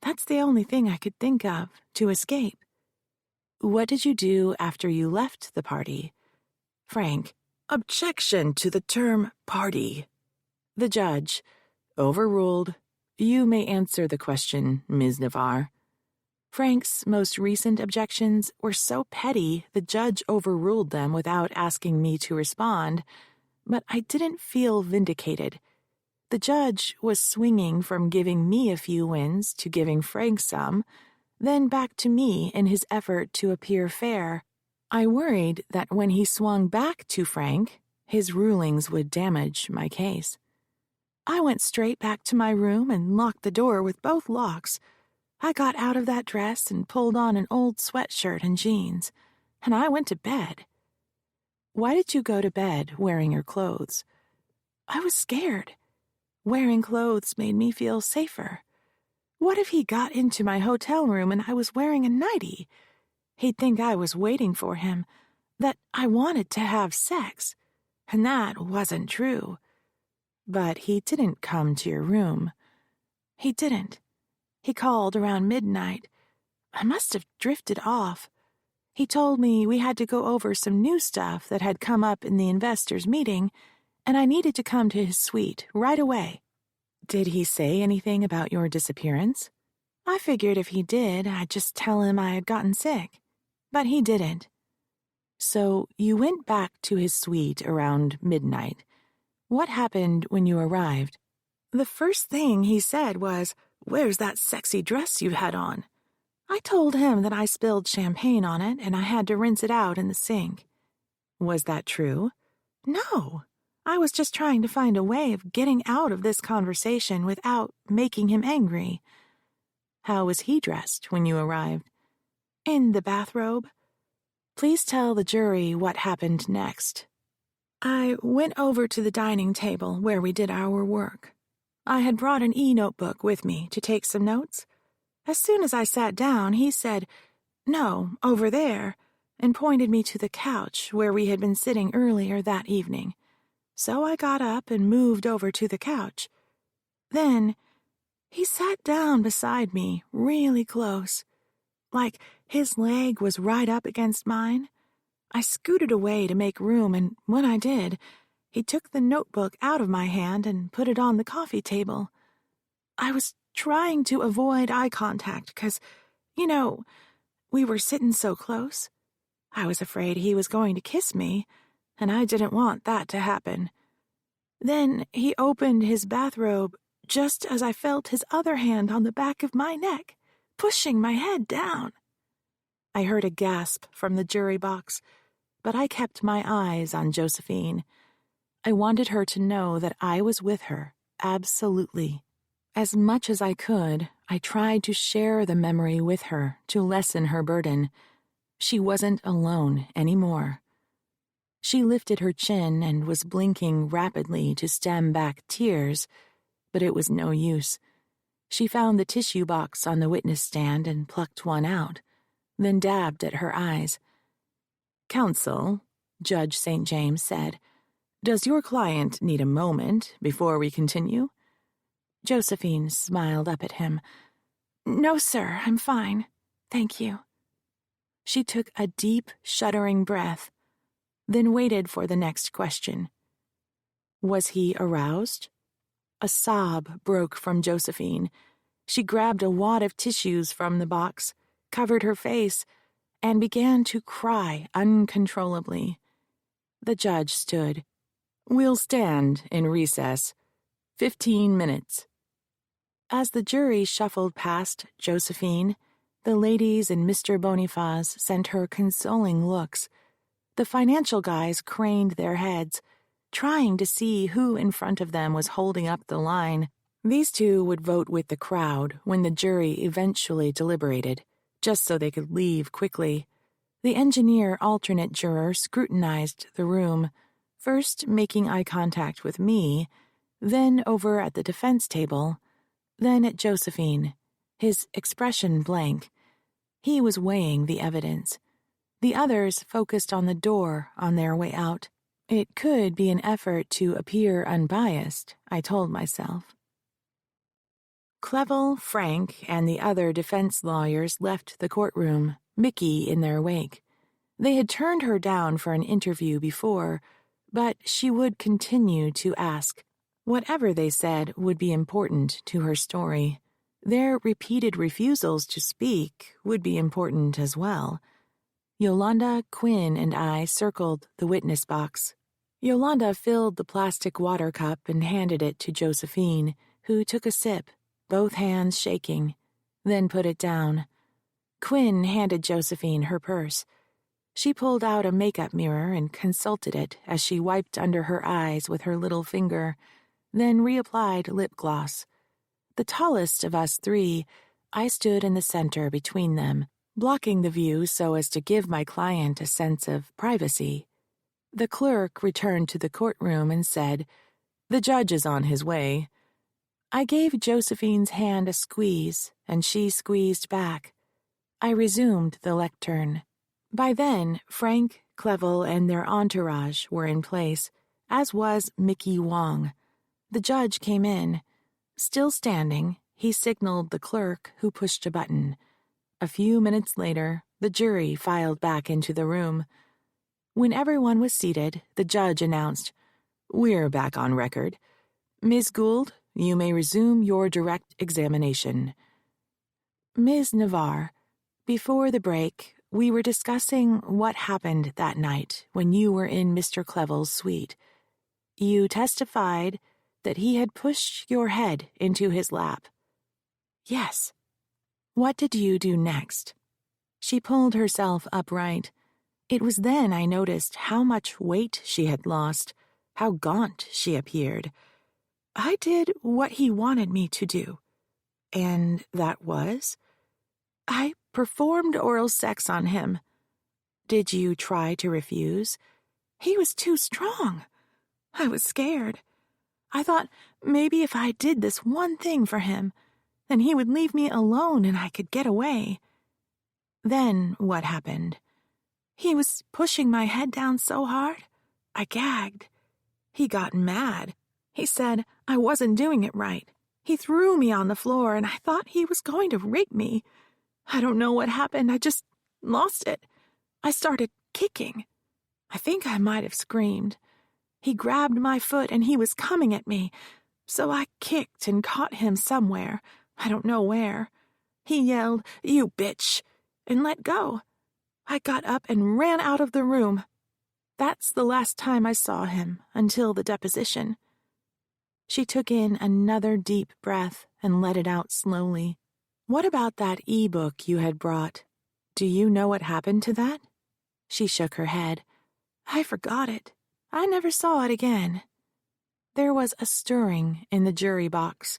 That's the only thing I could think of to escape. What did you do after you left the party? Frank. Objection to the term party. The judge. Overruled. You may answer the question, Ms. Navarre. Frank's most recent objections were so petty the judge overruled them without asking me to respond, but I didn't feel vindicated. The judge was swinging from giving me a few wins to giving Frank some, then back to me in his effort to appear fair. I worried that when he swung back to Frank, his rulings would damage my case. I went straight back to my room and locked the door with both locks. I got out of that dress and pulled on an old sweatshirt and jeans, and I went to bed. Why did you go to bed wearing your clothes? I was scared. Wearing clothes made me feel safer. What if he got into my hotel room and I was wearing a nightie? He'd think I was waiting for him, that I wanted to have sex, and that wasn't true. But he didn't come to your room. He didn't. He called around midnight. I must have drifted off. He told me we had to go over some new stuff that had come up in the investors' meeting, and I needed to come to his suite right away. Did he say anything about your disappearance? I figured if he did, I'd just tell him I had gotten sick. But he didn't. So you went back to his suite around midnight. What happened when you arrived? The first thing he said was, "Where's that sexy dress you had on?" I told him that I spilled champagne on it and I had to rinse it out in the sink. Was that true? No. I was just trying to find a way of getting out of this conversation without making him angry. How was he dressed when you arrived? In the bathrobe. Please tell the jury what happened next. I went over to the dining table where we did our work. I had brought an e-notebook with me to take some notes. As soon as I sat down, he said, "No, over there," and pointed me to the couch where we had been sitting earlier that evening. So I got up and moved over to the couch. Then he sat down beside me really close, like his leg was right up against mine. I scooted away to make room, and when I did, he took the notebook out of my hand and put it on the coffee table. I was trying to avoid eye contact because, we were sitting so close. I was afraid he was going to kiss me, and I didn't want that to happen. Then he opened his bathrobe just as I felt his other hand on the back of my neck, pushing my head down. I heard a gasp from the jury box, but I kept my eyes on Josephine. I wanted her to know that I was with her, absolutely. As much as I could, I tried to share the memory with her to lessen her burden. She wasn't alone anymore. She lifted her chin and was blinking rapidly to stem back tears, but it was no use. She found the tissue box on the witness stand and plucked one out, then dabbed at her eyes. "Counsel," Judge St. James said, "does your client need a moment before we continue?" Josephine smiled up at him. "No, sir, I'm fine. Thank you." She took a deep, shuddering breath, then waited for the next question. Was he aroused? A sob broke from Josephine. She grabbed a wad of tissues from the box, covered her face, and began to cry uncontrollably. The judge stood. "We'll stand in recess. 15 minutes. As the jury shuffled past Josephine, the ladies and Mr. Boniface sent her consoling looks. The financial guys craned their heads, trying to see who in front of them was holding up the line. These two would vote with the crowd when the jury eventually deliberated, just so they could leave quickly. The engineer alternate juror scrutinized the room, first making eye contact with me, then over at the defense table, then at Josephine, his expression blank. He was weighing the evidence. The others focused on the door on their way out. It could be an effort to appear unbiased, I told myself. Clevel, Frank, and the other defense lawyers left the courtroom, Mickey in their wake. They had turned her down for an interview before, but she would continue to ask. Whatever they said would be important to her story. Their repeated refusals to speak would be important as well. Yolanda, Quinn, and I circled the witness box. Yolanda filled the plastic water cup and handed it to Josephine, who took a sip, both hands shaking, then put it down. Quinn handed Josephine her purse. She pulled out a makeup mirror and consulted it as she wiped under her eyes with her little finger, then reapplied lip gloss. The tallest of us three, I stood in the center between them, blocking the view so as to give my client a sense of privacy. The clerk returned to the courtroom and said, "The judge is on his way." I gave Josephine's hand a squeeze, and she squeezed back. I resumed the lectern. By then, Frank, Clevel, and their entourage were in place, as was Mickey Wong. The judge came in. Still standing, he signaled the clerk, who pushed a button. A few minutes later, the jury filed back into the room. When everyone was seated, the judge announced, "We're back on record. Ms. Gould, you may resume your direct examination." "Ms. Navarre, before the break, we were discussing what happened that night when you were in Mr. Clevel's suite. You testified that he had pushed your head into his lap." "Yes." "What did you do next?" She pulled herself upright. It was then I noticed how much weight she had lost, how gaunt she appeared. "I did what he wanted me to do." "And that was?" "I performed oral sex on him." "Did you try to refuse?" "He was too strong. I was scared. I thought maybe if I did this one thing for him, then he would leave me alone and I could get away." "Then what happened?" "He was pushing my head down so hard, I gagged. He got mad. He said I wasn't doing it right. He threw me on the floor and I thought he was going to rape me. I don't know what happened, I just lost it. I started kicking. I think I might have screamed. He grabbed my foot and he was coming at me, so I kicked and caught him somewhere, I don't know where. He yelled, 'You bitch,' and let go. I got up and ran out of the room. That's the last time I saw him until the deposition." She took in another deep breath and let it out slowly. "What about that e-book you had brought? Do you know what happened to that?" She shook her head. "I forgot it. I never saw it again." There was a stirring in the jury box.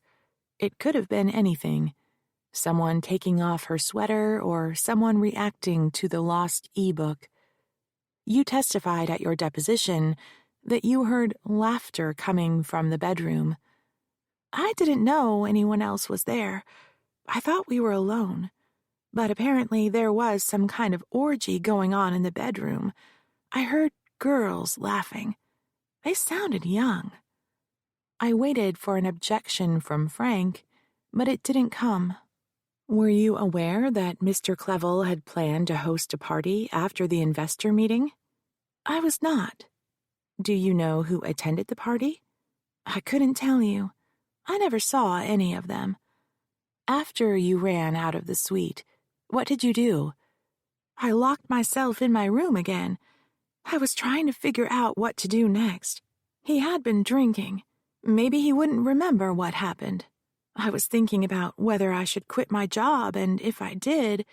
It could have been anything. Someone taking off her sweater or someone reacting to the lost e-book. "You testified at your deposition that you heard laughter coming from the bedroom." "I didn't know anyone else was there. I thought we were alone. But apparently there was some kind of orgy going on in the bedroom. I heard girls laughing. They sounded young." I waited for an objection from Frank, but it didn't come. "Were you aware that Mr. Clevel had planned to host a party after the investor meeting?" "I was not." "Do you know who attended the party?" "I couldn't tell you. I never saw any of them." "After you ran out of the suite, what did you do?" "I locked myself in my room again. I was trying to figure out what to do next. He had been drinking. Maybe he wouldn't remember what happened. I was thinking about whether I should quit my job, and if I did,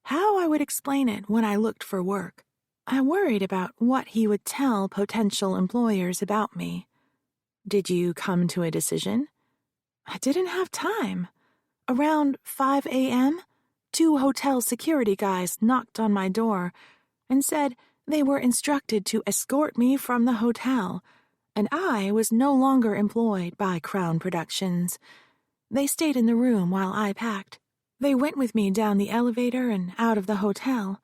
how I would explain it when I looked for work. I worried about what he would tell potential employers about me." "Did you come to a decision?" "I didn't have time. Around 5 a.m., 2 hotel security guys knocked on my door and said they were instructed to escort me from the hotel, and I was no longer employed by Crown Productions. They stayed in the room while I packed. They went with me down the elevator and out of the hotel.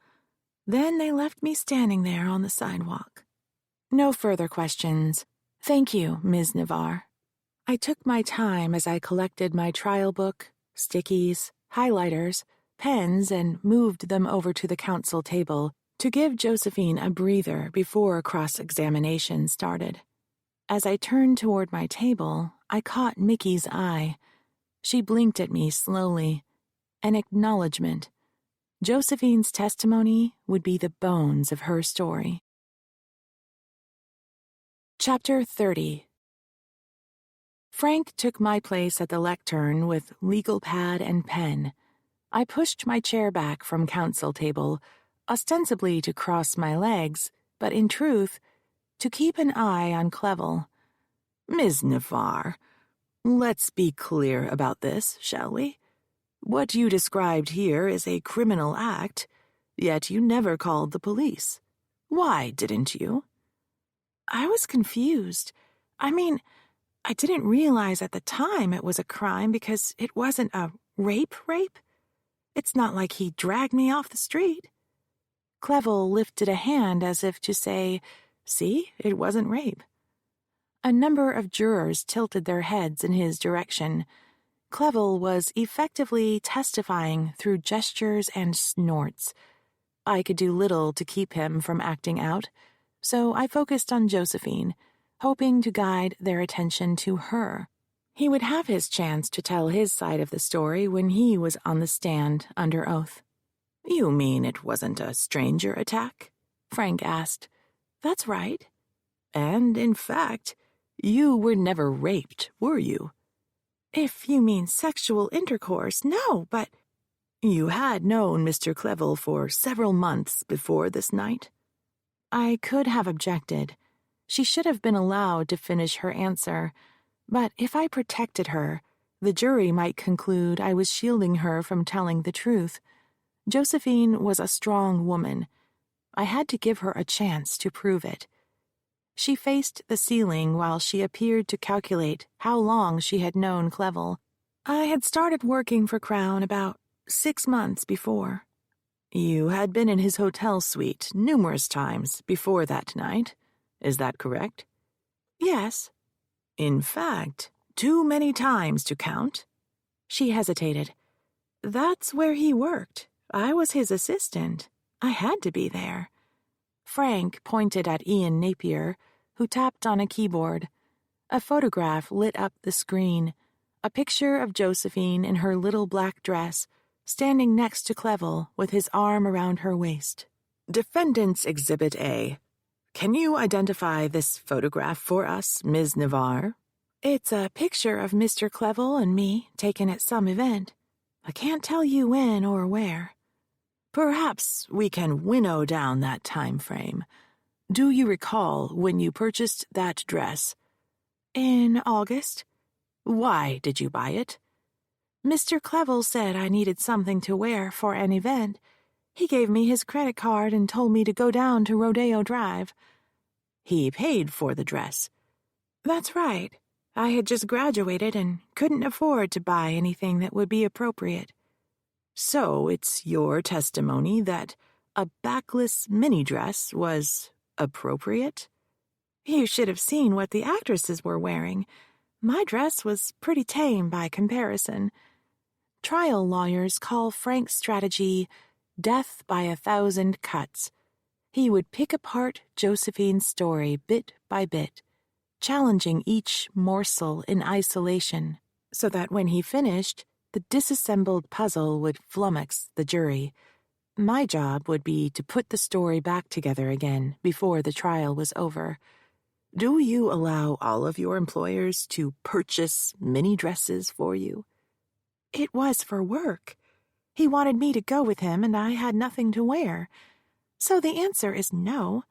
Then they left me standing there on the sidewalk." "No further questions. Thank you, Ms. Navarre." I took my time as I collected my trial book, stickies, highlighters, pens, and moved them over to the counsel table to give Josephine a breather before cross-examination started. As I turned toward my table, I caught Mickey's eye. She blinked at me slowly. An acknowledgement. Josephine's testimony would be the bones of her story. Chapter 30. Frank took my place at the lectern with legal pad and pen. I pushed my chair back from counsel table, ostensibly to cross my legs, but in truth, to keep an eye on Clevel. Ms. Navarre, let's be clear about this, shall we? What you described here is a criminal act, yet you never called the police. Why didn't you? I was confused. I didn't realize at the time it was a crime because it wasn't a rape. It's not like he dragged me off the street. Clevel lifted a hand as if to say, "See, it wasn't rape." A number of jurors tilted their heads in his direction. Clevel was effectively testifying through gestures and snorts. I could do little to keep him from acting out, so I focused on Josephine, hoping to guide their attention to her. He would have his chance to tell his side of the story when he was on the stand under oath. You mean it wasn't a stranger attack? Frank asked. That's right. And, in fact, you were never raped, were you? If you mean sexual intercourse, no, but... You had known Mr. Clevel for several months before this night? I could have objected. She should have been allowed to finish her answer, but if I protected her, the jury might conclude I was shielding her from telling the truth. Josephine was a strong woman. I had to give her a chance to prove it. She faced the ceiling while she appeared to calculate how long she had known Clevel. I had started working for Crown about 6 months before. You had been in his hotel suite numerous times before that night. Is that correct? Yes. In fact, too many times to count? She hesitated. That's where he worked. I was his assistant. I had to be there. Frank pointed at Ian Napier, who tapped on a keyboard. A photograph lit up the screen, a picture of Josephine in her little black dress, standing next to Clevel with his arm around her waist. Defendant's Exhibit A. Can you identify this photograph for us, Ms. Navarre? It's a picture of Mr. Clevel and me taken at some event. I can't tell you when or where. Perhaps we can winnow down that time frame. Do you recall when you purchased that dress? In August. Why did you buy it? Mr. Clevel said I needed something to wear for an event. He gave me his credit card and told me to go down to Rodeo Drive. He paid for the dress. That's right. I had just graduated and couldn't afford to buy anything that would be appropriate. So it's your testimony that a backless mini-dress was appropriate? You should have seen what the actresses were wearing. My dress was pretty tame by comparison. Trial lawyers call Frank's strategy death by 1,000 cuts. He would pick apart Josephine's story bit by bit, challenging each morsel in isolation, so that when he finished, the disassembled puzzle would flummox the jury. My job would be to put the story back together again before the trial was over. Do you allow all of your employers to purchase mini dresses for you? It was for work. He wanted me to go with him and I had nothing to wear. So the answer is no,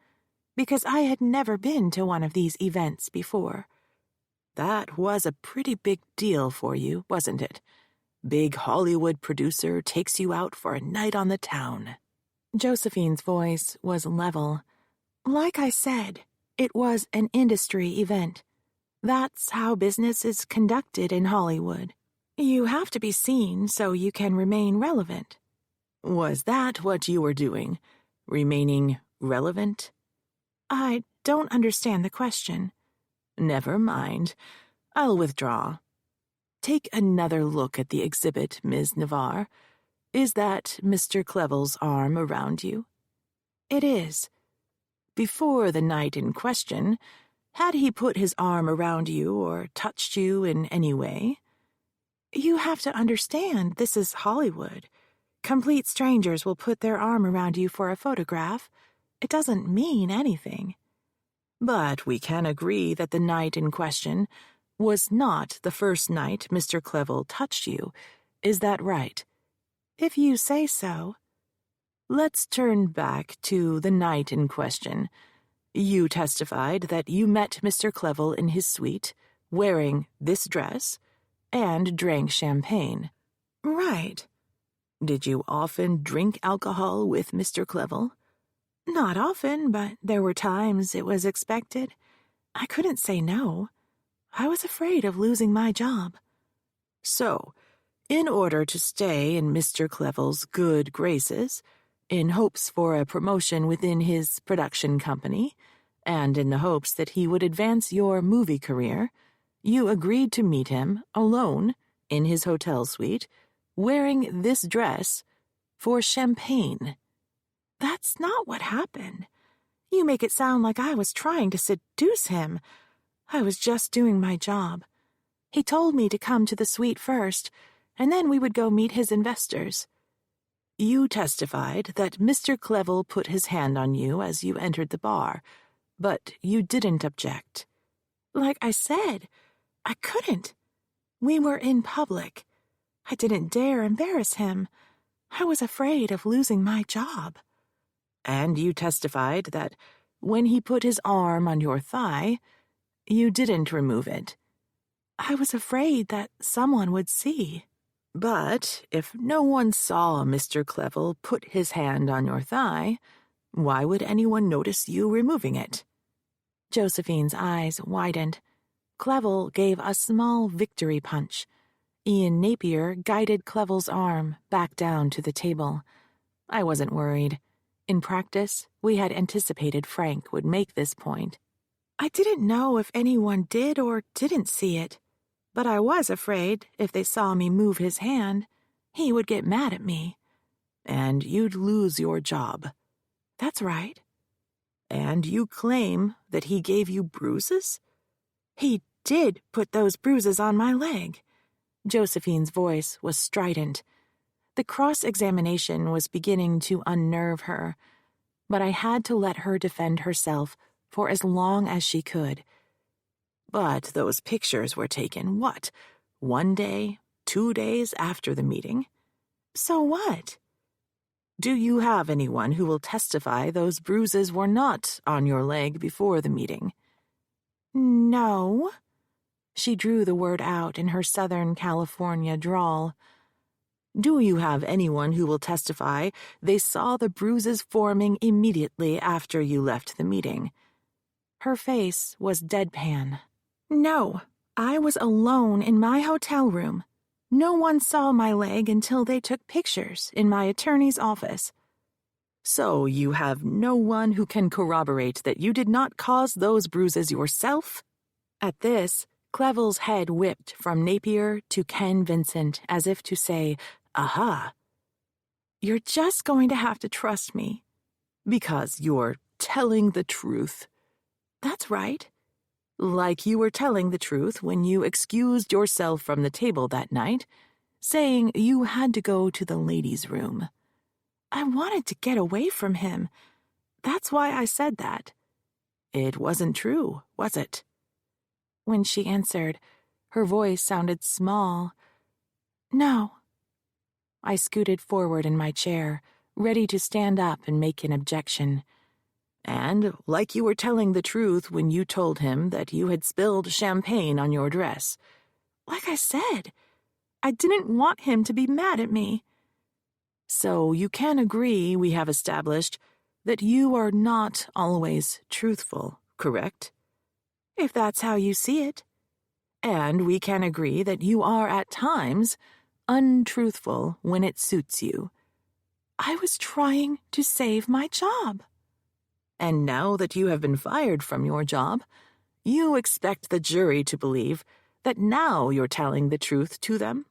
because I had never been to one of these events before. That was a pretty big deal for you, wasn't it? Big Hollywood producer takes you out for a night on the town. Josephine's voice was level. Like I said, it was an industry event. That's how business is conducted in Hollywood. You have to be seen so you can remain relevant. Was that what you were doing? Remaining relevant? I don't understand the question. Never mind. I'll withdraw. take another look at the exhibit, Ms. Navarre. Is that Mr. Clevele's arm around you?" "It is." "Before the night in question, had he put his arm around you or touched you in any way?" "You have to understand, this is Hollywood. Complete strangers will put their arm around you for a photograph. It doesn't mean anything." "But we can agree that the night in question was not the first night Mr. Clevele touched you. Is that right?" "If you say so." "Let's turn back to the night in question. You testified that you met Mr. Clevele in his suite, wearing this dress, and drank champagne." "Right." "Did you often drink alcohol with Mr. Clevele?" "Not often, but there were times it was expected. I couldn't say no. I was afraid of losing my job." "So, in order to stay in Mr. Clevele's good graces, in hopes for a promotion within his production company, and in the hopes that he would advance your movie career, you agreed to meet him alone in his hotel suite, wearing this dress, for champagne." "That's not what happened. You make it sound like I was trying to seduce him. I was just doing my job. He told me to come to the suite first, and then we would go meet his investors." "You testified that Mr. Clevele put his hand on you as you entered the bar, but you didn't object." "Like I said, I couldn't. We were in public. I didn't dare embarrass him. I was afraid of losing my job." "And you testified that when he put his arm on your thigh, you didn't remove it." "I was afraid that someone would see." "But if no one saw Mr. Clevele put his hand on your thigh, why would anyone notice you removing it?" Josephine's eyes widened. Clevele gave a small victory punch. Ian Napier guided Clevele's arm back down to the table. I wasn't worried. In practice, we had anticipated Frank would make this point. I didn't know if anyone did or didn't see it, but I was afraid if they saw me move his hand, he would get mad at me. "And you'd lose your job." "That's right." "And you claim that he gave you bruises?" "He did put those bruises on my leg." Josephine's voice was strident. The cross-examination was beginning to unnerve her, but I had to let her defend herself for as long as she could. "But those pictures were taken, what, 1 day, 2 days after the meeting?" "So what?" "Do you have anyone who will testify those bruises were not on your leg before the meeting?" "No." She drew the word out in her Southern California drawl. "Do you have anyone who will testify they saw the bruises forming immediately after you left the meeting?" Her face was deadpan. "No, I was alone in my hotel room. No one saw my leg until they took pictures in my attorney's office." "So you have no one who can corroborate that you did not cause those bruises yourself?" At this, Clevele's head whipped from Napier to Ken Vincent as if to say, "Aha." "You're just going to have to trust me." "Because you're telling the truth." "That's right." "Like you were telling the truth when you excused yourself from the table that night, saying you had to go to the ladies' room." "I wanted to get away from him. That's why I said that." "It wasn't true, was it?" When she answered, her voice sounded small. "No." I scooted forward in my chair, ready to stand up and make an objection. "And like you were telling the truth when you told him that you had spilled champagne on your dress." "Like I said, I didn't want him to be mad at me." "So you can agree we have established that you are not always truthful, correct?" "If that's how you see it." "And we can agree that you are at times untruthful when it suits you." "I was trying to save my job." "And now that you have been fired from your job, you expect the jury to believe that now you're telling the truth to them?"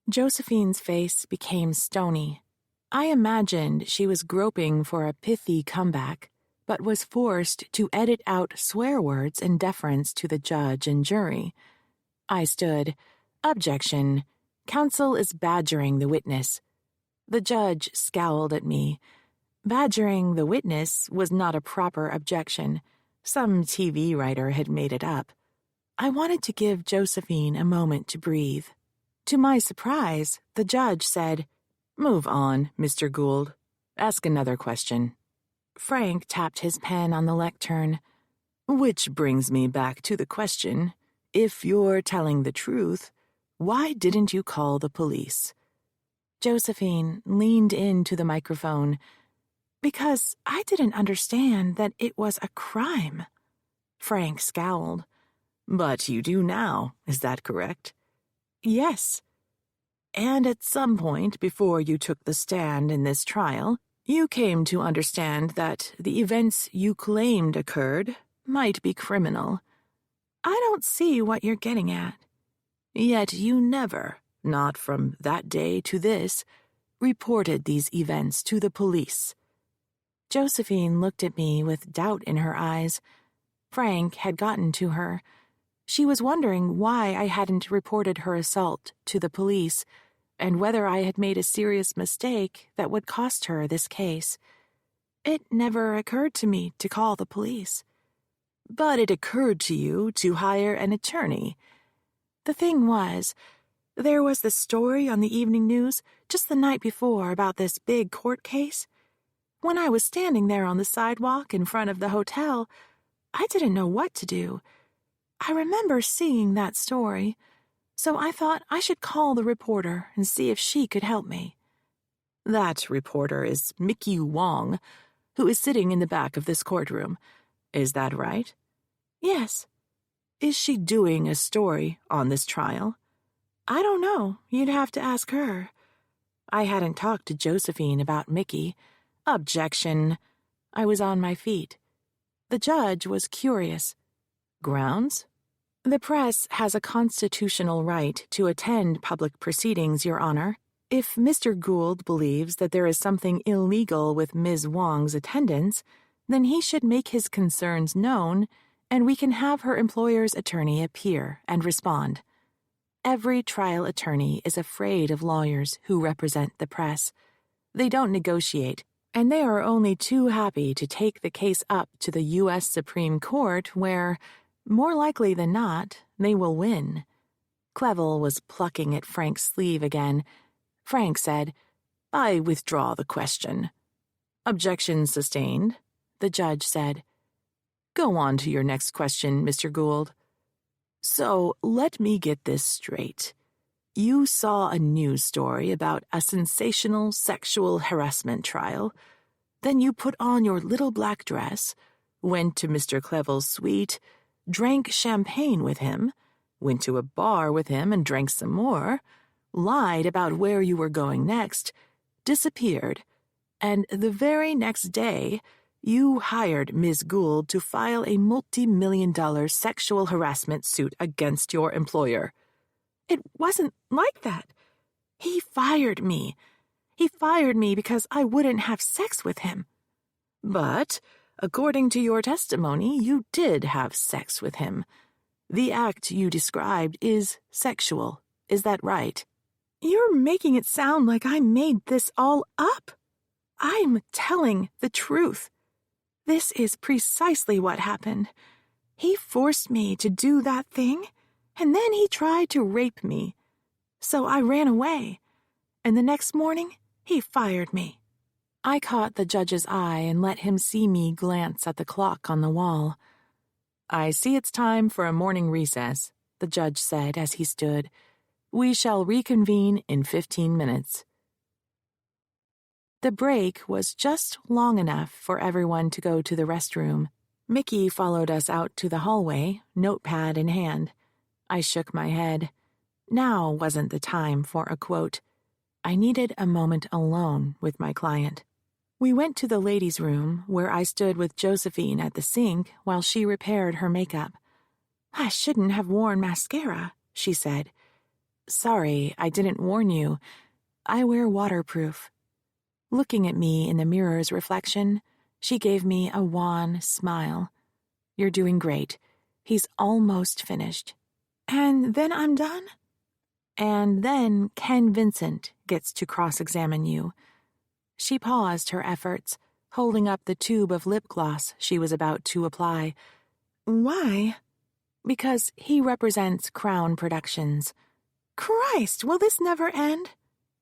Josephine's face became stony. I imagined she was groping for a pithy comeback, but was forced to edit out swear words in deference to the judge and jury. I stood. "Objection. Counsel is badgering the witness." The judge scowled at me. Badgering the witness was not a proper objection. Some TV writer had made it up. I wanted to give Josephine a moment to breathe. To my surprise, the judge said, "Move on, Mr. Gould. Ask another question." Frank tapped his pen on the lectern. "Which brings me back to the question, if you're telling the truth, why didn't you call the police?" Josephine leaned into the microphone. "Because I didn't understand that it was a crime." Frank scowled. "But you do now, is that correct?" "Yes." "And at some point before you took the stand in this trial, you came to understand that the events you claimed occurred might be criminal." "I don't see what you're getting at." "Yet you never, not from that day to this, reported these events to the police." Josephine looked at me with doubt in her eyes. Frank had gotten to her. She was wondering why I hadn't reported her assault to the police, and whether I had made a serious mistake that would cost her this case. "It never occurred to me to call the police." "But it occurred to you to hire an attorney." "The thing was, there was the story on the evening news just the night before about this big court case. When I was standing there on the sidewalk in front of the hotel, I didn't know what to do. I remember seeing that story, so I thought I should call the reporter and see if she could help me." "That reporter is Mickey Wong, who is sitting in the back of this courtroom. Is that right?" "Yes." "Is she doing a story on this trial?" "I don't know. You'd have to ask her." I hadn't talked to Josephine about Mickey. Objection. I was on my feet. The judge was curious. "Grounds?" "The press has a constitutional right to attend public proceedings, Your Honor. If Mr. Gould believes that there is something illegal with Ms. Wong's attendance, then he should make his concerns known, and we can have her employer's attorney appear and respond." Every trial attorney is afraid of lawyers who represent the press. They don't negotiate, and they are only too happy to take the case up to the U.S. Supreme Court where, more likely than not, they will win. Clevel was plucking at Frank's sleeve again. Frank said, "I withdraw the question." "Objection sustained," the judge said. "Go on to your next question, Mr. Gould." "So let me get this straight. You saw a news story about a sensational sexual harassment trial. Then you put on your little black dress, went to Mr. Clevel's suite, drank champagne with him, went to a bar with him and drank some more, lied about where you were going next, disappeared, and the very next day, you hired Ms. Gould to file a multi-million-dollar sexual harassment suit against your employer." "It wasn't like that. He fired me. He fired me because I wouldn't have sex with him." "But, according to your testimony, you did have sex with him. The act you described is sexual. Is that right?" "You're making it sound like I made this all up. I'm telling the truth. This is precisely what happened. He forced me to do that thing, and then he tried to rape me. So I ran away, and the next morning, he fired me." I caught the judge's eye and let him see me glance at the clock on the wall. "I see it's time for a morning recess," the judge said as he stood. "We shall reconvene in 15 minutes." The break was just long enough for everyone to go to the restroom. Mickey followed us out to the hallway, notepad in hand. I shook my head. Now wasn't the time for a quote. I needed a moment alone with my client. We went to the ladies' room, where I stood with Josephine at the sink while she repaired her makeup. "I shouldn't have worn mascara," she said. "Sorry, I didn't warn you. I wear waterproof." Looking at me in the mirror's reflection, she gave me a wan smile. "You're doing great. He's almost finished." "And then I'm done?" "And then Ken Vincent gets to cross-examine you." She paused her efforts, holding up the tube of lip gloss she was about to apply. "Why?" "Because he represents Crown Productions." "Christ, will this never end?"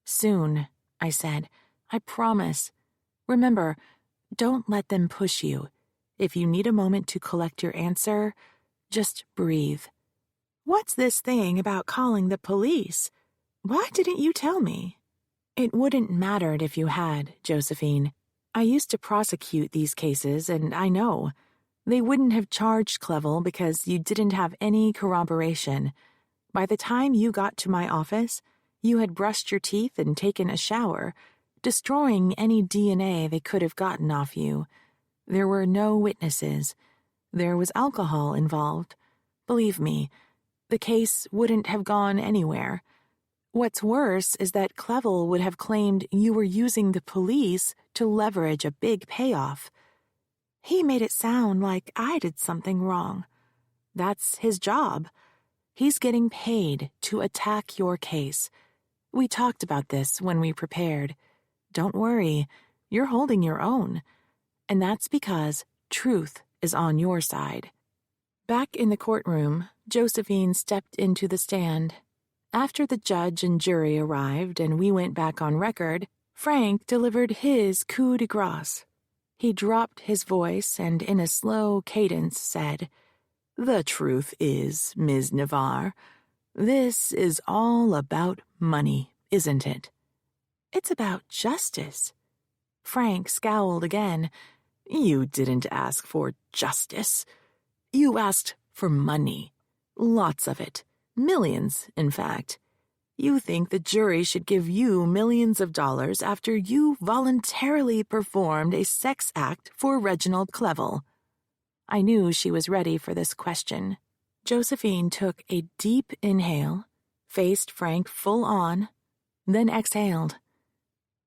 "Soon," I said. "I promise. Remember, don't let them push you. If you need a moment to collect your answer, just breathe." "What's this thing about calling the police? Why didn't you tell me?" "It wouldn't mattered if you had, Josephine. I used to prosecute these cases, and I know. They wouldn't have charged Clevel because you didn't have any corroboration. By the time you got to my office, you had brushed your teeth and taken a shower, destroying any DNA they could have gotten off you. There were no witnesses. There was alcohol involved. Believe me, the case wouldn't have gone anywhere. What's worse is that Clevel would have claimed you were using the police to leverage a big payoff. He made it sound like I did something wrong. That's his job. He's getting paid to attack your case. We talked about this when we prepared. Don't worry, you're holding your own. And that's because truth is on your side." Back in the courtroom, Josephine stepped into the stand. After the judge and jury arrived and we went back on record, Frank delivered his coup de grace. He dropped his voice and in a slow cadence said, "The truth is, Ms. Navarre, this is all about money, isn't it?" "It's about justice." Frank scowled again. "You didn't ask for justice. You asked for money. Lots of it. Millions, in fact. You think the jury should give you millions of dollars after you voluntarily performed a sex act for Reginald Clevel." I knew she was ready for this question. Josephine took a deep inhale, faced Frank full on, then exhaled.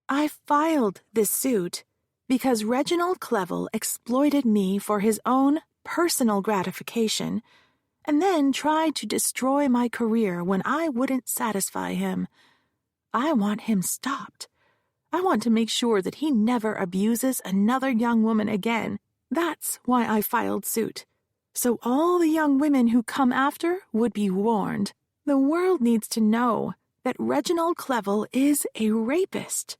"I filed this suit because Reginald Clevel exploited me for his own personal gratification and then tried to destroy my career when I wouldn't satisfy him. I want him stopped. I want to make sure that he never abuses another young woman again. That's why I filed suit. So all the young women who come after would be warned. The world needs to know that Reginald Clevel is a rapist."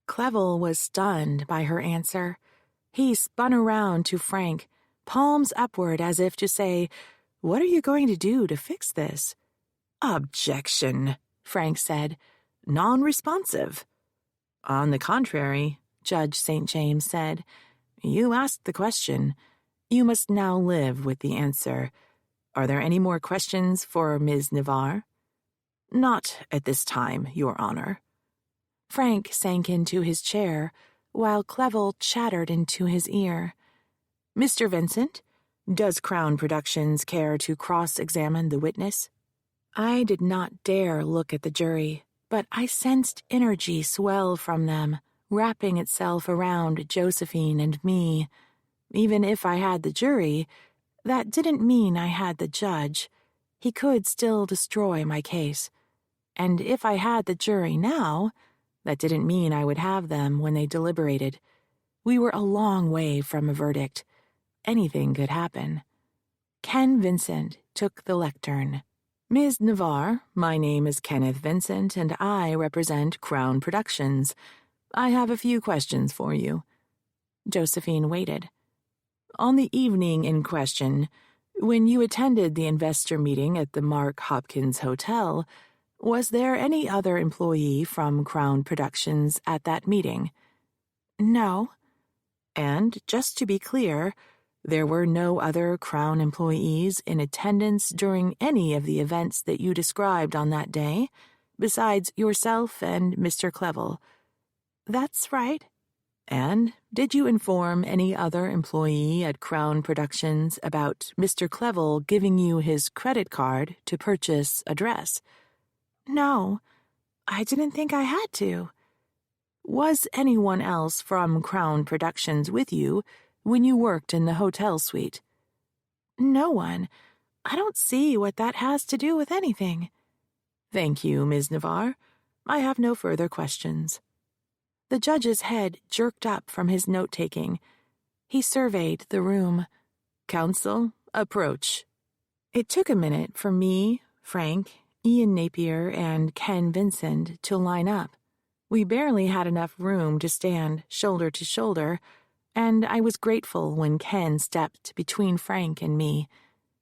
Clevel was stunned by her answer. He spun around to Frank, palms upward as if to say, "What are you going to do to fix this?" "Objection," Frank said. "Non-responsive." "On the contrary," Judge St. James said, "you asked the question. You must now live with the answer. Are there any more questions for Ms. Navarre?" "Not at this time, Your Honor." Frank sank into his chair, while Clevel chattered into his ear. "Mr. Vincent, does Crown Productions care to cross-examine the witness?" I did not dare look at the jury, but I sensed energy swell from them, wrapping itself around Josephine and me. Even if I had the jury, that didn't mean I had the judge. He could still destroy my case. And if I had the jury now, that didn't mean I would have them when they deliberated. We were a long way from a verdict. Anything could happen. Ken Vincent took the lectern. "Ms. Navarre, my name is Kenneth Vincent, and I represent Crown Productions. I have a few questions for you." Josephine waited. "On the evening in question, when you attended the investor meeting at the Mark Hopkins Hotel, was there any other employee from Crown Productions at that meeting?" "No." "And just to be clear, there were no other Crown employees in attendance during any of the events that you described on that day, besides yourself and Mr. Clevel?" "That's right." And did you inform any other employee at Crown Productions about Mr. Clevel giving you his credit card to purchase a dress? No, I didn't think I had to. Was anyone else from Crown Productions with you when you worked in the hotel suite? No one. I don't see what that has to do with anything. Thank you, Ms. Navarre. I have no further questions. The judge's head jerked up from his note-taking. He surveyed the room. Counsel, approach. It took a minute for me, Frank, Ian Napier, and Ken Vincent to line up. We barely had enough room to stand shoulder to shoulder, and I was grateful when Ken stepped between Frank and me.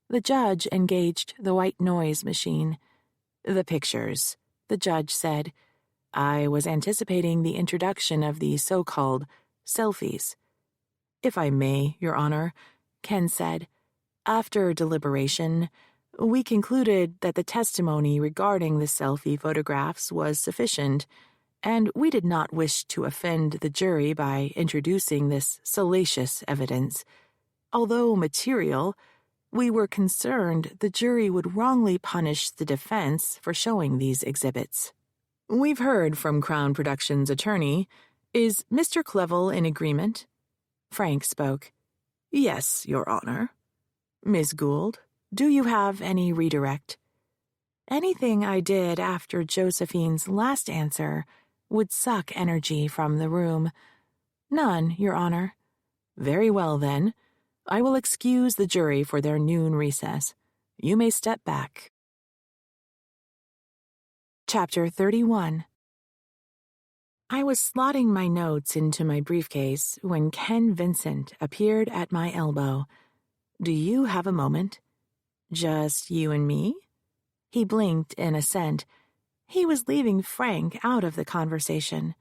The judge engaged the white noise machine. The pictures, the judge said. I was anticipating the introduction of the so-called selfies. If I may, Your Honor, Ken said. After deliberation, we concluded that the testimony regarding the selfie photographs was sufficient, and we did not wish to offend the jury by introducing this salacious evidence. Although material, we were concerned the jury would wrongly punish the defense for showing these exhibits. We've heard from Crown Productions' attorney. Is Mr. Clevel in agreement? Frank spoke. Yes, Your Honor. Ms. Gould, do you have any redirect? Anything I did after Josephine's last answer would suck energy from the room. None, Your Honor. Very well, then. I will excuse the jury for their noon recess. You may step back. Chapter 31. I was slotting my notes into my briefcase when Ken Vincent appeared at my elbow. Do you have a moment? Just you and me? He blinked in assent. He was leaving Frank out of the conversation.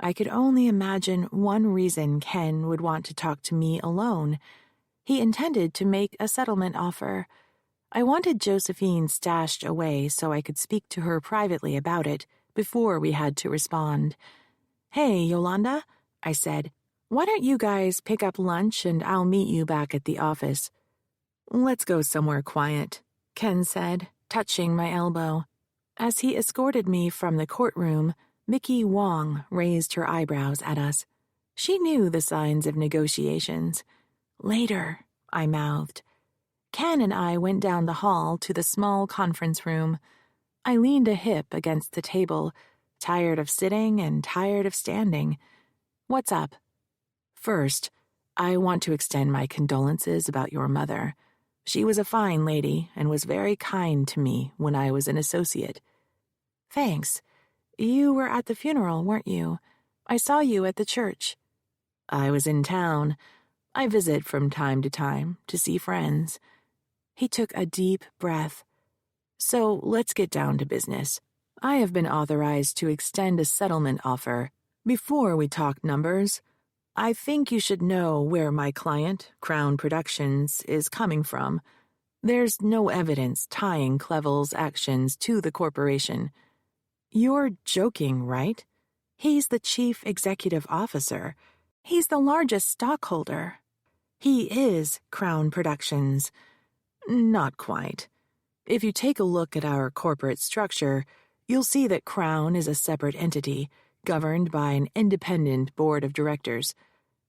I could only imagine one reason Ken would want to talk to me alone. He intended to make a settlement offer. I wanted Josephine stashed away so I could speak to her privately about it before we had to respond. Hey, Yolanda, I said, why don't you guys pick up lunch and I'll meet you back at the office? Let's go somewhere quiet, Ken said, touching my elbow. As he escorted me from the courtroom, Mickey Wong raised her eyebrows at us. She knew the signs of negotiations. Later, I mouthed. Ken and I went down the hall to the small conference room. I leaned a hip against the table, tired of sitting and tired of standing. What's up? First, I want to extend my condolences about your mother. She was a fine lady and was very kind to me when I was an associate. Thanks. You were at the funeral, weren't you? I saw you at the church. I was in town. I visit from time to see friends. He took a deep breath. So let's get down to business. I have been authorized to extend a settlement offer. Before we talk numbers, I think you should know where my client, Crown Productions, is coming from. There's no evidence tying Clevel's actions to the corporation. You're joking, right? He's the chief executive officer. He's the largest stockholder. He is Crown Productions. Not quite. If you take a look at our corporate structure, you'll see that Crown is a separate entity, governed by an independent board of directors.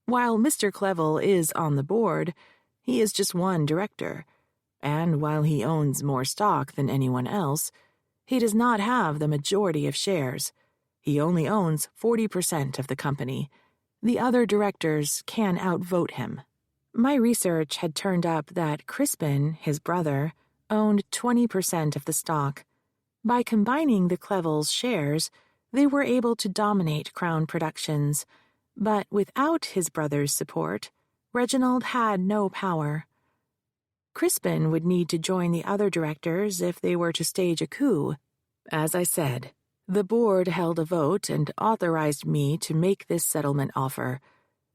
While Mr. Clevel is on the board, he is just one director. And while he owns more stock than anyone else, he does not have the majority of shares. He only owns 40% of the company. The other directors can outvote him. My research had turned up that Crispin, his brother, owned 20% of the stock. By combining the Clevels' shares, they were able to dominate Crown Productions, but without his brother's support, Reginald had no power. Crispin would need to join the other directors if they were to stage a coup. As I said, the board held a vote and authorized me to make this settlement offer.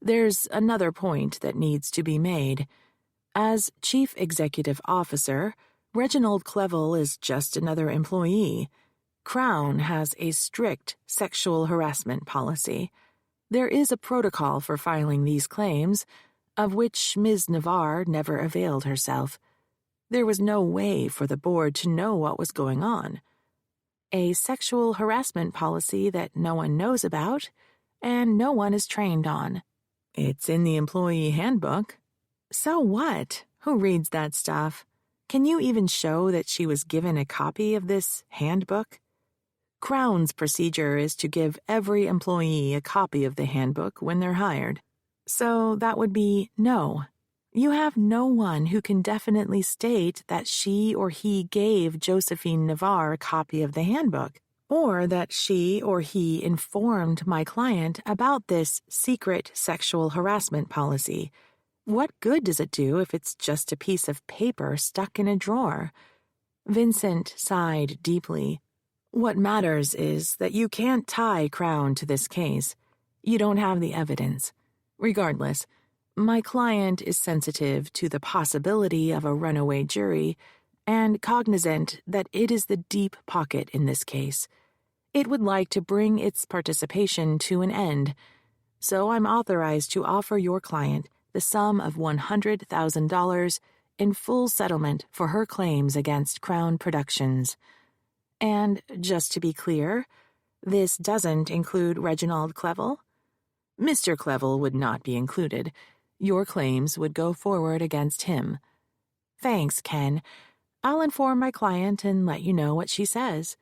There's another point that needs to be made. As chief executive officer, Reginald Clevel is just another employee. Crown has a strict sexual harassment policy. There is a protocol for filing these claims, of which Ms. Navarre never availed herself. There was no way for the board to know what was going on. A sexual harassment policy that no one knows about and no one is trained on. It's in the employee handbook. So what? Who reads that stuff? Can you even show that she was given a copy of this handbook? Crown's procedure is to give every employee a copy of the handbook when they're hired. So that would be no. You have no one who can definitely state that she or he gave Josephine Navarre a copy of the handbook, or that she or he informed my client about this secret sexual harassment policy. What good does it do if it's just a piece of paper stuck in a drawer? Vincent sighed deeply. What matters is that you can't tie Crown to this case. You don't have the evidence. Regardless, my client is sensitive to the possibility of a runaway jury and cognizant that it is the deep pocket in this case. It would like to bring its participation to an end, so I'm authorized to offer your client the sum of $100,000 in full settlement for her claims against Crown Productions. And, just to be clear, this doesn't include Reginald Clevel. Mr. Clevel would not be included. Your claims would go forward against him. Thanks, Ken. I'll inform my client and let you know what she says.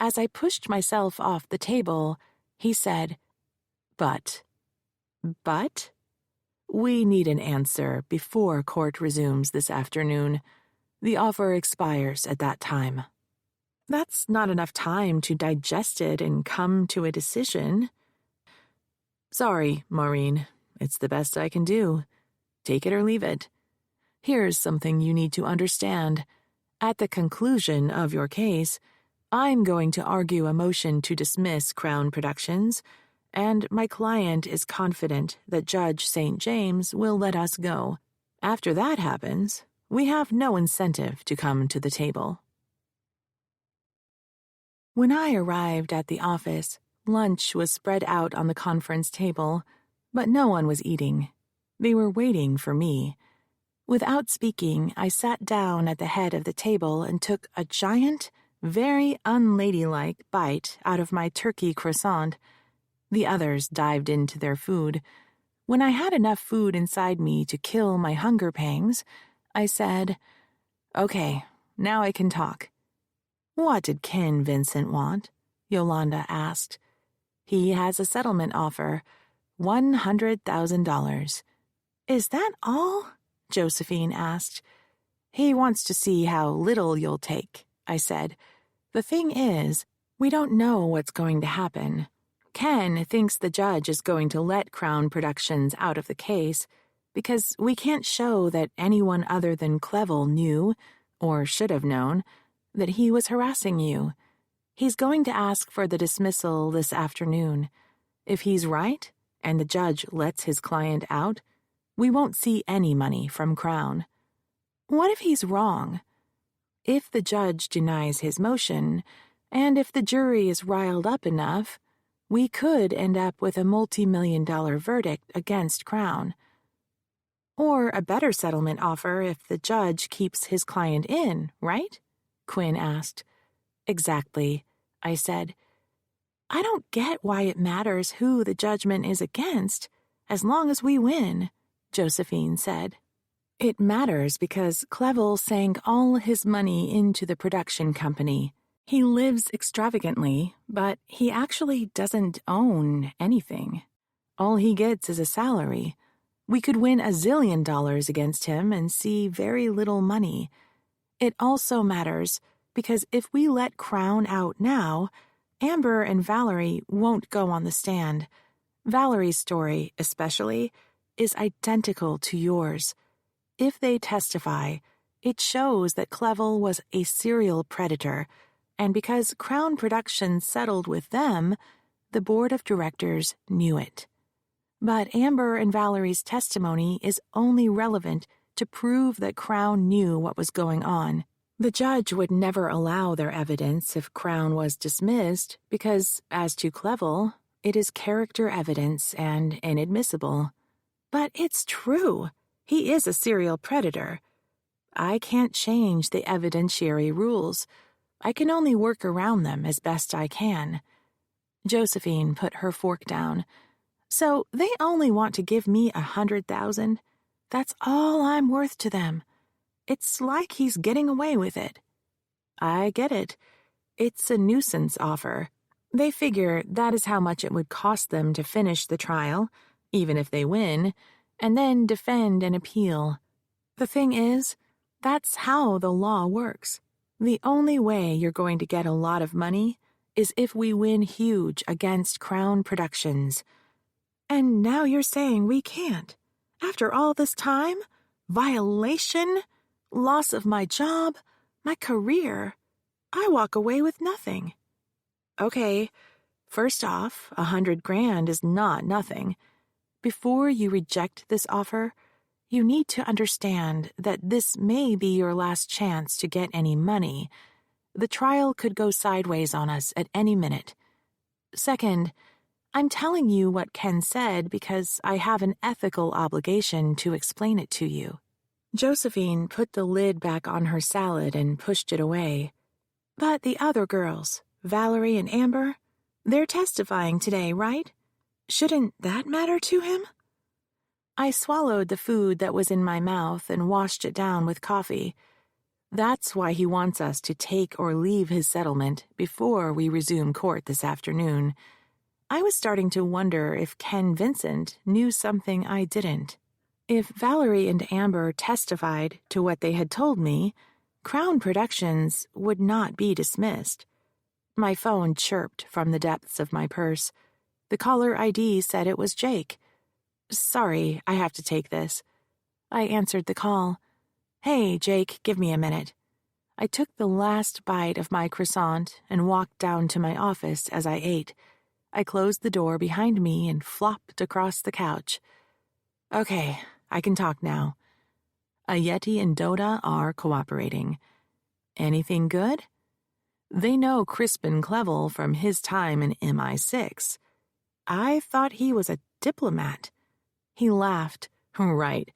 As I pushed myself off the table, he said, But? We need an answer before court resumes this afternoon. The offer expires at that time. That's not enough time to digest it and come to a decision. Sorry, Maureen. It's the best I can do. Take it or leave it. Here's something you need to understand. At the conclusion of your case, I'm going to argue a motion to dismiss Crown Productions, and my client is confident that Judge St. James will let us go. After that happens, we have no incentive to come to the table. When I arrived at the office, lunch was spread out on the conference table, but no one was eating. They were waiting for me. Without speaking, I sat down at the head of the table and took a giant, very unladylike bite out of my turkey croissant. The others dived into their food. When I had enough food inside me to kill my hunger pangs, I said, Okay, now I can talk. What did Ken Vincent want? Yolanda asked. He has a settlement offer, $100,000. Is that all? Josephine asked. He wants to see how little you'll take, I said. The thing is, we don't know what's going to happen. Ken thinks the judge is going to let Crown Productions out of the case because we can't show that anyone other than Clevel knew, or should have known, that he was harassing you. He's going to ask for the dismissal this afternoon. If he's right, and the judge lets his client out, we won't see any money from Crown. What if he's wrong? If the judge denies his motion, and if the jury is riled up enough, we could end up with a multi-million-dollar verdict against Crown. Or a better settlement offer if the judge keeps his client in, right? Quinn asked. Exactly, I said. I don't get why it matters who the judgment is against, as long as we win, Josephine said. It matters because Clevel sank all his money into the production company. He lives extravagantly, but he actually doesn't own anything. All he gets is a salary. We could win $1 zillion against him and see very little money. It also matters because if we let Crown out now, Amber and Valerie won't go on the stand. Valerie's story, especially, is identical to yours. If they testify, it shows that Clevel was a serial predator, and because Crown Productions settled with them, the board of directors knew it. But Amber and Valerie's testimony is only relevant to prove that Crown knew what was going on. The judge would never allow their evidence if Crown was dismissed because, as to Clevel, It is character evidence and inadmissible. But it's true. He is a serial predator. I can't change the evidentiary rules. I can only work around them as best I can. Josephine put her fork down. So they only want to give me 100,000? That's all I'm worth to them. It's like he's getting away with it. I get it. It's a nuisance offer. They figure that is how much it would cost them to finish the trial, even if they win, and then defend and appeal. The thing is, that's how the law works. The only way you're going to get a lot of money is if we win huge against Crown Productions. And now you're saying we can't. After all this time? Violation? Loss of my job? My career? I walk away with nothing. Okay, first off, 100 grand is not nothing. Before you reject this offer, you need to understand that this may be your last chance to get any money. The trial could go sideways on us at any minute. Second, I'm telling you what Ken said because I have an ethical obligation to explain it to you. Josephine put the lid back on her salad and pushed it away. But the other girls, Valerie and Amber, they're testifying today, right? Shouldn't that matter to him? I swallowed the food that was in my mouth and washed it down with coffee. That's why he wants us to take or leave his settlement before we resume court this afternoon. I was starting to wonder if Ken Vincent knew something I didn't. If Valerie and Amber testified to what they had told me, Crown Productions would not be dismissed. My phone chirped from the depths of my purse. The caller ID said it was Jake. Sorry, I have to take this. I answered the call. Hey, Jake, give me a minute. I took the last bite of my croissant and walked down to my office as I ate. I closed the door behind me and flopped across the couch. Okay, I can talk now. Ayeti and Doda are cooperating. Anything good? They know Crispin Clevel from his time in MI6. I thought he was a diplomat. He laughed. Right.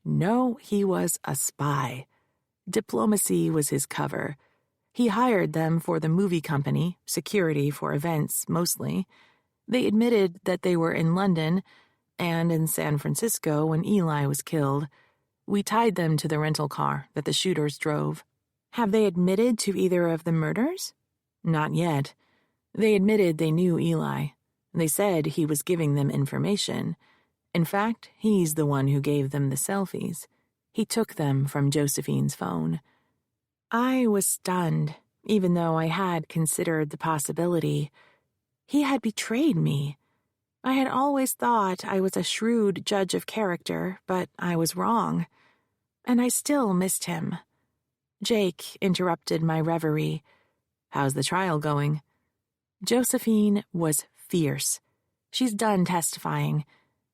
No, he was a spy. Diplomacy was his cover. He hired them for the movie company, security for events mostly. They admitted that they were in London and in San Francisco when Eli was killed. We tied them to the rental car that the shooters drove. Have they admitted to either of the murders? Not yet. They admitted they knew Eli. They said he was giving them information. In fact, he's the one who gave them the selfies. He took them from Josephine's phone. I was stunned, even though I had considered the possibility. He had betrayed me. I had always thought I was a shrewd judge of character, but I was wrong. And I still missed him. Jake interrupted my reverie. How's the trial going? Josephine was fierce. She's done testifying.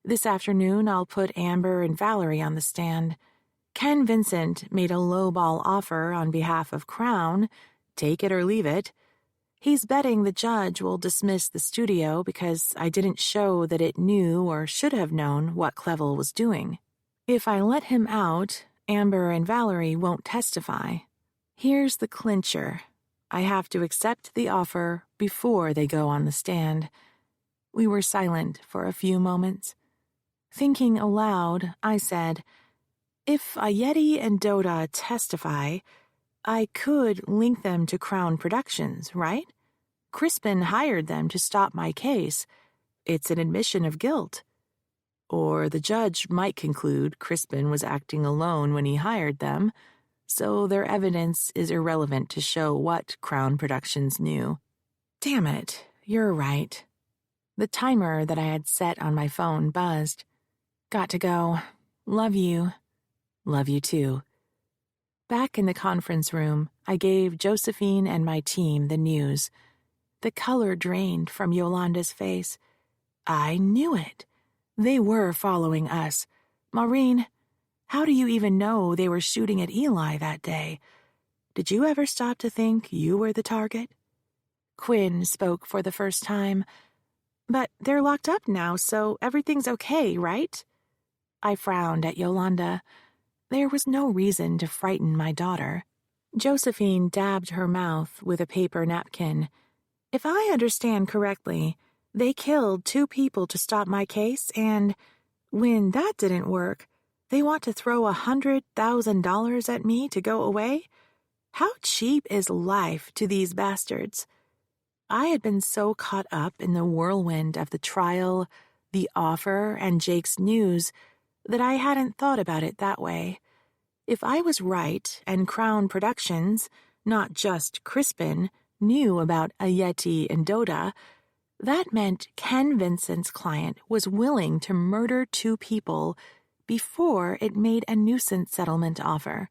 This afternoon, I'll put Amber and Valerie on the stand. Ken Vincent made a lowball offer on behalf of Crown, take it or leave it. He's betting the judge will dismiss the studio because I didn't show that it knew or should have known what Clevel was doing. If I let him out, Amber and Valerie won't testify. Here's the clincher. I have to accept the offer before they go on the stand. We were silent for a few moments. Thinking aloud, I said, if Ayeti and Doda testify, I could link them to Crown Productions, right? Crispin hired them to stop my case. It's an admission of guilt. Or the judge might conclude Crispin was acting alone when he hired them, so their evidence is irrelevant to show what Crown Productions knew. Damn it, you're right. The timer that I had set on my phone buzzed. Got to go. Love you. Love you too. Back in the conference room, I gave Josephine and my team the news. The color drained from Yolanda's face. I knew it. They were following us. Maureen, how do you even know they were shooting at Eli that day? Did you ever stop to think you were the target? Quinn spoke for the first time. But they're locked up now, so everything's okay, right? I frowned at Yolanda. There was no reason to frighten my daughter. Josephine dabbed her mouth with a paper napkin. If I understand correctly, they killed 2 people to stop my case, and when that didn't work, they want to throw $100,000 at me to go away? How cheap is life to these bastards? I had been so caught up in the whirlwind of the trial, the offer, and Jake's news that I hadn't thought about it that way. If I was right and Crown Productions, not just Crispin, knew about Ayeti and Doda, that meant Ken Vincent's client was willing to murder 2 people before it made a nuisance settlement offer.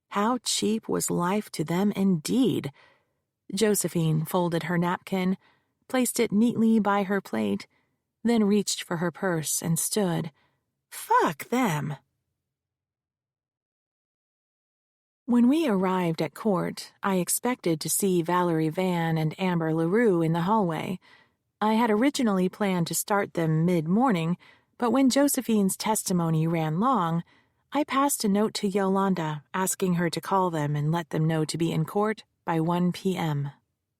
How cheap was life to them indeed? Josephine folded her napkin, placed it neatly by her plate, then reached for her purse and stood. Fuck them. When we arrived at court, I expected to see Valerie Van and Amber LaRue in the hallway. I had originally planned to start them mid-morning, but when Josephine's testimony ran long, I passed a note to Yolanda asking her to call them and let them know to be in court by 1 p.m.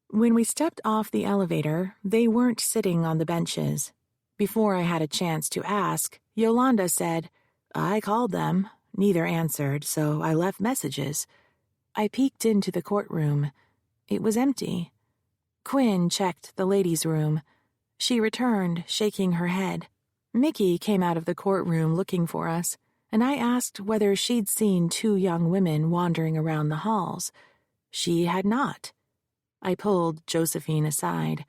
When we stepped off the elevator, they weren't sitting on the benches. Before I had a chance to ask, Yolanda said, "I called them. Neither answered, so I left messages." I peeked into the courtroom. It was empty. Quinn checked the ladies' room. She returned, shaking her head. Mickey came out of the courtroom looking for us, and I asked whether she'd seen 2 young women wandering around the halls. She had not. I pulled Josephine aside.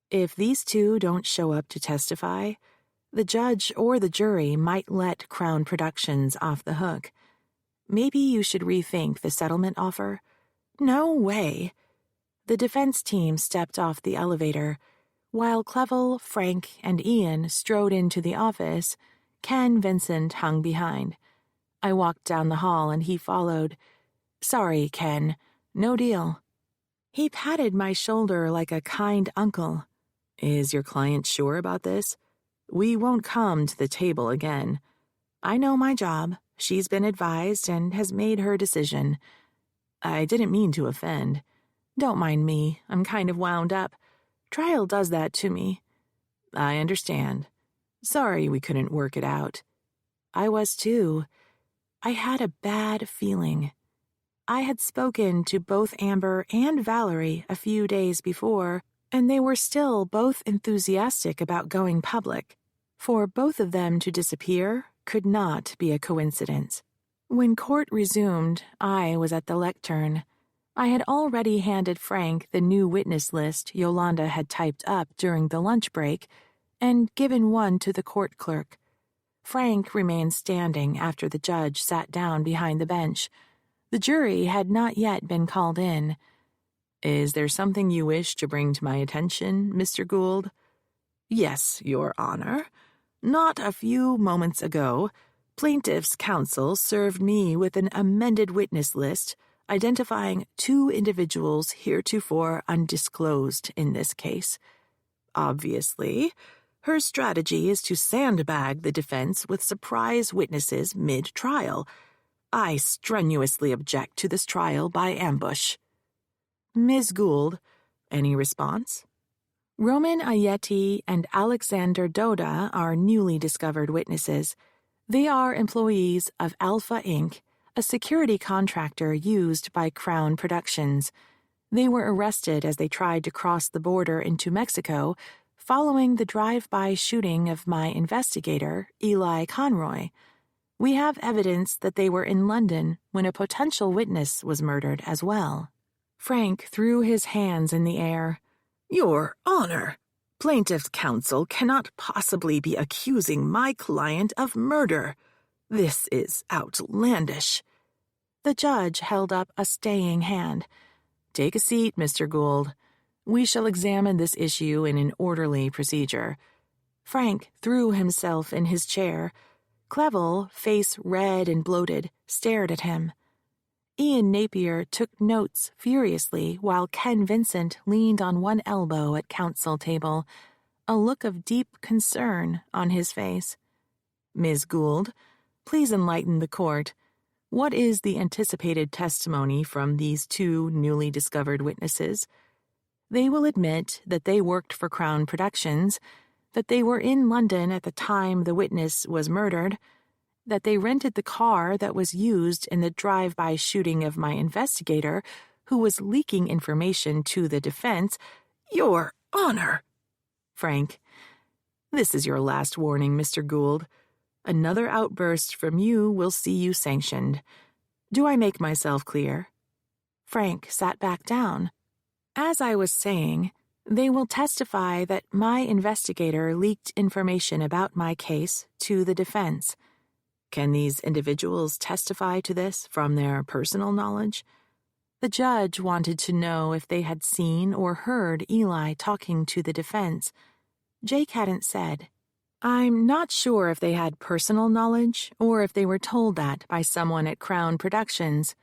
If these 2 don't show up to testify, the judge or the jury might let Crown Productions off the hook. Maybe you should rethink the settlement offer. No way. The defense team stepped off the elevator. While Clevel, Frank, and Ian strode into the office, Ken Vincent hung behind. I walked down the hall and he followed. "Sorry, Ken. No deal." He patted my shoulder like a kind uncle. "Is your client sure about this? We won't come to the table again. I know my job. She's been advised and has made her decision. I didn't mean to offend. Don't mind me. I'm kind of wound up. Trial does that to me." "I understand. Sorry we couldn't work it out." I was too. I had a bad feeling. I had spoken to both Amber and Valerie a few days before, and they were still both enthusiastic about going public. For both of them to disappear could not be a coincidence. When court resumed, I was at the lectern. I had already handed Frank the new witness list Yolanda had typed up during the lunch break and given one to the court clerk. Frank remained standing after the judge sat down behind the bench. The jury had not yet been called in. "Is there something you wish to bring to my attention, Mr. Gould?" "Yes, Your Honor. Not a few moments ago, plaintiff's counsel served me with an amended witness list identifying 2 individuals heretofore undisclosed in this case. Obviously, her strategy is to sandbag the defense with surprise witnesses mid-trial. I strenuously object to this trial by ambush." "Ms. Gould, any response?" "Roman Ayeti and Alexander Doda are newly discovered witnesses. They are employees of Alpha Inc., a security contractor used by Crown Productions. They were arrested as they tried to cross the border into Mexico following the drive-by shooting of my investigator, Eli Conroy. We have evidence that they were in London when a potential witness was murdered as well." Frank threw his hands in the air. "Your Honor, plaintiff's counsel cannot possibly be accusing my client of murder. This is outlandish." The judge held up a staying hand. "Take a seat, Mr. Gould. We shall examine this issue in an orderly procedure." Frank threw himself in his chair. Clevel, face red and bloated, stared at him. Ian Napier took notes furiously while Ken Vincent leaned on one elbow at counsel table. a look of deep concern on his face. "Ms. Gould, please enlighten the court. What is the anticipated testimony from these two newly discovered witnesses? They will admit that they worked for Crown Productions, that they were in London at the time the witness was murdered, that they rented the car that was used in the drive-by shooting of my investigator, who was leaking information to the defense." "Your Honor!" "Frank, this is your last warning, Mr. Gould. Another outburst from you will see you sanctioned. Do I make myself clear?" Frank sat back down. "As I was saying, they will testify that my investigator leaked information about my case to the defense. Can these individuals testify to this from their personal knowledge?" The judge wanted to know if they had seen or heard Eli talking to the defense. Jake hadn't said. "I'm not sure if they had personal knowledge or if they were told that by someone at Crown Productions.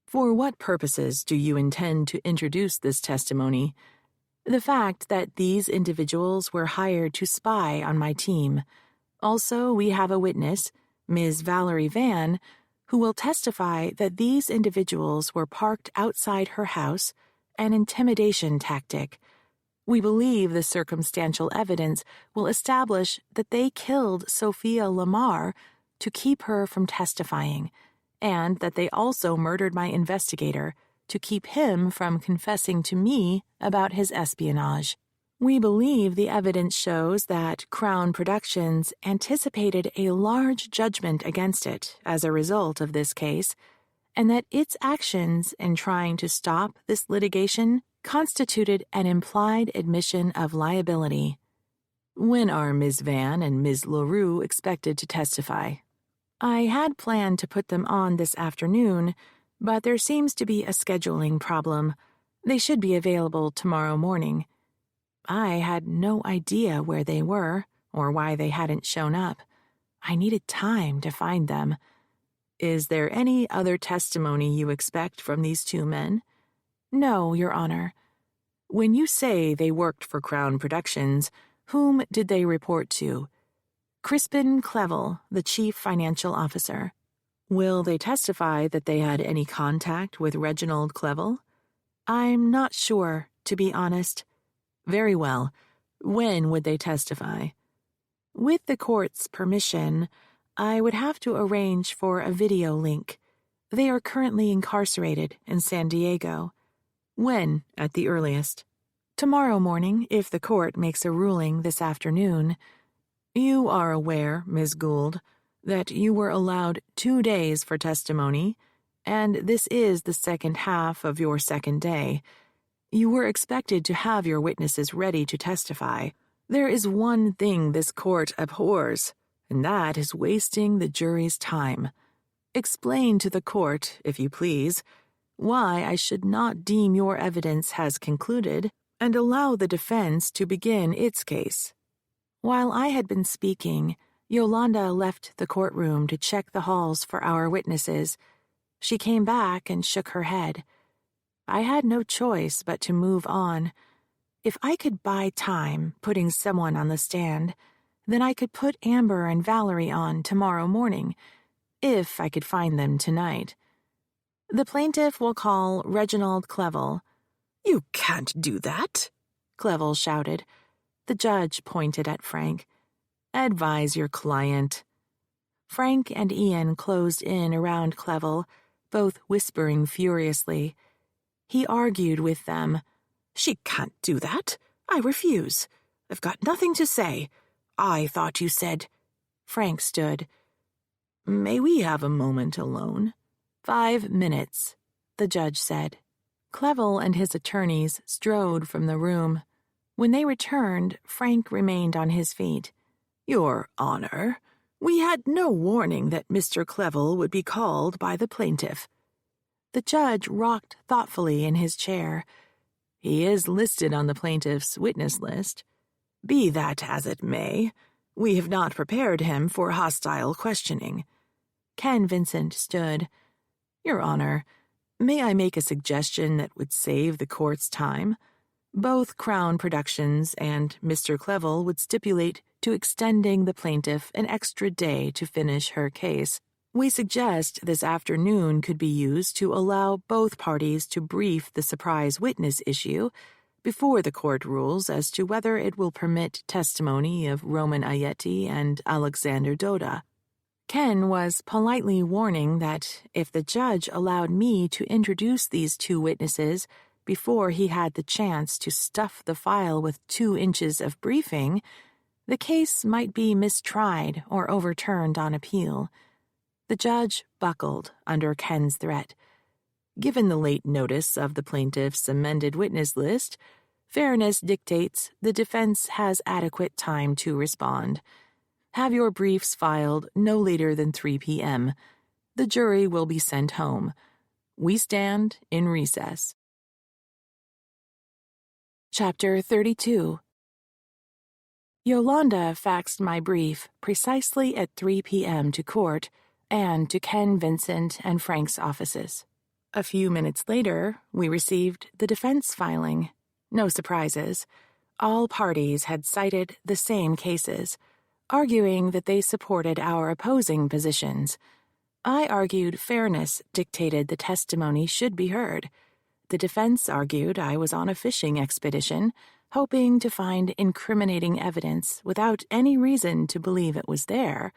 For what purposes do you intend to introduce this testimony?" "The fact that these individuals were hired to spy on my team. Also, we have a witness, Ms. Valerie Van, who will testify that these individuals were parked outside her house, an intimidation tactic. We believe the circumstantial evidence will establish that they killed Sophia Lamar to keep her from testifying, and that they also murdered my investigator to keep him from confessing to me about his espionage. We believe the evidence shows that Crown Productions anticipated a large judgment against it as a result of this case, and that its actions in trying to stop this litigation constituted an implied admission of liability." "When are Ms. Van and Ms. LaRue expected to testify?" "I had planned to put them on this afternoon, but there seems to be a scheduling problem. They should be available tomorrow morning." I had no idea where they were or why they hadn't shown up. I needed time to find them. "Is there any other testimony you expect from these two men?" "No, Your Honor." "When you say they worked for Crown Productions, whom did they report to?" "Crispin Clevel, the chief financial officer." "Will they testify that they had any contact with Reginald Clevel?" "I'm not sure, to be honest." "Very well. When would they testify?" "With the court's permission, I would have to arrange for a video link. They are currently incarcerated in San Diego." "When, at the earliest?" "Tomorrow morning, if the court makes a ruling this afternoon." "You are aware, Ms. Gould, that you were allowed 2 days for testimony, and this is the second half of your second day. You were expected to have your witnesses ready to testify. There is one thing this court abhors, and that is wasting the jury's time. Explain to the court, if you please, why I should not deem your evidence has concluded and allow the defense to begin its case." While I had been speaking, Yolanda left the courtroom to check the halls for our witnesses. She came back and shook her head. I had no choice but to move on. If I could buy time putting someone on the stand, then I could put Amber and Valerie on tomorrow morning, if I could find them tonight. "The plaintiff will call Reginald Clevel." "You can't do that," Clevel shouted. The judge pointed at Frank. "Advise your client." Frank and Ian closed in around Clevel, both whispering furiously. He argued with them. "She can't do that. I refuse. I've got nothing to say. I thought you said—" Frank stood. "May we have a moment alone?" 5 minutes, the judge said. Clevel and his attorneys strode from the room. When they returned, Frank remained on his feet. "Your Honor, we had no warning that Mr. Clevel would be called by the plaintiff." The judge rocked thoughtfully in his chair. "He is listed on the plaintiff's witness list. Be that as it may, we have not prepared him for hostile questioning." Ken Vincent stood. "Your Honor, may I make a suggestion that would save the court's time? Both Crown Productions and Mr. Clevel would stipulate to extending the plaintiff an extra day to finish her case. We suggest this afternoon could be used to allow both parties to brief the surprise witness issue before the court rules as to whether it will permit testimony of Roman Ayeti and Alexander Doda. Ken was politely warning that if the judge allowed me to introduce these two witnesses before he had the chance to stuff the file with 2 inches of briefing, the case might be mistried or overturned on appeal. The judge buckled under Ken's threat. Given the late notice of the plaintiff's amended witness list, fairness dictates the defense has adequate time to respond. Have your briefs filed no later than 3 p.m. The jury will be sent home. We stand in recess. Chapter 32. Yolanda faxed my brief precisely at 3 p.m. to court and to Ken Vincent and Frank's offices. A few minutes later, we received the defense filing. No surprises. All parties had cited the same cases, arguing that they supported our opposing positions. I argued fairness dictated the testimony should be heard. The defense argued I was on a fishing expedition, hoping to find incriminating evidence without any reason to believe it was there,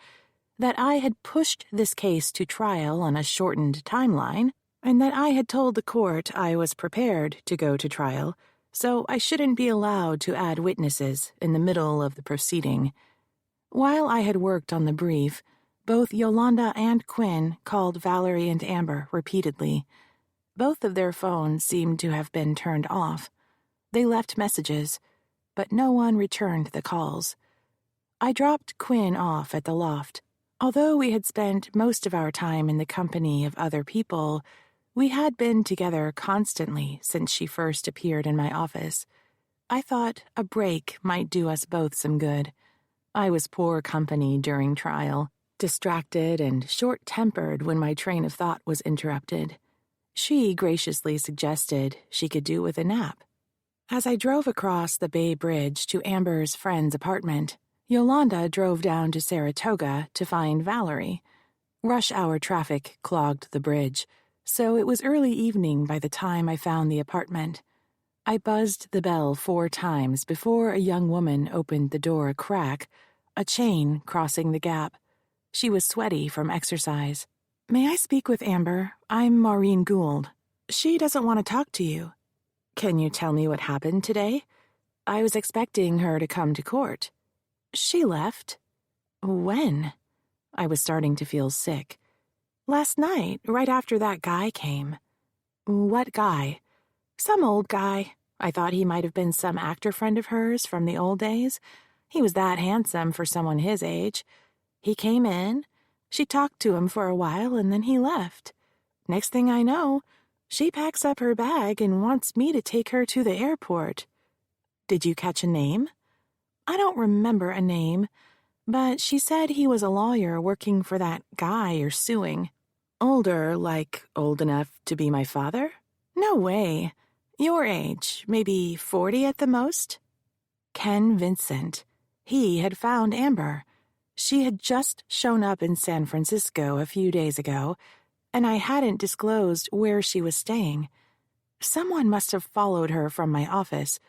that I had pushed this case to trial on a shortened timeline, and that I had told the court I was prepared to go to trial, so I shouldn't be allowed to add witnesses in the middle of the proceeding. While I had worked on the brief, both Yolanda and Quinn called Valerie and Amber repeatedly. Both of their phones seemed to have been turned off. They left messages, but no one returned the calls. I dropped Quinn off at the loft. Although we had spent most of our time in the company of other people, we had been together constantly since she first appeared in my office. I thought a break might do us both some good. I was poor company during trial, distracted and short-tempered when my train of thought was interrupted. She graciously suggested she could do with a nap. As I drove across the Bay Bridge to Amber's friend's apartment, Yolanda drove down to Saratoga to find Valerie. Rush hour traffic clogged the bridge, so it was early evening by the time I found the apartment. I buzzed the bell 4 times before a young woman opened the door a crack, a chain crossing the gap. She was sweaty from exercise. "May I speak with Amber? I'm Maureen Gould. She doesn't want to talk to you." "Can you tell me what happened today? I was expecting her to come to court." "She left." "When?" I was starting to feel sick. "Last night, right after that guy came." "What guy?" "Some old guy. I thought he might have been some actor friend of hers from the old days. He was that handsome for someone his age. He came in. She talked to him for a while, and then he left. Next thing I know, she packs up her bag and wants me to take her to the airport." "Did you catch a name?" "I don't remember a name, but she said he was a lawyer working for that guy you're suing." "Older, like old enough to be my father?" "No way. Your age, maybe 40 at the most." Ken Vincent. He had found Amber. She had just shown up in San Francisco a few days ago, and I hadn't disclosed where she was staying. Someone must have followed her from my office,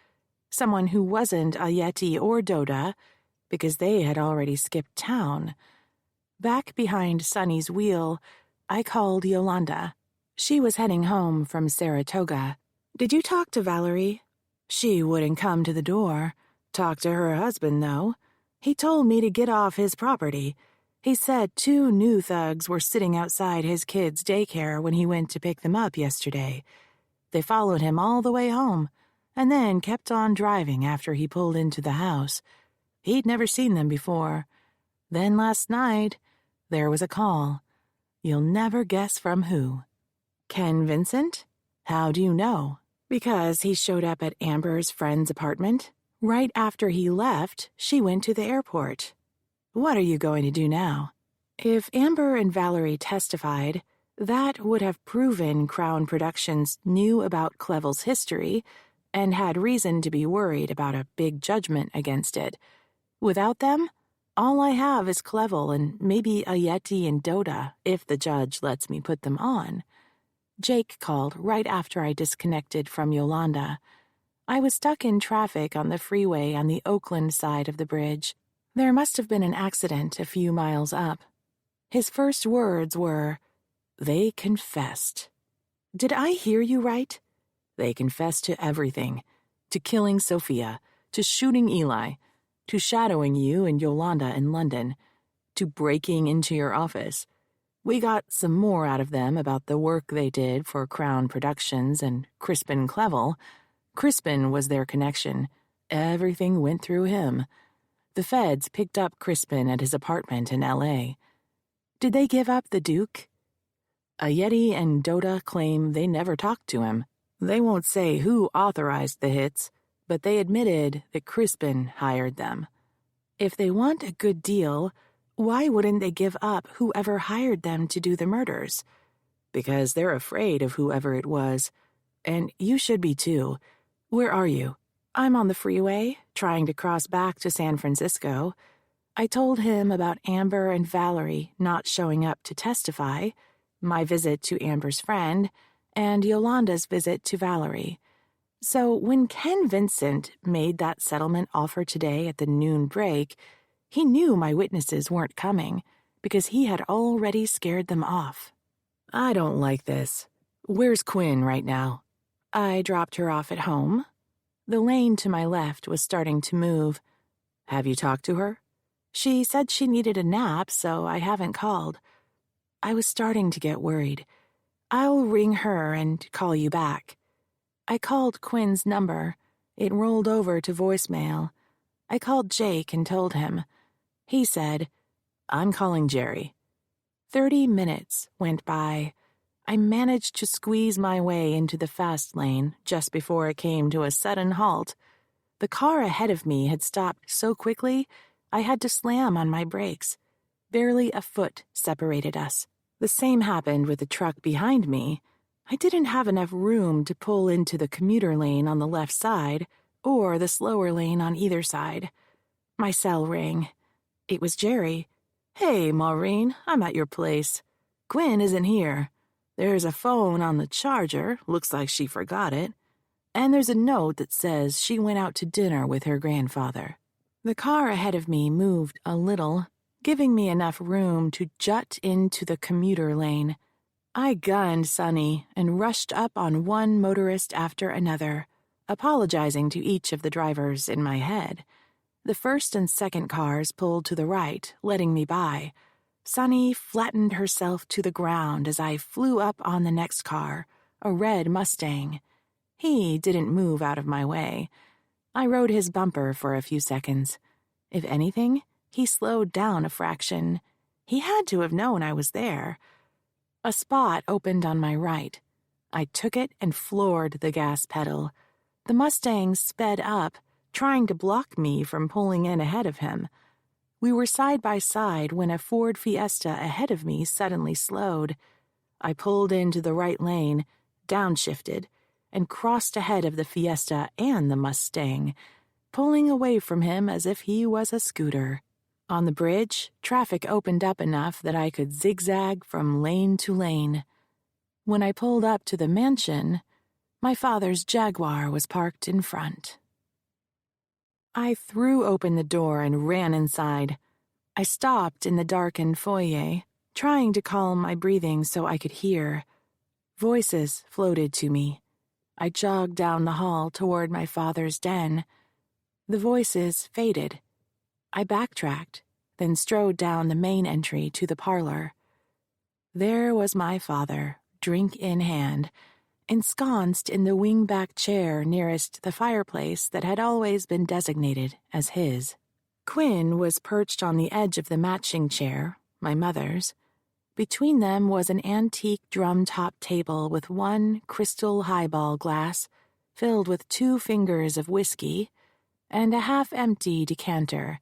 someone who wasn't Ayeti or Doda, because they had already skipped town. Back behind Sonny's wheel, I called Yolanda. She was heading home from Saratoga. "Did you talk to Valerie?" "She wouldn't come to the door. Talked to her husband, though. He told me to get off his property. He said 2 new thugs were sitting outside his kids' daycare when he went to pick them up yesterday. They followed him all the way home, and then kept on driving after he pulled into the house. He'd never seen them before. Then last night, there was a call. You'll never guess from who." "Ken Vincent? How do you know?" "Because he showed up at Amber's friend's apartment. Right after he left, she went to the airport." "What are you going to do now?" "If Amber and Valerie testified, that would have proven Crown Productions knew about Clevel's history and had reason to be worried about a big judgment against it. Without them, all I have is Clevel and maybe a Yeti and Dota, if the judge lets me put them on. Jake called right after I disconnected from Yolanda. I was stuck in traffic on the freeway on the Oakland side of the bridge. There must have been an accident a few miles up. His first words were, "They confessed." Did I hear you right? They confessed to everything. To killing Sophia, to shooting Eli, to shadowing you and Yolanda in London, to breaking into your office. We got some more out of them about the work they did for Crown Productions and Crispin Clevel. Crispin was their connection. Everything went through him. The feds picked up Crispin at his apartment in L.A. Did they give up the Duke? A Yeti and Dota claim they never talked to him. They won't say who authorized the hits, but they admitted that Crispin hired them. If they want a good deal, why wouldn't they give up whoever hired them to do the murders? Because they're afraid of whoever it was. And you should be too. Where are you? I'm on the freeway, trying to cross back to San Francisco. I told him about Amber and Valerie not showing up to testify, my visit to Amber's friend, and Yolanda's visit to Valerie. So when Ken Vincent made that settlement offer today at the noon break, he knew my witnesses weren't coming, because he had already scared them off. I don't like this. Where's Quinn right now? I dropped her off at home. The lane to my left was starting to move. Have you talked to her? She said she needed a nap, so I haven't called. I was starting to get worried. I'll ring her and call you back. I called Quinn's number. It rolled over to voicemail. I called Jake and told him. He said, "I'm calling Jerry." 30 minutes went by. I managed to squeeze my way into the fast lane just before it came to a sudden halt. The car ahead of me had stopped so quickly, I had to slam on my brakes. Barely a foot separated us. The same happened with the truck behind me. I didn't have enough room to pull into the commuter lane on the left side or the slower lane on either side. My cell rang. It was Jerry. "Hey, Maureen, I'm at your place. Quinn isn't here. There's a phone on the charger, looks like she forgot it, and there's a note that says she went out to dinner with her grandfather." The car ahead of me moved a little, giving me enough room to jut into the commuter lane. I gunned Sonny and rushed up on one motorist after another, apologizing to each of the drivers in my head. The first and second cars pulled to the right, letting me by. Sonny flattened herself to the ground as I flew up on the next car, a red Mustang. He didn't move out of my way. I rode his bumper for a few seconds. If anything, he slowed down a fraction. He had to have known I was there. A spot opened on my right. I took it and floored the gas pedal. The Mustang sped up, trying to block me from pulling in ahead of him. We were side by side when a Ford Fiesta ahead of me suddenly slowed. I pulled into the right lane, downshifted, and crossed ahead of the Fiesta and the Mustang, pulling away from him as if he was a scooter. On the bridge, traffic opened up enough that I could zigzag from lane to lane. When I pulled up to the mansion, my father's Jaguar was parked in front. I threw open the door and ran inside. I stopped in the darkened foyer, trying to calm my breathing so I could hear. Voices floated to me. I jogged down the hall toward my father's den. The voices faded. I backtracked, then strode down the main entry to the parlor. There was my father, drink in hand, ensconced in the wing-back chair nearest the fireplace that had always been designated as his. Quinn was perched on the edge of the matching chair, my mother's. Between them was an antique drum-top table with one crystal highball glass filled with 2 fingers of whiskey and a half-empty decanter.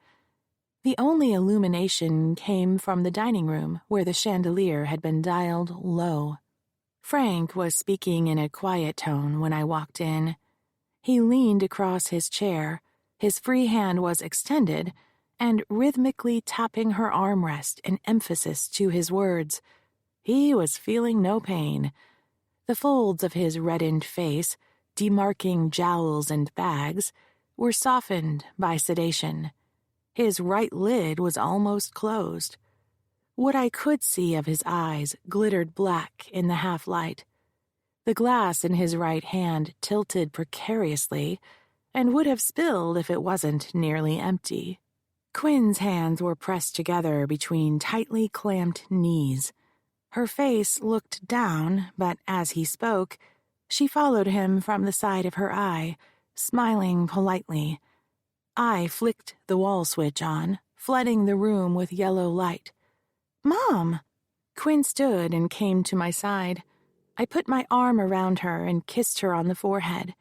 The only illumination came from the dining room where the chandelier had been dialed low. Frank was speaking in a quiet tone when I walked in. He leaned across his chair, his free hand was extended, and rhythmically tapping her armrest in emphasis to his words. He was feeling no pain. The folds of his reddened face, demarking jowls and bags, were softened by sedation. His right lid was almost closed. What I could see of his eyes glittered black in the half-light. The glass in his right hand tilted precariously and would have spilled if it wasn't nearly empty. Quinn's hands were pressed together between tightly clamped knees. Her face looked down, but as he spoke, she followed him from the side of her eye, smiling politely. I flicked the wall switch on, flooding the room with yellow light. "Mom!" Quinn stood and came to my side. I put my arm around her and kissed her on the forehead.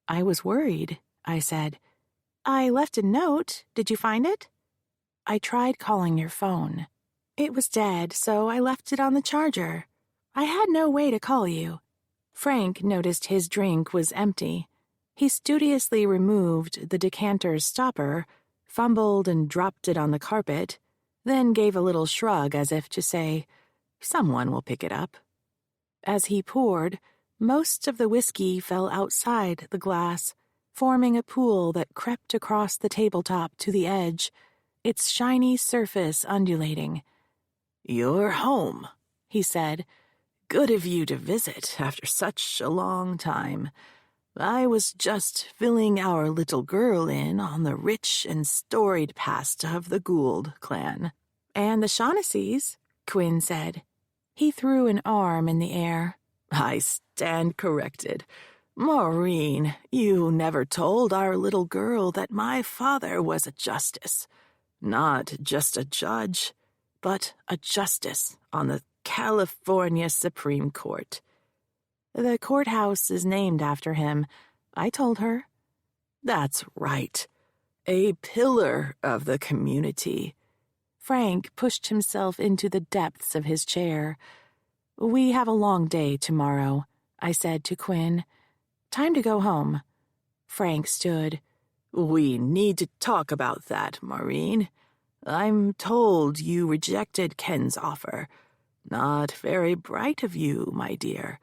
"I was worried," I said. "I left a note. Did you find it?" "I tried calling your phone. It was dead, so I left it on the charger. I had no way to call you." Frank noticed his drink was empty. He studiously removed the decanter's stopper, fumbled and dropped it on the carpet, then gave a little shrug as if to say, "Someone will pick it up." As he poured, most of the whiskey fell outside the glass, forming a pool that crept across the tabletop to the edge, its shiny surface undulating. "You're home," he said. "Good of you to visit after such a long time. I was just filling our little girl in on the rich and storied past of the Gould clan." "And the Shaughnessy's," Quinn said. He threw an arm in the air. "I stand corrected. Maureen, you never told our little girl that my father was a justice. Not just a judge, but a justice on the California Supreme Court." "The courthouse is named after him," I told her. "That's right. A pillar of the community." Frank pushed himself into the depths of his chair. "We have a long day tomorrow," I said to Quinn. "Time to go home." Frank stood. "We need to talk about that, Maureen. I'm told you rejected Ken's offer. Not very bright of you, my dear.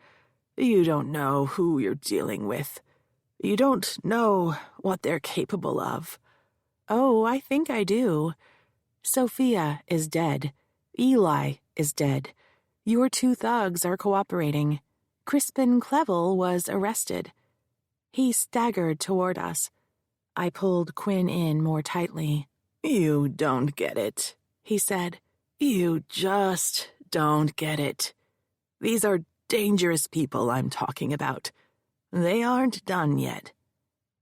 You don't know who you're dealing with. You don't know what they're capable of." "Oh, I think I do. Sophia is dead. Eli is dead. Your two thugs are cooperating. Crispin Clevel was arrested." He staggered toward us. I pulled Quinn in more tightly. "You don't get it," he said. "You just don't get it. These are dangerous people I'm talking about. They aren't done yet.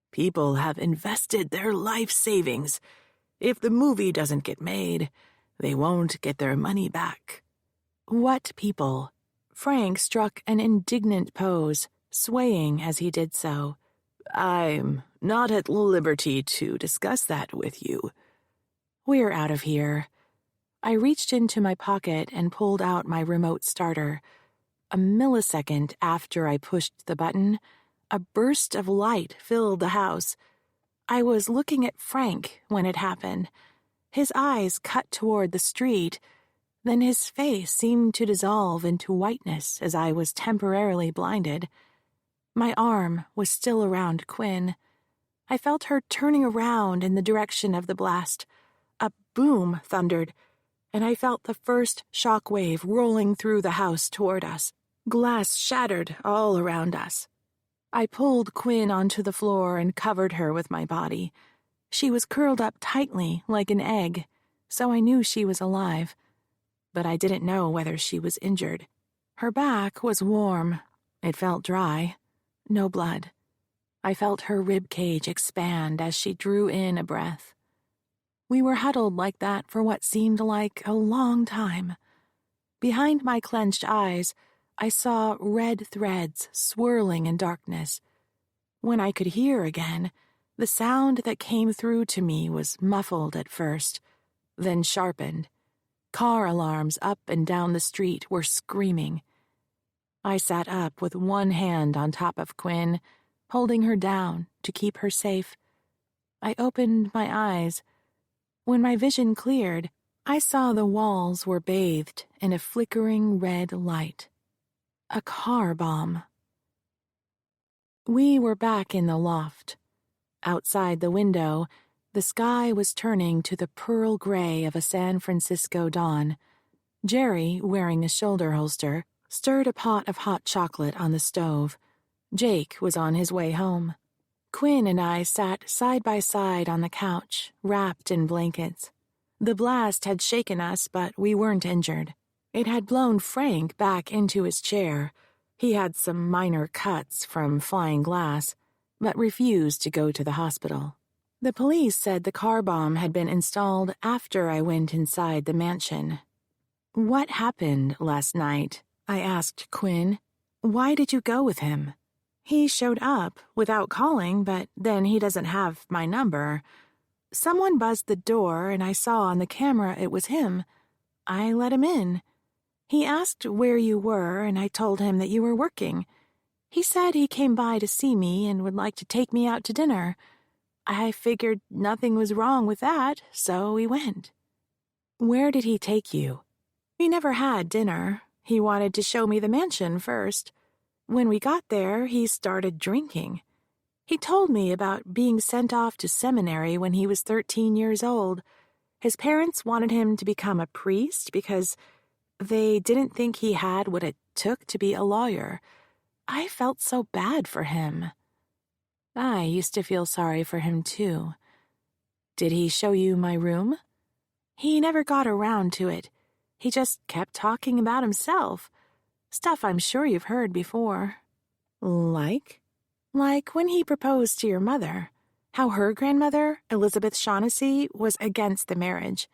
People have invested their life savings. If the movie doesn't get made, they won't get their money back." "What people?" Frank struck an indignant pose, swaying as he did so. "I'm not at liberty to discuss that with you." "We're out of here." I reached into my pocket and pulled out my remote starter. A millisecond after I pushed the button, a burst of light filled the house. I was looking at Frank when it happened. His eyes cut toward the street, then his face seemed to dissolve into whiteness as I was temporarily blinded. My arm was still around Quinn. I felt her turning around in the direction of the blast. A boom thundered, and I felt the first shock wave rolling through the house toward us. Glass shattered all around us. I pulled Quinn onto the floor and covered her with my body. She was curled up tightly like an egg, so I knew she was alive. But I didn't know whether she was injured. Her back was warm. It felt dry. No blood. I felt her rib cage expand as she drew in a breath. We were huddled like that for what seemed like a long time. Behind my clenched eyes, I saw red threads swirling in darkness. When I could hear again, the sound that came through to me was muffled at first, then sharpened. Car alarms up and down the street were screaming. I sat up with one hand on top of Quinn, holding her down to keep her safe. I opened my eyes. When my vision cleared, I saw the walls were bathed in a flickering red light. A car bomb. We were back in the loft. Outside the window, the sky was turning to the pearl gray of a San Francisco dawn. Jerry, wearing a shoulder holster, stirred a pot of hot chocolate on the stove. Jake was on his way home. Quinn and I sat side by side on the couch, wrapped in blankets. The blast had shaken us, but we weren't injured. It had blown Frank back into his chair. He had some minor cuts from flying glass, but refused to go to the hospital. The police said the car bomb had been installed after I went inside the mansion. "What happened last night?" I asked Quinn. "Why did you go with him?" "He showed up without calling, but then he doesn't have my number. Someone buzzed the door, and I saw on the camera it was him. I let him in. He asked where you were, and I told him that you were working. He said he came by to see me and would like to take me out to dinner. I figured nothing was wrong with that, so we went." "Where did he take you?" "We never had dinner. He wanted to show me the mansion first. When we got there, he started drinking. He told me about being sent off to seminary when he was 13 years old. His parents wanted him to become a priest because they didn't think he had what it took to be a lawyer. I felt so bad for him." I used to feel sorry for him, too. "Did he show you my room?" "He never got around to it. He just kept talking about himself. Stuff I'm sure you've heard before." "Like?" "Like when he proposed to your mother. How her grandmother, Elizabeth Shaughnessy, was against the marriage.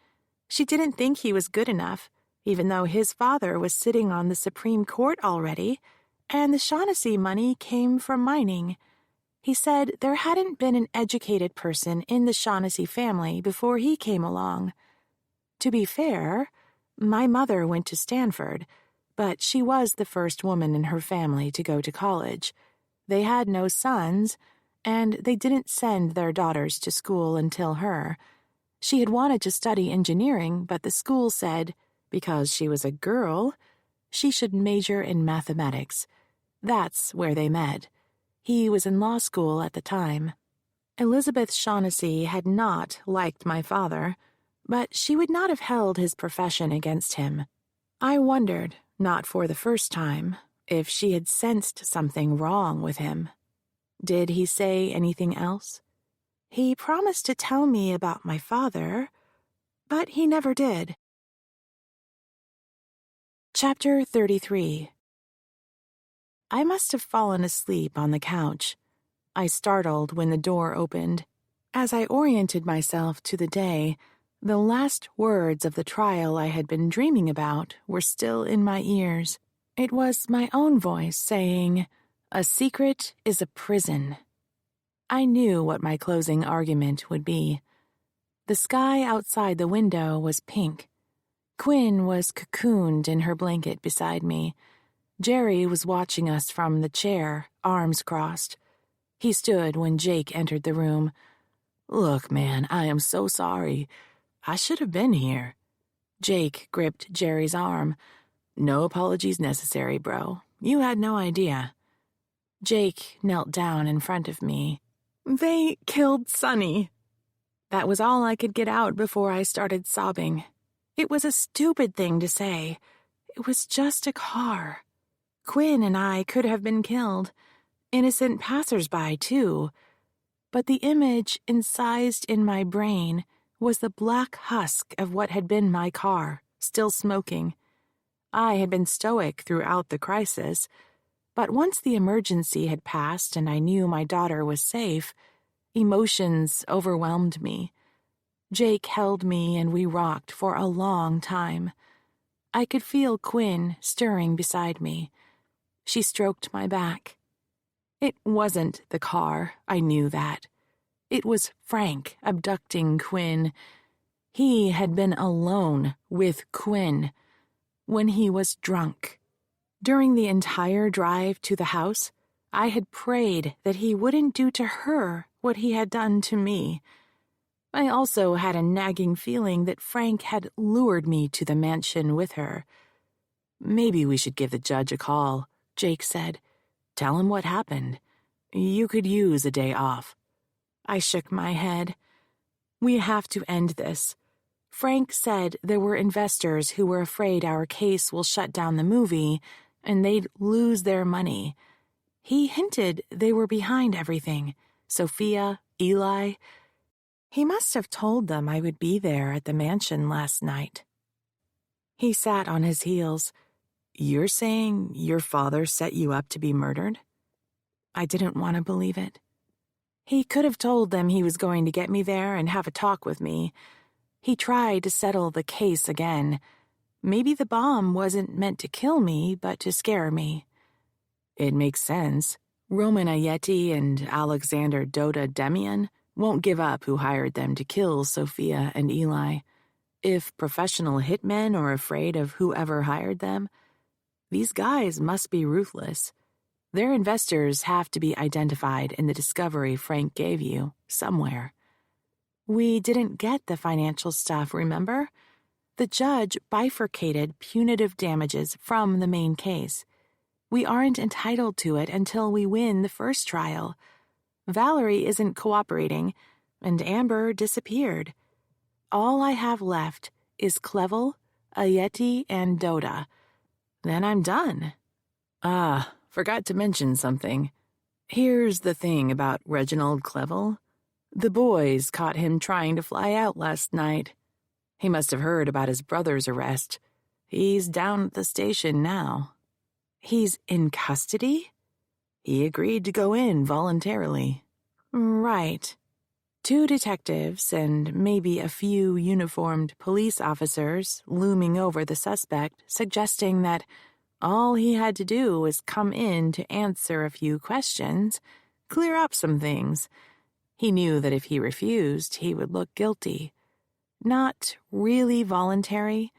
She didn't think he was good enough, even though his father was sitting on the Supreme Court already, and the Shaughnessy money came from mining. He said there hadn't been an educated person in the Shaughnessy family before he came along. To be fair, my mother went to Stanford, but she was the first woman in her family to go to college. They had no sons, and they didn't send their daughters to school until her. She had wanted to study engineering, but the school said, because she was a girl, she should major in mathematics. That's where they met. He was in law school at the time. Elizabeth Shaughnessy had not liked my father, but she would not have held his profession against him. I wondered, not for the first time, if she had sensed something wrong with him. Did he say anything else? He promised to tell me about my father, but he never did. Chapter 33. I must have fallen asleep on the couch. I startled when the door opened. As I oriented myself to the day, the last words of the trial I had been dreaming about were still in my ears. It was my own voice saying, "A secret is a prison." I knew what my closing argument would be. The sky outside the window was pink. Quinn was cocooned in her blanket beside me. Jerry was watching us from the chair, arms crossed. He stood when Jake entered the room. "Look, man, I am so sorry. I should have been here." Jake gripped Jerry's arm. "No apologies necessary, bro. You had no idea." Jake knelt down in front of me. "They killed Sonny." That was all I could get out before I started sobbing. It was a stupid thing to say. It was just a car. Quinn and I could have been killed. Innocent passersby, too. But the image incised in my brain was the black husk of what had been my car, still smoking. I had been stoic throughout the crisis, but once the emergency had passed and I knew my daughter was safe, emotions overwhelmed me. Jake held me and we rocked for a long time. I could feel Quinn stirring beside me. She stroked my back. It wasn't the car, I knew that. It was Frank abducting Quinn. He had been alone with Quinn when he was drunk. During the entire drive to the house, I had prayed that he wouldn't do to her what he had done to me. I also had a nagging feeling that Frank had lured me to the mansion with her. "Maybe we should give the judge a call," Jake said. "Tell him what happened. You could use a day off." I shook my head. We have to end this. Frank said there were investors who were afraid our case will shut down the movie and they'd lose their money. He hinted they were behind everything. Sophia, Eli. He must have told them I would be there at the mansion last night. He sat on his heels. "You're saying your father set you up to be murdered?" I didn't want to believe it. He could have told them he was going to get me there and have a talk with me. He tried to settle the case again. Maybe the bomb wasn't meant to kill me, but to scare me. It makes sense. Roman Ayeti and Alexander Doda Demian won't give up who hired them to kill Sophia and Eli. If professional hitmen are afraid of whoever hired them, these guys must be ruthless. Their investors have to be identified in the discovery Frank gave you, somewhere. We didn't get the financial stuff, remember? The judge bifurcated punitive damages from the main case. We aren't entitled to it until we win the first trial. Valerie isn't cooperating, and Amber disappeared. All I have left is Clevel, Ayeti, and Doda. Then I'm done. Forgot to mention something. Here's the thing about Reginald Clevel. The boys caught him trying to fly out last night. He must have heard about his brother's arrest. He's down at the station now. He's in custody? He agreed to go in voluntarily. Right. 2 detectives and maybe a few uniformed police officers looming over the suspect, suggesting that all he had to do was come in to answer a few questions, clear up some things. He knew that if he refused, he would look guilty. Not really voluntary,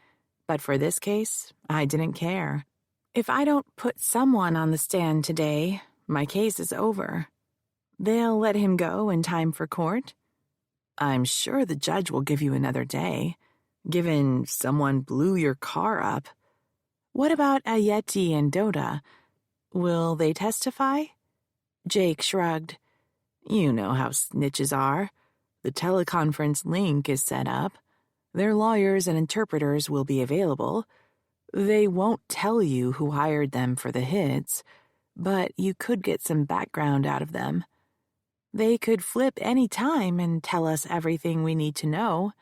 but for this case, I didn't care. If I don't put someone on the stand today, my case is over. They'll let him go in time for court. I'm sure the judge will give you another day, given someone blew your car up. What about Ayeti and Doda? Will they testify? Jake shrugged. You know how snitches are. The teleconference link is set up. Their lawyers and interpreters will be available. They won't tell you who hired them for the hits, but you could get some background out of them. They could flip any time and tell us everything we need to know.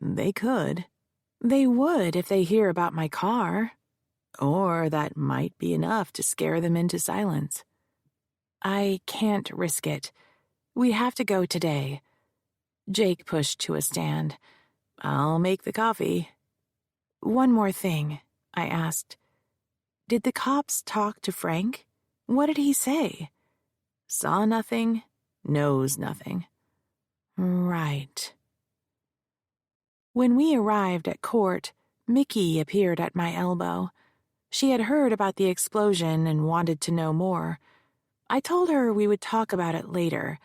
They could. They would if they hear about my car. Or that might be enough to scare them into silence. I can't risk it. We have to go today. Jake pushed to a stand. I'll make the coffee. One more thing, I asked. Did the cops talk to Frank? What did he say? Saw nothing, knows nothing. Right. When we arrived at court, Mickey appeared at my elbow. She had heard about the explosion and wanted to know more. I told her we would talk about it later.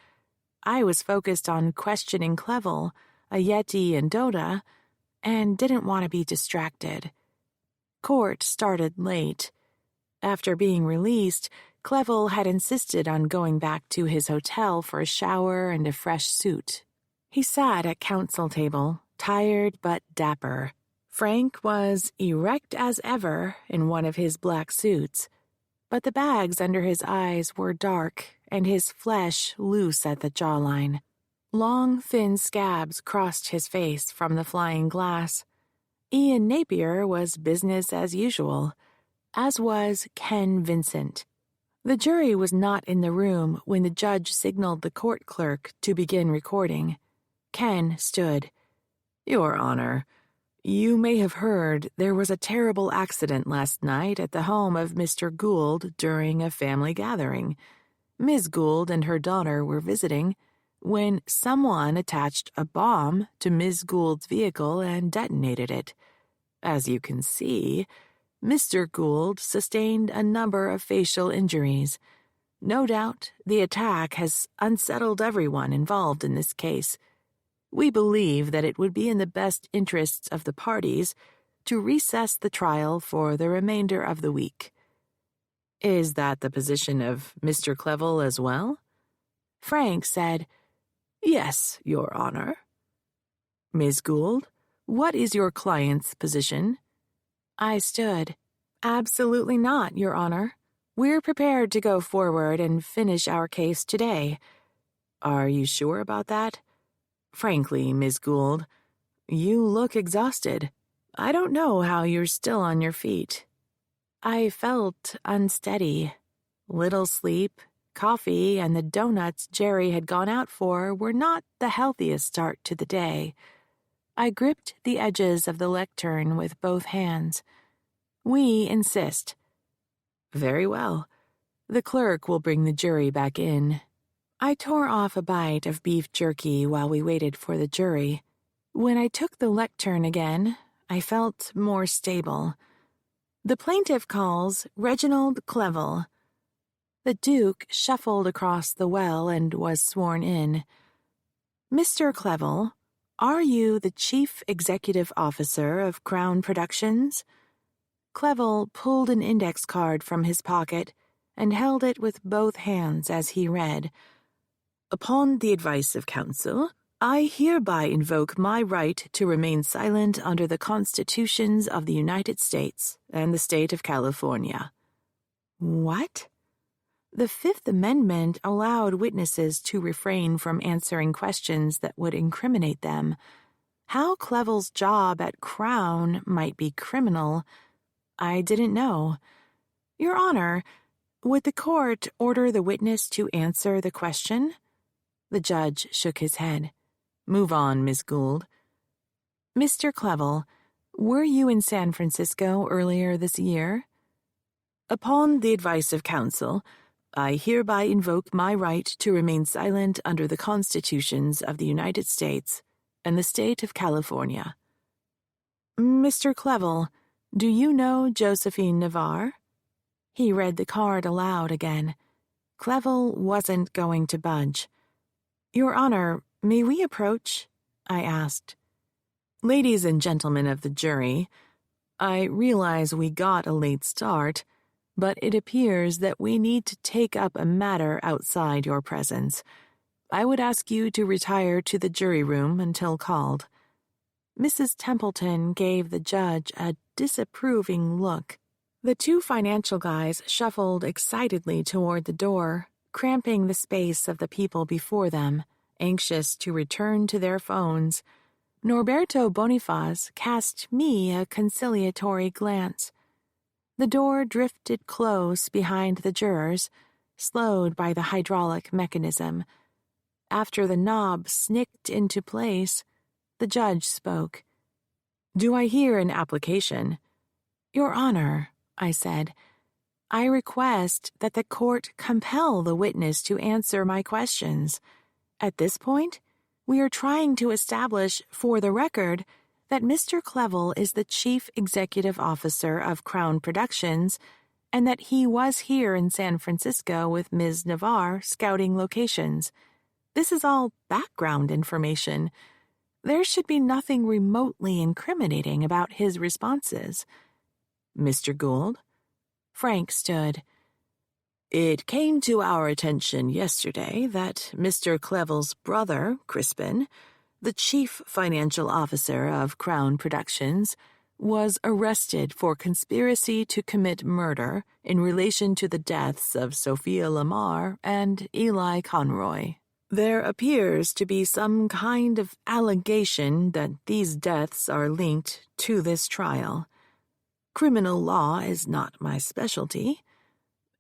I was focused on questioning Clevel, Ayeti, and Doda, and didn't want to be distracted. Court started late. After being released, Clevel had insisted on going back to his hotel for a shower and a fresh suit. He sat at counsel table, tired but dapper. Frank was erect as ever in one of his black suits, but the bags under his eyes were dark and his flesh loose at the jawline. Long, thin scabs crossed his face from the flying glass. Ian Napier was business as usual, as was Ken Vincent. The jury was not in the room when the judge signaled the court clerk to begin recording. Ken stood. Your Honor, you may have heard there was a terrible accident last night at the home of Mr. Gould during a family gathering. Ms. Gould and her daughter were visiting when someone attached a bomb to Ms. Gould's vehicle and detonated it. As you can see, Mr. Gould sustained a number of facial injuries. No doubt, the attack has unsettled everyone involved in this case. We believe that it would be in the best interests of the parties to recess the trial for the remainder of the week. Is that the position of Mr. Clevel as well? Frank said, Yes, Your Honor. Ms. Gould, what is your client's position? I stood. Absolutely not, Your Honor. We're prepared to go forward and finish our case today. Are you sure about that? Frankly, Ms. Gould, you look exhausted. I don't know how you're still on your feet. I felt unsteady. Little sleep, coffee, and the donuts Jerry had gone out for were not the healthiest start to the day. I gripped the edges of the lectern with both hands. We insist. Very well. The clerk will bring the jury back in. I tore off a bite of beef jerky while we waited for the jury. When I took the lectern again, I felt more stable. The plaintiff calls Reginald Clevel. The Duke shuffled across the well and was sworn in. Mr. Clevel, are you the Chief Executive Officer of Crown Productions? Clevel pulled an index card from his pocket and held it with both hands as he read, Upon the advice of counsel, I hereby invoke my right to remain silent under the constitutions of the United States and the state of California. What? The Fifth Amendment allowed witnesses to refrain from answering questions that would incriminate them. How Clevel's job at Crown might be criminal, I didn't know. Your Honor, would the court order the witness to answer the question? The judge shook his head. Move on, Miss Gould. Mr. Clevel, were you in San Francisco earlier this year? Upon the advice of counsel, I hereby invoke my right to remain silent under the constitutions of the United States and the state of California. Mr. Clevel, do you know Josephine Navarre? He read the card aloud again. Clevel wasn't going to budge. Your Honor, may we approach? I asked. Ladies and gentlemen of the jury, I realize we got a late start, but it appears that we need to take up a matter outside your presence. I would ask you to retire to the jury room until called. Mrs. Templeton gave the judge a disapproving look. The two financial guys shuffled excitedly toward the door, cramping the space of the people before them, anxious to return to their phones. Norberto Bonifaz cast me a conciliatory glance. The door drifted close behind the jurors, slowed by the hydraulic mechanism. After the knob snicked into place, the judge spoke. Do I hear an application? Your Honor, I said, I request that the court compel the witness to answer my questions. At this point, we are trying to establish, for the record, that Mr. Clevel is the Chief Executive Officer of Crown Productions and that he was here in San Francisco with Ms. Navarre scouting locations. This is all background information. There should be nothing remotely incriminating about his responses. Mr. Gould? Frank stood. It came to our attention yesterday that Mr. Clevel's brother, Crispin, the chief financial officer of Crown Productions, was arrested for conspiracy to commit murder in relation to the deaths of Sophia Lamar and Eli Conroy. There appears to be some kind of allegation that these deaths are linked to this trial. Criminal law is not my specialty,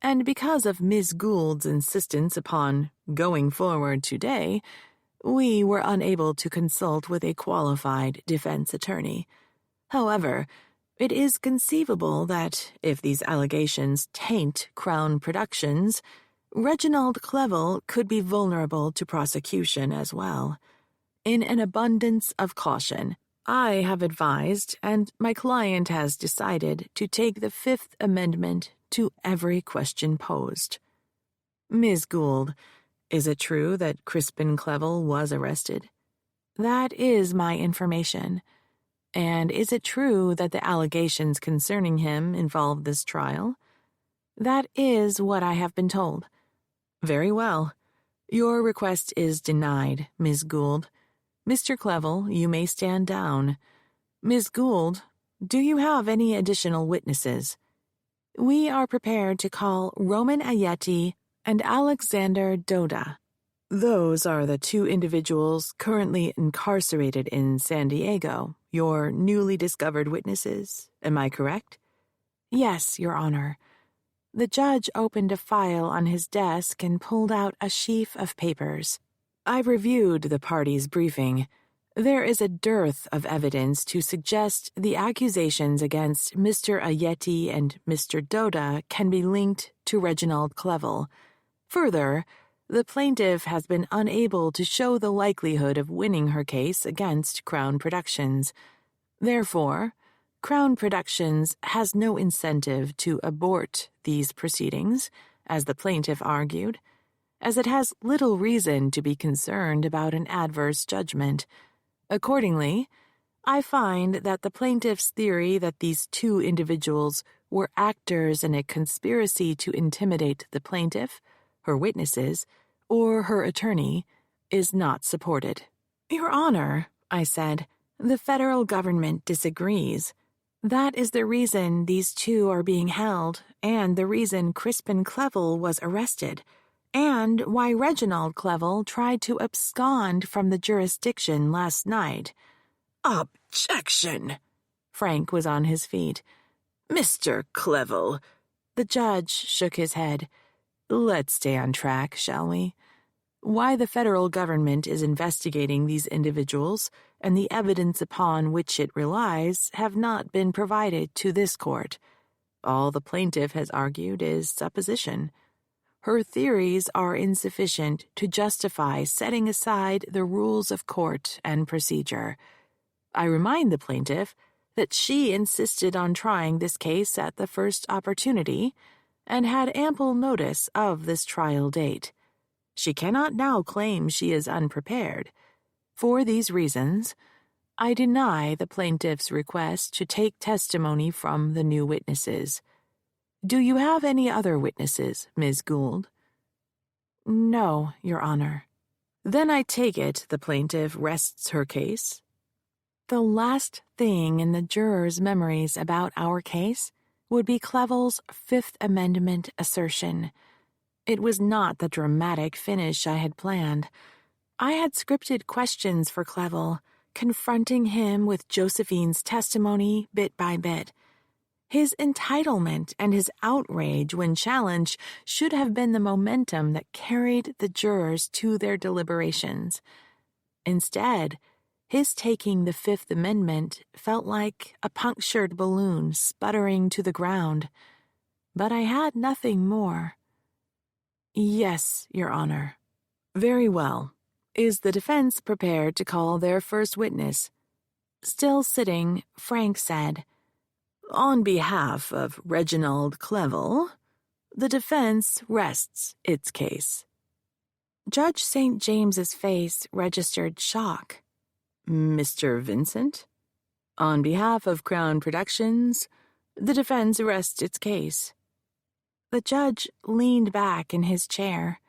and because of Ms. Gould's insistence upon going forward today, we were unable to consult with a qualified defense attorney. However, it is conceivable that if these allegations taint Crown Productions, Reginald Clevel could be vulnerable to prosecution as well. In an abundance of caution, I have advised, and my client has decided, to take the Fifth Amendment to every question posed. Ms. Gould, is it true that Crispin Clevel was arrested? That is my information. And is it true that the allegations concerning him involve this trial? That is what I have been told. Very well. Your request is denied, Ms. Gould. Mr. Clevel, you may stand down. Ms. Gould, do you have any additional witnesses? We are prepared to call Roman Ayeti and Alexander Doda. Those are the two individuals currently incarcerated in San Diego, your newly discovered witnesses. Am I correct? Yes, Your Honor. The judge opened a file on his desk and pulled out a sheaf of papers. I've reviewed the parties' briefing. There is a dearth of evidence to suggest the accusations against Mr. Ayeti and Mr. Doda can be linked to Reginald Clevel. Further, the plaintiff has been unable to show the likelihood of winning her case against Crown Productions. Therefore, Crown Productions has no incentive to abort these proceedings, as the plaintiff argued, as it has little reason to be concerned about an adverse judgment. Accordingly, I find that the plaintiff's theory that these two individuals were actors in a conspiracy to intimidate the plaintiff, her witnesses, or her attorney, is not supported. Your Honor, I said, the federal government disagrees. That is the reason these two are being held, and the reason Crispin Clevel was arrested, and why Reginald Clevel tried to abscond from the jurisdiction last night. Objection! Frank was on his feet. Mr. Clevel. The judge shook his head. Let's stay on track, shall we? Why the federal government is investigating these individuals and the evidence upon which it relies have not been provided to this court. All the plaintiff has argued is supposition. Her theories are insufficient to justify setting aside the rules of court and procedure. I remind the plaintiff that she insisted on trying this case at the first opportunity and had ample notice of this trial date. She cannot now claim she is unprepared. For these reasons, I deny the plaintiff's request to take testimony from the new witnesses. Do you have any other witnesses, Ms. Gould? No, Your Honor. Then I take it the plaintiff rests her case? The last thing in the jurors' memories about our case would be Clevel's Fifth Amendment assertion. It was not the dramatic finish I had planned. I had scripted questions for Clevel, confronting him with Josephine's testimony bit by bit. His entitlement and his outrage when challenged should have been the momentum that carried the jurors to their deliberations. Instead, his taking the Fifth Amendment felt like a punctured balloon sputtering to the ground. But I had nothing more. Yes, Your Honor. Very well. Is the defense prepared to call their first witness? Still sitting, Frank said, On behalf of Reginald Clevel, the defense rests its case. Judge St. James's face registered shock. Mr. Vincent? On behalf of Crown Productions, the defense rests its case. The judge leaned back in his chair.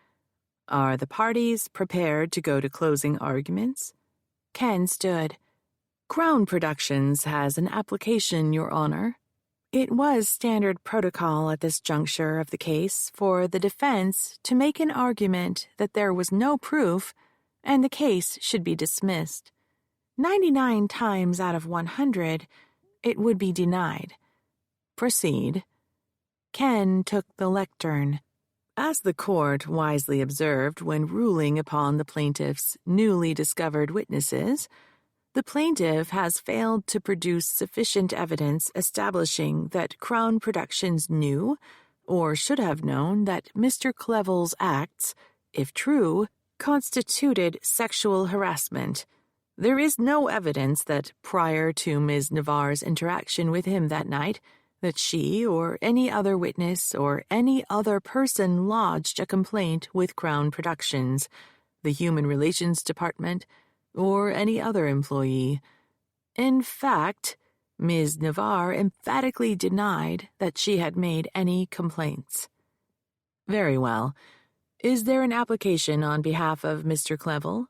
Are the parties prepared to go to closing arguments? Ken stood. Crown Productions has an application, Your Honor. It was standard protocol at this juncture of the case for the defense to make an argument that there was no proof and the case should be dismissed. 99 times out of 100, it would be denied. Proceed. Ken took the lectern. As the court wisely observed when ruling upon the plaintiff's newly discovered witnesses, the plaintiff has failed to produce sufficient evidence establishing that Crown Productions knew, or should have known, that Mr. Clevel's acts, if true, constituted sexual harassment. There is no evidence that prior to Ms. Navarre's interaction with him that night, that she or any other witness or any other person lodged a complaint with Crown Productions, the Human Relations Department, or any other employee. In fact, Ms. Navarre emphatically denied that she had made any complaints. Very well. Is there an application on behalf of Mr. Clevel?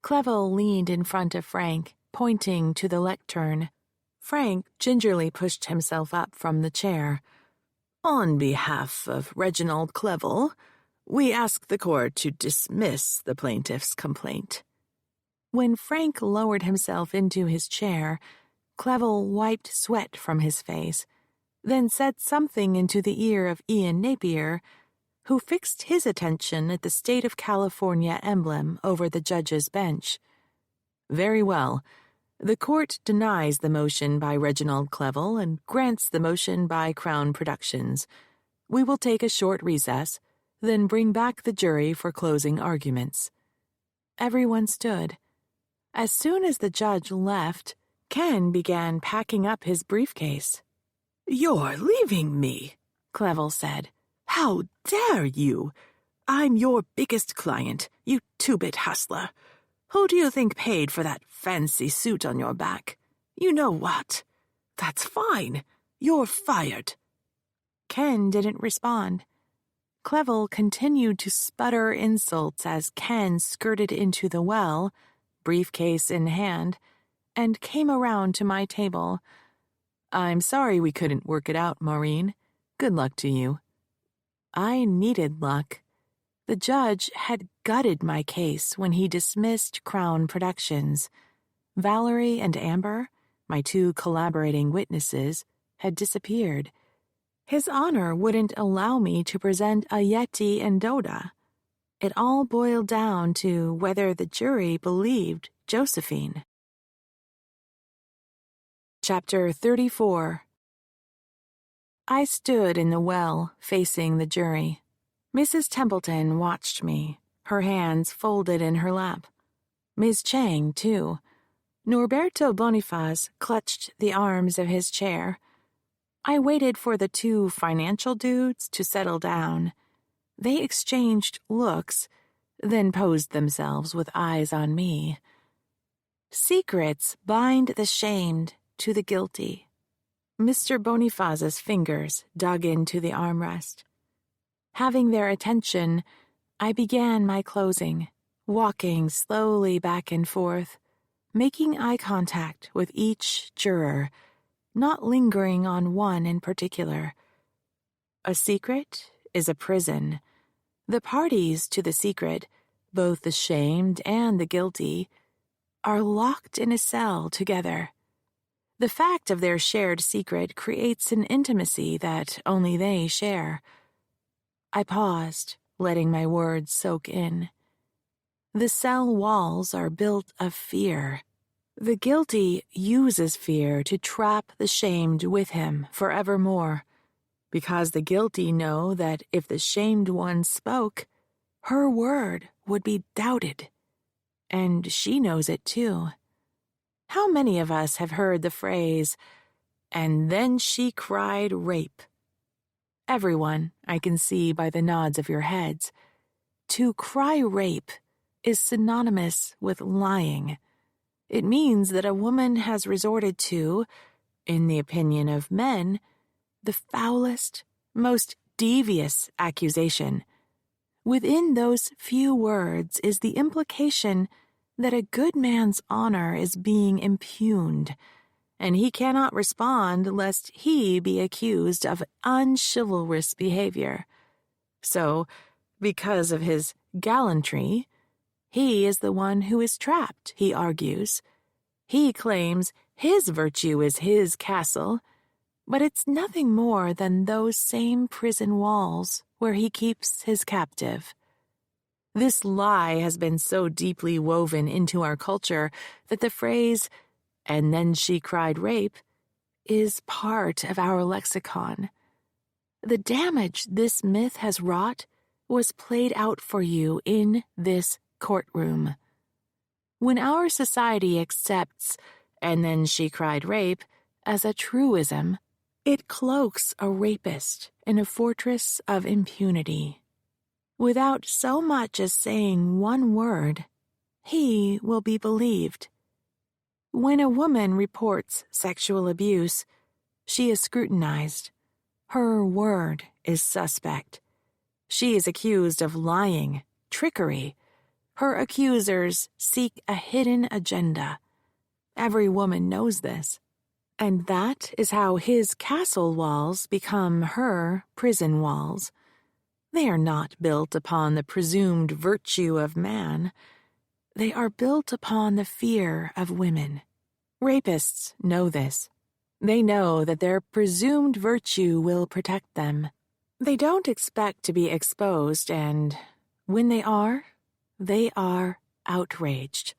Clevel leaned in front of Frank, pointing to the lectern. Frank gingerly pushed himself up from the chair. On behalf of Reginald Clevel, we ask the court to dismiss the plaintiff's complaint. When Frank lowered himself into his chair, Clevel wiped sweat from his face, then said something into the ear of Ian Napier, who fixed his attention at the state of California emblem over the judge's bench. Very well. The court denies the motion by Reginald Clevel and grants the motion by Crown Productions. We will take a short recess, then bring back the jury for closing arguments. Everyone stood. As soon as the judge left, Ken began packing up his briefcase. "You're leaving me," Clevel said. "How dare you? I'm your biggest client, you two-bit hustler. Who do you think paid for that fancy suit on your back? You know what? That's fine. You're fired." Ken didn't respond. Clevel continued to sputter insults as Ken skirted into the well, briefcase in hand, and came around to my table. I'm sorry we couldn't work it out, Maureen. Good luck to you. I needed luck. The judge had gutted my case when he dismissed Crown Productions. Valerie and Amber, my two collaborating witnesses, had disappeared. His honor wouldn't allow me to present a Yeti and Doda. It all boiled down to whether the jury believed Josephine. Chapter 34. I stood in the well, facing the jury. Mrs. Templeton watched me, her hands folded in her lap. Ms. Chang, too. Norberto Boniface clutched the arms of his chair. I waited for the two financial dudes to settle down. They exchanged looks, then posed themselves with eyes on me. Secrets bind the shamed to the guilty. Mr. Boniface's fingers dug into the armrest. Having their attention, I began my closing, walking slowly back and forth, making eye contact with each juror, not lingering on one in particular. A secret is a prison. The parties to the secret, both the shamed and the guilty, are locked in a cell together. The fact of their shared secret creates an intimacy that only they share. I paused, letting my words soak in. The cell walls are built of fear. The guilty uses fear to trap the shamed with him forevermore, because the guilty know that if the shamed one spoke, her word would be doubted. And she knows it too. How many of us have heard the phrase, "And then she cried rape"? Everyone, I can see by the nods of your heads. To cry rape is synonymous with lying. It means that a woman has resorted to, in the opinion of men, the foulest, most devious accusation. Within those few words is the implication that a good man's honor is being impugned, and he cannot respond lest he be accused of unchivalrous behavior. So, because of his gallantry, he is the one who is trapped, he argues. He claims his virtue is his castle, but it's nothing more than those same prison walls where he keeps his captive. This lie has been so deeply woven into our culture that the phrase, "and then she cried rape," is part of our lexicon. The damage this myth has wrought was played out for you in this courtroom. When our society accepts "and then she cried rape" as a truism, It cloaks a rapist in a fortress of impunity. Without so much as saying one word, he will be believed. When a woman reports sexual abuse, she is scrutinized. Her word is suspect. She is accused of lying, trickery. Her accusers seek a hidden agenda. Every woman knows this. And that is how his castle walls become her prison walls. They are not built upon the presumed virtue of man. They are built upon the fear of women. Rapists know this. They know that their presumed virtue will protect them. They don't expect to be exposed, and when they are outraged.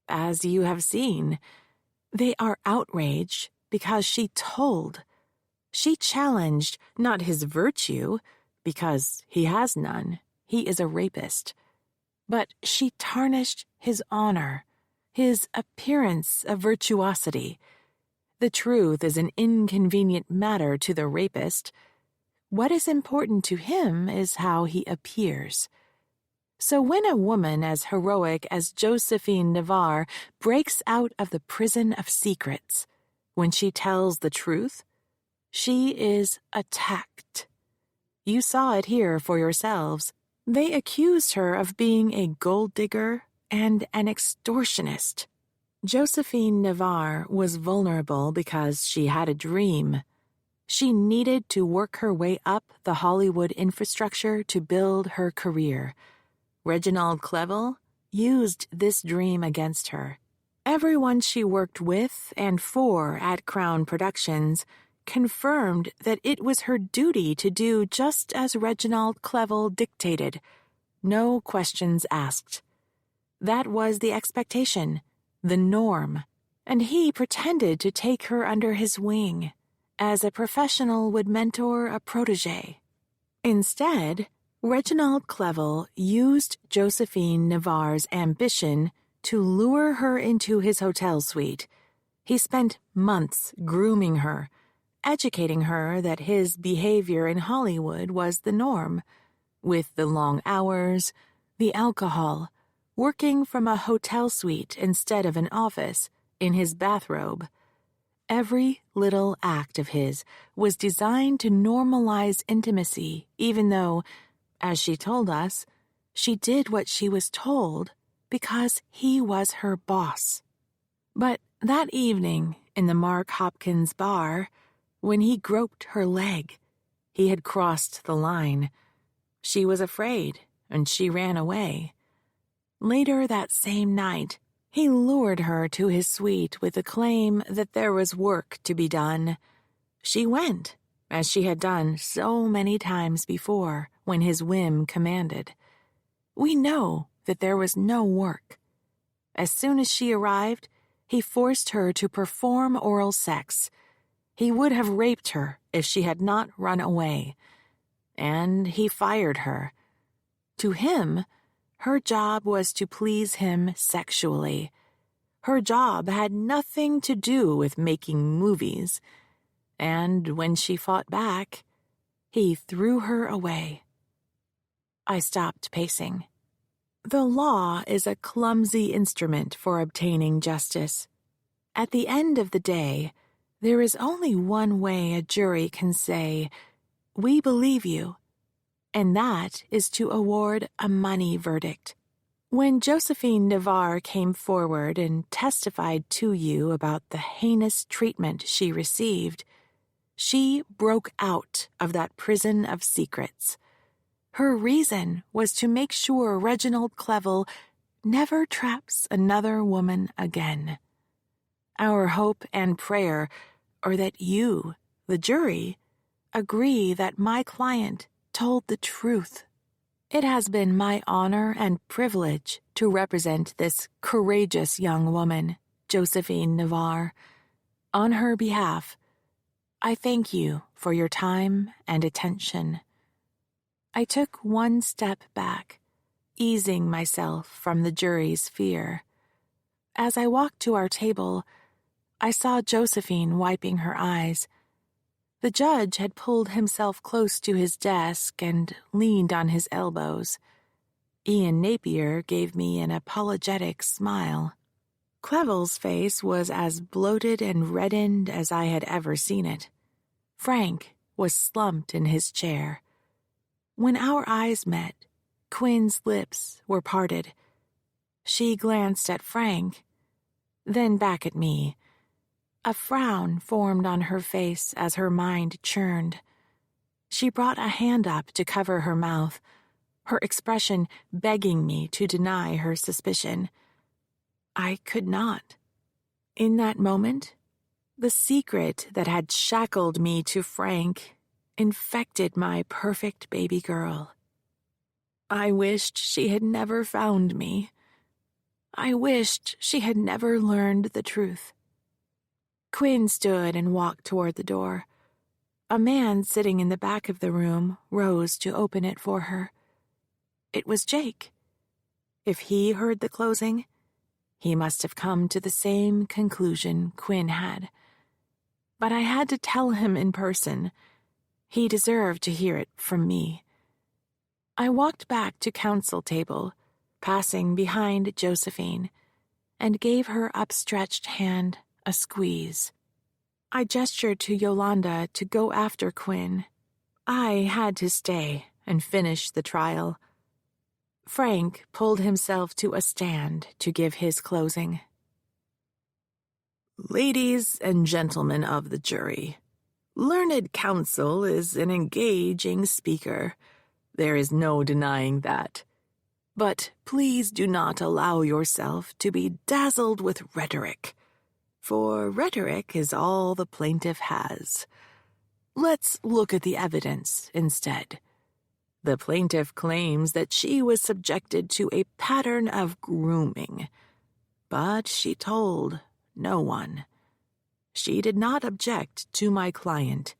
As you have seen, they are outraged because she told. She challenged not his virtue, because he has none. He is a rapist. But she tarnished his honor, his appearance of virtuosity. The truth is an inconvenient matter to the rapist. What is important to him is how he appears. So when a woman as heroic as Josephine Navarre breaks out of the prison of secrets, when she tells the truth, she is attacked. You saw it here for yourselves. They accused her of being a gold digger and an extortionist. Josephine Navarre was vulnerable because she had a dream. She needed to work her way up the Hollywood infrastructure to build her career. Reginald Clevel used this dream against her. Everyone she worked with and for at Crown Productions confirmed that it was her duty to do just as Reginald Clevel dictated. No questions asked. That was the expectation, the norm, and he pretended to take her under his wing, as a professional would mentor a protege. Instead, Reginald Clevel used Josephine Navarre's ambition to lure her into his hotel suite. He spent months grooming her, educating her that his behavior in Hollywood was the norm, with the long hours, the alcohol, working from a hotel suite instead of an office, in his bathrobe. Every little act of his was designed to normalize intimacy, even though, as she told us, she did what she was told because he was her boss. But that evening in the Mark Hopkins bar, when he groped her leg, he had crossed the line. She was afraid, and she ran away. Later that same night, he lured her to his suite with the claim that there was work to be done. She went, as she had done so many times before when his whim commanded. We know that there was no work. As soon as she arrived, he forced her to perform oral sex. He would have raped her if she had not run away. And he fired her. To him, her job was to please him sexually. Her job had nothing to do with making movies. And when she fought back, he threw her away. I stopped pacing. The law is a clumsy instrument for obtaining justice. At the end of the day, there is only one way a jury can say, "We believe you," and that is to award a money verdict. When Josephine Navarre came forward and testified to you about the heinous treatment she received, she broke out of that prison of secrets. Her reason was to make sure Reginald Clevel never traps another woman again. Our hope and prayer are that you, the jury, agree that my client told the truth. It has been my honor and privilege to represent this courageous young woman, Josephine Navarre. On her behalf, I thank you for your time and attention. I took one step back, easing myself from the jury's fear. As I walked to our table, I saw Josephine wiping her eyes. The judge had pulled himself close to his desk and leaned on his elbows. Ian Napier gave me an apologetic smile. Clevel's face was as bloated and reddened as I had ever seen it. Frank was slumped in his chair. When our eyes met, Quinn's lips were parted. She glanced at Frank, then back at me. A frown formed on her face as her mind churned. She brought a hand up to cover her mouth, her expression begging me to deny her suspicion. I could not. In that moment, the secret that had shackled me to Frank infected my perfect baby girl. I wished she had never found me. I wished she had never learned the truth. Quinn stood and walked toward the door. A man sitting in the back of the room rose to open it for her. It was Jake. If he heard the closing, he must have come to the same conclusion Quinn had. But I had to tell him in person. He deserved to hear it from me. I walked back to counsel table, passing behind Josephine, and gave her upstretched hand a squeeze. I gestured to Yolanda to go after Quinn. I had to stay and finish the trial. Frank pulled himself to a stand to give his closing. Ladies and gentlemen of the jury, learned counsel is an engaging speaker. There is no denying that. But please do not allow yourself to be dazzled with rhetoric, for rhetoric is all the plaintiff has. Let's look at the evidence instead. The plaintiff claims that she was subjected to a pattern of grooming, but she told no one. She did not object to my client.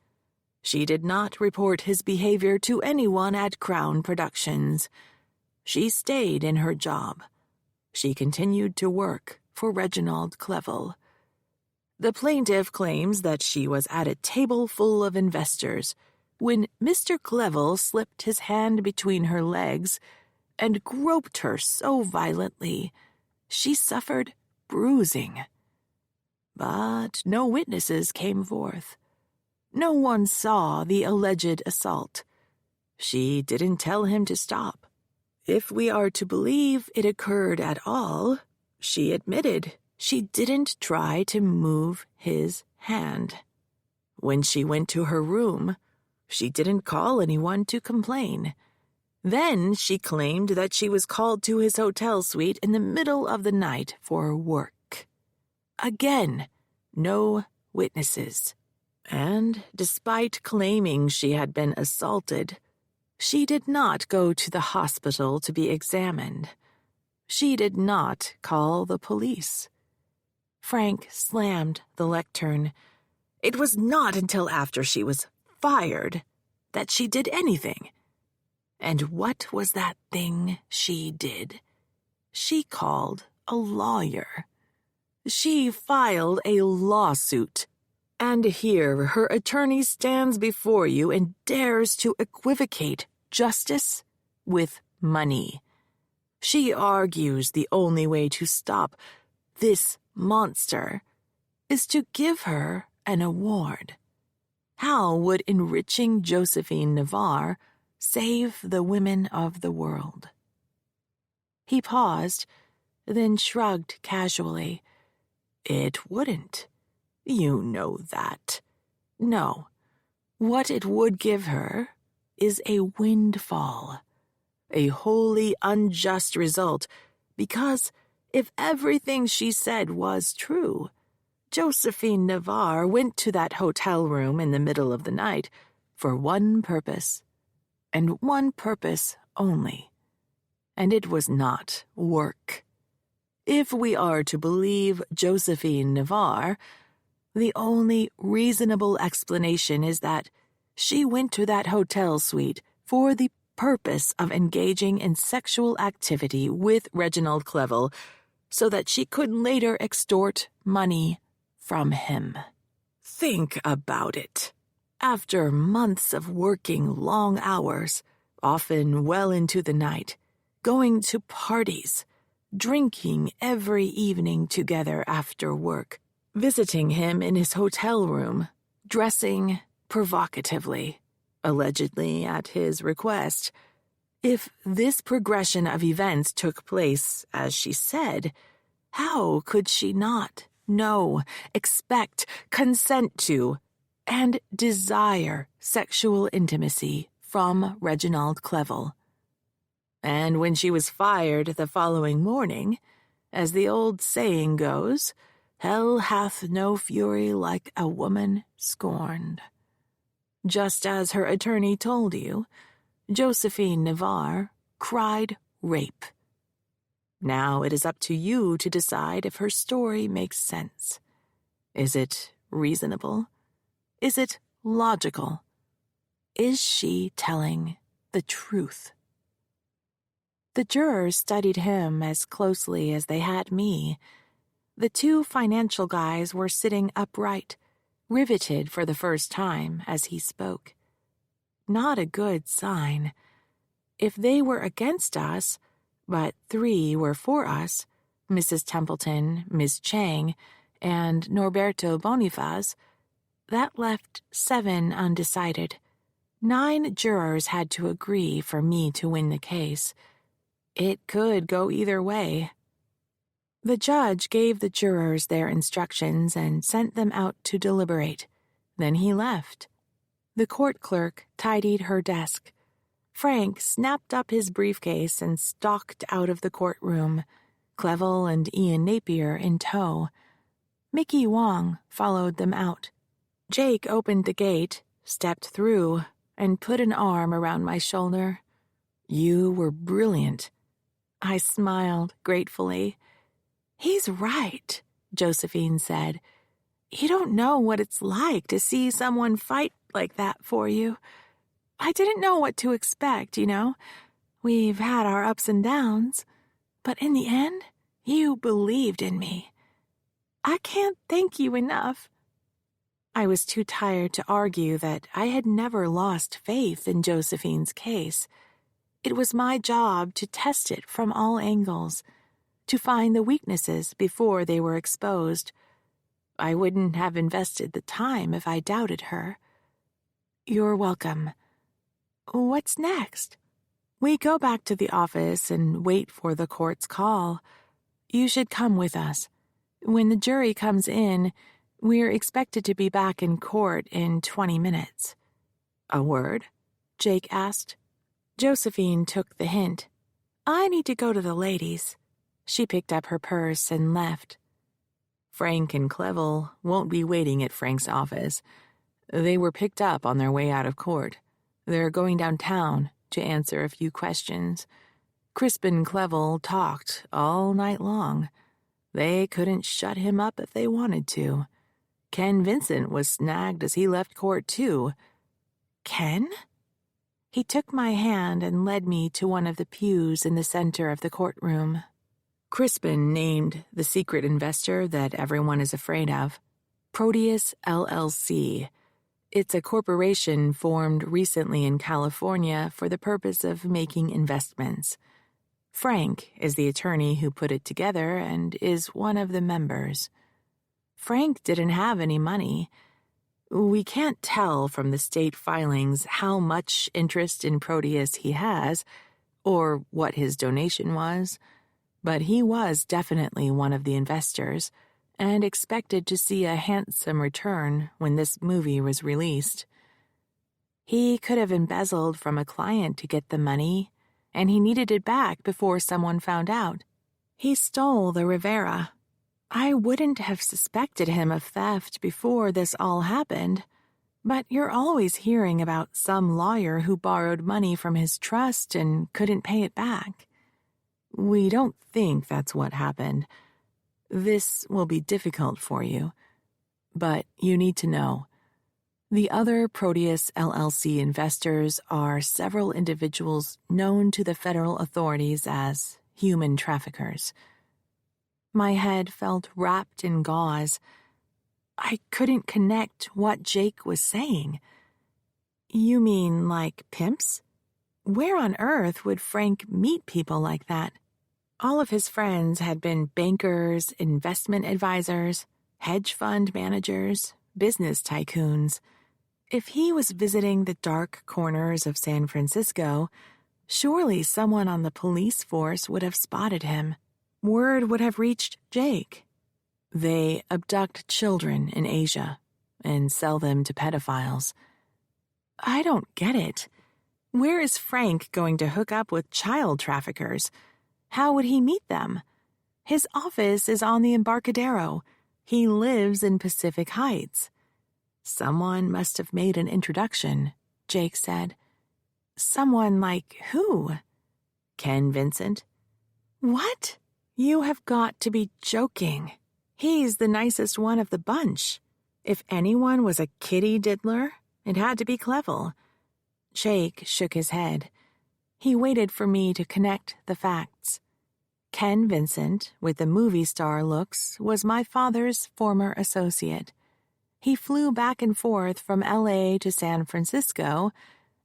She did not report his behavior to anyone at Crown Productions. She stayed in her job. She continued to work for Reginald Clevel. The plaintiff claims that she was at a table full of investors when Mr. Clevel slipped his hand between her legs and groped her so violently she suffered bruising. But no witnesses came forth. No one saw the alleged assault. She didn't tell him to stop. If we are to believe it occurred at all, she admitted she didn't try to move his hand. When she went to her room, she didn't call anyone to complain. Then she claimed that she was called to his hotel suite in the middle of the night for work. Again, no witnesses. And despite claiming she had been assaulted, she did not go to the hospital to be examined. She did not call the police. Frank slammed the lectern. It was not until after she was fired that she did anything. And what was that thing she did? She called a lawyer. She filed a lawsuit. And here her attorney stands before you and dares to equivocate justice with money. She argues the only way to stop this monster is to give her an award. How would enriching Josephine Navarre save the women of the world? He paused, then shrugged casually. It wouldn't. You know that. No. What it would give her is a windfall, a wholly unjust result, because if everything she said was true, Josephine Navarre went to that hotel room in the middle of the night for one purpose, and one purpose only, and it was not work. If we are to believe Josephine Navarre, the only reasonable explanation is that she went to that hotel suite for the purpose of engaging in sexual activity with Reginald Clevel so that she could later extort money from him. Think about it. After months of working long hours, often well into the night, going to parties, drinking every evening together after work, visiting him in his hotel room, dressing provocatively, allegedly at his request. If this progression of events took place as she said, how could she not know, expect, consent to, and desire sexual intimacy from Reginald Clevel? And when she was fired the following morning, as the old saying goes, hell hath no fury like a woman scorned. Just as her attorney told you, Josephine Navarre cried rape. Now it is up to you to decide if her story makes sense. Is it reasonable? Is it logical? Is she telling the truth? The jurors studied him as closely as they had me. The two financial guys were sitting upright, riveted for the first time as he spoke. Not a good sign. If they were against us, but 3 were for us, Mrs. Templeton, Ms. Chang, and Norberto Bonifaz, that left 7 undecided. 9 jurors had to agree for me to win the case. It could go either way. The judge gave the jurors their instructions and sent them out to deliberate. Then he left. The court clerk tidied her desk. Frank snapped up his briefcase and stalked out of the courtroom, Clevel and Ian Napier in tow. Mickey Wong followed them out. Jake opened the gate, stepped through, and put an arm around my shoulder. "You were brilliant." I smiled gratefully. "He's right," Josephine said. "You don't know what it's like to see someone fight like that for you. I didn't know what to expect, you know. We've had our ups and downs, but in the end, you believed in me. I can't thank you enough." I was too tired to argue that I had never lost faith in Josephine's case. It was my job to test it from all angles, to find the weaknesses before they were exposed. I wouldn't have invested the time if I doubted her. "You're welcome. What's next?" "We go back to the office and wait for the court's call. You should come with us. When the jury comes in, we're expected to be back in court in 20 minutes. "A word?" Jake asked. Josephine took the hint. "I need to go to the ladies." She picked up her purse and left. Frank and Clevel won't be waiting at Frank's office. They were picked up on their way out of court. They're going downtown to answer a few questions. Crispin Clevel talked all night long. They couldn't shut him up if they wanted to. Ken Vincent was snagged as he left court, too. "Ken?" He took my hand and led me to one of the pews in the center of the courtroom. Crispin named the secret investor that everyone is afraid of, Proteus LLC. It's a corporation formed recently in California for the purpose of making investments. Frank is the attorney who put it together and is one of the members. Frank didn't have any money. We can't tell from the state filings how much interest in Proteus he has, or what his donation was, but he was definitely one of the investors, and expected to see a handsome return when this movie was released. He could have embezzled from a client to get the money, and he needed it back before someone found out. He stole the Rivera. I wouldn't have suspected him of theft before this all happened, but you're always hearing about some lawyer who borrowed money from his trust and couldn't pay it back. We don't think that's what happened. This will be difficult for you, but you need to know. The other Proteus LLC investors are several individuals known to the federal authorities as human traffickers. My head felt wrapped in gauze. I couldn't connect what Jake was saying. You mean like pimps? Where on earth would Frank meet people like that? All of his friends had been bankers, investment advisors, hedge fund managers, business tycoons. If he was visiting the dark corners of San Francisco, surely someone on the police force would have spotted him. Word would have reached Jake. They abduct children in Asia and sell them to pedophiles. I don't get it. Where is Frank going to hook up with child traffickers? How would he meet them? His office is on the Embarcadero. He lives in Pacific Heights. Someone must have made an introduction, Jake said. Someone like who? Ken Vincent. What? You have got to be joking. He's the nicest one of the bunch. If anyone was a kitty diddler, it had to be Clevel. Jake shook his head. He waited for me to connect the facts. Ken Vincent, with the movie star looks, was my father's former associate. He flew back and forth from L.A. to San Francisco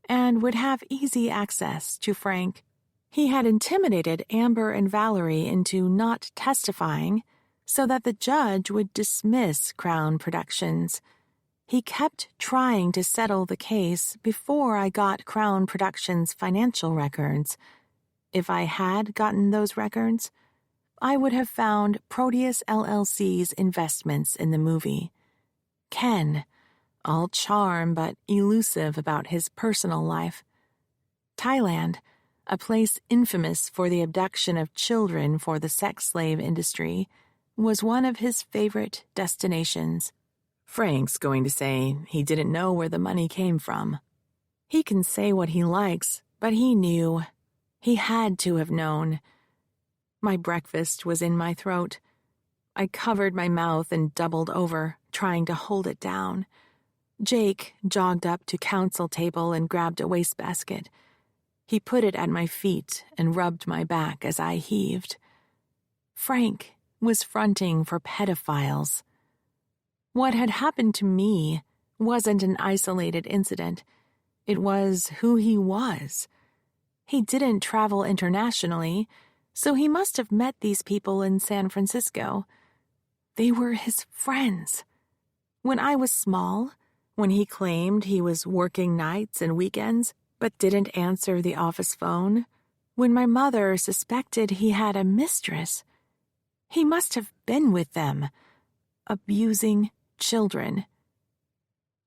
and would have easy access to Frank. He had intimidated Amber and Valerie into not testifying so that the judge would dismiss Crown Productions. He kept trying to settle the case before I got Crown Productions' financial records. If I had gotten those records, I would have found Proteus LLC's investments in the movie. Ken, all charm but elusive about his personal life. Thailand, a place infamous for the abduction of children for the sex slave industry, was one of his favorite destinations. Frank's going to say he didn't know where the money came from. He can say what he likes, but he knew. He had to have known. My breakfast was in my throat. I covered my mouth and doubled over, trying to hold it down. Jake jogged up to counsel table and grabbed a wastebasket. He put it at my feet and rubbed my back as I heaved. Frank was fronting for pedophiles. What had happened to me wasn't an isolated incident. It was who he was. He didn't travel internationally, so he must have met these people in San Francisco. They were his friends. When I was small, when he claimed he was working nights and weekends but didn't answer the office phone, when my mother suspected he had a mistress, he must have been with them, abusing children.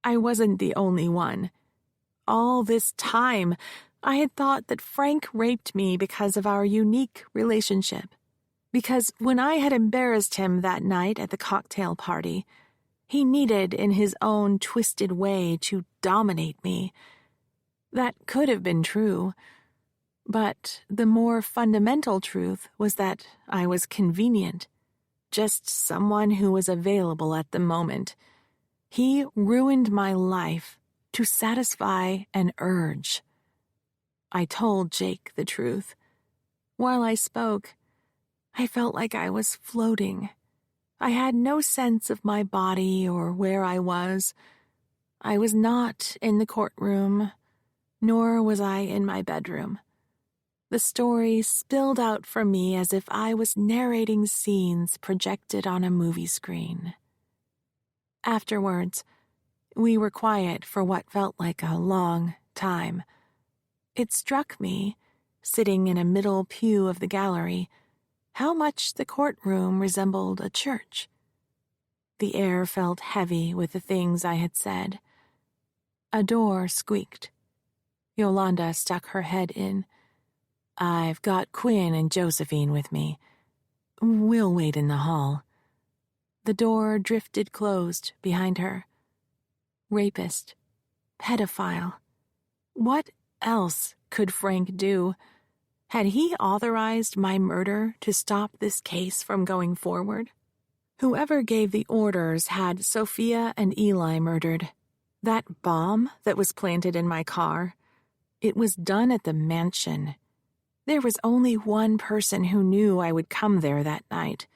I wasn't the only one. All this time, I had thought that Frank raped me because of our unique relationship. Because when I had embarrassed him that night at the cocktail party, he needed in his own twisted way to dominate me. That could have been true. But the more fundamental truth was that I was convenient. Just someone who was available at the moment. He ruined my life to satisfy an urge. I told Jake the truth. While I spoke, I felt like I was floating. I had no sense of my body or where I was. I was not in the courtroom, nor was I in my bedroom. The story spilled out from me as if I was narrating scenes projected on a movie screen. Afterwards, we were quiet for what felt like a long time. It struck me, sitting in a middle pew of the gallery, how much the courtroom resembled a church. The air felt heavy with the things I had said. A door squeaked. Yolanda stuck her head in. I've got Quinn and Josephine with me. We'll wait in the hall. The door drifted closed behind her. Rapist. Pedophile. What else could Frank do? Had he authorized my murder to stop this case from going forward? Whoever gave the orders had Sophia and Eli murdered. That bomb that was planted in my car, it was done at the mansion. There was only one person who knew I would come there that night.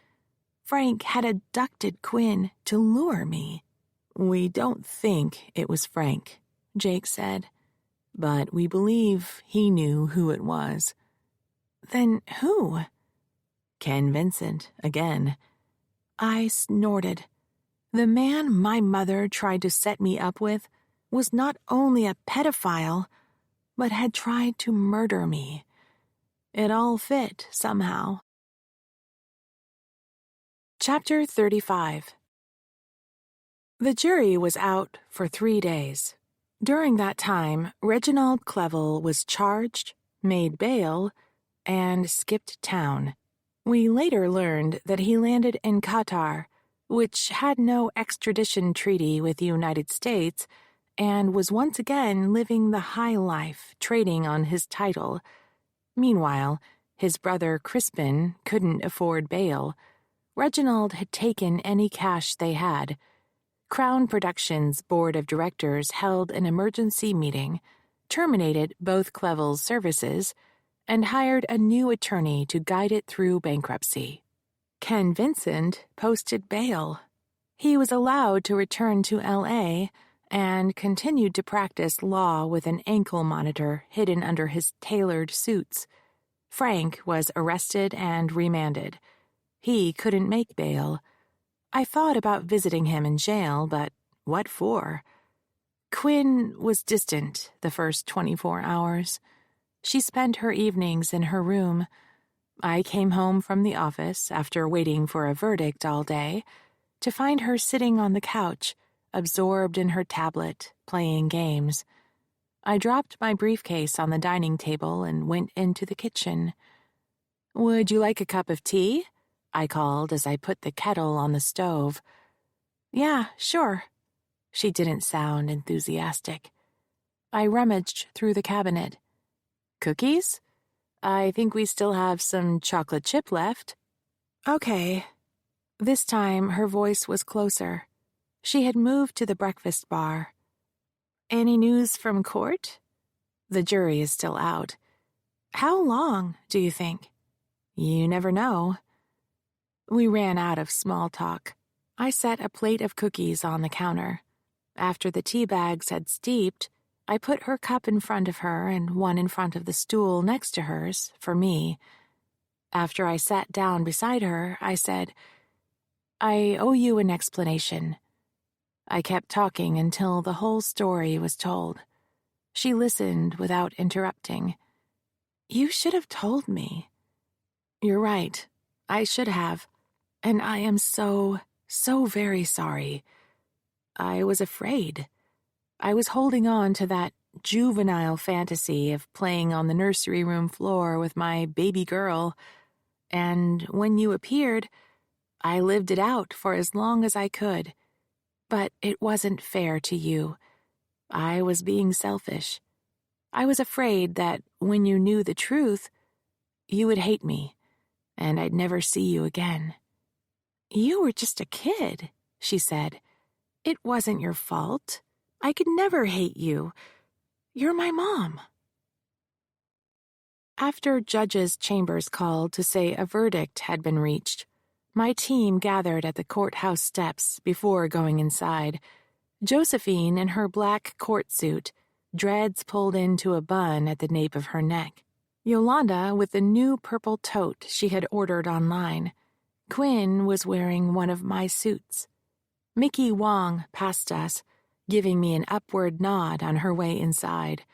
Frank had abducted Quinn to lure me. We don't think it was Frank, Jake said. but we believe he knew who it was. Then who? Ken Vincent, again. I snorted. The man my mother tried to set me up with was not only a pedophile, but had tried to murder me. It all fit somehow. Chapter 35. The jury was out for 3 days. During that time, Reginald Clevel was charged, made bail, and skipped town. We later learned that he landed in Qatar, which had no extradition treaty with the United States, and was once again living the high life, trading on his title. Meanwhile, his brother Crispin couldn't afford bail. Reginald had taken any cash they had. Crown Productions' board of directors held an emergency meeting, terminated both Clevel's services, and hired a new attorney to guide it through bankruptcy. Ken Vincent posted bail. He was allowed to return to L.A. and continued to practice law with an ankle monitor hidden under his tailored suits. Frank was arrested and remanded. He couldn't make bail. I thought about visiting him in jail, but what for? Quinn was distant the first 24 hours. She spent her evenings in her room. I came home from the office after waiting for a verdict all day to find her sitting on the couch, absorbed in her tablet, playing games. I dropped my briefcase on the dining table and went into the kitchen. "Would you like a cup of tea?" I called as I put the kettle on the stove. "Yeah, sure." She didn't sound enthusiastic. I rummaged through the cabinet. "Cookies? I think we still have some chocolate chip left." "Okay." This time her voice was closer. She had moved to the breakfast bar. "Any news from court?" "The jury is still out." "How long, do you think?" "You never know." We ran out of small talk. I set a plate of cookies on the counter. After the tea bags had steeped, I put her cup in front of her and one in front of the stool next to hers, for me. After I sat down beside her, I said, "I owe you an explanation." I kept talking until the whole story was told. She listened without interrupting. "You should have told me." "You're right. I should have. And I am so very sorry. I was afraid. I was holding on to that juvenile fantasy of playing on the nursery room floor with my baby girl, and when you appeared, I lived it out for as long as I could. But it wasn't fair to you. I was being selfish. I was afraid that when you knew the truth, you would hate me, and I'd never see you again." "You were just a kid," she said. "It wasn't your fault. I could never hate you. You're my mom." After Judge's chambers called to say a verdict had been reached, my team gathered at the courthouse steps before going inside. Josephine in her black court suit, dreads pulled into a bun at the nape of her neck. Yolanda with the new purple tote she had ordered online. Quinn was wearing one of my suits. Mickey Wong passed us, giving me an upward nod on her way inside.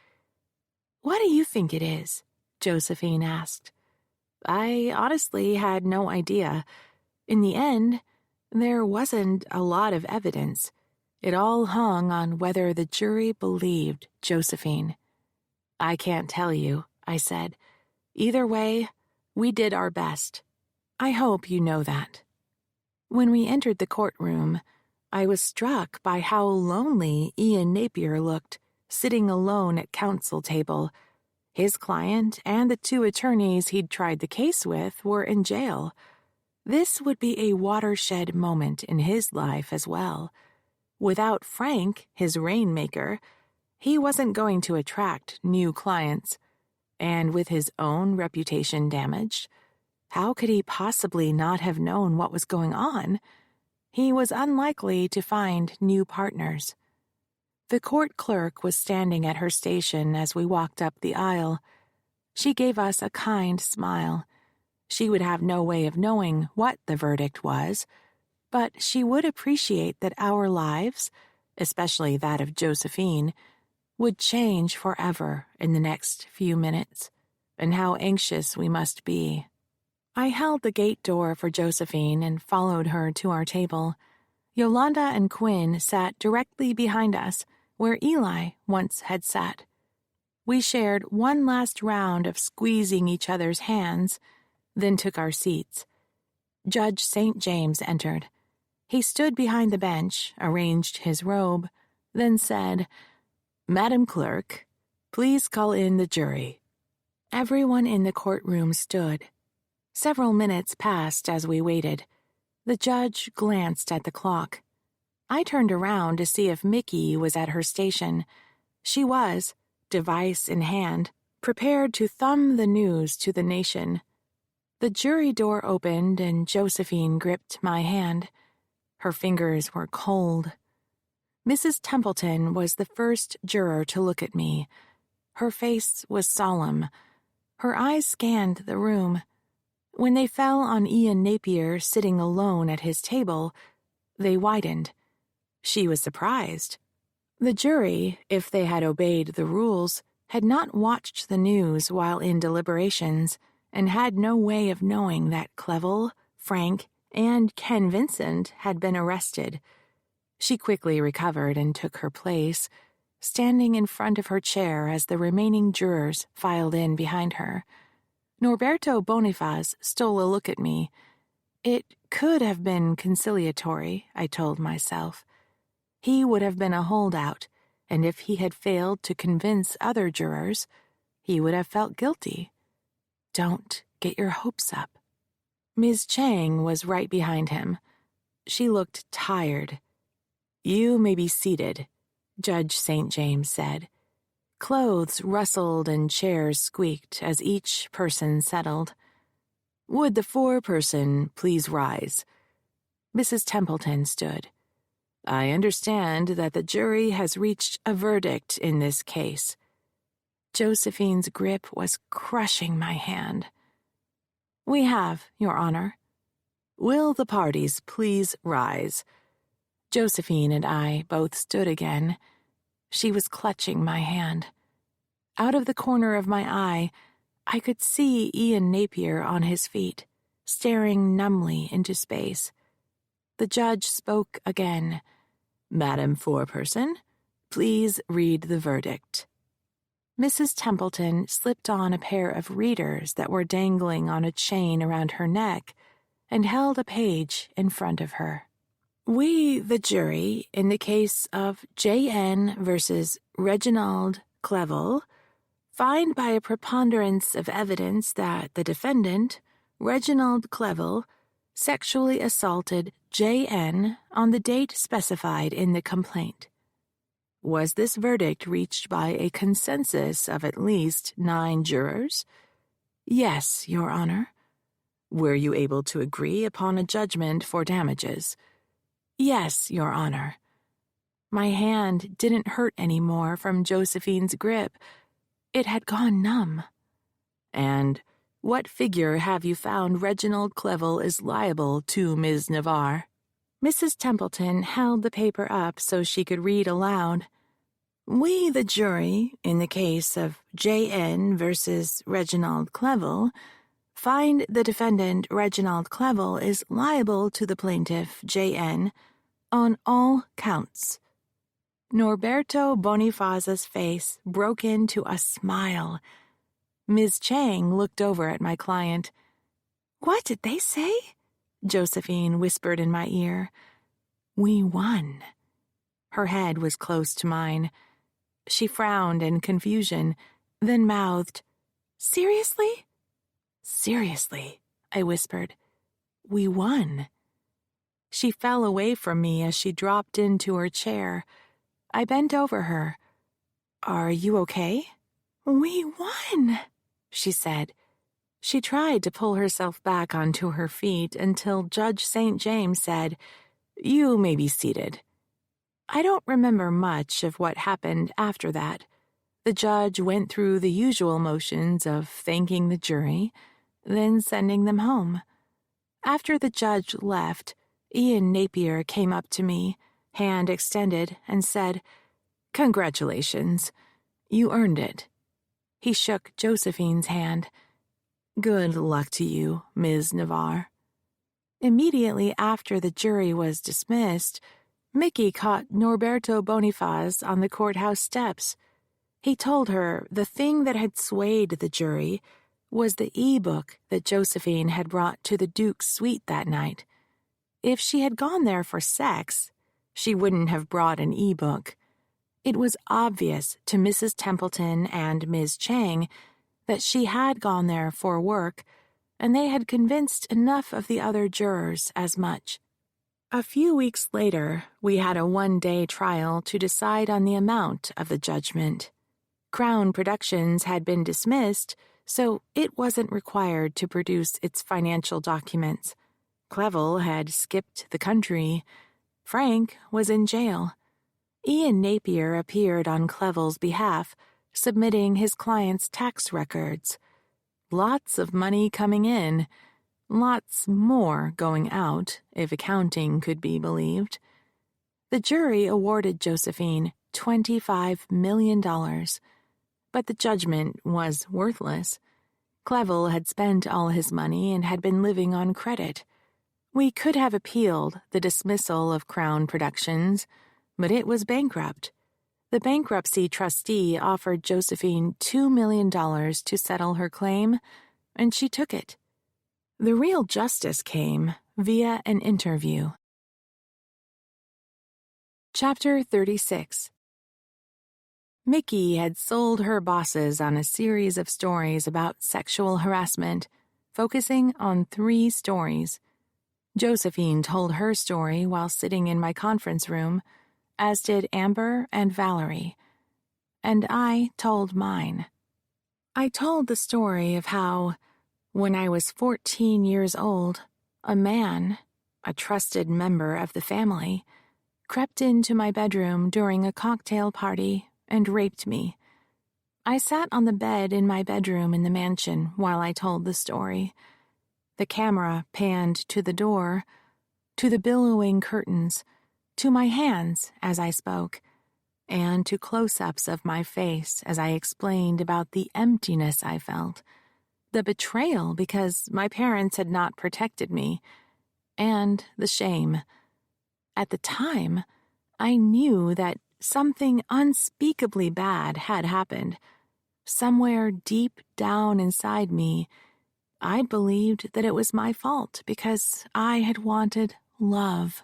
"What do you think it is?" Josephine asked. I honestly had no idea. In the end, there wasn't a lot of evidence. It all hung on whether the jury believed Josephine. "I can't tell you," I said. "Either way, we did our best. I hope you know that." When we entered the courtroom, I was struck by how lonely Ian Napier looked, sitting alone at counsel table. His client and the 2 attorneys he'd tried the case with were in jail. This would be a watershed moment in his life as well. Without Frank, his rainmaker, he wasn't going to attract new clients. And with his own reputation damaged, how could he possibly not have known what was going on? He was unlikely to find new partners. The court clerk was standing at her station as we walked up the aisle. She gave us a kind smile. She would have no way of knowing what the verdict was, but she would appreciate that our lives, especially that of Josephine, would change forever in the next few minutes, and how anxious we must be. I held the gate door for Josephine and followed her to our table. Yolanda and Quinn sat directly behind us, where Eli once had sat. We shared one last round of squeezing each other's hands, then took our seats. Judge St. James entered. He stood behind the bench, arranged his robe, then said, "Madam Clerk, please call in the jury." Everyone in the courtroom stood. Several minutes passed as we waited. The judge glanced at the clock. I turned around to see if Mickey was at her station. She was, device in hand, prepared to thumb the news to the nation. The jury door opened and Josephine gripped my hand. Her fingers were cold. Mrs. Templeton was the first juror to look at me. Her face was solemn. Her eyes scanned the room. When they fell on Ian Napier sitting alone at his table, they widened. She was surprised. The jury, if they had obeyed the rules, had not watched the news while in deliberations and had no way of knowing that Clevel, Frank, and Ken Vincent had been arrested. She quickly recovered and took her place, standing in front of her chair as the remaining jurors filed in behind her. Norberto Bonifaz stole a look at me. It could have been conciliatory, I told myself. He would have been a holdout, and if he had failed to convince other jurors, he would have felt guilty. Don't get your hopes up. Ms. Chang was right behind him. She looked tired. "You may be seated," Judge St. James said. Clothes rustled and chairs squeaked as each person settled. "Would the foreperson please rise?" Mrs. Templeton stood. "I understand that the jury has reached a verdict in this case." Josephine's grip was crushing my hand. "We have, Your Honor." "Will the parties please rise?" Josephine and I both stood again. She was clutching my hand. Out of the corner of my eye, I could see Ian Napier on his feet, staring numbly into space. The judge spoke again. "Madam Foreperson, please read the verdict." Mrs. Templeton slipped on a pair of readers that were dangling on a chain around her neck and held a page in front of her. "We, the jury, in the case of J.N. versus Reginald Clevel, find by a preponderance of evidence that the defendant, Reginald Clevel, sexually assaulted J.N. on the date specified in the complaint. Was this verdict reached by a consensus of at least 9 jurors? Yes, Your Honor. Were you able to agree upon a judgment for damages? Yes, Your Honor. My hand didn't hurt any more from Josephine's grip. It had gone numb. And what figure have you found Reginald Clevel is liable to, Ms. Navarre? Mrs. Templeton held the paper up so she could read aloud. We, the jury, in the case of J.N. versus Reginald Clevel, find the defendant Reginald Clevel is liable to the plaintiff J.N. on all counts. Norberto Bonifaz's face broke into a smile. Ms. Chang looked over at my client. "What did they say?" Josephine whispered in my ear. "We won." Her head was close to mine. She frowned in confusion, then mouthed, "Seriously?" "Seriously," I whispered. "We won." She fell away from me as she dropped into her chair. I bent over her. "Are you okay?" "We won," she said. She tried to pull herself back onto her feet until Judge St. James said, "You may be seated." I don't remember much of what happened after that. The judge went through the usual motions of thanking the jury, then sending them home. After the judge left, Ian Napier came up to me, hand extended, and said, "Congratulations. You earned it." He shook Josephine's hand. "Good luck to you, Ms. Navarre." Immediately after the jury was dismissed, Mickey caught Norberto Bonifaz on the courthouse steps. He told her the thing that had swayed the jury was the e-book that Josephine had brought to the Duke's suite that night. If she had gone there for sex, she wouldn't have brought an e-book. It was obvious to Mrs. Templeton and Ms. Chang that she had gone there for work, and they had convinced enough of the other jurors as much. A few weeks later, we had a one-day trial to decide on the amount of the judgment. Crown Productions had been dismissed, so it wasn't required to produce its financial documents. Clevel had skipped the country. Frank was in jail. Ian Napier appeared on Clevel's behalf, submitting his client's tax records. Lots of money coming in, lots more going out, if accounting could be believed. The jury awarded Josephine $25 million. But the judgment was worthless. Clevel had spent all his money and had been living on credit. We could have appealed the dismissal of Crown Productions, but it was bankrupt. The bankruptcy trustee offered Josephine $2 million to settle her claim, and she took it. The real justice came via an interview. Chapter 36. Mickey had sold her bosses on a series of stories about sexual harassment, focusing on 3 stories. Josephine told her story while sitting in my conference room, as did Amber and Valerie. And I told mine. I told the story of how, when I was 14 years old, a man, a trusted member of the family, crept into my bedroom during a cocktail party and raped me. I sat on the bed in my bedroom in the mansion while I told the story. The camera panned to the door, to the billowing curtains, to my hands as I spoke, and to close-ups of my face as I explained about the emptiness I felt, the betrayal because my parents had not protected me, and the shame. At the time, I knew that something unspeakably bad had happened. Somewhere deep down inside me, I believed that it was my fault because I had wanted love.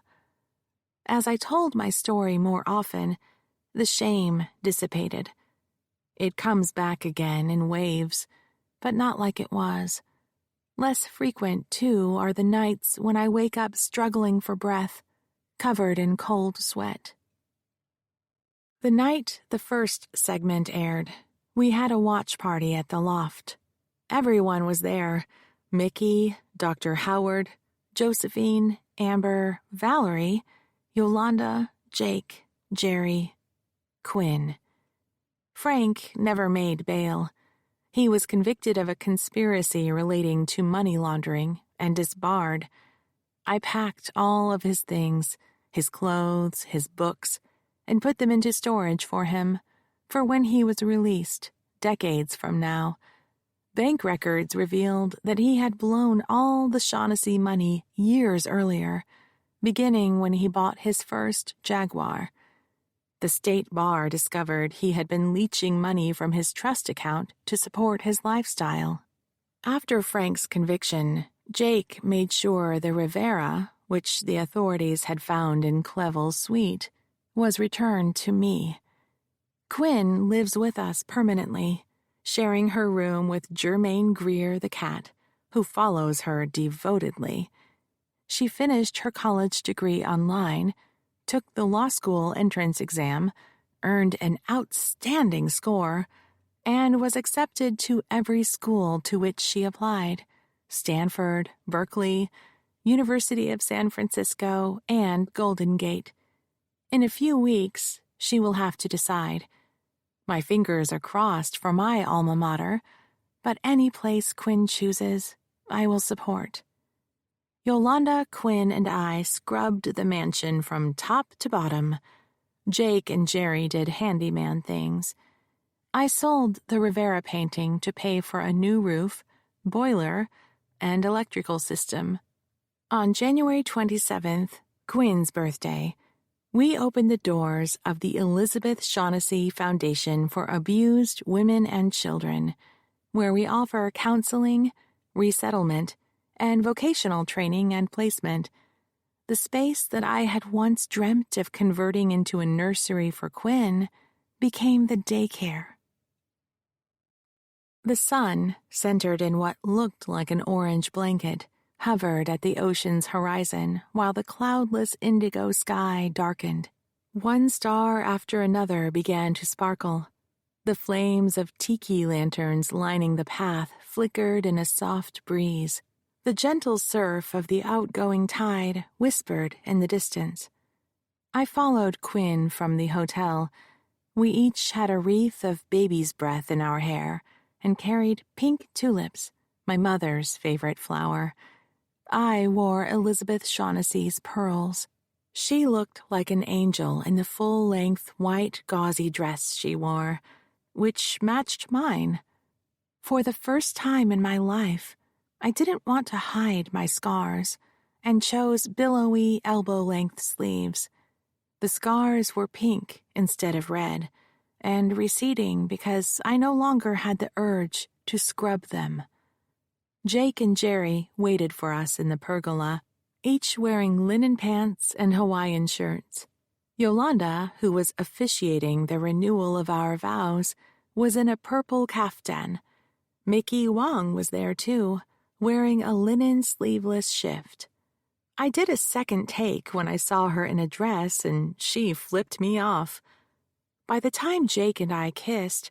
As I told my story more often, the shame dissipated. It comes back again in waves, but not like it was. Less frequent, too, are the nights when I wake up struggling for breath, covered in cold sweat. The night the first segment aired, we had a watch party at the loft. Everyone was there: Mickey, Dr. Howard, Josephine, Amber, Valerie, Yolanda, Jake, Jerry, Quinn. Frank never made bail. He was convicted of a conspiracy relating to money laundering and disbarred. I packed all of his things, his clothes, his books, and put them into storage for him, for when he was released, decades from now. Bank records revealed that he had blown all the Shaughnessy money years earlier, beginning when he bought his first Jaguar. The state bar discovered he had been leeching money from his trust account to support his lifestyle. After Frank's conviction, Jake made sure the Rivera, which the authorities had found in Clevel's suite, was returned to me. Quinn lives with us permanently, sharing her room with Germaine Greer the cat, who follows her devotedly. She finished her college degree online, took the law school entrance exam, earned an outstanding score, and was accepted to every school to which she applied: Stanford, Berkeley, University of San Francisco, and Golden Gate. In a few weeks, she will have to decide. My fingers are crossed for my alma mater, but any place Quinn chooses, I will support. Yolanda, Quinn, and I scrubbed the mansion from top to bottom. Jake and Jerry did handyman things. I sold the Rivera painting to pay for a new roof, boiler, and electrical system. On January 27th, Quinn's birthday, we opened the doors of the Elizabeth Shaughnessy Foundation for Abused Women and Children, where we offer counseling, resettlement, and vocational training and placement. The space that I had once dreamt of converting into a nursery for Quinn became the daycare. The sun, centered in what looked like an orange blanket, hovered at the ocean's horizon while the cloudless indigo sky darkened. One star after another began to sparkle. The flames of tiki lanterns lining the path flickered in a soft breeze. The gentle surf of the outgoing tide whispered in the distance. I followed Quinn from the hotel. We each had a wreath of baby's breath in our hair and carried pink tulips, my mother's favorite flower. I wore Elizabeth Shaughnessy's pearls. She looked like an angel in the full-length white gauzy dress she wore, which matched mine. For the first time in my life, I didn't want to hide my scars and chose billowy elbow-length sleeves. The scars were pink instead of red, and receding because I no longer had the urge to scrub them. Jake and Jerry waited for us in the pergola, each wearing linen pants and Hawaiian shirts. Yolanda, who was officiating the renewal of our vows, was in a purple kaftan. Mickey Wong was there too, wearing a linen sleeveless shift. I did a second take when I saw her in a dress, and she flipped me off. By the time Jake and I kissed,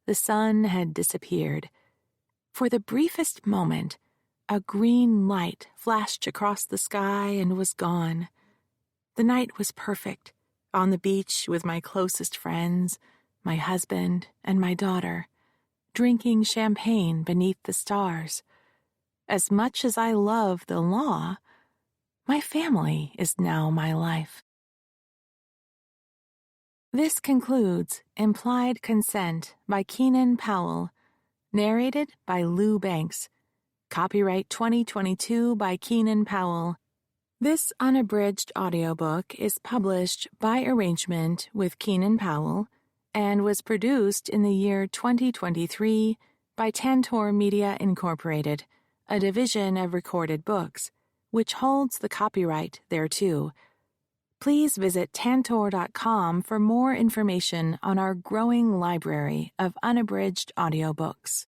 the sun had disappeared. For the briefest moment, a green light flashed across the sky and was gone. The night was perfect, on the beach with my closest friends, my husband, and my daughter, drinking champagne beneath the stars. As much as I love the law, my family is now my life. This concludes Implied Consent by Keenan Powell, narrated by Lou Banks. Copyright 2022 by Keenan Powell. This unabridged audiobook is published by arrangement with Keenan Powell and was produced in the year 2023 by Tantor Media Incorporated, a division of Recorded Books, which holds the copyright thereto. Please visit tantor.com for more information on our growing library of unabridged audiobooks.